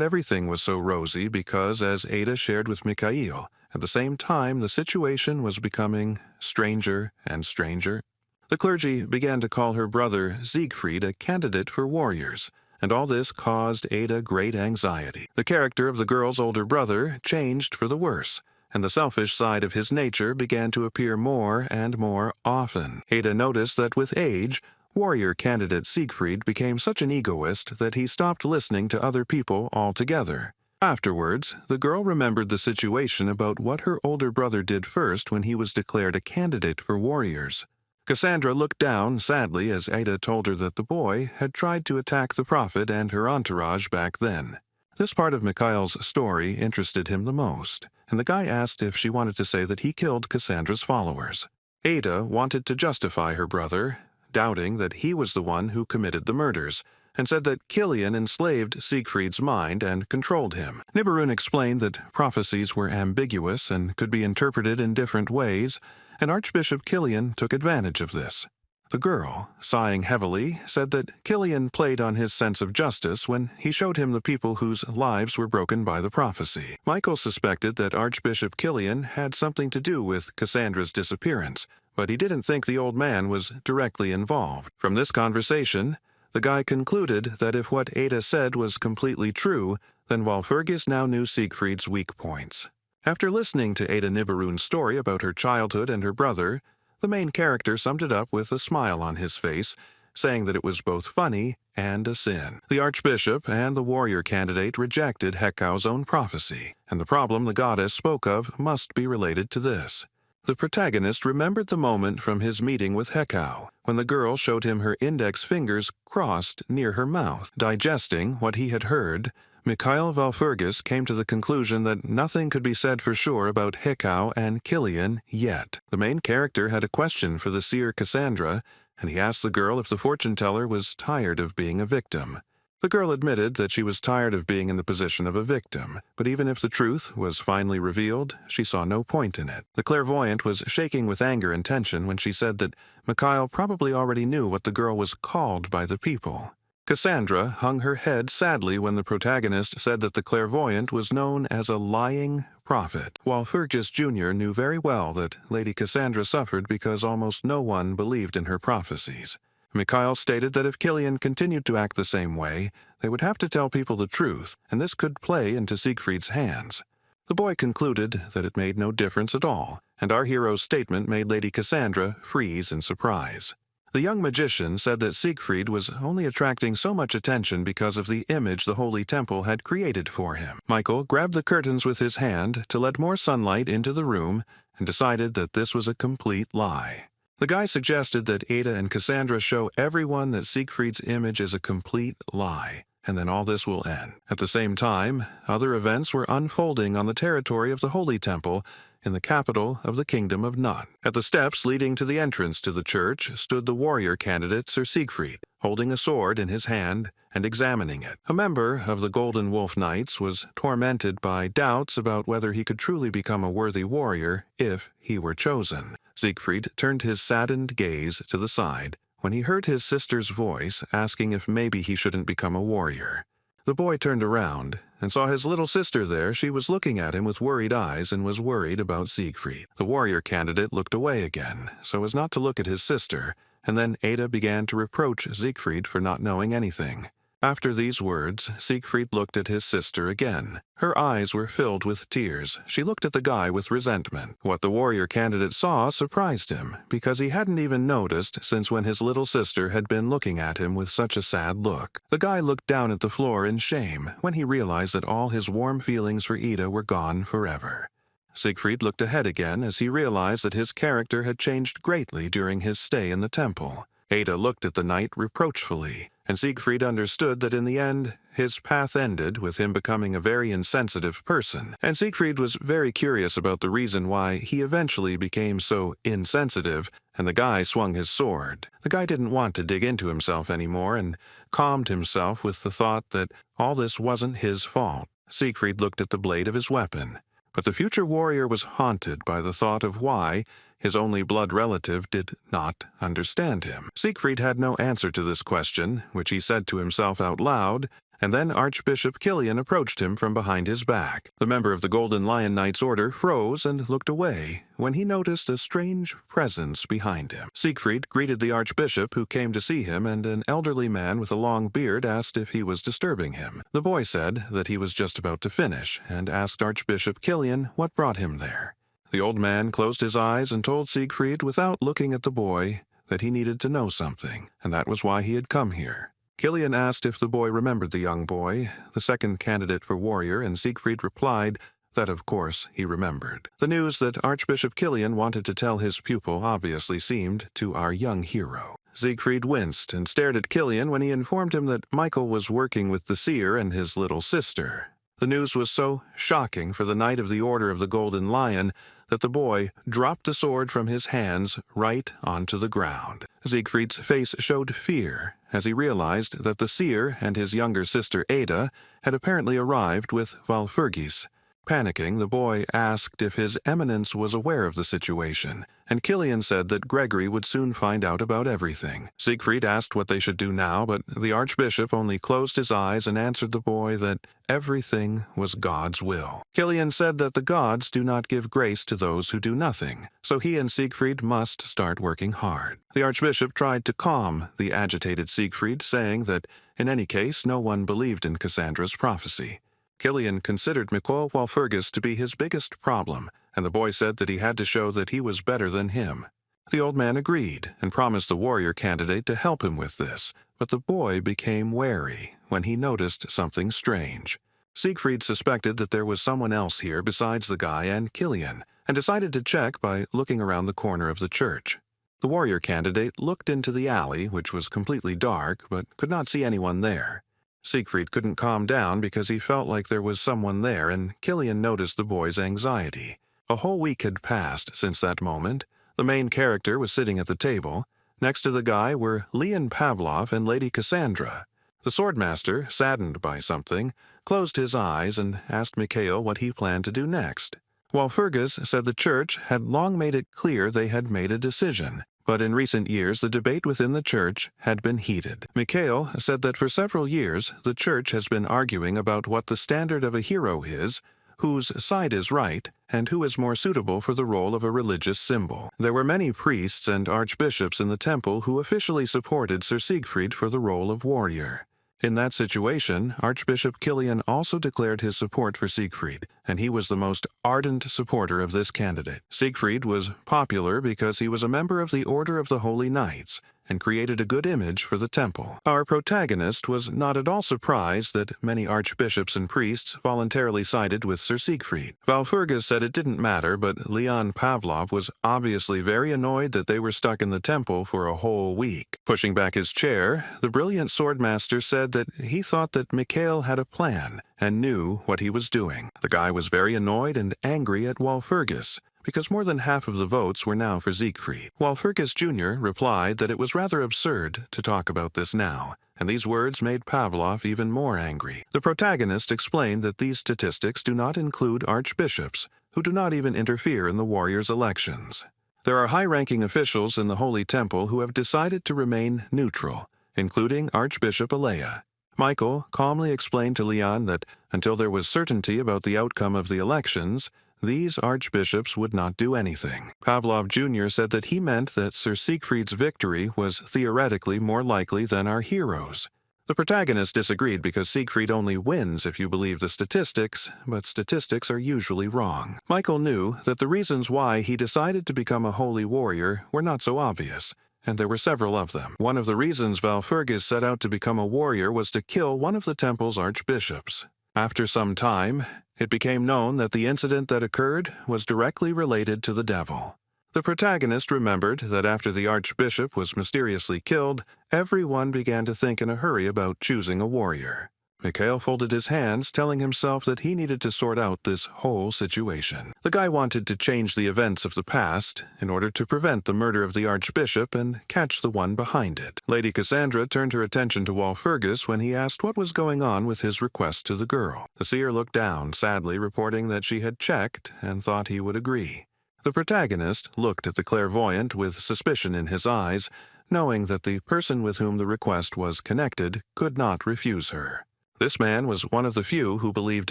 everything was so rosy because, as Ada shared with Mikael, at the same time the situation was becoming stranger and stranger. The clergy began to call her brother Siegfried a candidate for warriors, and all this caused Ada great anxiety. The character of the girl's older brother changed for the worse, and the selfish side of his nature began to appear more and more often. Ada noticed that with age, warrior candidate Siegfried became such an egoist that he stopped listening to other people altogether. Afterwards, the girl remembered the situation about what her older brother did first when he was declared a candidate for warriors. Cassandra looked down sadly as Ada told her that the boy had tried to attack the prophet and her entourage back then. This part of Mikael's story interested him the most, and the guy asked if she wanted to say that he killed Cassandra's followers. Ada wanted to justify her brother, doubting that he was the one who committed the murders, and said that Killian enslaved Siegfried's mind and controlled him. Nibiruun explained that prophecies were ambiguous and could be interpreted in different ways, and Archbishop Killian took advantage of this. The girl, sighing heavily, said that Killian played on his sense of justice when he showed him the people whose lives were broken by the prophecy. Michael suspected that Archbishop Killian had something to do with Cassandra's disappearance, but he didn't think the old man was directly involved. From this conversation, the guy concluded that if what Ada said was completely true, then Walpurgis now knew Siegfried's weak points. After listening to Ada Nibiruun's story about her childhood and her brother, the main character summed it up with a smile on his face, saying that it was both funny and a sin. The archbishop and the warrior candidate rejected Hekau's own prophecy, and the problem the goddess spoke of must be related to this. The protagonist remembered the moment from his meeting with Hekau, when the girl showed him her index fingers crossed near her mouth. Digesting what he had heard, Mikael Walpurgis came to the conclusion that nothing could be said for sure about Hekau and Killian yet. The main character had a question for the seer Cassandra, and he asked the girl if the fortune-teller was tired of being a victim. The girl admitted that she was tired of being in the position of a victim, but even if the truth was finally revealed, she saw no point in it. The clairvoyant was shaking with anger and tension when she said that Mikael probably already knew what the girl was called by the people. Cassandra hung her head sadly when the protagonist said that the clairvoyant was known as a lying prophet, while Fergus Jr. knew very well that Lady Cassandra suffered because almost no one believed in her prophecies. Mikael stated that if Killian continued to act the same way, they would have to tell people the truth, and this could play into Siegfried's hands. The boy concluded that it made no difference at all, and our hero's statement made Lady Cassandra freeze in surprise. The young magician said that Siegfried was only attracting so much attention because of the image the Holy Temple had created for him. Michael grabbed the curtains with his hand to let more sunlight into the room and decided that this was a complete lie. The guy suggested that Ada and Cassandra show everyone that Siegfried's image is a complete lie, and then all this will end. At the same time, other events were unfolding on the territory of the Holy Temple in the capital of the Kingdom of Nod. At the steps leading to the entrance to the church stood the warrior candidate Sir Siegfried, holding a sword in his hand and examining it. A member of the Golden Wolf Knights was tormented by doubts about whether he could truly become a worthy warrior if he were chosen. Siegfried turned his saddened gaze to the side when he heard his sister's voice asking if maybe he shouldn't become a warrior. The boy turned around and saw his little sister there. She was looking at him with worried eyes and was worried about Siegfried. The warrior candidate looked away again, so as not to look at his sister, and then Ada began to reproach Siegfried for not knowing anything. After these words, Siegfried looked at his sister again. Her eyes were filled with tears. She looked at the guy with resentment. What the warrior candidate saw surprised him, because he hadn't even noticed since when his little sister had been looking at him with such a sad look. The guy looked down at the floor in shame when he realized that all his warm feelings for Ida were gone forever. Siegfried looked ahead again as he realized that his character had changed greatly during his stay in the temple. Ada looked at the knight reproachfully, and Siegfried understood that in the end, his path ended with him becoming a very insensitive person, and Siegfried was very curious about the reason why he eventually became so insensitive, and the guy swung his sword. The guy didn't want to dig into himself anymore and calmed himself with the thought that all this wasn't his fault. Siegfried looked at the blade of his weapon, but the future warrior was haunted by the thought of why his only blood relative did not understand him. Siegfried had no answer to this question, which he said to himself out loud, and then Archbishop Killian approached him from behind his back. The member of the Golden Lion Knight's order froze and looked away when he noticed a strange presence behind him. Siegfried greeted the Archbishop who came to see him, and an elderly man with a long beard asked if he was disturbing him. The boy said that he was just about to finish, and asked Archbishop Killian what brought him there. The old man closed his eyes and told Siegfried without looking at the boy that he needed to know something, and that was why he had come here. Killian asked if the boy remembered the young boy, the second candidate for warrior, and Siegfried replied that of course he remembered. The news that Archbishop Killian wanted to tell his pupil obviously seemed to our young hero. Siegfried winced and stared at Killian when he informed him that Michael was working with the seer and his little sister. The news was so shocking for the Knight of the Order of the Golden Lion that the boy dropped the sword from his hands right onto the ground. Siegfried's face showed fear as he realized that the seer and his younger sister Ada had apparently arrived with Valfurgis. Panicking, the boy asked if His Eminence was aware of the situation, and Killian said that Gregory would soon find out about everything. Siegfried asked what they should do now, but the Archbishop only closed his eyes and answered the boy that everything was God's will. Killian said that the gods do not give grace to those who do nothing, so he and Siegfried must start working hard. The Archbishop tried to calm the agitated Siegfried, saying that in any case no one believed in Cassandra's prophecy. Killian considered Mikohl Walpurgis to be his biggest problem, and the boy said that he had to show that he was better than him. The old man agreed and promised the warrior candidate to help him with this, but the boy became wary when he noticed something strange. Siegfried suspected that there was someone else here besides the guy and Killian, and decided to check by looking around the corner of the church. The warrior candidate looked into the alley, which was completely dark, but could not see anyone there. Siegfried couldn't calm down because he felt like there was someone there, and Killian noticed the boy's anxiety. A whole week had passed since that moment. The main character was sitting at the table. Next to the guy were Leon Pavlov and Lady Cassandra. The swordmaster, saddened by something, closed his eyes and asked Mikhail what he planned to do next. Walpurgis said the church had long made it clear they had made a decision, but in recent years the debate within the church had been heated. Mikhail said that for several years the church has been arguing about what the standard of a hero is, whose side is right, and who is more suitable for the role of a religious symbol. There were many priests and archbishops in the temple who officially supported Sir Siegfried for the role of warrior. In that situation, Archbishop Killian also declared his support for Siegfried, and he was the most ardent supporter of this candidate. Siegfried was popular because he was a member of the Order of the Holy Knights, and created a good image for the temple. Our protagonist was not at all surprised that many archbishops and priests voluntarily sided with Sir Siegfried. Walpurgis said it didn't matter, but Leon Pavlov was obviously very annoyed that they were stuck in the temple for a whole week. Pushing back his chair, the brilliant swordmaster said that he thought that Mikhail had a plan and knew what he was doing. The guy was very annoyed and angry at Walpurgis, because more than half of the votes were now for Siegfried. Walpurgis Jr. replied that it was rather absurd to talk about this now, and these words made Pavlov even more angry. The protagonist explained that these statistics do not include archbishops, who do not even interfere in the warriors' elections. There are high-ranking officials in the Holy Temple who have decided to remain neutral, including Archbishop Alea. Michael calmly explained to Leon that until there was certainty about the outcome of the elections, these archbishops would not do anything. Pavlov Jr. said that he meant that Sir Siegfried's victory was theoretically more likely than our hero's. The protagonist disagreed because Siegfried only wins if you believe the statistics, but statistics are usually wrong. Michael knew that the reasons why he decided to become a holy warrior were not so obvious, and there were several of them. One of the reasons Valpurgis set out to become a warrior was to kill one of the temple's archbishops. After some time, it became known that the incident that occurred was directly related to the devil. The protagonist remembered that after the archbishop was mysteriously killed, everyone began to think in a hurry about choosing a warrior. Mikhail folded his hands, telling himself that he needed to sort out this whole situation. The guy wanted to change the events of the past in order to prevent the murder of the archbishop and catch the one behind it. Lady Cassandra turned her attention to Walpurgis when he asked what was going on with his request to the girl. The seer looked down, sadly reporting that she had checked and thought he would agree. The protagonist looked at the clairvoyant with suspicion in his eyes, knowing that the person with whom the request was connected could not refuse her. This man was one of the few who believed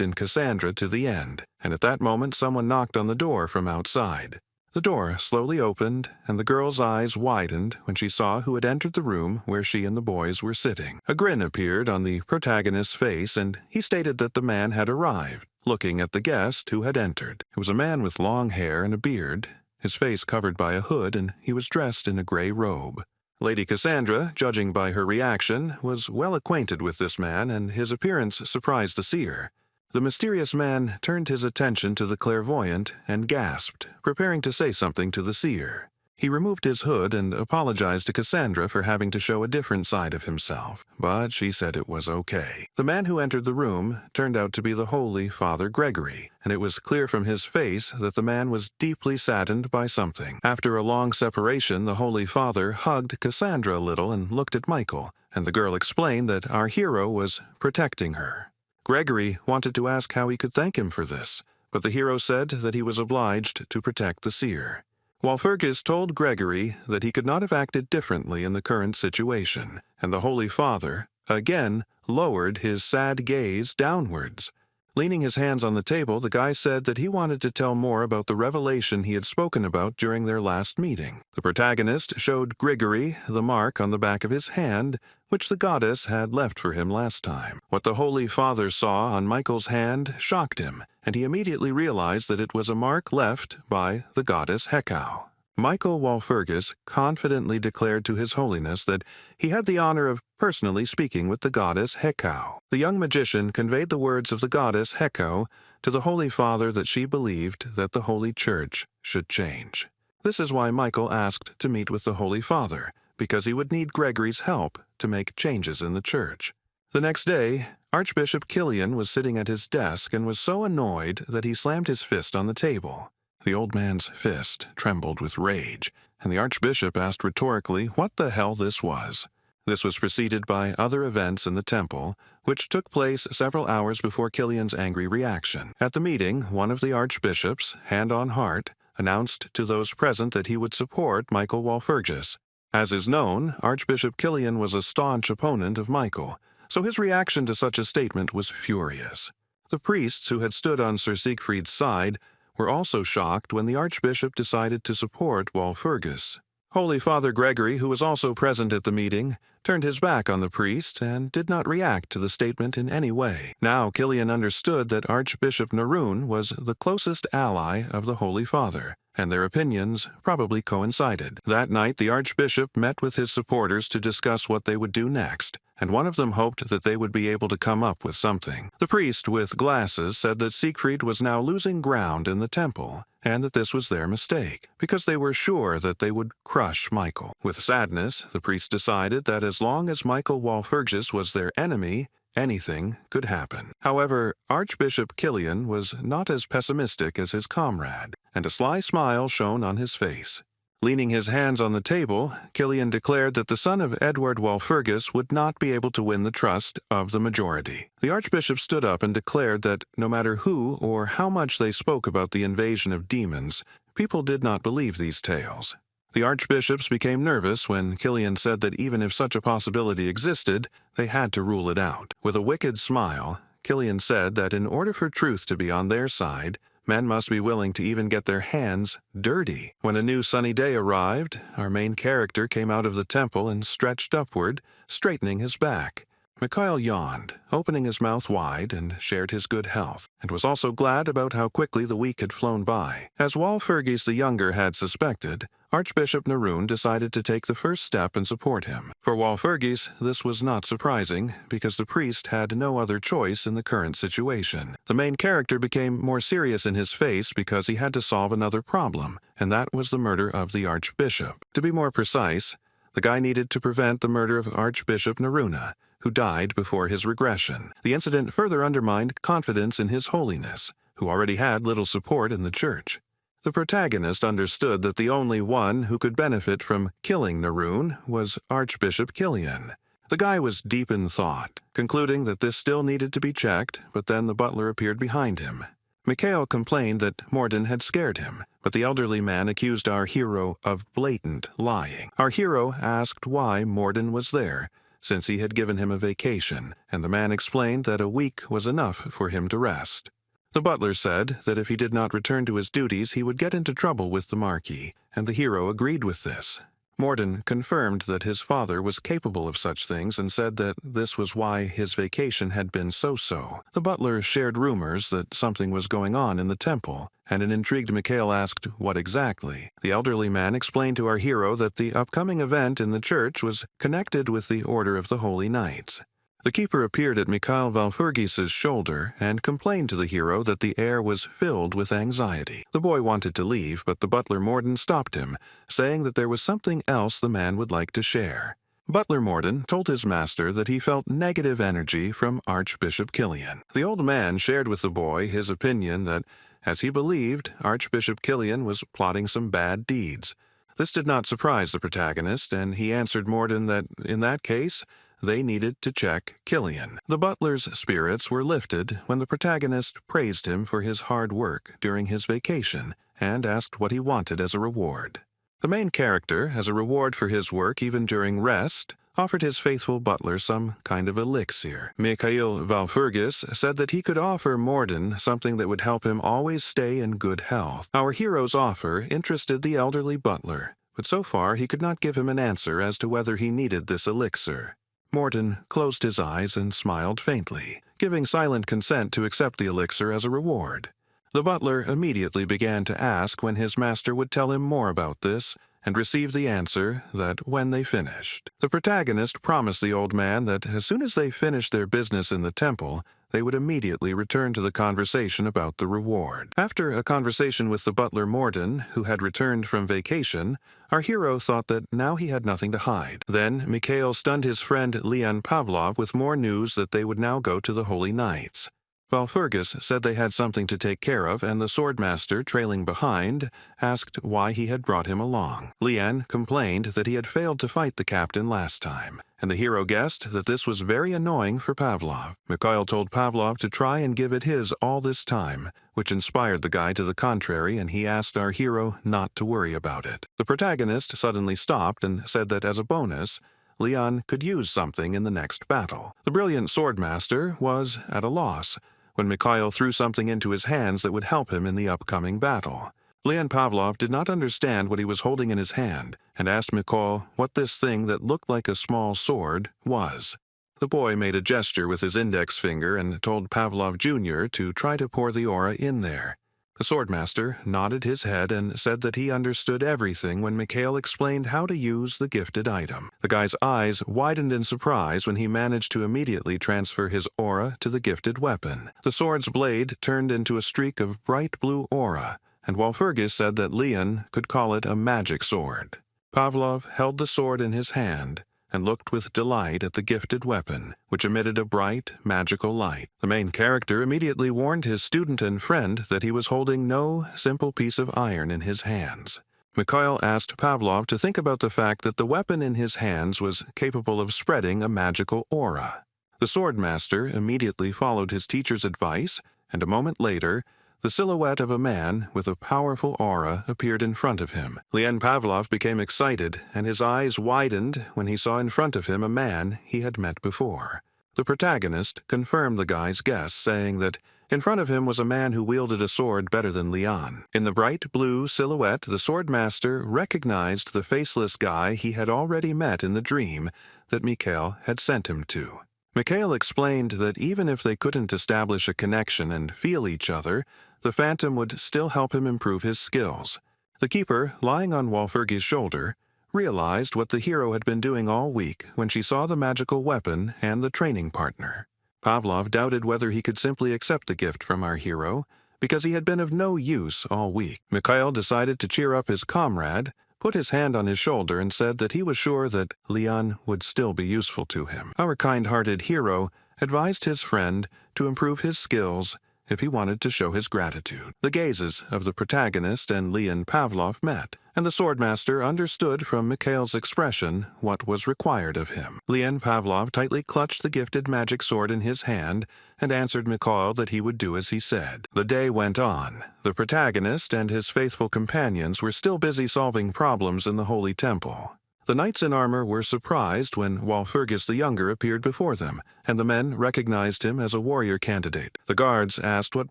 in Cassandra to the end, and at that moment someone knocked on the door from outside. The door slowly opened, and the girl's eyes widened when she saw who had entered the room where she and the boys were sitting. A grin appeared on the protagonist's face, and he stated that the man had arrived, looking at the guest who had entered. It was a man with long hair and a beard, his face covered by a hood, and he was dressed in a gray robe. Lady Cassandra, judging by her reaction, was well acquainted with this man, and his appearance surprised the seer. The mysterious man turned his attention to the clairvoyant and gasped, preparing to say something to the seer. He removed his hood and apologized to Cassandra for having to show a different side of himself, but she said it was okay. The man who entered the room turned out to be the Holy Father Gregory, and it was clear from his face that the man was deeply saddened by something. After a long separation, the Holy Father hugged Cassandra a little and looked at Michael, and the girl explained that our hero was protecting her. Gregory wanted to ask how he could thank him for this, but the hero said that he was obliged to protect the seer. Walpurgis told Gregory that he could not have acted differently in the current situation, and the Holy Father, again, lowered his sad gaze downwards. Leaning his hands on the table, the guy said that he wanted to tell more about the revelation he had spoken about during their last meeting. The protagonist showed Gregory the mark on the back of his hand, which the goddess had left for him last time. What the Holy Father saw on Michael's hand shocked him, and he immediately realized that it was a mark left by the goddess Hekau. Michael Walpurgis confidently declared to His Holiness that he had the honor of personally speaking with the goddess Hekau. The young magician conveyed the words of the goddess Hekau to the Holy Father that she believed that the Holy Church should change. This is why Michael asked to meet with the Holy Father, because he would need Gregory's help to make changes in the church. The next day, Archbishop Killian was sitting at his desk and was so annoyed that he slammed his fist on the table. The old man's fist trembled with rage, and the archbishop asked rhetorically what the hell this was. This was preceded by other events in the temple, which took place several hours before Killian's angry reaction. At the meeting, one of the archbishops, hand on heart, announced to those present that he would support Michael Walpurgis. As is known, Archbishop Killian was a staunch opponent of Michael, so his reaction to such a statement was furious. The priests who had stood on Sir Siegfried's side were also shocked when the archbishop decided to support Walpurgis. Holy Father Gregory, who was also present at the meeting, turned his back on the priest and did not react to the statement in any way. Now Killian understood that Archbishop Narun was the closest ally of the Holy Father, and their opinions probably coincided. That night the archbishop met with his supporters to discuss what they would do next, and one of them hoped that they would be able to come up with something. The priest with glasses said that Siegfried was now losing ground in the temple, and that this was their mistake, because they were sure that they would crush Michael. With sadness, the priest decided that as long as Michael Walpurgis was their enemy, anything could happen. However, Archbishop Killian was not as pessimistic as his comrade, and a sly smile shone on his face. Leaning his hands on the table, Killian declared that the son of Edward Walpurgis would not be able to win the trust of the majority. The archbishop stood up and declared that no matter who or how much they spoke about the invasion of demons, people did not believe these tales. The archbishops became nervous when Killian said that even if such a possibility existed, they had to rule it out. With a wicked smile, Killian said that in order for truth to be on their side, men must be willing to even get their hands dirty. When a new sunny day arrived, our main character came out of the temple and stretched upward, straightening his back. Mikhail yawned, opening his mouth wide, and shared his good health, and was also glad about how quickly the week had flown by. As Walpurgis the Younger had suspected, Archbishop Neroon decided to take the first step and support him. For Walpurgis, this was not surprising, because the priest had no other choice in the current situation. The main character became more serious in his face because he had to solve another problem, and that was the murder of the Archbishop. To be more precise, the guy needed to prevent the murder of Archbishop Neroon, who died before his regression. The incident further undermined confidence in His Holiness, who already had little support in the church. The protagonist understood that the only one who could benefit from killing Neroon was Archbishop Killian. The guy was deep in thought, concluding that this still needed to be checked, but then the butler appeared behind him. Mikhail complained that Morden had scared him, but the elderly man accused our hero of blatant lying. Our hero asked why Morden was there, since he had given him a vacation, and the man explained that a week was enough for him to rest. The butler said that if he did not return to his duties, he would get into trouble with the Marquis, and the hero agreed with this. Morden confirmed that his father was capable of such things and said that this was why his vacation had been so-so. The butler shared rumors that something was going on in the temple, and an intrigued Mikhail asked what exactly. The elderly man explained to our hero that the upcoming event in the church was connected with the Order of the Holy Knights. The keeper appeared at Mikhail Walpurgis's shoulder and complained to the hero that the air was filled with anxiety. The boy wanted to leave, but the butler Morden stopped him, saying that there was something else the man would like to share. Butler Morden told his master that he felt negative energy from Archbishop Killian. The old man shared with the boy his opinion that, as he believed, Archbishop Killian was plotting some bad deeds. This did not surprise the protagonist, and he answered Morden that, in that case, they needed to check Killian. The butler's spirits were lifted when the protagonist praised him for his hard work during his vacation and asked what he wanted as a reward. The main character, as a reward for his work even during rest, offered his faithful butler some kind of elixir. Mikhail Walpurgis said that he could offer Morden something that would help him always stay in good health. Our hero's offer interested the elderly butler, but so far he could not give him an answer as to whether he needed this elixir. Morden closed his eyes and smiled faintly, giving silent consent to accept the elixir as a reward. The butler immediately began to ask when his master would tell him more about this, and received the answer that when they finished. The protagonist promised the old man that as soon as they finished their business in the temple, they would immediately return to the conversation about the reward. After a conversation with the butler Morden, who had returned from vacation, our hero thought that now he had nothing to hide. Then Mikhail stunned his friend Leon Pavlov with more news that they would now go to the Holy Knights. Walpurgis said they had something to take care of, and the swordmaster, trailing behind, asked why he had brought him along. Leon complained that he had failed to fight the captain last time, and the hero guessed that this was very annoying for Pavlov. Mikhail told Pavlov to try and give it his all this time, which inspired the guy to the contrary, and he asked our hero not to worry about it. The protagonist suddenly stopped and said that as a bonus, Leon could use something in the next battle. The brilliant swordmaster was at a loss when Mikhail threw something into his hands that would help him in the upcoming battle. Leon Pavlov did not understand what he was holding in his hand, and asked Mikhail what this thing that looked like a small sword was. The boy made a gesture with his index finger and told Pavlov Jr. to try to pour the aura in there. The swordmaster nodded his head and said that he understood everything when Mikhail explained how to use the gifted item. The guy's eyes widened in surprise when he managed to immediately transfer his aura to the gifted weapon. The sword's blade turned into a streak of bright blue aura, and Walpurgis said that Leon could call it a magic sword. Pavlov held the sword in his hand and looked with delight at the gifted weapon, which emitted a bright, magical light. The main character immediately warned his student and friend that he was holding no simple piece of iron in his hands. Mikhail asked Pavlov to think about the fact that the weapon in his hands was capable of spreading a magical aura. The swordmaster immediately followed his teacher's advice, and a moment later, the silhouette of a man with a powerful aura appeared in front of him. Leon Pavlov became excited, and his eyes widened when he saw in front of him a man he had met before. The protagonist confirmed the guy's guess, saying that in front of him was a man who wielded a sword better than Leon. In the bright blue silhouette, the swordmaster recognized the faceless guy he had already met in the dream that Mikhail had sent him to. Mikhail explained that even if they couldn't establish a connection and feel each other, the phantom would still help him improve his skills. The keeper, lying on Walpurgis' shoulder, realized what the hero had been doing all week when she saw the magical weapon and the training partner. Pavlov doubted whether he could simply accept the gift from our hero, because he had been of no use all week. Mikhail decided to cheer up his comrade, put his hand on his shoulder and said that he was sure that Leon would still be useful to him. Our kind-hearted hero advised his friend to improve his skills if he wanted to show his gratitude. The gazes of the protagonist and Leon Pavlov met, and the swordmaster understood from Mikhail's expression what was required of him. Leon Pavlov tightly clutched the gifted magic sword in his hand and answered Mikhail that he would do as he said. The day went on. The protagonist and his faithful companions were still busy solving problems in the Holy Temple. The knights in armor were surprised when Walpurgis the Younger appeared before them, and the men recognized him as a warrior candidate. The guards asked what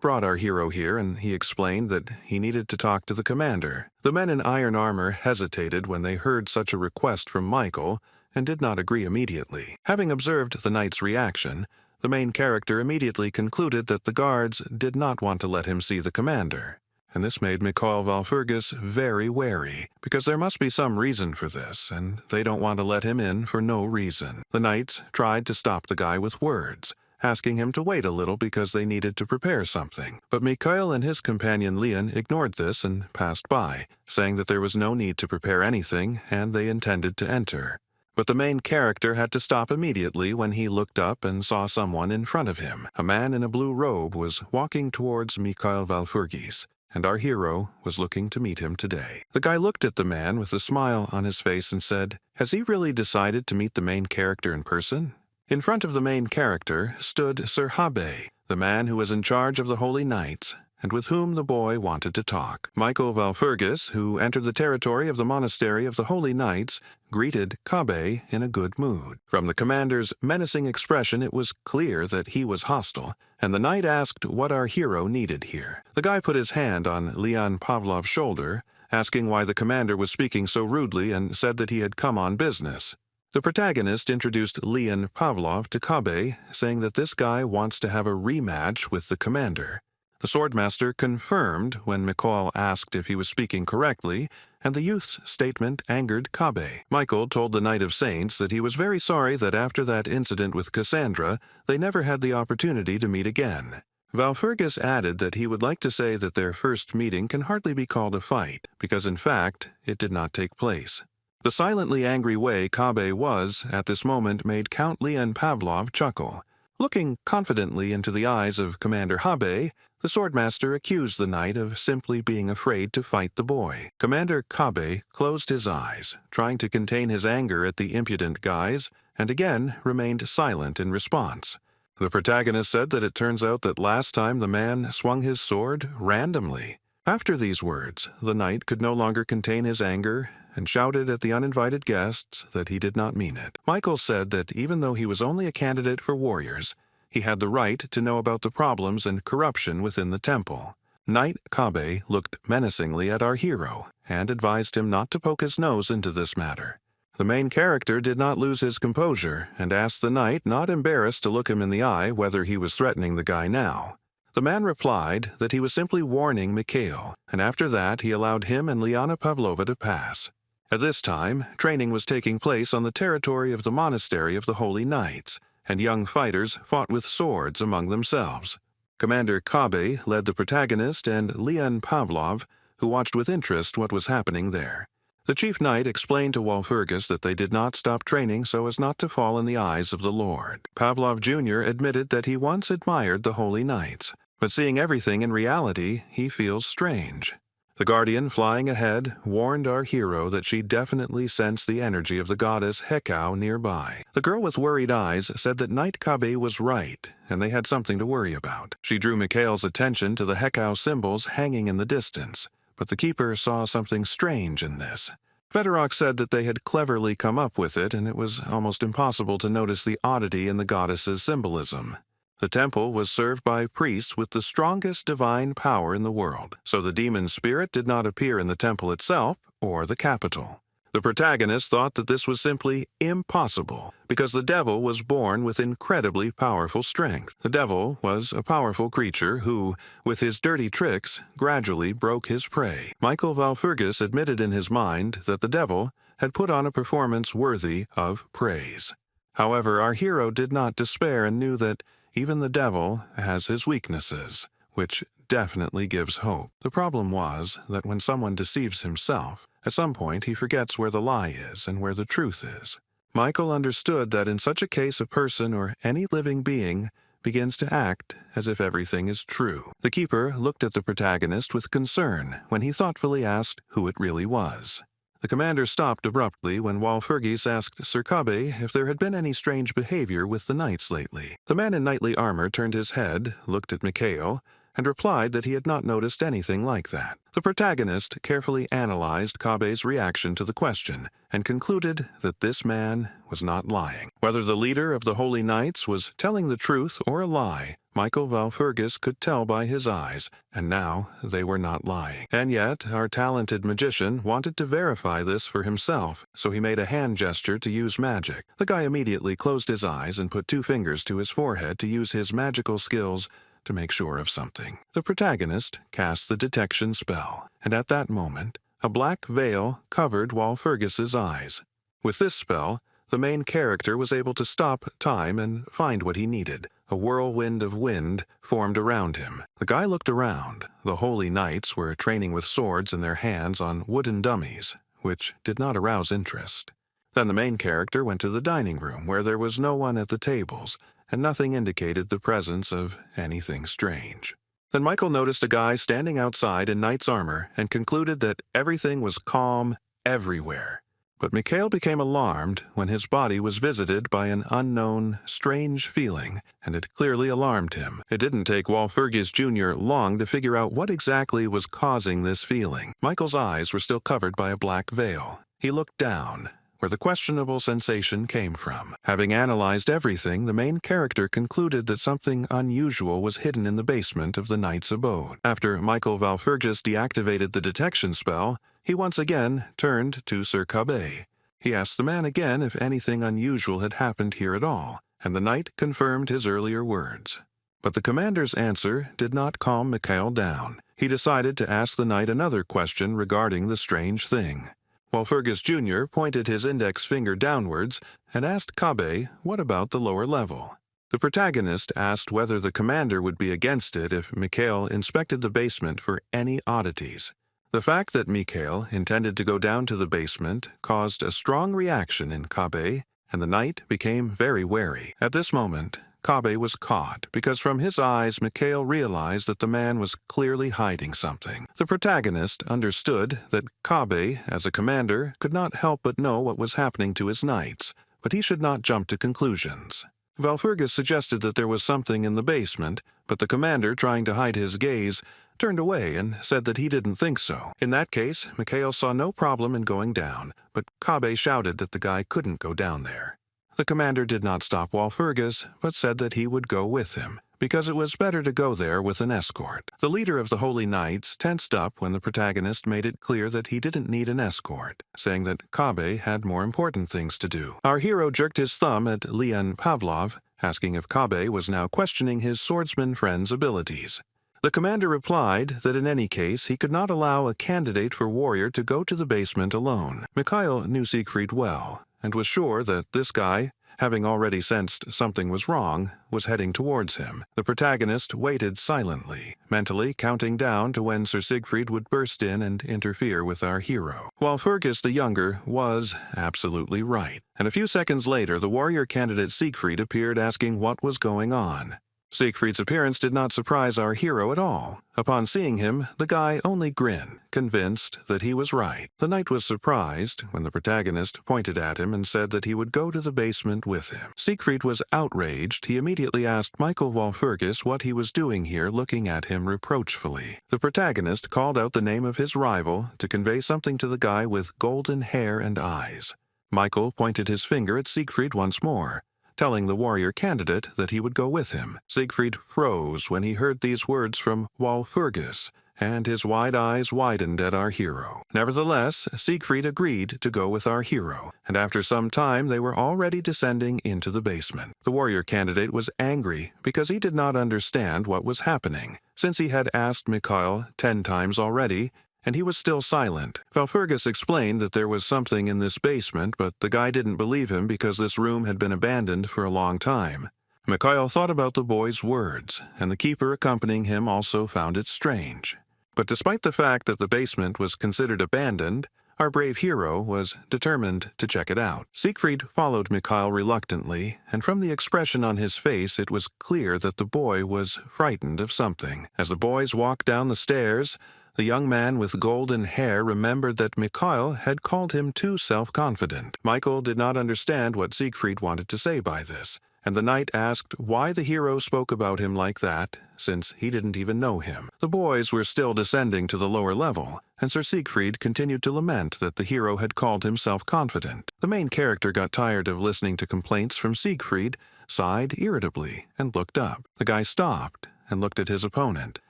brought our hero here, and he explained that he needed to talk to the commander. The men in iron armor hesitated when they heard such a request from Michael, and did not agree immediately. Having observed the knight's reaction, the main character immediately concluded that the guards did not want to let him see the commander. And this made Mikhail Walpurgis very wary, because there must be some reason for this, and they don't want to let him in for no reason. The knights tried to stop the guy with words, asking him to wait a little because they needed to prepare something. But Mikhail and his companion Leon ignored this and passed by, saying that there was no need to prepare anything, and they intended to enter. But the main character had to stop immediately when he looked up and saw someone in front of him. A man in a blue robe was walking towards Mikhail Walpurgis, and our hero was looking to meet him today. The guy looked at the man with a smile on his face and said, "Has he really decided to meet the main character in person?" In front of the main character stood Sir Habe, the man who was in charge of the Holy Knights, and with whom the boy wanted to talk. Michael Walpurgis, who entered the territory of the monastery of the Holy Knights, greeted Kabe in a good mood. From the commander's menacing expression, it was clear that he was hostile, and the knight asked what our hero needed here. The guy put his hand on Leon Pavlov's shoulder, asking why the commander was speaking so rudely, and said that he had come on business. The protagonist introduced Leon Pavlov to Kabe, saying that this guy wants to have a rematch with the commander. The swordmaster confirmed when Mikhail asked if he was speaking correctly, and the youth's statement angered Kabe. Michael told the Knight of Saints that he was very sorry that after that incident with Cassandra, they never had the opportunity to meet again. Walpurgis added that he would like to say that their first meeting can hardly be called a fight, because in fact, it did not take place. The silently angry way Kabe was at this moment made Count Leon Pavlov chuckle. Looking confidently into the eyes of Commander Habe, the swordmaster accused the knight of simply being afraid to fight the boy. Commander Kabe closed his eyes, trying to contain his anger at the impudent guys, and again remained silent in response. The protagonist said that it turns out that last time the man swung his sword randomly. After these words, the knight could no longer contain his anger and shouted at the uninvited guests that he did not mean it. Michael said that even though he was only a candidate for warriors, he had the right to know about the problems and corruption within the temple. Knight Kabe looked menacingly at our hero and advised him not to poke his nose into this matter. The main character did not lose his composure and asked the knight, not embarrassed to look him in the eye, whether he was threatening the guy now. The man replied that he was simply warning Mikhail, and after that he allowed him and Liana Pavlova to pass. At this time, training was taking place on the territory of the monastery of the Holy Knights, and young fighters fought with swords among themselves. Commander Kabe led the protagonist and Leon Pavlov, who watched with interest what was happening there. The chief knight explained to Walpurgis that they did not stop training so as not to fall in the eyes of the Lord. Pavlov Jr. admitted that he once admired the Holy Knights, but seeing everything in reality, he feels strange. The guardian flying ahead warned our hero that she definitely sensed the energy of the goddess Hekau nearby. The girl with worried eyes said that Knight Kabe was right, and they had something to worry about. She drew Mikhail's attention to the Hekau symbols hanging in the distance, but the keeper saw something strange in this. Fedorok said that they had cleverly come up with it, and it was almost impossible to notice the oddity in the goddess's symbolism. The temple was served by priests with the strongest divine power in the world, so the demon spirit did not appear in the temple itself or the capital. The protagonist thought that this was simply impossible because the devil was born with incredibly powerful strength. The devil was a powerful creature who, with his dirty tricks, gradually broke his prey. Michael Walpurgis admitted in his mind that the devil had put on a performance worthy of praise. However, our hero did not despair and knew that even the devil has his weaknesses, which definitely gives hope. The problem was that when someone deceives himself, at some point he forgets where the lie is and where the truth is. Michael understood that in such a case a person or any living being begins to act as if everything is true. The keeper looked at the protagonist with concern when he thoughtfully asked who it really was. The commander stopped abruptly when Walpurgis asked Sir Kabe if there had been any strange behavior with the knights lately. The man in knightly armor turned his head, looked at Mikhail, and replied that he had not noticed anything like that. The protagonist carefully analyzed Kabe's reaction to the question and concluded that this man was not lying. Whether the leader of the Holy Knights was telling the truth or a lie, Michael Walpurgis could tell by his eyes, and now they were not lying. And yet, our talented magician wanted to verify this for himself, so he made a hand gesture to use magic. The guy immediately closed his eyes and put 2 fingers to his forehead to use his magical skills to make sure of something. The protagonist cast the detection spell, and at that moment, a black veil covered Walpurgis's eyes. With this spell, the main character was able to stop time and find what he needed. A whirlwind of wind formed around him. The guy looked around. The Holy Knights were training with swords in their hands on wooden dummies, which did not arouse interest. Then the main character went to the dining room, where there was no one at the tables, and nothing indicated the presence of anything strange. Then Michael noticed a guy standing outside in knight's armor and concluded that everything was calm everywhere. But Mikhail became alarmed when his body was visited by an unknown, strange feeling, and it clearly alarmed him. It didn't take Walpurgis Jr. long to figure out what exactly was causing this feeling. Michael's eyes were still covered by a black veil. He looked down, where the questionable sensation came from. Having analyzed everything, the main character concluded that something unusual was hidden in the basement of the knight's abode. After Michael Walpurgis deactivated the detection spell, he once again turned to Sir Kabe. He asked the man again if anything unusual had happened here at all, and the knight confirmed his earlier words. But the commander's answer did not calm Mikhail down. He decided to ask the knight another question regarding the strange thing. Walpurgis Jr. pointed his index finger downwards and asked Kabe what about the lower level. The protagonist asked whether the commander would be against it if Mikhail inspected the basement for any oddities. The fact that Mikhail intended to go down to the basement caused a strong reaction in Kabe, and the knight became very wary. At this moment, Kabe was caught because from his eyes Mikhail realized that the man was clearly hiding something. The protagonist understood that Kabe, as a commander, could not help but know what was happening to his knights, but he should not jump to conclusions. Walpurgis suggested that there was something in the basement, but the commander, trying to hide his gaze, turned away and said that he didn't think so. In that case, Mikhail saw no problem in going down, but Kabe shouted that the guy couldn't go down there. The commander did not stop Walpurgis, but said that he would go with him, because it was better to go there with an escort. The leader of the Holy Knights tensed up when the protagonist made it clear that he didn't need an escort, saying that Kabe had more important things to do. Our hero jerked his thumb at Leon Pavlov, asking if Kabe was now questioning his swordsman friend's abilities. The commander replied that in any case he could not allow a candidate for warrior to go to the basement alone. Mikhail knew Siegfried well, and was sure that this guy, having already sensed something was wrong, was heading towards him. The protagonist waited silently, mentally counting down to when Sir Siegfried would burst in and interfere with our hero. Walpurgis the Younger was absolutely right, and a few seconds later the warrior candidate Siegfried appeared asking what was going on. Siegfried's appearance did not surprise our hero at all. Upon seeing him, the guy only grinned, convinced that he was right. The knight was surprised when the protagonist pointed at him and said that he would go to the basement with him. Siegfried was outraged. He immediately asked Michael Walpurgis what he was doing here, looking at him reproachfully. The protagonist called out the name of his rival to convey something to the guy with golden hair and eyes. Michael pointed his finger at Siegfried once more, telling the warrior candidate that he would go with him. Siegfried froze when he heard these words from Walpurgis and his wide eyes widened at our hero. Nevertheless, Siegfried agreed to go with our hero, and after some time they were already descending into the basement. The warrior candidate was angry because he did not understand what was happening, since he had asked Mikhail 10 times already, and he was still silent. Valpurgis explained that there was something in this basement, but the guy didn't believe him because this room had been abandoned for a long time. Mikhail thought about the boy's words, and the keeper accompanying him also found it strange. But despite the fact that the basement was considered abandoned, our brave hero was determined to check it out. Siegfried followed Mikhail reluctantly, and from the expression on his face it was clear that the boy was frightened of something. As the boys walked down the stairs, the young man with golden hair remembered that Mikhail had called him too self-confident. Michael did not understand what Siegfried wanted to say by this, and the knight asked why the hero spoke about him like that, since he didn't even know him. The boys were still descending to the lower level, and Sir Siegfried continued to lament that the hero had called him self-confident. The main character got tired of listening to complaints from Siegfried, sighed irritably, and looked up. The guy stopped and looked at his opponent,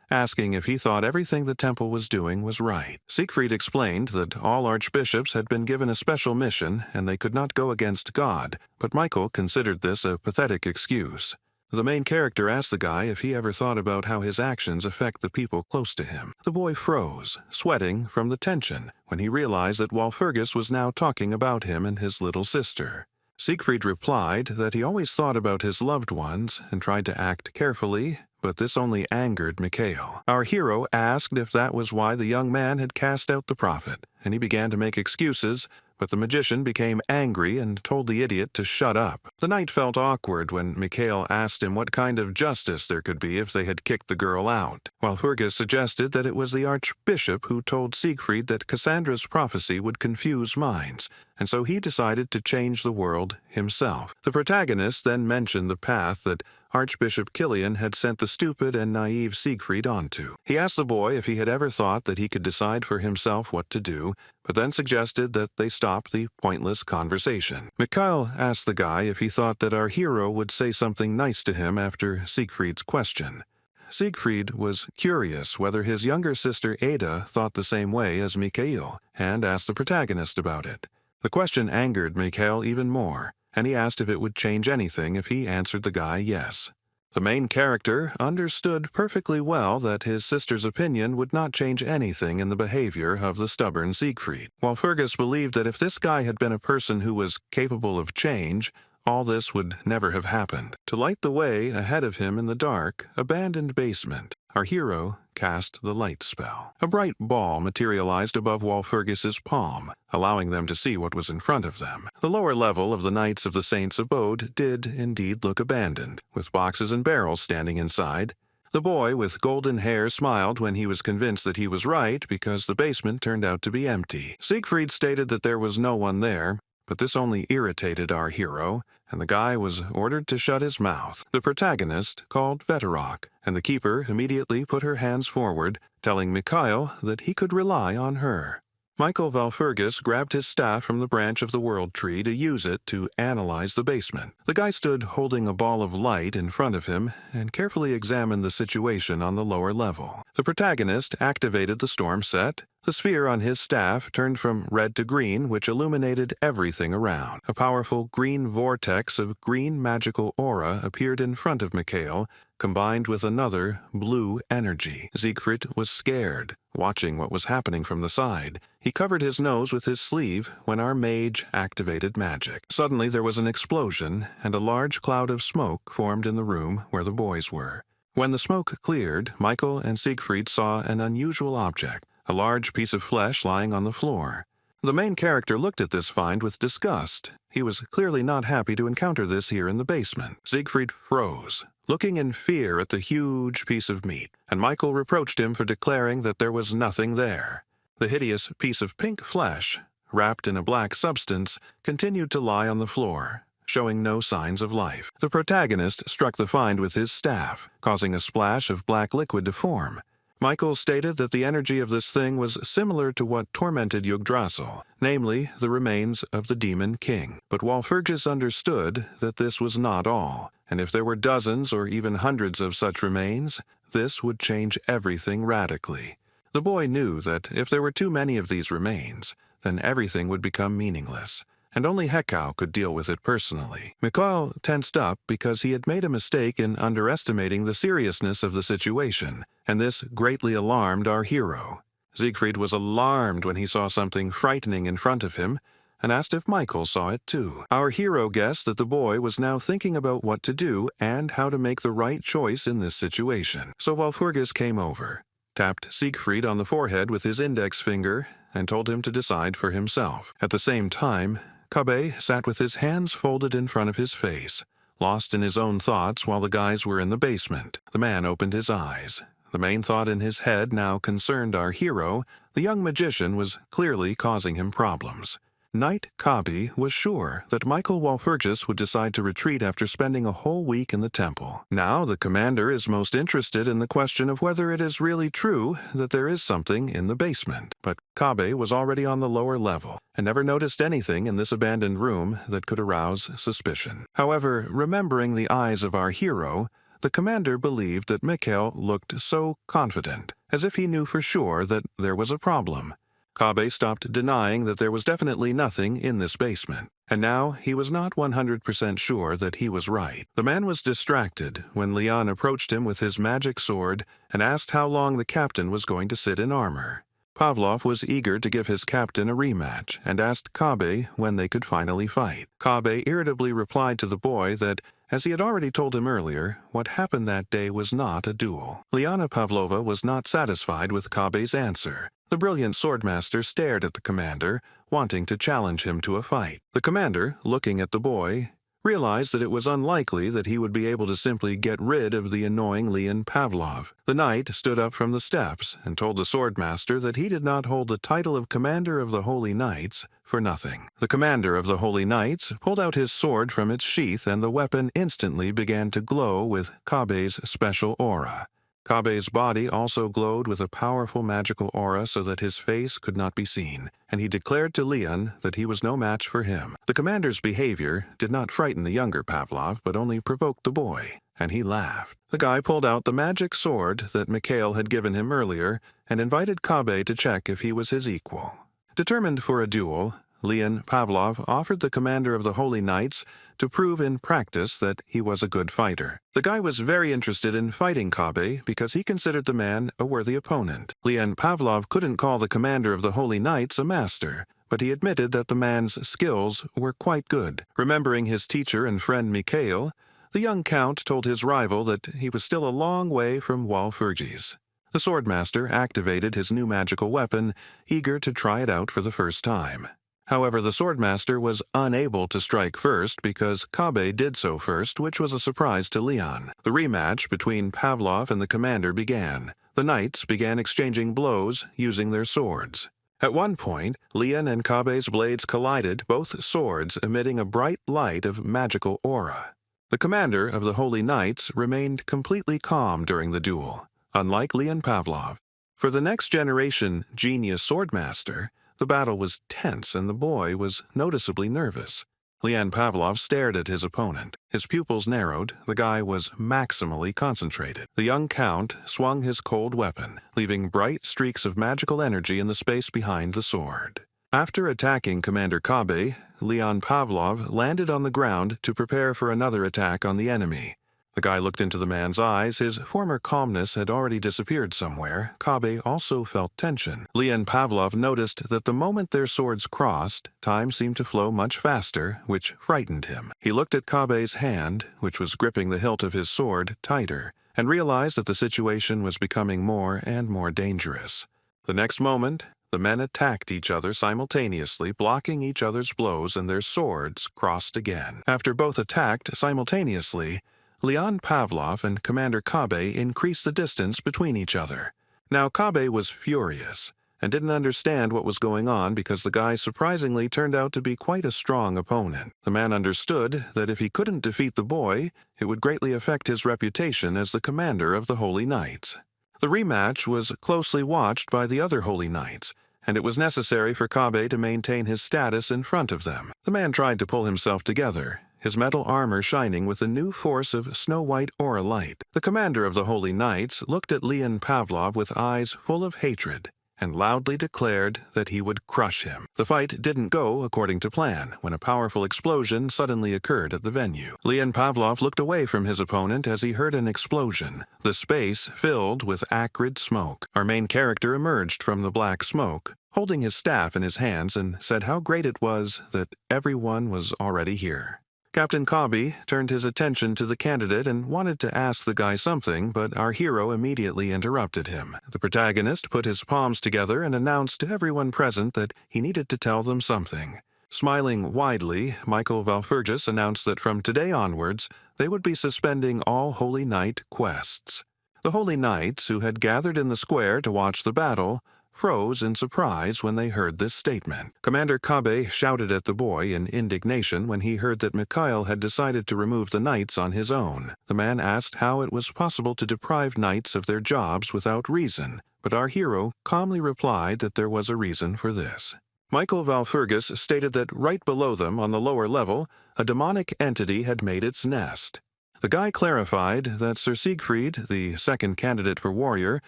asking if he thought everything the temple was doing was right. Siegfried explained that all archbishops had been given a special mission and they could not go against God, but Michael considered this a pathetic excuse. The main character asked the guy if he ever thought about how his actions affect the people close to him. The boy froze, sweating from the tension, when he realized that Walpurgis was now talking about him and his little sister. Siegfried replied that he always thought about his loved ones and tried to act carefully, but this only angered Mikhail. Our hero asked if that was why the young man had cast out the prophet, and he began to make excuses, but the magician became angry and told the idiot to shut up. The knight felt awkward when Mikhail asked him what kind of justice there could be if they had kicked the girl out. Walpurgis suggested that it was the archbishop who told Siegfried that Cassandra's prophecy would confuse minds, and so he decided to change the world himself. The protagonist then mentioned the path that Archbishop Kilian had sent the stupid and naive Siegfried onto. He asked the boy if he had ever thought that he could decide for himself what to do, but then suggested that they stop the pointless conversation. Mikhail asked the guy if he thought that our hero would say something nice to him after Siegfried's question. Siegfried was curious whether his younger sister Ada thought the same way as Mikhail, and asked the protagonist about it. The question angered Mikhail even more, and he asked if it would change anything if he answered the guy yes. The main character understood perfectly well that his sister's opinion would not change anything in the behavior of the stubborn Siegfried. Walpurgis believed that if this guy had been a person who was capable of change, all this would never have happened. To light the way ahead of him in the dark, abandoned basement, our hero cast the light spell. A bright ball materialized above Walpurgis's palm, allowing them to see what was in front of them. The lower level of the Knights of the Saints' abode did indeed look abandoned, with boxes and barrels standing inside. The boy with golden hair smiled when he was convinced that he was right because the basement turned out to be empty. Siegfried stated that there was no one there, but this only irritated our hero, and the guy was ordered to shut his mouth. The protagonist called Veterok, and the keeper immediately put her hands forward, telling Mikhail that he could rely on her. Michael Valpurgis grabbed his staff from the branch of the world tree to use it to analyze the basement. The guy stood holding a ball of light in front of him and carefully examined the situation on the lower level. The protagonist activated the storm set. The sphere on his staff turned from red to green, which illuminated everything around. A powerful green vortex of green magical aura appeared in front of Mikhail, combined with another blue energy. Siegfried was scared, watching what was happening from the side. He covered his nose with his sleeve when our mage activated magic. Suddenly there was an explosion, and a large cloud of smoke formed in the room where the boys were. When the smoke cleared, Michael and Siegfried saw an unusual object, a large piece of flesh lying on the floor. The main character looked at this find with disgust. He was clearly not happy to encounter this here in the basement. Siegfried froze, looking in fear at the huge piece of meat, and Michael reproached him for declaring that there was nothing there. The hideous piece of pink flesh, wrapped in a black substance, continued to lie on the floor, showing no signs of life. The protagonist struck the find with his staff, causing a splash of black liquid to form. Michael stated that the energy of this thing was similar to what tormented Yggdrasil, namely the remains of the demon king. But Walpurgis understood that this was not all, and if there were dozens or even hundreds of such remains, this would change everything radically. The boy knew that if there were too many of these remains, then everything would become meaningless, and only Hekau could deal with it personally. Mikhail tensed up because he had made a mistake in underestimating the seriousness of the situation, and this greatly alarmed our hero. Siegfried was alarmed when he saw something frightening in front of him, and asked if Michael saw it too. Our hero guessed that the boy was now thinking about what to do and how to make the right choice in this situation. So Walpurgis came over, tapped Siegfried on the forehead with his index finger, and told him to decide for himself. At the same time, Kabe sat with his hands folded in front of his face, lost in his own thoughts while the guys were in the basement. The man opened his eyes. The main thought in his head now concerned our hero. The young magician was clearly causing him problems. Knight Kabe was sure that Michael Walpurgis would decide to retreat after spending a whole week in the temple. Now the commander is most interested in the question of whether it is really true that there is something in the basement. But Kabe was already on the lower level and never noticed anything in this abandoned room that could arouse suspicion. However, remembering the eyes of our hero, the commander believed that Mikhail looked so confident, as if he knew for sure that there was a problem. Kabe stopped denying that there was definitely nothing in this basement, and now he was not 100% sure that he was right. The man was distracted when Leon approached him with his magic sword and asked how long the captain was going to sit in armor. Pavlov was eager to give his captain a rematch and asked Kabe when they could finally fight. Kabe irritably replied to the boy that, as he had already told him earlier, what happened that day was not a duel. Liana Pavlova was not satisfied with Kabe's answer. The brilliant swordmaster stared at the commander, wanting to challenge him to a fight. The commander, looking at the boy, realized that it was unlikely that he would be able to simply get rid of the annoying Leon Pavlov. The knight stood up from the steps and told the swordmaster that he did not hold the title of Commander of the Holy Knights for nothing. The commander of the Holy Knights pulled out his sword from its sheath, and the weapon instantly began to glow with Kabe's special aura. Kabe's body also glowed with a powerful magical aura so that his face could not be seen, and he declared to Leon that he was no match for him. The commander's behavior did not frighten the younger Pavlov, but only provoked the boy, and he laughed. The guy pulled out the magic sword that Mikhail had given him earlier and invited Kabe to check if he was his equal. Determined for a duel, Leon Pavlov offered the commander of the Holy Knights to prove in practice that he was a good fighter. The guy was very interested in fighting Kabe because he considered the man a worthy opponent. Leon Pavlov couldn't call the commander of the Holy Knights a master, but he admitted that the man's skills were quite good. Remembering his teacher and friend Mikhail, the young count told his rival that he was still a long way from Walpurgis. The swordmaster activated his new magical weapon, eager to try it out for the first time. However, the swordmaster was unable to strike first because Kabe did so first, which was a surprise to Leon. The rematch between Pavlov and the commander began. The knights began exchanging blows using their swords. At one point, Leon and Kabe's blades collided, both swords emitting a bright light of magical aura. The commander of the Holy Knights remained completely calm during the duel, unlike Leon Pavlov. For the next generation genius swordmaster, the battle was tense and the boy was noticeably nervous. Leon Pavlov stared at his opponent. His pupils narrowed. The guy was maximally concentrated. The young count swung his cold weapon, leaving bright streaks of magical energy in the space behind the sword. After attacking Commander Kabe, Leon Pavlov landed on the ground to prepare for another attack on the enemy. The guy looked into the man's eyes. His former calmness had already disappeared somewhere. Kabe also felt tension. Leon Pavlov noticed that the moment their swords crossed, time seemed to flow much faster, which frightened him. He looked at Kabe's hand, which was gripping the hilt of his sword, tighter, and realized that the situation was becoming more and more dangerous. The next moment, the men attacked each other simultaneously, blocking each other's blows, and their swords crossed again. After both attacked simultaneously, Leon Pavlov and Commander Kabe increased the distance between each other. Now Kabe was furious and didn't understand what was going on because the guy surprisingly turned out to be quite a strong opponent. The man understood that if he couldn't defeat the boy, it would greatly affect his reputation as the commander of the Holy Knights. The rematch was closely watched by the other Holy Knights, and it was necessary for Kabe to maintain his status in front of them. The man tried to pull himself together. his metal armor shining with a new force of snow-white aura light. The commander of the Holy Knights looked at Leon Pavlov with eyes full of hatred and loudly declared that he would crush him. The fight didn't go according to plan when a powerful explosion suddenly occurred at the venue. Leon Pavlov looked away from his opponent as he heard an explosion. The space filled with acrid smoke. Our main character emerged from the black smoke, holding his staff in his hands, and said how great it was that everyone was already here. Captain Cobby turned his attention to the candidate and wanted to ask the guy something, but our hero immediately interrupted him. The protagonist put his palms together and announced to everyone present that he needed to tell them something. Smiling widely, Michael Valfurgis announced that from today onwards, they would be suspending all Holy Knight quests. The Holy Knights, who had gathered in the square to watch the battle, froze in surprise when they heard this statement. Commander Kabe shouted at the boy in indignation when he heard that Mikhail had decided to remove the knights on his own. The man asked how it was possible to deprive knights of their jobs without reason, but our hero calmly replied that there was a reason for this. Michael Valfurgis stated that right below them on the lower level, a demonic entity had made its nest. The guy clarified that Sir Siegfried, the second candidate for warrior,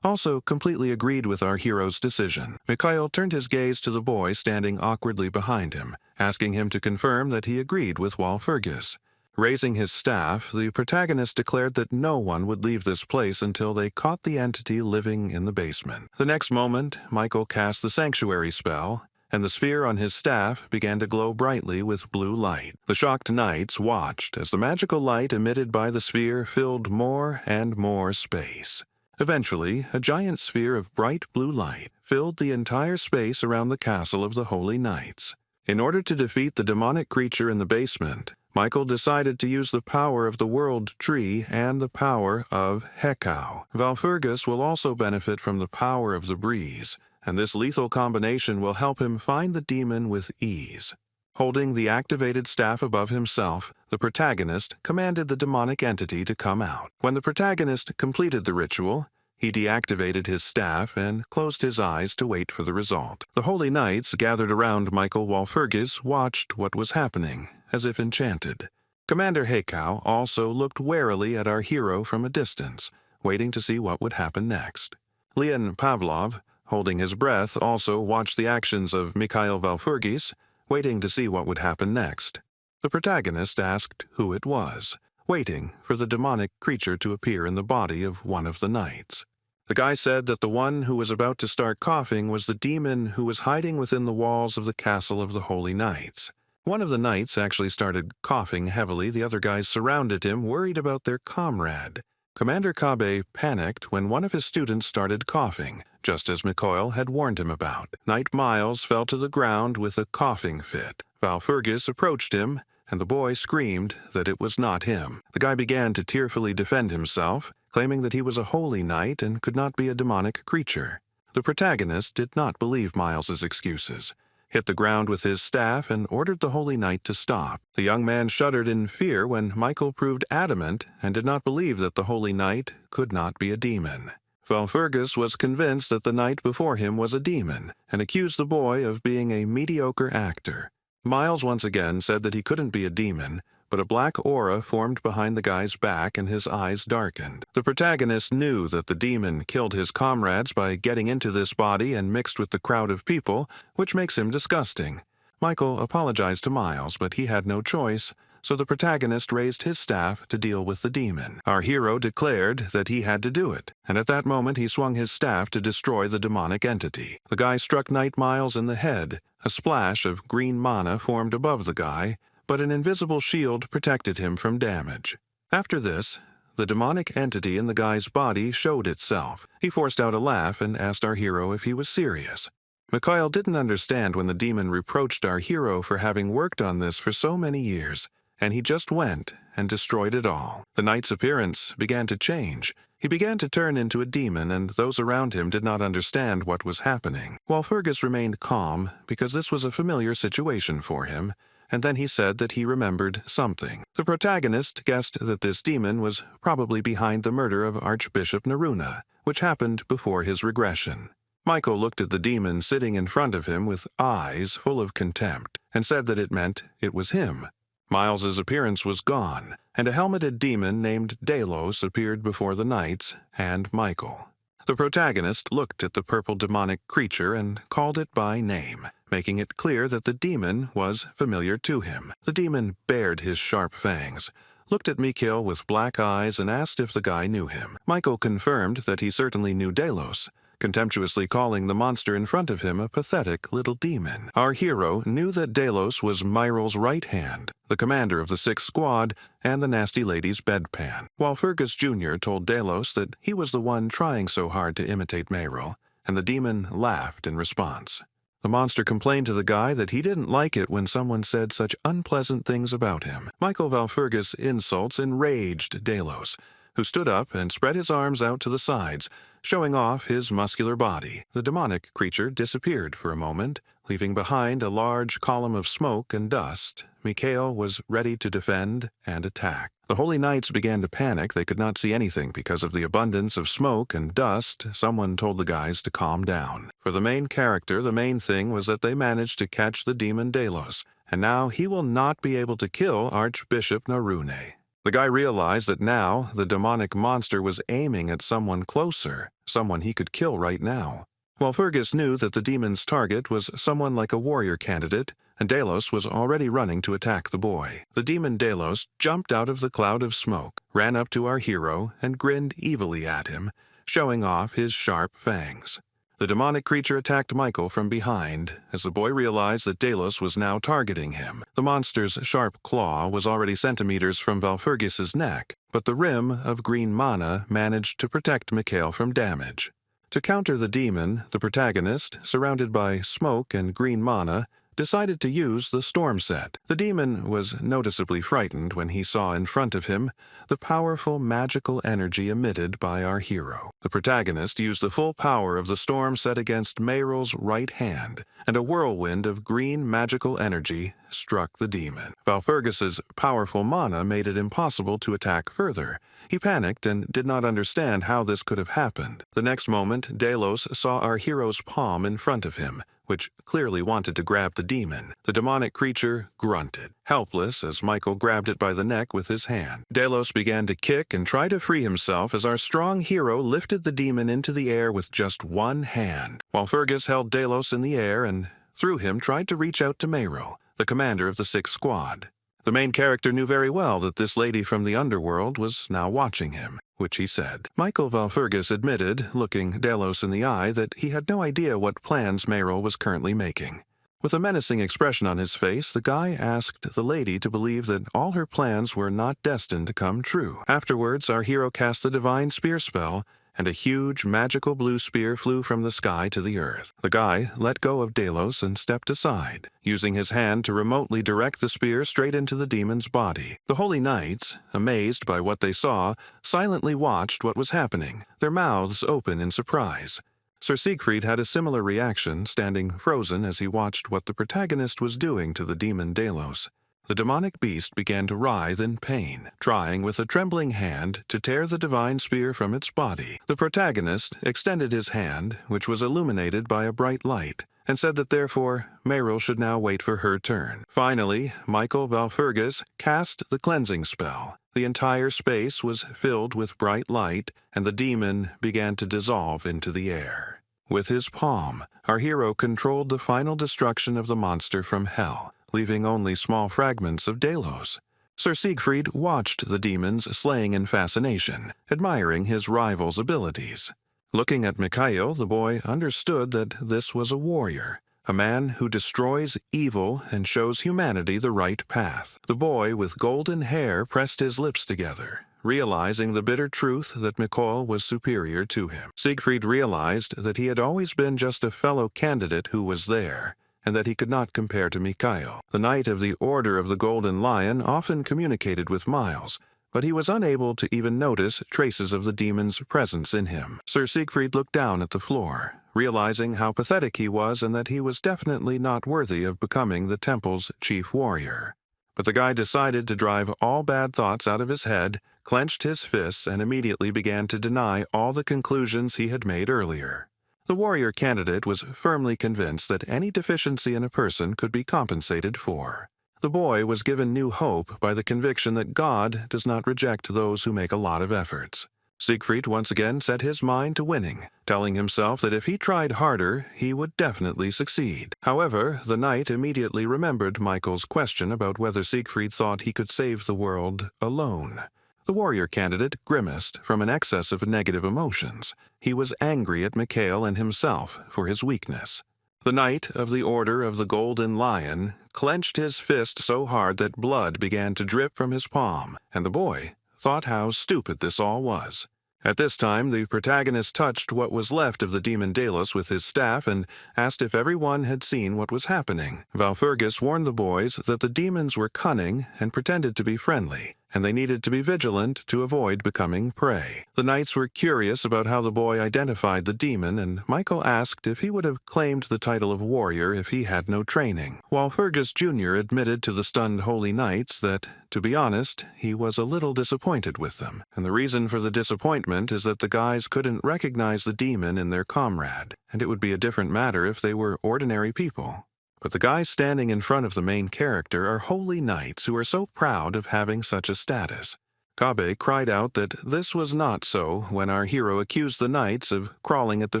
also completely agreed with our hero's decision. Mikhail turned his gaze to the boy standing awkwardly behind him, asking him to confirm that he agreed with Walpurgis. Raising his staff, the protagonist declared that no one would leave this place until they caught the entity living in the basement. The next moment, Michael cast the sanctuary spell, and the sphere on his staff began to glow brightly with blue light. The shocked knights watched as the magical light emitted by the sphere filled more and more space. Eventually, a giant sphere of bright blue light filled the entire space around the castle of the Holy Knights. In order to defeat the demonic creature in the basement, Michael decided to use the power of the World Tree and the power of Hekau. Valfurgis will also benefit from the power of the Breeze, and this lethal combination will help him find the demon with ease. Holding the activated staff above himself, the protagonist commanded the demonic entity to come out. When the protagonist completed the ritual, he deactivated his staff and closed his eyes to wait for the result. The Holy Knights gathered around Michael Walpurgis watched what was happening, as if enchanted. Commander Hekau also looked warily at our hero from a distance, waiting to see what would happen next. Leon Pavlov, holding his breath, also watched the actions of Mikhail Valfurgis, waiting to see what would happen next. The protagonist asked who it was, waiting for the demonic creature to appear in the body of one of the knights. The guy said that the one who was about to start coughing was the demon who was hiding within the walls of the castle of the Holy Knights. One of the knights actually started coughing heavily. The other guys surrounded him, worried about their comrade. Commander Kabe panicked when one of his students started coughing, just as Mikhail had warned him about. Knight Miles fell to the ground with a coughing fit. Valfurgis approached him, and the boy screamed that it was not him. The guy began to tearfully defend himself, claiming that he was a holy knight and could not be a demonic creature. The protagonist did not believe Miles's excuses, hit the ground with his staff, and ordered the Holy Knight to stop. The young man shuddered in fear when Michael proved adamant and did not believe that the Holy Knight could not be a demon. Valfurgis was convinced that the knight before him was a demon and accused the boy of being a mediocre actor. Miles once again said that he couldn't be a demon, but a black aura formed behind the guy's back and his eyes darkened. The protagonist knew that the demon killed his comrades by getting into this body and mixed with the crowd of people, which makes him disgusting. Michael apologized to Miles, but he had no choice, so the protagonist raised his staff to deal with the demon. Our hero declared that he had to do it, and at that moment he swung his staff to destroy the demonic entity. The guy struck Knight Miles in the head. A splash of green mana formed above the guy, but an invisible shield protected him from damage. After this, the demonic entity in the guy's body showed itself. He forced out a laugh and asked our hero if he was serious. Mikhail didn't understand when the demon reproached our hero for having worked on this for so many years, and he just went and destroyed it all. The knight's appearance began to change. He began to turn into a demon, and those around him did not understand what was happening. Walpurgis remained calm because this was a familiar situation for him, and then he said that he remembered something. The protagonist guessed that this demon was probably behind the murder of Archbishop Naruna, which happened before his regression. Michael looked at the demon sitting in front of him with eyes full of contempt and said that it meant it was him. Miles's appearance was gone, and a helmeted demon named Delos appeared before the knights and Michael. The protagonist looked at the purple demonic creature and called it by name, making it clear that the demon was familiar to him. The demon bared his sharp fangs, looked at Mikhail with black eyes, and asked if the guy knew him. Michael confirmed that he certainly knew Delos, contemptuously calling the monster in front of him a pathetic little demon. Our hero knew that Delos was Myral's right hand, the commander of the 6th Squad, and the nasty lady's bedpan, while Fergus Jr. told Delos that he was the one trying so hard to imitate Myral, and the demon laughed in response. The monster complained to the guy that he didn't like it when someone said such unpleasant things about him. Michael Valfergus' insults enraged Delos, who stood up and spread his arms out to the sides, showing off his muscular body. The demonic creature disappeared for a moment, leaving behind a large column of smoke and dust. Mikhail was ready to defend and attack. The Holy Knights began to panic. They could not see anything because of the abundance of smoke and dust. Someone told the guys to calm down. For the main character, the main thing was that they managed to catch the demon Delos, and now he will not be able to kill Archbishop Narune. The guy realized that now the demonic monster was aiming at someone closer, someone he could kill right now. While Fergus knew that the demon's target was someone like a warrior candidate, and Delos was already running to attack the boy. The demon Delos jumped out of the cloud of smoke, ran up to our hero, and grinned evilly at him, showing off his sharp fangs. The demonic creature attacked Michael from behind, as the boy realized that Delos was now targeting him. The monster's sharp claw was already centimeters from Valfergus's neck, but the rim of green mana managed to protect Mikhail from damage. To counter the demon, the protagonist, surrounded by smoke and green mana, decided to use the storm set. The demon was noticeably frightened when he saw in front of him the powerful magical energy emitted by our hero. The protagonist used the full power of the storm set against Myral's right hand, and a whirlwind of green magical energy struck the demon. Valfergus's powerful mana made it impossible to attack further. He panicked and did not understand how this could have happened. The next moment, Delos saw our hero's palm in front of him, which clearly wanted to grab the demon. The demonic creature grunted, helpless as Michael grabbed it by the neck with his hand. Delos began to kick and try to free himself as our strong hero lifted the demon into the air with just one hand, while Fergus held Delos in the air and, through him, tried to reach out to Myral, the commander of the 6th Squad. The main character knew very well that this lady from the underworld was now watching him, which he said. Michael Valfergus admitted, looking Delos in the eye, that he had no idea what plans Myral was currently making. With a menacing expression on his face, the guy asked the lady to believe that all her plans were not destined to come true. Afterwards, our hero cast the divine spear spell, and a huge magical blue spear flew from the sky to the earth. The guy let go of Delos and stepped aside, using his hand to remotely direct the spear straight into the demon's body. The Holy Knights, amazed by what they saw, silently watched what was happening, their mouths open in surprise. Sir Siegfried had a similar reaction, standing frozen as he watched what the protagonist was doing to the demon Delos. The demonic beast began to writhe in pain, trying with a trembling hand to tear the divine spear from its body. The protagonist extended his hand, which was illuminated by a bright light, and said that therefore Myral should now wait for her turn. Finally, Michael Valfergus cast the cleansing spell. The entire space was filled with bright light, and the demon began to dissolve into the air. With his palm, our hero controlled the final destruction of the monster from hell, leaving only small fragments of Delos. Sir Siegfried watched the demons slaying in fascination, admiring his rival's abilities. Looking at Mikhail, the boy understood that this was a warrior, a man who destroys evil and shows humanity the right path. The boy with golden hair pressed his lips together, realizing the bitter truth that Mikhail was superior to him. Siegfried realized that he had always been just a fellow candidate who was there, and that he could not compare to Mikhail. The Knight of the Order of the Golden Lion often communicated with Miles, but he was unable to even notice traces of the demon's presence in him. Sir Siegfried looked down at the floor, realizing how pathetic he was and that he was definitely not worthy of becoming the temple's chief warrior. But the guy decided to drive all bad thoughts out of his head, clenched his fists, and immediately began to deny all the conclusions he had made earlier. The warrior candidate was firmly convinced that any deficiency in a person could be compensated for. The boy was given new hope by the conviction that God does not reject those who make a lot of efforts. Siegfried once again set his mind to winning, telling himself that if he tried harder, he would definitely succeed. However, the knight immediately remembered Michael's question about whether Siegfried thought he could save the world alone. The warrior candidate grimaced from an excess of negative emotions. He was angry at Mikhail and himself for his weakness. The knight of the Order of the Golden Lion clenched his fist so hard that blood began to drip from his palm, and the boy thought how stupid this all was. At this time, the protagonist touched what was left of the demon Delos with his staff and asked if everyone had seen what was happening. Valpurgis warned the boys that the demons were cunning and pretended to be friendly, and they needed to be vigilant to avoid becoming prey. The knights were curious about how the boy identified the demon, and Michael asked if he would have claimed the title of warrior if he had no training. Walpurgis Jr. admitted to the stunned holy knights that, to be honest, he was a little disappointed with them, and the reason for the disappointment is that the guys couldn't recognize the demon in their comrade, and it would be a different matter if they were ordinary people. But the guys standing in front of the main character are holy knights who are so proud of having such a status. Kabe cried out that this was not so when our hero accused the knights of crawling at the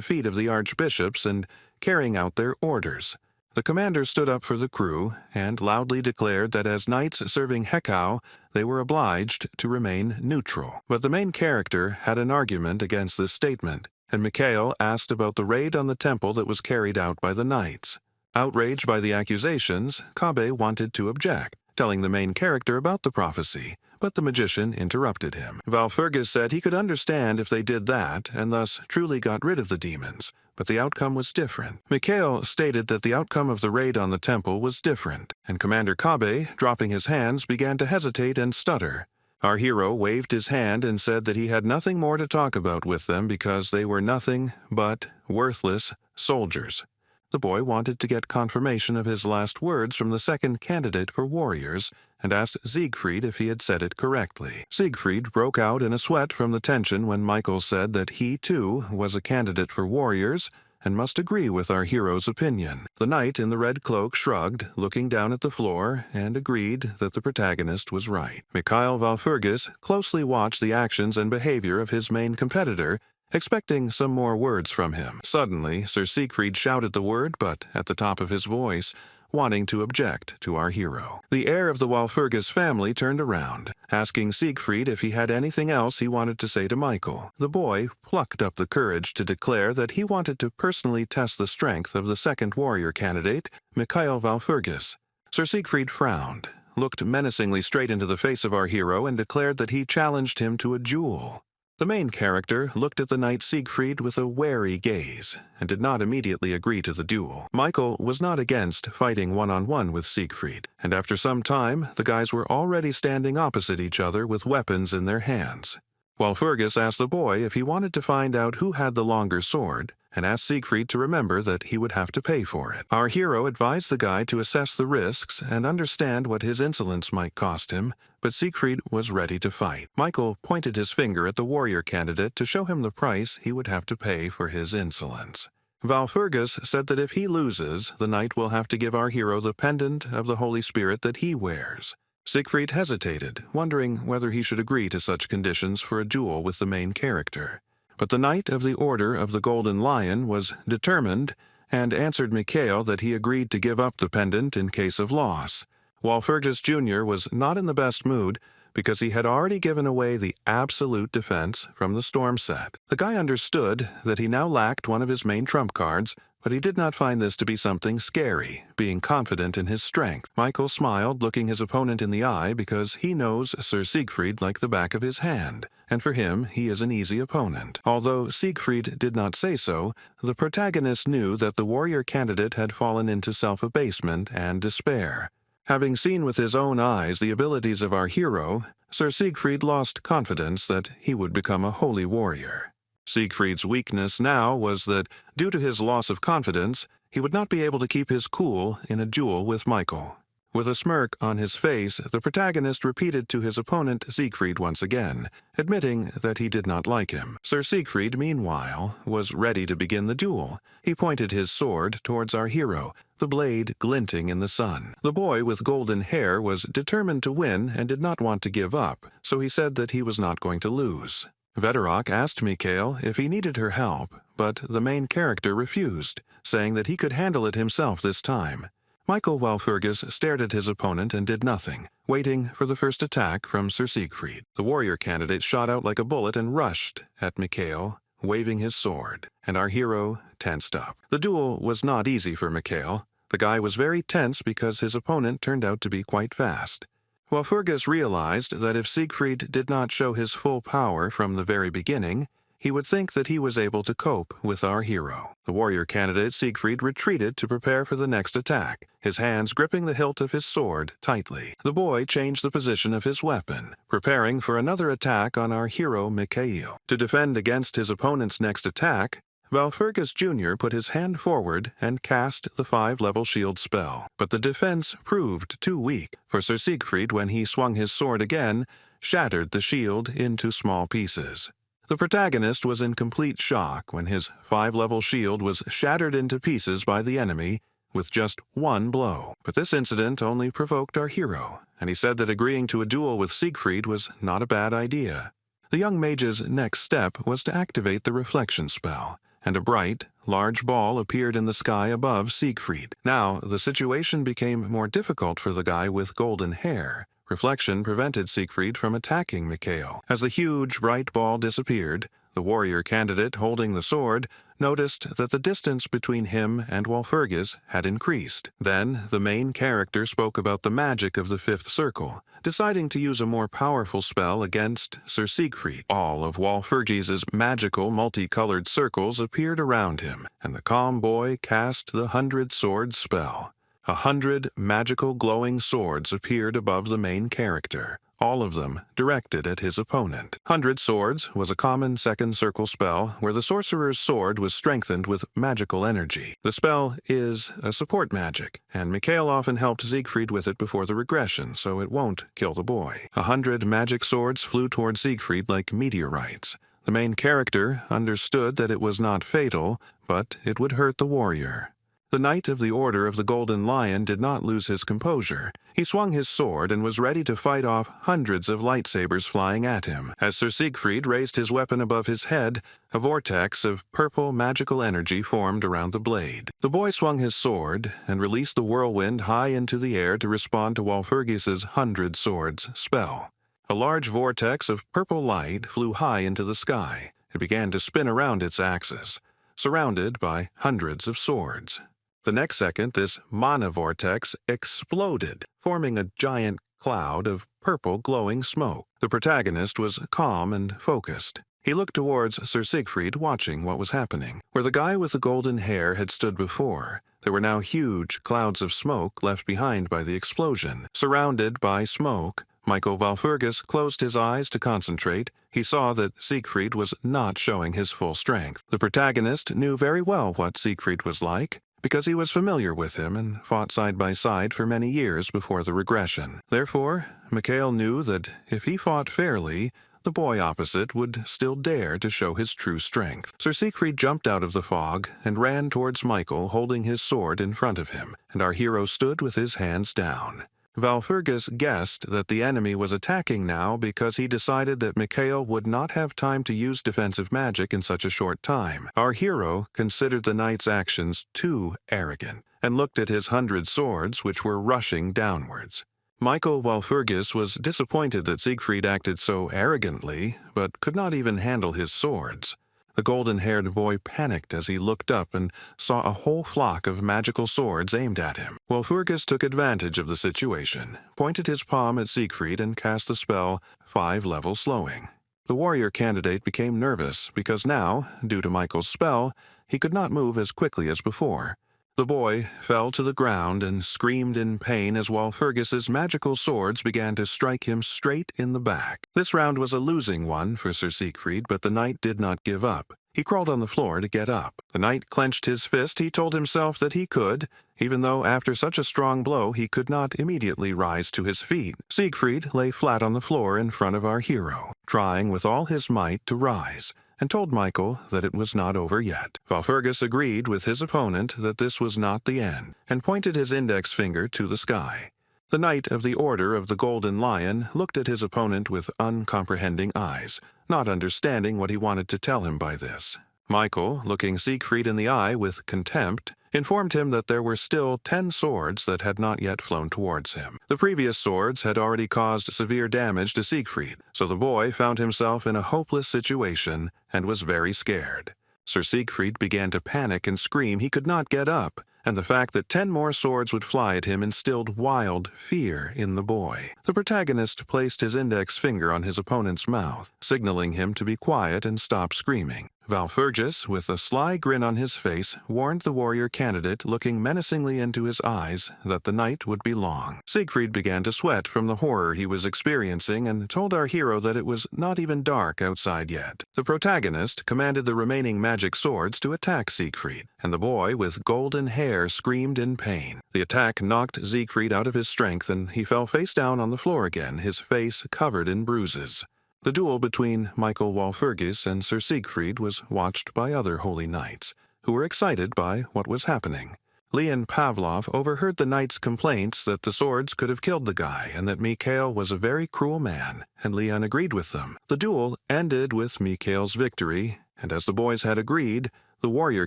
feet of the archbishops and carrying out their orders. The commander stood up for the crew and loudly declared that as knights serving Hekau, they were obliged to remain neutral. But the main character had an argument against this statement, and Mikhail asked about the raid on the temple that was carried out by the knights. Outraged by the accusations, Kabe wanted to object, telling the main character about the prophecy, but the magician interrupted him. Valpurgis said he could understand if they did that and thus truly got rid of the demons, but the outcome was different. Mikhail stated that the outcome of the raid on the temple was different, and Commander Kabe, dropping his hands, began to hesitate and stutter. Our hero waved his hand and said that he had nothing more to talk about with them because they were nothing but worthless soldiers. The boy wanted to get confirmation of his last words from the second candidate for warriors and asked Siegfried if he had said it correctly. Siegfried broke out in a sweat from the tension when Michael said that he, too, was a candidate for warriors and must agree with our hero's opinion. The knight in the red cloak shrugged, looking down at the floor, and agreed that the protagonist was right. Mikhail Valpurgis closely watched the actions and behavior of his main competitor, expecting some more words from him. Suddenly, Sir Siegfried shouted the word, but at the top of his voice, wanting to object to our hero. The heir of the Walpurgis family turned around, asking Siegfried if he had anything else he wanted to say to Michael. The boy plucked up the courage to declare that he wanted to personally test the strength of the second warrior candidate, Mikhail Valpurgis. Sir Siegfried frowned, looked menacingly straight into the face of our hero, and declared that he challenged him to a duel. The main character looked at the knight Siegfried with a wary gaze, and did not immediately agree to the duel. Michael was not against fighting one-on-one with Siegfried, and after some time, the guys were already standing opposite each other with weapons in their hands. Walpurgis asked the boy if he wanted to find out who had the longer sword, and asked Siegfried to remember that he would have to pay for it. Our hero advised the guy to assess the risks and understand what his insolence might cost him, but Siegfried was ready to fight. Michael pointed his finger at the warrior candidate to show him the price he would have to pay for his insolence. Valpurgis said that if he loses, the knight will have to give our hero the pendant of the Holy Spirit that he wears. Siegfried hesitated, wondering whether he should agree to such conditions for a duel with the main character. But the knight of the Order of the Golden Lion was determined and answered Mikhail that he agreed to give up the pendant in case of loss. Walpurgis Jr. was not in the best mood because he had already given away the absolute defense from the storm set. The guy understood that he now lacked one of his main trump cards, but he did not find this to be something scary, being confident in his strength. Michael smiled, looking his opponent in the eye because he knows Sir Siegfried like the back of his hand, and for him he is an easy opponent. Although Siegfried did not say so, the protagonist knew that the warrior candidate had fallen into self-abasement and despair. Having seen with his own eyes the abilities of our hero, Sir Siegfried lost confidence that he would become a holy warrior. Siegfried's weakness now was that, due to his loss of confidence, he would not be able to keep his cool in a duel with Michael. With a smirk on his face, the protagonist repeated to his opponent Siegfried once again, admitting that he did not like him. Sir Siegfried, meanwhile, was ready to begin the duel. He pointed his sword towards our hero, the blade glinting in the sun. The boy with golden hair was determined to win and did not want to give up, so he said that he was not going to lose. Veterok asked Mikhail if he needed her help, but the main character refused, saying that he could handle it himself this time. Michael Walpurgis stared at his opponent and did nothing, waiting for the first attack from Sir Siegfried. The warrior candidate shot out like a bullet and rushed at Mikhail, waving his sword, and our hero tensed up. The duel was not easy for Mikhail. The guy was very tense because his opponent turned out to be quite fast. Walpurgis realized that if Siegfried did not show his full power from the very beginning, he would think that he was able to cope with our hero. The warrior candidate Siegfried retreated to prepare for the next attack, his hands gripping the hilt of his sword tightly. The boy changed the position of his weapon, preparing for another attack on our hero Mikhail. To defend against his opponent's next attack, Walpurgis Jr. put his hand forward and cast the 5-level shield spell. But the defense proved too weak, for Sir Siegfried, when he swung his sword again, shattered the shield into small pieces. The protagonist was in complete shock when his 5-level shield was shattered into pieces by the enemy with just one blow. But this incident only provoked our hero, and he said that agreeing to a duel with Siegfried was not a bad idea. The young mage's next step was to activate the reflection spell, and a bright, large ball appeared in the sky above Siegfried. Now, the situation became more difficult for the guy with golden hair. Reflection prevented Siegfried from attacking Mikhail. As the huge, bright ball disappeared, the warrior candidate holding the sword noticed that the distance between him and Walpurgis had increased. Then, the main character spoke about the magic of the 5th circle, deciding to use a more powerful spell against Sir Siegfried. All of Walpurgis's magical, multicolored circles appeared around him, and the calm boy cast the 100 Swords spell. 100 magical glowing swords appeared above the main character, all of them directed at his opponent. 100 Swords was a common 2nd circle spell where the sorcerer's sword was strengthened with magical energy. The spell is a support magic, and Mikhail often helped Siegfried with it before the regression, so it won't kill the boy. 100 magic swords flew toward Siegfried like meteorites. The main character understood that it was not fatal, but it would hurt the warrior. The Knight of the Order of the Golden Lion did not lose his composure. He swung his sword and was ready to fight off hundreds of lightsabers flying at him. As Sir Siegfried raised his weapon above his head, a vortex of purple magical energy formed around the blade. The boy swung his sword and released the whirlwind high into the air to respond to Walpurgis's 100 Swords spell. A large vortex of purple light flew high into the sky. It began to spin around its axis, surrounded by hundreds of swords. The next second, this mana vortex exploded, forming a giant cloud of purple glowing smoke. The protagonist was calm and focused. He looked towards Sir Siegfried, watching what was happening. Where the guy with the golden hair had stood before, there were now huge clouds of smoke left behind by the explosion. Surrounded by smoke, Michael Walpurgis closed his eyes to concentrate. He saw that Siegfried was not showing his full strength. The protagonist knew very well what Siegfried was like, because he was familiar with him and fought side by side for many years before the regression. Therefore, Mikhail knew that if he fought fairly, the boy opposite would still dare to show his true strength. Sir Siegfried jumped out of the fog and ran towards Michael, holding his sword in front of him, and our hero stood with his hands down. Walpurgis guessed that the enemy was attacking now because he decided that Mikhail would not have time to use defensive magic in such a short time. Our hero considered the knight's actions too arrogant and looked at his 100 swords which were rushing downwards. Michael Walpurgis was disappointed that Siegfried acted so arrogantly, but could not even handle his swords. The golden-haired boy panicked as he looked up and saw a whole flock of magical swords aimed at him. Walpurgis took advantage of the situation, pointed his palm at Siegfried, and cast the spell 5-level slowing. The warrior candidate became nervous because now, due to Michael's spell, he could not move as quickly as before. The boy fell to the ground and screamed in pain as Walpurgis's magical swords began to strike him straight in the back. This round was a losing one for Sir Siegfried, but the knight did not give up. He crawled on the floor to get up. The knight clenched his fist. He told himself that he could, even though after such a strong blow he could not immediately rise to his feet. Siegfried lay flat on the floor in front of our hero, trying with all his might to rise, and told Michael that it was not over yet. Walpurgis agreed with his opponent that this was not the end, and pointed his index finger to the sky. The Knight of the Order of the Golden Lion looked at his opponent with uncomprehending eyes, not understanding what he wanted to tell him by this. Michael, looking Siegfried in the eye with contempt, informed him that there were still 10 swords that had not yet flown towards him. The previous swords had already caused severe damage to Siegfried, so the boy found himself in a hopeless situation and was very scared. Sir Siegfried began to panic and scream he could not get up, and the fact that 10 more swords would fly at him instilled wild fear in the boy. The protagonist placed his index finger on his opponent's mouth, signaling him to be quiet and stop screaming. Walpurgis, with a sly grin on his face, warned the warrior candidate, looking menacingly into his eyes, that the night would be long. Siegfried began to sweat from the horror he was experiencing and told our hero that it was not even dark outside yet. The protagonist commanded the remaining magic swords to attack Siegfried, and the boy with golden hair screamed in pain. The attack knocked Siegfried out of his strength, and he fell face down on the floor again, his face covered in bruises. The duel between Michael Walpurgis and Sir Siegfried was watched by other holy knights, who were excited by what was happening. Leon Pavlov overheard the knights' complaints that the swords could have killed the guy and that Mikhail was a very cruel man, and Leon agreed with them. The duel ended with Mikhail's victory, and as the boys had agreed, the warrior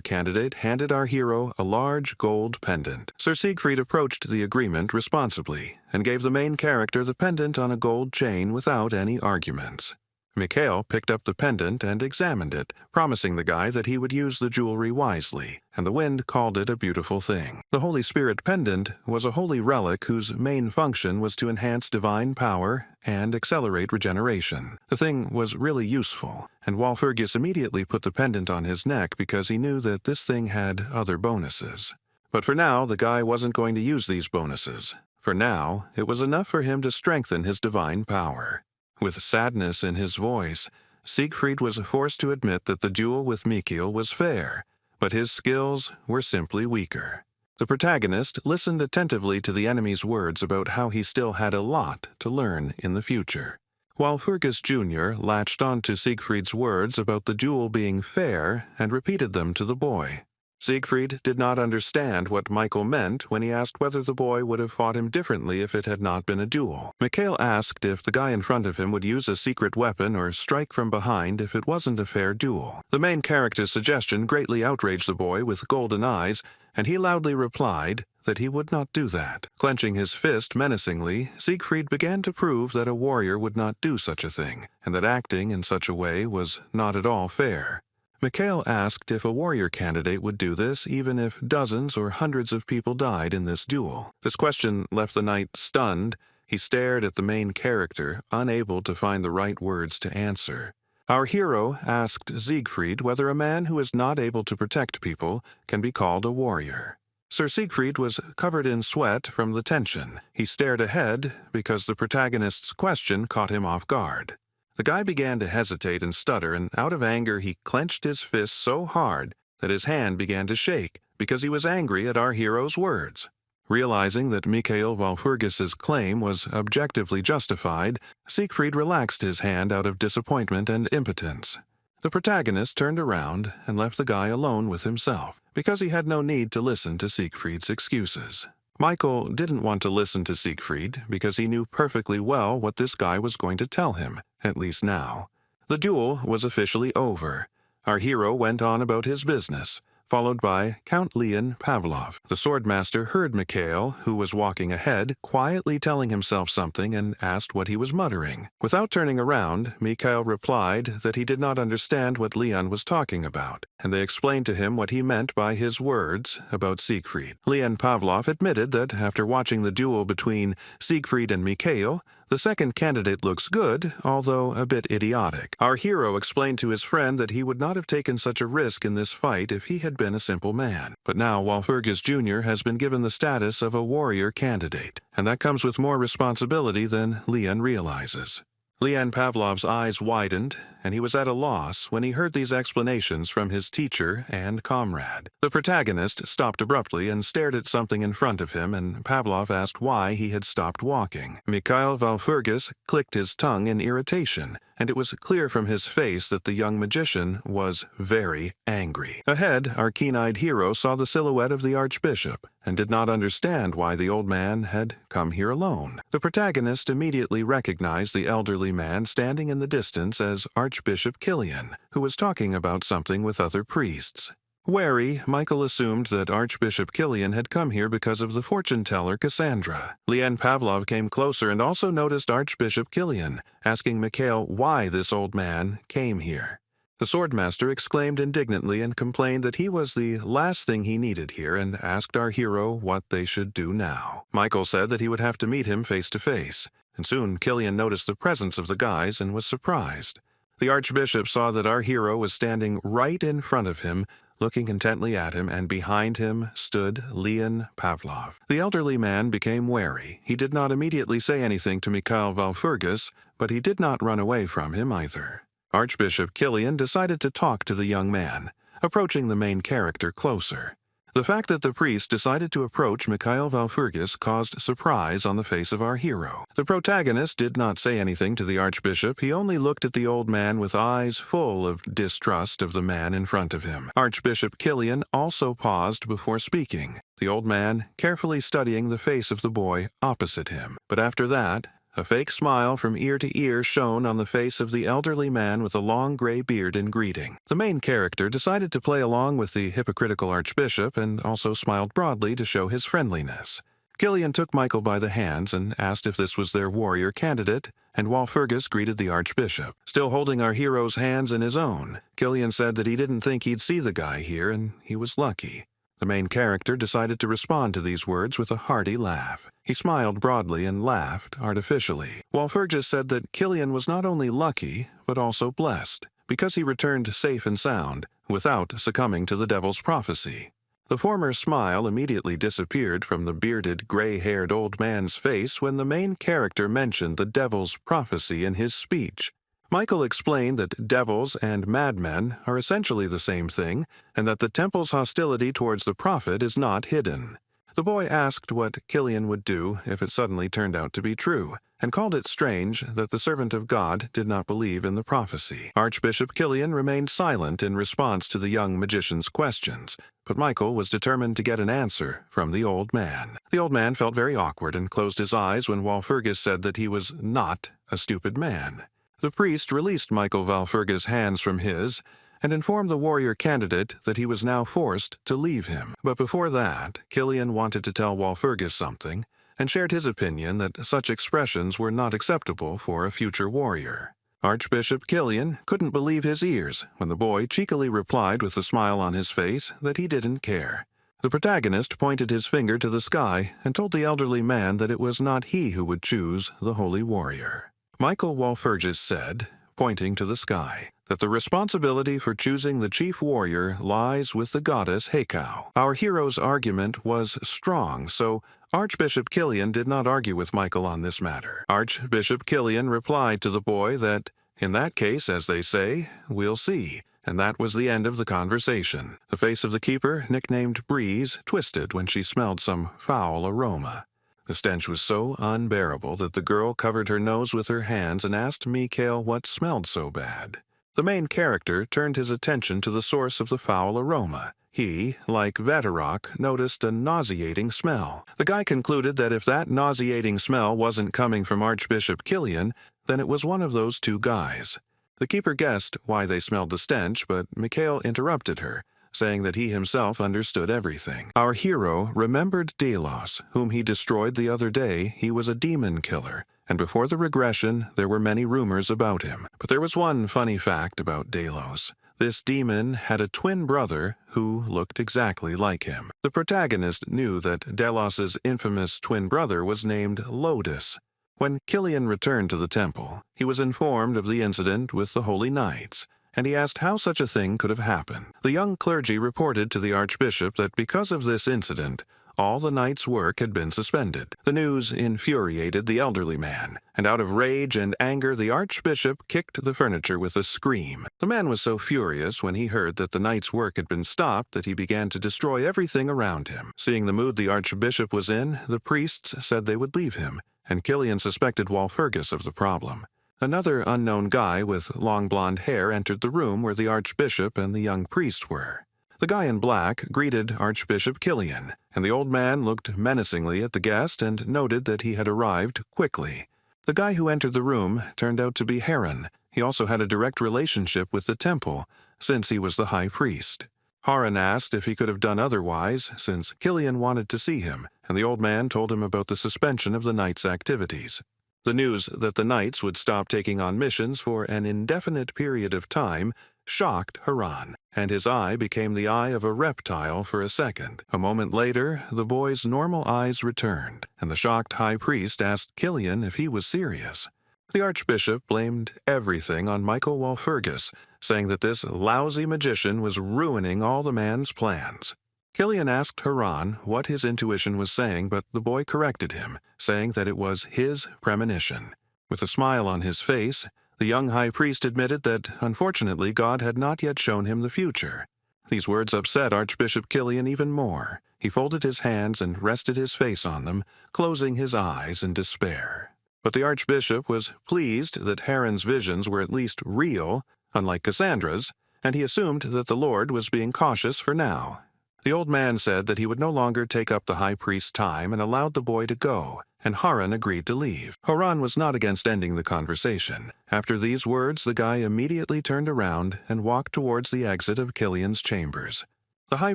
candidate handed our hero a large gold pendant. Sir Siegfried approached the agreement responsibly and gave the main character the pendant on a gold chain without any arguments. Mikhail picked up the pendant and examined it, promising the guy that he would use the jewelry wisely, and the wind called it a beautiful thing. The Holy Spirit pendant was a holy relic whose main function was to enhance divine power and accelerate regeneration. The thing was really useful, and Walpurgis immediately put the pendant on his neck because he knew that this thing had other bonuses. But for now, the guy wasn't going to use these bonuses. For now, it was enough for him to strengthen his divine power. With sadness in his voice, Siegfried was forced to admit that the duel with Mikhail was fair, but his skills were simply weaker. The protagonist listened attentively to the enemy's words about how he still had a lot to learn in the future. Walpurgis Jr. latched onto Siegfried's words about the duel being fair and repeated them to the boy. Siegfried did not understand what Michael meant when he asked whether the boy would have fought him differently if it had not been a duel. Mikhail asked if the guy in front of him would use a secret weapon or strike from behind if it wasn't a fair duel. The main character's suggestion greatly outraged the boy with golden eyes, and he loudly replied that he would not do that. Clenching his fist menacingly, Siegfried began to prove that a warrior would not do such a thing, and that acting in such a way was not at all fair. Mikhail asked if a warrior candidate would do this even if dozens or hundreds of people died in this duel. This question left the knight stunned. He stared at the main character, unable to find the right words to answer. Our hero asked Siegfried whether a man who is not able to protect people can be called a warrior. Sir Siegfried was covered in sweat from the tension. He stared ahead because the protagonist's question caught him off guard. The guy began to hesitate and stutter, and out of anger he clenched his fist so hard that his hand began to shake because he was angry at our hero's words. Realizing that Mikhail Walpurgis's claim was objectively justified, Siegfried relaxed his hand out of disappointment and impotence. The protagonist turned around and left the guy alone with himself because he had no need to listen to Siegfried's excuses. Michael didn't want to listen to Siegfried because he knew perfectly well what this guy was going to tell him, at least now. The duel was officially over. Our hero went on about his business, followed by Count Leon Pavlov. The swordmaster heard Mikhail, who was walking ahead, quietly telling himself something and asked what he was muttering. Without turning around, Mikhail replied that he did not understand what Leon was talking about, and they explained to him what he meant by his words about Siegfried. Leon Pavlov admitted that after watching the duel between Siegfried and Mikhail, the second candidate looks good, although a bit idiotic. Our hero explained to his friend that he would not have taken such a risk in this fight if he had been a simple man. But now Walpurgis Jr. has been given the status of a warrior candidate, and that comes with more responsibility than Leon realizes. Leon Pavlov's eyes widened, and he was at a loss when he heard these explanations from his teacher and comrade. The protagonist stopped abruptly and stared at something in front of him, and Pavlov asked why he had stopped walking. Mikhail Valfurgis clicked his tongue in irritation, and it was clear from his face that the young magician was very angry. Ahead, our keen-eyed hero saw the silhouette of the archbishop and did not understand why the old man had come here alone. The protagonist immediately recognized the elderly man standing in the distance as Archbishop Killian, who was talking about something with other priests. Wary, Michael assumed that Archbishop Killian had come here because of the fortune-teller Cassandra. Leanne Pavlov came closer and also noticed Archbishop Killian, asking Mikhail why this old man came here. The swordmaster exclaimed indignantly and complained that he was the last thing he needed here and asked our hero what they should do now. Michael said that he would have to meet him face to face, and soon Killian noticed the presence of the guys and was surprised. The archbishop saw that our hero was standing right in front of him, looking intently at him, and behind him stood Leon Pavlov. The elderly man became wary. He did not immediately say anything to Mikhail Valfurgis, but he did not run away from him either. Archbishop Killian decided to talk to the young man, approaching the main character closer. The fact that the priest decided to approach Mikhail Valfurgis caused surprise on the face of our hero. The protagonist did not say anything to the archbishop. He only looked at the old man with eyes full of distrust of the man in front of him. Archbishop Killian also paused before speaking, the old man carefully studying the face of the boy opposite him. But after that, a fake smile from ear to ear shone on the face of the elderly man with a long gray beard in greeting. The main character decided to play along with the hypocritical archbishop and also smiled broadly to show his friendliness. Killian took Michael by the hands and asked if this was their warrior candidate, and Walpurgis greeted the archbishop. Still holding our hero's hands in his own, Killian said that he didn't think he'd see the guy here, and he was lucky. The main character decided to respond to these words with a hearty laugh. He smiled broadly and laughed artificially. Walpurgis said that Killian was not only lucky, but also blessed, because he returned safe and sound, without succumbing to the devil's prophecy. The former smile immediately disappeared from the bearded, gray-haired old man's face when the main character mentioned the devil's prophecy in his speech. Michael explained that devils and madmen are essentially the same thing, and that the temple's hostility towards the prophet is not hidden. The boy asked what Killian would do if it suddenly turned out to be true, and called it strange that the servant of God did not believe in the prophecy. Archbishop Killian remained silent in response to the young magician's questions, but Michael was determined to get an answer from the old man. The old man felt very awkward and closed his eyes when Walpurgis said that he was not a stupid man. The priest released Michael Valfurgis' hands from his and informed the warrior candidate that he was now forced to leave him. But before that, Killian wanted to tell Walpurgis something and shared his opinion that such expressions were not acceptable for a future warrior. Archbishop Killian couldn't believe his ears when the boy cheekily replied with a smile on his face that he didn't care. The protagonist pointed his finger to the sky and told the elderly man that it was not he who would choose the holy warrior. Michael Walpurgis said, pointing to the sky, that the responsibility for choosing the chief warrior lies with the goddess Heikau. Our hero's argument was strong, so Archbishop Killian did not argue with Michael on this matter. Archbishop Killian replied to the boy that, in that case, as they say, we'll see, and that was the end of the conversation. The face of the keeper, nicknamed Breeze, twisted when she smelled some foul aroma. The stench was so unbearable that the girl covered her nose with her hands and asked Mikhail what smelled so bad. The main character turned his attention to the source of the foul aroma. He, like Vatarok, noticed a nauseating smell. The guy concluded that if that nauseating smell wasn't coming from Archbishop Killian, then it was one of those two guys. The keeper guessed why they smelled the stench, but Mikhail interrupted her, saying that he himself understood everything. Our hero remembered Delos, whom he destroyed the other day. He was a demon killer, and before the regression, there were many rumors about him. But there was one funny fact about Delos. This demon had a twin brother who looked exactly like him. The protagonist knew that Delos's infamous twin brother was named Lotus. When Killian returned to the temple, he was informed of the incident with the Holy Knights, and he asked how such a thing could have happened. The young clergy reported to the archbishop that because of this incident, all the night's work had been suspended. The news infuriated the elderly man, and out of rage and anger the archbishop kicked the furniture with a scream. The man was so furious when he heard that the night's work had been stopped that he began to destroy everything around him. Seeing the mood the archbishop was in, the priests said they would leave him, and Killian suspected Walpurgis of the problem. Another unknown guy with long blonde hair entered the room where the archbishop and the young priest were. The guy in black greeted Archbishop Killian, and the old man looked menacingly at the guest and noted that he had arrived quickly. The guy who entered the room turned out to be Haran. He also had a direct relationship with the temple, since he was the high priest. Haran asked if he could have done otherwise, since Killian wanted to see him, and the old man told him about the suspension of the knight's activities. The news that the knights would stop taking on missions for an indefinite period of time shocked Haran, and his eye became the eye of a reptile for a second. A moment later, the boy's normal eyes returned, and the shocked high priest asked Killian if he was serious. The archbishop blamed everything on Michael Walpurgis, saying that this lousy magician was ruining all the man's plans. Killian asked Haran what his intuition was saying, but the boy corrected him, saying that it was his premonition. With a smile on his face, the young high priest admitted that, unfortunately, God had not yet shown him the future. These words upset Archbishop Killian even more. He folded his hands and rested his face on them, closing his eyes in despair. But the archbishop was pleased that Haran's visions were at least real, unlike Cassandra's, and he assumed that the Lord was being cautious for now. The old man said that he would no longer take up the high priest's time and allowed the boy to go, and Haran agreed to leave. Haran was not against ending the conversation. After these words, the guy immediately turned around and walked towards the exit of Killian's chambers. The high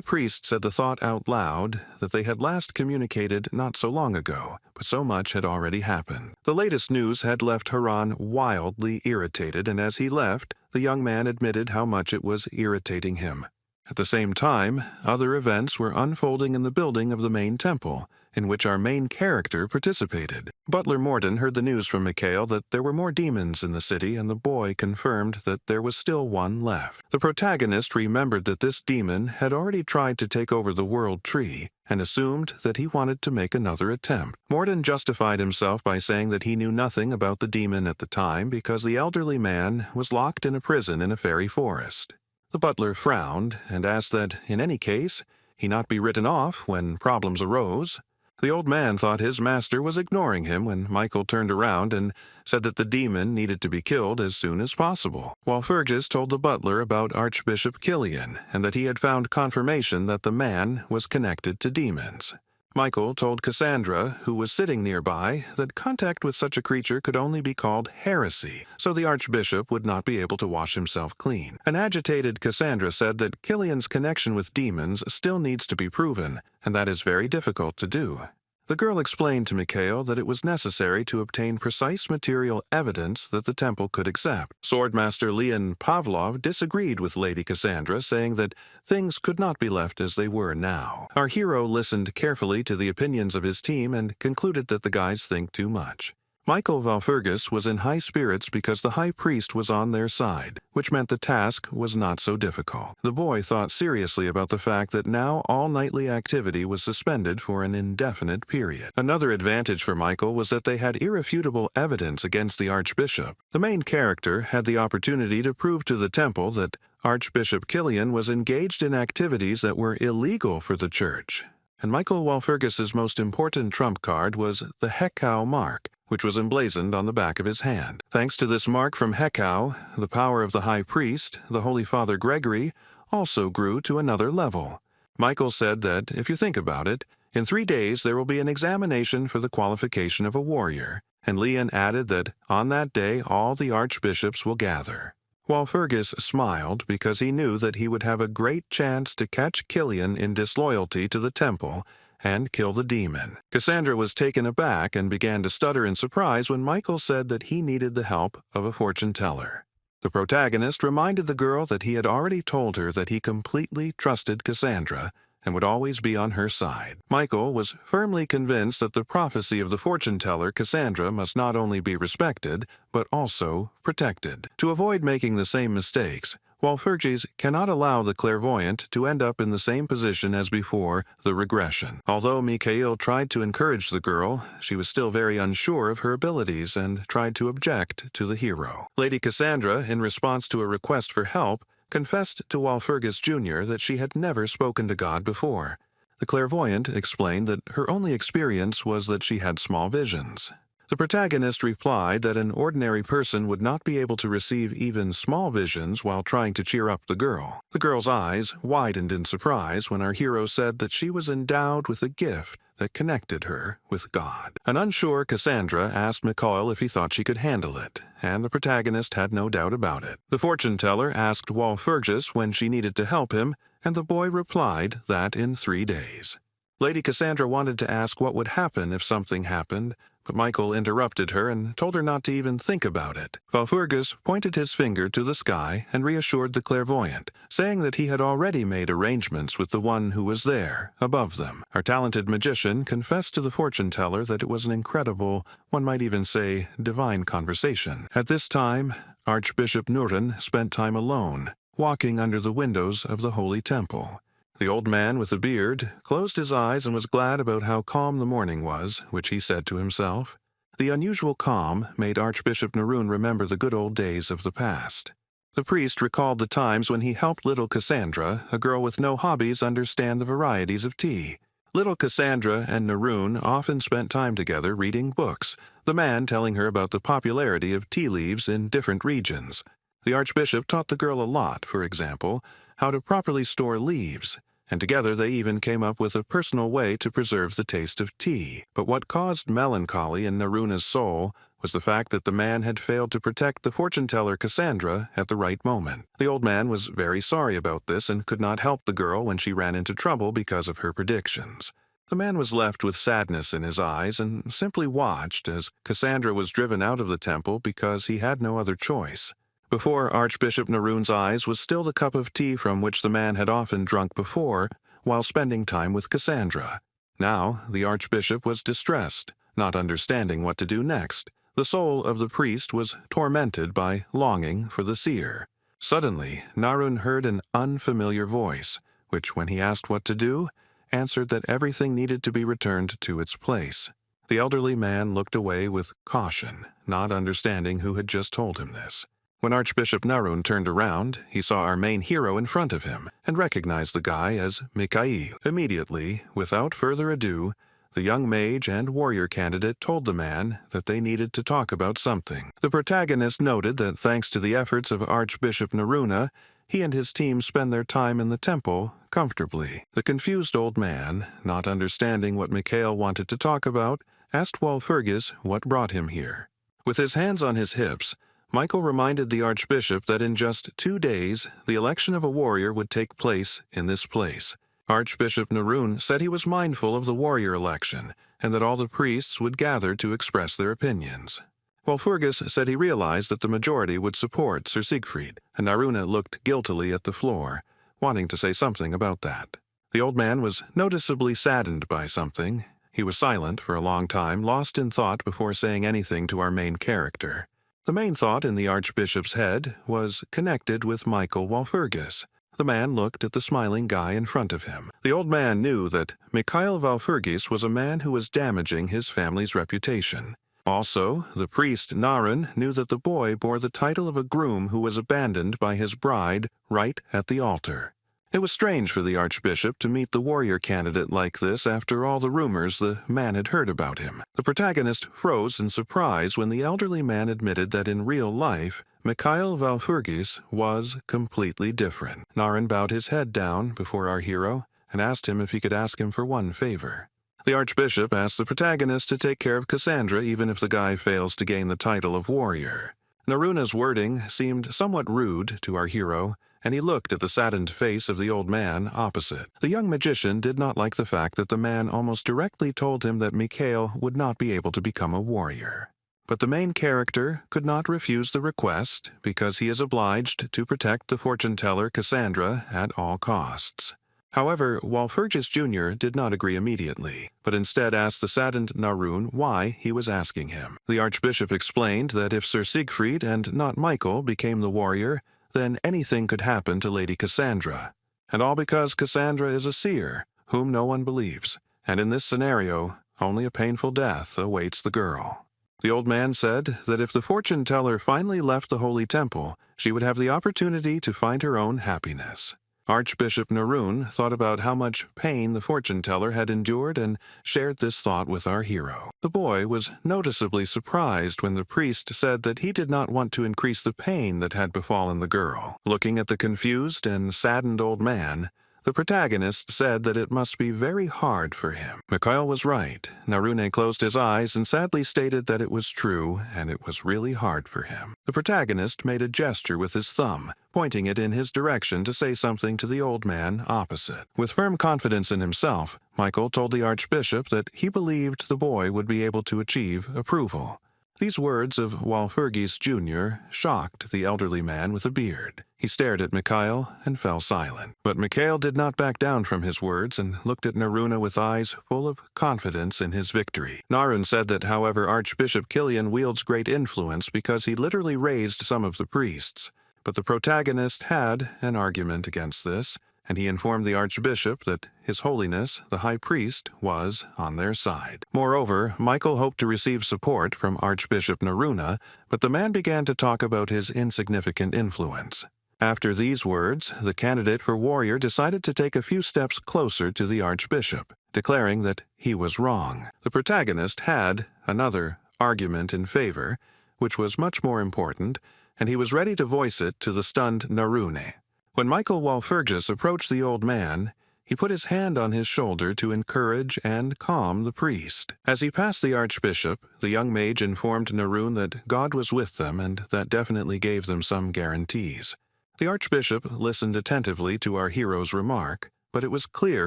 priest said the thought out loud that they had last communicated not so long ago, but so much had already happened. The latest news had left Haran wildly irritated, and as he left, the young man admitted how much it was irritating him. At the same time, other events were unfolding in the building of the main temple, in which our main character participated. Butler Morden heard the news from Mikhail that there were more demons in the city, and the boy confirmed that there was still one left. The protagonist remembered that this demon had already tried to take over the world tree, and assumed that he wanted to make another attempt. Morden justified himself by saying that he knew nothing about the demon at the time because the elderly man was locked in a prison in a fairy forest. The butler frowned and asked that, in any case, he not be written off when problems arose. The old man thought his master was ignoring him when Michael turned around and said that the demon needed to be killed as soon as possible. Walpurgis told the butler about Archbishop Killian and that he had found confirmation that the man was connected to demons. Michael told Cassandra, who was sitting nearby, that contact with such a creature could only be called heresy, so the archbishop would not be able to wash himself clean. An agitated Cassandra said that Killian's connection with demons still needs to be proven, and that is very difficult to do. The girl explained to Mikhail that it was necessary to obtain precise material evidence that the temple could accept. Swordmaster Leon Pavlov disagreed with Lady Cassandra, saying that things could not be left as they were now. Our hero listened carefully to the opinions of his team and concluded that the guys think too much. Michael Walpurgis was in high spirits because the high priest was on their side, which meant the task was not so difficult. The boy thought seriously about the fact that now all nightly activity was suspended for an indefinite period. Another advantage for Michael was that they had irrefutable evidence against the archbishop. The main character had the opportunity to prove to the temple that Archbishop Killian was engaged in activities that were illegal for the church. And Michael Walpurgis's most important trump card was the Hekau mark, which was emblazoned on the back of his hand. Thanks to this mark from Hekau, the power of the high priest, the Holy Father Gregory, also grew to another level. Michael said that, if you think about it, in 3 days there will be an examination for the qualification of a warrior, and Leon added that on that day all the archbishops will gather. Walpurgis smiled because he knew that he would have a great chance to catch Killian in disloyalty to the temple and kill the demon. Cassandra was taken aback and began to stutter in surprise when Michael said that he needed the help of a fortune teller. The protagonist reminded the girl that he had already told her that he completely trusted Cassandra and would always be on her side. Michael was firmly convinced that the prophecy of the fortune teller Cassandra must not only be respected, but also protected. To avoid making the same mistakes, Walpurgis cannot allow the clairvoyant to end up in the same position as before the regression. Although Mikhail tried to encourage the girl, she was still very unsure of her abilities and tried to object to the hero. Lady Cassandra, in response to a request for help, confessed to Walpurgis Jr. that she had never spoken to God before. The clairvoyant explained that her only experience was that she had small visions. The protagonist replied that an ordinary person would not be able to receive even small visions while trying to cheer up the girl. The girl's eyes widened in surprise when our hero said that she was endowed with a gift that connected her with God. An unsure Cassandra asked Mikhail if he thought she could handle it, and the protagonist had no doubt about it. The fortune teller asked Walpurgis when she needed to help him, and the boy replied that in 3 days. Lady Cassandra wanted to ask what would happen if something happened, but Michael interrupted her and told her not to even think about it. Walpurgis pointed his finger to the sky and reassured the clairvoyant, saying that he had already made arrangements with the one who was there, above them. Our talented magician confessed to the fortune teller that it was an incredible, one might even say, divine conversation. At this time, Archbishop Nurin spent time alone, walking under the windows of the holy temple. The old man with the beard closed his eyes and was glad about how calm the morning was, which he said to himself. The unusual calm made Archbishop Nurin remember the good old days of the past. The priest recalled the times when he helped little Cassandra, a girl with no hobbies, understand the varieties of tea. Little Cassandra and Nurin often spent time together reading books, the man telling her about the popularity of tea leaves in different regions. The Archbishop taught the girl a lot, for example, how to properly store leaves, and together they even came up with a personal way to preserve the taste of tea. But what caused melancholy in Naruna's soul was the fact that the man had failed to protect the fortune-teller Cassandra at the right moment. The old man was very sorry about this and could not help the girl when she ran into trouble because of her predictions. The man was left with sadness in his eyes and simply watched as Cassandra was driven out of the temple because he had no other choice. Before Archbishop Nurin's eyes was still the cup of tea from which the man had often drunk before while spending time with Cassandra. Now the Archbishop was distressed, not understanding what to do next. The soul of the priest was tormented by longing for the seer. Suddenly, Narun heard an unfamiliar voice, which, when he asked what to do, answered that everything needed to be returned to its place. The elderly man looked away with caution, not understanding who had just told him this. When Archbishop Narun turned around, he saw our main hero in front of him and recognized the guy as Mikhail. Immediately, without further ado, the young mage and warrior candidate told the man that they needed to talk about something. The protagonist noted that thanks to the efforts of Archbishop Naruna, he and his team spend their time in the temple comfortably. The confused old man, not understanding what Mikhail wanted to talk about, asked Walpurgis what brought him here. With his hands on his hips, Michael reminded the Archbishop that in just 2 days, the election of a warrior would take place in this place. Archbishop Narun said he was mindful of the warrior election, and that all the priests would gather to express their opinions. Walpurgis said he realized that the majority would support Sir Siegfried, and Naruna looked guiltily at the floor, wanting to say something about that. The old man was noticeably saddened by something. He was silent for a long time, lost in thought before saying anything to our main character. The main thought in the Archbishop's head was connected with Michael Walpurgis. The man looked at the smiling guy in front of him. The old man knew that Mikhail Walpurgis was a man who was damaging his family's reputation. Also, the priest Narun knew that the boy bore the title of a groom who was abandoned by his bride right at the altar. It was strange for the Archbishop to meet the warrior candidate like this after all the rumors the man had heard about him. The protagonist froze in surprise when the elderly man admitted that in real life, Mikhail Walpurgis was completely different. Narun bowed his head down before our hero and asked him if he could ask him for one favor. The Archbishop asked the protagonist to take care of Cassandra even if the guy fails to gain the title of warrior. Naruna's wording seemed somewhat rude to our hero, and he looked at the saddened face of the old man opposite. The young magician did not like the fact that the man almost directly told him that Mikhail would not be able to become a warrior. But the main character could not refuse the request because he is obliged to protect the fortune-teller Cassandra at all costs. However, Walpurgis Jr. did not agree immediately, but instead asked the saddened Narun why he was asking him. The Archbishop explained that if Sir Siegfried and not Michael became the warrior, then anything could happen to Lady Cassandra. And all because Cassandra is a seer, whom no one believes, and in this scenario, only a painful death awaits the girl. The old man said that if the fortune teller finally left the holy temple, she would have the opportunity to find her own happiness. Archbishop Narun thought about how much pain the fortune teller had endured and shared this thought with our hero. The boy was noticeably surprised when the priest said that he did not want to increase the pain that had befallen the girl. Looking at the confused and saddened old man, the protagonist said that it must be very hard for him. Mikhail was right. Narune closed his eyes and sadly stated that it was true, and it was really hard for him. The protagonist made a gesture with his thumb, pointing it in his direction to say something to the old man opposite. With firm confidence in himself, Michael told the archbishop that he believed the boy would be able to achieve approval. These words of Walpurgis Jr. shocked the elderly man with a beard. He stared at Mikhail and fell silent. But Mikhail did not back down from his words and looked at Naruna with eyes full of confidence in his victory. Narun said that, however, Archbishop Killian wields great influence because he literally raised some of the priests. But the protagonist had an argument against this, and he informed the archbishop that His Holiness, the High Priest, was on their side. Moreover, Michael hoped to receive support from Archbishop Naruna, but the man began to talk about his insignificant influence. After these words, the candidate for warrior decided to take a few steps closer to the archbishop, declaring that he was wrong. The protagonist had another argument in favor, which was much more important, and he was ready to voice it to the stunned Narune. When Michael Walpurgis approached the old man, he put his hand on his shoulder to encourage and calm the priest. As he passed the archbishop, the young mage informed Narun that God was with them, and that definitely gave them some guarantees. The archbishop listened attentively to our hero's remark, but it was clear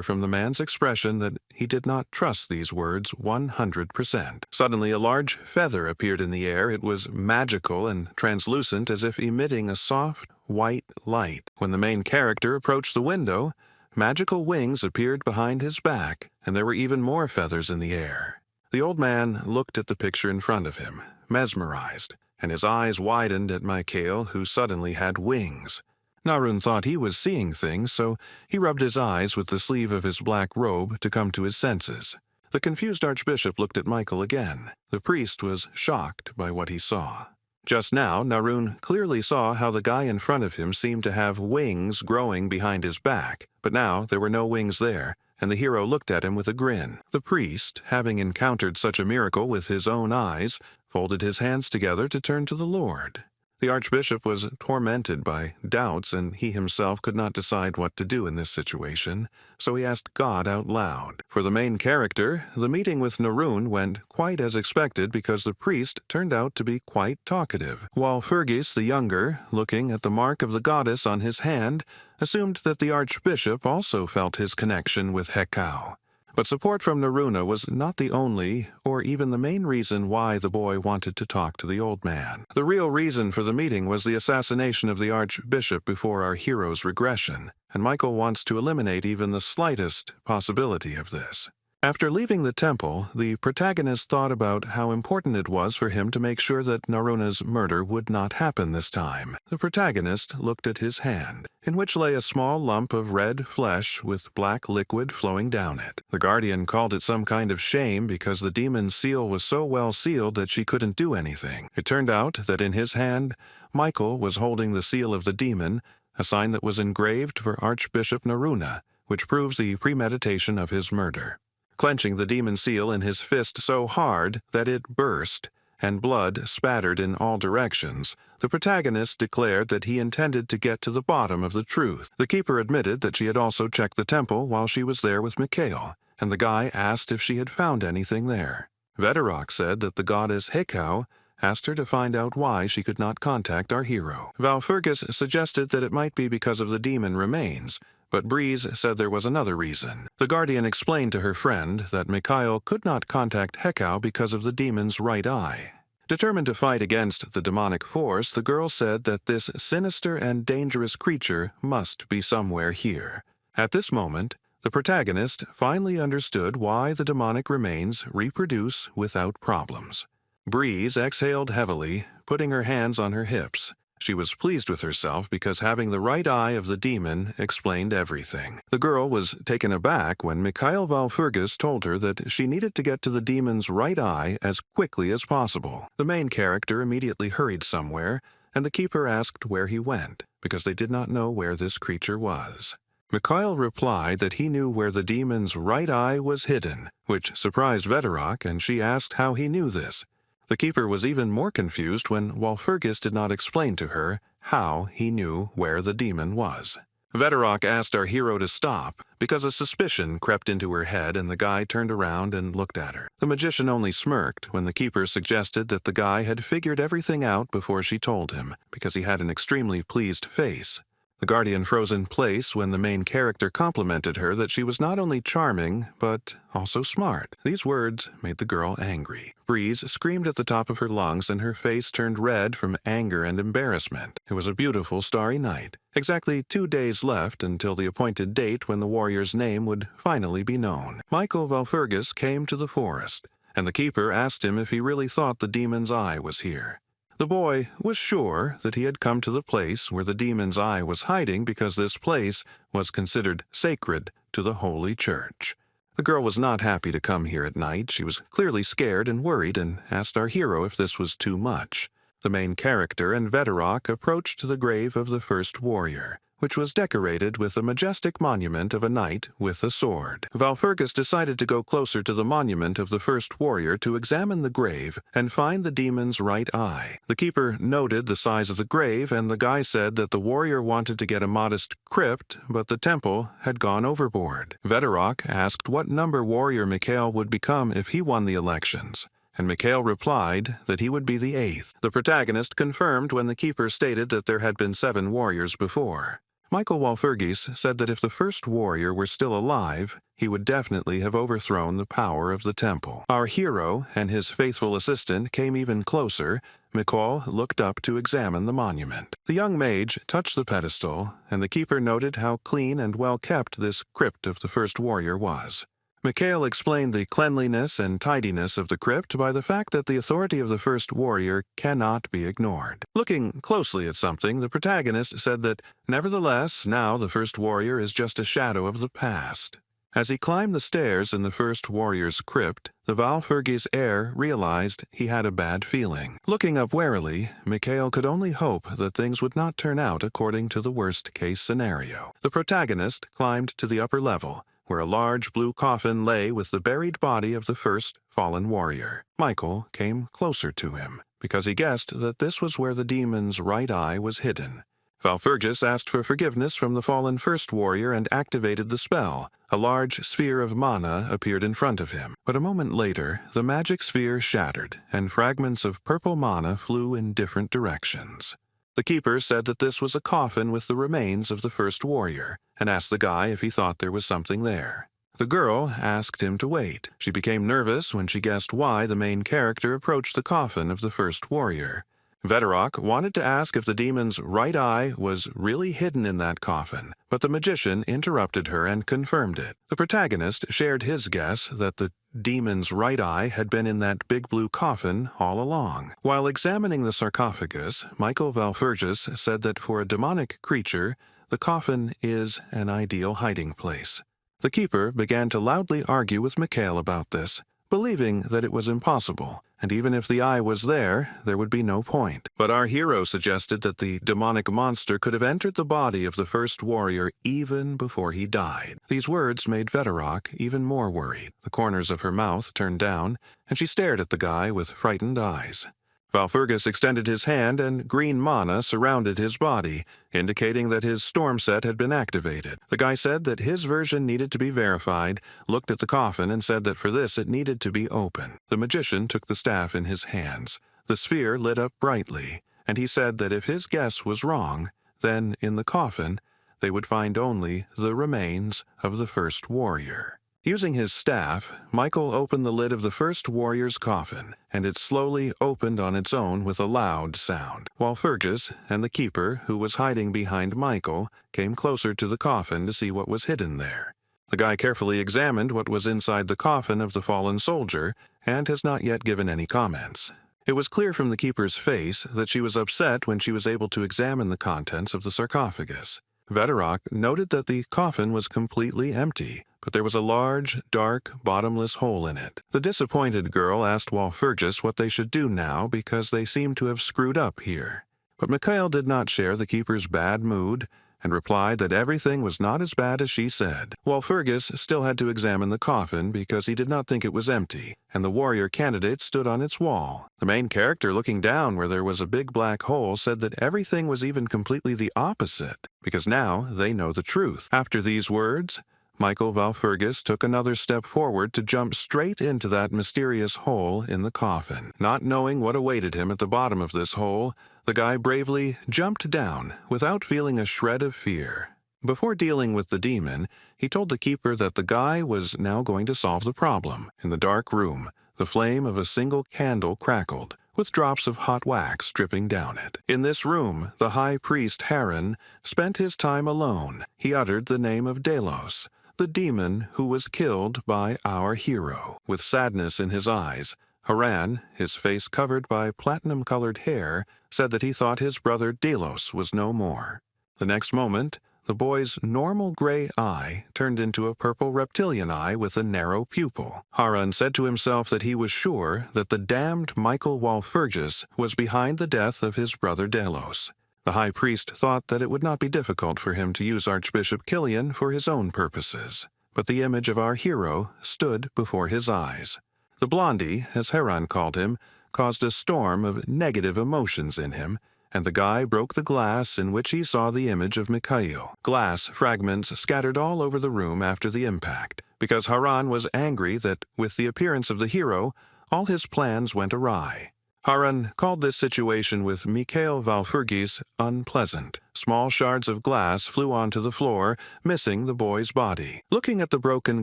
from the man's expression that he did not trust these words 100%. Suddenly, a large feather appeared in the air. It was magical and translucent, as if emitting a soft, white light. When the main character approached the window, magical wings appeared behind his back, and there were even more feathers in the air. The old man looked at the picture in front of him, mesmerized, and his eyes widened at Mikhail, who suddenly had wings. Narun thought he was seeing things, so he rubbed his eyes with the sleeve of his black robe to come to his senses. The confused archbishop looked at Michael again. The priest was shocked by what he saw. Just now, Narun clearly saw how the guy in front of him seemed to have wings growing behind his back, but now there were no wings there, and the hero looked at him with a grin. The priest, having encountered such a miracle with his own eyes, folded his hands together to turn to the Lord. The archbishop was tormented by doubts, and he himself could not decide what to do in this situation, so he asked God out loud. For the main character, the meeting with Narun went quite as expected because the priest turned out to be quite talkative, while Fergus the younger, looking at the mark of the goddess on his hand, assumed that the archbishop also felt his connection with Hekau. But support from Naruna was not the only or even the main reason why the boy wanted to talk to the old man. The real reason for the meeting was the assassination of the archbishop before our hero's regression, and Michael wants to eliminate even the slightest possibility of this. After leaving the temple, the protagonist thought about how important it was for him to make sure that Naruna's murder would not happen this time. The protagonist looked at his hand, in which lay a small lump of red flesh with black liquid flowing down it. The guardian called it some kind of shame because the demon's seal was so well sealed that she couldn't do anything. It turned out that in his hand, Michael was holding the seal of the demon, a sign that was engraved for Archbishop Naruna, which proves the premeditation of his murder. Clenching the demon seal in his fist so hard that it burst, and blood spattered in all directions, the protagonist declared that he intended to get to the bottom of the truth. The keeper admitted that she had also checked the temple while she was there with Mikhail, and the guy asked if she had found anything there. Veterok said that the goddess Hekau asked her to find out why she could not contact our hero. Valfurgus suggested that it might be because of the demon remains, but Breeze said there was another reason. The guardian explained to her friend that Mikhail could not contact Hekau because of the demon's right eye. Determined to fight against the demonic force, the girl said that this sinister and dangerous creature must be somewhere here. At this moment, the protagonist finally understood why the demonic remains reproduce without problems. Breeze exhaled heavily, putting her hands on her hips, She was pleased with herself because having the right eye of the demon explained everything. The girl was taken aback when Mikhail Valfurgis told her that she needed to get to the demon's right eye as quickly as possible. The main character immediately hurried somewhere, and the keeper asked where he went, because they did not know where this creature was. Mikhail replied that he knew where the demon's right eye was hidden, which surprised Vedorok, and she asked how he knew this. The keeper was even more confused when Walpurgis did not explain to her how he knew where the demon was. Vedorok asked our hero to stop because a suspicion crept into her head and the guy turned around and looked at her. The magician only smirked when the keeper suggested that the guy had figured everything out before she told him, because he had an extremely pleased face. The guardian froze in place when the main character complimented her that she was not only charming, but also smart. These words made the girl angry. Breeze screamed at the top of her lungs and her face turned red from anger and embarrassment. It was a beautiful starry night. Exactly 2 days left until the appointed date when the warrior's name would finally be known. Michael Valfurgis came to the forest, and the keeper asked him if he really thought the demon's eye was here. The boy was sure that he had come to the place where the demon's eye was hiding because this place was considered sacred to the Holy Church. The girl was not happy to come here at night. She was clearly scared and worried and asked our hero if this was too much. The main character and Vedorok approached the grave of the first warrior, which was decorated with a majestic monument of a knight with a sword. Valfurgis decided to go closer to the monument of the first warrior to examine the grave and find the demon's right eye. The keeper noted the size of the grave, and the guy said that the warrior wanted to get a modest crypt, but the temple had gone overboard. Vedorok asked what number warrior Mikhail would become if he won the elections, and Mikhail replied that he would be the 8th. The protagonist confirmed when the keeper stated that there had been 7 warriors before. Michael Walpurgis said that if the first warrior were still alive, he would definitely have overthrown the power of the temple. Our hero and his faithful assistant came even closer. Mikhail looked up to examine the monument. The young mage touched the pedestal, and the keeper noted how clean and well kept this crypt of the first warrior was. Mikhail explained the cleanliness and tidiness of the crypt by the fact that the authority of the first warrior cannot be ignored. Looking closely at something, the protagonist said that, nevertheless, now the first warrior is just a shadow of the past. As he climbed the stairs in the first warrior's crypt, the Valfurgis heir realized he had a bad feeling. Looking up warily, Mikhail could only hope that things would not turn out according to the worst-case scenario. The protagonist climbed to the upper level, where a large blue coffin lay with the buried body of the first fallen warrior. Michael came closer to him, because he guessed that this was where the demon's right eye was hidden. Valfurgis asked for forgiveness from the fallen first warrior and activated the spell. A large sphere of mana appeared in front of him, but a moment later, the magic sphere shattered, and fragments of purple mana flew in different directions. The keeper said that this was a coffin with the remains of the first warrior, and asked the guy if he thought there was something there. The girl asked him to wait. She became nervous when she guessed why the main character approached the coffin of the first warrior. Vedorok wanted to ask if the demon's right eye was really hidden in that coffin, but the magician interrupted her and confirmed it. The protagonist shared his guess that the demon's right eye had been in that big blue coffin all along. While examining the sarcophagus, Michael Valfurgis said that for a demonic creature, the coffin is an ideal hiding place. The keeper began to loudly argue with Mikhail about this, believing that it was impossible, and even if the eye was there, there would be no point. But our hero suggested that the demonic monster could have entered the body of the first warrior even before he died. These words made Vedorok even more worried. The corners of her mouth turned down, and she stared at the guy with frightened eyes. Valfurgis extended his hand, and green mana surrounded his body, indicating that his storm set had been activated. The guy said that his version needed to be verified, looked at the coffin, and said that for this it needed to be open. The magician took the staff in his hands. The sphere lit up brightly, and he said that if his guess was wrong, then in the coffin they would find only the remains of the first warrior. Using his staff, Michael opened the lid of the first warrior's coffin, and it slowly opened on its own with a loud sound. Walpurgis and the keeper, who was hiding behind Michael, came closer to the coffin to see what was hidden there. The guy carefully examined what was inside the coffin of the fallen soldier, and has not yet given any comments. It was clear from the keeper's face that she was upset when she was able to examine the contents of the sarcophagus. Vedorok noted that the coffin was completely empty, but there was a large, dark, bottomless hole in it. The disappointed girl asked Walpurgis what they should do now because they seemed to have screwed up here. But Mikhail did not share the keeper's bad mood and replied that everything was not as bad as she said. Walpurgis still had to examine the coffin because he did not think it was empty, and the warrior candidate stood on its wall. The main character, looking down where there was a big black hole, said that everything was even completely the opposite, because now they know the truth. After these words, Michael Walpurgis took another step forward to jump straight into that mysterious hole in the coffin. Not knowing what awaited him at the bottom of this hole, the guy bravely jumped down without feeling a shred of fear. Before dealing with the demon, he told the keeper that the guy was now going to solve the problem. In the dark room, the flame of a single candle crackled, with drops of hot wax dripping down it. In this room, the high priest Haran spent his time alone. He uttered the name of Delos, the demon who was killed by our hero. With sadness in his eyes, Haran, his face covered by platinum-colored hair, said that he thought his brother Delos was no more. The next moment, the boy's normal gray eye turned into a purple reptilian eye with a narrow pupil. Haran said to himself that he was sure that the damned Michael Walpurgis was behind the death of his brother Delos. The high priest thought that it would not be difficult for him to use Archbishop Killian for his own purposes, but the image of our hero stood before his eyes. The blondie, as Haran called him, caused a storm of negative emotions in him, and the guy broke the glass in which he saw the image of Mikhail. Glass fragments scattered all over the room after the impact, because Haran was angry that, with the appearance of the hero, all his plans went awry. Haran called this situation with Mikhail Walpurgis unpleasant. Small shards of glass flew onto the floor, missing the boy's body. Looking at the broken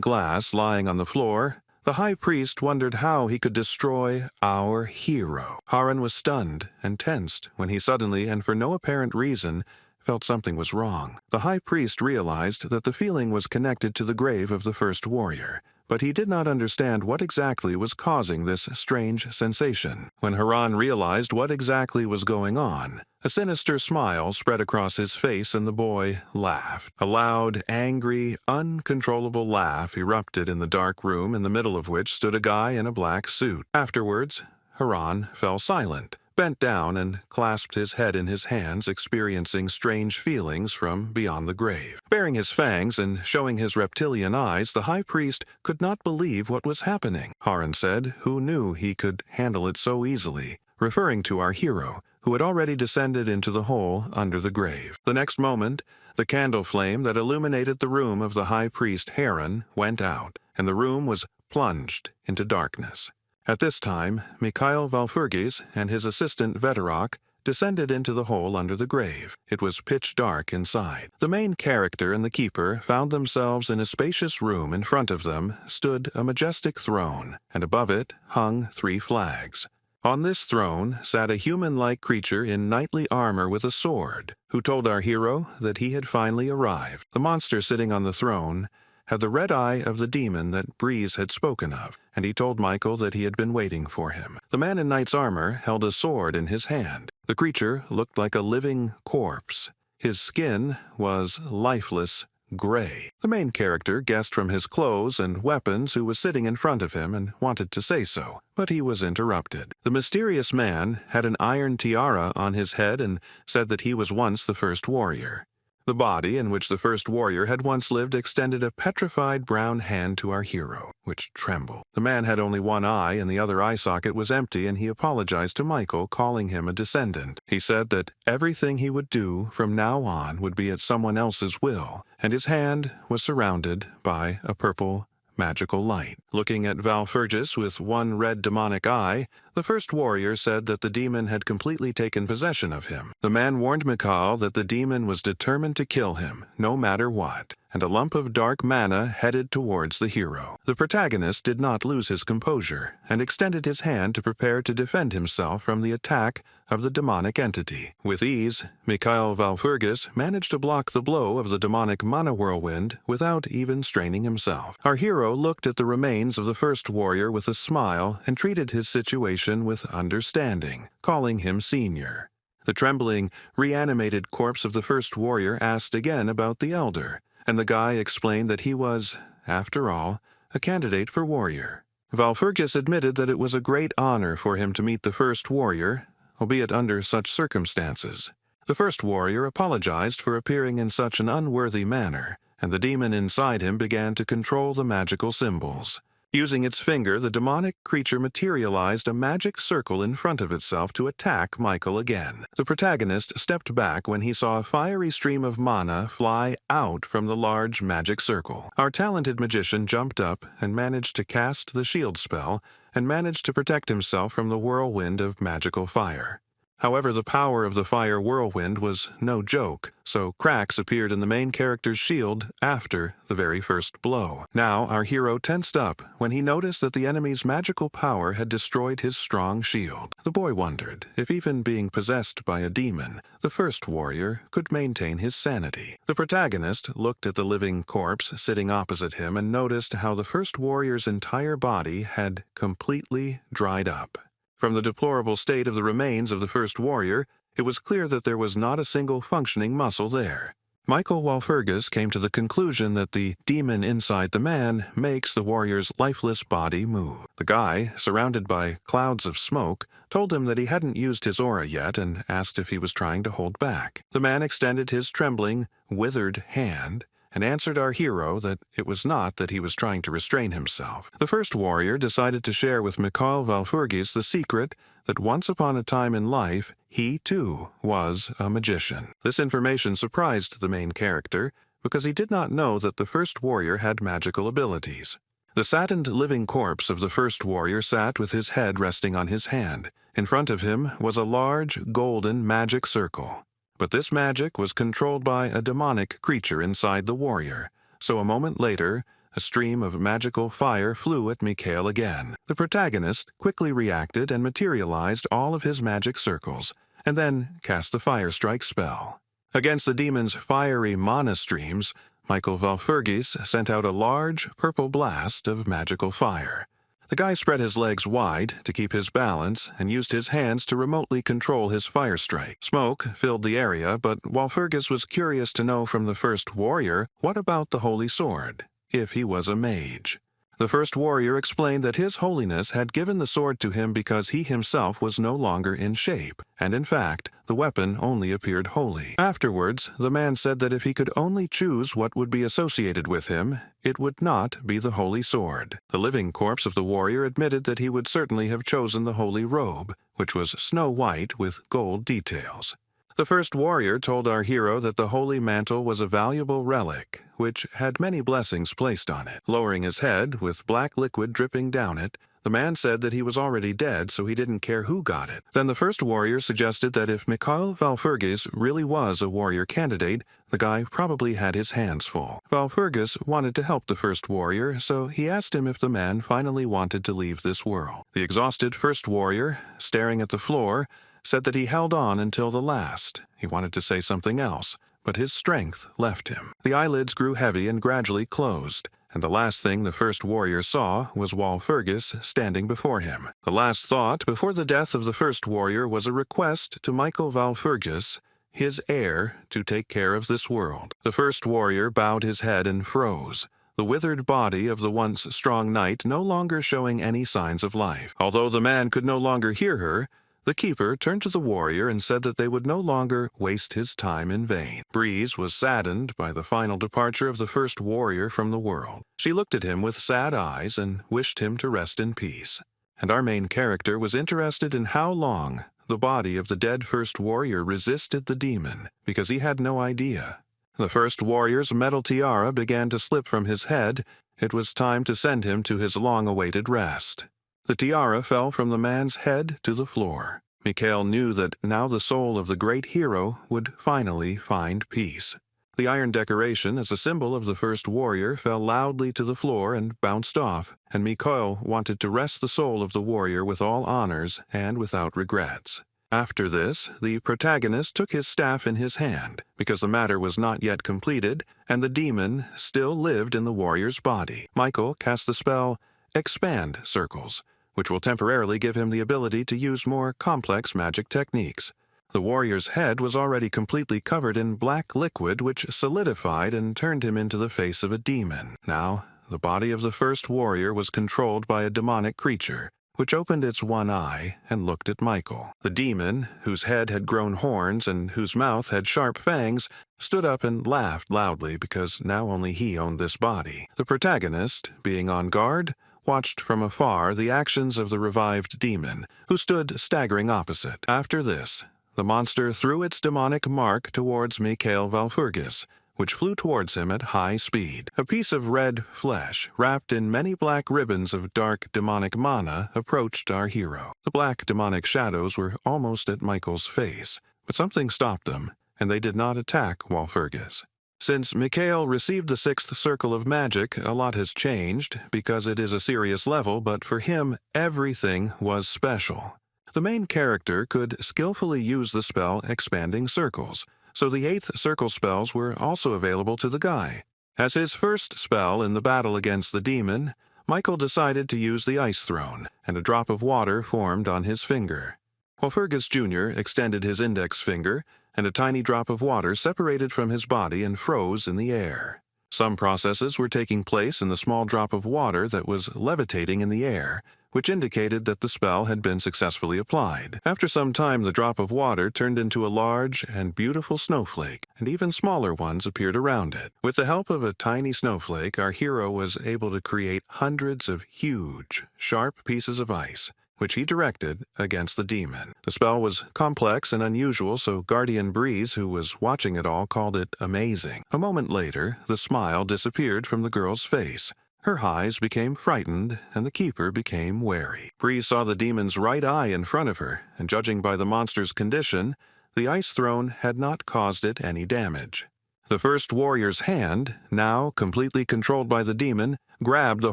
glass lying on the floor, the high priest wondered how he could destroy our hero. Haran was stunned and tensed when he suddenly, and for no apparent reason, felt something was wrong. The high priest realized that the feeling was connected to the grave of the first warrior, but he did not understand what exactly was causing this strange sensation. When Haran realized what exactly was going on, a sinister smile spread across his face and the boy laughed. A loud, angry, uncontrollable laugh erupted in the dark room in the middle of which stood a guy in a black suit. Afterwards, Haran fell silent, bent down and clasped his head in his hands, experiencing strange feelings from beyond the grave. Baring his fangs and showing his reptilian eyes, the high priest could not believe what was happening. Haran said, "Who knew he could handle it so easily?" referring to our hero, who had already descended into the hole under the grave. The next moment, the candle flame that illuminated the room of the high priest Haran went out, and the room was plunged into darkness. At this time, Mikhail Walpurgis and his assistant Vedorok descended into the hole under the grave. It was pitch dark inside. The main character and the keeper found themselves in a spacious room. In front of them stood a majestic throne, and above it hung 3 flags. On this throne sat a human-like creature in knightly armor with a sword, who told our hero that he had finally arrived. The monster sitting on the throne had the red eye of the demon that Breeze had spoken of, and he told Michael that he had been waiting for him. The man in knight's armor held a sword in his hand. The creature looked like a living corpse. His skin was lifeless gray. The main character guessed from his clothes and weapons who was sitting in front of him and wanted to say so, but he was interrupted. The mysterious man had an iron tiara on his head and said that he was once the first warrior. The body in which the first warrior had once lived extended a petrified brown hand to our hero, which trembled. The man had only one eye, and the other eye socket was empty, and he apologized to Michael, calling him a descendant. He said that everything he would do from now on would be at someone else's will, and his hand was surrounded by a purple magical light. Looking at Walpurgis with one red demonic eye, the first warrior said that the demon had completely taken possession of him. The man warned Mikhail that the demon was determined to kill him, no matter what, and a lump of dark mana headed towards the hero. The protagonist did not lose his composure, and extended his hand to prepare to defend himself from the attack of the demonic entity. With ease, Mikhail Walpurgis managed to block the blow of the demonic mana whirlwind without even straining himself. Our hero looked at the remains of the first warrior with a smile and treated his situation magician with understanding, calling him senior. The trembling, reanimated corpse of the first warrior asked again about the elder, and the guy explained that he was, after all, a candidate for warrior. Valpurgis admitted that it was a great honor for him to meet the first warrior, albeit under such circumstances. The first warrior apologized for appearing in such an unworthy manner, and the demon inside him began to control the magical symbols. Using its finger, the demonic creature materialized a magic circle in front of itself to attack Michael again. The protagonist stepped back when he saw a fiery stream of mana fly out from the large magic circle. Our talented magician jumped up and managed to cast the shield spell and managed to protect himself from the whirlwind of magical fire. However, the power of the fire whirlwind was no joke, so cracks appeared in the main character's shield after the very first blow. Now, our hero tensed up when he noticed that the enemy's magical power had destroyed his strong shield. The boy wondered if even being possessed by a demon, the first warrior could maintain his sanity. The protagonist looked at the living corpse sitting opposite him and noticed how the first warrior's entire body had completely dried up. From the deplorable state of the remains of the first warrior, it was clear that there was not a single functioning muscle there. Michael Walpurgis came to the conclusion that the demon inside the man makes the warrior's lifeless body move. The guy, surrounded by clouds of smoke, told him that he hadn't used his aura yet and asked if he was trying to hold back. The man extended his trembling, withered hand and answered our hero that it was not that he was trying to restrain himself. The first warrior decided to share with Michael Walpurgis the secret that once upon a time in life, he too was a magician. This information surprised the main character because he did not know that the first warrior had magical abilities. The saddened living corpse of the first warrior sat with his head resting on his hand. In front of him was a large, golden magic circle. But this magic was controlled by a demonic creature inside the warrior, so a moment later, a stream of magical fire flew at Mikhail again. The protagonist quickly reacted and materialized all of his magic circles, and then cast the Fire Strike spell. Against the demon's fiery mana streams, Michael Walpurgis sent out a large purple blast of magical fire. The guy spread his legs wide to keep his balance and used his hands to remotely control his fire strike. Smoke filled the area, but Walpurgis was curious to know from the first warrior what about the holy sword, if he was a mage. The first warrior explained that His Holiness had given the sword to him because he himself was no longer in shape, and in fact, the weapon only appeared holy. Afterwards, the man said that if he could only choose what would be associated with him, it would not be the holy sword. The living corpse of the warrior admitted that he would certainly have chosen the holy robe, which was snow white with gold details. The first warrior told our hero that the holy mantle was a valuable relic, which had many blessings placed on it. Lowering his head, with black liquid dripping down it, the man said that he was already dead, so he didn't care who got it. Then the first warrior suggested that if Michael Walpurgis really was a warrior candidate, the guy probably had his hands full. Walpurgis wanted to help the first warrior, so he asked him if the man finally wanted to leave this world. The exhausted first warrior, staring at the floor, said that he held on until the last. He wanted to say something else, but his strength left him. The eyelids grew heavy and gradually closed, and the last thing the first warrior saw was Walpurgis standing before him. The last thought before the death of the first warrior was a request to Michael Walpurgis, his heir, to take care of this world. The first warrior bowed his head and froze, the withered body of the once strong knight no longer showing any signs of life. Although the man could no longer hear her, the keeper turned to the warrior and said that they would no longer waste his time in vain. Breeze was saddened by the final departure of the first warrior from the world. She looked at him with sad eyes and wished him to rest in peace. And our main character was interested in how long the body of the dead first warrior resisted the demon, because he had no idea. The first warrior's metal tiara began to slip from his head. It was time to send him to his long-awaited rest. The tiara fell from the man's head to the floor. Mikhail knew that now the soul of the great hero would finally find peace. The iron decoration as a symbol of the first warrior fell loudly to the floor and bounced off, and Mikhail wanted to rest the soul of the warrior with all honors and without regrets. After this, the protagonist took his staff in his hand, because the matter was not yet completed, and the demon still lived in the warrior's body. Michael cast the spell Expand Circles, which will temporarily give him the ability to use more complex magic techniques. The warrior's head was already completely covered in black liquid which solidified and turned him into the face of a demon. Now, the body of the first warrior was controlled by a demonic creature, which opened its one eye and looked at Michael. The demon, whose head had grown horns and whose mouth had sharp fangs, stood up and laughed loudly because now only he owned this body. The protagonist, being on guard, watched from afar the actions of the revived demon, who stood staggering opposite. After this, the monster threw its demonic mark towards Mikhail Valpurgis, which flew towards him at high speed. A piece of red flesh, wrapped in many black ribbons of dark demonic mana, approached our hero. The black demonic shadows were almost at Michael's face, but something stopped them, and they did not attack Walpurgis. Since Mikhail received the 6th circle of magic, a lot has changed, because it is a serious level, but for him, everything was special. The main character could skillfully use the spell Expanding Circles, so the 8th circle spells were also available to the guy. As his first spell in the battle against the demon, Michael decided to use the Ice Throne, and a drop of water formed on his finger. Walpurgis Jr. extended his index finger, and a tiny drop of water separated from his body and froze in the air. Some processes were taking place in the small drop of water that was levitating in the air, which indicated that the spell had been successfully applied. After some time, the drop of water turned into a large and beautiful snowflake, and even smaller ones appeared around it. With the help of a tiny snowflake, our hero was able to create hundreds of huge, sharp pieces of ice, which he directed against the demon. The spell was complex and unusual, so Guardian Breeze, who was watching it all, called it amazing. A moment later, the smile disappeared from the girl's face. Her eyes became frightened, and the keeper became wary. Breeze saw the demon's right eye in front of her, and judging by the monster's condition, the Ice Throne had not caused it any damage. The first warrior's hand, now completely controlled by the demon, grabbed the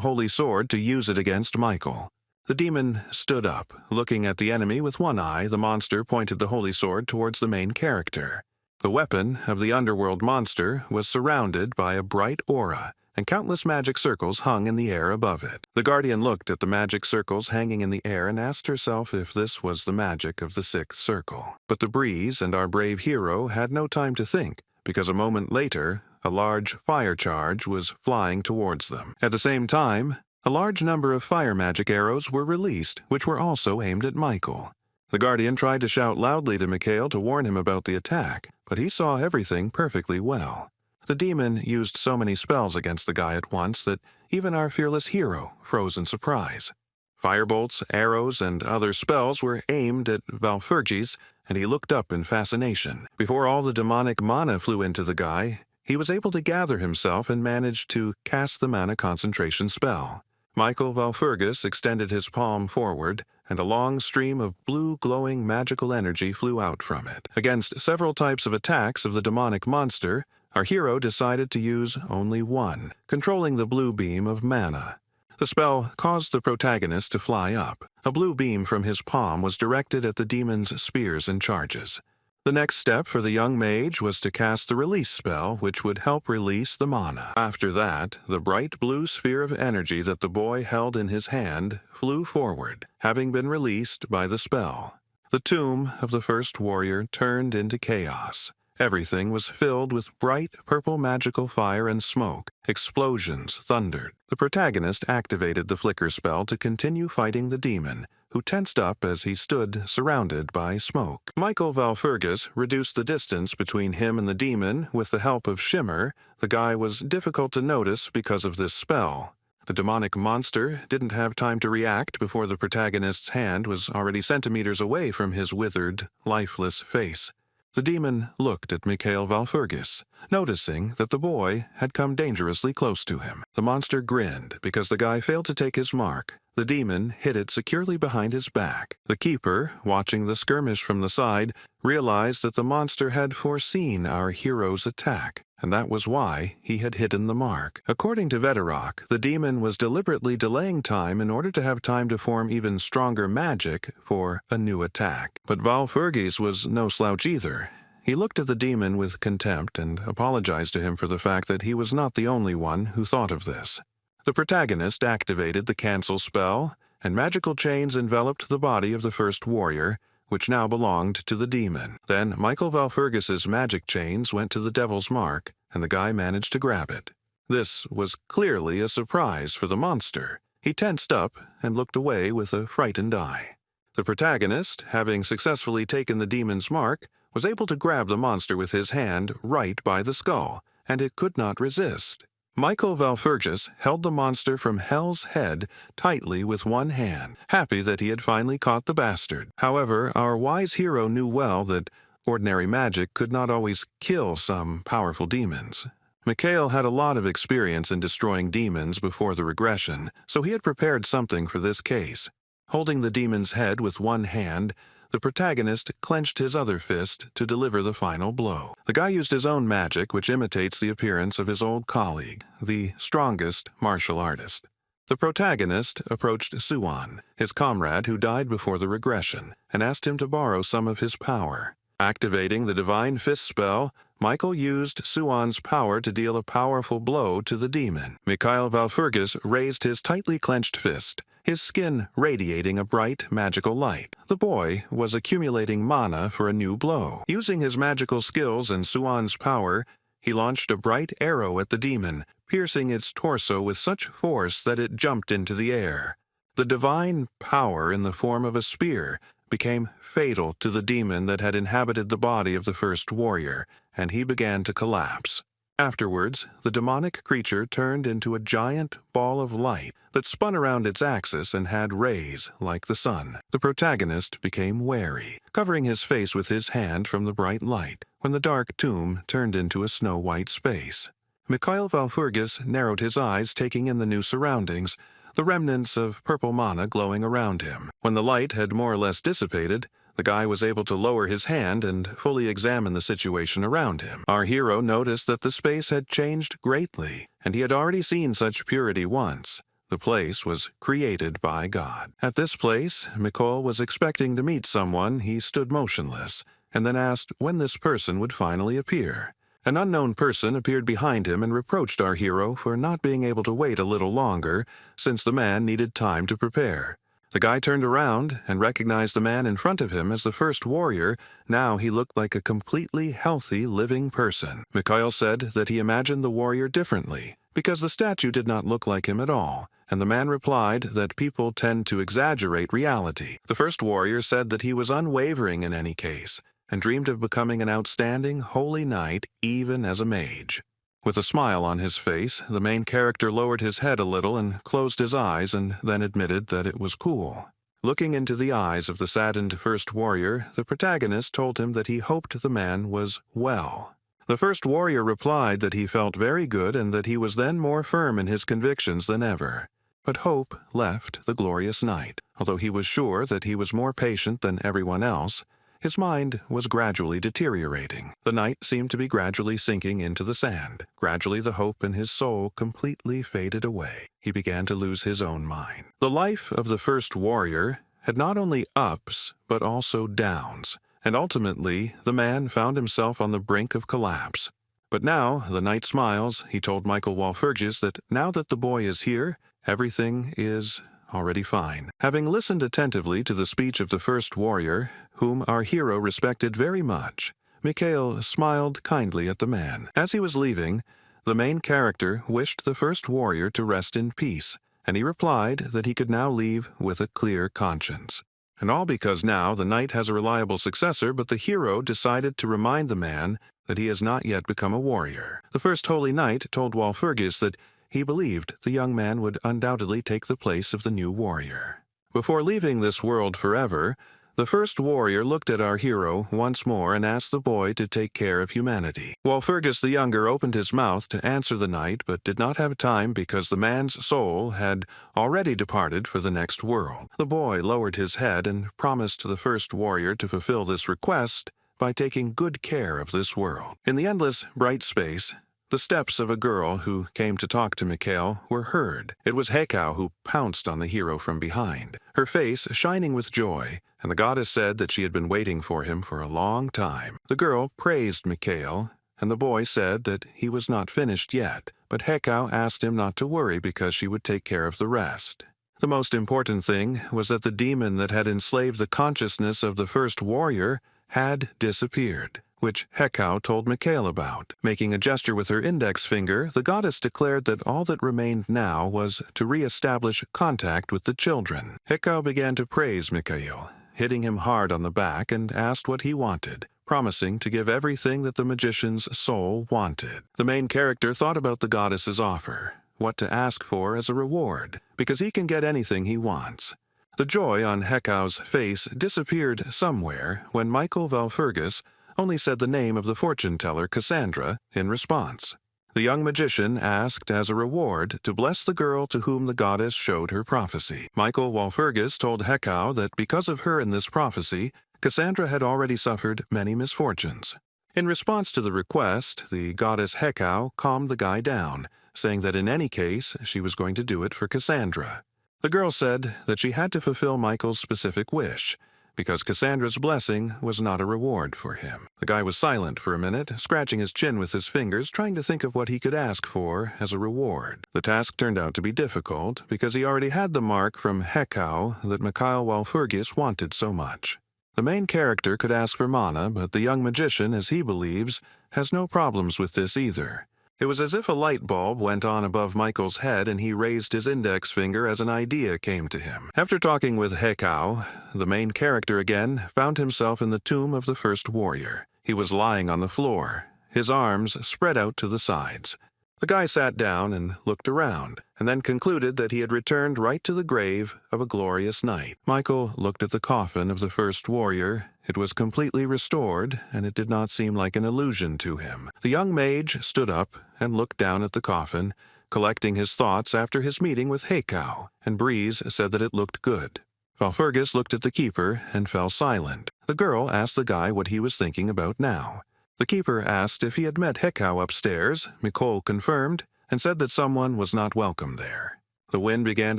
holy sword to use it against Michael. The demon stood up. Looking at the enemy with one eye, the monster pointed the holy sword towards the main character. The weapon of the underworld monster was surrounded by a bright aura, and countless magic circles hung in the air above it. The guardian looked at the magic circles hanging in the air and asked herself if this was the magic of the 6th circle. But the breeze and our brave hero had no time to think, because a moment later, a large fire charge was flying towards them. At the same time, a large number of fire magic arrows were released, which were also aimed at Michael. The guardian tried to shout loudly to Mikhail to warn him about the attack, but he saw everything perfectly well. The demon used so many spells against the guy at once that even our fearless hero froze in surprise. Firebolts, arrows, and other spells were aimed at Valpurgis, and he looked up in fascination. Before all the demonic mana flew into the guy, he was able to gather himself and managed to cast the mana concentration spell. Michael Valpurgis extended his palm forward, and a long stream of blue glowing magical energy flew out from it. Against several types of attacks of the demonic monster, our hero decided to use only one, controlling the blue beam of mana. The spell caused the protagonist to fly up. A blue beam from his palm was directed at the demon's spears and charges. The next step for the young mage was to cast the release spell, which would help release the mana. After that, the bright blue sphere of energy that the boy held in his hand flew forward, having been released by the spell. The tomb of the first warrior turned into chaos. Everything was filled with bright purple magical fire and smoke. Explosions thundered. The protagonist activated the flicker spell to continue fighting the demon, who tensed up as he stood surrounded by smoke. Michael Valpurgis reduced the distance between him and the demon with the help of Shimmer. The guy was difficult to notice because of this spell. The demonic monster didn't have time to react before the protagonist's hand was already centimeters away from his withered, lifeless face. The demon looked at Mikhail Valpurgis, noticing that the boy had come dangerously close to him. The monster grinned because the guy failed to take his mark. The demon hid it securely behind his back. The keeper, watching the skirmish from the side, realized that the monster had foreseen our hero's attack, and that was why he had hidden the mark. According to Veterok, the demon was deliberately delaying time in order to have time to form even stronger magic for a new attack. But Valpurgis was no slouch either. He looked at the demon with contempt and apologized to him for the fact that he was not the only one who thought of this. The protagonist activated the cancel spell, and magical chains enveloped the body of the first warrior, which now belonged to the demon. Then Michael Valfurgis's magic chains went to the devil's mark, and the guy managed to grab it. This was clearly a surprise for the monster. He tensed up and looked away with a frightened eye. The protagonist, having successfully taken the demon's mark, was able to grab the monster with his hand right by the skull, and it could not resist. Michael Valfurgis held the monster from Hell's head tightly with one hand, happy that he had finally caught the bastard. However, our wise hero knew well that ordinary magic could not always kill some powerful demons. Mikhail had a lot of experience in destroying demons before the regression, so he had prepared something for this case. Holding the demon's head with one hand, the protagonist clenched his other fist to deliver the final blow. The guy used his own magic, which imitates the appearance of his old colleague, the strongest martial artist. The protagonist approached Suan, his comrade who died before the regression, and asked him to borrow some of his power. Activating the Divine Fist spell, Michael used Suan's power to deal a powerful blow to the demon. Mikhail Valfurgis raised his tightly clenched fist, his skin radiating a bright, magical light. The boy was accumulating mana for a new blow. Using his magical skills and Suan's power, he launched a bright arrow at the demon, piercing its torso with such force that it jumped into the air. The divine power in the form of a spear became fatal to the demon that had inhabited the body of the first warrior, and he began to collapse. Afterwards, the demonic creature turned into a giant ball of light that spun around its axis and had rays like the sun. The protagonist became wary, covering his face with his hand from the bright light, when the dark tomb turned into a snow-white space. Mikhail Valfurgis narrowed his eyes, taking in the new surroundings, the remnants of purple mana glowing around him. When the light had more or less dissipated, the guy was able to lower his hand and fully examine the situation around him. Our hero noticed that the space had changed greatly, and he had already seen such purity once. The place was created by God. At this place, Mikhail was expecting to meet someone. He stood motionless, and then asked when this person would finally appear. An unknown person appeared behind him and reproached our hero for not being able to wait a little longer, since the man needed time to prepare. The guy turned around and recognized the man in front of him as the first warrior. Now he looked like a completely healthy, living person. Mikhail said that he imagined the warrior differently, because the statue did not look like him at all, and the man replied that people tend to exaggerate reality. The first warrior said that he was unwavering in any case, and dreamed of becoming an outstanding, holy knight even as a mage. With a smile on his face, the main character lowered his head a little and closed his eyes and then admitted that it was cool. Looking into the eyes of the saddened first warrior, the protagonist told him that he hoped the man was well. The first warrior replied that he felt very good and that he was then more firm in his convictions than ever. But hope left the glorious knight. Although he was sure that he was more patient than everyone else, his mind was gradually deteriorating. The knight seemed to be gradually sinking into the sand. Gradually the hope in his soul completely faded away. He began to lose his own mind. The life of the first warrior had not only ups, but also downs, and ultimately the man found himself on the brink of collapse. But now the knight smiles. He told Michael Valfurgis that now that the boy is here, everything is already fine. Having listened attentively to the speech of the first warrior, whom our hero respected very much, Mikhail smiled kindly at the man. As he was leaving, the main character wished the first warrior to rest in peace, and he replied that he could now leave with a clear conscience. And all because now the knight has a reliable successor, but the hero decided to remind the man that he has not yet become a warrior. The first holy knight told Walpurgis that he believed the young man would undoubtedly take the place of the new warrior. Before leaving this world forever, the first warrior looked at our hero once more and asked the boy to take care of humanity. Walpurgis the younger opened his mouth to answer the knight, but did not have time because the man's soul had already departed for the next world. The boy lowered his head and promised the first warrior to fulfill this request by taking good care of this world. In the endless, bright space, the steps of a girl who came to talk to Mikhail were heard. It was Hekau who pounced on the hero from behind, her face shining with joy, and the goddess said that she had been waiting for him for a long time. The girl praised Mikhail, and the boy said that he was not finished yet, but Hekau asked him not to worry because she would take care of the rest. The most important thing was that the demon that had enslaved the consciousness of the first warrior had disappeared, which Hekau told Mikhail about. Making a gesture with her index finger, the goddess declared that all that remained now was to re-establish contact with the children. Hekau began to praise Mikhail, hitting him hard on the back, and asked what he wanted, promising to give everything that the magician's soul wanted. The main character thought about the goddess's offer, what to ask for as a reward, because he can get anything he wants. The joy on Hekau's face disappeared somewhere when Michael Valfurgis only said the name of the fortune-teller Cassandra in response. The young magician asked as a reward to bless the girl to whom the goddess showed her prophecy. Michael Walpurgis told Hekau that because of her in this prophecy, Cassandra had already suffered many misfortunes. In response to the request, the goddess Hekau calmed the guy down, saying that in any case, she was going to do it for Cassandra. The girl said that she had to fulfill Michael's specific wish, because Cassandra's blessing was not a reward for him. The guy was silent for a minute, scratching his chin with his fingers, trying to think of what he could ask for as a reward. The task turned out to be difficult, because he already had the mark from Hekau that Mikhail Walpurgis wanted so much. The main character could ask for mana, but the young magician, as he believes, has no problems with this either. It was as if a light bulb went on above Michael's head and he raised his index finger as an idea came to him. After talking with Hekau, the main character again found himself in the tomb of the first warrior. He was lying on the floor, his arms spread out to the sides. The guy sat down and looked around, and then concluded that he had returned right to the grave of a glorious knight. Michael looked at the coffin of the first warrior. It was completely restored, and it did not seem like an illusion to him. The young mage stood up and looked down at the coffin, collecting his thoughts after his meeting with Hekau, and Breeze said that it looked good. Valfurgis looked at the keeper and fell silent. The girl asked the guy what he was thinking about now. The keeper asked if he had met Hekau upstairs. Mikhail confirmed and said that someone was not welcome there. The wind began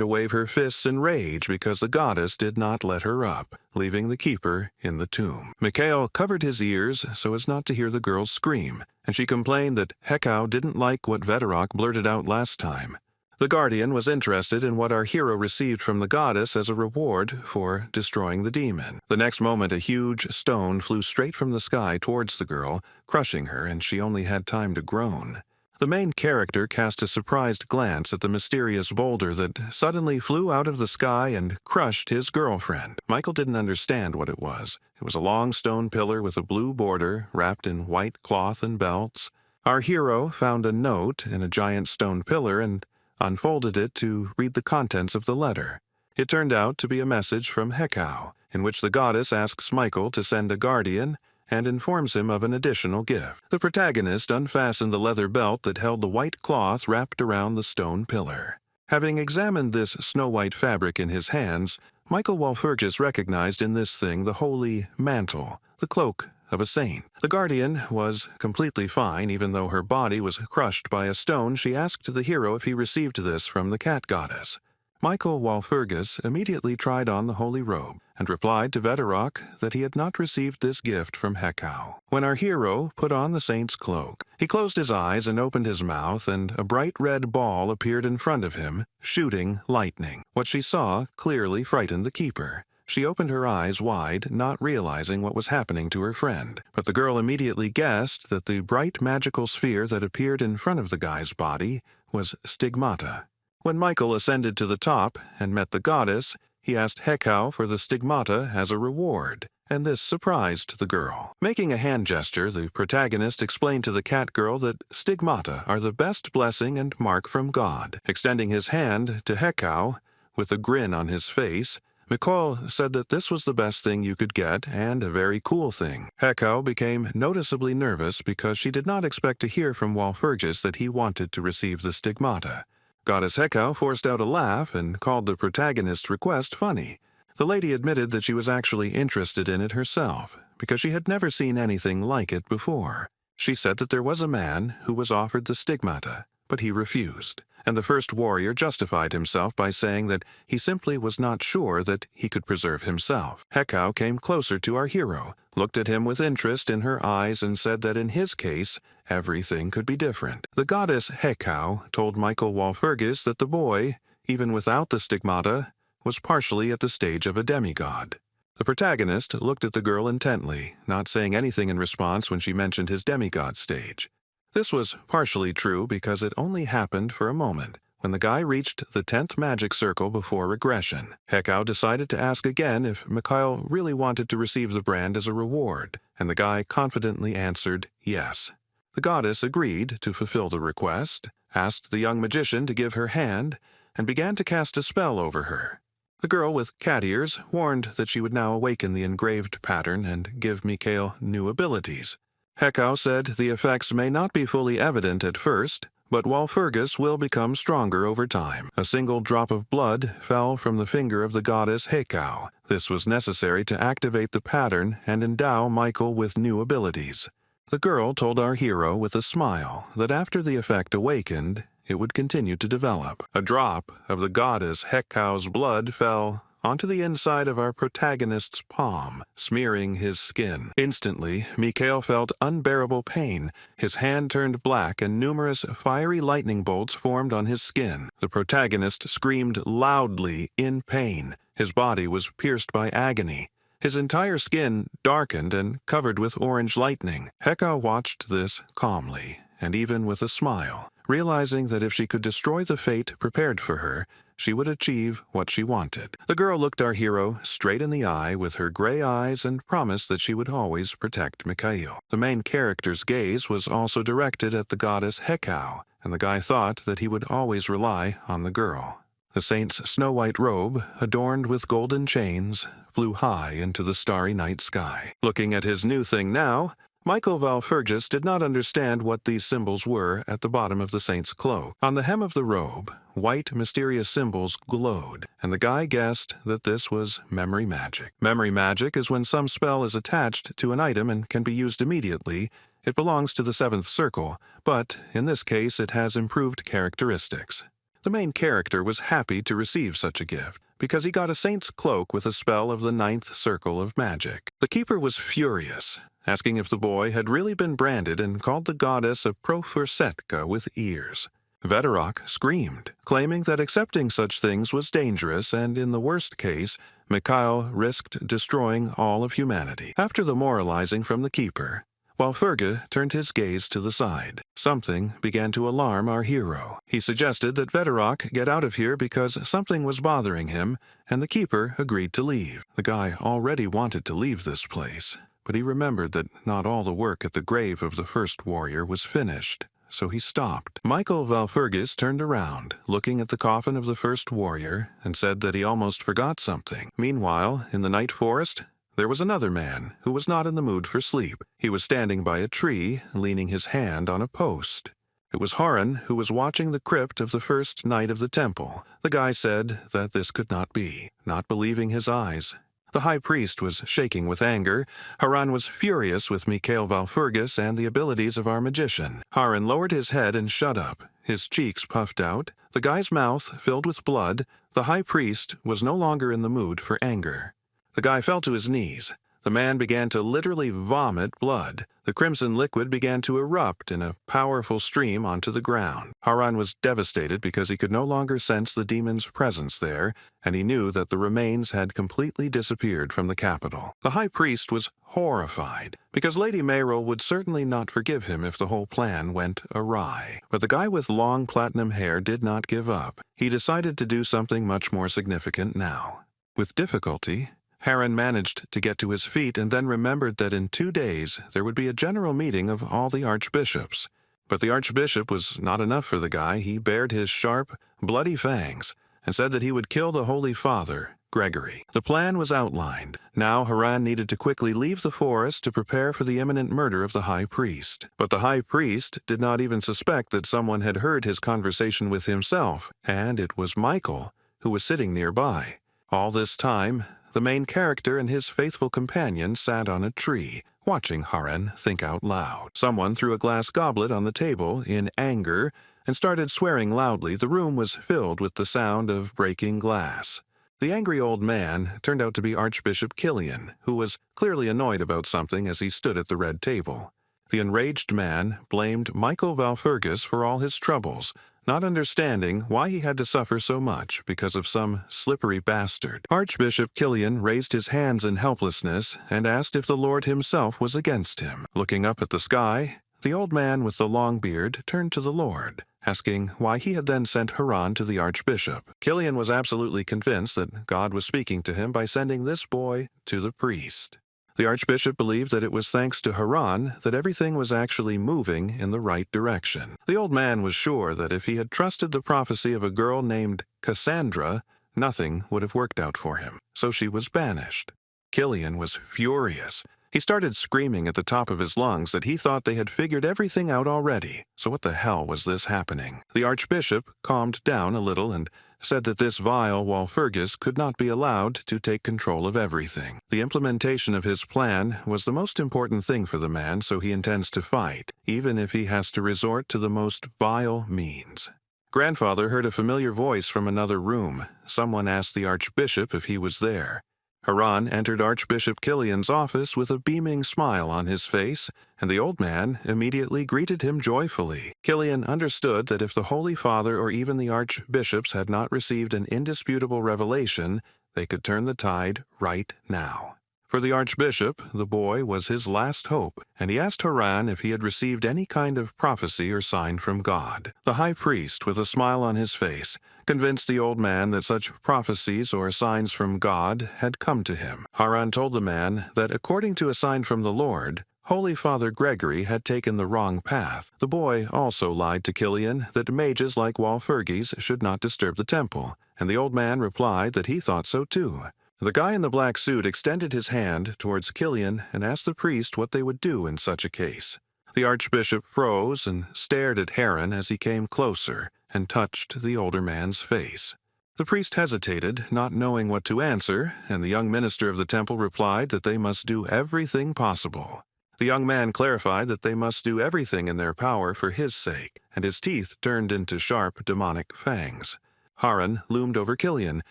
to wave her fists in rage because the goddess did not let her up, leaving the keeper in the tomb. Mikhail covered his ears so as not to hear the girl's scream, and she complained that Hekau didn't like what Veterok blurted out last time. The Guardian was interested in what our hero received from the goddess as a reward for destroying the demon. The next moment, a huge stone flew straight from the sky towards the girl, crushing her, and she only had time to groan. The main character cast a surprised glance at the mysterious boulder that suddenly flew out of the sky and crushed his girlfriend. Michael didn't understand what it was. It was a long stone pillar with a blue border, wrapped in white cloth and belts. Our hero found a note in a giant stone pillar and unfolded it to read the contents of the letter. It turned out to be a message from Hekau, in which the goddess asks Michael to send a guardian and informs him of an additional gift. The protagonist unfastened the leather belt that held the white cloth wrapped around the stone pillar. Having examined this snow-white fabric in his hands, Michael Walpurgis recognized in this thing the holy mantle, the cloak of a saint. The guardian was completely fine, even though her body was crushed by a stone. She asked the hero if he received this from the cat goddess. Michael Walpurgis immediately tried on the holy robe and replied to Veterok that he had not received this gift from Hekau. When our hero put on the saint's cloak, he closed his eyes and opened his mouth, and a bright red ball appeared in front of him, shooting lightning. What she saw clearly frightened the keeper. She opened her eyes wide, not realizing what was happening to her friend. But the girl immediately guessed that the bright magical sphere that appeared in front of the guy's body was stigmata. When Michael ascended to the top and met the goddess, he asked Hekau for the stigmata as a reward, and this surprised the girl. Making a hand gesture, the protagonist explained to the cat girl that stigmata are the best blessing and mark from God. Extending his hand to Hekau, with a grin on his face, Mikhail said that this was the best thing you could get and a very cool thing. Hekau became noticeably nervous because she did not expect to hear from Walpurgis that he wanted to receive the stigmata. Goddess Hekau forced out a laugh and called the protagonist's request funny. The lady admitted that she was actually interested in it herself, because she had never seen anything like it before. She said that there was a man who was offered the stigmata, but he refused, and the first warrior justified himself by saying that he simply was not sure that he could preserve himself. Hekau came closer to our hero, looked at him with interest in her eyes, and said that in his case, everything could be different. The goddess Hekau told Michael Walpurgis that the boy, even without the stigmata, was partially at the stage of a demigod. The protagonist looked at the girl intently, not saying anything in response when she mentioned his demigod stage. This was partially true because it only happened for a moment, when the guy reached the 10th magic circle before regression. Hekau decided to ask again if Mikhail really wanted to receive the brand as a reward, and the guy confidently answered yes. The goddess agreed to fulfill the request, asked the young magician to give her hand, and began to cast a spell over her. The girl with cat ears warned that she would now awaken the engraved pattern and give Mikhail new abilities. Hekau said the effects may not be fully evident at first, but Walpurgis will become stronger over time. A single drop of blood fell from the finger of the goddess Hekau. This was necessary to activate the pattern and endow Michael with new abilities. The girl told our hero with a smile that after the effect awakened, it would continue to develop. A drop of the goddess Hekau's blood fell onto the inside of our protagonist's palm, smearing his skin. Instantly, Mikhail felt unbearable pain. His hand turned black and numerous fiery lightning bolts formed on his skin. The protagonist screamed loudly in pain. His body was pierced by agony. His entire skin darkened and covered with orange lightning. Hekau watched this calmly, and even with a smile, realizing that if she could destroy the fate prepared for her, she would achieve what she wanted. The girl looked our hero straight in the eye with her gray eyes and promised that she would always protect Mikhail. The main character's gaze was also directed at the goddess Hekau, and the guy thought that he would always rely on the girl. The saint's snow-white robe, adorned with golden chains, flew high into the starry night sky. Looking at his new thing now, Michael Walpurgis did not understand what these symbols were at the bottom of the saint's cloak. On the hem of the robe, white mysterious symbols glowed, and the guy guessed that this was memory magic. Memory magic is when some spell is attached to an item and can be used immediately. It belongs to the 7th circle, but in this case it has improved characteristics. The main character was happy to receive such a gift, because he got a saint's cloak with a spell of the 9th circle of magic. The keeper was furious, asking if the boy had really been branded and called the goddess a profursetka with ears. Veterok screamed, claiming that accepting such things was dangerous and, in the worst case, Mikhail risked destroying all of humanity. After the moralizing from the keeper, Walpurga turned his gaze to the side. Something began to alarm our hero. He suggested that Veterok get out of here because something was bothering him, and the keeper agreed to leave. The guy already wanted to leave this place, but he remembered that not all the work at the grave of the first warrior was finished, so he stopped. Michael Walpurgis turned around, looking at the coffin of the first warrior, and said that he almost forgot something. Meanwhile, in the night forest, there was another man who was not in the mood for sleep. He was standing by a tree, leaning his hand on a post. It was Haran who was watching the crypt of the first knight of the temple. The guy said that this could not be, not believing his eyes. The high priest was shaking with anger. Haran was furious with Mikhail Walpurgis and the abilities of our magician. Haran lowered his head and shut up. His cheeks puffed out, the guy's mouth filled with blood. The high priest was no longer in the mood for anger. The guy fell to his knees. The man began to literally vomit blood. The crimson liquid began to erupt in a powerful stream onto the ground. Haran was devastated because he could no longer sense the demon's presence there, and he knew that the remains had completely disappeared from the capital. The high priest was horrified, because Lady Meryl would certainly not forgive him if the whole plan went awry. But the guy with long platinum hair did not give up. He decided to do something much more significant now. With difficulty, Haran managed to get to his feet and then remembered that in 2 days there would be a general meeting of all the archbishops. But the archbishop was not enough for the guy. He bared his sharp, bloody fangs and said that he would kill the Holy Father, Gregory. The plan was outlined. Now Haran needed to quickly leave the forest to prepare for the imminent murder of the high priest. But the high priest did not even suspect that someone had heard his conversation with himself, and it was Michael, who was sitting nearby. All this time, the main character and his faithful companion sat on a tree, watching Haran think out loud. Someone threw a glass goblet on the table in anger and started swearing loudly. The room was filled with the sound of breaking glass. The angry old man turned out to be Archbishop Killian, who was clearly annoyed about something as he stood at the red table. The enraged man blamed Michael Walpurgis for all his troubles, not understanding why he had to suffer so much because of some slippery bastard. Archbishop Killian raised his hands in helplessness and asked if the Lord himself was against him. Looking up at the sky, the old man with the long beard turned to the Lord, asking why he had then sent Haran to the archbishop. Killian was absolutely convinced that God was speaking to him by sending this boy to the priest. The archbishop believed that it was thanks to Haran that everything was actually moving in the right direction. The old man was sure that if he had trusted the prophecy of a girl named Cassandra, nothing would have worked out for him, so she was banished. Killian was furious. He started screaming at the top of his lungs that he thought they had figured everything out already. So what the hell was this happening? The archbishop calmed down a little and said that this vile Walpurgis could not be allowed to take control of everything. The implementation of his plan was the most important thing for the man, so he intends to fight, even if he has to resort to the most vile means. Grandfather heard a familiar voice from another room. Someone asked the archbishop if he was there. Haran entered Archbishop Killian's office with a beaming smile on his face, and the old man immediately greeted him joyfully. Killian understood that if the Holy Father or even the archbishops had not received an indisputable revelation, they could turn the tide right now. For the archbishop, the boy was his last hope, and he asked Haran if he had received any kind of prophecy or sign from God. The high priest, with a smile on his face, convinced the old man that such prophecies or signs from God had come to him. Haran told the man that according to a sign from the Lord, Holy Father Gregory had taken the wrong path. The boy also lied to Killian that mages like Walpurgis should not disturb the temple, and the old man replied that he thought so too. The guy in the black suit extended his hand towards Killian and asked the priest what they would do in such a case. The archbishop froze and stared at Haran as he came closer and touched the older man's face. The priest hesitated, not knowing what to answer, and the young minister of the temple replied that they must do everything possible. The young man clarified that they must do everything in their power for his sake, and his teeth turned into sharp demonic fangs. Haran loomed over Killian,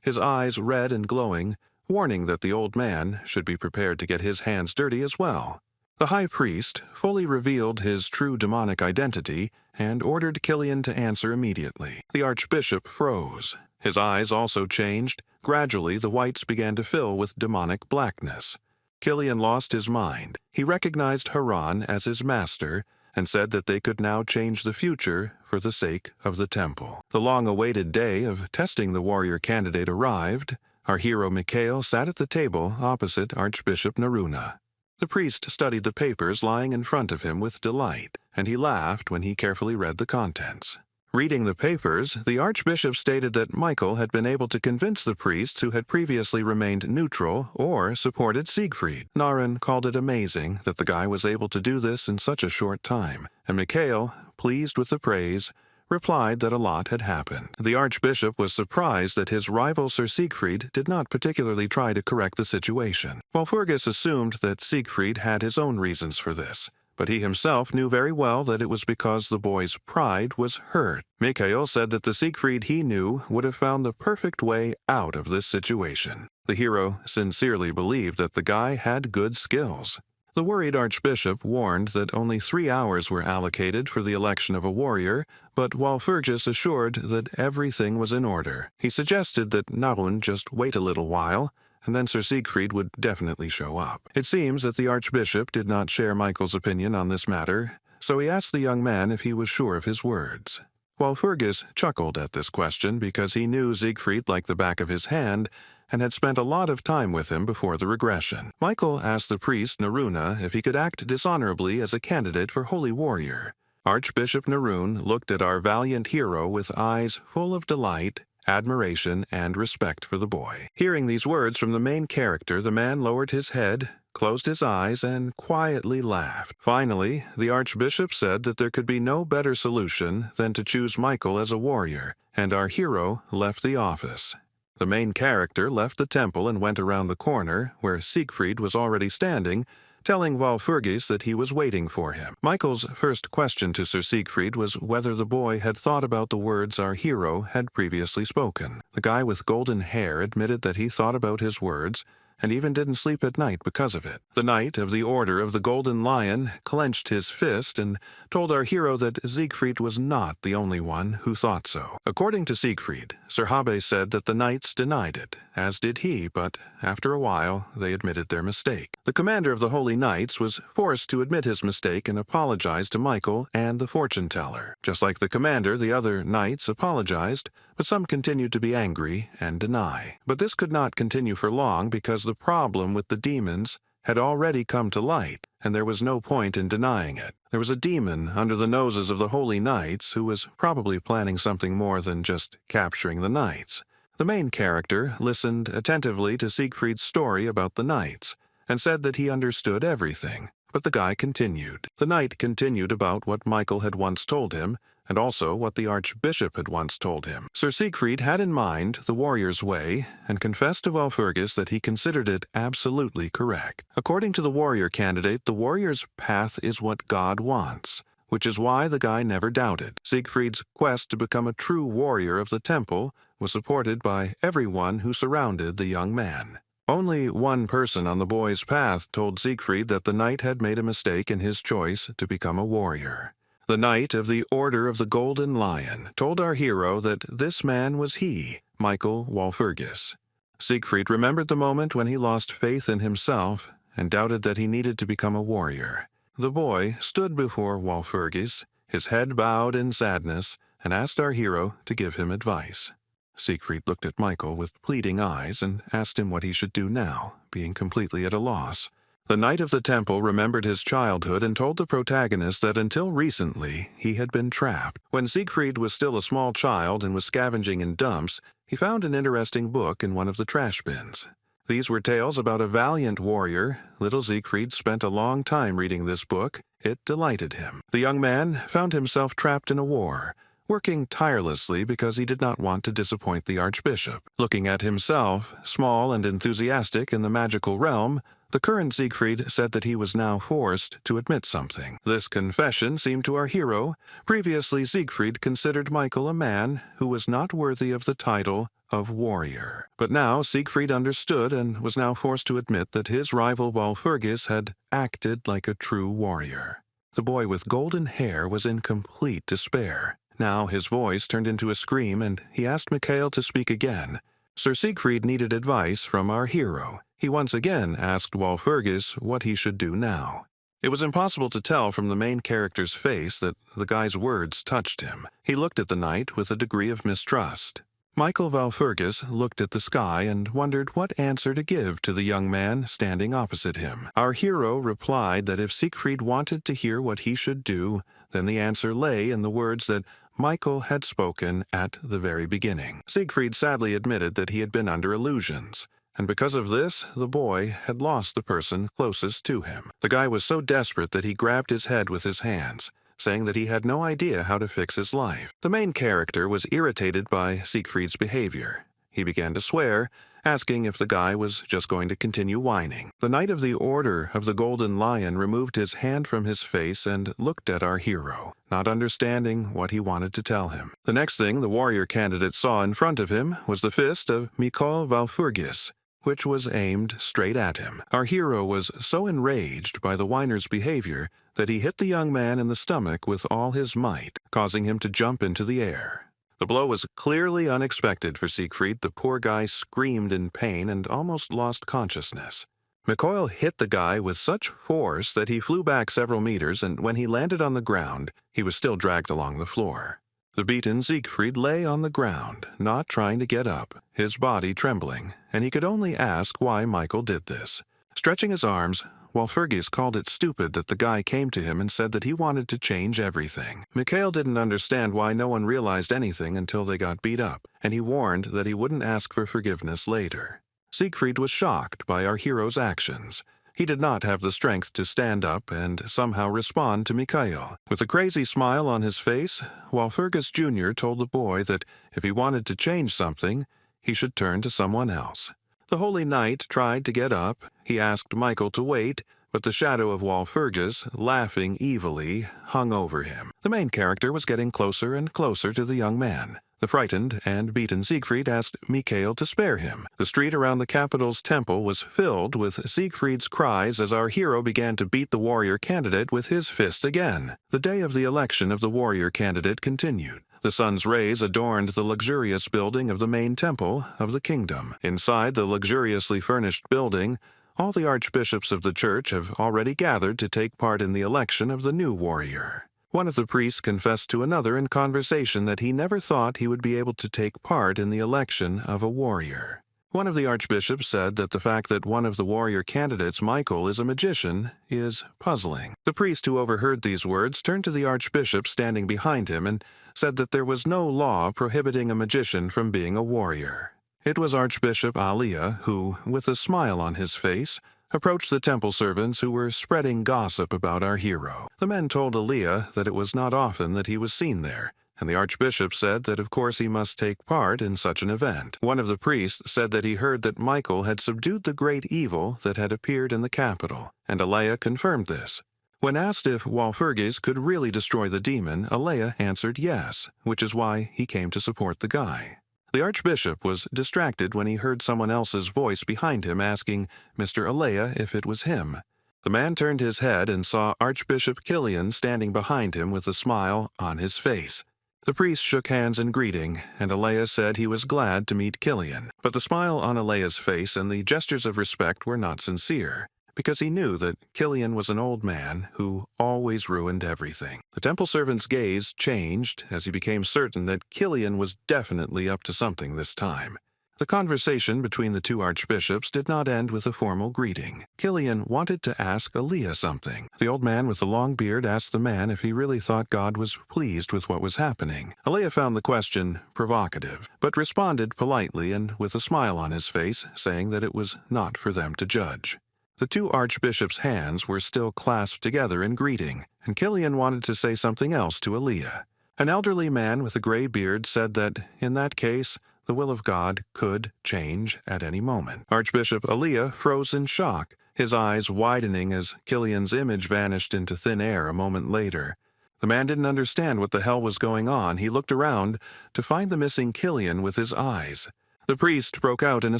his eyes red and glowing, warning that the old man should be prepared to get his hands dirty as well. The high priest fully revealed his true demonic identity and ordered Killian to answer immediately. The archbishop froze. His eyes also changed. Gradually, the whites began to fill with demonic blackness. Killian lost his mind. He recognized Haran as his master and said that they could now change the future for the sake of the temple. The long-awaited day of testing the warrior candidate arrived. Our hero Mikhail sat at the table opposite Archbishop Naruna. The priest studied the papers lying in front of him with delight, and he laughed when he carefully read the contents. Reading the papers, the archbishop stated that Michael had been able to convince the priests who had previously remained neutral or supported Siegfried. Naren called it amazing that the guy was able to do this in such a short time, and Mikhail, pleased with the praise, replied that a lot had happened. The archbishop was surprised that his rival Sir Siegfried did not particularly try to correct the situation. Walpurgis assumed that Siegfried had his own reasons for this, but he himself knew very well that it was because the boy's pride was hurt. Mikhail said that the Siegfried he knew would have found the perfect way out of this situation. The hero sincerely believed that the guy had good skills. The worried archbishop warned that only 3 hours were allocated for the election of a warrior, but Walpurgis assured that everything was in order. He suggested that Narun just wait a little while, and then Sir Siegfried would definitely show up. It seems that the archbishop did not share Michael's opinion on this matter, so he asked the young man if he was sure of his words. Walpurgis chuckled at this question because he knew Siegfried like the back of his hand and had spent a lot of time with him before the regression. Michael asked the priest Naruna if he could act dishonorably as a candidate for Holy Warrior. Archbishop Narun looked at our valiant hero with eyes full of delight, admiration, and respect for the boy. Hearing these words from the main character, the man lowered his head, closed his eyes, and quietly laughed. Finally, the archbishop said that there could be no better solution than to choose Michael as a warrior, and our hero left the office. The main character left the temple and went around the corner, where Siegfried was already standing, telling Walpurgis that he was waiting for him. Michael's first question to Sir Siegfried was whether the boy had thought about the words our hero had previously spoken. The guy with golden hair admitted that he thought about his words, and even didn't sleep at night because of it. The Knight of the Order of the Golden Lion clenched his fist and told our hero that Siegfried was not the only one who thought so. According to Siegfried, Sir Habe said that the knights denied it, as did he, but after a while they admitted their mistake. The commander of the Holy Knights was forced to admit his mistake and apologize to Michael and the fortune-teller. Just like the commander, the other knights apologized, but some continued to be angry and deny. But this could not continue for long because the problem with the demons had already come to light, and there was no point in denying it. There was a demon under the noses of the Holy Knights who was probably planning something more than just capturing the knights. The main character listened attentively to Siegfried's story about the knights, and said that he understood everything. But the guy continued. The knight continued about what Michael had once told him, and also what the Archbishop had once told him. Sir Siegfried had in mind the warrior's way, and confessed to Walpurgis that he considered it absolutely correct. According to the warrior candidate, the warrior's path is what God wants, which is why the guy never doubted. Siegfried's quest to become a true warrior of the temple was supported by everyone who surrounded the young man. Only one person on the boy's path told Siegfried that the knight had made a mistake in his choice to become a warrior. The Knight of the Order of the Golden Lion told our hero that this man was he, Michael Walpurgis. Siegfried remembered the moment when he lost faith in himself and doubted that he needed to become a warrior. The boy stood before Walpurgis, his head bowed in sadness, and asked our hero to give him advice. Siegfried looked at Michael with pleading eyes and asked him what he should do now, being completely at a loss. The Knight of the Temple remembered his childhood and told the protagonist that until recently he had been trapped. When Siegfried was still a small child and was scavenging in dumps, he found an interesting book in one of the trash bins. These were tales about a valiant warrior. Little Siegfried spent a long time reading this book. It delighted him. The young man found himself trapped in a war, working tirelessly because he did not want to disappoint the Archbishop. Looking at himself, small and enthusiastic in the magical realm, the current Siegfried said that he was now forced to admit something. This confession seemed to our hero. Previously, Siegfried considered Michael a man who was not worthy of the title of warrior. But now Siegfried understood and was now forced to admit that his rival Walpurgis had acted like a true warrior. The boy with golden hair was in complete despair. Now his voice turned into a scream, and he asked Mikhail to speak again. Sir Siegfried needed advice from our hero. He once again asked Walpurgis what he should do now. It was impossible to tell from the main character's face that the guy's words touched him. He looked at the knight with a degree of mistrust. Michael Walpurgis looked at the sky and wondered what answer to give to the young man standing opposite him. Our hero replied that if Siegfried wanted to hear what he should do, then the answer lay in the words that Michael had spoken at the very beginning. Siegfried sadly admitted that he had been under illusions, and because of this, the boy had lost the person closest to him. The guy was so desperate that he grabbed his head with his hands, saying that he had no idea how to fix his life. The main character was irritated by Siegfried's behavior. He began to swear, asking if the guy was just going to continue whining. The Knight of the Order of the Golden Lion removed his hand from his face and looked at our hero, not understanding what he wanted to tell him. The next thing the warrior candidate saw in front of him was the fist of Michael Walpurgis, which was aimed straight at him. Our hero was so enraged by the whiner's behavior that he hit the young man in the stomach with all his might, causing him to jump into the air. The blow was clearly unexpected for Siegfried. The poor guy screamed in pain and almost lost consciousness. Mikhail hit the guy with such force that he flew back several meters, and when he landed on the ground, he was still dragged along the floor. The beaten Siegfried lay on the ground, not trying to get up, his body trembling, and he could only ask why Michael did this. Stretching his arms, Walpurgis called it stupid that the guy came to him and said that he wanted to change everything. Mikhail didn't understand why no one realized anything until they got beat up, and he warned that he wouldn't ask for forgiveness later. Siegfried was shocked by our hero's actions. He did not have the strength to stand up and somehow respond to Mikhail. With a crazy smile on his face, Walpurgis Jr. told the boy that if he wanted to change something, he should turn to someone else. The Holy Knight tried to get up. He asked Michael to wait, but the shadow of Walpurgis, laughing evilly, hung over him. The main character was getting closer and closer to the young man. The frightened and beaten Siegfried asked Mikael to spare him. The street around the capital's temple was filled with Siegfried's cries as our hero began to beat the warrior candidate with his fist again. The day of the election of the warrior candidate continued. The sun's rays adorned the luxurious building of the main temple of the kingdom. Inside the luxuriously furnished building, all the archbishops of the church have already gathered to take part in the election of the new warrior. One of the priests confessed to another in conversation that he never thought he would be able to take part in the election of a warrior. One of the archbishops said that the fact that one of the warrior candidates, Michael, is a magician is puzzling. The priest who overheard these words turned to the archbishop standing behind him and said that there was no law prohibiting a magician from being a warrior. It was Archbishop Alia who, with a smile on his face, approached the temple servants who were spreading gossip about our hero. The men told Alia that it was not often that he was seen there, and the archbishop said that of course he must take part in such an event. One of the priests said that he heard that Michael had subdued the great evil that had appeared in the capital, and Alia confirmed this. When asked if Walpurgis could really destroy the demon, Alia answered yes, which is why he came to support the guy. The archbishop was distracted when he heard someone else's voice behind him asking Mr. Alia if it was him. The man turned his head and saw Archbishop Killian standing behind him with a smile on his face. The priest shook hands in greeting, and Alia said he was glad to meet Killian. But the smile on Alia's face and the gestures of respect were not sincere, because he knew that Killian was an old man who always ruined everything. The temple servant's gaze changed as he became certain that Killian was definitely up to something this time. The conversation between the two archbishops did not end with a formal greeting. Killian wanted to ask Alia something. The old man with the long beard asked the man if he really thought God was pleased with what was happening. Alia found the question provocative, but responded politely and with a smile on his face, saying that it was not for them to judge. The two archbishops' hands were still clasped together in greeting, and Killian wanted to say something else to Alia. An elderly man with a gray beard said that, in that case, the will of God could change at any moment. Archbishop Alia froze in shock, his eyes widening as Killian's image vanished into thin air a moment later. The man didn't understand what the hell was going on. He looked around to find the missing Killian with his eyes. The priest broke out in a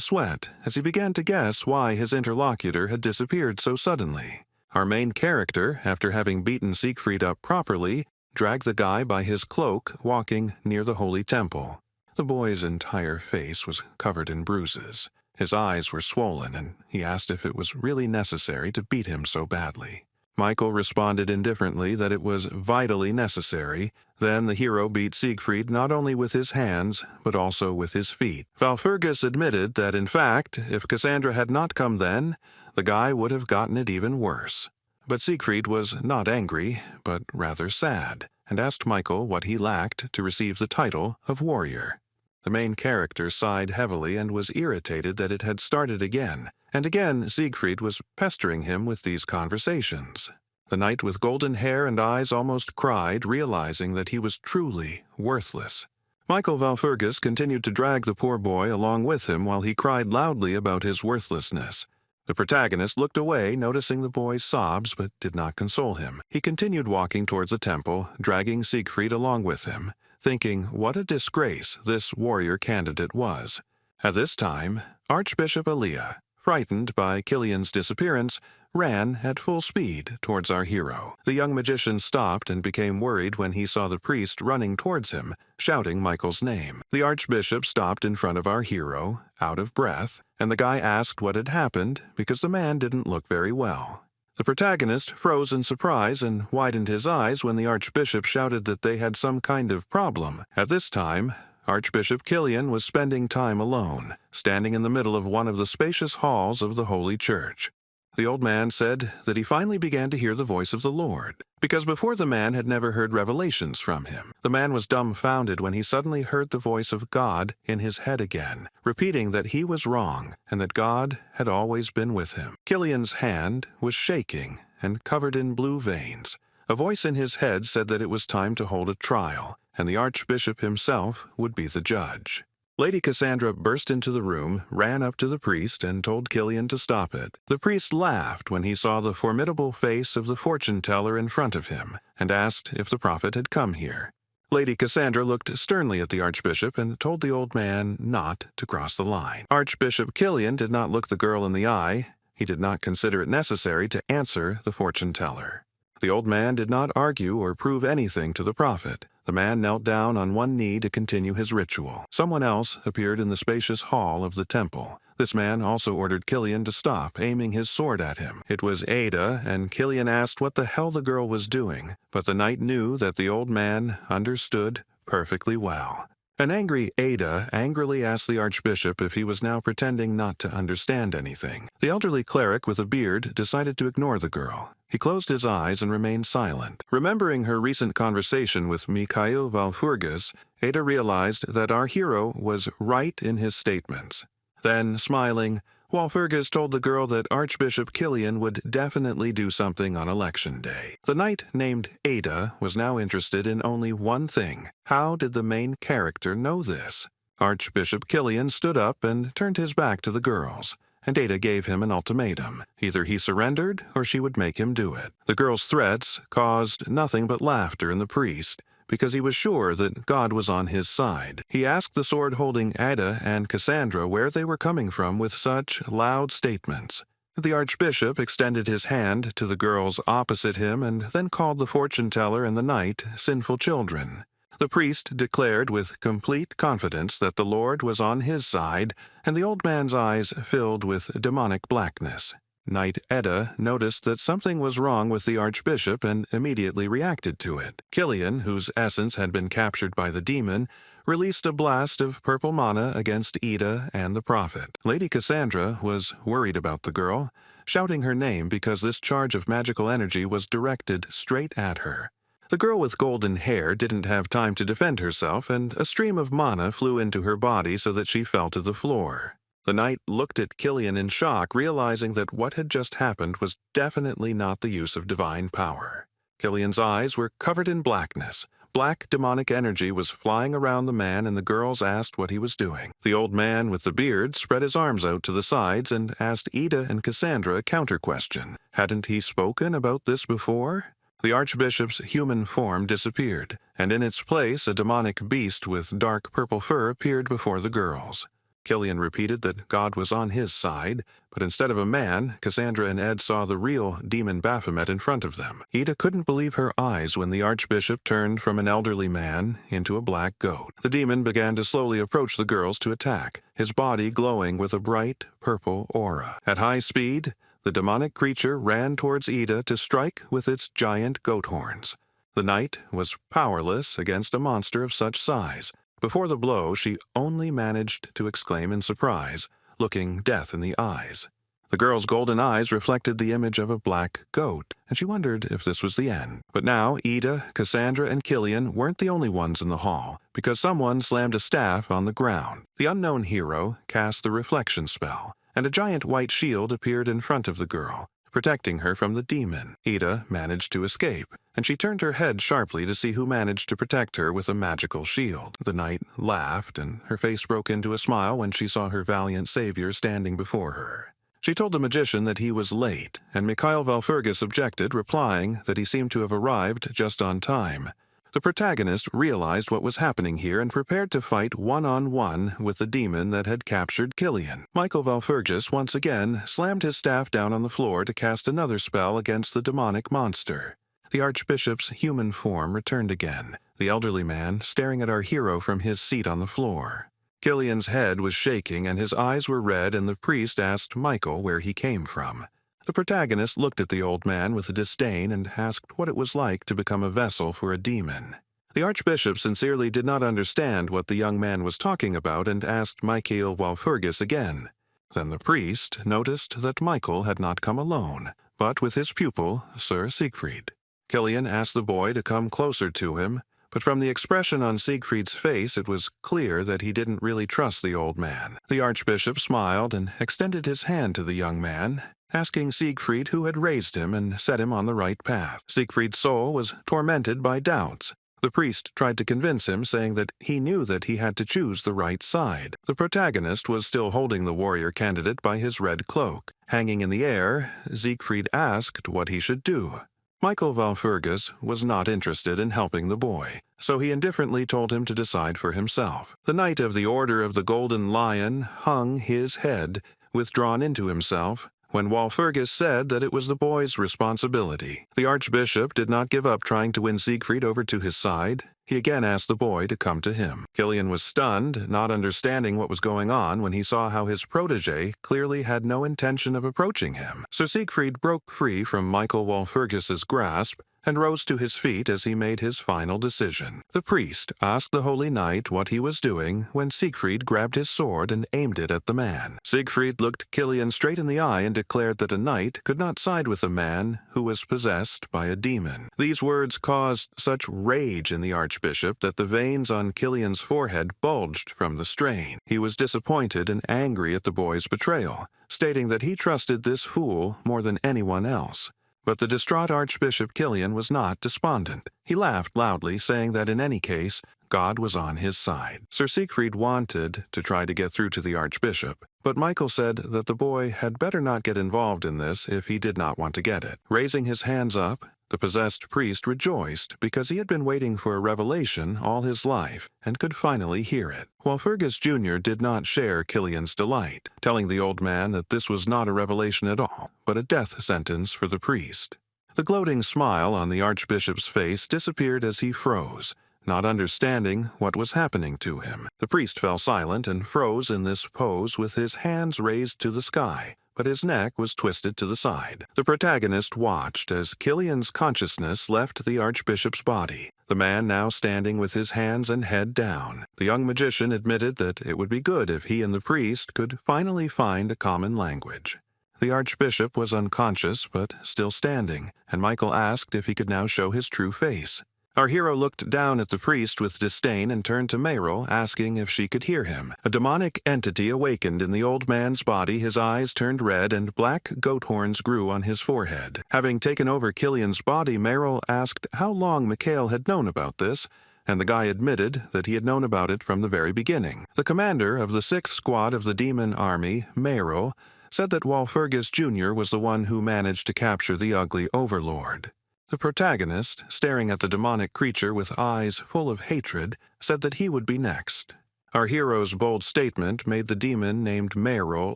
sweat as he began to guess why his interlocutor had disappeared so suddenly. Our main character, after having beaten Siegfried up properly, dragged the guy by his cloak walking near the holy temple. The boy's entire face was covered in bruises. His eyes were swollen, and he asked if it was really necessary to beat him so badly. Michael responded indifferently that it was vitally necessary. Then the hero beat Siegfried not only with his hands, but also with his feet. Walpurgis admitted that, in fact, if Cassandra had not come then, the guy would have gotten it even worse. But Siegfried was not angry, but rather sad, and asked Michael what he lacked to receive the title of warrior. The main character sighed heavily and was irritated that it had started again, and again Siegfried was pestering him with these conversations. The knight with golden hair and eyes almost cried, realizing that he was truly worthless. Michael Walpurgis continued to drag the poor boy along with him while he cried loudly about his worthlessness. The protagonist looked away, noticing the boy's sobs, but did not console him. He continued walking towards the temple, dragging Siegfried along with him, thinking what a disgrace this warrior candidate was. At this time, Archbishop Alia, frightened by Killian's disappearance, ran at full speed towards our hero. The young magician stopped and became worried when he saw the priest running towards him, shouting Michael's name. The archbishop stopped in front of our hero, out of breath, and the guy asked what had happened because the man didn't look very well. The protagonist froze in surprise and widened his eyes when the archbishop shouted that they had some kind of problem. At this time, Archbishop Killian was spending time alone, standing in the middle of one of the spacious halls of the Holy Church. The old man said that he finally began to hear the voice of the Lord, because before the man had never heard revelations from him. The man was dumbfounded when he suddenly heard the voice of God in his head again, repeating that he was wrong and that God had always been with him. Killian's hand was shaking and covered in blue veins. A voice in his head said that it was time to hold a trial, and the archbishop himself would be the judge. Lady Cassandra burst into the room, ran up to the priest, and told Killian to stop it. The priest laughed when he saw the formidable face of the fortune-teller in front of him, and asked if the prophet had come here. Lady Cassandra looked sternly at the Archbishop and told the old man not to cross the line. Archbishop Killian did not look the girl in the eye. He did not consider it necessary to answer the fortune-teller. The old man did not argue or prove anything to the prophet. The man knelt down on one knee to continue his ritual. Someone else appeared in the spacious hall of the temple. This man also ordered Killian to stop, aiming his sword at him. It was Ada, and Killian asked what the hell the girl was doing, but the knight knew that the old man understood perfectly well. An angry Ada angrily asked the archbishop if he was now pretending not to understand anything. The elderly cleric with a beard decided to ignore the girl. He closed his eyes and remained silent. Remembering her recent conversation with Mikhail Valpurgis, Ada realized that our hero was right in his statements. Then, smiling, Walpurgis told the girl that Archbishop Killian would definitely do something on election day. The knight named Ada was now interested in only one thing. How did the main character know this? Archbishop Killian stood up and turned his back to the girls, and Ada gave him an ultimatum. Either he surrendered or she would make him do it. The girl's threats caused nothing but laughter in the priest, because he was sure that God was on his side. He asked the sword-holding Ada and Cassandra where they were coming from with such loud statements. The archbishop extended his hand to the girls opposite him and then called the fortune-teller and the knight sinful children. The priest declared with complete confidence that the Lord was on his side, and the old man's eyes filled with demonic blackness. Knight Eda noticed that something was wrong with the archbishop and immediately reacted to it. Killian, whose essence had been captured by the demon, released a blast of purple mana against Eda and the prophet. Lady Cassandra was worried about the girl, shouting her name because this charge of magical energy was directed straight at her. The girl with golden hair didn't have time to defend herself, and a stream of mana flew into her body so that she fell to the floor. The knight looked at Killian in shock, realizing that what had just happened was definitely not the use of divine power. Killian's eyes were covered in blackness. Black demonic energy was flying around the man, and the girls asked what he was doing. The old man with the beard spread his arms out to the sides and asked Eda and Cassandra a counter-question. Hadn't he spoken about this before? The archbishop's human form disappeared, and in its place a demonic beast with dark purple fur appeared before the girls. Killian repeated that God was on his side, but instead of a man, Cassandra and Ed saw the real demon Baphomet in front of them. Eda couldn't believe her eyes when the archbishop turned from an elderly man into a black goat. The demon began to slowly approach the girls to attack, his body glowing with a bright purple aura. At high speed, the demonic creature ran towards Eda to strike with its giant goat horns. The knight was powerless against a monster of such size. Before the blow, she only managed to exclaim in surprise, looking death in the eyes. The girl's golden eyes reflected the image of a black goat, and she wondered if this was the end. But now, Eda, Cassandra, and Killian weren't the only ones in the hall, because someone slammed a staff on the ground. The unknown hero cast the reflection spell, and a giant white shield appeared in front of the girl, protecting her from the demon. Eda managed to escape, and she turned her head sharply to see who managed to protect her with a magical shield. The knight laughed, and her face broke into a smile when she saw her valiant savior standing before her. She told the magician that he was late, and Mikhail Valpurgis objected, replying that he seemed to have arrived just on time. The protagonist realized what was happening here and prepared to fight one-on-one with the demon that had captured Killian. Michael Valpurgis once again slammed his staff down on the floor to cast another spell against the demonic monster. The archbishop's human form returned again, the elderly man staring at our hero from his seat on the floor. Killian's head was shaking and his eyes were red, and the priest asked Michael where he came from. The protagonist looked at the old man with disdain and asked what it was like to become a vessel for a demon. The archbishop sincerely did not understand what the young man was talking about and asked Michael Walpurgis again. Then the priest noticed that Michael had not come alone, but with his pupil, Sir Siegfried. Killian asked the boy to come closer to him, but from the expression on Siegfried's face it was clear that he didn't really trust the old man. The archbishop smiled and extended his hand to the young man, asking Siegfried who had raised him and set him on the right path. Siegfried's soul was tormented by doubts. The priest tried to convince him, saying that he knew that he had to choose the right side. The protagonist was still holding the warrior candidate by his red cloak. Hanging in the air, Siegfried asked what he should do. Michael Valfurgis was not interested in helping the boy, so he indifferently told him to decide for himself. The Knight of the Order of the Golden Lion hung his head, withdrawn into himself, when Walpurgis said that it was the boy's responsibility. The Archbishop did not give up trying to win Siegfried over to his side. He again asked the boy to come to him. Killian was stunned, not understanding what was going on when he saw how his protege clearly had no intention of approaching him. Sir Siegfried broke free from Michael Walpurgis's grasp and rose to his feet as he made his final decision. The priest asked the Holy Knight what he was doing when Siegfried grabbed his sword and aimed it at the man. Siegfried looked Killian straight in the eye and declared that a knight could not side with a man who was possessed by a demon. These words caused such rage in the Archbishop that the veins on Killian's forehead bulged from the strain. He was disappointed and angry at the boy's betrayal, stating that he trusted this fool more than anyone else. But the distraught Archbishop Killian was not despondent. He laughed loudly, saying that in any case, God was on his side. Sir Siegfried wanted to try to get through to the Archbishop, but Michael said that the boy had better not get involved in this if he did not want to get it. Raising his hands up, the possessed priest rejoiced because he had been waiting for a revelation all his life and could finally hear it. Walpurgis Jr. did not share Killian's delight, telling the old man that this was not a revelation at all, but a death sentence for the priest. The gloating smile on the Archbishop's face disappeared as he froze, not understanding what was happening to him. The priest fell silent and froze in this pose with his hands raised to the sky, but his neck was twisted to the side. The protagonist watched as Killian's consciousness left the Archbishop's body, the man now standing with his hands and head down. The young magician admitted that it would be good if he and the priest could finally find a common language. The Archbishop was unconscious but still standing, and Michael asked if he could now show his true face. Our hero looked down at the priest with disdain and turned to Meryl, asking if she could hear him. A demonic entity awakened in the old man's body, his eyes turned red, and black goat horns grew on his forehead. Having taken over Killian's body, Meryl asked how long Mikhail had known about this, and the guy admitted that he had known about it from the very beginning. The commander of the 6th Squad of the Demon Army, Meryl, said that Walpurgis Jr. was the one who managed to capture the ugly overlord. The protagonist, staring at the demonic creature with eyes full of hatred, said that he would be next. Our hero's bold statement made the demon named Meryl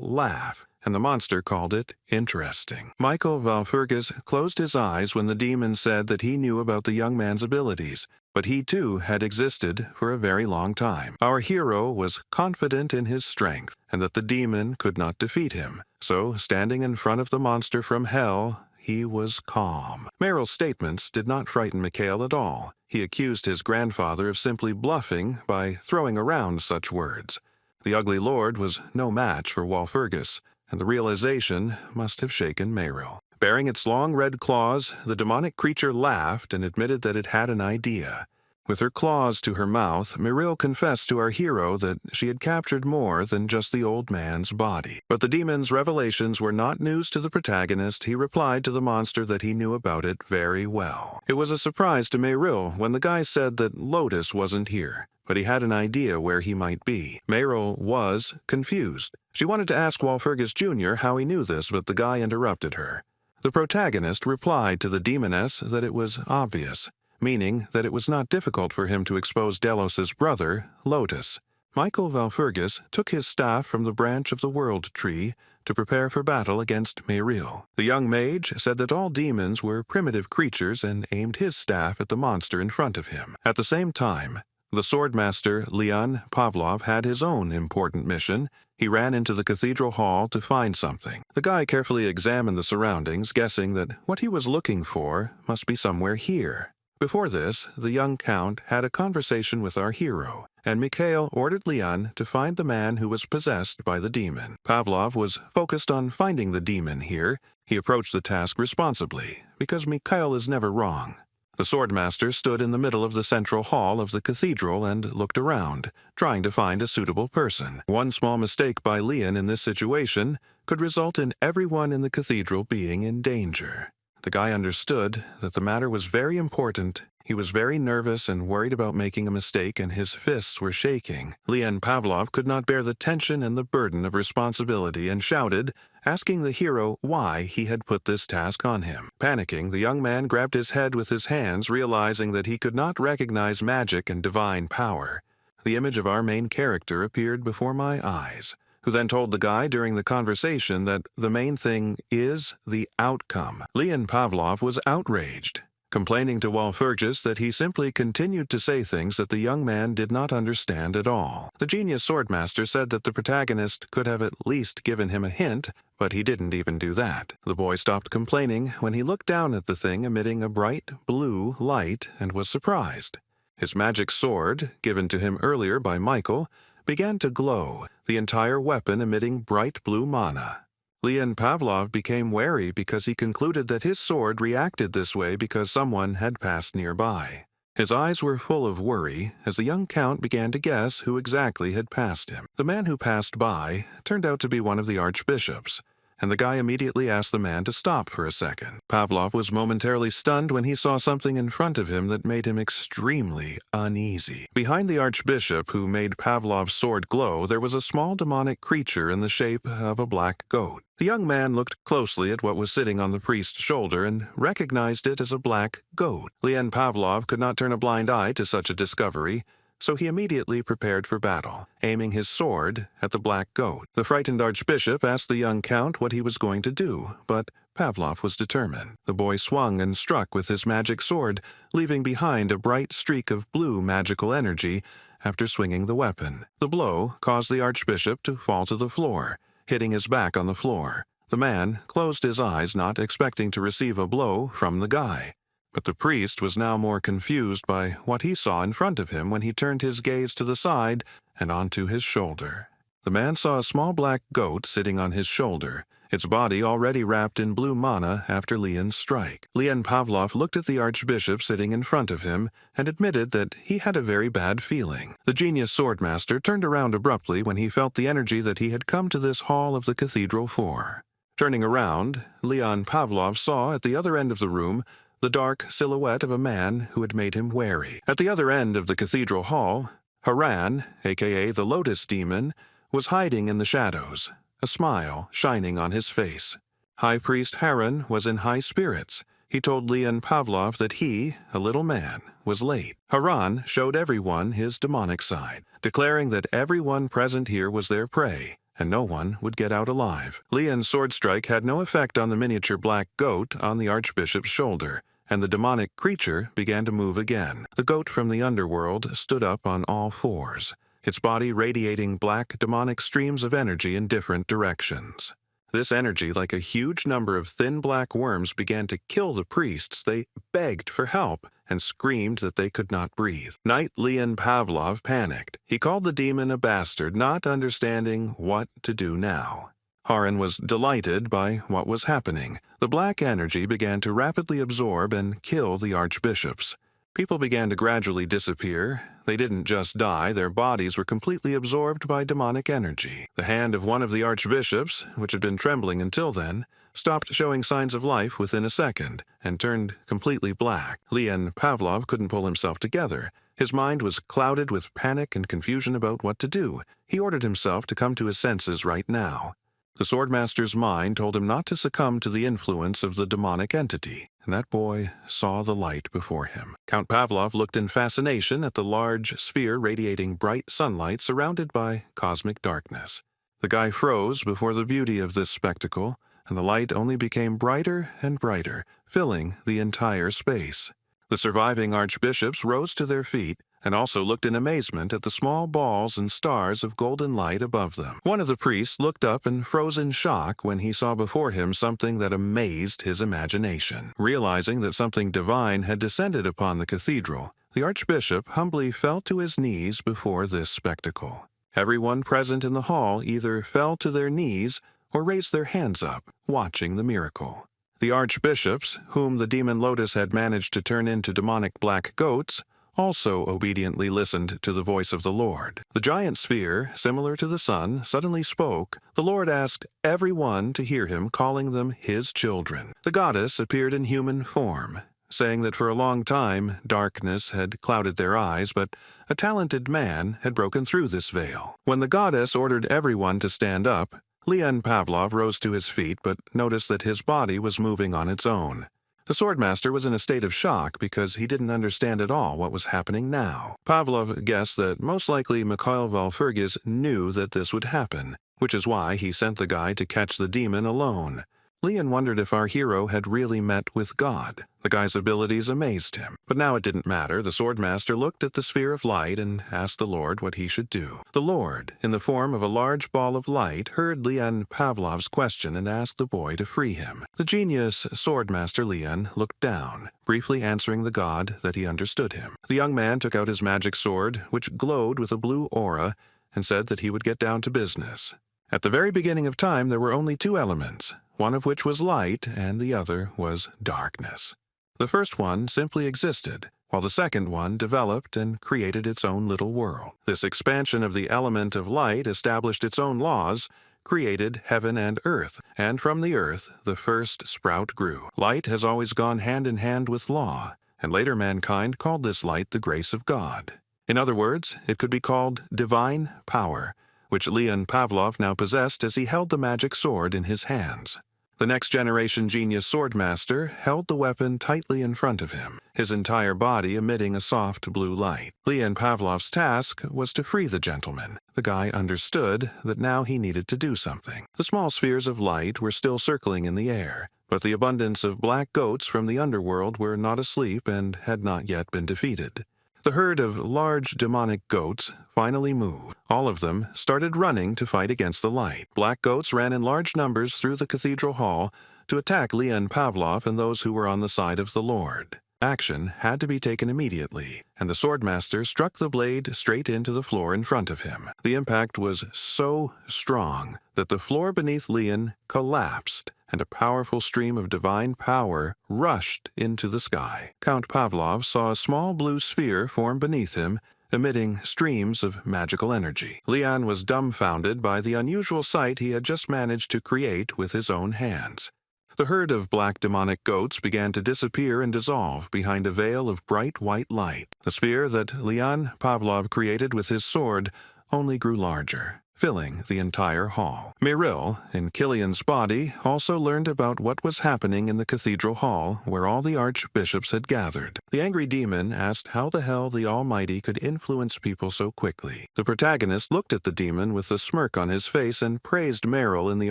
laugh, and the monster called it interesting. Michael Valfurgis closed his eyes when the demon said that he knew about the young man's abilities, but he too had existed for a very long time. Our hero was confident in his strength, and that the demon could not defeat him, so standing in front of the monster from hell, he was calm. Meryl's statements did not frighten Mikhail at all. He accused his grandfather of simply bluffing by throwing around such words. The ugly lord was no match for Walpurgis, and the realization must have shaken Meryl. Baring its long red claws, the demonic creature laughed and admitted that it had an idea. With her claws to her mouth, Meryl confessed to our hero that she had captured more than just the old man's body. But the demon's revelations were not news to the protagonist. He replied to the monster that he knew about it very well. It was a surprise to Meryl when the guy said that Lotus wasn't here, but he had an idea where he might be. Meryl was confused. She wanted to ask Walpurgis Jr. how he knew this, but the guy interrupted her. The protagonist replied to the demoness that it was obvious, meaning that it was not difficult for him to expose Delos's brother, Lotus. Michael Valfurgis took his staff from the branch of the World Tree to prepare for battle against Meryl. The young mage said that all demons were primitive creatures and aimed his staff at the monster in front of him. At the same time, the swordmaster Leon Pavlov had his own important mission. He ran into the cathedral hall to find something. The guy carefully examined the surroundings, guessing that what he was looking for must be somewhere here. Before this, the young count had a conversation with our hero, and Mikhail ordered Leon to find the man who was possessed by the demon. Pavlov was focused on finding the demon here. He approached the task responsibly, because Mikhail is never wrong. The swordmaster stood in the middle of the central hall of the cathedral and looked around, trying to find a suitable person. One small mistake by Leon in this situation could result in everyone in the cathedral being in danger. The guy understood that the matter was very important. He was very nervous and worried about making a mistake, and his fists were shaking. Leon Pavlov could not bear the tension and the burden of responsibility and shouted, asking the hero why he had put this task on him. Panicking, the young man grabbed his head with his hands, realizing that he could not recognize magic and divine power. The image of our main character appeared before my eyes, who then told the guy during the conversation that the main thing is the outcome. Leon Pavlov was outraged, complaining to Walpurgis that he simply continued to say things that the young man did not understand at all. The genius swordmaster said that the protagonist could have at least given him a hint, but he didn't even do that. The boy stopped complaining when he looked down at the thing emitting a bright blue light and was surprised. His magic sword, given to him earlier by Michael, began to glow, the entire weapon emitting bright blue mana. Leon Pavlov became wary because he concluded that his sword reacted this way because someone had passed nearby. His eyes were full of worry as the young count began to guess who exactly had passed him. The man who passed by turned out to be one of the archbishops, and the guy immediately asked the man to stop for a second. Pavlov was momentarily stunned when he saw something in front of him that made him extremely uneasy. Behind the archbishop who made Pavlov's sword glow, there was a small demonic creature in the shape of a black goat. The young man looked closely at what was sitting on the priest's shoulder and recognized it as a black goat. Leon Pavlov could not turn a blind eye to such a discovery, so he immediately prepared for battle, aiming his sword at the black goat. The frightened archbishop asked the young count what he was going to do, but Pavlov was determined. The boy swung and struck with his magic sword, leaving behind a bright streak of blue magical energy after swinging the weapon. The blow caused the archbishop to fall to the floor, hitting his back on the floor. The man closed his eyes, not expecting to receive a blow from the guy. But the priest was now more confused by what he saw in front of him when he turned his gaze to the side and onto his shoulder. The man saw a small black goat sitting on his shoulder, its body already wrapped in blue mana after Leon's strike. Leon Pavlov looked at the archbishop sitting in front of him and admitted that he had a very bad feeling. The genius swordmaster turned around abruptly when he felt the energy that he had come to this hall of the cathedral for. Turning around, Leon Pavlov saw at the other end of the room the dark silhouette of a man who had made him wary. At the other end of the cathedral hall, Haran, aka the Lotus Demon, was hiding in the shadows, a smile shining on his face. High Priest Haran was in high spirits. He told Leon Pavlov that he, a little man, was late. Haran showed everyone his demonic side, declaring that everyone present here was their prey, and no one would get out alive. Leon's sword strike had no effect on the miniature black goat on the archbishop's shoulder, and the demonic creature began to move again. The goat from the underworld stood up on all fours, its body radiating black demonic streams of energy in different directions. This energy, like a huge number of thin black worms, began to kill the priests. They begged for help and screamed that they could not breathe. Knight Leon Pavlov panicked. He called the demon a bastard, not understanding what to do now. Haran was delighted by what was happening. The black energy began to rapidly absorb and kill the archbishops. People began to gradually disappear. They didn't just die, their bodies were completely absorbed by demonic energy. The hand of one of the archbishops, which had been trembling until then, stopped showing signs of life within a second and turned completely black. Leon Pavlov couldn't pull himself together. His mind was clouded with panic and confusion about what to do. He ordered himself to come to his senses right now. The swordmaster's mind told him not to succumb to the influence of the demonic entity, and that boy saw the light before him. Count Pavlov looked in fascination at the large sphere radiating bright sunlight surrounded by cosmic darkness. The guy froze before the beauty of this spectacle, and the light only became brighter and brighter, filling the entire space. The surviving archbishops rose to their feet and also looked in amazement at the small balls and stars of golden light above them. One of the priests looked up and froze in shock when he saw before him something that amazed his imagination. Realizing that something divine had descended upon the cathedral, the archbishop humbly fell to his knees before this spectacle. Everyone present in the hall either fell to their knees or raised their hands up, watching the miracle. The archbishops, whom the demon Lotus had managed to turn into demonic black goats, also obediently listened to the voice of the Lord. The giant sphere, similar to the sun, suddenly spoke. The Lord asked everyone to hear him, calling them his children. The goddess appeared in human form, saying that for a long time darkness had clouded their eyes, but a talented man had broken through this veil. When the goddess ordered everyone to stand up, Leon Pavlov rose to his feet but noticed that his body was moving on its own. The swordmaster was in a state of shock because he didn't understand at all what was happening now. Pavlov guessed that most likely Mikhail Valfurgis knew that this would happen, which is why he sent the guy to catch the demon alone. Leon wondered if our hero had really met with God. The guy's abilities amazed him. But now it didn't matter. The swordmaster looked at the sphere of light and asked the Lord what he should do. The Lord, in the form of a large ball of light, heard Leon Pavlov's question and asked the boy to free him. The genius swordmaster Leon looked down, briefly answering the god that he understood him. The young man took out his magic sword, which glowed with a blue aura, and said that he would get down to business. At the very beginning of time, there were only two elements, one of which was light and the other was darkness. The first one simply existed, while the second one developed and created its own little world. This expansion of the element of light established its own laws, created heaven and earth, and from the earth the first sprout grew. Light has always gone hand in hand with law, and later mankind called this light the grace of God. In other words, it could be called divine power, which Leon Pavlov now possessed as he held the magic sword in his hands. The next generation genius swordmaster held the weapon tightly in front of him, his entire body emitting a soft blue light. Leon Pavlov's task was to free the gentleman. The guy understood that now he needed to do something. The small spheres of light were still circling in the air, but the abundance of black goats from the underworld were not asleep and had not yet been defeated. The herd of large demonic goats finally moved. All of them started running to fight against the light. Black goats ran in large numbers through the cathedral hall to attack Leon Pavlov and those who were on the side of the Lord. Action had to be taken immediately, and the swordmaster struck the blade straight into the floor in front of him. The impact was so strong that the floor beneath Leon collapsed, and a powerful stream of divine power rushed into the sky. Count Pavlov saw a small blue sphere form beneath him, emitting streams of magical energy. Leon was dumbfounded by the unusual sight he had just managed to create with his own hands. The herd of black demonic goats began to disappear and dissolve behind a veil of bright white light. The sphere that Leon Pavlov created with his sword only grew larger, filling the entire hall. Miril, in Killian's body, also learned about what was happening in the cathedral hall where all the archbishops had gathered. The angry demon asked how the hell the Almighty could influence people so quickly. The protagonist looked at the demon with a smirk on his face and praised Miril in the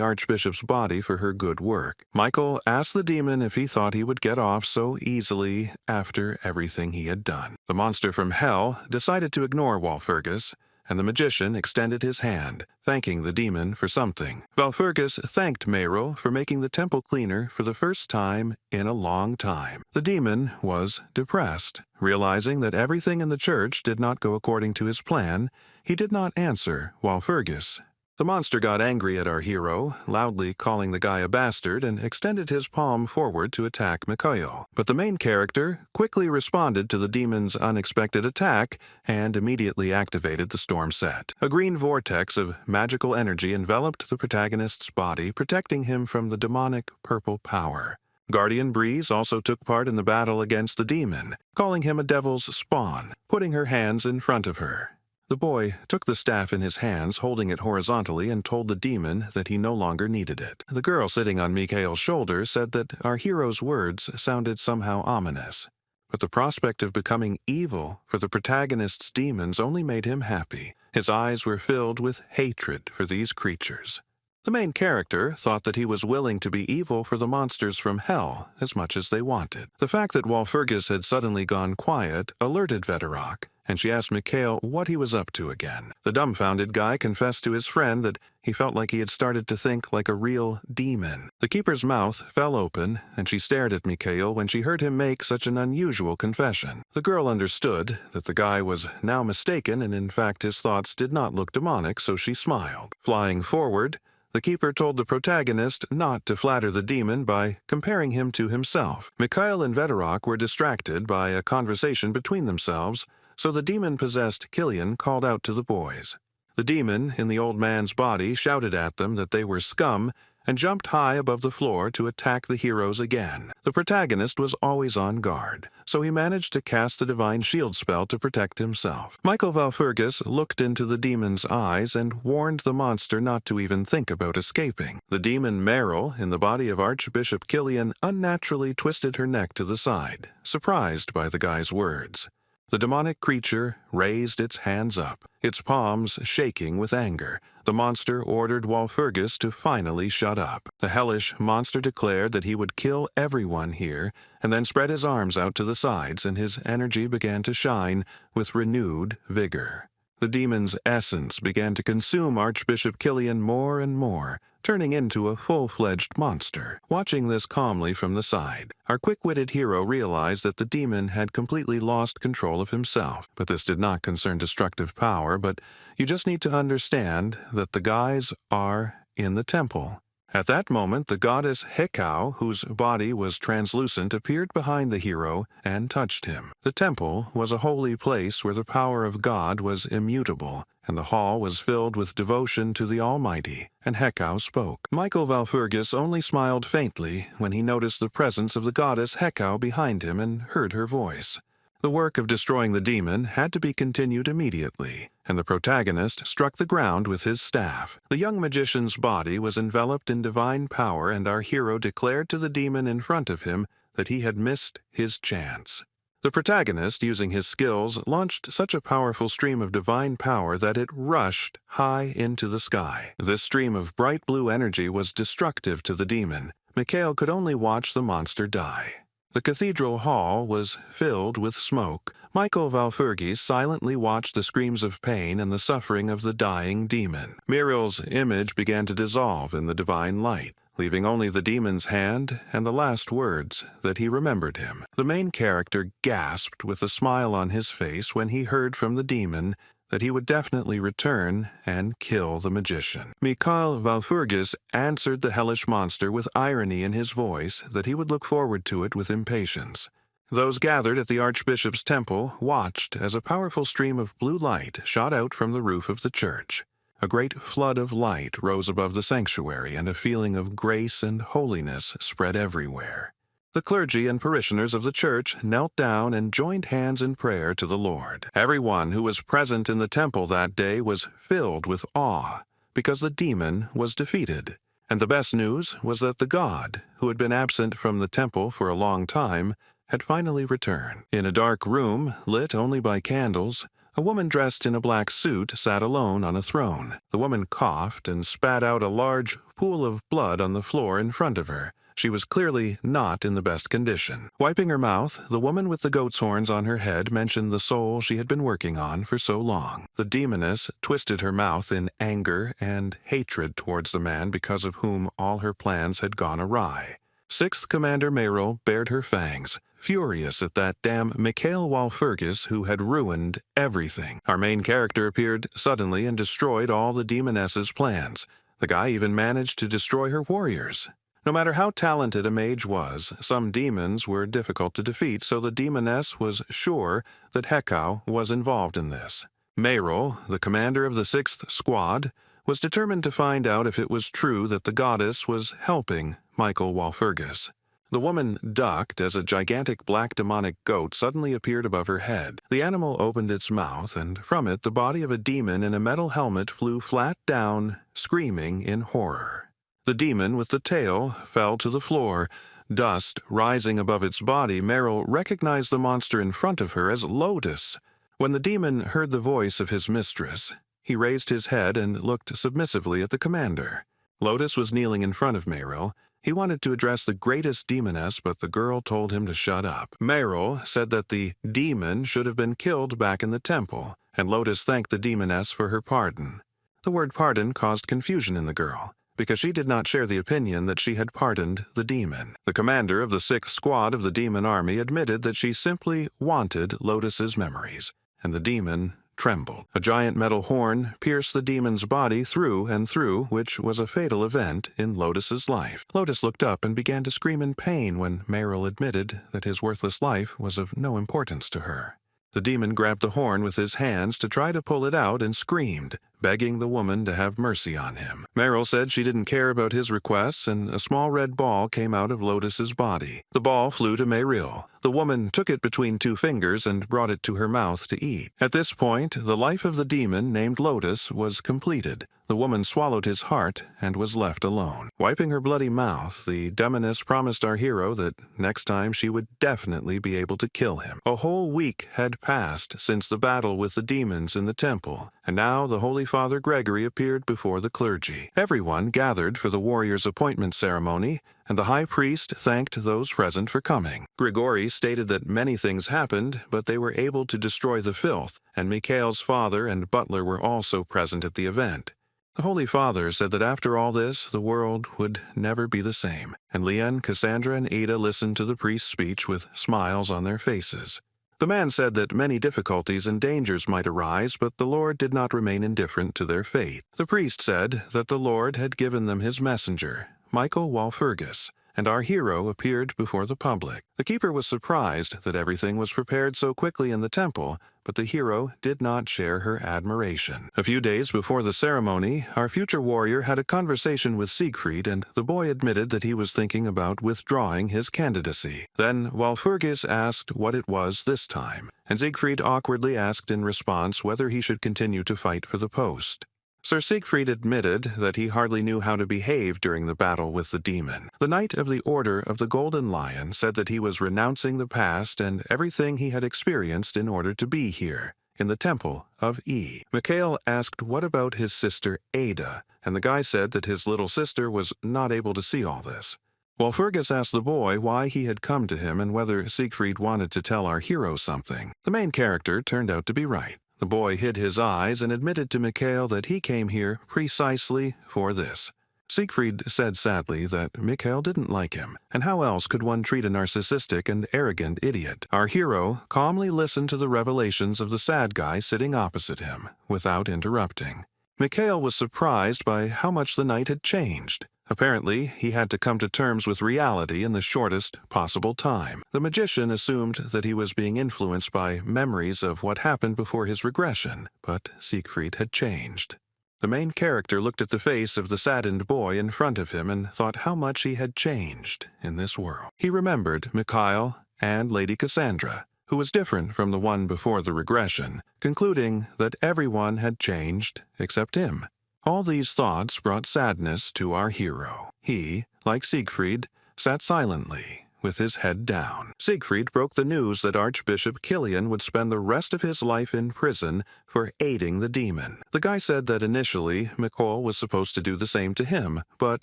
archbishop's body for her good work. Michael asked the demon if he thought he would get off so easily after everything he had done. The monster from hell decided to ignore Walpurgis, and the magician extended his hand, thanking the demon for something. Valfurgis thanked Meiro for making the temple cleaner for the first time in a long time. The demon was depressed. Realizing that everything in the church did not go according to his plan, he did not answer Walpurgis. The monster got angry at our hero, loudly calling the guy a bastard, and extended his palm forward to attack Mikhail. But the main character quickly responded to the demon's unexpected attack and immediately activated the storm set. A green vortex of magical energy enveloped the protagonist's body, protecting him from the demonic purple power. Guardian Breeze also took part in the battle against the demon, calling him a devil's spawn, putting her hands in front of her. The boy took the staff in his hands, holding it horizontally, and told the demon that he no longer needed it. The girl sitting on Mikhail's shoulder said that our hero's words sounded somehow ominous, but the prospect of becoming evil for the protagonist's demons only made him happy. His eyes were filled with hatred for these creatures. The main character thought that he was willing to be evil for the monsters from hell as much as they wanted. The fact that Walpurgis had suddenly gone quiet alerted Veterok, and she asked Mikhail what he was up to again. The dumbfounded guy confessed to his friend that he felt like he had started to think like a real demon. The keeper's mouth fell open, and she stared at Mikhail when she heard him make such an unusual confession. The girl understood that the guy was now mistaken, and in fact his thoughts did not look demonic, so she smiled. Flying forward, the keeper told the protagonist not to flatter the demon by comparing him to himself. Mikhail and Veterok were distracted by a conversation between themselves so the demon-possessed Killian called out to the boys. The demon in the old man's body shouted at them that they were scum and jumped high above the floor to attack the heroes again. The protagonist was always on guard, so he managed to cast the divine shield spell to protect himself. Michael Valfurgis looked into the demon's eyes and warned the monster not to even think about escaping. The demon Meryl, in the body of Archbishop Killian, unnaturally twisted her neck to the side, surprised by the guy's words. The demonic creature raised its hands up, its palms shaking with anger. The monster ordered Walpurgis to finally shut up. The hellish monster declared that he would kill everyone here, and then spread his arms out to the sides, and his energy began to shine with renewed vigor. The demon's essence began to consume Archbishop Killian more and more, turning into a full-fledged monster. Watching this calmly from the side, our quick-witted hero realized that the demon had completely lost control of himself. But this did not concern destructive power, but you just need to understand that the guys are in the temple. At that moment, the goddess Hekau, whose body was translucent, appeared behind the hero and touched him. The temple was a holy place where the power of God was immutable, and the hall was filled with devotion to the Almighty, and Hekau spoke. Michael Valfurgis only smiled faintly when he noticed the presence of the goddess Hekau behind him and heard her voice. The work of destroying the demon had to be continued immediately, and the protagonist struck the ground with his staff. The young magician's body was enveloped in divine power, and our hero declared to the demon in front of him that he had missed his chance. The protagonist, using his skills, launched such a powerful stream of divine power that it rushed high into the sky. This stream of bright blue energy was destructive to the demon. Mikhail could only watch the monster die. The cathedral hall was filled with smoke. Michael Valfurgis silently watched the screams of pain and the suffering of the dying demon. Muriel's image began to dissolve in the divine light, leaving only the demon's hand and the last words that he remembered him. The main character gasped with a smile on his face when he heard from the demon that he would definitely return and kill the magician. Mikhail Valfurgis answered the hellish monster with irony in his voice that he would look forward to it with impatience. Those gathered at the Archbishop's temple watched as a powerful stream of blue light shot out from the roof of the church. A great flood of light rose above the sanctuary, and a feeling of grace and holiness spread everywhere. The clergy and parishioners of the church knelt down and joined hands in prayer to the Lord. Everyone who was present in the temple that day was filled with awe, because the demon was defeated. And the best news was that the god, who had been absent from the temple for a long time, had finally returned. In a dark room, lit only by candles, a woman dressed in a black suit sat alone on a throne. The woman coughed and spat out a large pool of blood on the floor in front of her. She was clearly not in the best condition. Wiping her mouth, the woman with the goat's horns on her head mentioned the soul she had been working on for so long. The demoness twisted her mouth in anger and hatred towards the man because of whom all her plans had gone awry. Sixth Commander Merrill bared her fangs, furious at that damn Mikhail Walpurgis who had ruined everything. Our main character appeared suddenly and destroyed all the demoness's plans. The guy even managed to destroy her warriors. No matter how talented a mage was, some demons were difficult to defeat, so the demoness was sure that Hekau was involved in this. Merrill, the commander of the 6th Squad, was determined to find out if it was true that the goddess was helping Michael Walpurgis. The woman ducked as a gigantic black demonic goat suddenly appeared above her head. The animal opened its mouth, and from it the body of a demon in a metal helmet flew flat down, screaming in horror. The demon with the tail fell to the floor. Dust rising above its body, Merrill recognized the monster in front of her as Lotus. When the demon heard the voice of his mistress, he raised his head and looked submissively at the commander. Lotus was kneeling in front of Merrill. He wanted to address the greatest demoness, but the girl told him to shut up. Merrill said that the demon should have been killed back in the temple, and Lotus thanked the demoness for her pardon. The word pardon caused confusion in the girl, because she did not share the opinion that she had pardoned the demon. The commander of the 6th Squad of the demon army admitted that she simply wanted Lotus's memories, and the demon trembled. A giant metal horn pierced the demon's body through and through, which was a fatal event in Lotus's life. Lotus looked up and began to scream in pain when Merrill admitted that his worthless life was of no importance to her. The demon grabbed the horn with his hands to try to pull it out and screamed, begging the woman to have mercy on him. Meryl said she didn't care about his requests, and a small red ball came out of Lotus's body. The ball flew to Meryl. The woman took it between two fingers and brought it to her mouth to eat. At this point, the life of the demon named Lotus was completed. The woman swallowed his heart and was left alone. Wiping her bloody mouth, the demoness promised our hero that next time she would definitely be able to kill him. A whole week had passed since the battle with the demons in the temple, and now the Holy Father Gregory appeared before the clergy. Everyone gathered for the warrior's appointment ceremony, and the high priest thanked those present for coming. Grigori stated that many things happened, but they were able to destroy the filth, and Mikhail's father and butler were also present at the event. The Holy Father said that after all this, the world would never be the same, and Leon, Cassandra, and Ada listened to the priest's speech with smiles on their faces. The man said that many difficulties and dangers might arise, but the Lord did not remain indifferent to their fate. The priest said that the Lord had given them his messenger, Michael Walpurgis, and our hero appeared before the public. The keeper was surprised that everything was prepared so quickly in the temple, but the hero did not share her admiration. A few days before the ceremony, our future warrior had a conversation with Siegfried, and the boy admitted that he was thinking about withdrawing his candidacy. Then Walpurgis asked what it was this time, and Siegfried awkwardly asked in response whether he should continue to fight for the post. Sir Siegfried admitted that he hardly knew how to behave during the battle with the demon. The Knight of the Order of the Golden Lion said that he was renouncing the past and everything he had experienced in order to be here, in the Temple of E. Mikhail asked what about his sister Ada, and the guy said that his little sister was not able to see all this. Walpurgis asked the boy why he had come to him and whether Siegfried wanted to tell our hero something. The main character turned out to be right. The boy hid his eyes and admitted to Mikhail that he came here precisely for this. Siegfried said sadly that Mikhail didn't like him, and how else could one treat a narcissistic and arrogant idiot? Our hero calmly listened to the revelations of the sad guy sitting opposite him, without interrupting. Mikhail was surprised by how much the knight had changed. Apparently, he had to come to terms with reality in the shortest possible time. The magician assumed that he was being influenced by memories of what happened before his regression, but Siegfried had changed. The main character looked at the face of the saddened boy in front of him and thought how much he had changed in this world. He remembered Mikhail and Lady Cassandra, who was different from the one before the regression, concluding that everyone had changed except him. All these thoughts brought sadness to our hero. He, like Siegfried, sat silently, with his head down. Siegfried broke the news that Archbishop Kilian would spend the rest of his life in prison for aiding the demon. The guy said that initially Mikhail was supposed to do the same to him, but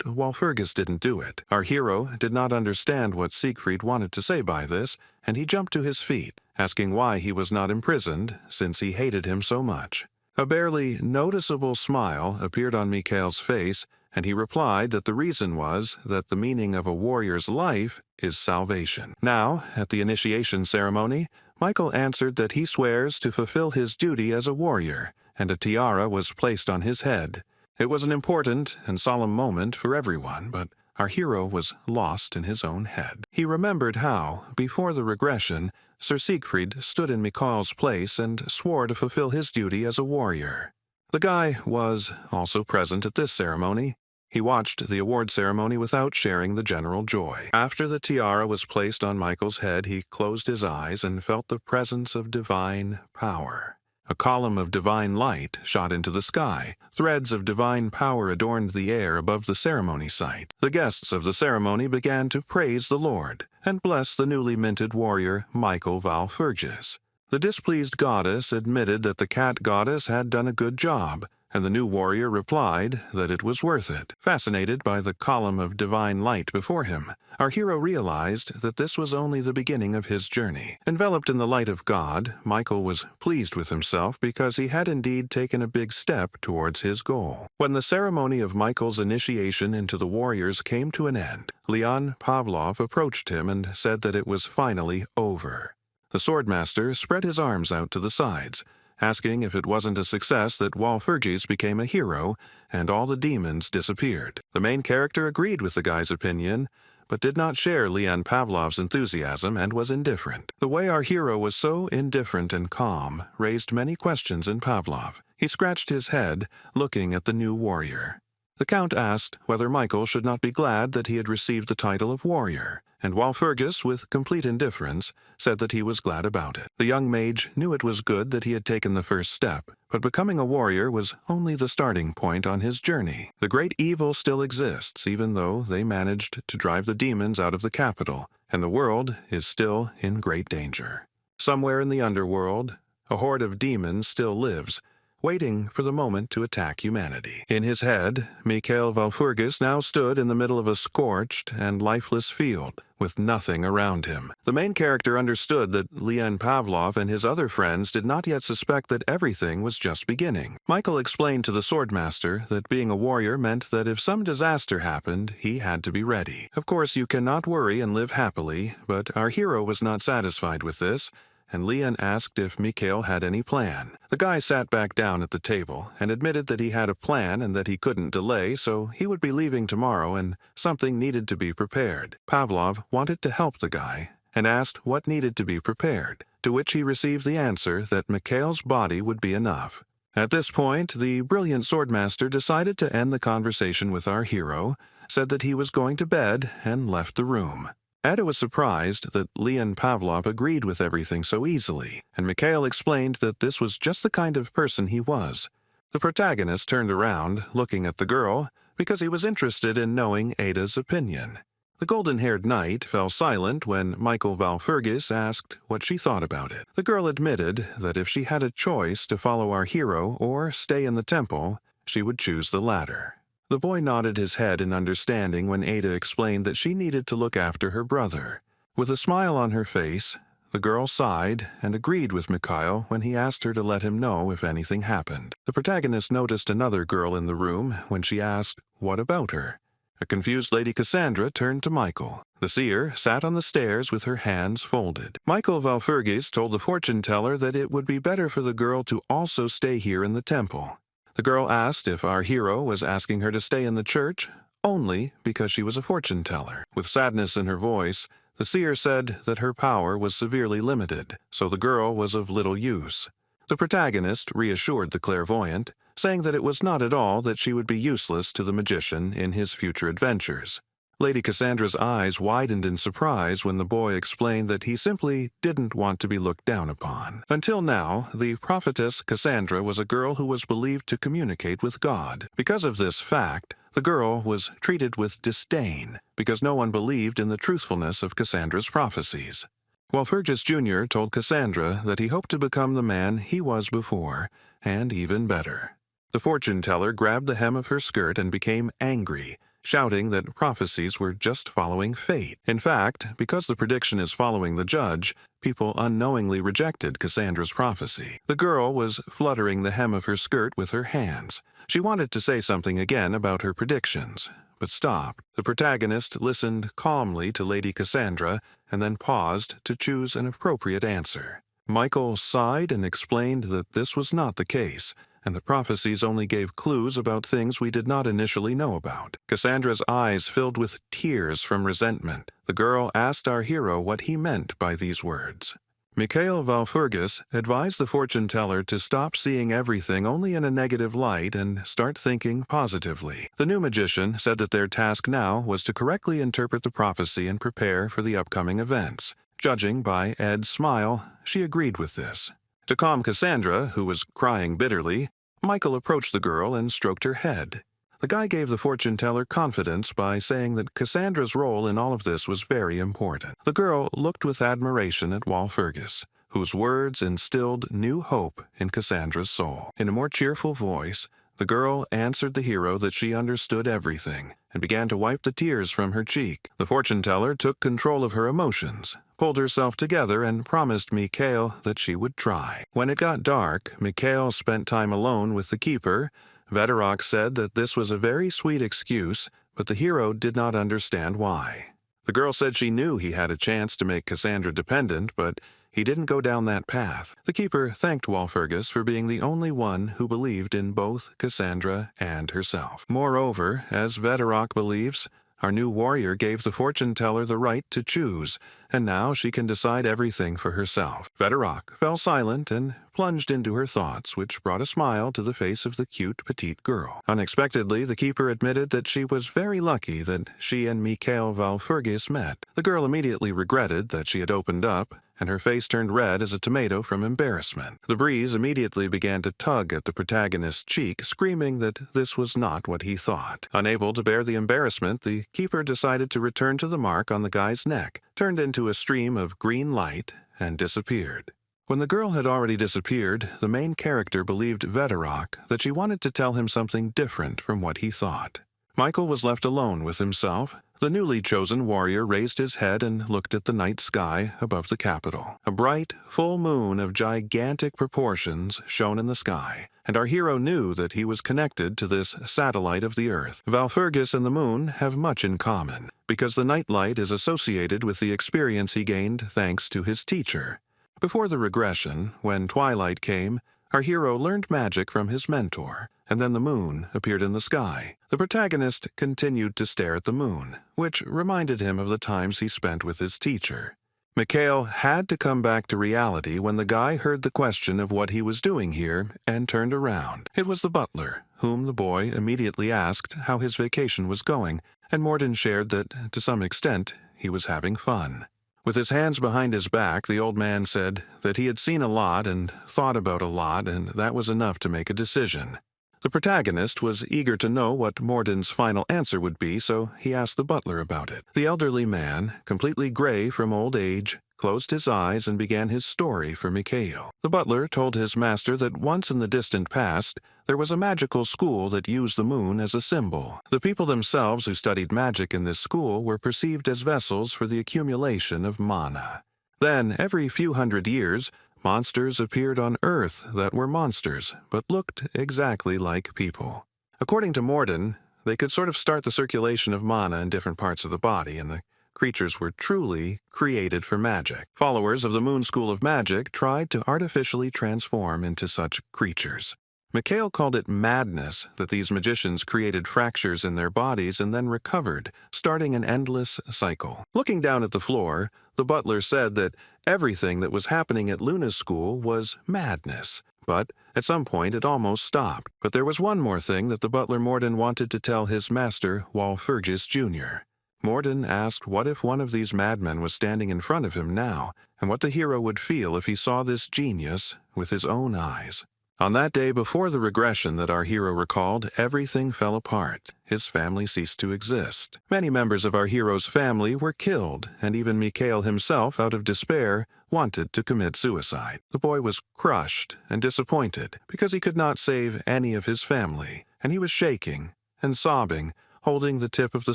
Walpurgis didn't do it. Our hero did not understand what Siegfried wanted to say by this, and he jumped to his feet, asking why he was not imprisoned, since he hated him so much. A barely noticeable smile appeared on Mikhail's face, and he replied that the reason was that the meaning of a warrior's life is salvation. Now, at the initiation ceremony, Michael answered that he swears to fulfill his duty as a warrior, and a tiara was placed on his head. It was an important and solemn moment for everyone, but our hero was lost in his own head. He remembered how, before the regression, Sir Siegfried stood in Mikhail's place and swore to fulfill his duty as a warrior. The guy was also present at this ceremony. He watched the award ceremony without sharing the general joy. After the tiara was placed on Michael's head, he closed his eyes and felt the presence of divine power. A column of divine light shot into the sky. Threads of divine power adorned the air above the ceremony site. The guests of the ceremony began to praise the Lord and bless the newly minted warrior Michael Walpurgis. The displeased goddess admitted that the cat goddess had done a good job, and the new warrior replied that it was worth it. Fascinated by the column of divine light before him, our hero realized that this was only the beginning of his journey. Enveloped in the light of God, Michael was pleased with himself because he had indeed taken a big step towards his goal. When the ceremony of Michael's initiation into the warriors came to an end, Leon Pavlov approached him and said that it was finally over. The swordmaster spread his arms out to the sides, asking if it wasn't a success that Walpurgis became a hero and all the demons disappeared. The main character agreed with the guy's opinion, but did not share Leon Pavlov's enthusiasm and was indifferent. The way our hero was so indifferent and calm raised many questions in Pavlov. He scratched his head, looking at the new warrior. The Count asked whether Michael should not be glad that he had received the title of warrior, and Walpurgis, with complete indifference, said that he was glad about it. The young mage knew it was good that he had taken the first step, but becoming a warrior was only the starting point on his journey. The great evil still exists, even though they managed to drive the demons out of the capital, and the world is still in great danger. Somewhere in the underworld, a horde of demons still lives, waiting for the moment to attack humanity. In his head, Mikhail Walpurgis now stood in the middle of a scorched and lifeless field, with nothing around him. The main character understood that Leon Pavlov and his other friends did not yet suspect that everything was just beginning. Michael explained to the swordmaster that being a warrior meant that if some disaster happened, he had to be ready. Of course, you cannot worry and live happily, but our hero was not satisfied with this, and Leon asked if Mikhail had any plan. The guy sat back down at the table and admitted that he had a plan and that he couldn't delay, so he would be leaving tomorrow and something needed to be prepared. Pavlov wanted to help the guy and asked what needed to be prepared, to which he received the answer that Mikhail's body would be enough. At this point, the brilliant swordmaster decided to end the conversation with our hero, said that he was going to bed, and left the room. Ada was surprised that Leon Pavlov agreed with everything so easily, and Mikhail explained that this was just the kind of person he was. The protagonist turned around, looking at the girl, because he was interested in knowing Ada's opinion. The golden-haired knight fell silent when Michael Walpurgis asked what she thought about it. The girl admitted that if she had a choice to follow our hero or stay in the temple, she would choose the latter. The boy nodded his head in understanding when Ada explained that she needed to look after her brother. With a smile on her face, the girl sighed and agreed with Mikhail when he asked her to let him know if anything happened. The protagonist noticed another girl in the room when she asked, "What about her?" A confused Lady Cassandra turned to Michael. The seer sat on the stairs with her hands folded. Michael Walpurgis told the fortune-teller that it would be better for the girl to also stay here in the temple. The girl asked if our hero was asking her to stay in the church only because she was a fortune-teller. With sadness in her voice, the seer said that her power was severely limited, so the girl was of little use. The protagonist reassured the clairvoyant, saying that it was not at all that she would be useless to the magician in his future adventures. Lady Cassandra's eyes widened in surprise when the boy explained that he simply didn't want to be looked down upon. Until now, the prophetess Cassandra was a girl who was believed to communicate with God. Because of this fact, the girl was treated with disdain, because no one believed in the truthfulness of Cassandra's prophecies. Walpurgis Jr. told Cassandra that he hoped to become the man he was before, and even better. The fortune-teller grabbed the hem of her skirt and became angry, shouting that prophecies were just following fate. In fact, because the prediction is following the judge, people unknowingly rejected Cassandra's prophecy. The girl was fluttering the hem of her skirt with her hands. She wanted to say something again about her predictions, but stopped. The protagonist listened calmly to Lady Cassandra and then paused to choose an appropriate answer. Michael sighed and explained that this was not the case, and the prophecies only gave clues about things we did not initially know about. Cassandra's eyes filled with tears from resentment. The girl asked our hero what he meant by these words. Mikhail Walpurgis advised the fortune-teller to stop seeing everything only in a negative light and start thinking positively. The new magician said that their task now was to correctly interpret the prophecy and prepare for the upcoming events. Judging by Ed's smile, she agreed with this. To calm Cassandra, who was crying bitterly, Michael approached the girl and stroked her head. The guy gave the fortune-teller confidence by saying that Cassandra's role in all of this was very important. The girl looked with admiration at Walpurgis, whose words instilled new hope in Cassandra's soul. In a more cheerful voice, the girl answered the hero that she understood everything and began to wipe the tears from her cheek. The fortune-teller took control of her emotions, pulled herself together, and promised Mikhail that she would try. When it got dark, Mikhail spent time alone with the keeper. Vedorok said that this was a very sweet excuse, but the hero did not understand why. The girl said she knew he had a chance to make Cassandra dependent, but he didn't go down that path. The keeper thanked Walpurgis for being the only one who believed in both Cassandra and herself. Moreover, as Vedorok believes, Our new warrior gave the fortune teller the right to choose, and now she can decide everything for herself. Vedorok fell silent and plunged into her thoughts, which brought a smile to the face of the cute petite girl. Unexpectedly, the keeper admitted that she was very lucky that she and Mikhail Valfurgis met. The girl immediately regretted that she had opened up, and her face turned red as a tomato from embarrassment. The breeze immediately began to tug at the protagonist's cheek, screaming that this was not what he thought. Unable to bear the embarrassment, the keeper decided to return to the mark on the guy's neck, turned into a stream of green light, and disappeared. When the girl had already disappeared, the main character believed Vedorok that she wanted to tell him something different from what he thought. Michael was left alone with himself. The newly chosen warrior raised his head and looked at the night sky above the capital. A bright, full moon of gigantic proportions shone in the sky, and our hero knew that he was connected to this satellite of the Earth. Valfurgis and the moon have much in common, because the nightlight is associated with the experience he gained thanks to his teacher. Before the regression, when twilight came, our hero learned magic from his mentor, and then the moon appeared in the sky. The protagonist continued to stare at the moon, which reminded him of the times he spent with his teacher. Mikhail had to come back to reality when the guy heard the question of what he was doing here and turned around. It was the butler, whom the boy immediately asked how his vacation was going, and Morden shared that, to some extent, he was having fun. With his hands behind his back, the old man said that he had seen a lot and thought about a lot, and that was enough to make a decision. The protagonist was eager to know what Morden's final answer would be, so he asked the butler about it. The elderly man, completely gray from old age, closed his eyes and began his story for Mikhail. The butler told his master that once in the distant past, there was a magical school that used the moon as a symbol. The people themselves who studied magic in this school were perceived as vessels for the accumulation of mana. Then, every few hundred years, monsters appeared on Earth that were monsters, but looked exactly like people. According to Morden, they could sort of start the circulation of mana in different parts of the body, and the creatures were truly created for magic. Followers of the Moon School of Magic tried to artificially transform into such creatures. Mikhail called it madness that these magicians created fractures in their bodies and then recovered, starting an endless cycle. Looking down at the floor, the butler said that everything that was happening at Luna's school was madness. But at some point it almost stopped. But there was one more thing that the butler Morden wanted to tell his master, Walfurgis Jr. Morden asked what if one of these madmen was standing in front of him now, and what the hero would feel if he saw this genius with his own eyes. On that day before the regression that our hero recalled, everything fell apart. His family ceased to exist. Many members of our hero's family were killed, and even Mikhail himself, out of despair, wanted to commit suicide. The boy was crushed and disappointed because he could not save any of his family, and he was shaking and sobbing, holding the tip of the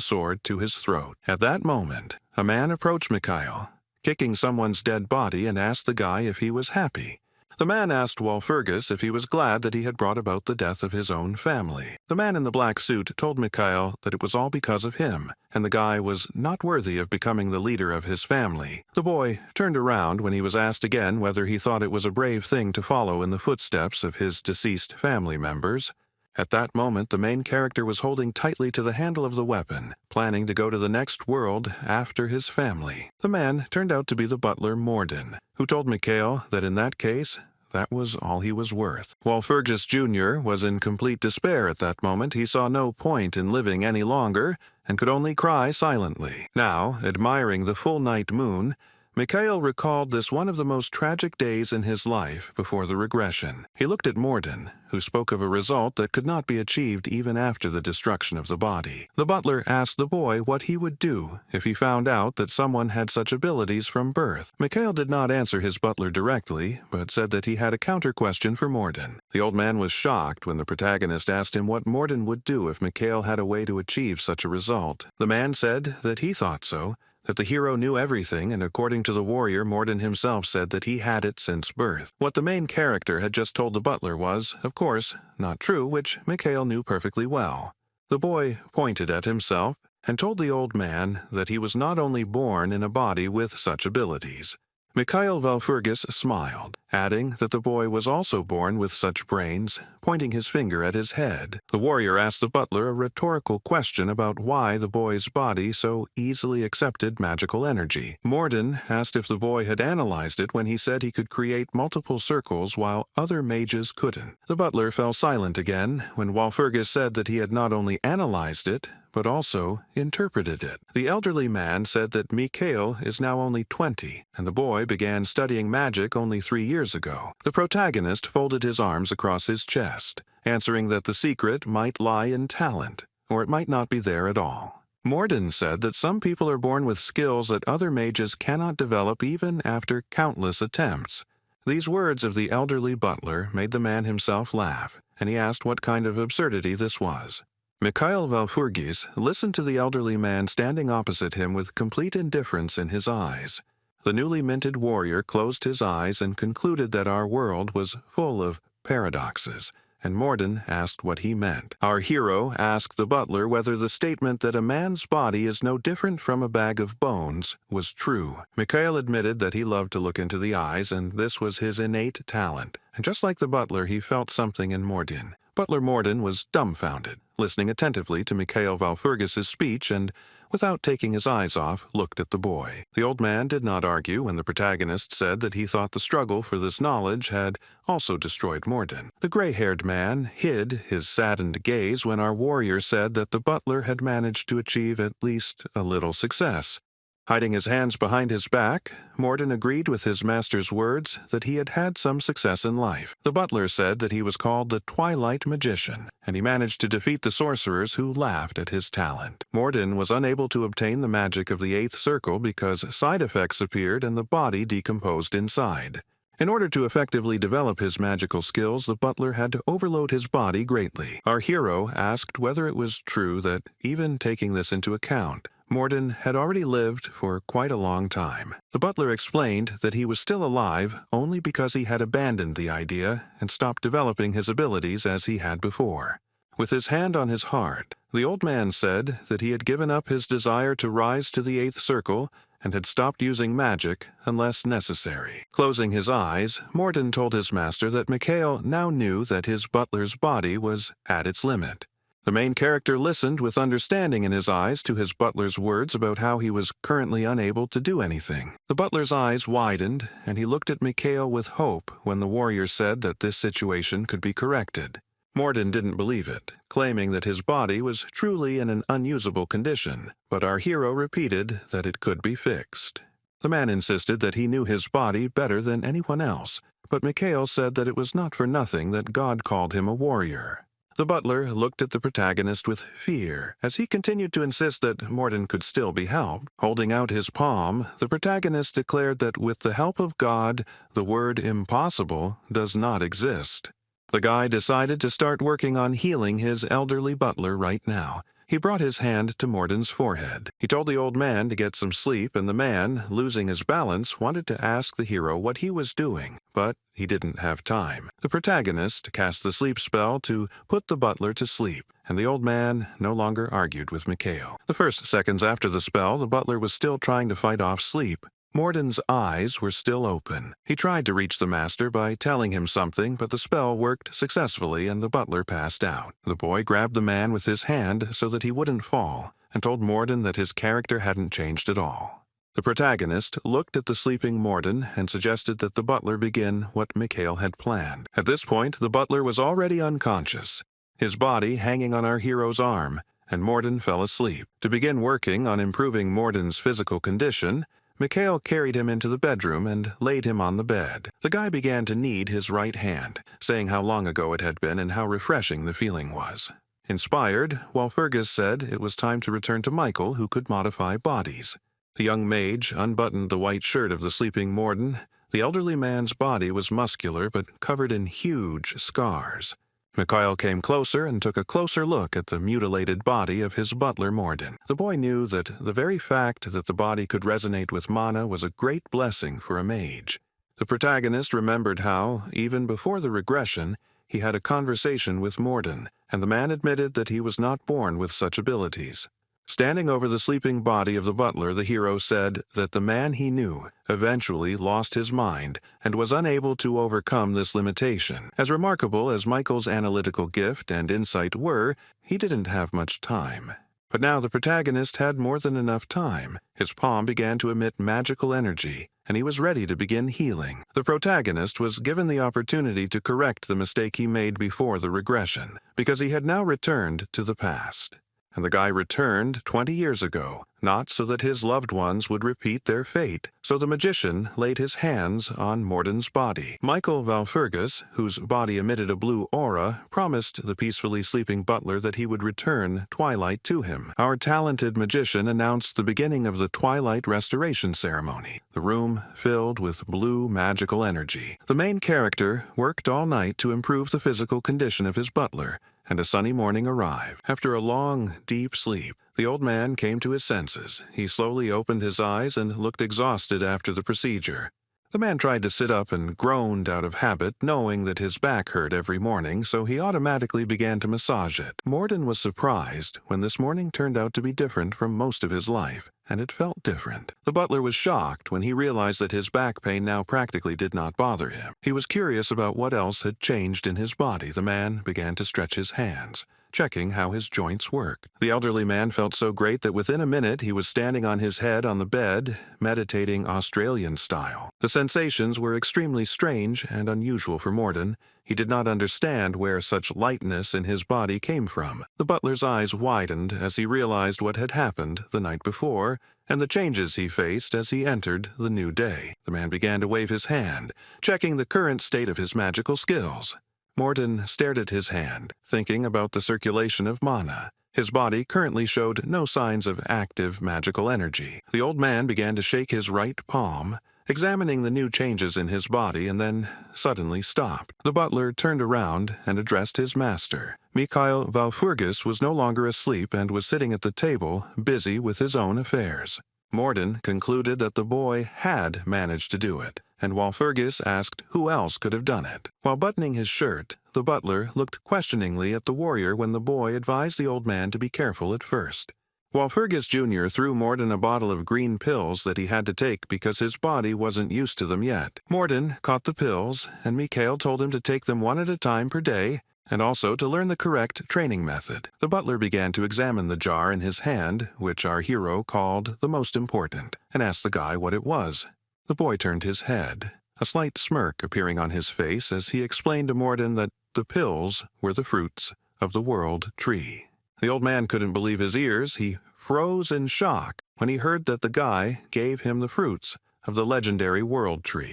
sword to his throat. At that moment, a man approached Mikhail, kicking someone's dead body, and asked the guy if he was happy. The man asked Walfurgis if he was glad that he had brought about the death of his own family. The man in the black suit told Mikhail that it was all because of him, and the guy was not worthy of becoming the leader of his family. The boy turned around when he was asked again whether he thought it was a brave thing to follow in the footsteps of his deceased family members. At that moment, the main character was holding tightly to the handle of the weapon, planning to go to the next world after his family. The man turned out to be the butler Morden, who told Mikhail that in that case, that was all he was worth. Walfurgis Jr. was in complete despair at that moment. He saw no point in living any longer and could only cry silently. Now, admiring the full night moon, Mikhail recalled this one of the most tragic days in his life before the regression. He looked at Morden, who spoke of a result that could not be achieved even after the destruction of the body. The butler asked the boy what he would do if he found out that someone had such abilities from birth. Mikhail did not answer his butler directly, but said that he had a counter-question for Morden. The old man was shocked when the protagonist asked him what Morden would do if Mikhail had a way to achieve such a result. The man said that he thought so, that the hero knew everything, and according to the warrior, Morden himself said that he had it since birth. What the main character had just told the butler was, of course, not true, which Mikhail knew perfectly well. The boy pointed at himself and told the old man that he was not only born in a body with such abilities. Mikhail Valfurgis smiled adding that the boy was also born with such brains, pointing his finger at his head. The warrior asked the butler a rhetorical question about why the boy's body so easily accepted magical energy. Morden asked if the boy had analyzed it when he said he could create multiple circles while other mages couldn't. The butler fell silent again when Walpurgis said that he had not only analyzed it, but also interpreted it. The elderly man said that Mikhail is now only 20, and the boy began studying magic only 3 years ago. The protagonist folded his arms across his chest, answering that the secret might lie in talent, or it might not be there at all. Morden said that some people are born with skills that other mages cannot develop even after countless attempts. These words of the elderly butler made the man himself laugh, and he asked what kind of absurdity this was. Mikhail Walpurgis listened to the elderly man standing opposite him with complete indifference in his eyes. The newly minted warrior closed his eyes and concluded that our world was full of paradoxes, and Morden asked what he meant. Our hero asked the butler whether the statement that a man's body is no different from a bag of bones was true. Mikhail admitted that he loved to look into the eyes, and this was his innate talent. And just like the butler, he felt something in Morden. Butler Morden was dumbfounded, listening attentively to Mikhail Walpurgis's speech and, without taking his eyes off, looked at the boy. The old man did not argue when the protagonist said that he thought the struggle for this knowledge had also destroyed Morden. The gray-haired man hid his saddened gaze when our warrior said that the butler had managed to achieve at least a little success. Hiding his hands behind his back, Morden agreed with his master's words that he had had some success in life. The butler said that he was called the Twilight Magician, and he managed to defeat the sorcerers who laughed at his talent. Morden was unable to obtain the magic of the Eighth Circle because side effects appeared and the body decomposed inside. In order to effectively develop his magical skills, the butler had to overload his body greatly. Our hero asked whether it was true that, even taking this into account, Morden had already lived for quite a long time. The butler explained that he was still alive only because he had abandoned the idea and stopped developing his abilities as he had before. With his hand on his heart, the old man said that he had given up his desire to rise to the Eighth Circle and had stopped using magic unless necessary. Closing his eyes, Morden told his master that Mikhail now knew that his butler's body was at its limit. The main character listened with understanding in his eyes to his butler's words about how he was currently unable to do anything. The butler's eyes widened, and he looked at Mikhail with hope when the warrior said that this situation could be corrected. Morden didn't believe it, claiming that his body was truly in an unusable condition, but our hero repeated that it could be fixed. The man insisted that he knew his body better than anyone else, but Mikhail said that it was not for nothing that God called him a warrior. The butler looked at the protagonist with fear as he continued to insist that Morden could still be helped. Holding out his palm, the protagonist declared that with the help of God, the word impossible does not exist. The guy decided to start working on healing his elderly butler right now. He brought his hand to Morden's forehead. He told the old man to get some sleep, and the man, losing his balance, wanted to ask the hero what he was doing, but he didn't have time. The protagonist cast the sleep spell to put the butler to sleep, and the old man no longer argued with Mikhail. The first seconds after the spell, the butler was still trying to fight off sleep. Morden's eyes were still open. He tried to reach the master by telling him something, but the spell worked successfully and the butler passed out. The boy grabbed the man with his hand so that he wouldn't fall, and told Morden that his character hadn't changed at all. The protagonist looked at the sleeping Morden and suggested that the butler begin what Mikhail had planned. At this point, the butler was already unconscious, his body hanging on our hero's arm, and Morden fell asleep. To begin working on improving Morden's physical condition, Mikhail carried him into the bedroom and laid him on the bed. The guy began to knead his right hand, saying how long ago it had been and how refreshing the feeling was. Inspired, Walpurgis said it was time to return to Michael, who could modify bodies. The young mage unbuttoned the white shirt of the sleeping Morden. The elderly man's body was muscular but covered in huge scars. Mikhail came closer and took a closer look at the mutilated body of his butler Morden. The boy knew that the very fact that the body could resonate with mana was a great blessing for a mage. The protagonist remembered how, even before the regression, he had a conversation with Morden, and the man admitted that he was not born with such abilities. Standing over the sleeping body of the butler, the hero said that the man he knew eventually lost his mind and was unable to overcome this limitation. As remarkable as Michael's analytical gift and insight were, he didn't have much time. But now the protagonist had more than enough time. His palm began to emit magical energy, and he was ready to begin healing. The protagonist was given the opportunity to correct the mistake he made before the regression, because he had now returned to the past. And the guy returned 20 years ago, not so that his loved ones would repeat their fate. So the magician laid his hands on Morden's body. Michael Valfurgis, whose body emitted a blue aura, promised the peacefully sleeping butler that he would return twilight to him. Our talented magician announced the beginning of the twilight restoration ceremony. The room filled with blue magical energy. The main character worked all night to improve the physical condition of his butler, and a sunny morning arrived. After a long, deep sleep, the old man came to his senses. He slowly opened his eyes and looked exhausted after the procedure. The man tried to sit up and groaned out of habit, knowing that his back hurt every morning, so he automatically began to massage it. Morden was surprised when this morning turned out to be different from most of his life, and it felt different. The butler was shocked when he realized that his back pain now practically did not bother him. He was curious about what else had changed in his body. The man began to stretch his hands, checking how his joints worked. The elderly man felt so great that within a minute he was standing on his head on the bed, meditating Australian style. The sensations were extremely strange and unusual for Morden. He did not understand where such lightness in his body came from. The butler's eyes widened as he realized what had happened the night before, and the changes he faced as he entered the new day. The man began to wave his hand, checking the current state of his magical skills. Morden stared at his hand, thinking about the circulation of mana. His body currently showed no signs of active magical energy. The old man began to shake his right palm, examining the new changes in his body, and then suddenly stopped. The butler turned around and addressed his master. Mikhail Valfurgis was no longer asleep and was sitting at the table, busy with his own affairs. Morden concluded that the boy had managed to do it, and Walpurgis asked who else could have done it. While buttoning his shirt, the butler looked questioningly at the warrior when the boy advised the old man to be careful at first. Walpurgis Jr. threw Morden a bottle of green pills that he had to take because his body wasn't used to them yet. Morden caught the pills, and Mikhail told him to take them one at a time per day, and also to learn the correct training method. The butler began to examine the jar in his hand, which our hero called the most important, and asked the guy what it was. The boy turned his head, a slight smirk appearing on his face as he explained to Morden that the pills were the fruits of the world tree. The old man couldn't believe his ears. He froze in shock when he heard that the guy gave him the fruits of the legendary world tree.